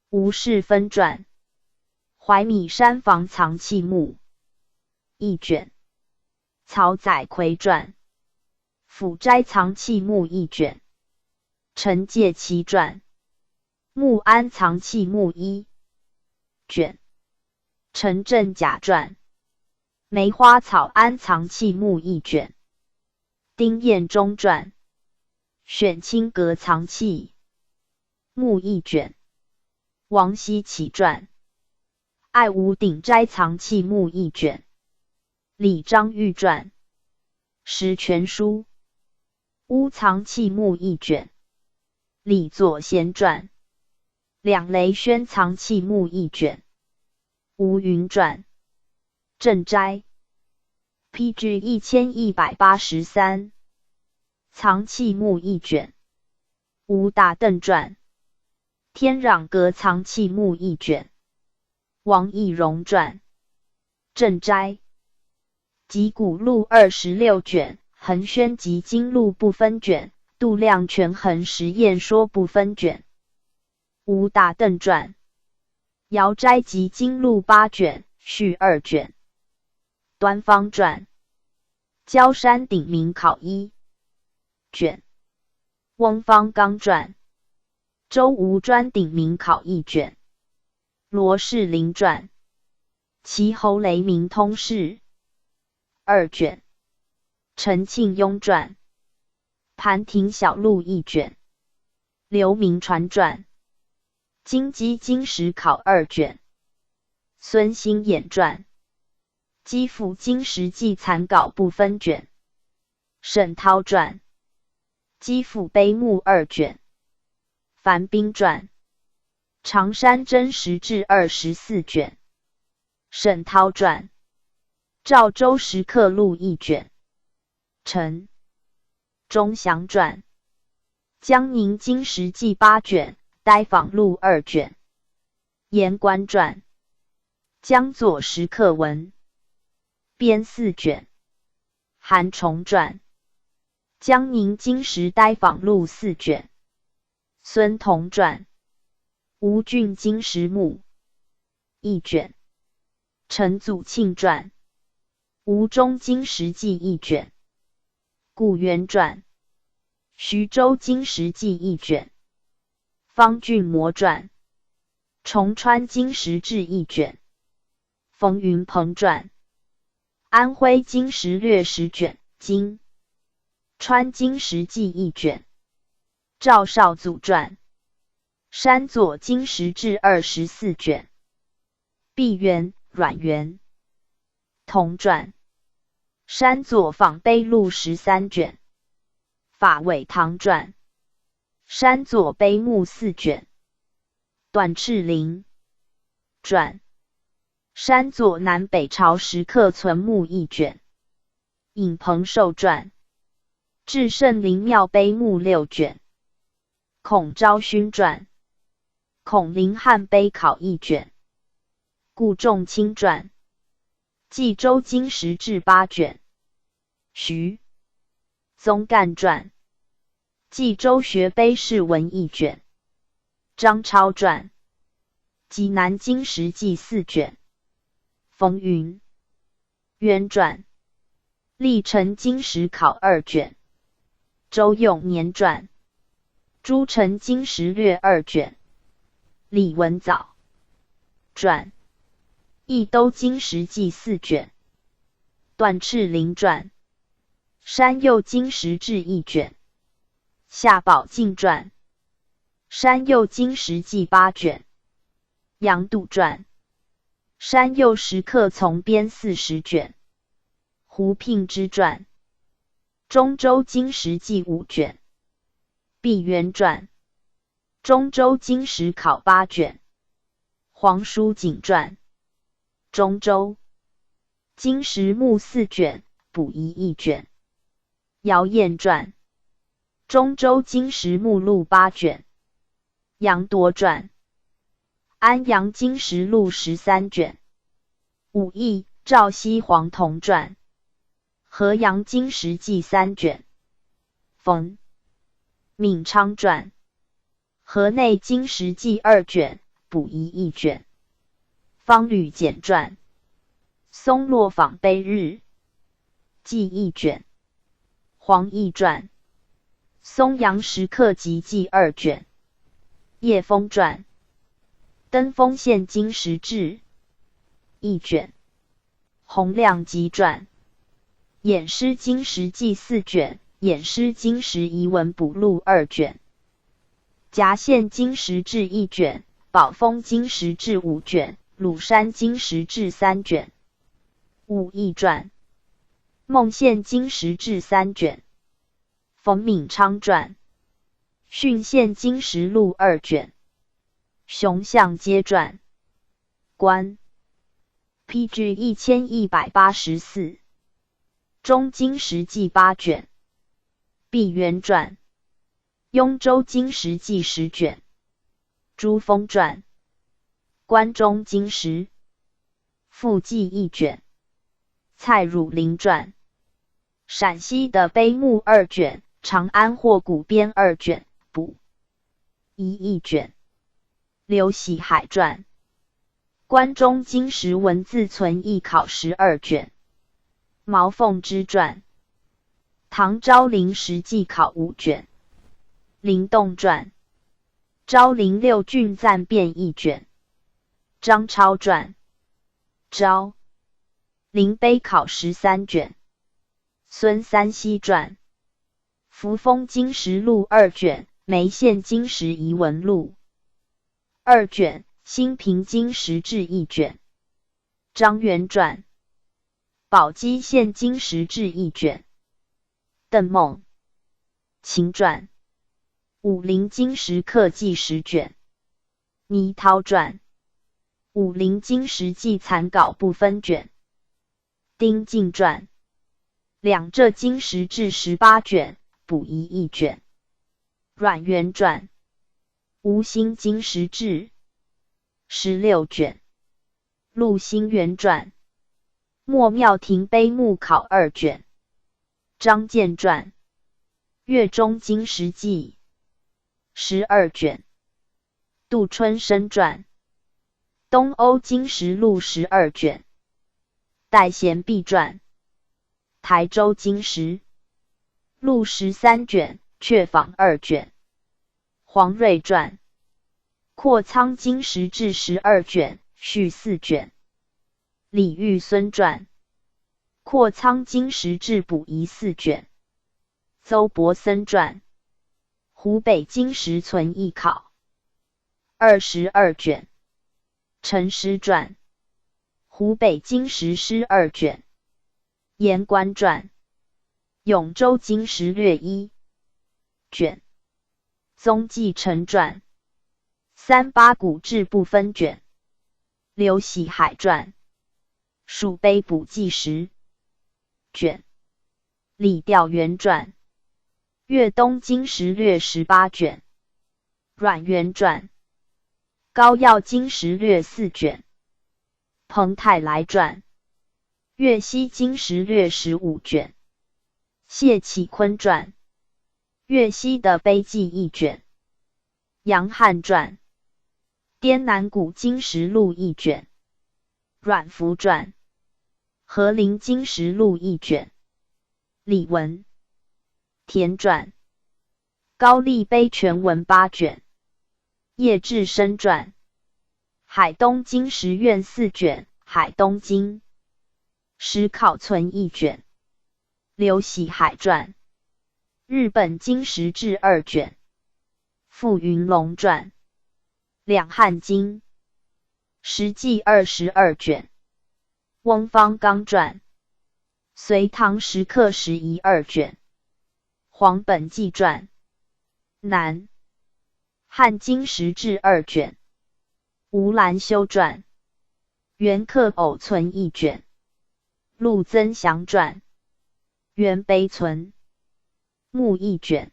吴氏分传，怀米山房藏器目一卷，曹载奎传，府斋藏器目一卷，陈介其传，穆安藏器目一卷，陈振甲传，梅花草庵藏器目一卷，丁彦中传，选清阁藏器目一卷，王希奇传，爱吾顶斋藏器目一卷，李章玉传，十全书，乌藏器目一卷，李左贤传，两雷轩藏器目一卷，吴云传，镇斋 PG 1183，藏器目一卷，吴大邓传，天壤阁藏器目一卷，王懿荣传，镇斋集古录26卷，恒宣集经录不分卷，度量权衡实验说不分卷，吴大邓传，瑶斋集经录8卷，序2卷，端方传，焦山鼎名考1卷，翁方刚传，周吴专鼎名考1卷，罗士林传，齐侯雷明通释2卷，陈庆庸传，盘亭小录1卷，刘铭传传，金鸡经史考2卷，孙兴衍传，基辅经史记残稿不分卷，沈涛传，基辅碑目2卷，樊彬传，常山真实志24卷，沈涛传，赵州石刻录1卷，陈钟祥传，江宁经史记8卷，呆访录2卷，言官传，江左石刻文编4卷，韩崇传，江宁经史呆访录4卷，孙同传，吴郡经史目1卷，陈祖庆传，吴中经史记1卷，顾元传，徐州经史记1卷，方俊模传，崇川经史志1卷，冯云鹏传，安徽经史略10卷，今川经史记1卷。赵少祖传。山左经史志24卷。毕元、阮元。同传。山左访碑录13卷。法韦堂传。山左碑目4卷。段赤陵传。山左南北朝石刻存目1卷。尹彭寿传。至圣灵庙碑目6卷。孔昭勋传。孔林汉碑考1卷。顾仲卿传。冀州经史志8卷。徐宗干传。冀州学碑释文1卷。张超传。济南经史记4卷。冯云渊传。历陈经史考2卷。周永年传。诸陈经史略2卷。李文藻传。益都经史记4卷。段赤陵传。山右经史志1卷。夏宝晋传。山右经史记8卷。杨度传。山右石刻从编40卷。胡聘之传。中州经史记5卷。毕元传。中州经史考8卷。黄书景传。中州经史目4卷，补遗1卷。姚燕传。中州经史目录8卷。杨铎传。安阳经史录13卷。武义、赵西黄同传。河阳经史记3卷。冯闵昌传。河内经史记2卷，补遗1卷。方吕简传。松洛访碑日记1卷。黄奕传。松阳石刻集记2卷。叶峰传。登封县经史志1卷。洪亮集传。偃师经史记4卷。偃师经史遗文补录2卷。夹县经史志1卷。宝丰经史志5卷。鲁山经史志3卷。武义传。孟县经史志3卷。冯闵昌传。浚县经史录2卷。熊相皆传。官 PG 1184。中经史记8卷。毕元传。雍州经史记10卷。朱峰传。关中经史附记1卷。蔡汝霖传。陕西的碑目2卷。长安霍古编2卷，补遗1卷。刘喜海传。关中经史文字存译考12卷。毛凤之传。唐昭陵实记考5卷。灵动传。昭陵6郡暂变1卷。张超传。昭陵碑考13卷。孙三溪传。扶风经史录2卷。眉县经史遗文录2卷。新平经史志1卷。张元传。宝鸡县经史志1卷。邓孟秦传。武陵经史刻记10卷。倪涛传。武陵经史记残稿部分卷。丁敬传。两浙经史志18卷，补遗1卷。阮元传。吴兴经史志16卷。陆兴元传。莫庙亭碑目考2卷。张建传。粤中经史记12卷。杜春生传。东欧经史录12卷。戴贤弼传。台州经史录13卷，阙访2卷。黄瑞传。括苍经史志12卷，序4卷。李玉孙传。括苍经史志补遗4卷。邹伯森传，湖北经史存艺考，22卷。陈师传，湖北经史诗2卷。言官传，永州经史略1卷。宗纪成传，38古志不分卷。刘喜海传，蜀碑补记10卷。李调元传，粤东经史略18卷。阮元传，高要经史略4卷。彭泰来传，粤西经史略15卷。谢启坤传，粤西的碑记1卷。杨汉传，滇南古经实录1卷。阮福传，河林经实录1卷。李文田传，高丽碑全文8卷。叶志深传，海东经实卷4卷。海东经史考存1卷。刘喜海传，日本经史志2卷。傅云龙传，两汉经史记22卷。翁方刚传，隋唐时刻史1 2卷。黄本纪传，南汉经史志2卷。吴兰修传，元刻偶存1卷。陆增祥传，元碑存目1卷。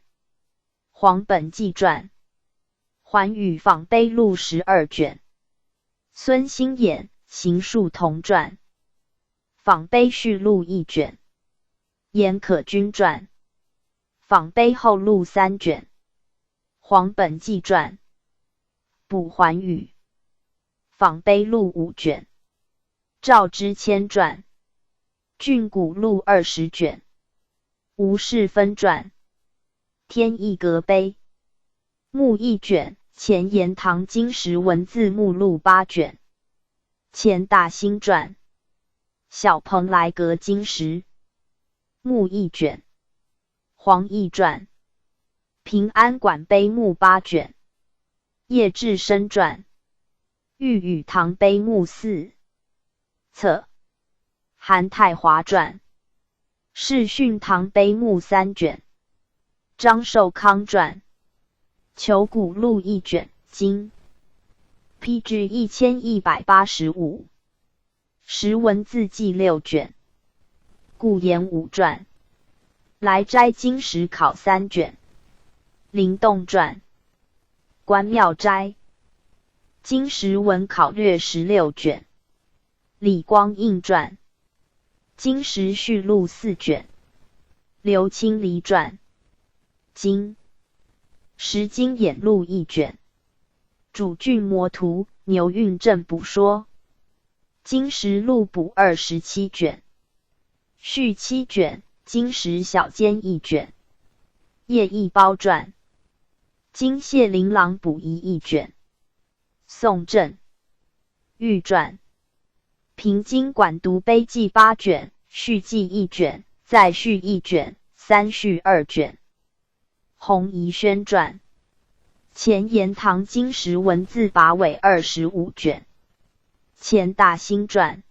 黄本纪传，环宇仿碑录12卷。孙兴衍邢树同传，仿碑序录1卷。严可君传，仿碑后录3卷。黄本纪传，补环宇仿碑录5卷。赵之谦传，郡古录20卷。吴世芬传，天意阁碑目1卷。前言堂经史文字目录8卷。钱大兴传，小蓬莱阁经史目1卷。黄奕传，平安馆碑目8卷。叶志深传，玉宇堂碑目4册。韩太华传，世训堂碑目3卷。张寿康传，求古录1卷。经 PG 1185。时文字记6卷。顾炎武传，来斋经史考3卷。灵动传，关庙斋经史文考略16卷。李光印传，经史序录4卷。刘清黎传，经史经演录1卷。主郡魔图牛运正补说，经史录补27卷。序7卷，经史小笺1卷。叶一包传，经谢琳琅补遗1卷。宋正玉传，平津馆读碑记8卷，序记1卷，再序1卷，三序2卷。洪宜轩传，前言堂经史文字跋尾25卷。钱大兴传，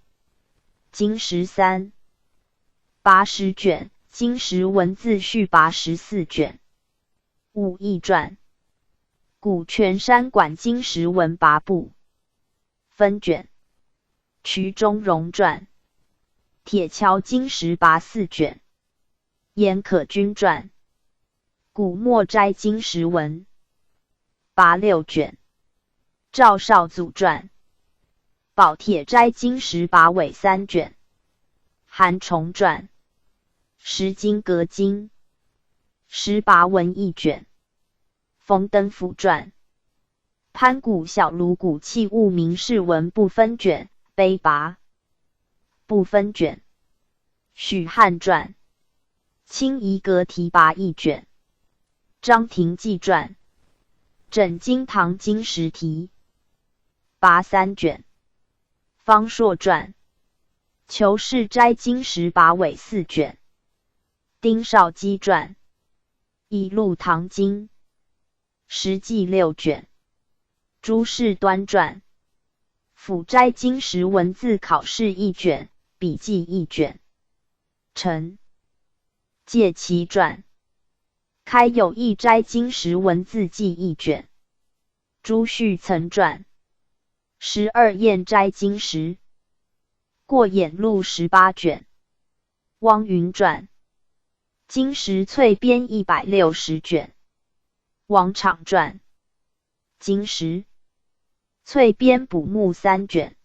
经史3跋10卷，经史文字序跋14卷。武义传，古泉山馆经史文跋部分卷。瞿中荣传，铁桥经史跋4卷。严可君传，古墨斋经史文跋6卷。赵少祖传，宝铁斋经史跋尾3卷。韩崇传，石经阁经史跋文1卷。冯登甫传，潘谷小卢古器物名士文不分卷，碑跋不分卷。许汉传，清夷阁题跋1卷。张廷纪传，枕经堂经史题跋3卷。方硕传，求是斋经史跋尾4卷。丁绍基传，一录堂经，实记6卷。诸事端传，辅斋经时文字考试1卷，笔记1卷。陈介其传，开有一斋经时文字记1卷。朱旭曾传，12验斋经时，过眼录18卷。汪云传，经时粹编160卷。王昶传，经时粹编补目3卷。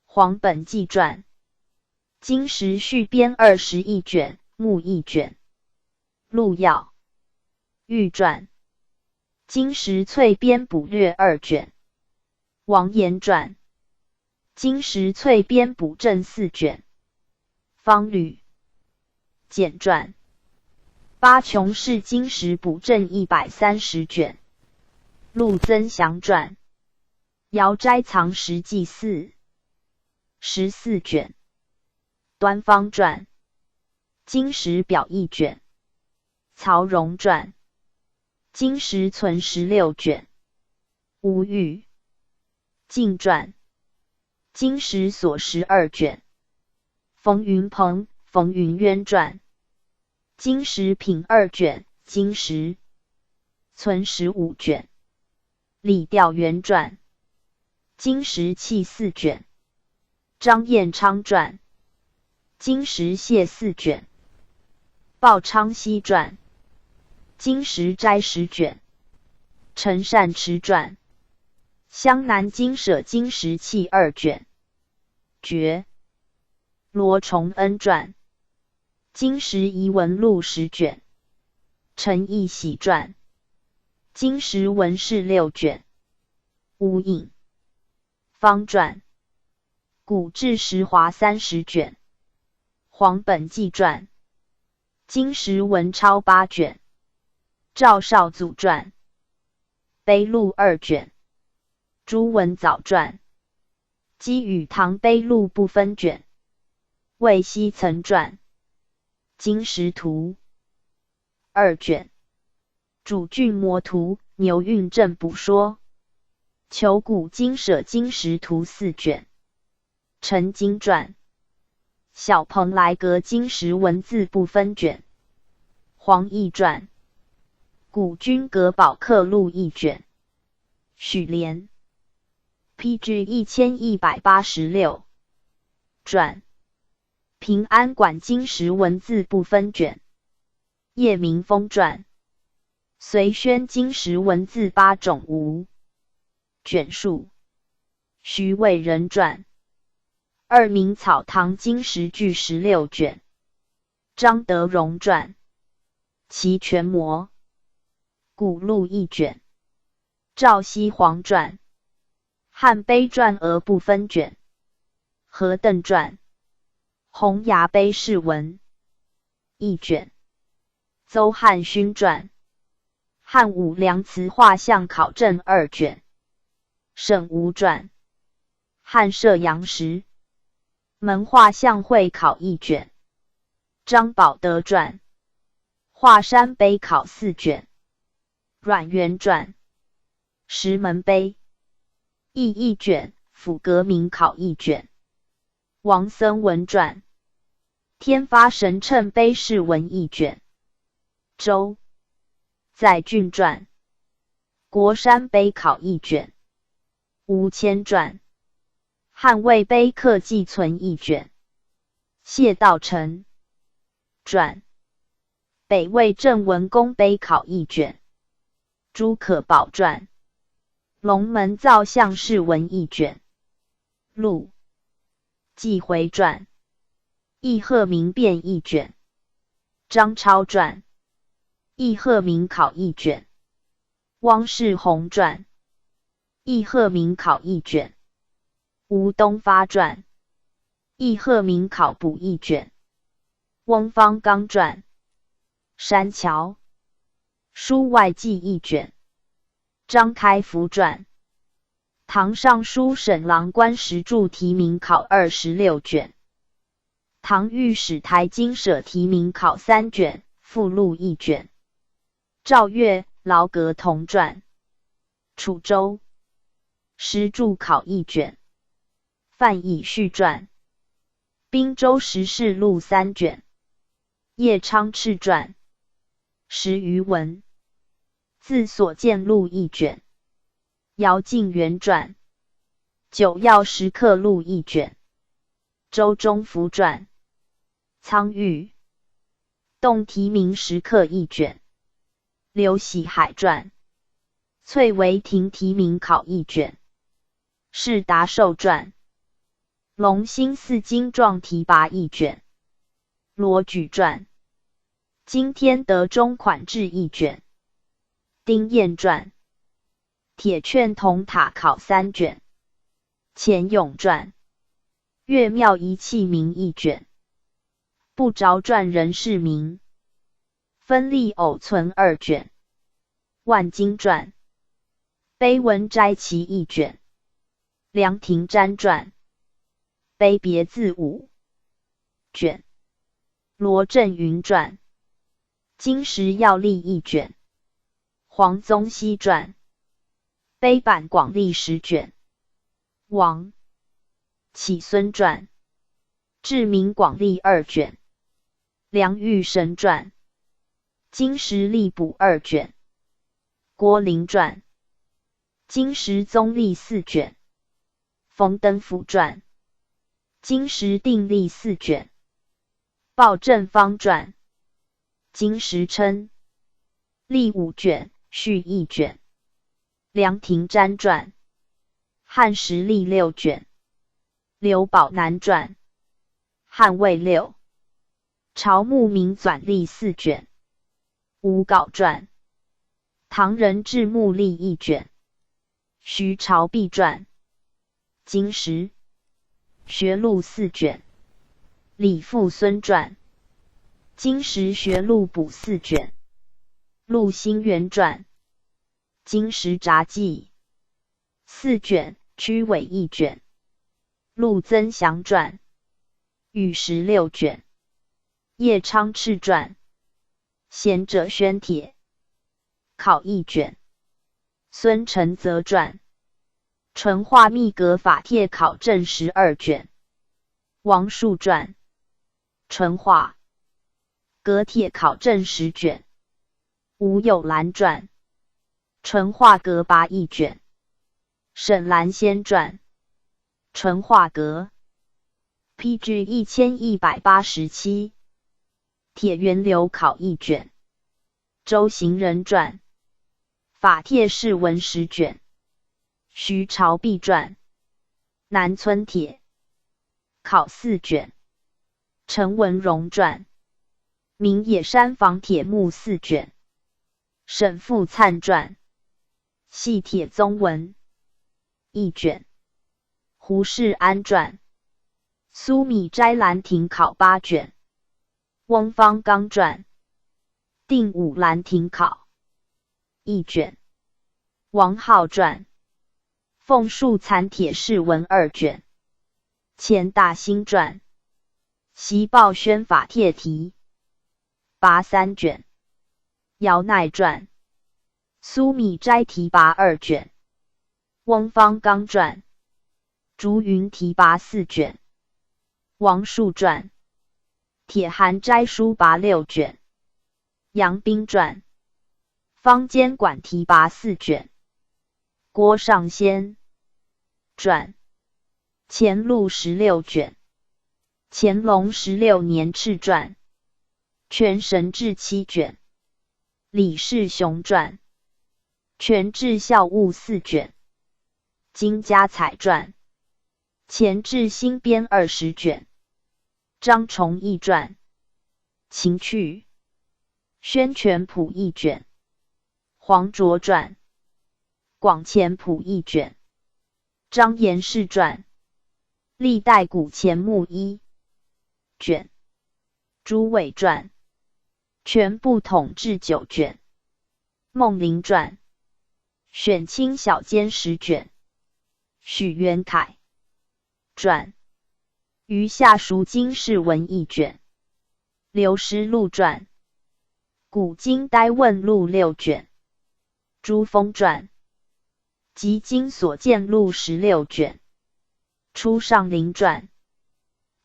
黄本纪传，经时续编21卷，目1卷。陆耀玉传，经时粹编补略2卷。王延传，经时粹编补正4卷。方吕简传，八琼氏经时补正130卷。陆增祥传，遥斋藏实记4 14卷。端方传，经时表1卷。曹荣传，经时存16卷。吴玉晋传，经时所12卷。冯云鹏、冯云渊传，经时品2卷，经时存15卷。李调元传，经时弃4卷。张彦昌传，经时谢4卷。鲍昌熙传，经时斋10卷。陈善持传，湘南经舍经时弃2卷。绝罗崇恩传，经时遗文录10卷。陈义喜传，经时文士6卷。吴颖方传，古志实华30卷。黄本纪传，经时文超8卷。赵少祖传，碑录2卷。朱文藻传，基与唐碑录不分卷。魏熙曾传，经时图2卷。主郡魔图，牛运正补说。求古经舍经时图4卷。陈经传，小蓬莱阁经时文字不分卷。黄奕传，古君阁宝刻录1卷。许连 PG 1186传，平安馆经时文字不分卷。叶明峰传，随宣经时文字8种无卷数。徐渭人传，二明草堂经时据16卷。张德荣传，齐全谟古录1卷。赵熙煌传，汉碑传而不分卷。何邓传，洪崖碑释文1卷。邹汉勋传，汉武梁祠画像考证2卷。沈吴传，汉摄阳时门画像会考1卷。张保德传，华山碑考4卷。阮元传，石门碑译1卷，辅革名考1卷。王僧文传，天发神谶碑释文1卷。周载俊传，国山碑考1卷。吴谦传，汉魏碑刻寄存1卷。谢道成传，北魏郑文公碑考1卷。朱可宝传，龙门造像释文1卷。陆季回传，易鹤鸣变1卷。张超传，易鹤鸣考1卷。汪世宏传，易鹤鸣考1卷。吴东发传，易鹤鸣考补1卷。翁方刚传，山桥书外记1卷。张开福传，唐尚书省郎官实注题名考26卷。唐御史台经舍题名考3卷，附录1卷。赵岳、劳格同传。楚州石柱考1卷。范以序传。滨州时事录3卷。叶昌炽传。10余文。自所见录1卷。姚敬元传。九曜时刻录1卷。周中福传。苍玉。洞题名时刻1卷。刘喜海传。翠微亭题名考1卷。释达寿传。隆兴寺经状题跋1卷。罗举传。今天德中款志1卷。丁彦传。铁券铜塔考3卷。钱永传。岳庙仪器名1卷。不着传人事名。分立偶存2卷。万经传。碑文斋奇1卷。梁廷瞻传。碑别字5卷。罗振云传。金石要历1卷。黄宗羲传。碑版广历10卷。王启孙传。志明广历2卷。梁玉神传。金石历补2卷。郭林传。金石宗历4卷。冯登甫传。金石定历4卷。鲍正方传。金石称。历5卷，序1卷。梁廷瞻传。汉时历6卷。刘宝南传。汉魏6。朝牧明纂历4卷。吴杲传。唐人志木历1卷。徐朝弼传。金石学录4卷。李复孙传。金石学录补4卷。陆兴元传。金石札记4卷，屈尾1卷。陆增祥传。禹16卷。叶昌炽传。贤者宣帖考1卷。孙承则传。纯化密阁法帖考证12卷。王树传。纯化阁帖考证10卷。吴有兰传。纯化阁跋1卷。沈兰仙传。纯化阁 PG 1187。铁元流考1卷。周行人传。法帖释文10卷。徐朝弼传。南村帖考4卷。陈文荣传。明野山房帖目4卷。沈复灿传。系帖宗文1卷。胡适安传。苏米斋兰亭考8卷。翁方刚传。定武兰亭考1卷。王浩传。凤树残帖释文2卷。钱大兴传。习报宣法帖题跋3卷。姚鼐传。苏米斋题跋2卷。翁方刚传。竹云题跋4卷。王树传。铁函斋书跋6卷。杨冰传。方坚馆题跋4卷。郭尚先传。乾录16卷。乾隆16年敕传。全神志7卷。李世雄传。全志孝务4卷。金家彩传。钱志新编20卷。张崇义传。秦去。宣权谱1卷。黄卓传。广钱谱1卷。张延世传。历代古钱目1卷。朱伟传。全部统治9卷。孟林传。选清小笺10卷。许元凯传。余下蜀经世文1卷。刘师禄传。古今呆问录6卷，珠峰传，集今所见录16卷，出上林传，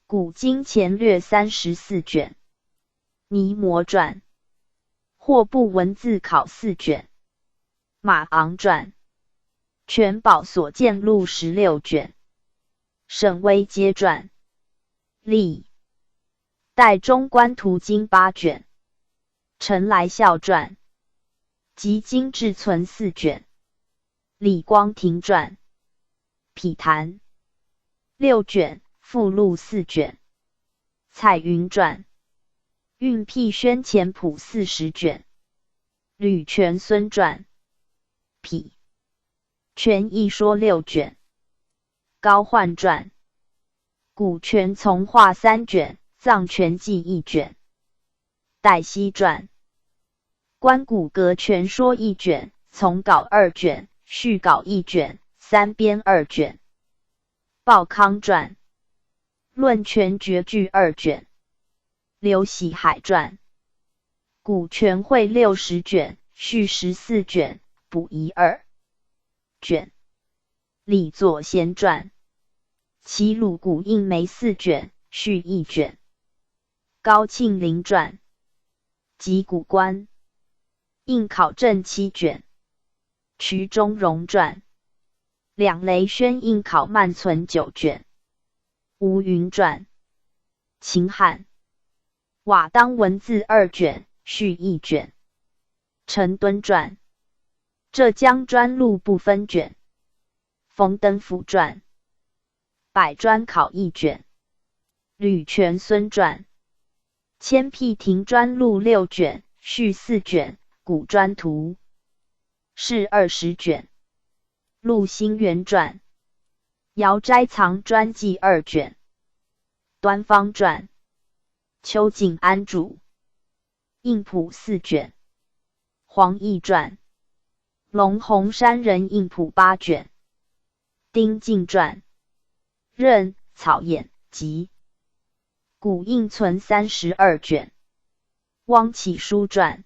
古今前略34卷，尼摩传，霍部文字考4卷，马昂传，全宝所见录16卷，沈微阶传，历代中观图经8卷，陈来孝传，集今志存4卷，李光庭传，匹谈6卷，附录4卷，彩云传，运辟宣前谱40卷，吕全孙传，匹全一说6卷，高焕传，古全从化3卷，藏全记1卷，戴熙传，观古阁全说1卷，从稿2卷，续稿1卷，三编2卷，鲍康传，论全绝句2卷，刘喜海传，古全会60卷，续14卷，补遗2卷，李左贤传，齐鲁古印梅4卷，续1卷，高庆龄传，集古观印考证7卷，瞿中荣传，两雷轩印考慢存9卷，吴云传，秦汉瓦当文字2卷，续1卷，陈敦传，浙江专录不分卷，冯登甫传，百专考1卷，吕全孙传，千辟庭专录6卷，续4卷，古专图是20卷，陆兴元传，瑶斋藏专记2卷，端方传，邱景安著，印谱4卷，黄奕传，龙洪山人印谱8卷，丁敬传，任草衍集，古印存32卷，汪启书传，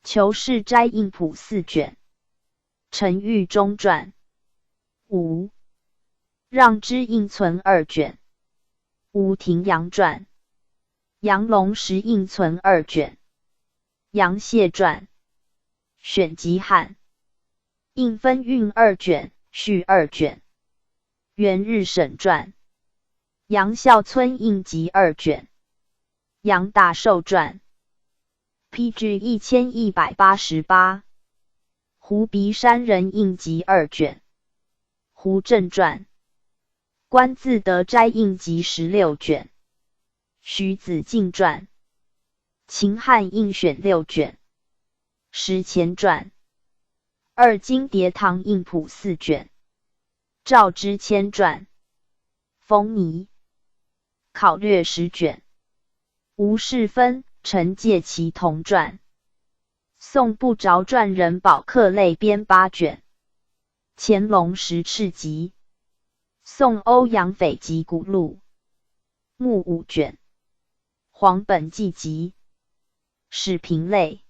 求是斋印谱4卷，陈玉中传，吴让之印存2卷，吴廷阳传，杨龙石印存2卷，杨谢传，选集汉印分韵2卷，续2卷，元日沈传，杨孝村印集2卷，杨大寿传，PG 1188，胡鼻山人印集2卷，胡正传，观自得斋印集16卷，徐子敬传，秦汉印选6卷，石前传，二经叠堂印谱4卷，赵之谦传，封泥考略10卷，吴世芬、陈介其同传，宋不着传人宝课类编8卷，乾隆十赤集，宋欧阳斐集古录，目5卷，黄本纪集，史评类，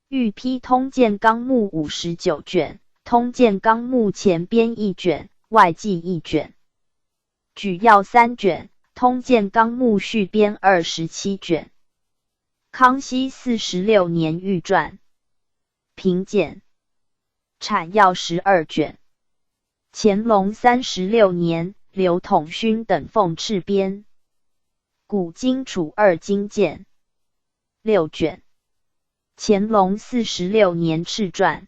御批通鉴纲目59卷，通鉴纲目前编1卷，外记1卷，举要3卷，通鉴纲目续编27卷，康熙46年御传，评鉴，产要12卷，乾隆36年刘统勋等奉敕编，古今楚2经鉴6卷，乾隆46年敕传，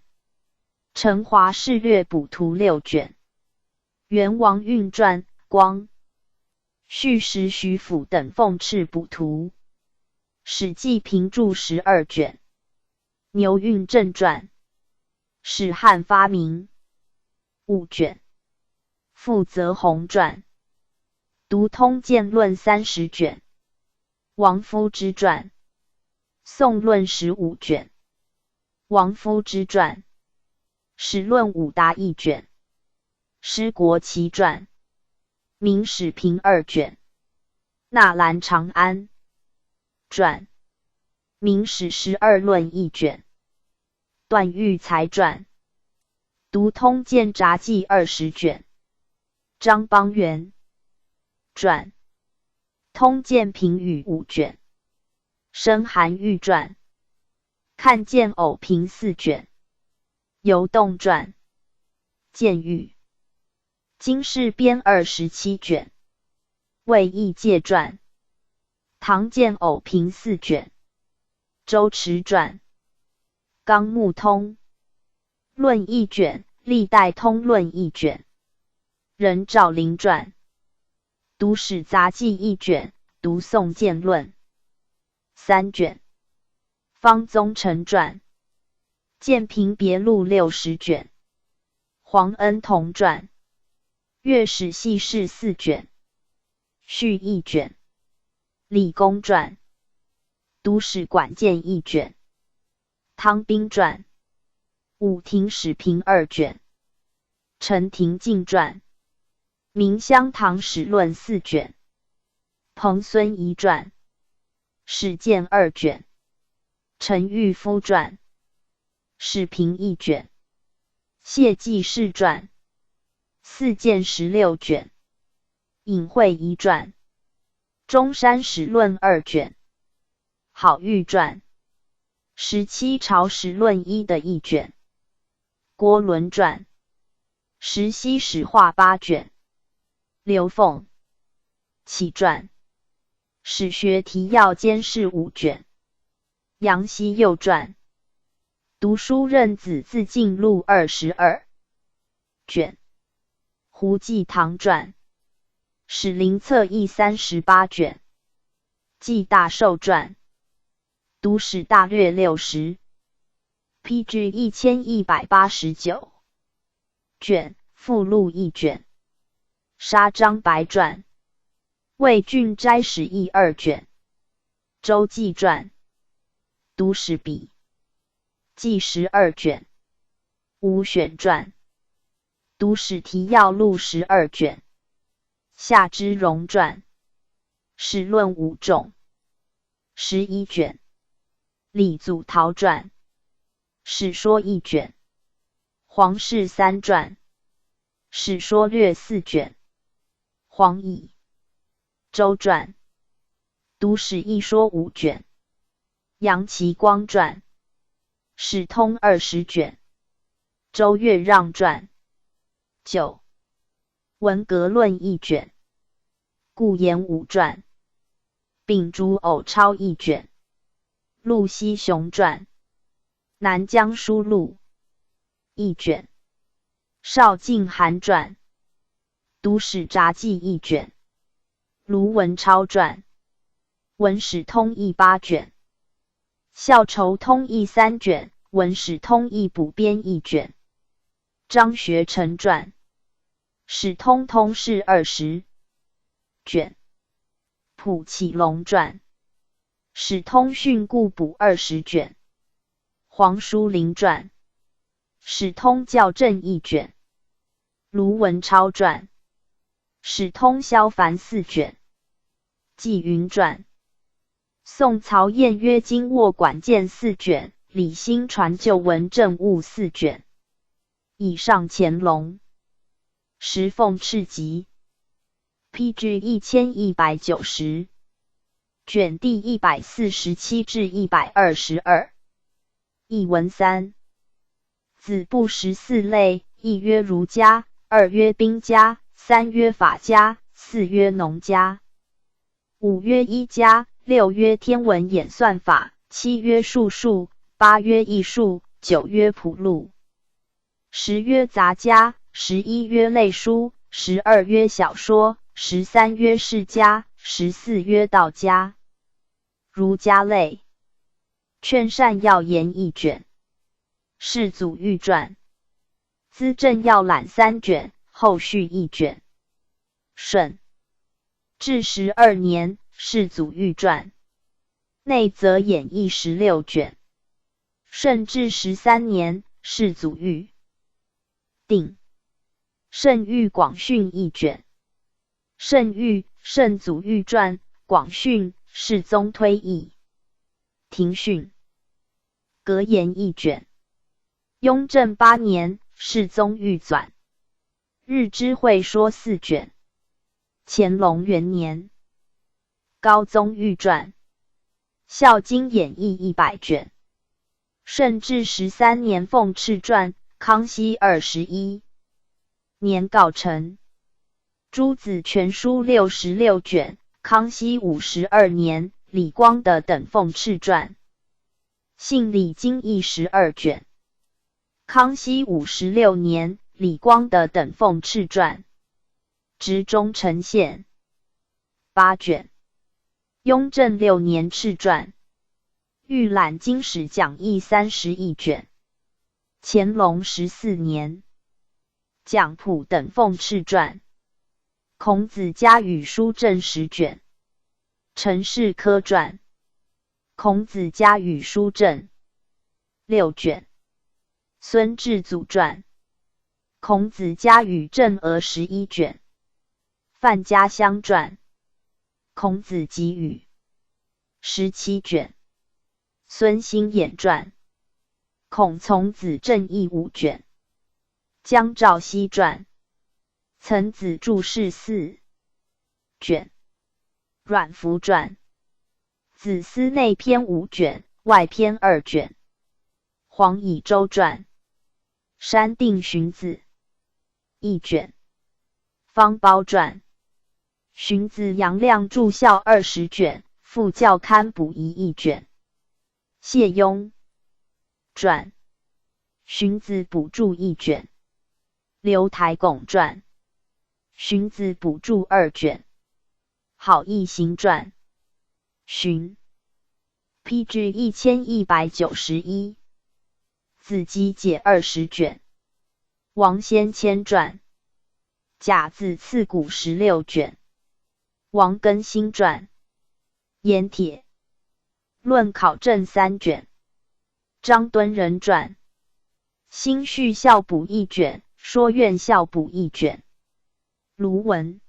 陈华士略补图6卷，元王运传光续时徐府等奉敕补图，史记评注12卷，牛运正传，史汉发明5卷，傅泽弘传，读通鉴论30卷，王夫之传，宋论15卷，王夫之传，史论5答1卷，施国奇传，明史评2卷，纳兰长安传，明史12论一卷。段玉裁传。读通鉴札记20卷。张邦元传。通鉴评语5卷。申韩愈传。看见偶评4卷。游动传。见语。经世编27卷。魏义介传。唐见偶评4卷。周持传。纲目通论1卷。历代通论1卷。任兆麟传。读史杂记1卷。读宋鉴论3卷。方宗成传。鉴评别录60卷。黄恩同传。乐史细事4卷。序1卷。李公传。读史馆鉴1卷。汤彬传。武亭史评2卷。陈廷敬传。明香堂史论4卷。彭孙仪传。史鉴2卷。陈玉夫传。史评1卷。谢济世传。4鉴16卷。尹惠仪传。中山史论2卷。郝玉传。17朝史论1的1卷。郭伦传。石溪史话8卷。刘凤启传。史学提要监视5卷。杨希佑传。读书任子自尽录22卷。胡济堂传。史灵策议38卷。纪大寿传。读史大略60。PG 1189卷。附录1卷。沙张白传。魏郡斋史议2卷。周记传。读史笔记12卷。吴选传。读史提要录12卷。夏之荣传。史论5种。11卷。李祖陶传。史说1卷。黄氏3传。史说略4卷。黄乙周传。读史一说5卷。杨其光传。史通20卷。周岳让传。9。文革论1卷。顾炎武传。秉烛偶抄1卷。陆西雄传。南江书录1卷。邵敬涵传。读史札记1卷。卢文超传。文史通义8卷。校筹通义3卷。文史通义补编1卷。张学成传。史通通释20卷。蒲启龙传。史通训故补20卷。黄书林传。史通校正1卷。卢文超传。史通萧凡4卷。纪云传。宋曹晏约经握管鉴4卷。李兴传旧文正务4卷。以上乾隆。石凤赤集。PG 1190卷第147至122。译文3。子部14类，一曰儒家，二曰兵家，三曰法家，四曰农家，五曰医家，六曰天文演算法，七曰术数，八曰艺术，九曰谱录，十曰杂家，11曰类书，12曰小说，13曰世家，14曰道家。儒家类。劝善要言1卷。世祖御传。资政要览3卷，后续1卷。顺治12年，世祖御传。内则演义16卷。顺治13年，世祖御定。圣谕广训1卷。圣谕，圣祖御传，广训，世宗推译。庭训。格言1卷。雍正8年，世宗御纂。日知会说4卷。乾隆元年，高宗御传。孝经演义100卷。顺治13年奉敕传，康熙21年告成。诸子全书66卷，康熙52年，李光德等奉敕传。信礼经义12卷。康熙56年，李光德等奉敕传。直中丞宪8卷。雍正6年敕传。御览经史讲义31卷。乾隆14年，蒋溥等奉敕传。孔子家语书正10卷。陈氏科传。孔子家语书正6卷。孙志祖传。孔子家语正额11卷。范家乡传。孔子集语17卷。孙兴衍传。孔从子正义5卷。江肇熙传。岑子注释4卷。阮福传。子思内篇5卷，外篇2卷。黄以周传。山定荀子1卷。方苞传。荀子杨亮注校20卷，副校刊补遗1卷。谢雍传。荀子补注1卷。刘台拱传。荀子补注2卷。好义行传。荀PG 1191。子集解20卷。王先谦传。甲子次古16卷。王根兴传。盐帖论考证3卷。张敦仁传。新序校补1卷，说院校补1卷。卢文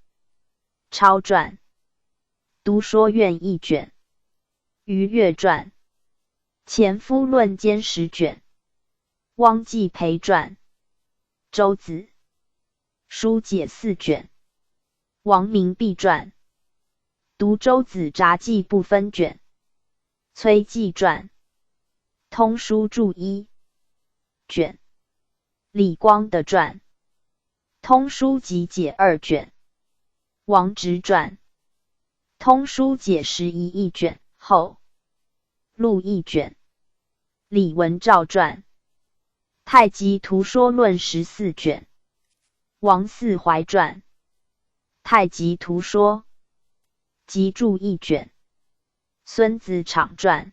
超传。读说院1卷。于越传。前夫论兼10卷。汪季培传。周子书解4卷。王明弼传。读周子札记不分卷。崔季传。通书注1卷。李光德传。通书集解2卷。王直传。通书解11 1卷，后录1卷。李文照传。太极图说论14卷。王嗣怀传。太极图说集注1卷。孙子场传。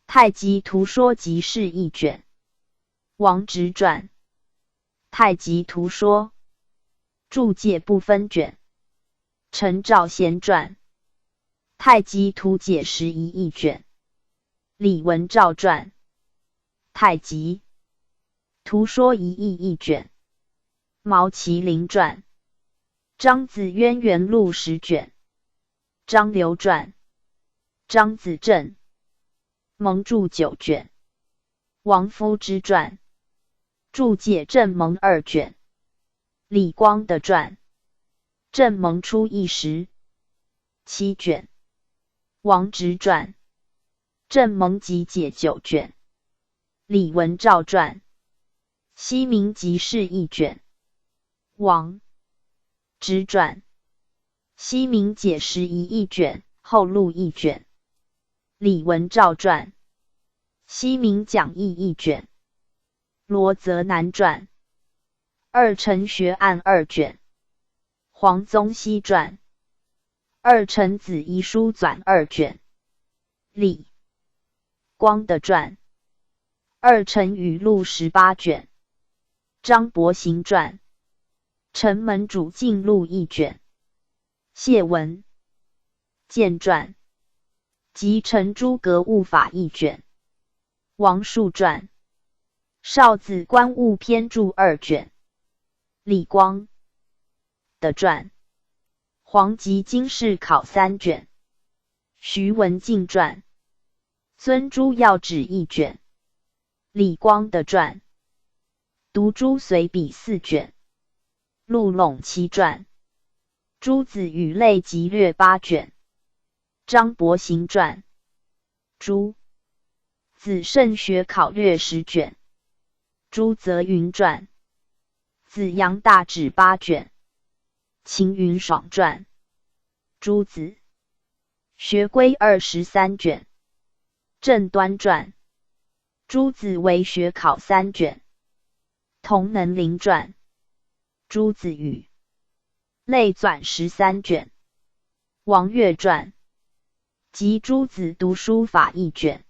太极图说集释1卷。王直传。太极图说注解不分卷。陈兆贤传。太极图解11 1卷。李文照传。太极图说一义1卷。毛麒麟传。张子渊源录10卷。张刘传。张子正蒙注9卷。王夫之传。注解正蒙2卷。李光德传。正蒙初一时7卷。王直传。正蒙集解9卷。李文照传。西明集释1卷。王直传。西明解11 1卷，后录1卷。李文照传。西明讲义1卷。罗泽南传。二程学案2卷。黄宗羲传。二程子遗书纂2卷。李光德传。二程语录18卷。张伯行传。城门主进录1卷。谢文建传。集成诸格物法1卷。王树传。少子观物篇注2卷。李光德传。黄极经世考3卷。徐文静传。孙朱要旨1卷，李光的传，读诸随笔4卷，陆陇7传，诸子语类集略8卷，张伯行传，诸子慎学考略10卷，朱泽云传，子杨大旨8卷，秦云爽传，诸子学规23卷，郑端传，诸子为学考3卷，同能陵传，诸子语类纂13卷，王岳传及诸子读书法1卷，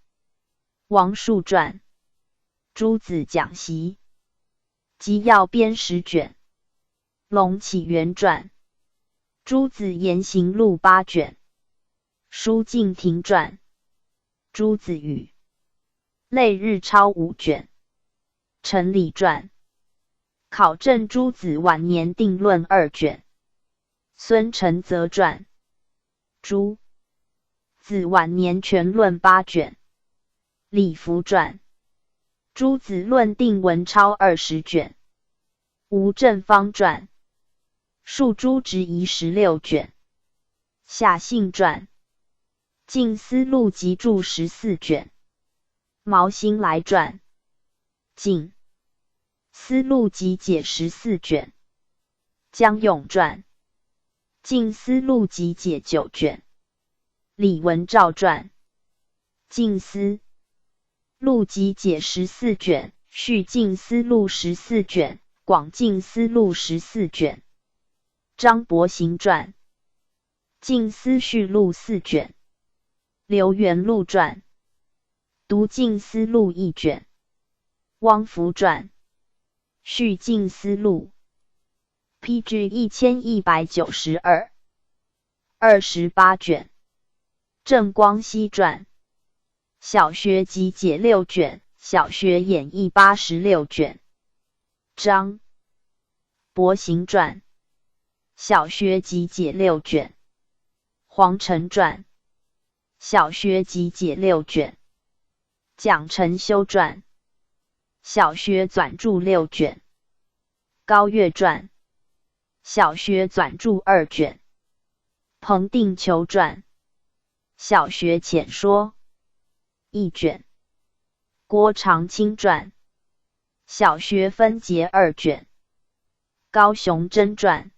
王树传，诸子讲习及要编10卷，龙起源传，诸子言行录8卷，舒敬亭传，诸子语类日抄5卷，陈理传，考证诸子晚年定论2卷，孙承则传，诸子晚年全论8卷，李福传，诸子论定文抄20卷，吴正方传，述诸执疑16卷，夏信传，晋思路集注14卷，毛新来传，晋思路集解14卷，江永传，晋思路集解9卷，李文照传，晋思路集解14卷，续晋思路14卷，广晋思路14卷，张伯行传，晋思序录4卷，刘元禄传，读晋思路1卷，汪福传，续晋思路 ，PG 1192 28卷，郑光熙传，小学集解6卷，小学演义86卷，张伯行传，小学集解6卷，黄承传，小学集解6卷，蒋承修传，小学纂注6卷，高岳传，小学纂注2卷，彭定求传，小学浅说1卷，郭长卿传，小学分节2卷，高雄真传，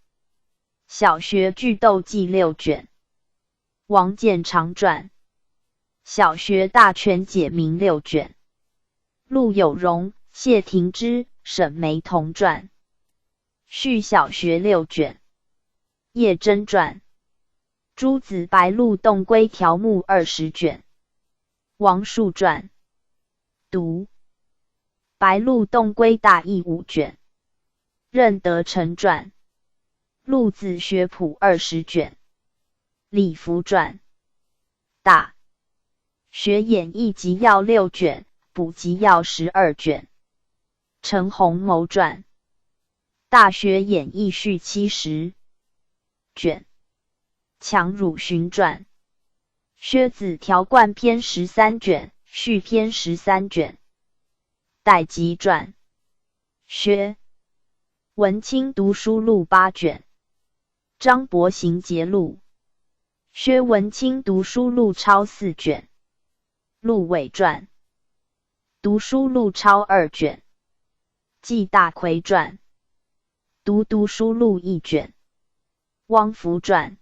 小学句斗记6卷，王建长传，小学大全解明6卷，陆有荣、谢廷之、沈眉同传，续小学6卷，叶真传，诸子白鹿洞规条目20卷，王树传，读白鹿洞规大义5卷，任德成传，陆子学谱20卷，李福传，大学演义集要6卷，补集要12卷，陈洪谋传，大学演义序70卷，强汝寻传，薛子条贯篇13卷，序篇13卷，戴吉传，薛文清读书录8卷，张伯行节录，薛文清读书录抄4卷，陆伟传，读书录抄2卷，纪大奎传，读书录1卷，汪福传，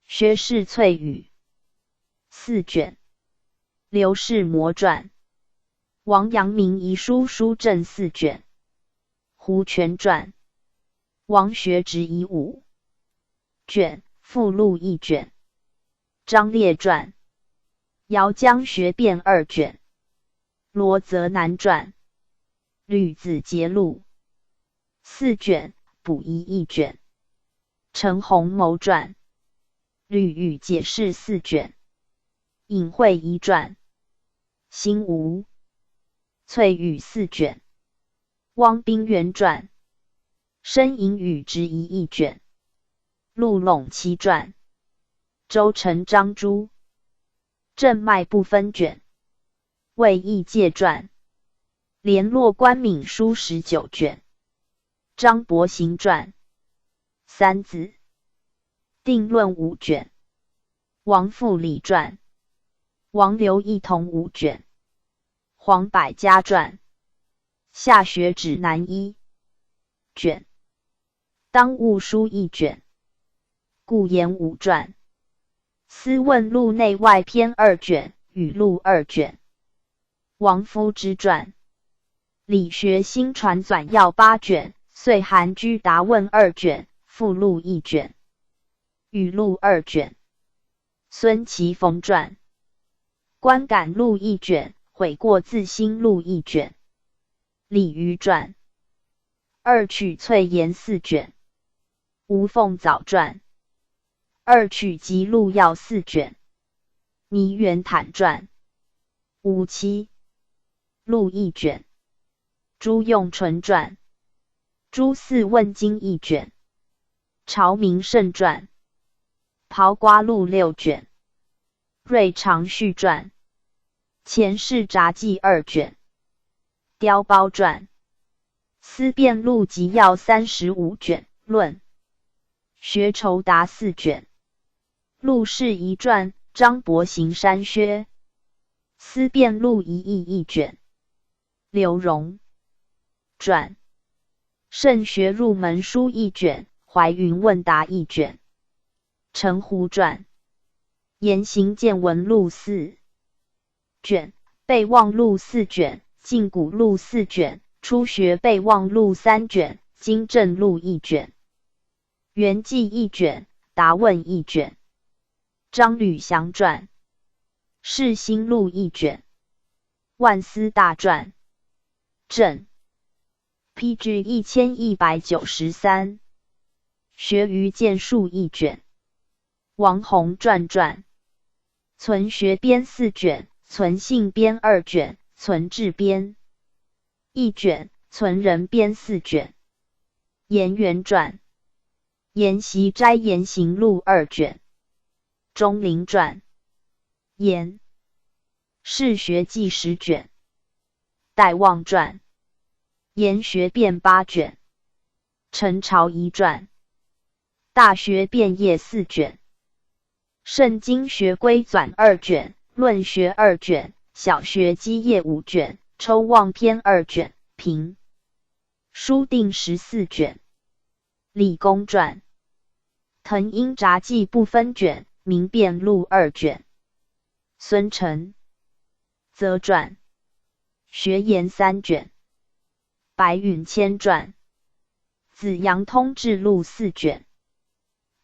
薛氏翠羽4卷，刘氏谟传，王阳明遗书书证4卷，胡全传，王学直遗5卷，附录1卷，张烈传，姚江学变2卷，罗泽南传，吕子节录4卷，补遗1卷，陈洪谋传，吕语解释4卷，尹惠仪传，辛吴翠羽4卷，汪宾元传，申隐语直遗1卷，陆陇7传，周成章朱正脉不分卷，魏义介传，联络官敏书19卷，张伯行传3子，定论5卷，王复礼传，王刘一同5卷，黄百家传，下学指南1卷，当务书1卷，顾炎武传，思问录内外篇2卷，语录2卷，王夫之传，理学新传纂要8卷，岁寒居答问2卷，附录1卷，语录2卷，孙其逢传，观感录1卷，悔过自新录1卷，李渔传，二曲翠岩4卷，吴凤藻传，二曲集录要4卷，倪元坦传，吴七录1卷，朱用纯传，朱四问经1卷，朝明圣传，刨瓜录6卷，瑞长序传，前世札记2卷，雕包传，思辨录集要35卷，论学酬答4卷，陆氏遗传，张伯行山薛，思辨录一义1卷，刘荣传，圣学入门书1卷，怀云问答1卷，陈胡传，言行见闻录4卷，备忘录4卷，晋古录4卷，初学备忘录3卷，经正录1卷，元记1卷，答问1卷，张吕祥传，世新录1卷，万思大传，正 PG 1193，学于剑术1卷，王弘传传，存学编4卷，存性编2卷，存志编1卷，存人编4卷，颜元传，研习斋言行录2卷，钟灵传，研士学记10卷，戴望传，研学变8卷，陈朝仪传，大学变业4卷，圣经学规纂2卷，论学2卷，小学基业5卷，抽望篇2卷，评书定14卷，理公传，滕婴札记不分卷，明辨录2卷，孙承则传，学言3卷，白允谦传，子阳通志录4卷，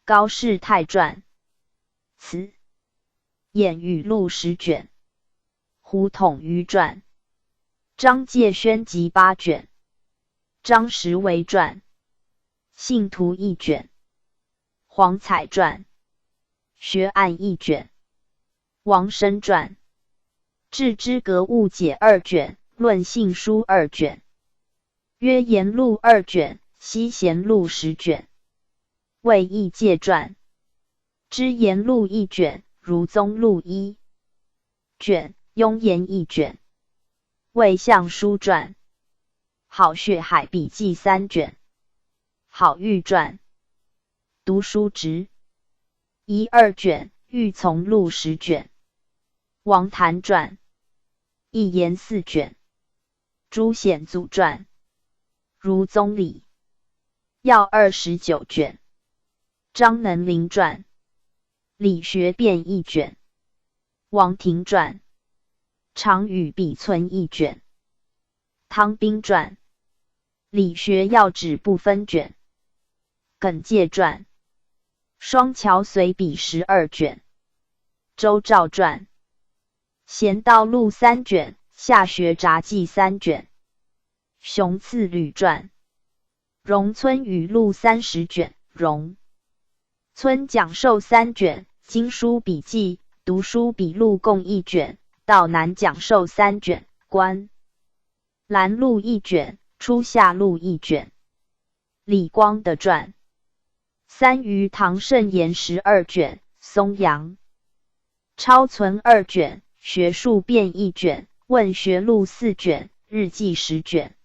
高士泰传，词演语录10卷，胡统瑜传，张介轩集8卷，张时维传，信徒1卷，黄彩传，学案1卷，王生传，致知格物解2卷，论性书2卷，约言录2卷，西贤录10卷，魏义介传，知言录1卷，如宗录1卷，庸言1卷，魏相书传，好学海笔记3卷，好玉传，读书直1、2卷，玉从录10卷，王谭传，一言4卷，朱显祖传，如宗理要29卷，张能麟传，理学变1卷，王庭传，常语笔存1卷，汤彬传，理学要旨不分卷，耿介传，双桥随笔12卷，周兆传，贤道录3卷，下学札记3卷，熊次履传，荣村语录30卷，荣村讲授3卷，经书笔记、读书笔录共1卷，道南讲授3卷，观兰录1卷，初夏录1卷，李光的传，三余唐圣言12卷，松阳超存2卷，学术变1卷，问学录4卷，日记10卷，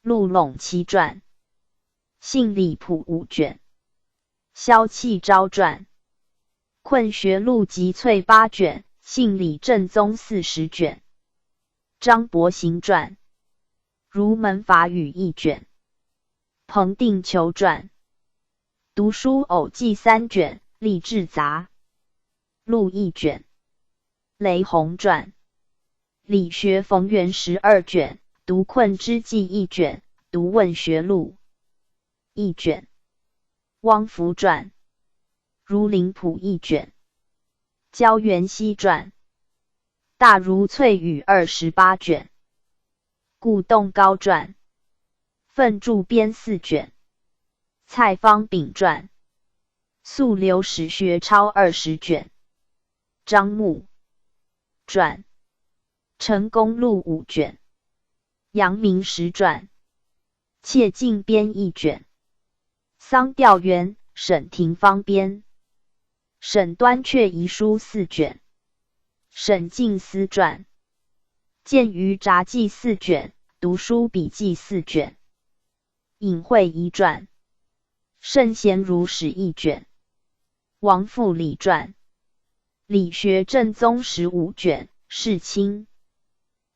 录拢7传，信礼谱5卷，萧弃昭传，困学录集萃8卷，信礼正宗40卷，张伯行传，儒门法语1卷，彭定求传，读书偶记3卷，励志杂录1卷，雷洪传，理学逢源12卷，读困之记1卷，读问学录1卷，汪福传，儒林谱1卷，焦元熙传，大儒萃语28卷，顾洞高传，奋著编4卷，蔡方炳传，素流史学抄20卷，张牧传，成功录5卷，阳明实传，切进编1卷，桑调元、沈廷芳编，沈端阙遗书4卷，沈静思传，鉴于札记4卷，读书笔记4卷，隐会遗传，圣贤儒史1卷，王复礼传，理学正宗15卷，世卿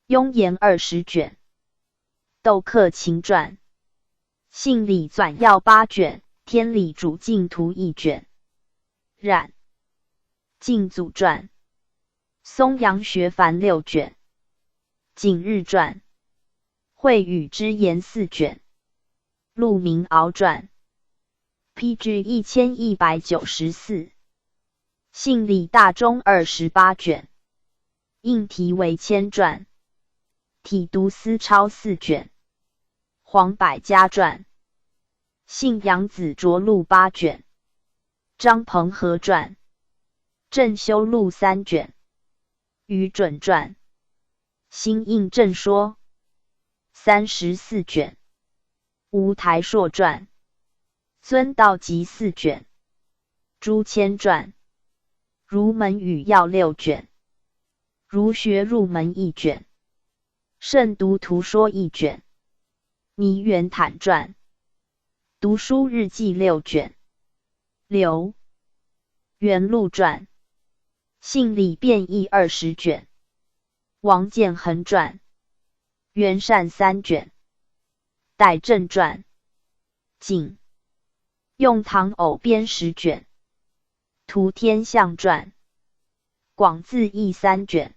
庸言20卷，窦克勤传，信礼纂要8卷，天理主净图1卷，冉敬祖传，松阳学凡6卷，景日传，会语之言4卷，陆明敖传，PG 1194，信礼大中28卷，应题为千传，体读思抄4卷，黄百家传，信杨子着录8卷，张鹏和传，正修录3卷，余准传，新应正说34卷，吴台硕传，尊道集4卷，朱谦传，儒门语要6卷，儒学入门1卷，慎独图说1卷，倪元坦传，读书日记6卷，刘元禄传，信礼变异20卷，王建恒传，元善3卷，戴正传，景用唐偶编10卷，图天象传，广字义3卷，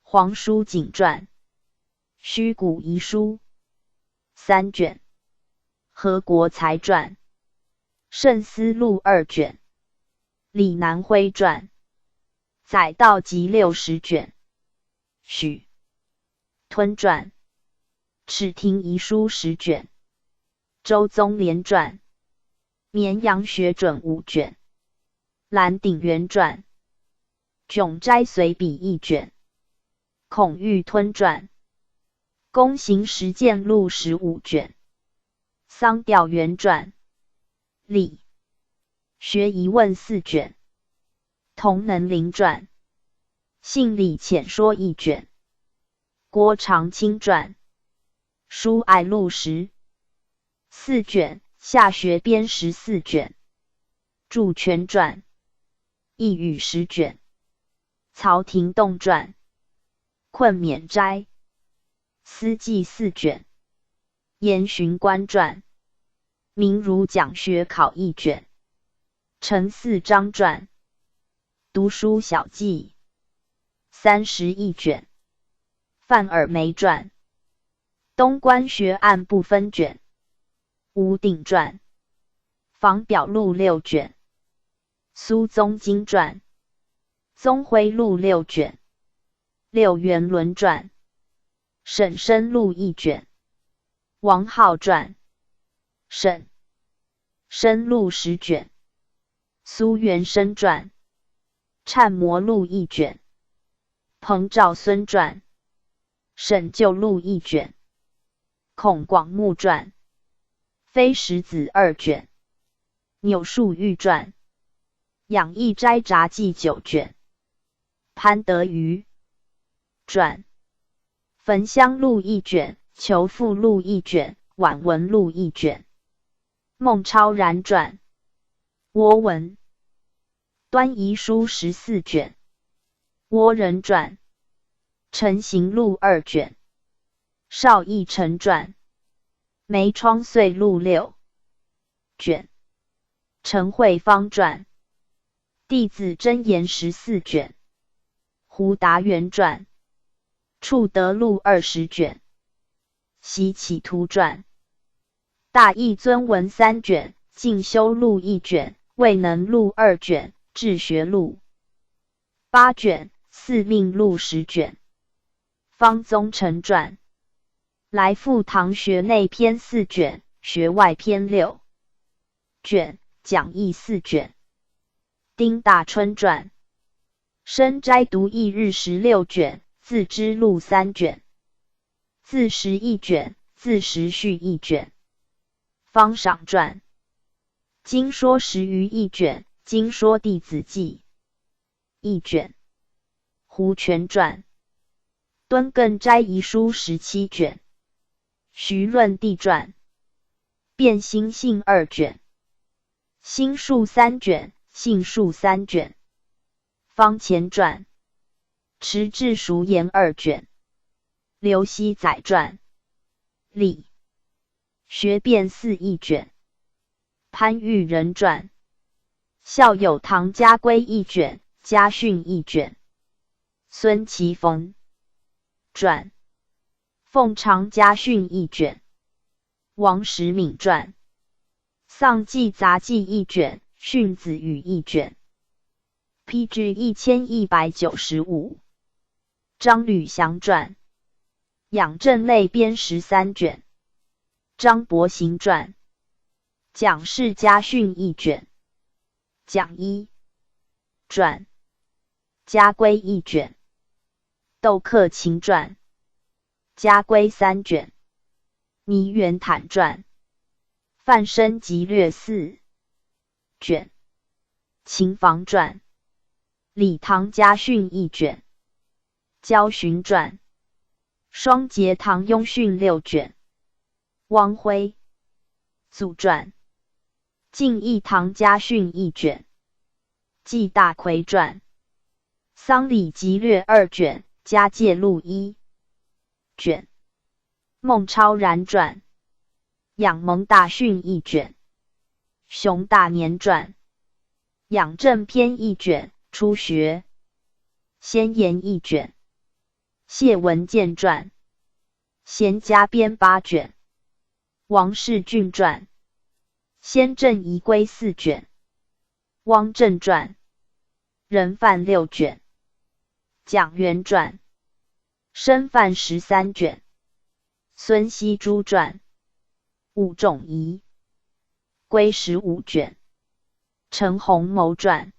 黄书景传，虚古遗书3卷，何国才传，慎思录2卷，李南辉传，载道集60卷，许吞传，敕廷遗书10卷，周宗廉传，绵阳学准5卷，蓝鼎元传，迥斋随笔1卷，孔玉吞传，公行实践录15卷，桑调元传，理学疑问4卷，同能林传，信礼浅说1卷，郭长卿传，书爱录10 4卷，下学编14卷，祝全传，一语10卷，曹廷栋传，困免斋，司记4卷，严循官传，明儒讲学考1卷，陈四章传，读书小记31卷，范尔梅传，东关学案部分卷，吴鼎传，房表录6卷，苏宗经传，宗辉录6卷，六元伦传，沈申录1卷，王浩传，沈申录10卷，苏元生传，忏摩录1卷，彭兆孙传，沈就录1卷，孔广目传，非石子2卷，钮树玉传，养义斋札记9卷，潘德瑜传，焚香录一卷，求复录一卷，晚文录一卷。孟超然传。倭文。端仪书14卷。倭人传。陈行录2卷。邵义成传。梅窗岁录6卷。陈慧芳传。弟子真言14卷。胡达元传。处德录20卷。习启图传。大义尊文3卷。进修录1卷。未能录2卷。治学录8卷。四命录10卷。方宗成传。来复堂学内篇4卷。学外篇6卷。讲义4卷。丁大春传。深斋读一日16卷。自知录3卷。自识1卷。自识序1卷。方赏传。经说10余1卷。经说弟子记1卷。胡全传。敦更斋遗书17卷。徐润帝传。变心性2卷。心术3卷。性术3卷。方前传。持志熟言2卷。刘熙载传。礼学辨41卷。潘玉仁传。孝友堂家规1卷。家训1卷。孙其逢传。凤长家训1卷。王时敏传。丧祭杂记1卷。训子语1卷。PG 1195。张吕祥传。养正类编13卷。张伯行传。蒋氏家训1卷。蒋一传。家规1卷。窦克勤传。家规3卷。倪元坦传。范生集略4卷。秦房传。李唐家训1卷。焦循传。双节堂雍训6卷。汪辉祖传。晋义堂家训1卷。纪大奎传。丧礼集略2卷。家戒录1卷。孟超然传。养蒙大训1卷。熊大年传。养正篇1卷。初学先言1卷。谢文健传。贤家编8卷。王世俊传。先正仪规4卷。汪正传。人范6卷。蒋元传。申范13卷。孙熙珠传。伍仲仪规15卷。陈洪谋传。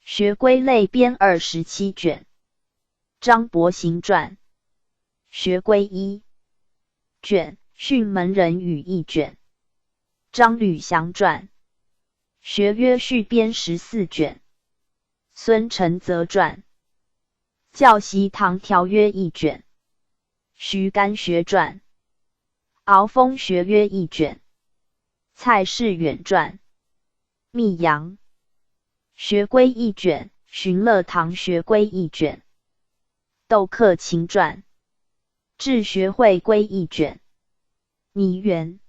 学规类编27卷。张伯行传。学规1卷。训门人语1卷。张吕祥传。学约序编14卷。孙承泽传。教习堂条约1卷。徐干学传。鳌峰学约1卷。蔡世远传。密阳学规1卷。寻乐堂学规1卷。窦克勤传。治学会规1卷。倪元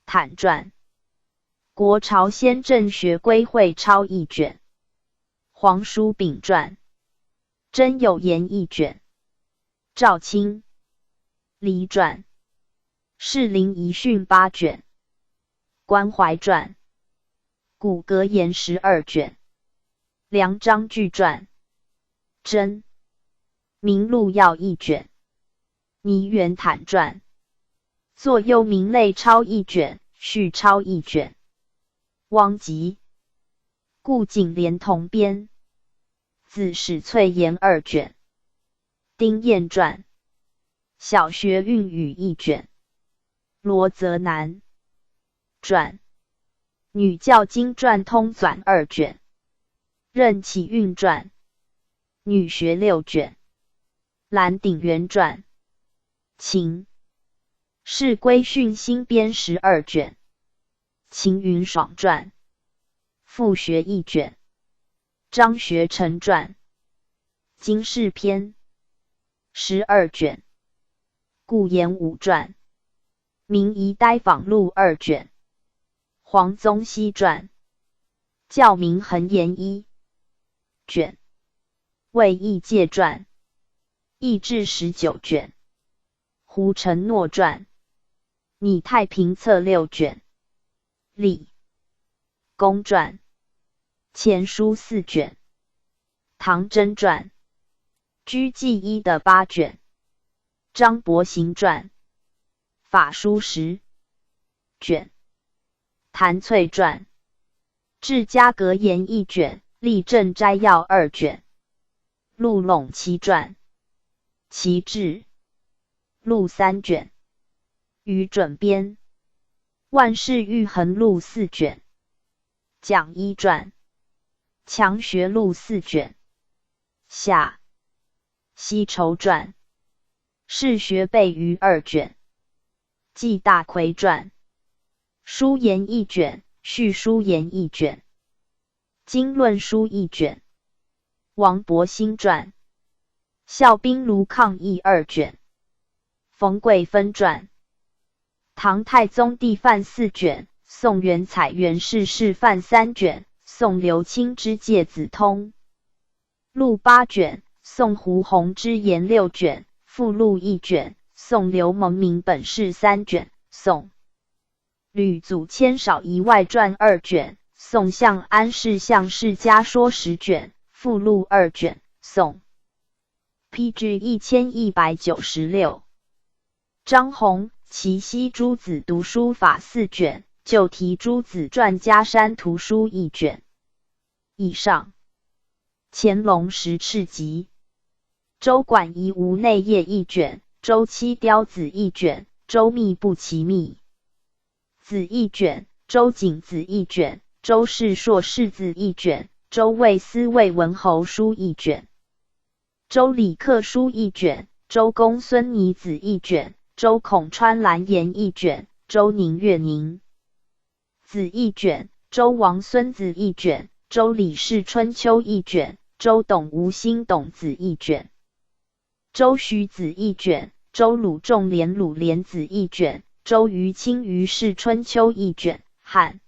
坦传。国朝先正学规会抄1卷。黄书炳传。真有言1卷。赵卿黎传。士林遗训8卷。关怀传。古格言12卷。梁章巨传。真明录要1卷。倪元坦传。左右明类抄1卷。序抄1卷。汪吉顾景连同编。子史翠言2卷。丁彦传。小学韵语1卷。罗泽南传。女教经传通纂2卷。任启运传。女学6卷。蓝鼎元传。秦是归训新编12卷，秦云爽传，复学1卷，张学成传，经世篇12卷，顾炎武传，明夷呆访录2卷，黄宗羲传，教明恒言1卷，魏义介传，义志19卷，胡承诺传，拟太平册6卷，李公传，前书4卷，唐真传，居记1的8卷，张伯行传，法书10卷，谭翠传，至嘉格言1卷，立正摘要2卷，陆陇齐传，齐志录3卷，于准编，万世玉衡录4卷，讲医传，强学录4卷，夏西筹传，世学备于2卷，纪大奎传，书言1卷，续书言1卷，经论书1卷，王伯兴传，孝兵卢抗议2卷，冯贵芬传，唐太宗帝范4卷，宋元采元氏示范3卷，宋刘钦之介子通录8卷，宋胡弘之言6卷，附录1卷，宋刘蒙明本事3卷，宋吕祖谦少遗外传2卷，宋向安世向世家说10卷，附录2卷，宋PG 1196。张宏、祁西诸子读书法4卷，旧题诸子传家山图书1卷。以上。乾隆10赤集。周管夷无内页1卷，周七雕子1卷，周密不齐密子1卷，周景子1卷，周氏硕士子1卷，周魏思魏文侯书1卷，周礼克书1卷，周公孙尼子1卷，周孔川蓝言1卷，周宁月宁子1卷，周王孙子1卷，周李氏春秋1卷，周董吴兴董子1卷，周徐子1卷，周鲁仲连鲁连子1卷，周于清于氏春秋1卷，汉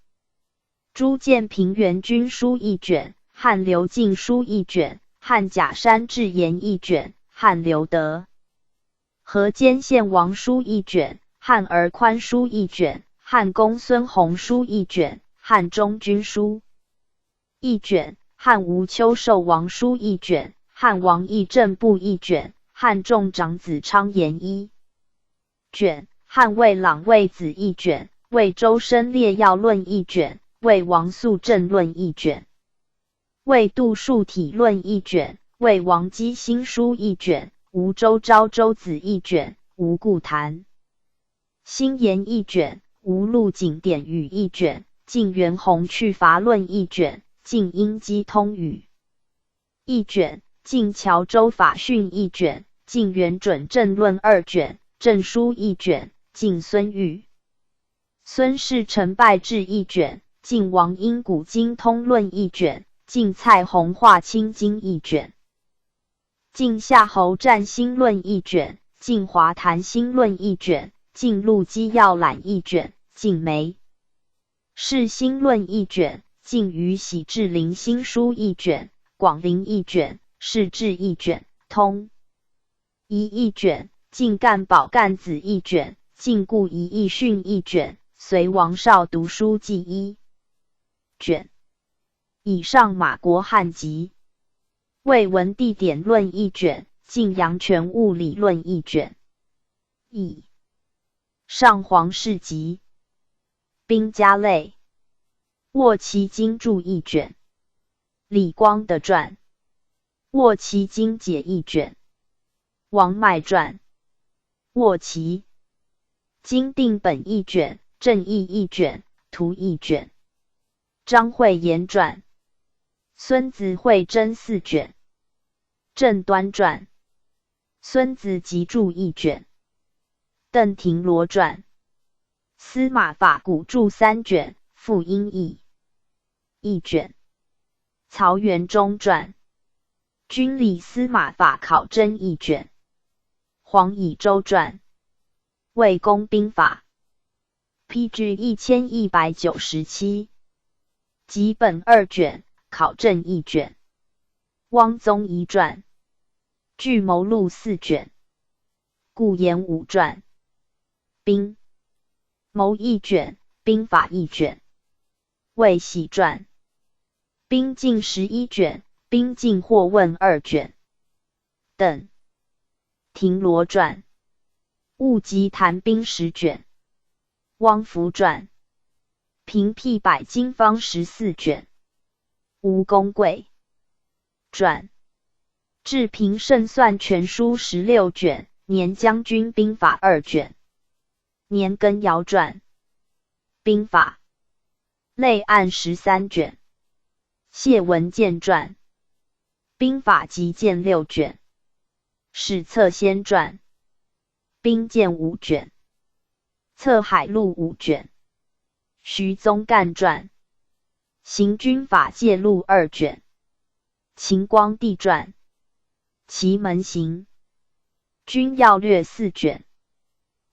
朱建平元君书1卷，汉刘敬书1卷，汉甲山志言1卷，汉刘德河间县王书1卷，汉儿宽书1卷，汉公孙弘书1卷，汉中军书1卷，汉吴秋寿王书1卷，汉王义正部1卷，汉仲长子昌言1卷，汉魏朗魏子1卷，魏周生列要论1卷，魏王肃正论1卷，魏杜数体论1卷，魏王基新书1卷，吴周昭周子1卷，吴固谈新言1卷，吴陆景典语1卷，晋元洪去伐论1卷，晋英基通语1卷，晋乔州法训1卷，晋元准政论2卷，正书1卷，晋孙玉孙氏成败志1卷，晋王英古今通论1卷，晋蔡弘化清经1卷，晋夏侯占新论1卷，晋华谈新论1卷，晋陆基要览1卷，晋梅氏新论1卷，晋于喜志林新书1卷，广陵1卷，世志1卷，通仪1卷，晋干宝干子1卷，晋顾仪义训1卷，隋王少读书记1卷。以上马国汉籍。魏文帝典论1卷，晋阳泉物理论1卷。以上皇室集。兵家类。沃奇经注1卷。李光的传。沃奇经解1卷。王迈传。沃奇经定本1卷，正义1卷，图1卷。张惠言传。孙子惠真4卷。正端传。孙子集注1卷。邓廷罗传，司马法古著3卷，附音译1卷。曹元忠传，军理司马法考征1卷。黄以周传，魏公兵法 ，PG 1197，集本2卷，考证1卷。汪宗仪传，据谋录4卷。顾炎武传，兵谋1卷，兵法1卷。魏喜传，兵进11卷，兵进或问2卷。等廷罗传，务集谈兵10卷。汪福传，平辟百经方14卷。吴公贵传，治平胜算全书16卷。年将军兵法2卷。年羹尧传，兵法类案13卷。谢文鉴传，兵法集鉴6卷。史策先传，兵鉴5卷。策海录5卷。徐宗干传，行军法介录2卷。秦光帝传，奇门行军要略4卷。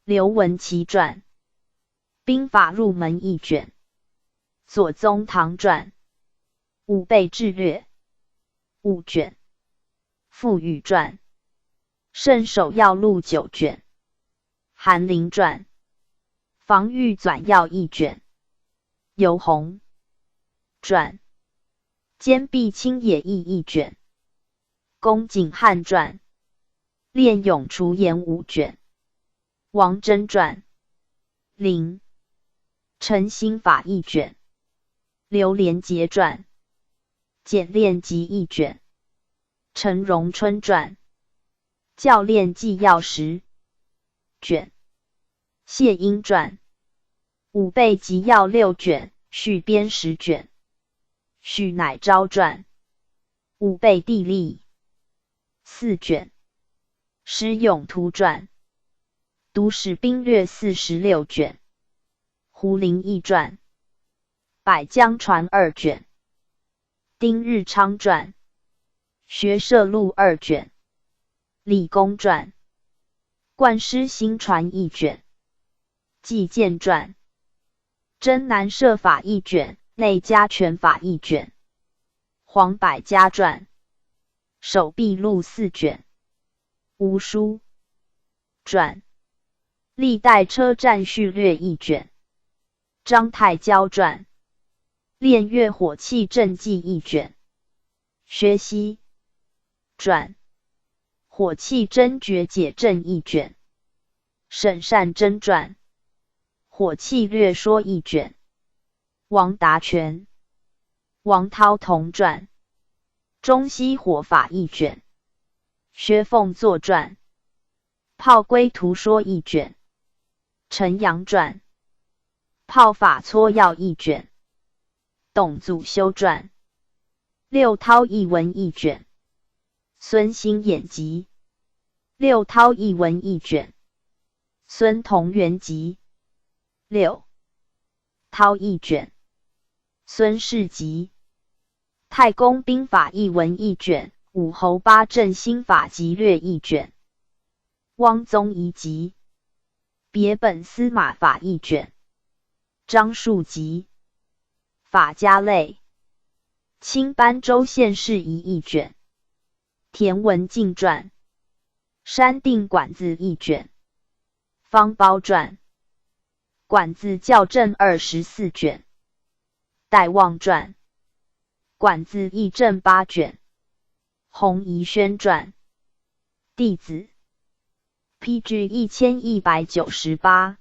刘文琪传，兵法入门1卷。左宗棠传，武备志略5卷。傅宇传，镇守要录9卷。韩林传，防御纂要1卷。游弘传，坚壁清野役1卷。公景汉传，练勇除言5卷。王真传，林陈心法1卷。刘连杰传，简练集1卷。陈荣春传，教练纪要10卷。谢英传，武备集要6卷，续编10卷。许乃昭传，武备地利4卷。施永图传，读史兵略46卷。胡林翼传，百江传2卷。丁日昌传，学社录2卷。李公传，冠师新传1卷。季建传，征南社法1卷，内家拳法1卷。黄百家传，手臂录4卷。吴书传，历代车战序略1卷。张太交传，练乐火器阵记1卷。薛熙传，火器真诀解阵1卷。沈善真传，火器略说1卷。王达全，王涛同传，中西火法1卷。薛凤作传，炮龟图说1卷。陈阳传，炮法撮要1卷。董祖修传，六韬译文1卷。孙兴演集，六韬译文1卷。孙同元集，六韬1卷。孙氏集，太公兵法译文1卷。武侯八阵心法集略1卷。汪宗仪集，别本司马法1卷。张树集，法家类。清班州县事宜1卷。田文镜传，山定管子1卷。方包传，管子校正24卷。戴望传，管子议正8卷。洪宜轩传，弟子 PG 1198，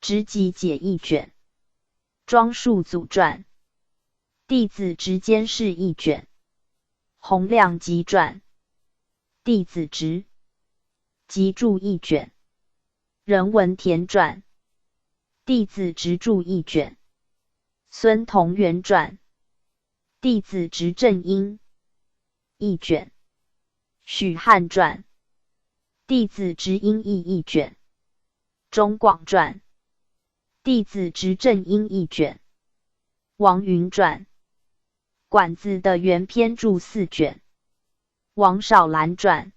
直集解1卷。庄树祖传，弟子直监事1卷。洪亮集传，弟子直集注1卷。任文田传，弟子直注1卷。孙同元传，弟子直正音1卷。许汉传，弟子直音译1卷。中广传，弟子执正音一卷，王云传，管子的原篇注4卷，王少兰传，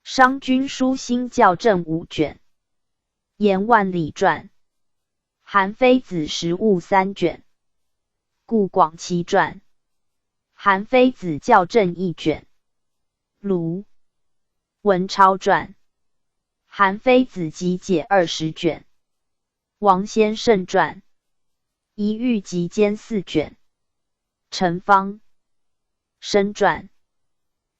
商君书新校正5卷，严万里传，韩非子实务3卷，顾广奇传，韩非子校正1卷，卢文超传，韩非子集解20卷，王先生传，一玉集兼4卷，陈方生传，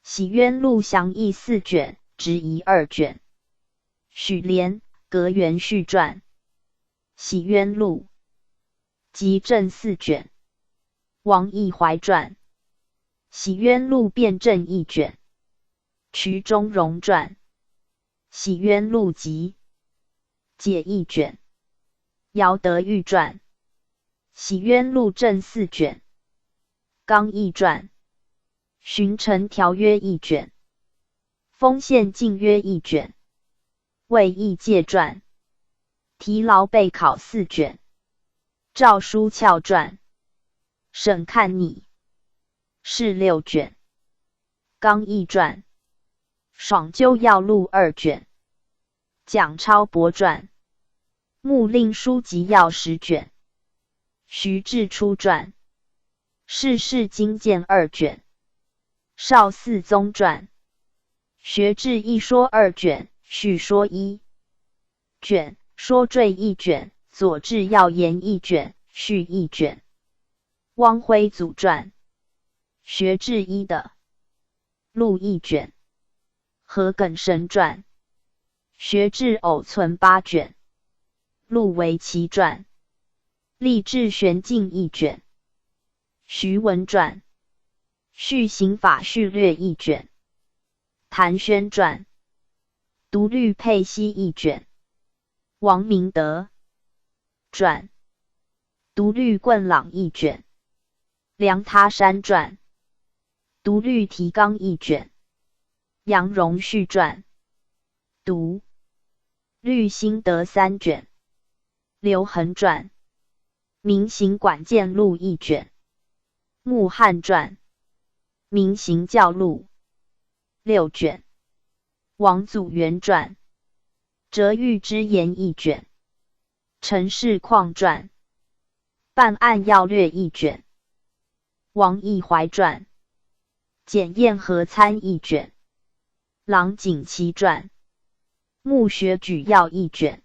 喜渊录详义4卷，直遗2卷，许连阁元序传，喜渊录集正4卷，王义怀传，喜渊录辩证1卷，瞿中荣传，喜渊录集解1卷，姚德裕传，喜渊录正4卷，刚毅传，荀臣条约1卷，丰宪进约1卷，魏义介传，提劳备考4卷，赵书翘传，沈看拟是6卷，刚毅传，爽鸠要录2卷，蒋超博传，穆令书集要10卷，徐志初传，世事经鉴2卷，邵四宗传，学志一说2卷，续说1卷，说坠1卷，左志要言1卷，续1卷，汪辉祖传，学志1的录1卷，何耿神传，学志偶存8卷，录为其传，立志玄镜1卷，徐文传，续刑法序略1卷，谭宣传，独律佩析1卷，王明德传，独律棍朗1卷，梁他山传，独律提纲1卷，杨荣序传，独律心得3卷，刘恒传，明行管见录1卷，穆汉传，明行教录6卷，王祖元传，折玉之言1卷，陈氏况传，办案要略1卷，王义怀传，检验合参1卷，郎景祺传，穆学举要1卷，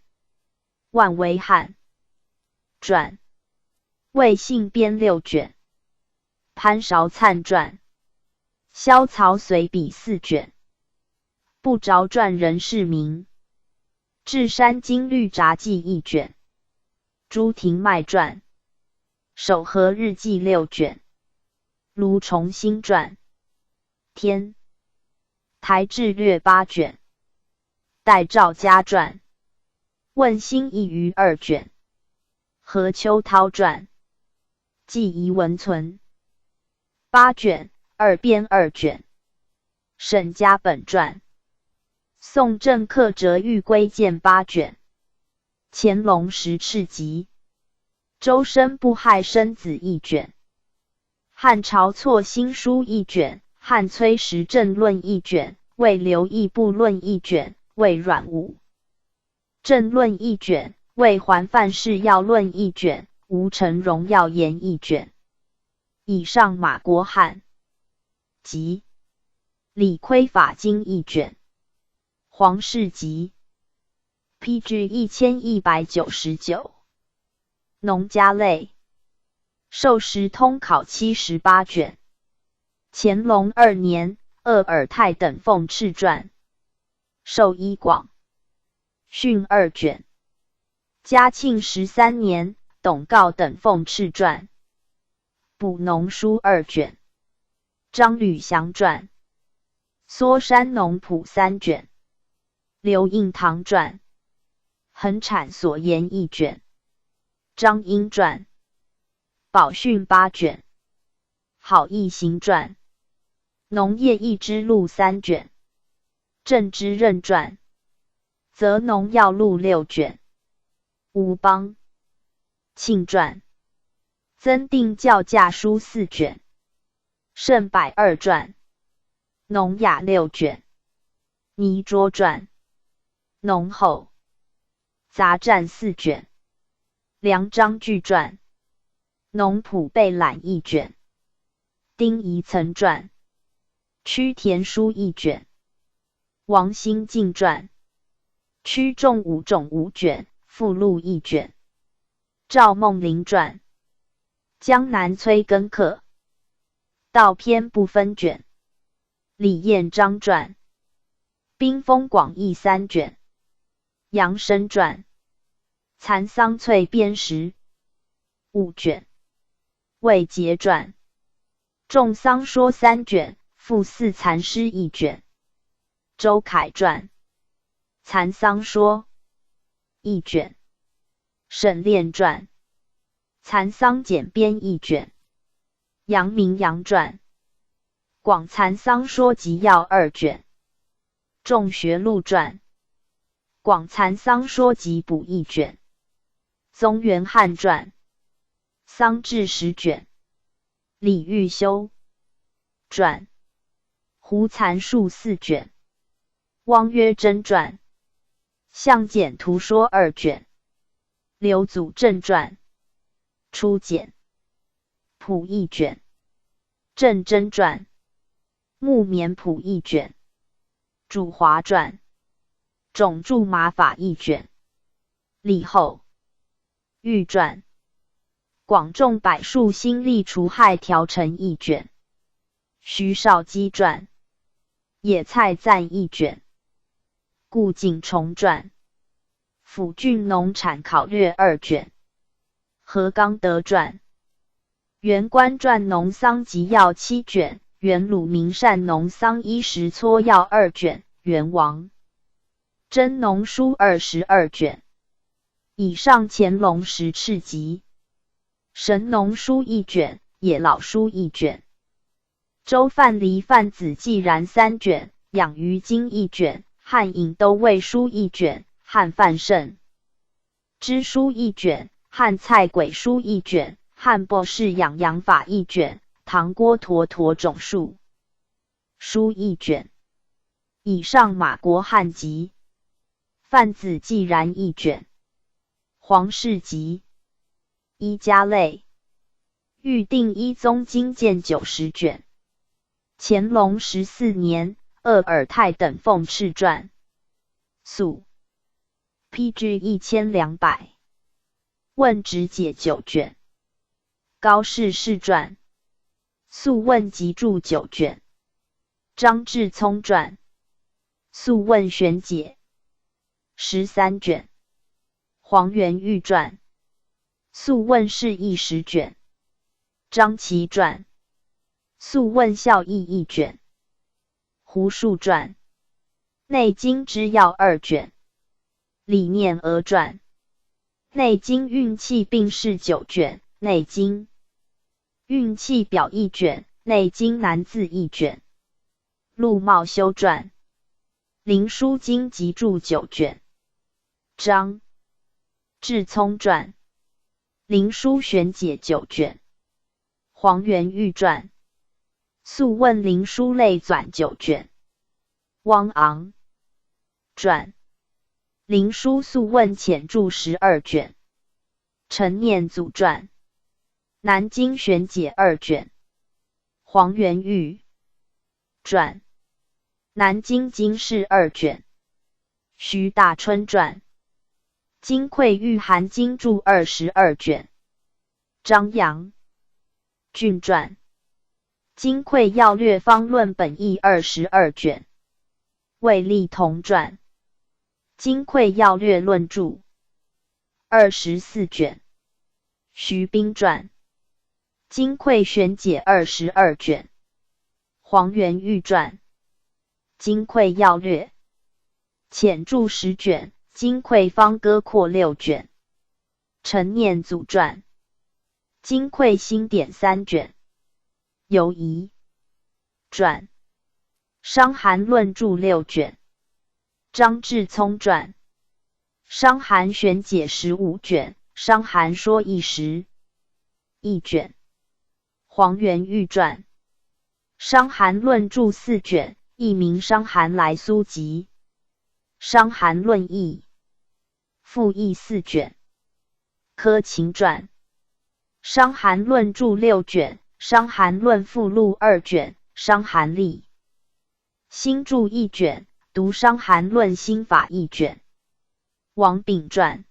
万维汉传，魏信编6卷，潘韶灿传，萧曹随笔4卷，不着传人氏名，智山经律札记1卷，朱廷迈传，守和日记6卷，卢崇兴传，天台志略8卷，戴兆嘉传，问心一余2卷，何秋涛传，记遗文存8卷，二编2卷，沈家本传，宋政客折玉归见8卷，乾隆十赤集，周生不害生子1卷，汉朝错新书1卷，汉崔实政论1卷，魏刘义部论1卷，魏阮武政论1卷，魏桓范氏要论1卷，吴承荣要言1卷。以上马国汉集，李悝法经1卷，黄氏集 PG 1199，农家类，授时通考78卷，乾隆2年鄂尔泰等奉敕传，授一广训2卷，嘉庆13年董诰等奉敕传，补农书2卷，张吕祥传，梭山农圃3卷，刘应堂传，恒产所言1卷，张英传，宝训8卷，好义行传，农业一之录3卷，郑之任传，则农要录6卷。吴邦庆传，增订教驾书4卷。圣百2传，农雅6卷。倪卓传，农后杂战4卷。梁章句传，农仆备览1卷。丁仪曾传，屈田书1卷。王兴敬传，屈仲武种5卷，附录1卷。赵孟麟传，江南崔根刻，道篇不分卷。李彦章传，兵锋广义3卷。杨生传，蚕桑翠编时5卷。魏杰传，众桑说3卷，附4蚕诗1卷。周凯传，蚕桑说1卷。沈炼传，蚕桑简编1卷。杨明阳传，广蚕桑说集要2卷。众学录传，广蚕桑说集补1卷。宗元汉传，桑志10卷。李玉修传，胡蚕述4卷。汪约真传，项简图说2卷。刘祖正传，初简谱1卷。郑真传，木棉谱1卷。主华传，种注马法1卷。李后玉传，广种柏树新力除害条成1卷。徐绍基传，野菜赞1卷。顾景崇传，抚郡农产考略2卷。何刚德传，元官传农桑集要7卷。元鲁明善农桑衣食撮要2卷。元王真农书22卷。以上乾隆10敕集。神农书1卷。野老书1卷。周范蠡范子既然3卷。养鱼经1卷。汉尹都尉书1卷。汉范胜之书1卷。汉蔡轨书1卷。汉博士养羊法1卷。唐郭橐驼种树书1卷。以上马国汉集。范子既然1卷。黄氏集。一家类。预定一宗经鉴90卷。乾隆14年，鄂尔泰等奉敕传。速 PG 1200。问直解9卷。高士士传。素问集注9卷。张志聪传。素问玄解13卷。黄元玉传。素问释义10卷。张琦传。素问孝义1卷。胡树传。内经之要2卷。李念娥传。内经运气并释9卷。内经运气表1卷。内经难字1卷。陆茂修传。灵枢经集注9卷。张志聪传。灵枢玄解9卷。黄元玉传。素问灵枢类纂9卷。汪昂传。灵枢素问浅注12卷。陈念祖传。南京玄解2卷。黄元玉传。南京经释2卷。徐大春传。金匮御寒经注22卷。张杨俊传。金匮要略方论本义22卷。魏立同传。金匮要略论注24卷。徐彬传。金匮玄解22卷。黄元玉传。金匮要略浅注10卷。金匮方歌扩6卷。陈念祖传。金匮新典3卷。游夷传。伤寒论注6卷。张志聪传。伤寒选解15卷，伤寒说义10一卷，黄元玉传，伤寒论注4卷，译名伤寒来苏集，伤寒论义，附译4卷，柯秦传，伤寒论注6卷，伤寒论附录2卷，伤寒历，新注1卷，读伤寒论新法1卷，王炳传，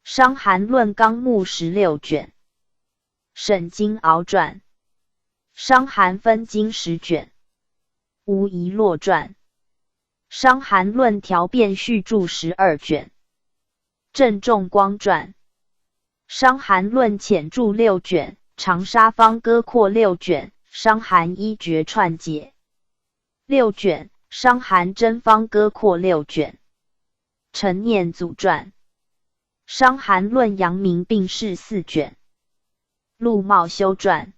伤寒论纲目16卷，沈金鳌传，伤寒分经10卷，吴仪洛传，伤寒论条变序注12卷，郑仲光传，伤寒论浅注6卷，长沙方歌扩6卷，伤寒医诀串解6卷，伤寒真方歌扩6卷，陈念祖传，伤寒论阳明病逝4卷，陆茂修传，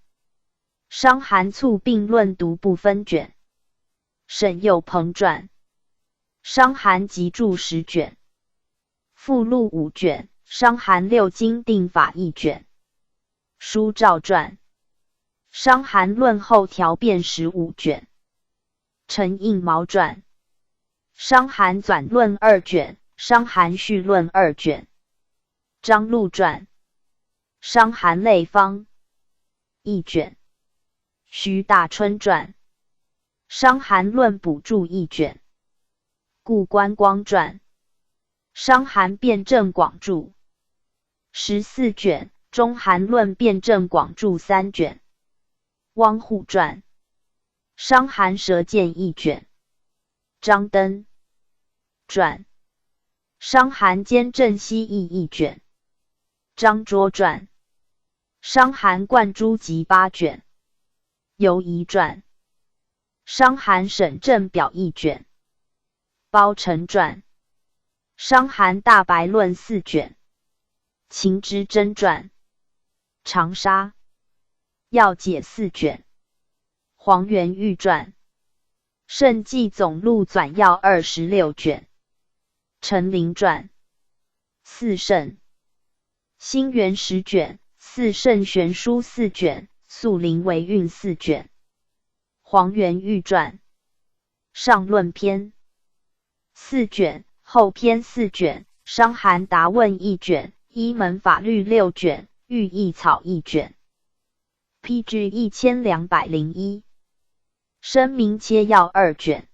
伤寒猝病论读不分卷，沈佑鹏传，伤寒集注10卷，附录5卷，伤寒6经定法1卷，舒照传，伤寒论后条变15卷，陈应毛传，伤寒纂论2卷，伤寒序论2卷，张禄传，伤寒类方1卷，徐大春传，伤寒论补注1卷，顾观光传，伤寒辨证广注14卷，中寒论辨证广注3卷，汪护传，伤寒舌见1卷，张登传，伤寒兼正西义1卷，张卓传，伤寒贯诸集8卷，游夷传，伤寒审证表1卷，包臣传，伤寒大白论4卷，秦之真传，长沙要解4卷，黄元玉传，圣纪总录纂要26卷，陈琳传，四圣新元10卷，四圣玄书4卷，素林为运4卷，黄元玉传，上论篇4卷，后篇4卷，伤寒答问1卷，医门法律6卷，御医草1卷 ，PG 1201，声明切要2卷，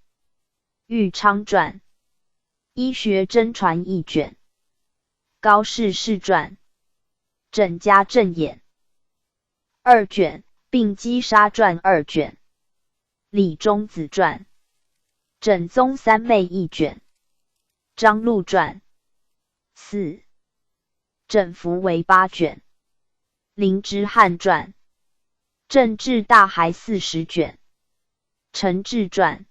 玉昌传，医学真传1卷，高士士传，郑家正眼2卷，并击杀传2卷，李中子传，枕宗三妹1卷，张禄传4，枕福为8卷，林之汉传，政治大还40卷，陈志传，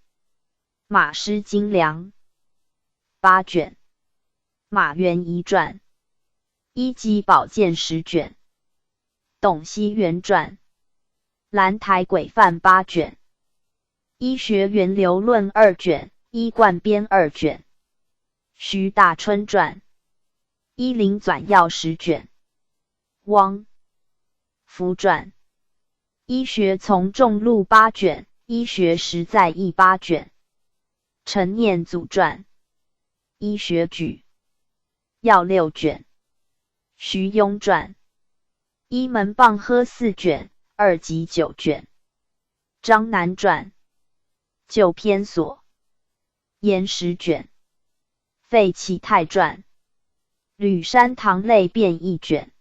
马师精良8卷，马元仪传，一级宝剑10卷，董熙元传，兰台鬼范8卷，医学源流论2卷，医贯编2卷，徐大春传，医灵纂要10卷，汪福传，医学从众录8卷，医学实在义8卷，陈念祖传，医学举要6卷，徐庸传，医门棒喝4卷，2级9卷，张南传，旧篇所言10卷，废启泰传，吕山堂类变1卷，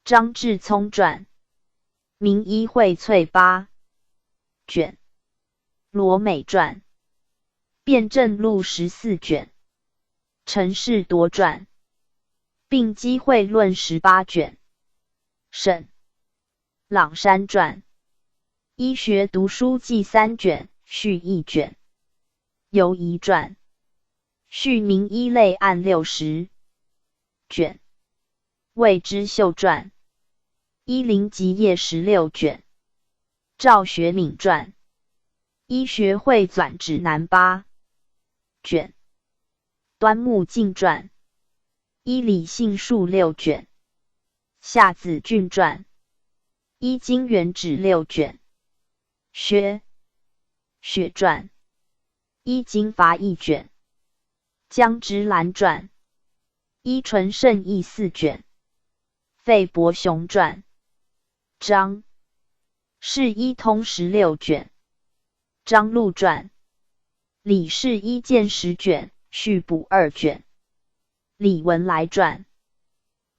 张志聪传，名医荟萃8卷，罗美传，辩证录14卷，陈士铎传，并机会论18卷，沈朗山传，医学读书记3卷，序1卷，游夷传，序名医类案60卷，魏之秀传，医灵集业16卷，赵学敏传，医学会纂指南8卷，端木镜传，一李姓数6卷，夏子俊传，一金元指6卷，薛传，一金伐1卷，江之兰传，一纯圣义4卷，费伯雄传，张氏一通16卷，张禄传，李氏一见10卷，续补2卷，李文来传，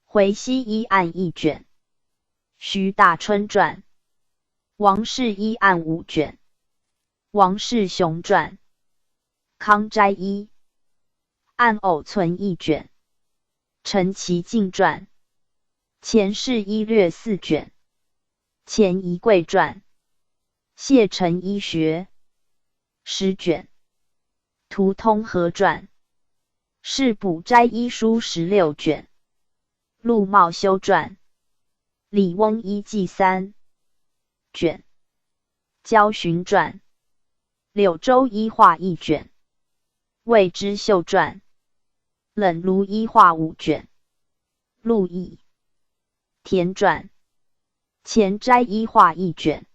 回西一案1卷，徐大春传，王氏一案5卷，王世雄传，康斋一案偶存1卷，陈其敬传，钱氏一略4卷，钱宜贵传，谢承医学10卷，图通和传，是补斋医书16卷，陆茂修传，李翁一记3卷，焦循传，柳州医话1卷，魏之秀传，冷庐医话5卷，陆毅田传，钱斋医话1卷，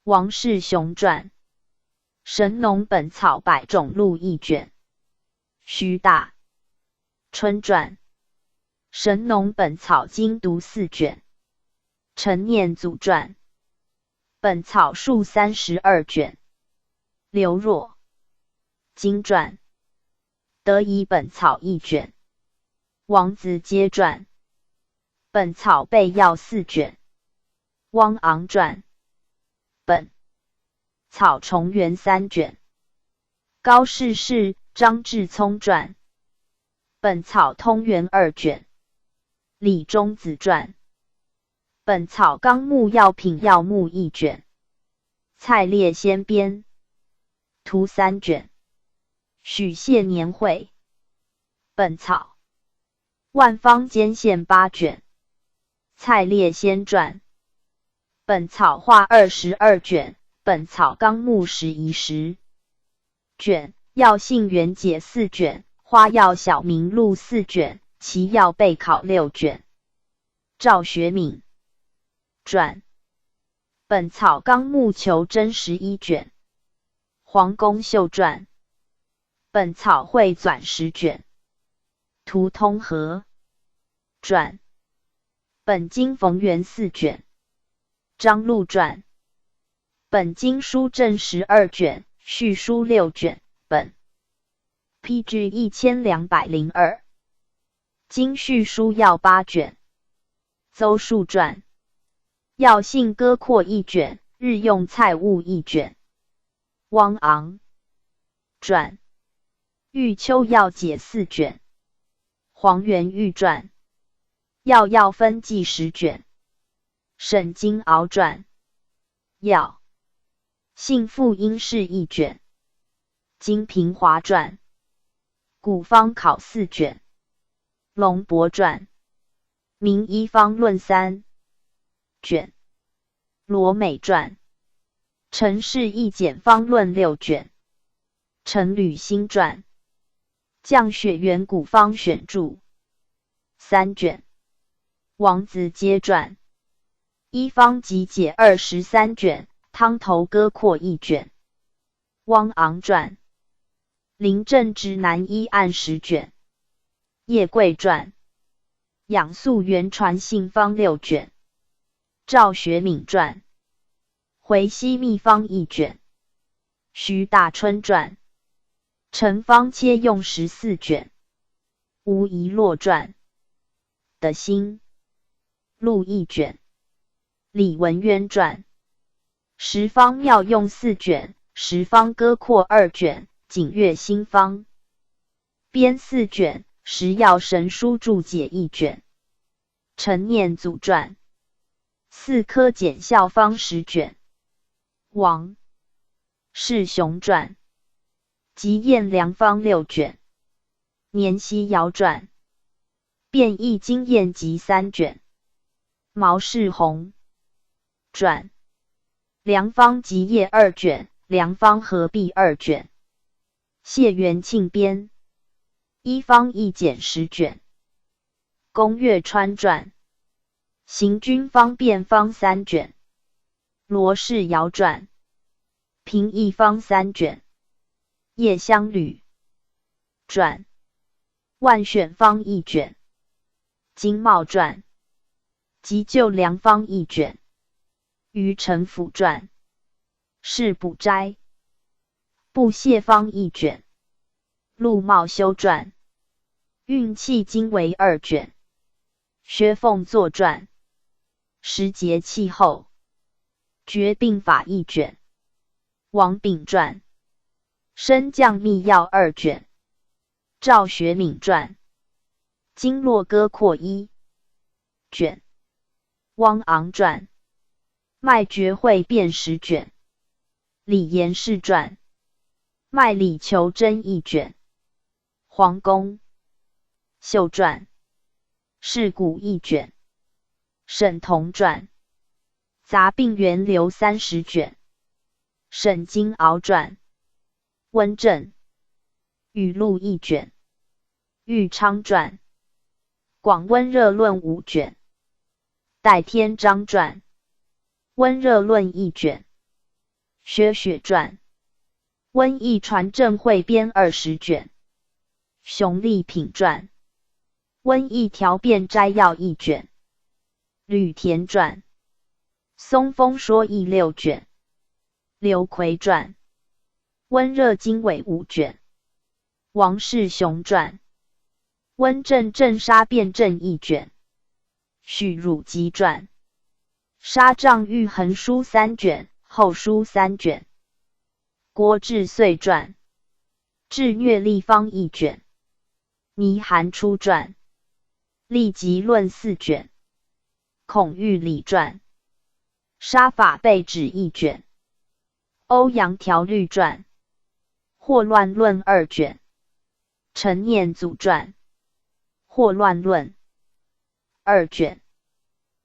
王世雄传，神农本草百种录1卷，徐大春传，神农本草精读4卷，陈念祖传，本草数32卷，刘若经传，德以本草1卷，王子阶传，本草备要4卷，汪昂传，本草重元3卷，高士士张志聪传，本草通元2卷，李中子传，本草纲目药品药目1卷，蔡烈先编，图3卷，许谢年会，本草万方间线8卷，蔡烈先传，本草画22卷，本草纲目11、10卷，药性原解4卷，花药小名录4卷，其药备考6卷，赵学敏传，本草纲目求真11卷，黄公秀传，本草汇纂10卷，图通和传，本经逢源4卷，张禄传，本经书正12卷，续书6卷，本 PG 1202，经续书要8卷，邹述传，药性歌括1卷，日用菜物1卷，汪昂传，玉秋药解4卷，黄元玉传，药分记10卷，沈金鳌传，药性复因释1卷，金平华传，古方考4卷，龙伯传，名医方论3卷，罗美传，陈氏一简方论6卷，陈履新传，降雪原古方选注3卷，王子阶传，医方集解23卷，汤头歌括1卷，汪昂传，林正之南医案10卷，叶贵传，养素原传信方6卷，赵学敏传，回西秘方1卷，徐大春传，陈方切用14卷，吴仪洛传，的新录1卷，李文渊传，十方妙用4卷，十方歌括2卷，景岳新方编4卷，十药神书注解1卷，陈念祖传，4科简校方10卷，王世雄传，及彦良方6卷，年希尧传，变异经验集3卷，毛世宏传，良方集业2卷，良方合璧2卷，谢元庆编，医方一简10卷，公岳川传，行军方便方3卷，罗氏尧传，平易方3卷，叶乡旅传，万选方1卷，金茂传，急救良方1卷，于陈府传，是补斋，布谢方1卷，陆茂修传，运气经为2卷，薛凤作传，时节气候，绝病法1卷，王炳传，升降秘要2卷，赵学敏传，经络歌括1卷，汪昂传，脉诀会辨10卷，李延世传，脉理求真1卷，黄公秀传，是古1卷，沈同传，杂病源流30卷，沈金鳌传，温正语录1卷，玉昌传，广温热论5卷，戴天章传，温热论1卷，薛雪传，瘟疫传正汇编20卷，熊立品传，瘟疫条变摘要1卷，吕田传，松风说义6卷，刘奎传，温热经纬5卷，王世雄传，温正镇杀辩证1卷，许汝吉传，杀障玉横书3卷，后书3卷，郭志岁传，治虐立方1卷，倪寒初传，立即论4卷，孔玉礼传，杀法备旨1卷，欧阳条律传，霍乱论2卷，陈念祖传，霍乱论2卷，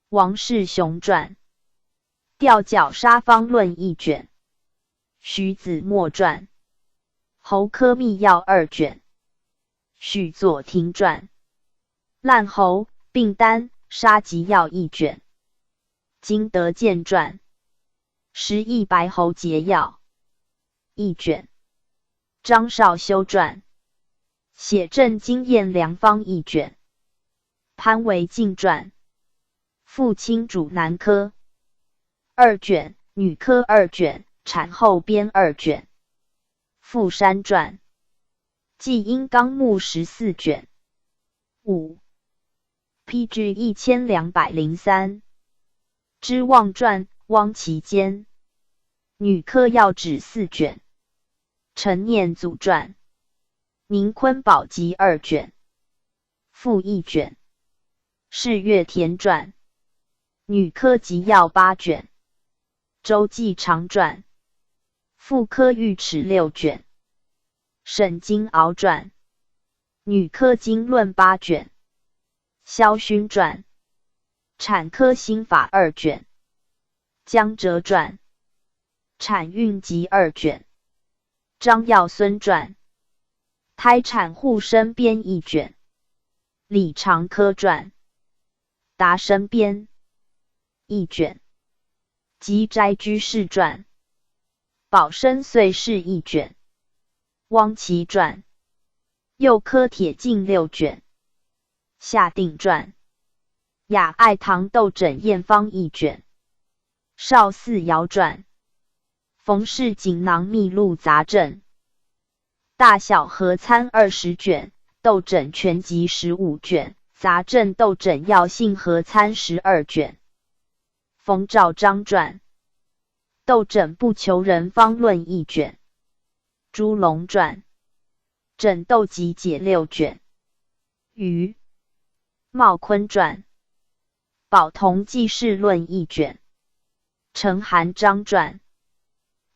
王世雄传，吊脚杀方论1卷，徐子墨传，侯科秘要2卷，许佐廷传，烂侯并丹杀疾要1卷，金德建传，十亿白侯节要1卷，张绍修传，写正经验良方1卷，潘维进传，父亲主男科2卷，女科2卷，产后编2卷，富山传，纪因纲目14卷5 PG 1203，知望传，汪其坚，女科要旨4卷，陈念祖传，宁坤宝集2卷，附1卷，是月田传，女科集要8卷，周继长传，妇科御齿6卷，沈金鳌传，女科经论8卷，萧勋传，产科心法2卷，江浙传，产孕集2卷，张耀孙传，胎产护生编1卷，李长科传，达生编1卷，集斋居士传，保生岁事1卷，汪其传，右科铁镜6卷，夏定传，雅爱堂斗枕验方1卷，邵四尧传，冯氏锦囊秘录杂症，大小合参20卷，斗枕全集15卷，杂症斗枕药性合参12卷，冯兆章传，斗枕不求人方论1卷，朱龙传，枕斗集解6卷，于茂坤传，宝同记事论1卷，陈寒章传，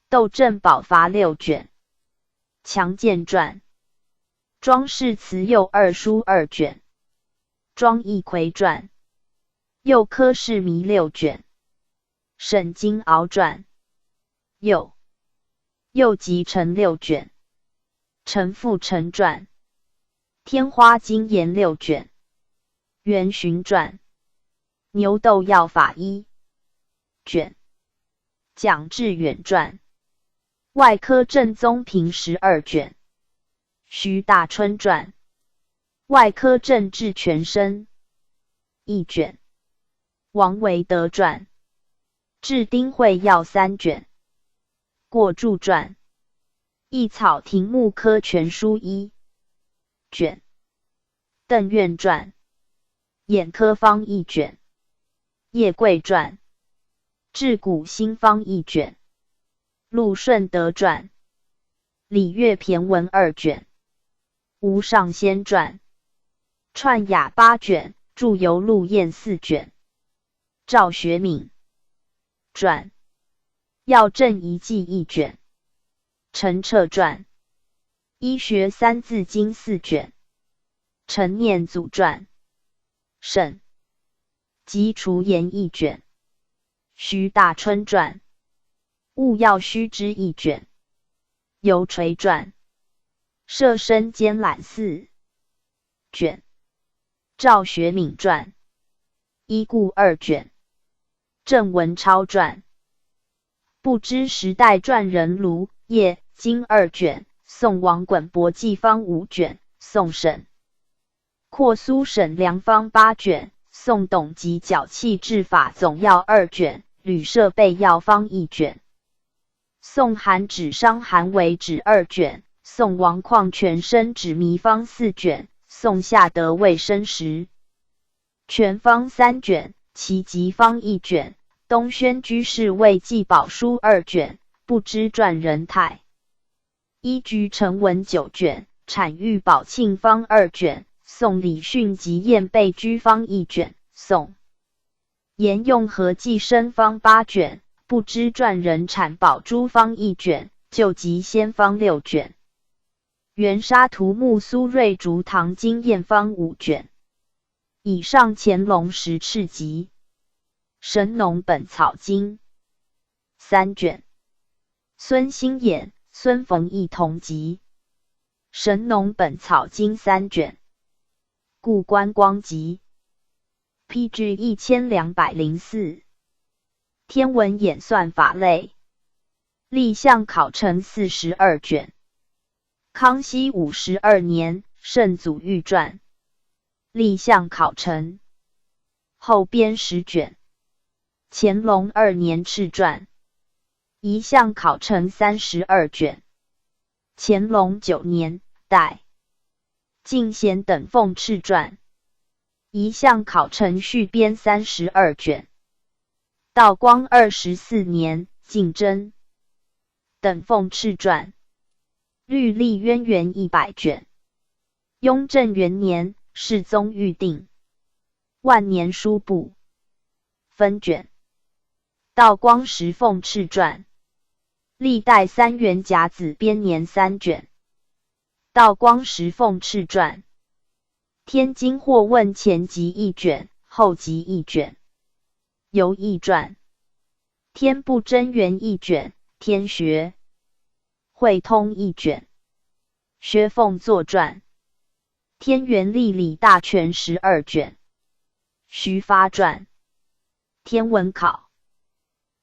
斗阵宝罚6卷，强健传，庄氏慈幼2书2卷，庄义奎传，右科氏迷6卷，沈金鳌传，右集成6卷，陈复成传，天花经言6卷，元巡传，牛斗药法1卷，蒋志远传，外科正宗平12卷，徐大春传，外科正治全身1卷，王维德传，治丁会要3卷，过注传，异草亭木科全书1卷，邓苑传，眼科方1卷，叶贵传，治骨心方1卷，陆顺德传，礼乐骈文2卷，吴上仙传，串雅8卷，著游陆晏4卷，赵学敏传，药证遗记1卷，陈彻传，医学三字经4卷，陈念祖传，沈及除言1卷，徐大春传，务要须知1卷，游垂传，摄身兼览4卷，赵学敏传，依故2卷，郑文超传，不知时代传人卢叶经2卷，宋王衮博记方5卷，宋沈阔苏沈良方8卷，宋董吉脚气治法总要2卷，吕舍备药方1卷，宋韩止伤寒为止2卷，宋王旷全身止迷方4卷，宋夏德卫生食全方3卷，齐集方1卷，东轩居士为记宝书2卷，不知传人泰依居成文9卷，产玉宝庆方2卷，宋李训及燕备居方1卷，宋沿用和记生方8卷，不知传人产宝珠方1卷，旧集先方6卷，元沙图木苏瑞竹堂经验方5卷，以上乾隆10敕集，神农本草经3卷，孙兴衍、孙逢义同集，神农本草经3卷，故观光集 PG 1204，天文演算法类，立项考成42卷，康熙52年圣祖御传，立项考成，后编10卷，乾隆2年敕传，一项考成32卷，乾隆9年代敬贤等奉敕传，一项考成续编32卷，道光24年敬真等奉敕传，律历渊源100卷，雍正元年世宗预定万年书部分卷，道光时奉敕传，历代3元甲子编年3卷，道光时奉敕传，天津或问前集1卷，后集1卷，游艺传，天部真元1卷，天学会通1卷，薛凤作传，天元历礼大全12卷，徐发传，天文考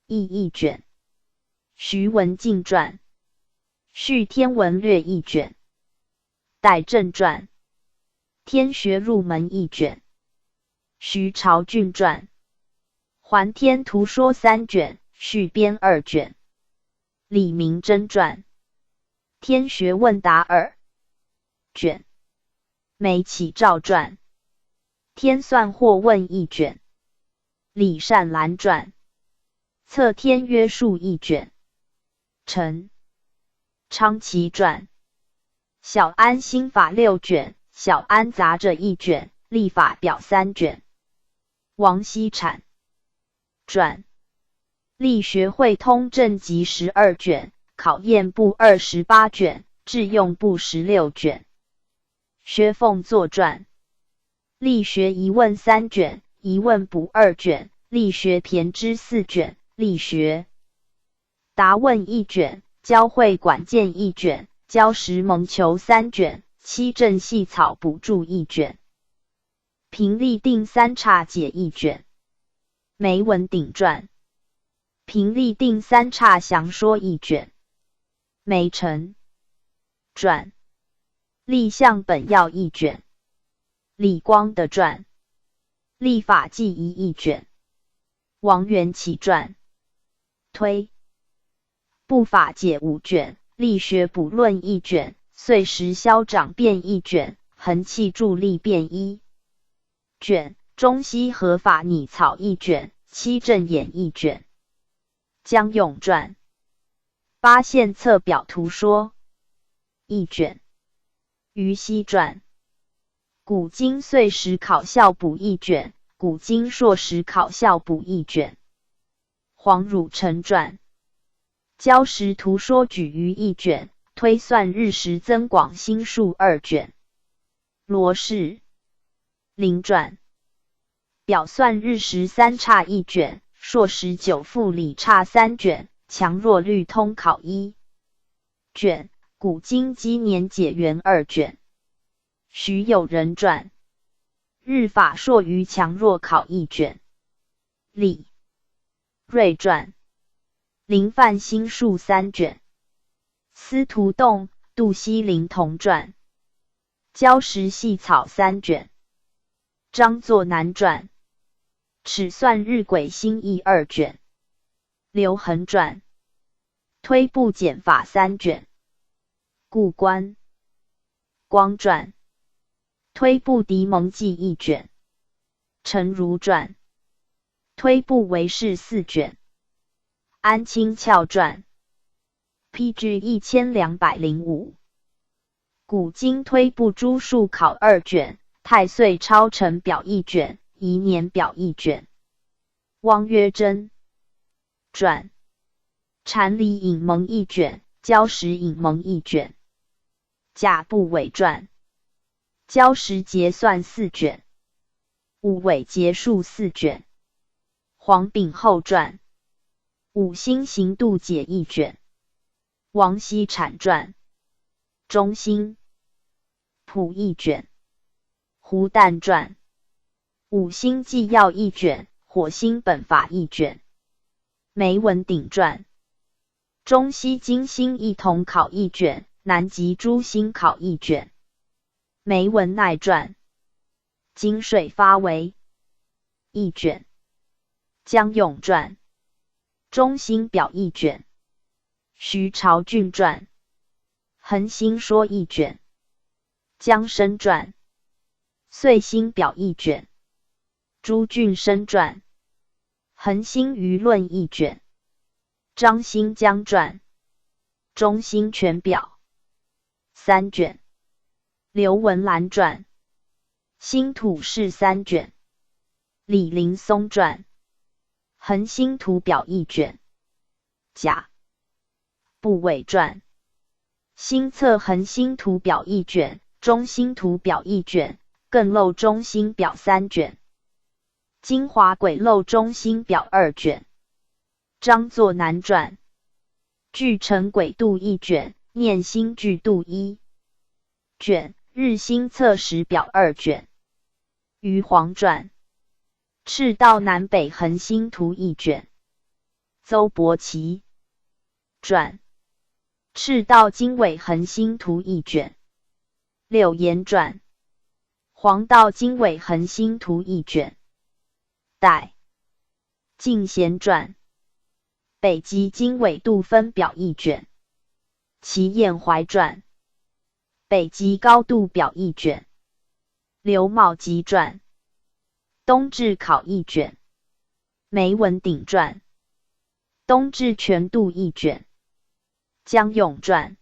译1卷，徐文静传，续天文略1卷，戴正传，天学入门1卷，徐朝俊传，还天图说3卷，续编2卷，李明真传，天学问答2卷，梅启照传，天算惑问1卷，李善兰传，测天约数1卷，陈昌奇传，小安心法6卷，小安杂着1卷，历法表3卷，王锡产传，历学会通正集12卷，考验部28卷，致用部16卷，薛凤作传，历学疑问3卷，疑问补2卷，历学骈知4卷，历学答问1卷，教会管见1卷，教识蒙求3卷，七正细草补注1卷，平历定三叉解一卷。梅文鼎传。平历定三叉详说一卷。梅臣传。立相本要一卷。李光的传。立法纪仪一卷。王元启传。推。部法解5卷。力学补论一卷。岁时消长变一卷。恒气助力变一卷。中西合法拟草一卷。七正演一卷。江永传。八宪册表图说一卷。于熙传。古今岁时考校补一卷。古今硕时考校补一卷。黄汝成传。交时图说举于一卷。推算日时增广心数2卷。罗氏。林传。表算日时三叉一卷。硕时9复理差3卷。强弱律通考1卷。古今积年解元2卷。徐有仁传。日法硕于强弱考1卷。李瑞传。林范心数3卷。司徒栋、杜西林同传。交时细草3卷。张作南传。尺算日晷心意2卷。刘恒传。推步减法3卷。故官光传。推步敌蒙记1卷。陈如传。推步为氏4卷。安清翘传。PG 1205。古今推步诸数考2卷。太岁超程表1卷。宜年表1卷。汪约真传。禅理引蒙1卷。交时引蒙1卷。贾不韦传。交时节算4卷。五尾节数4卷。黄秉后传。五星行度解1卷。王熙产传。中兴谱1卷。胡旦传。五星纪要1卷。火星本法1卷。梅文鼎传。中西金星一同考1卷。南极诸星考1卷。梅文耐传。金水发为1卷。江永传。中星表1卷。徐朝俊传。恒星说1卷。江生传。岁星表1卷。朱俊生传。恒星舆论1卷。张兴江传。中星全表3卷。刘文兰传。星土士3卷。李林松传。恒星图表1卷。贾不韦传。星测恒星图表1卷。中星图表1卷。艮漏中星表3卷。金华癸漏中星表2卷。张作南传。巨辰癸度1卷。念星巨度1卷。日星测时表2卷。余黄传。赤道南北恒星图1卷。邹伯奇传。赤道经纬恒星图1卷。柳岩传。黄道经纬恒星图1卷。戴进贤传。北极经纬度分表1卷。齐彦怀传。北极高度表1卷。刘茂吉传。冬至考1卷。梅文鼎传。冬至全度1卷。江永传。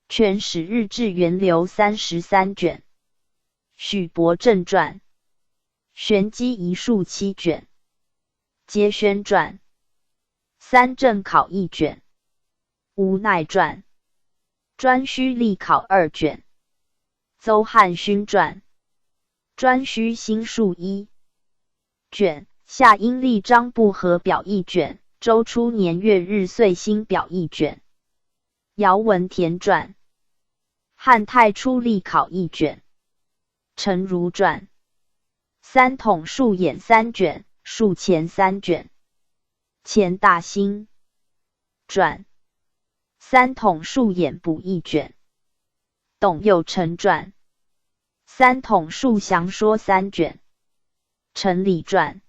全始日至元流33卷。许伯正传。玄机遗数7卷。皆宣传。三正考1卷。吴奈传。颛顼历考2卷。邹汉勋传。颛顼星数1卷。夏阴历章部合表1卷。周初年月日岁星表1卷。姚文田传。汉太初历考1卷。陈如传。三统数衍3卷，数前3卷。钱大兴传，三统数衍补1卷。董佑成传，三统数详说3卷。陈理传，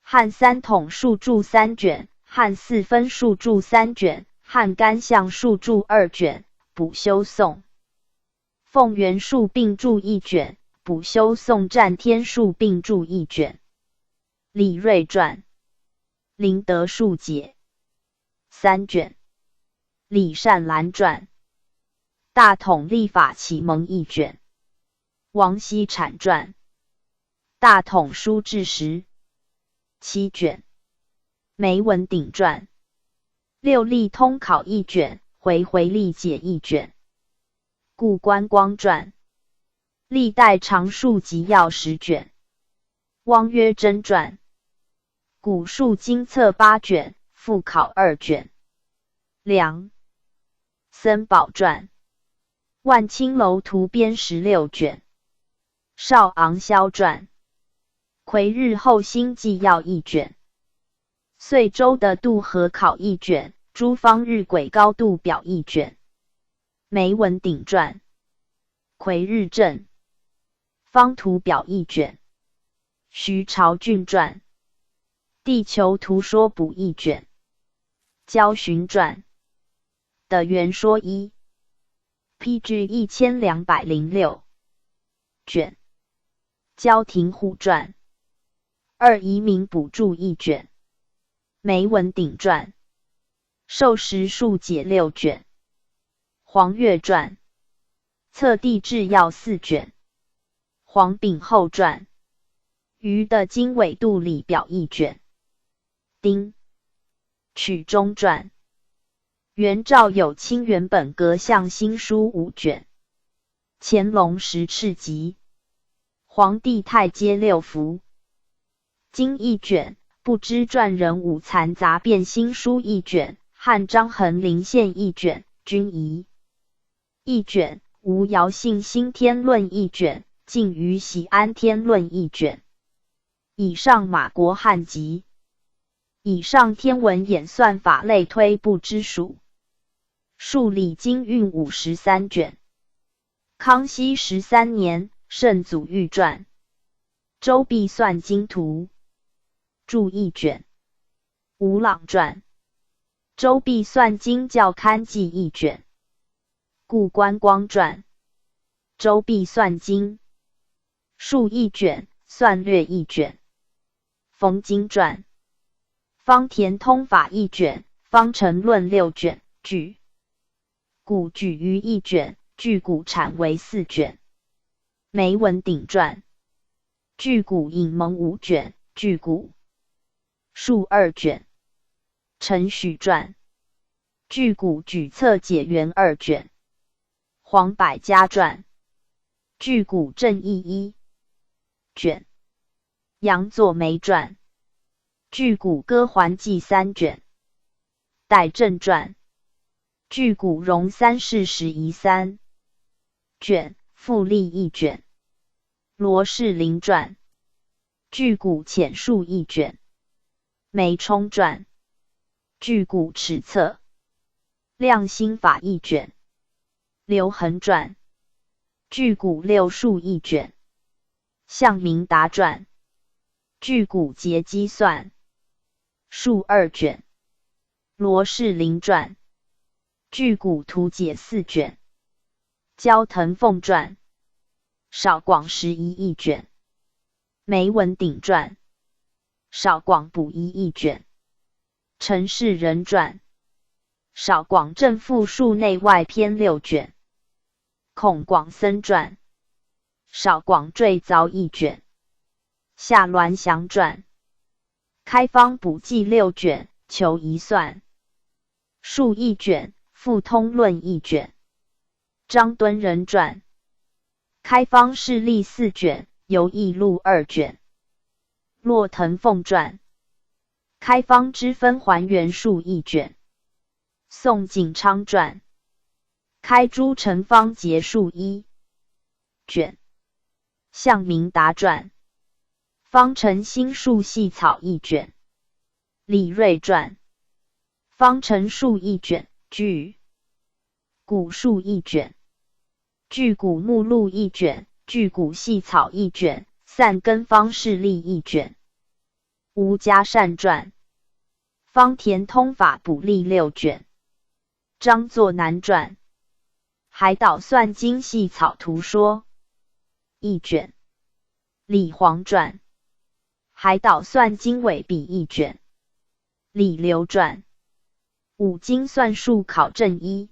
汉三统数注3卷，汉四分数注3卷，汉干象数注2卷，补修颂。凤元数并注1卷，补修颂占天数并注1卷。李瑞传，麟德数解3卷。李善兰传，大统历法启蒙1卷。王熙产传，大统书治时7卷。梅文鼎传，六历通考1卷，回回历解1卷。顾观光传，历代常数集要10卷。汪约真传，古数经册8卷，复考2卷。梁森宝传，万青楼图编16卷。少昂萧传，癸日后兴纪要1卷。遂州的渡河考1卷，诸方日晷高度表1卷。梅文鼎传，癸日正方图表1卷。徐朝俊传，地球图说补1卷。焦循传的原说1 PG 1206卷。焦廷虎传，二移民补注1卷。梅文鼎传，授时数解6卷。黄岳传，测地志要4卷。黄秉厚传，余的经纬度理表1卷。丁曲中传，元照有清原本格相新书5卷。乾隆10敕集。皇帝太阶6幅。经1卷。不知传人五残杂变新书1卷，汉张衡临县1卷，均宜1卷，吴尧信新天论1卷，晋于喜安天论1卷。以上马国汉集。以上天文演算法类推不知数。数理经运53卷。康熙13年，圣祖御传。周必算经图。注1卷。吴朗传，周必算经校刊记1卷。顾观光传，周必算经数1卷，算略1卷。冯经传，方田通法1卷，方程论6卷，据古举于1卷，据古产为4卷。梅文鼎传，据古引蒙5卷，据古数2卷。陈许传，据古举册解元2卷。黄百家传，据古正义1卷。杨作梅传，据古歌还记3卷。戴正传，据古荣三世时遗3卷，复历1卷。罗士林传，据古浅述1卷。梅冲传，据古尺册。亮心法1卷。刘恒传，据古六述1卷。向明达传，据古节积算数2卷。罗士林传，据古图解4卷。焦腾凤传，少广拾遗1卷。梅文鼎传，少广补遗1卷。陈氏人传，少广正复述内外篇6卷。孔广僧传，少广坠凿1卷。下栾祥传，开方补记6卷，求一算数1卷，复通论1卷。张敦仁传，开方事例4卷，游艺录2卷。骆腾凤传，开方之分还原数1卷。宋景昌传，开诸陈方结数1卷。向明达传，方程新数细草一卷，李瑞传。方程数一卷，巨古数一卷，巨古目录一卷，巨古细草一卷，散根方士例一卷。吴家善传。方田通法补例6卷。张作南传。海岛算经细草图说一卷。李黄传。海岛算经纬笔一卷。李刘传。五经算术考证1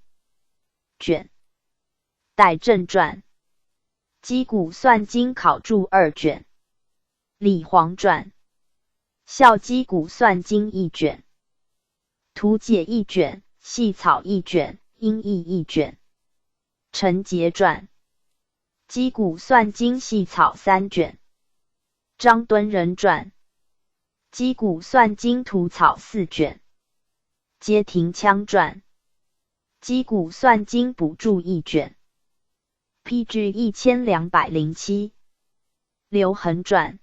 卷。戴正传。击鼓算经考注2卷。李黄传。校击鼓算经1卷。图解1卷，细草1卷，音译1卷。陈节传。击鼓算经细草3卷。张敦仁传。击鼓算经图草4卷。街亭羌传。击鼓算经补注1卷。PG 1207。刘恒传。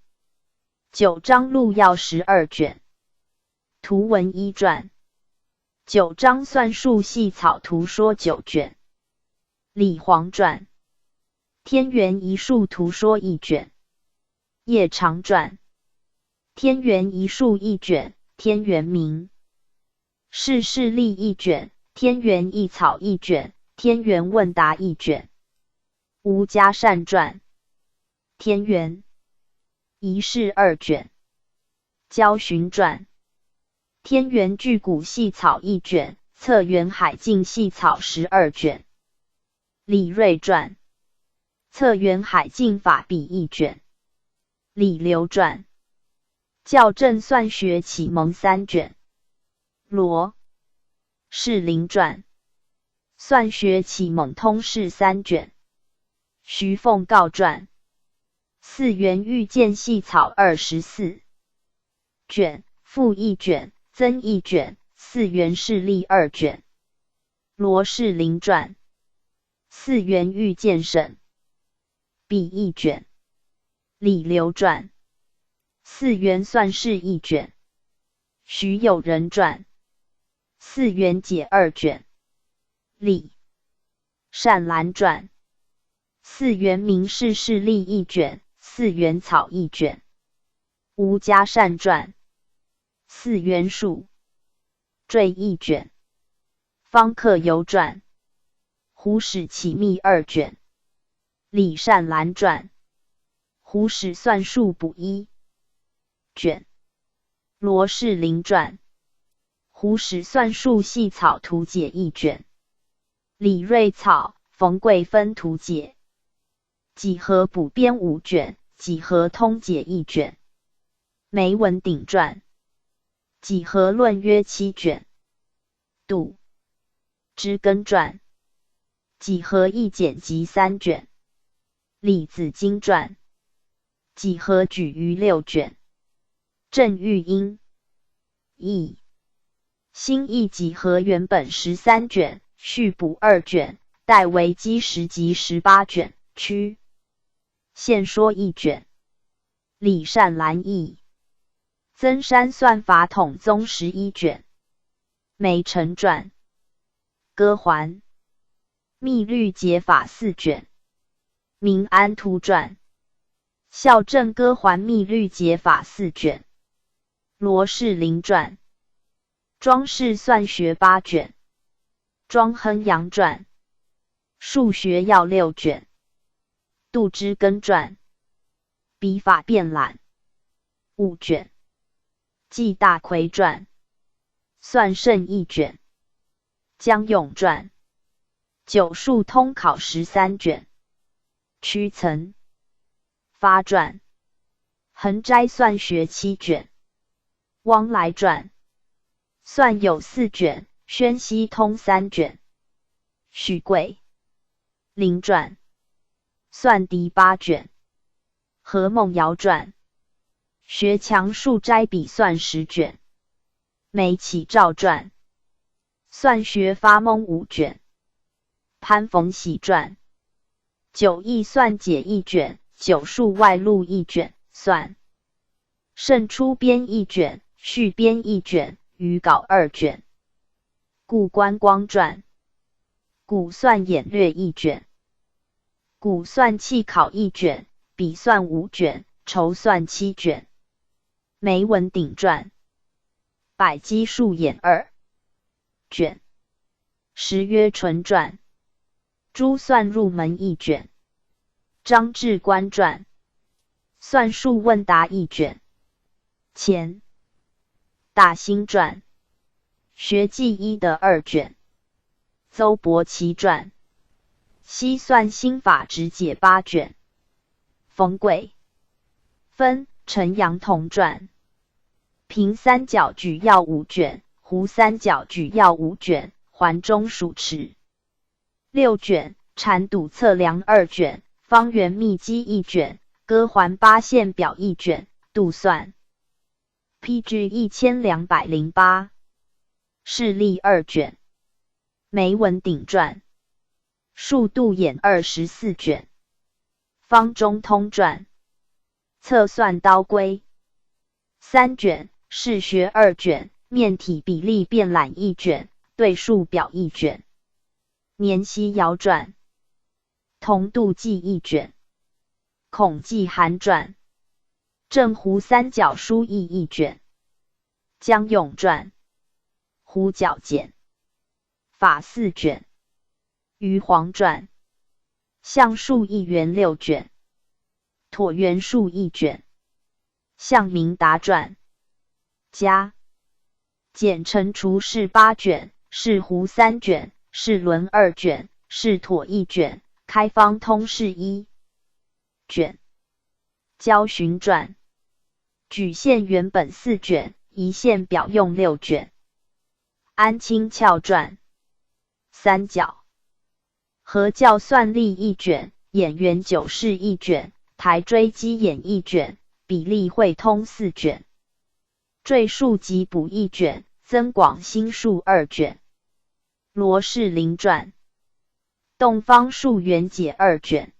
九章录要12卷。图文1传。九章算术细草图说9卷。李黄传。天元一术图说1卷。叶长传。天元一术1卷，天元明。世事例1卷，天元一草1卷，天元问答1卷。吴家善传。天元一事2卷。焦循传。天元巨骨细草1卷，策元海境细草12卷。李瑞传。策元海境法笔1卷。李刘传。校正算学启蒙3卷。罗士林传。算学启蒙通释3卷。徐凤告传。四元遇见细草24卷，附1卷，增1卷，四元事例2卷。罗士林传。四元遇见省笔1卷。李刘传。四元算式1卷。徐有仁传。四元解2卷。李善兰传。四元明示事例1卷，四元草1卷。吴家善传。四元数缀1卷。方克游传。胡史启密2卷。李善兰传。胡史算术补1卷。罗士林传。胡史算术细草图解1卷。李瑞草、冯贵芬图解。几何补编5卷，几何通解1卷。梅文鼎传。几何论约7卷。杜之根传。几何一简集3卷。李子经传。几何举于6卷。郑玉英译。新译几何原本13卷，续补2卷，代为基10集18卷。区现说1卷。李善兰译。增删算法统宗11卷。梅成传。歌环密律解法4卷。明安图传。校正歌环密律解法4卷。罗士林传。庄氏算学8卷。庄亨阳传。数学要6卷。杜之根传。笔法变览5卷。纪大奎传。算胜1卷。江永传。九数通考13卷。屈曾发传。横斋算学7卷。汪来传。算有4卷，宣熙通3卷。许贵林传。算敌8卷。何梦瑶传。学强数斋笔算10卷。梅启照传。算学发蒙5卷。潘逢喜传。九义算解1卷，九数外录1卷，算胜出编1卷，续编1卷，余稿2卷。故观光传。古算演略1卷。古算契考1卷，笔算5卷，筹算7卷。梅文鼎传。百基数演2卷。石约纯传。珠算入门1卷。张志官传。算术问答1卷。前。大兴传。学记1的2卷。邹伯奇传。西算心法直解8卷。冯贵。分陈阳同传。平三角举要5卷，胡三角举要5卷，环中属持6卷，缠堵测量2卷，方圆密机1卷，歌环8线表1卷，度算 PG 1208，事例2卷。梅文鼎传。数度演24卷。方中通传。测算刀规3卷，试学2卷，面体比例变览1卷，对数表1卷。年希尧传。同度记1卷。孔季函传。正胡三角书义1卷。江永传。胡角简。法4卷。余黄传。象数1元6卷。椭圆数1卷。向明达传。加简乘除是8卷，是胡3卷，是轮2卷，是椭1卷，开方通释1卷。焦循传。举线原本4卷，一线表用6卷。安清翘传。三角合教算例1卷，演员9式1卷，台锥基演1卷，比例会通4卷。赘述集补1卷，增广心术2卷。罗士林传。洞方数元解2卷。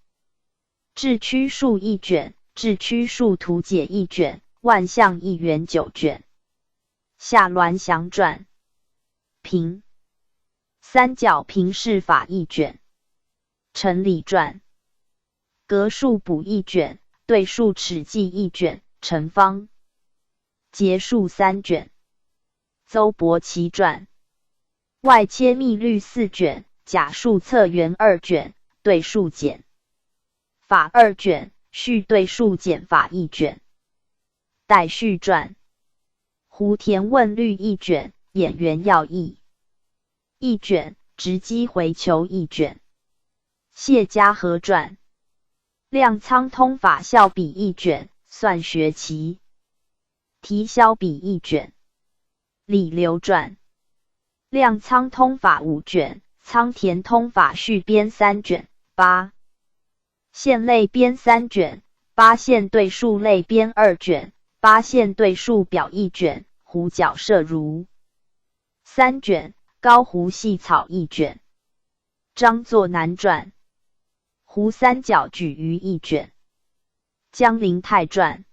智区数1卷，智区数图解1卷，万象1元9卷。下栾祥传。平三角平视法1卷。陈理传。格数补1卷，对数尺记1卷，陈方结数3卷。邹伯奇传。外切密律4卷，假数测圆2卷，对数简法2卷，续对数简法1卷。戴续传。胡田问律1卷，演员要义1卷，直击回球1卷。谢家和传。量仓通法校笔1卷，算学期题消笔1卷。李流传。量仓通法5卷，仓田通法续编3卷。8线类编3卷，8线对数类编2卷，8线对数表1卷，胡角射如3卷，高胡细草1卷。张作南传。胡三角举于1卷。江陵泰传。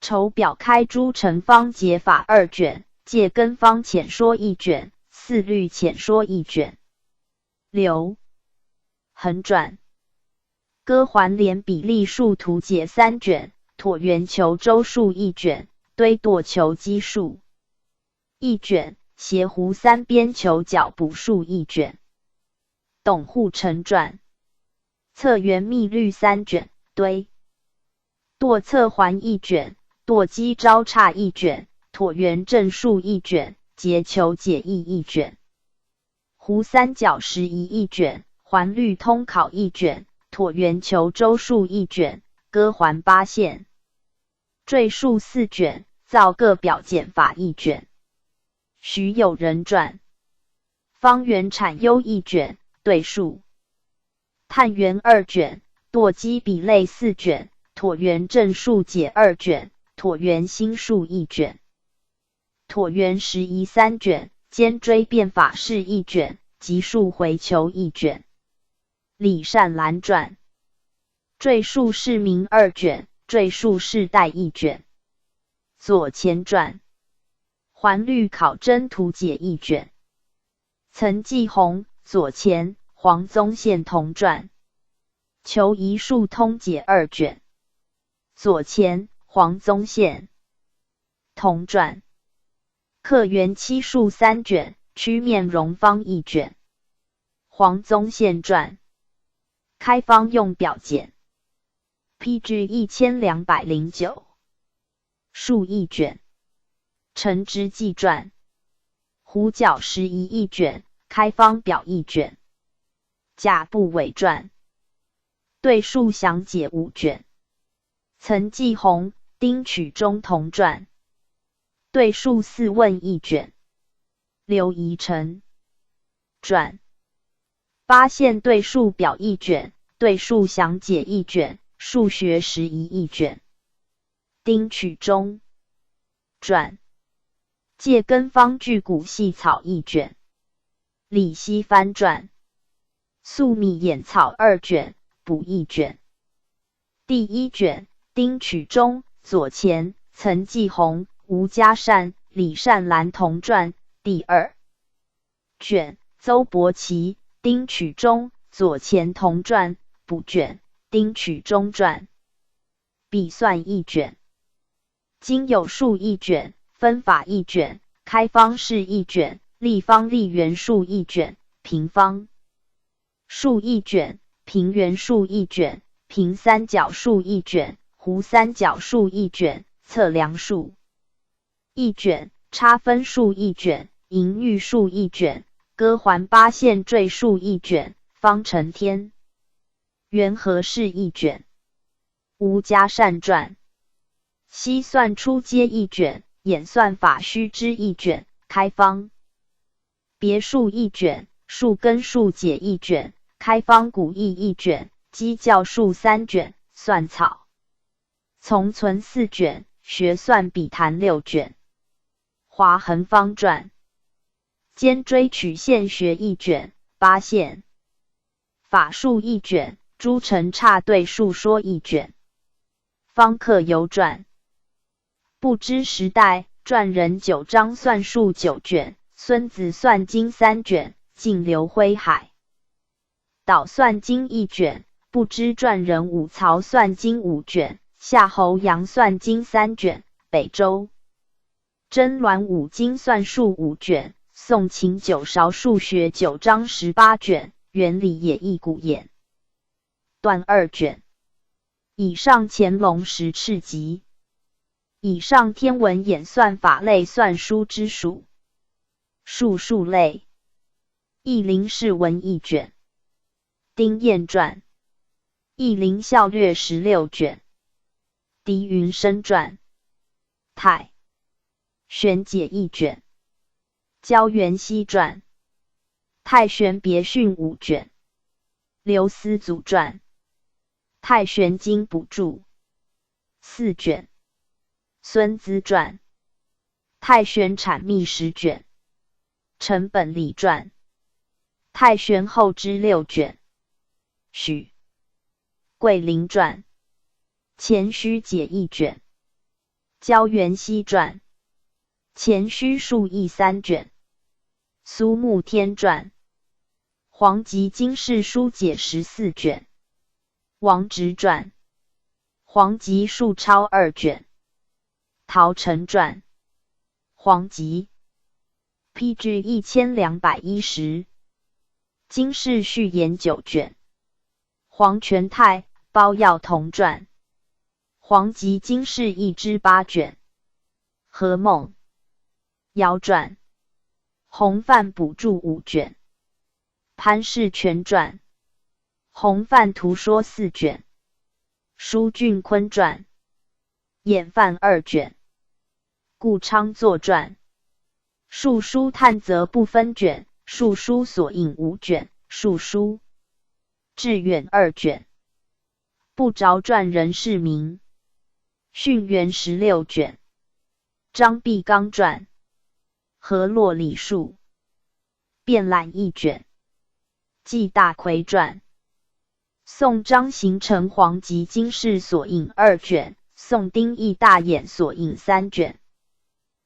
筹表开诸陈方解法2卷，借根方浅说1卷，四律浅说1卷。刘恒传。歌环连比例数图解3卷，椭圆球周数1卷，堆垛球基数1卷，斜弧3边球角补数1卷。董护成传。测圆密律3卷，堆垛测环1卷，垛基招差1卷，椭圆正数1卷，结球解义1卷。弧三角时移1卷，环律通考1卷，椭圆球周数1卷，歌环8线。赘数4卷，造各表减法1卷。徐有人传。方圆产优1卷，对数探圆2卷，垛基比类4卷，椭圆正数解2卷，椭圆心数1卷。椭圆时移3卷，尖锥变法式1卷，级数回球1卷。李善兰传。赘数是名2卷，赘数是代1卷。左前传，环律考征图解一卷，岑纪洪左前，黄宗宪同传，求遗术通解二卷，左前，黄宗宪同传，刻元七术三卷，曲面容方一卷，黄宗宪传，开方用表简 ，PG 1209，术一卷，陈之纪传，胡角拾遗一卷，开方表一卷，贾不韦传，对数详解五卷，岑纪洪、丁曲中同传，对数四问一卷，刘宜臣传，八线对数表一卷，对数详解一卷，数学拾遗一卷，丁曲中传，借根方句古细草一卷，李希藩传，粟米眼草二卷，补一卷，第一卷，丁曲中左前，岑纪洪、吴家善、李善兰同传，第二卷，邹伯奇、丁曲中左前同传，补卷，丁曲中传，笔算一卷，经有术一卷，分法一卷，开方式一卷，立方立元数一卷，平方数一卷，平元数一卷，平三角数一卷，弧三角数一卷，测量数一卷，差分数一卷，盈余数一卷，割环八线缀数一卷，方程天元和式一卷，吴家善传，析算初阶一卷，演算法须知一卷，开方别数一卷，数根数解一卷，开方古义一卷，基教数三卷，算草从存四卷，学算笔谈六卷，华恒方传，尖锥曲线学一卷，八线法术一卷，诸陈差对数说一卷，方克游传，不知时代传人九章算术九卷，孙子算经三卷，晋刘辉海导算经一卷，不知传人武曹算经五卷，夏侯阳算经三卷，北周真鸾五经算术五卷，宋秦九韶数学九章18卷，原理也一古演段二卷，以上乾隆十赤集，以上天文演算法类算书之属，数类，义林氏文一卷，丁彦传，义林校略16卷，狄云生传，太玄解一卷，焦元熙传，太玄别训5卷，刘思祖传，太玄经补注4卷，孙资传，太玄阐密10卷，陈本理传，太玄后之6卷，许桂林传，前虚解一卷，焦元熙传，前虚数义3卷，苏慕天传，黄极经世书解14卷，王直传，黄极数超2卷，陶成传，黄极 PG 1210，经世序言9卷，黄全泰、包耀同传，黄极经世一之8卷，何孟尧传，洪范补注5卷，潘氏全传，洪范图说4卷，舒俊坤传，演范2卷，顾昌作传，述书探则不分卷，述书所引5卷，述书致远2卷，不着传人氏名，训元16卷，张必刚传，河洛礼数，遍览1卷，纪大奎传，宋张行成黄极经世所引2卷，宋丁义大演所引3卷。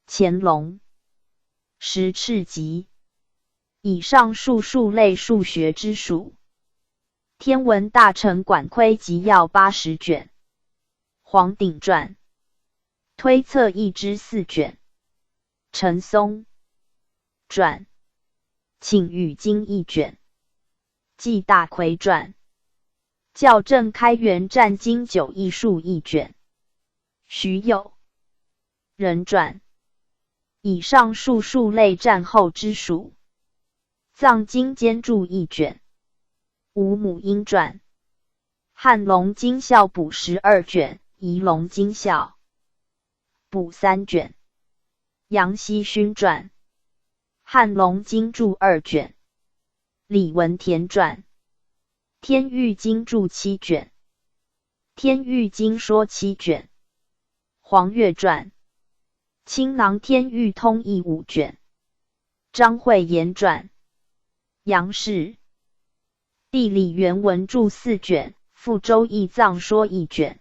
乾隆10赤集。以上述数类数学之属。天文大成管窥集要80卷。黄鼎传。推测一之4卷。陈松传。庆玉经1卷。纪大奎传。校正开元战经9艺术1卷。徐有人传。以上述数类战后之属。藏经兼注1卷。吴母婴传。汉龙经校补12卷，仪龙经校补3卷。杨希勋传。汉龙经注2卷。李文田传。天域经注7卷。天域经说7卷。黄岳传。青囊天域通义5卷。张惠言传。杨氏地理原文注4卷，覆周易藏说1卷。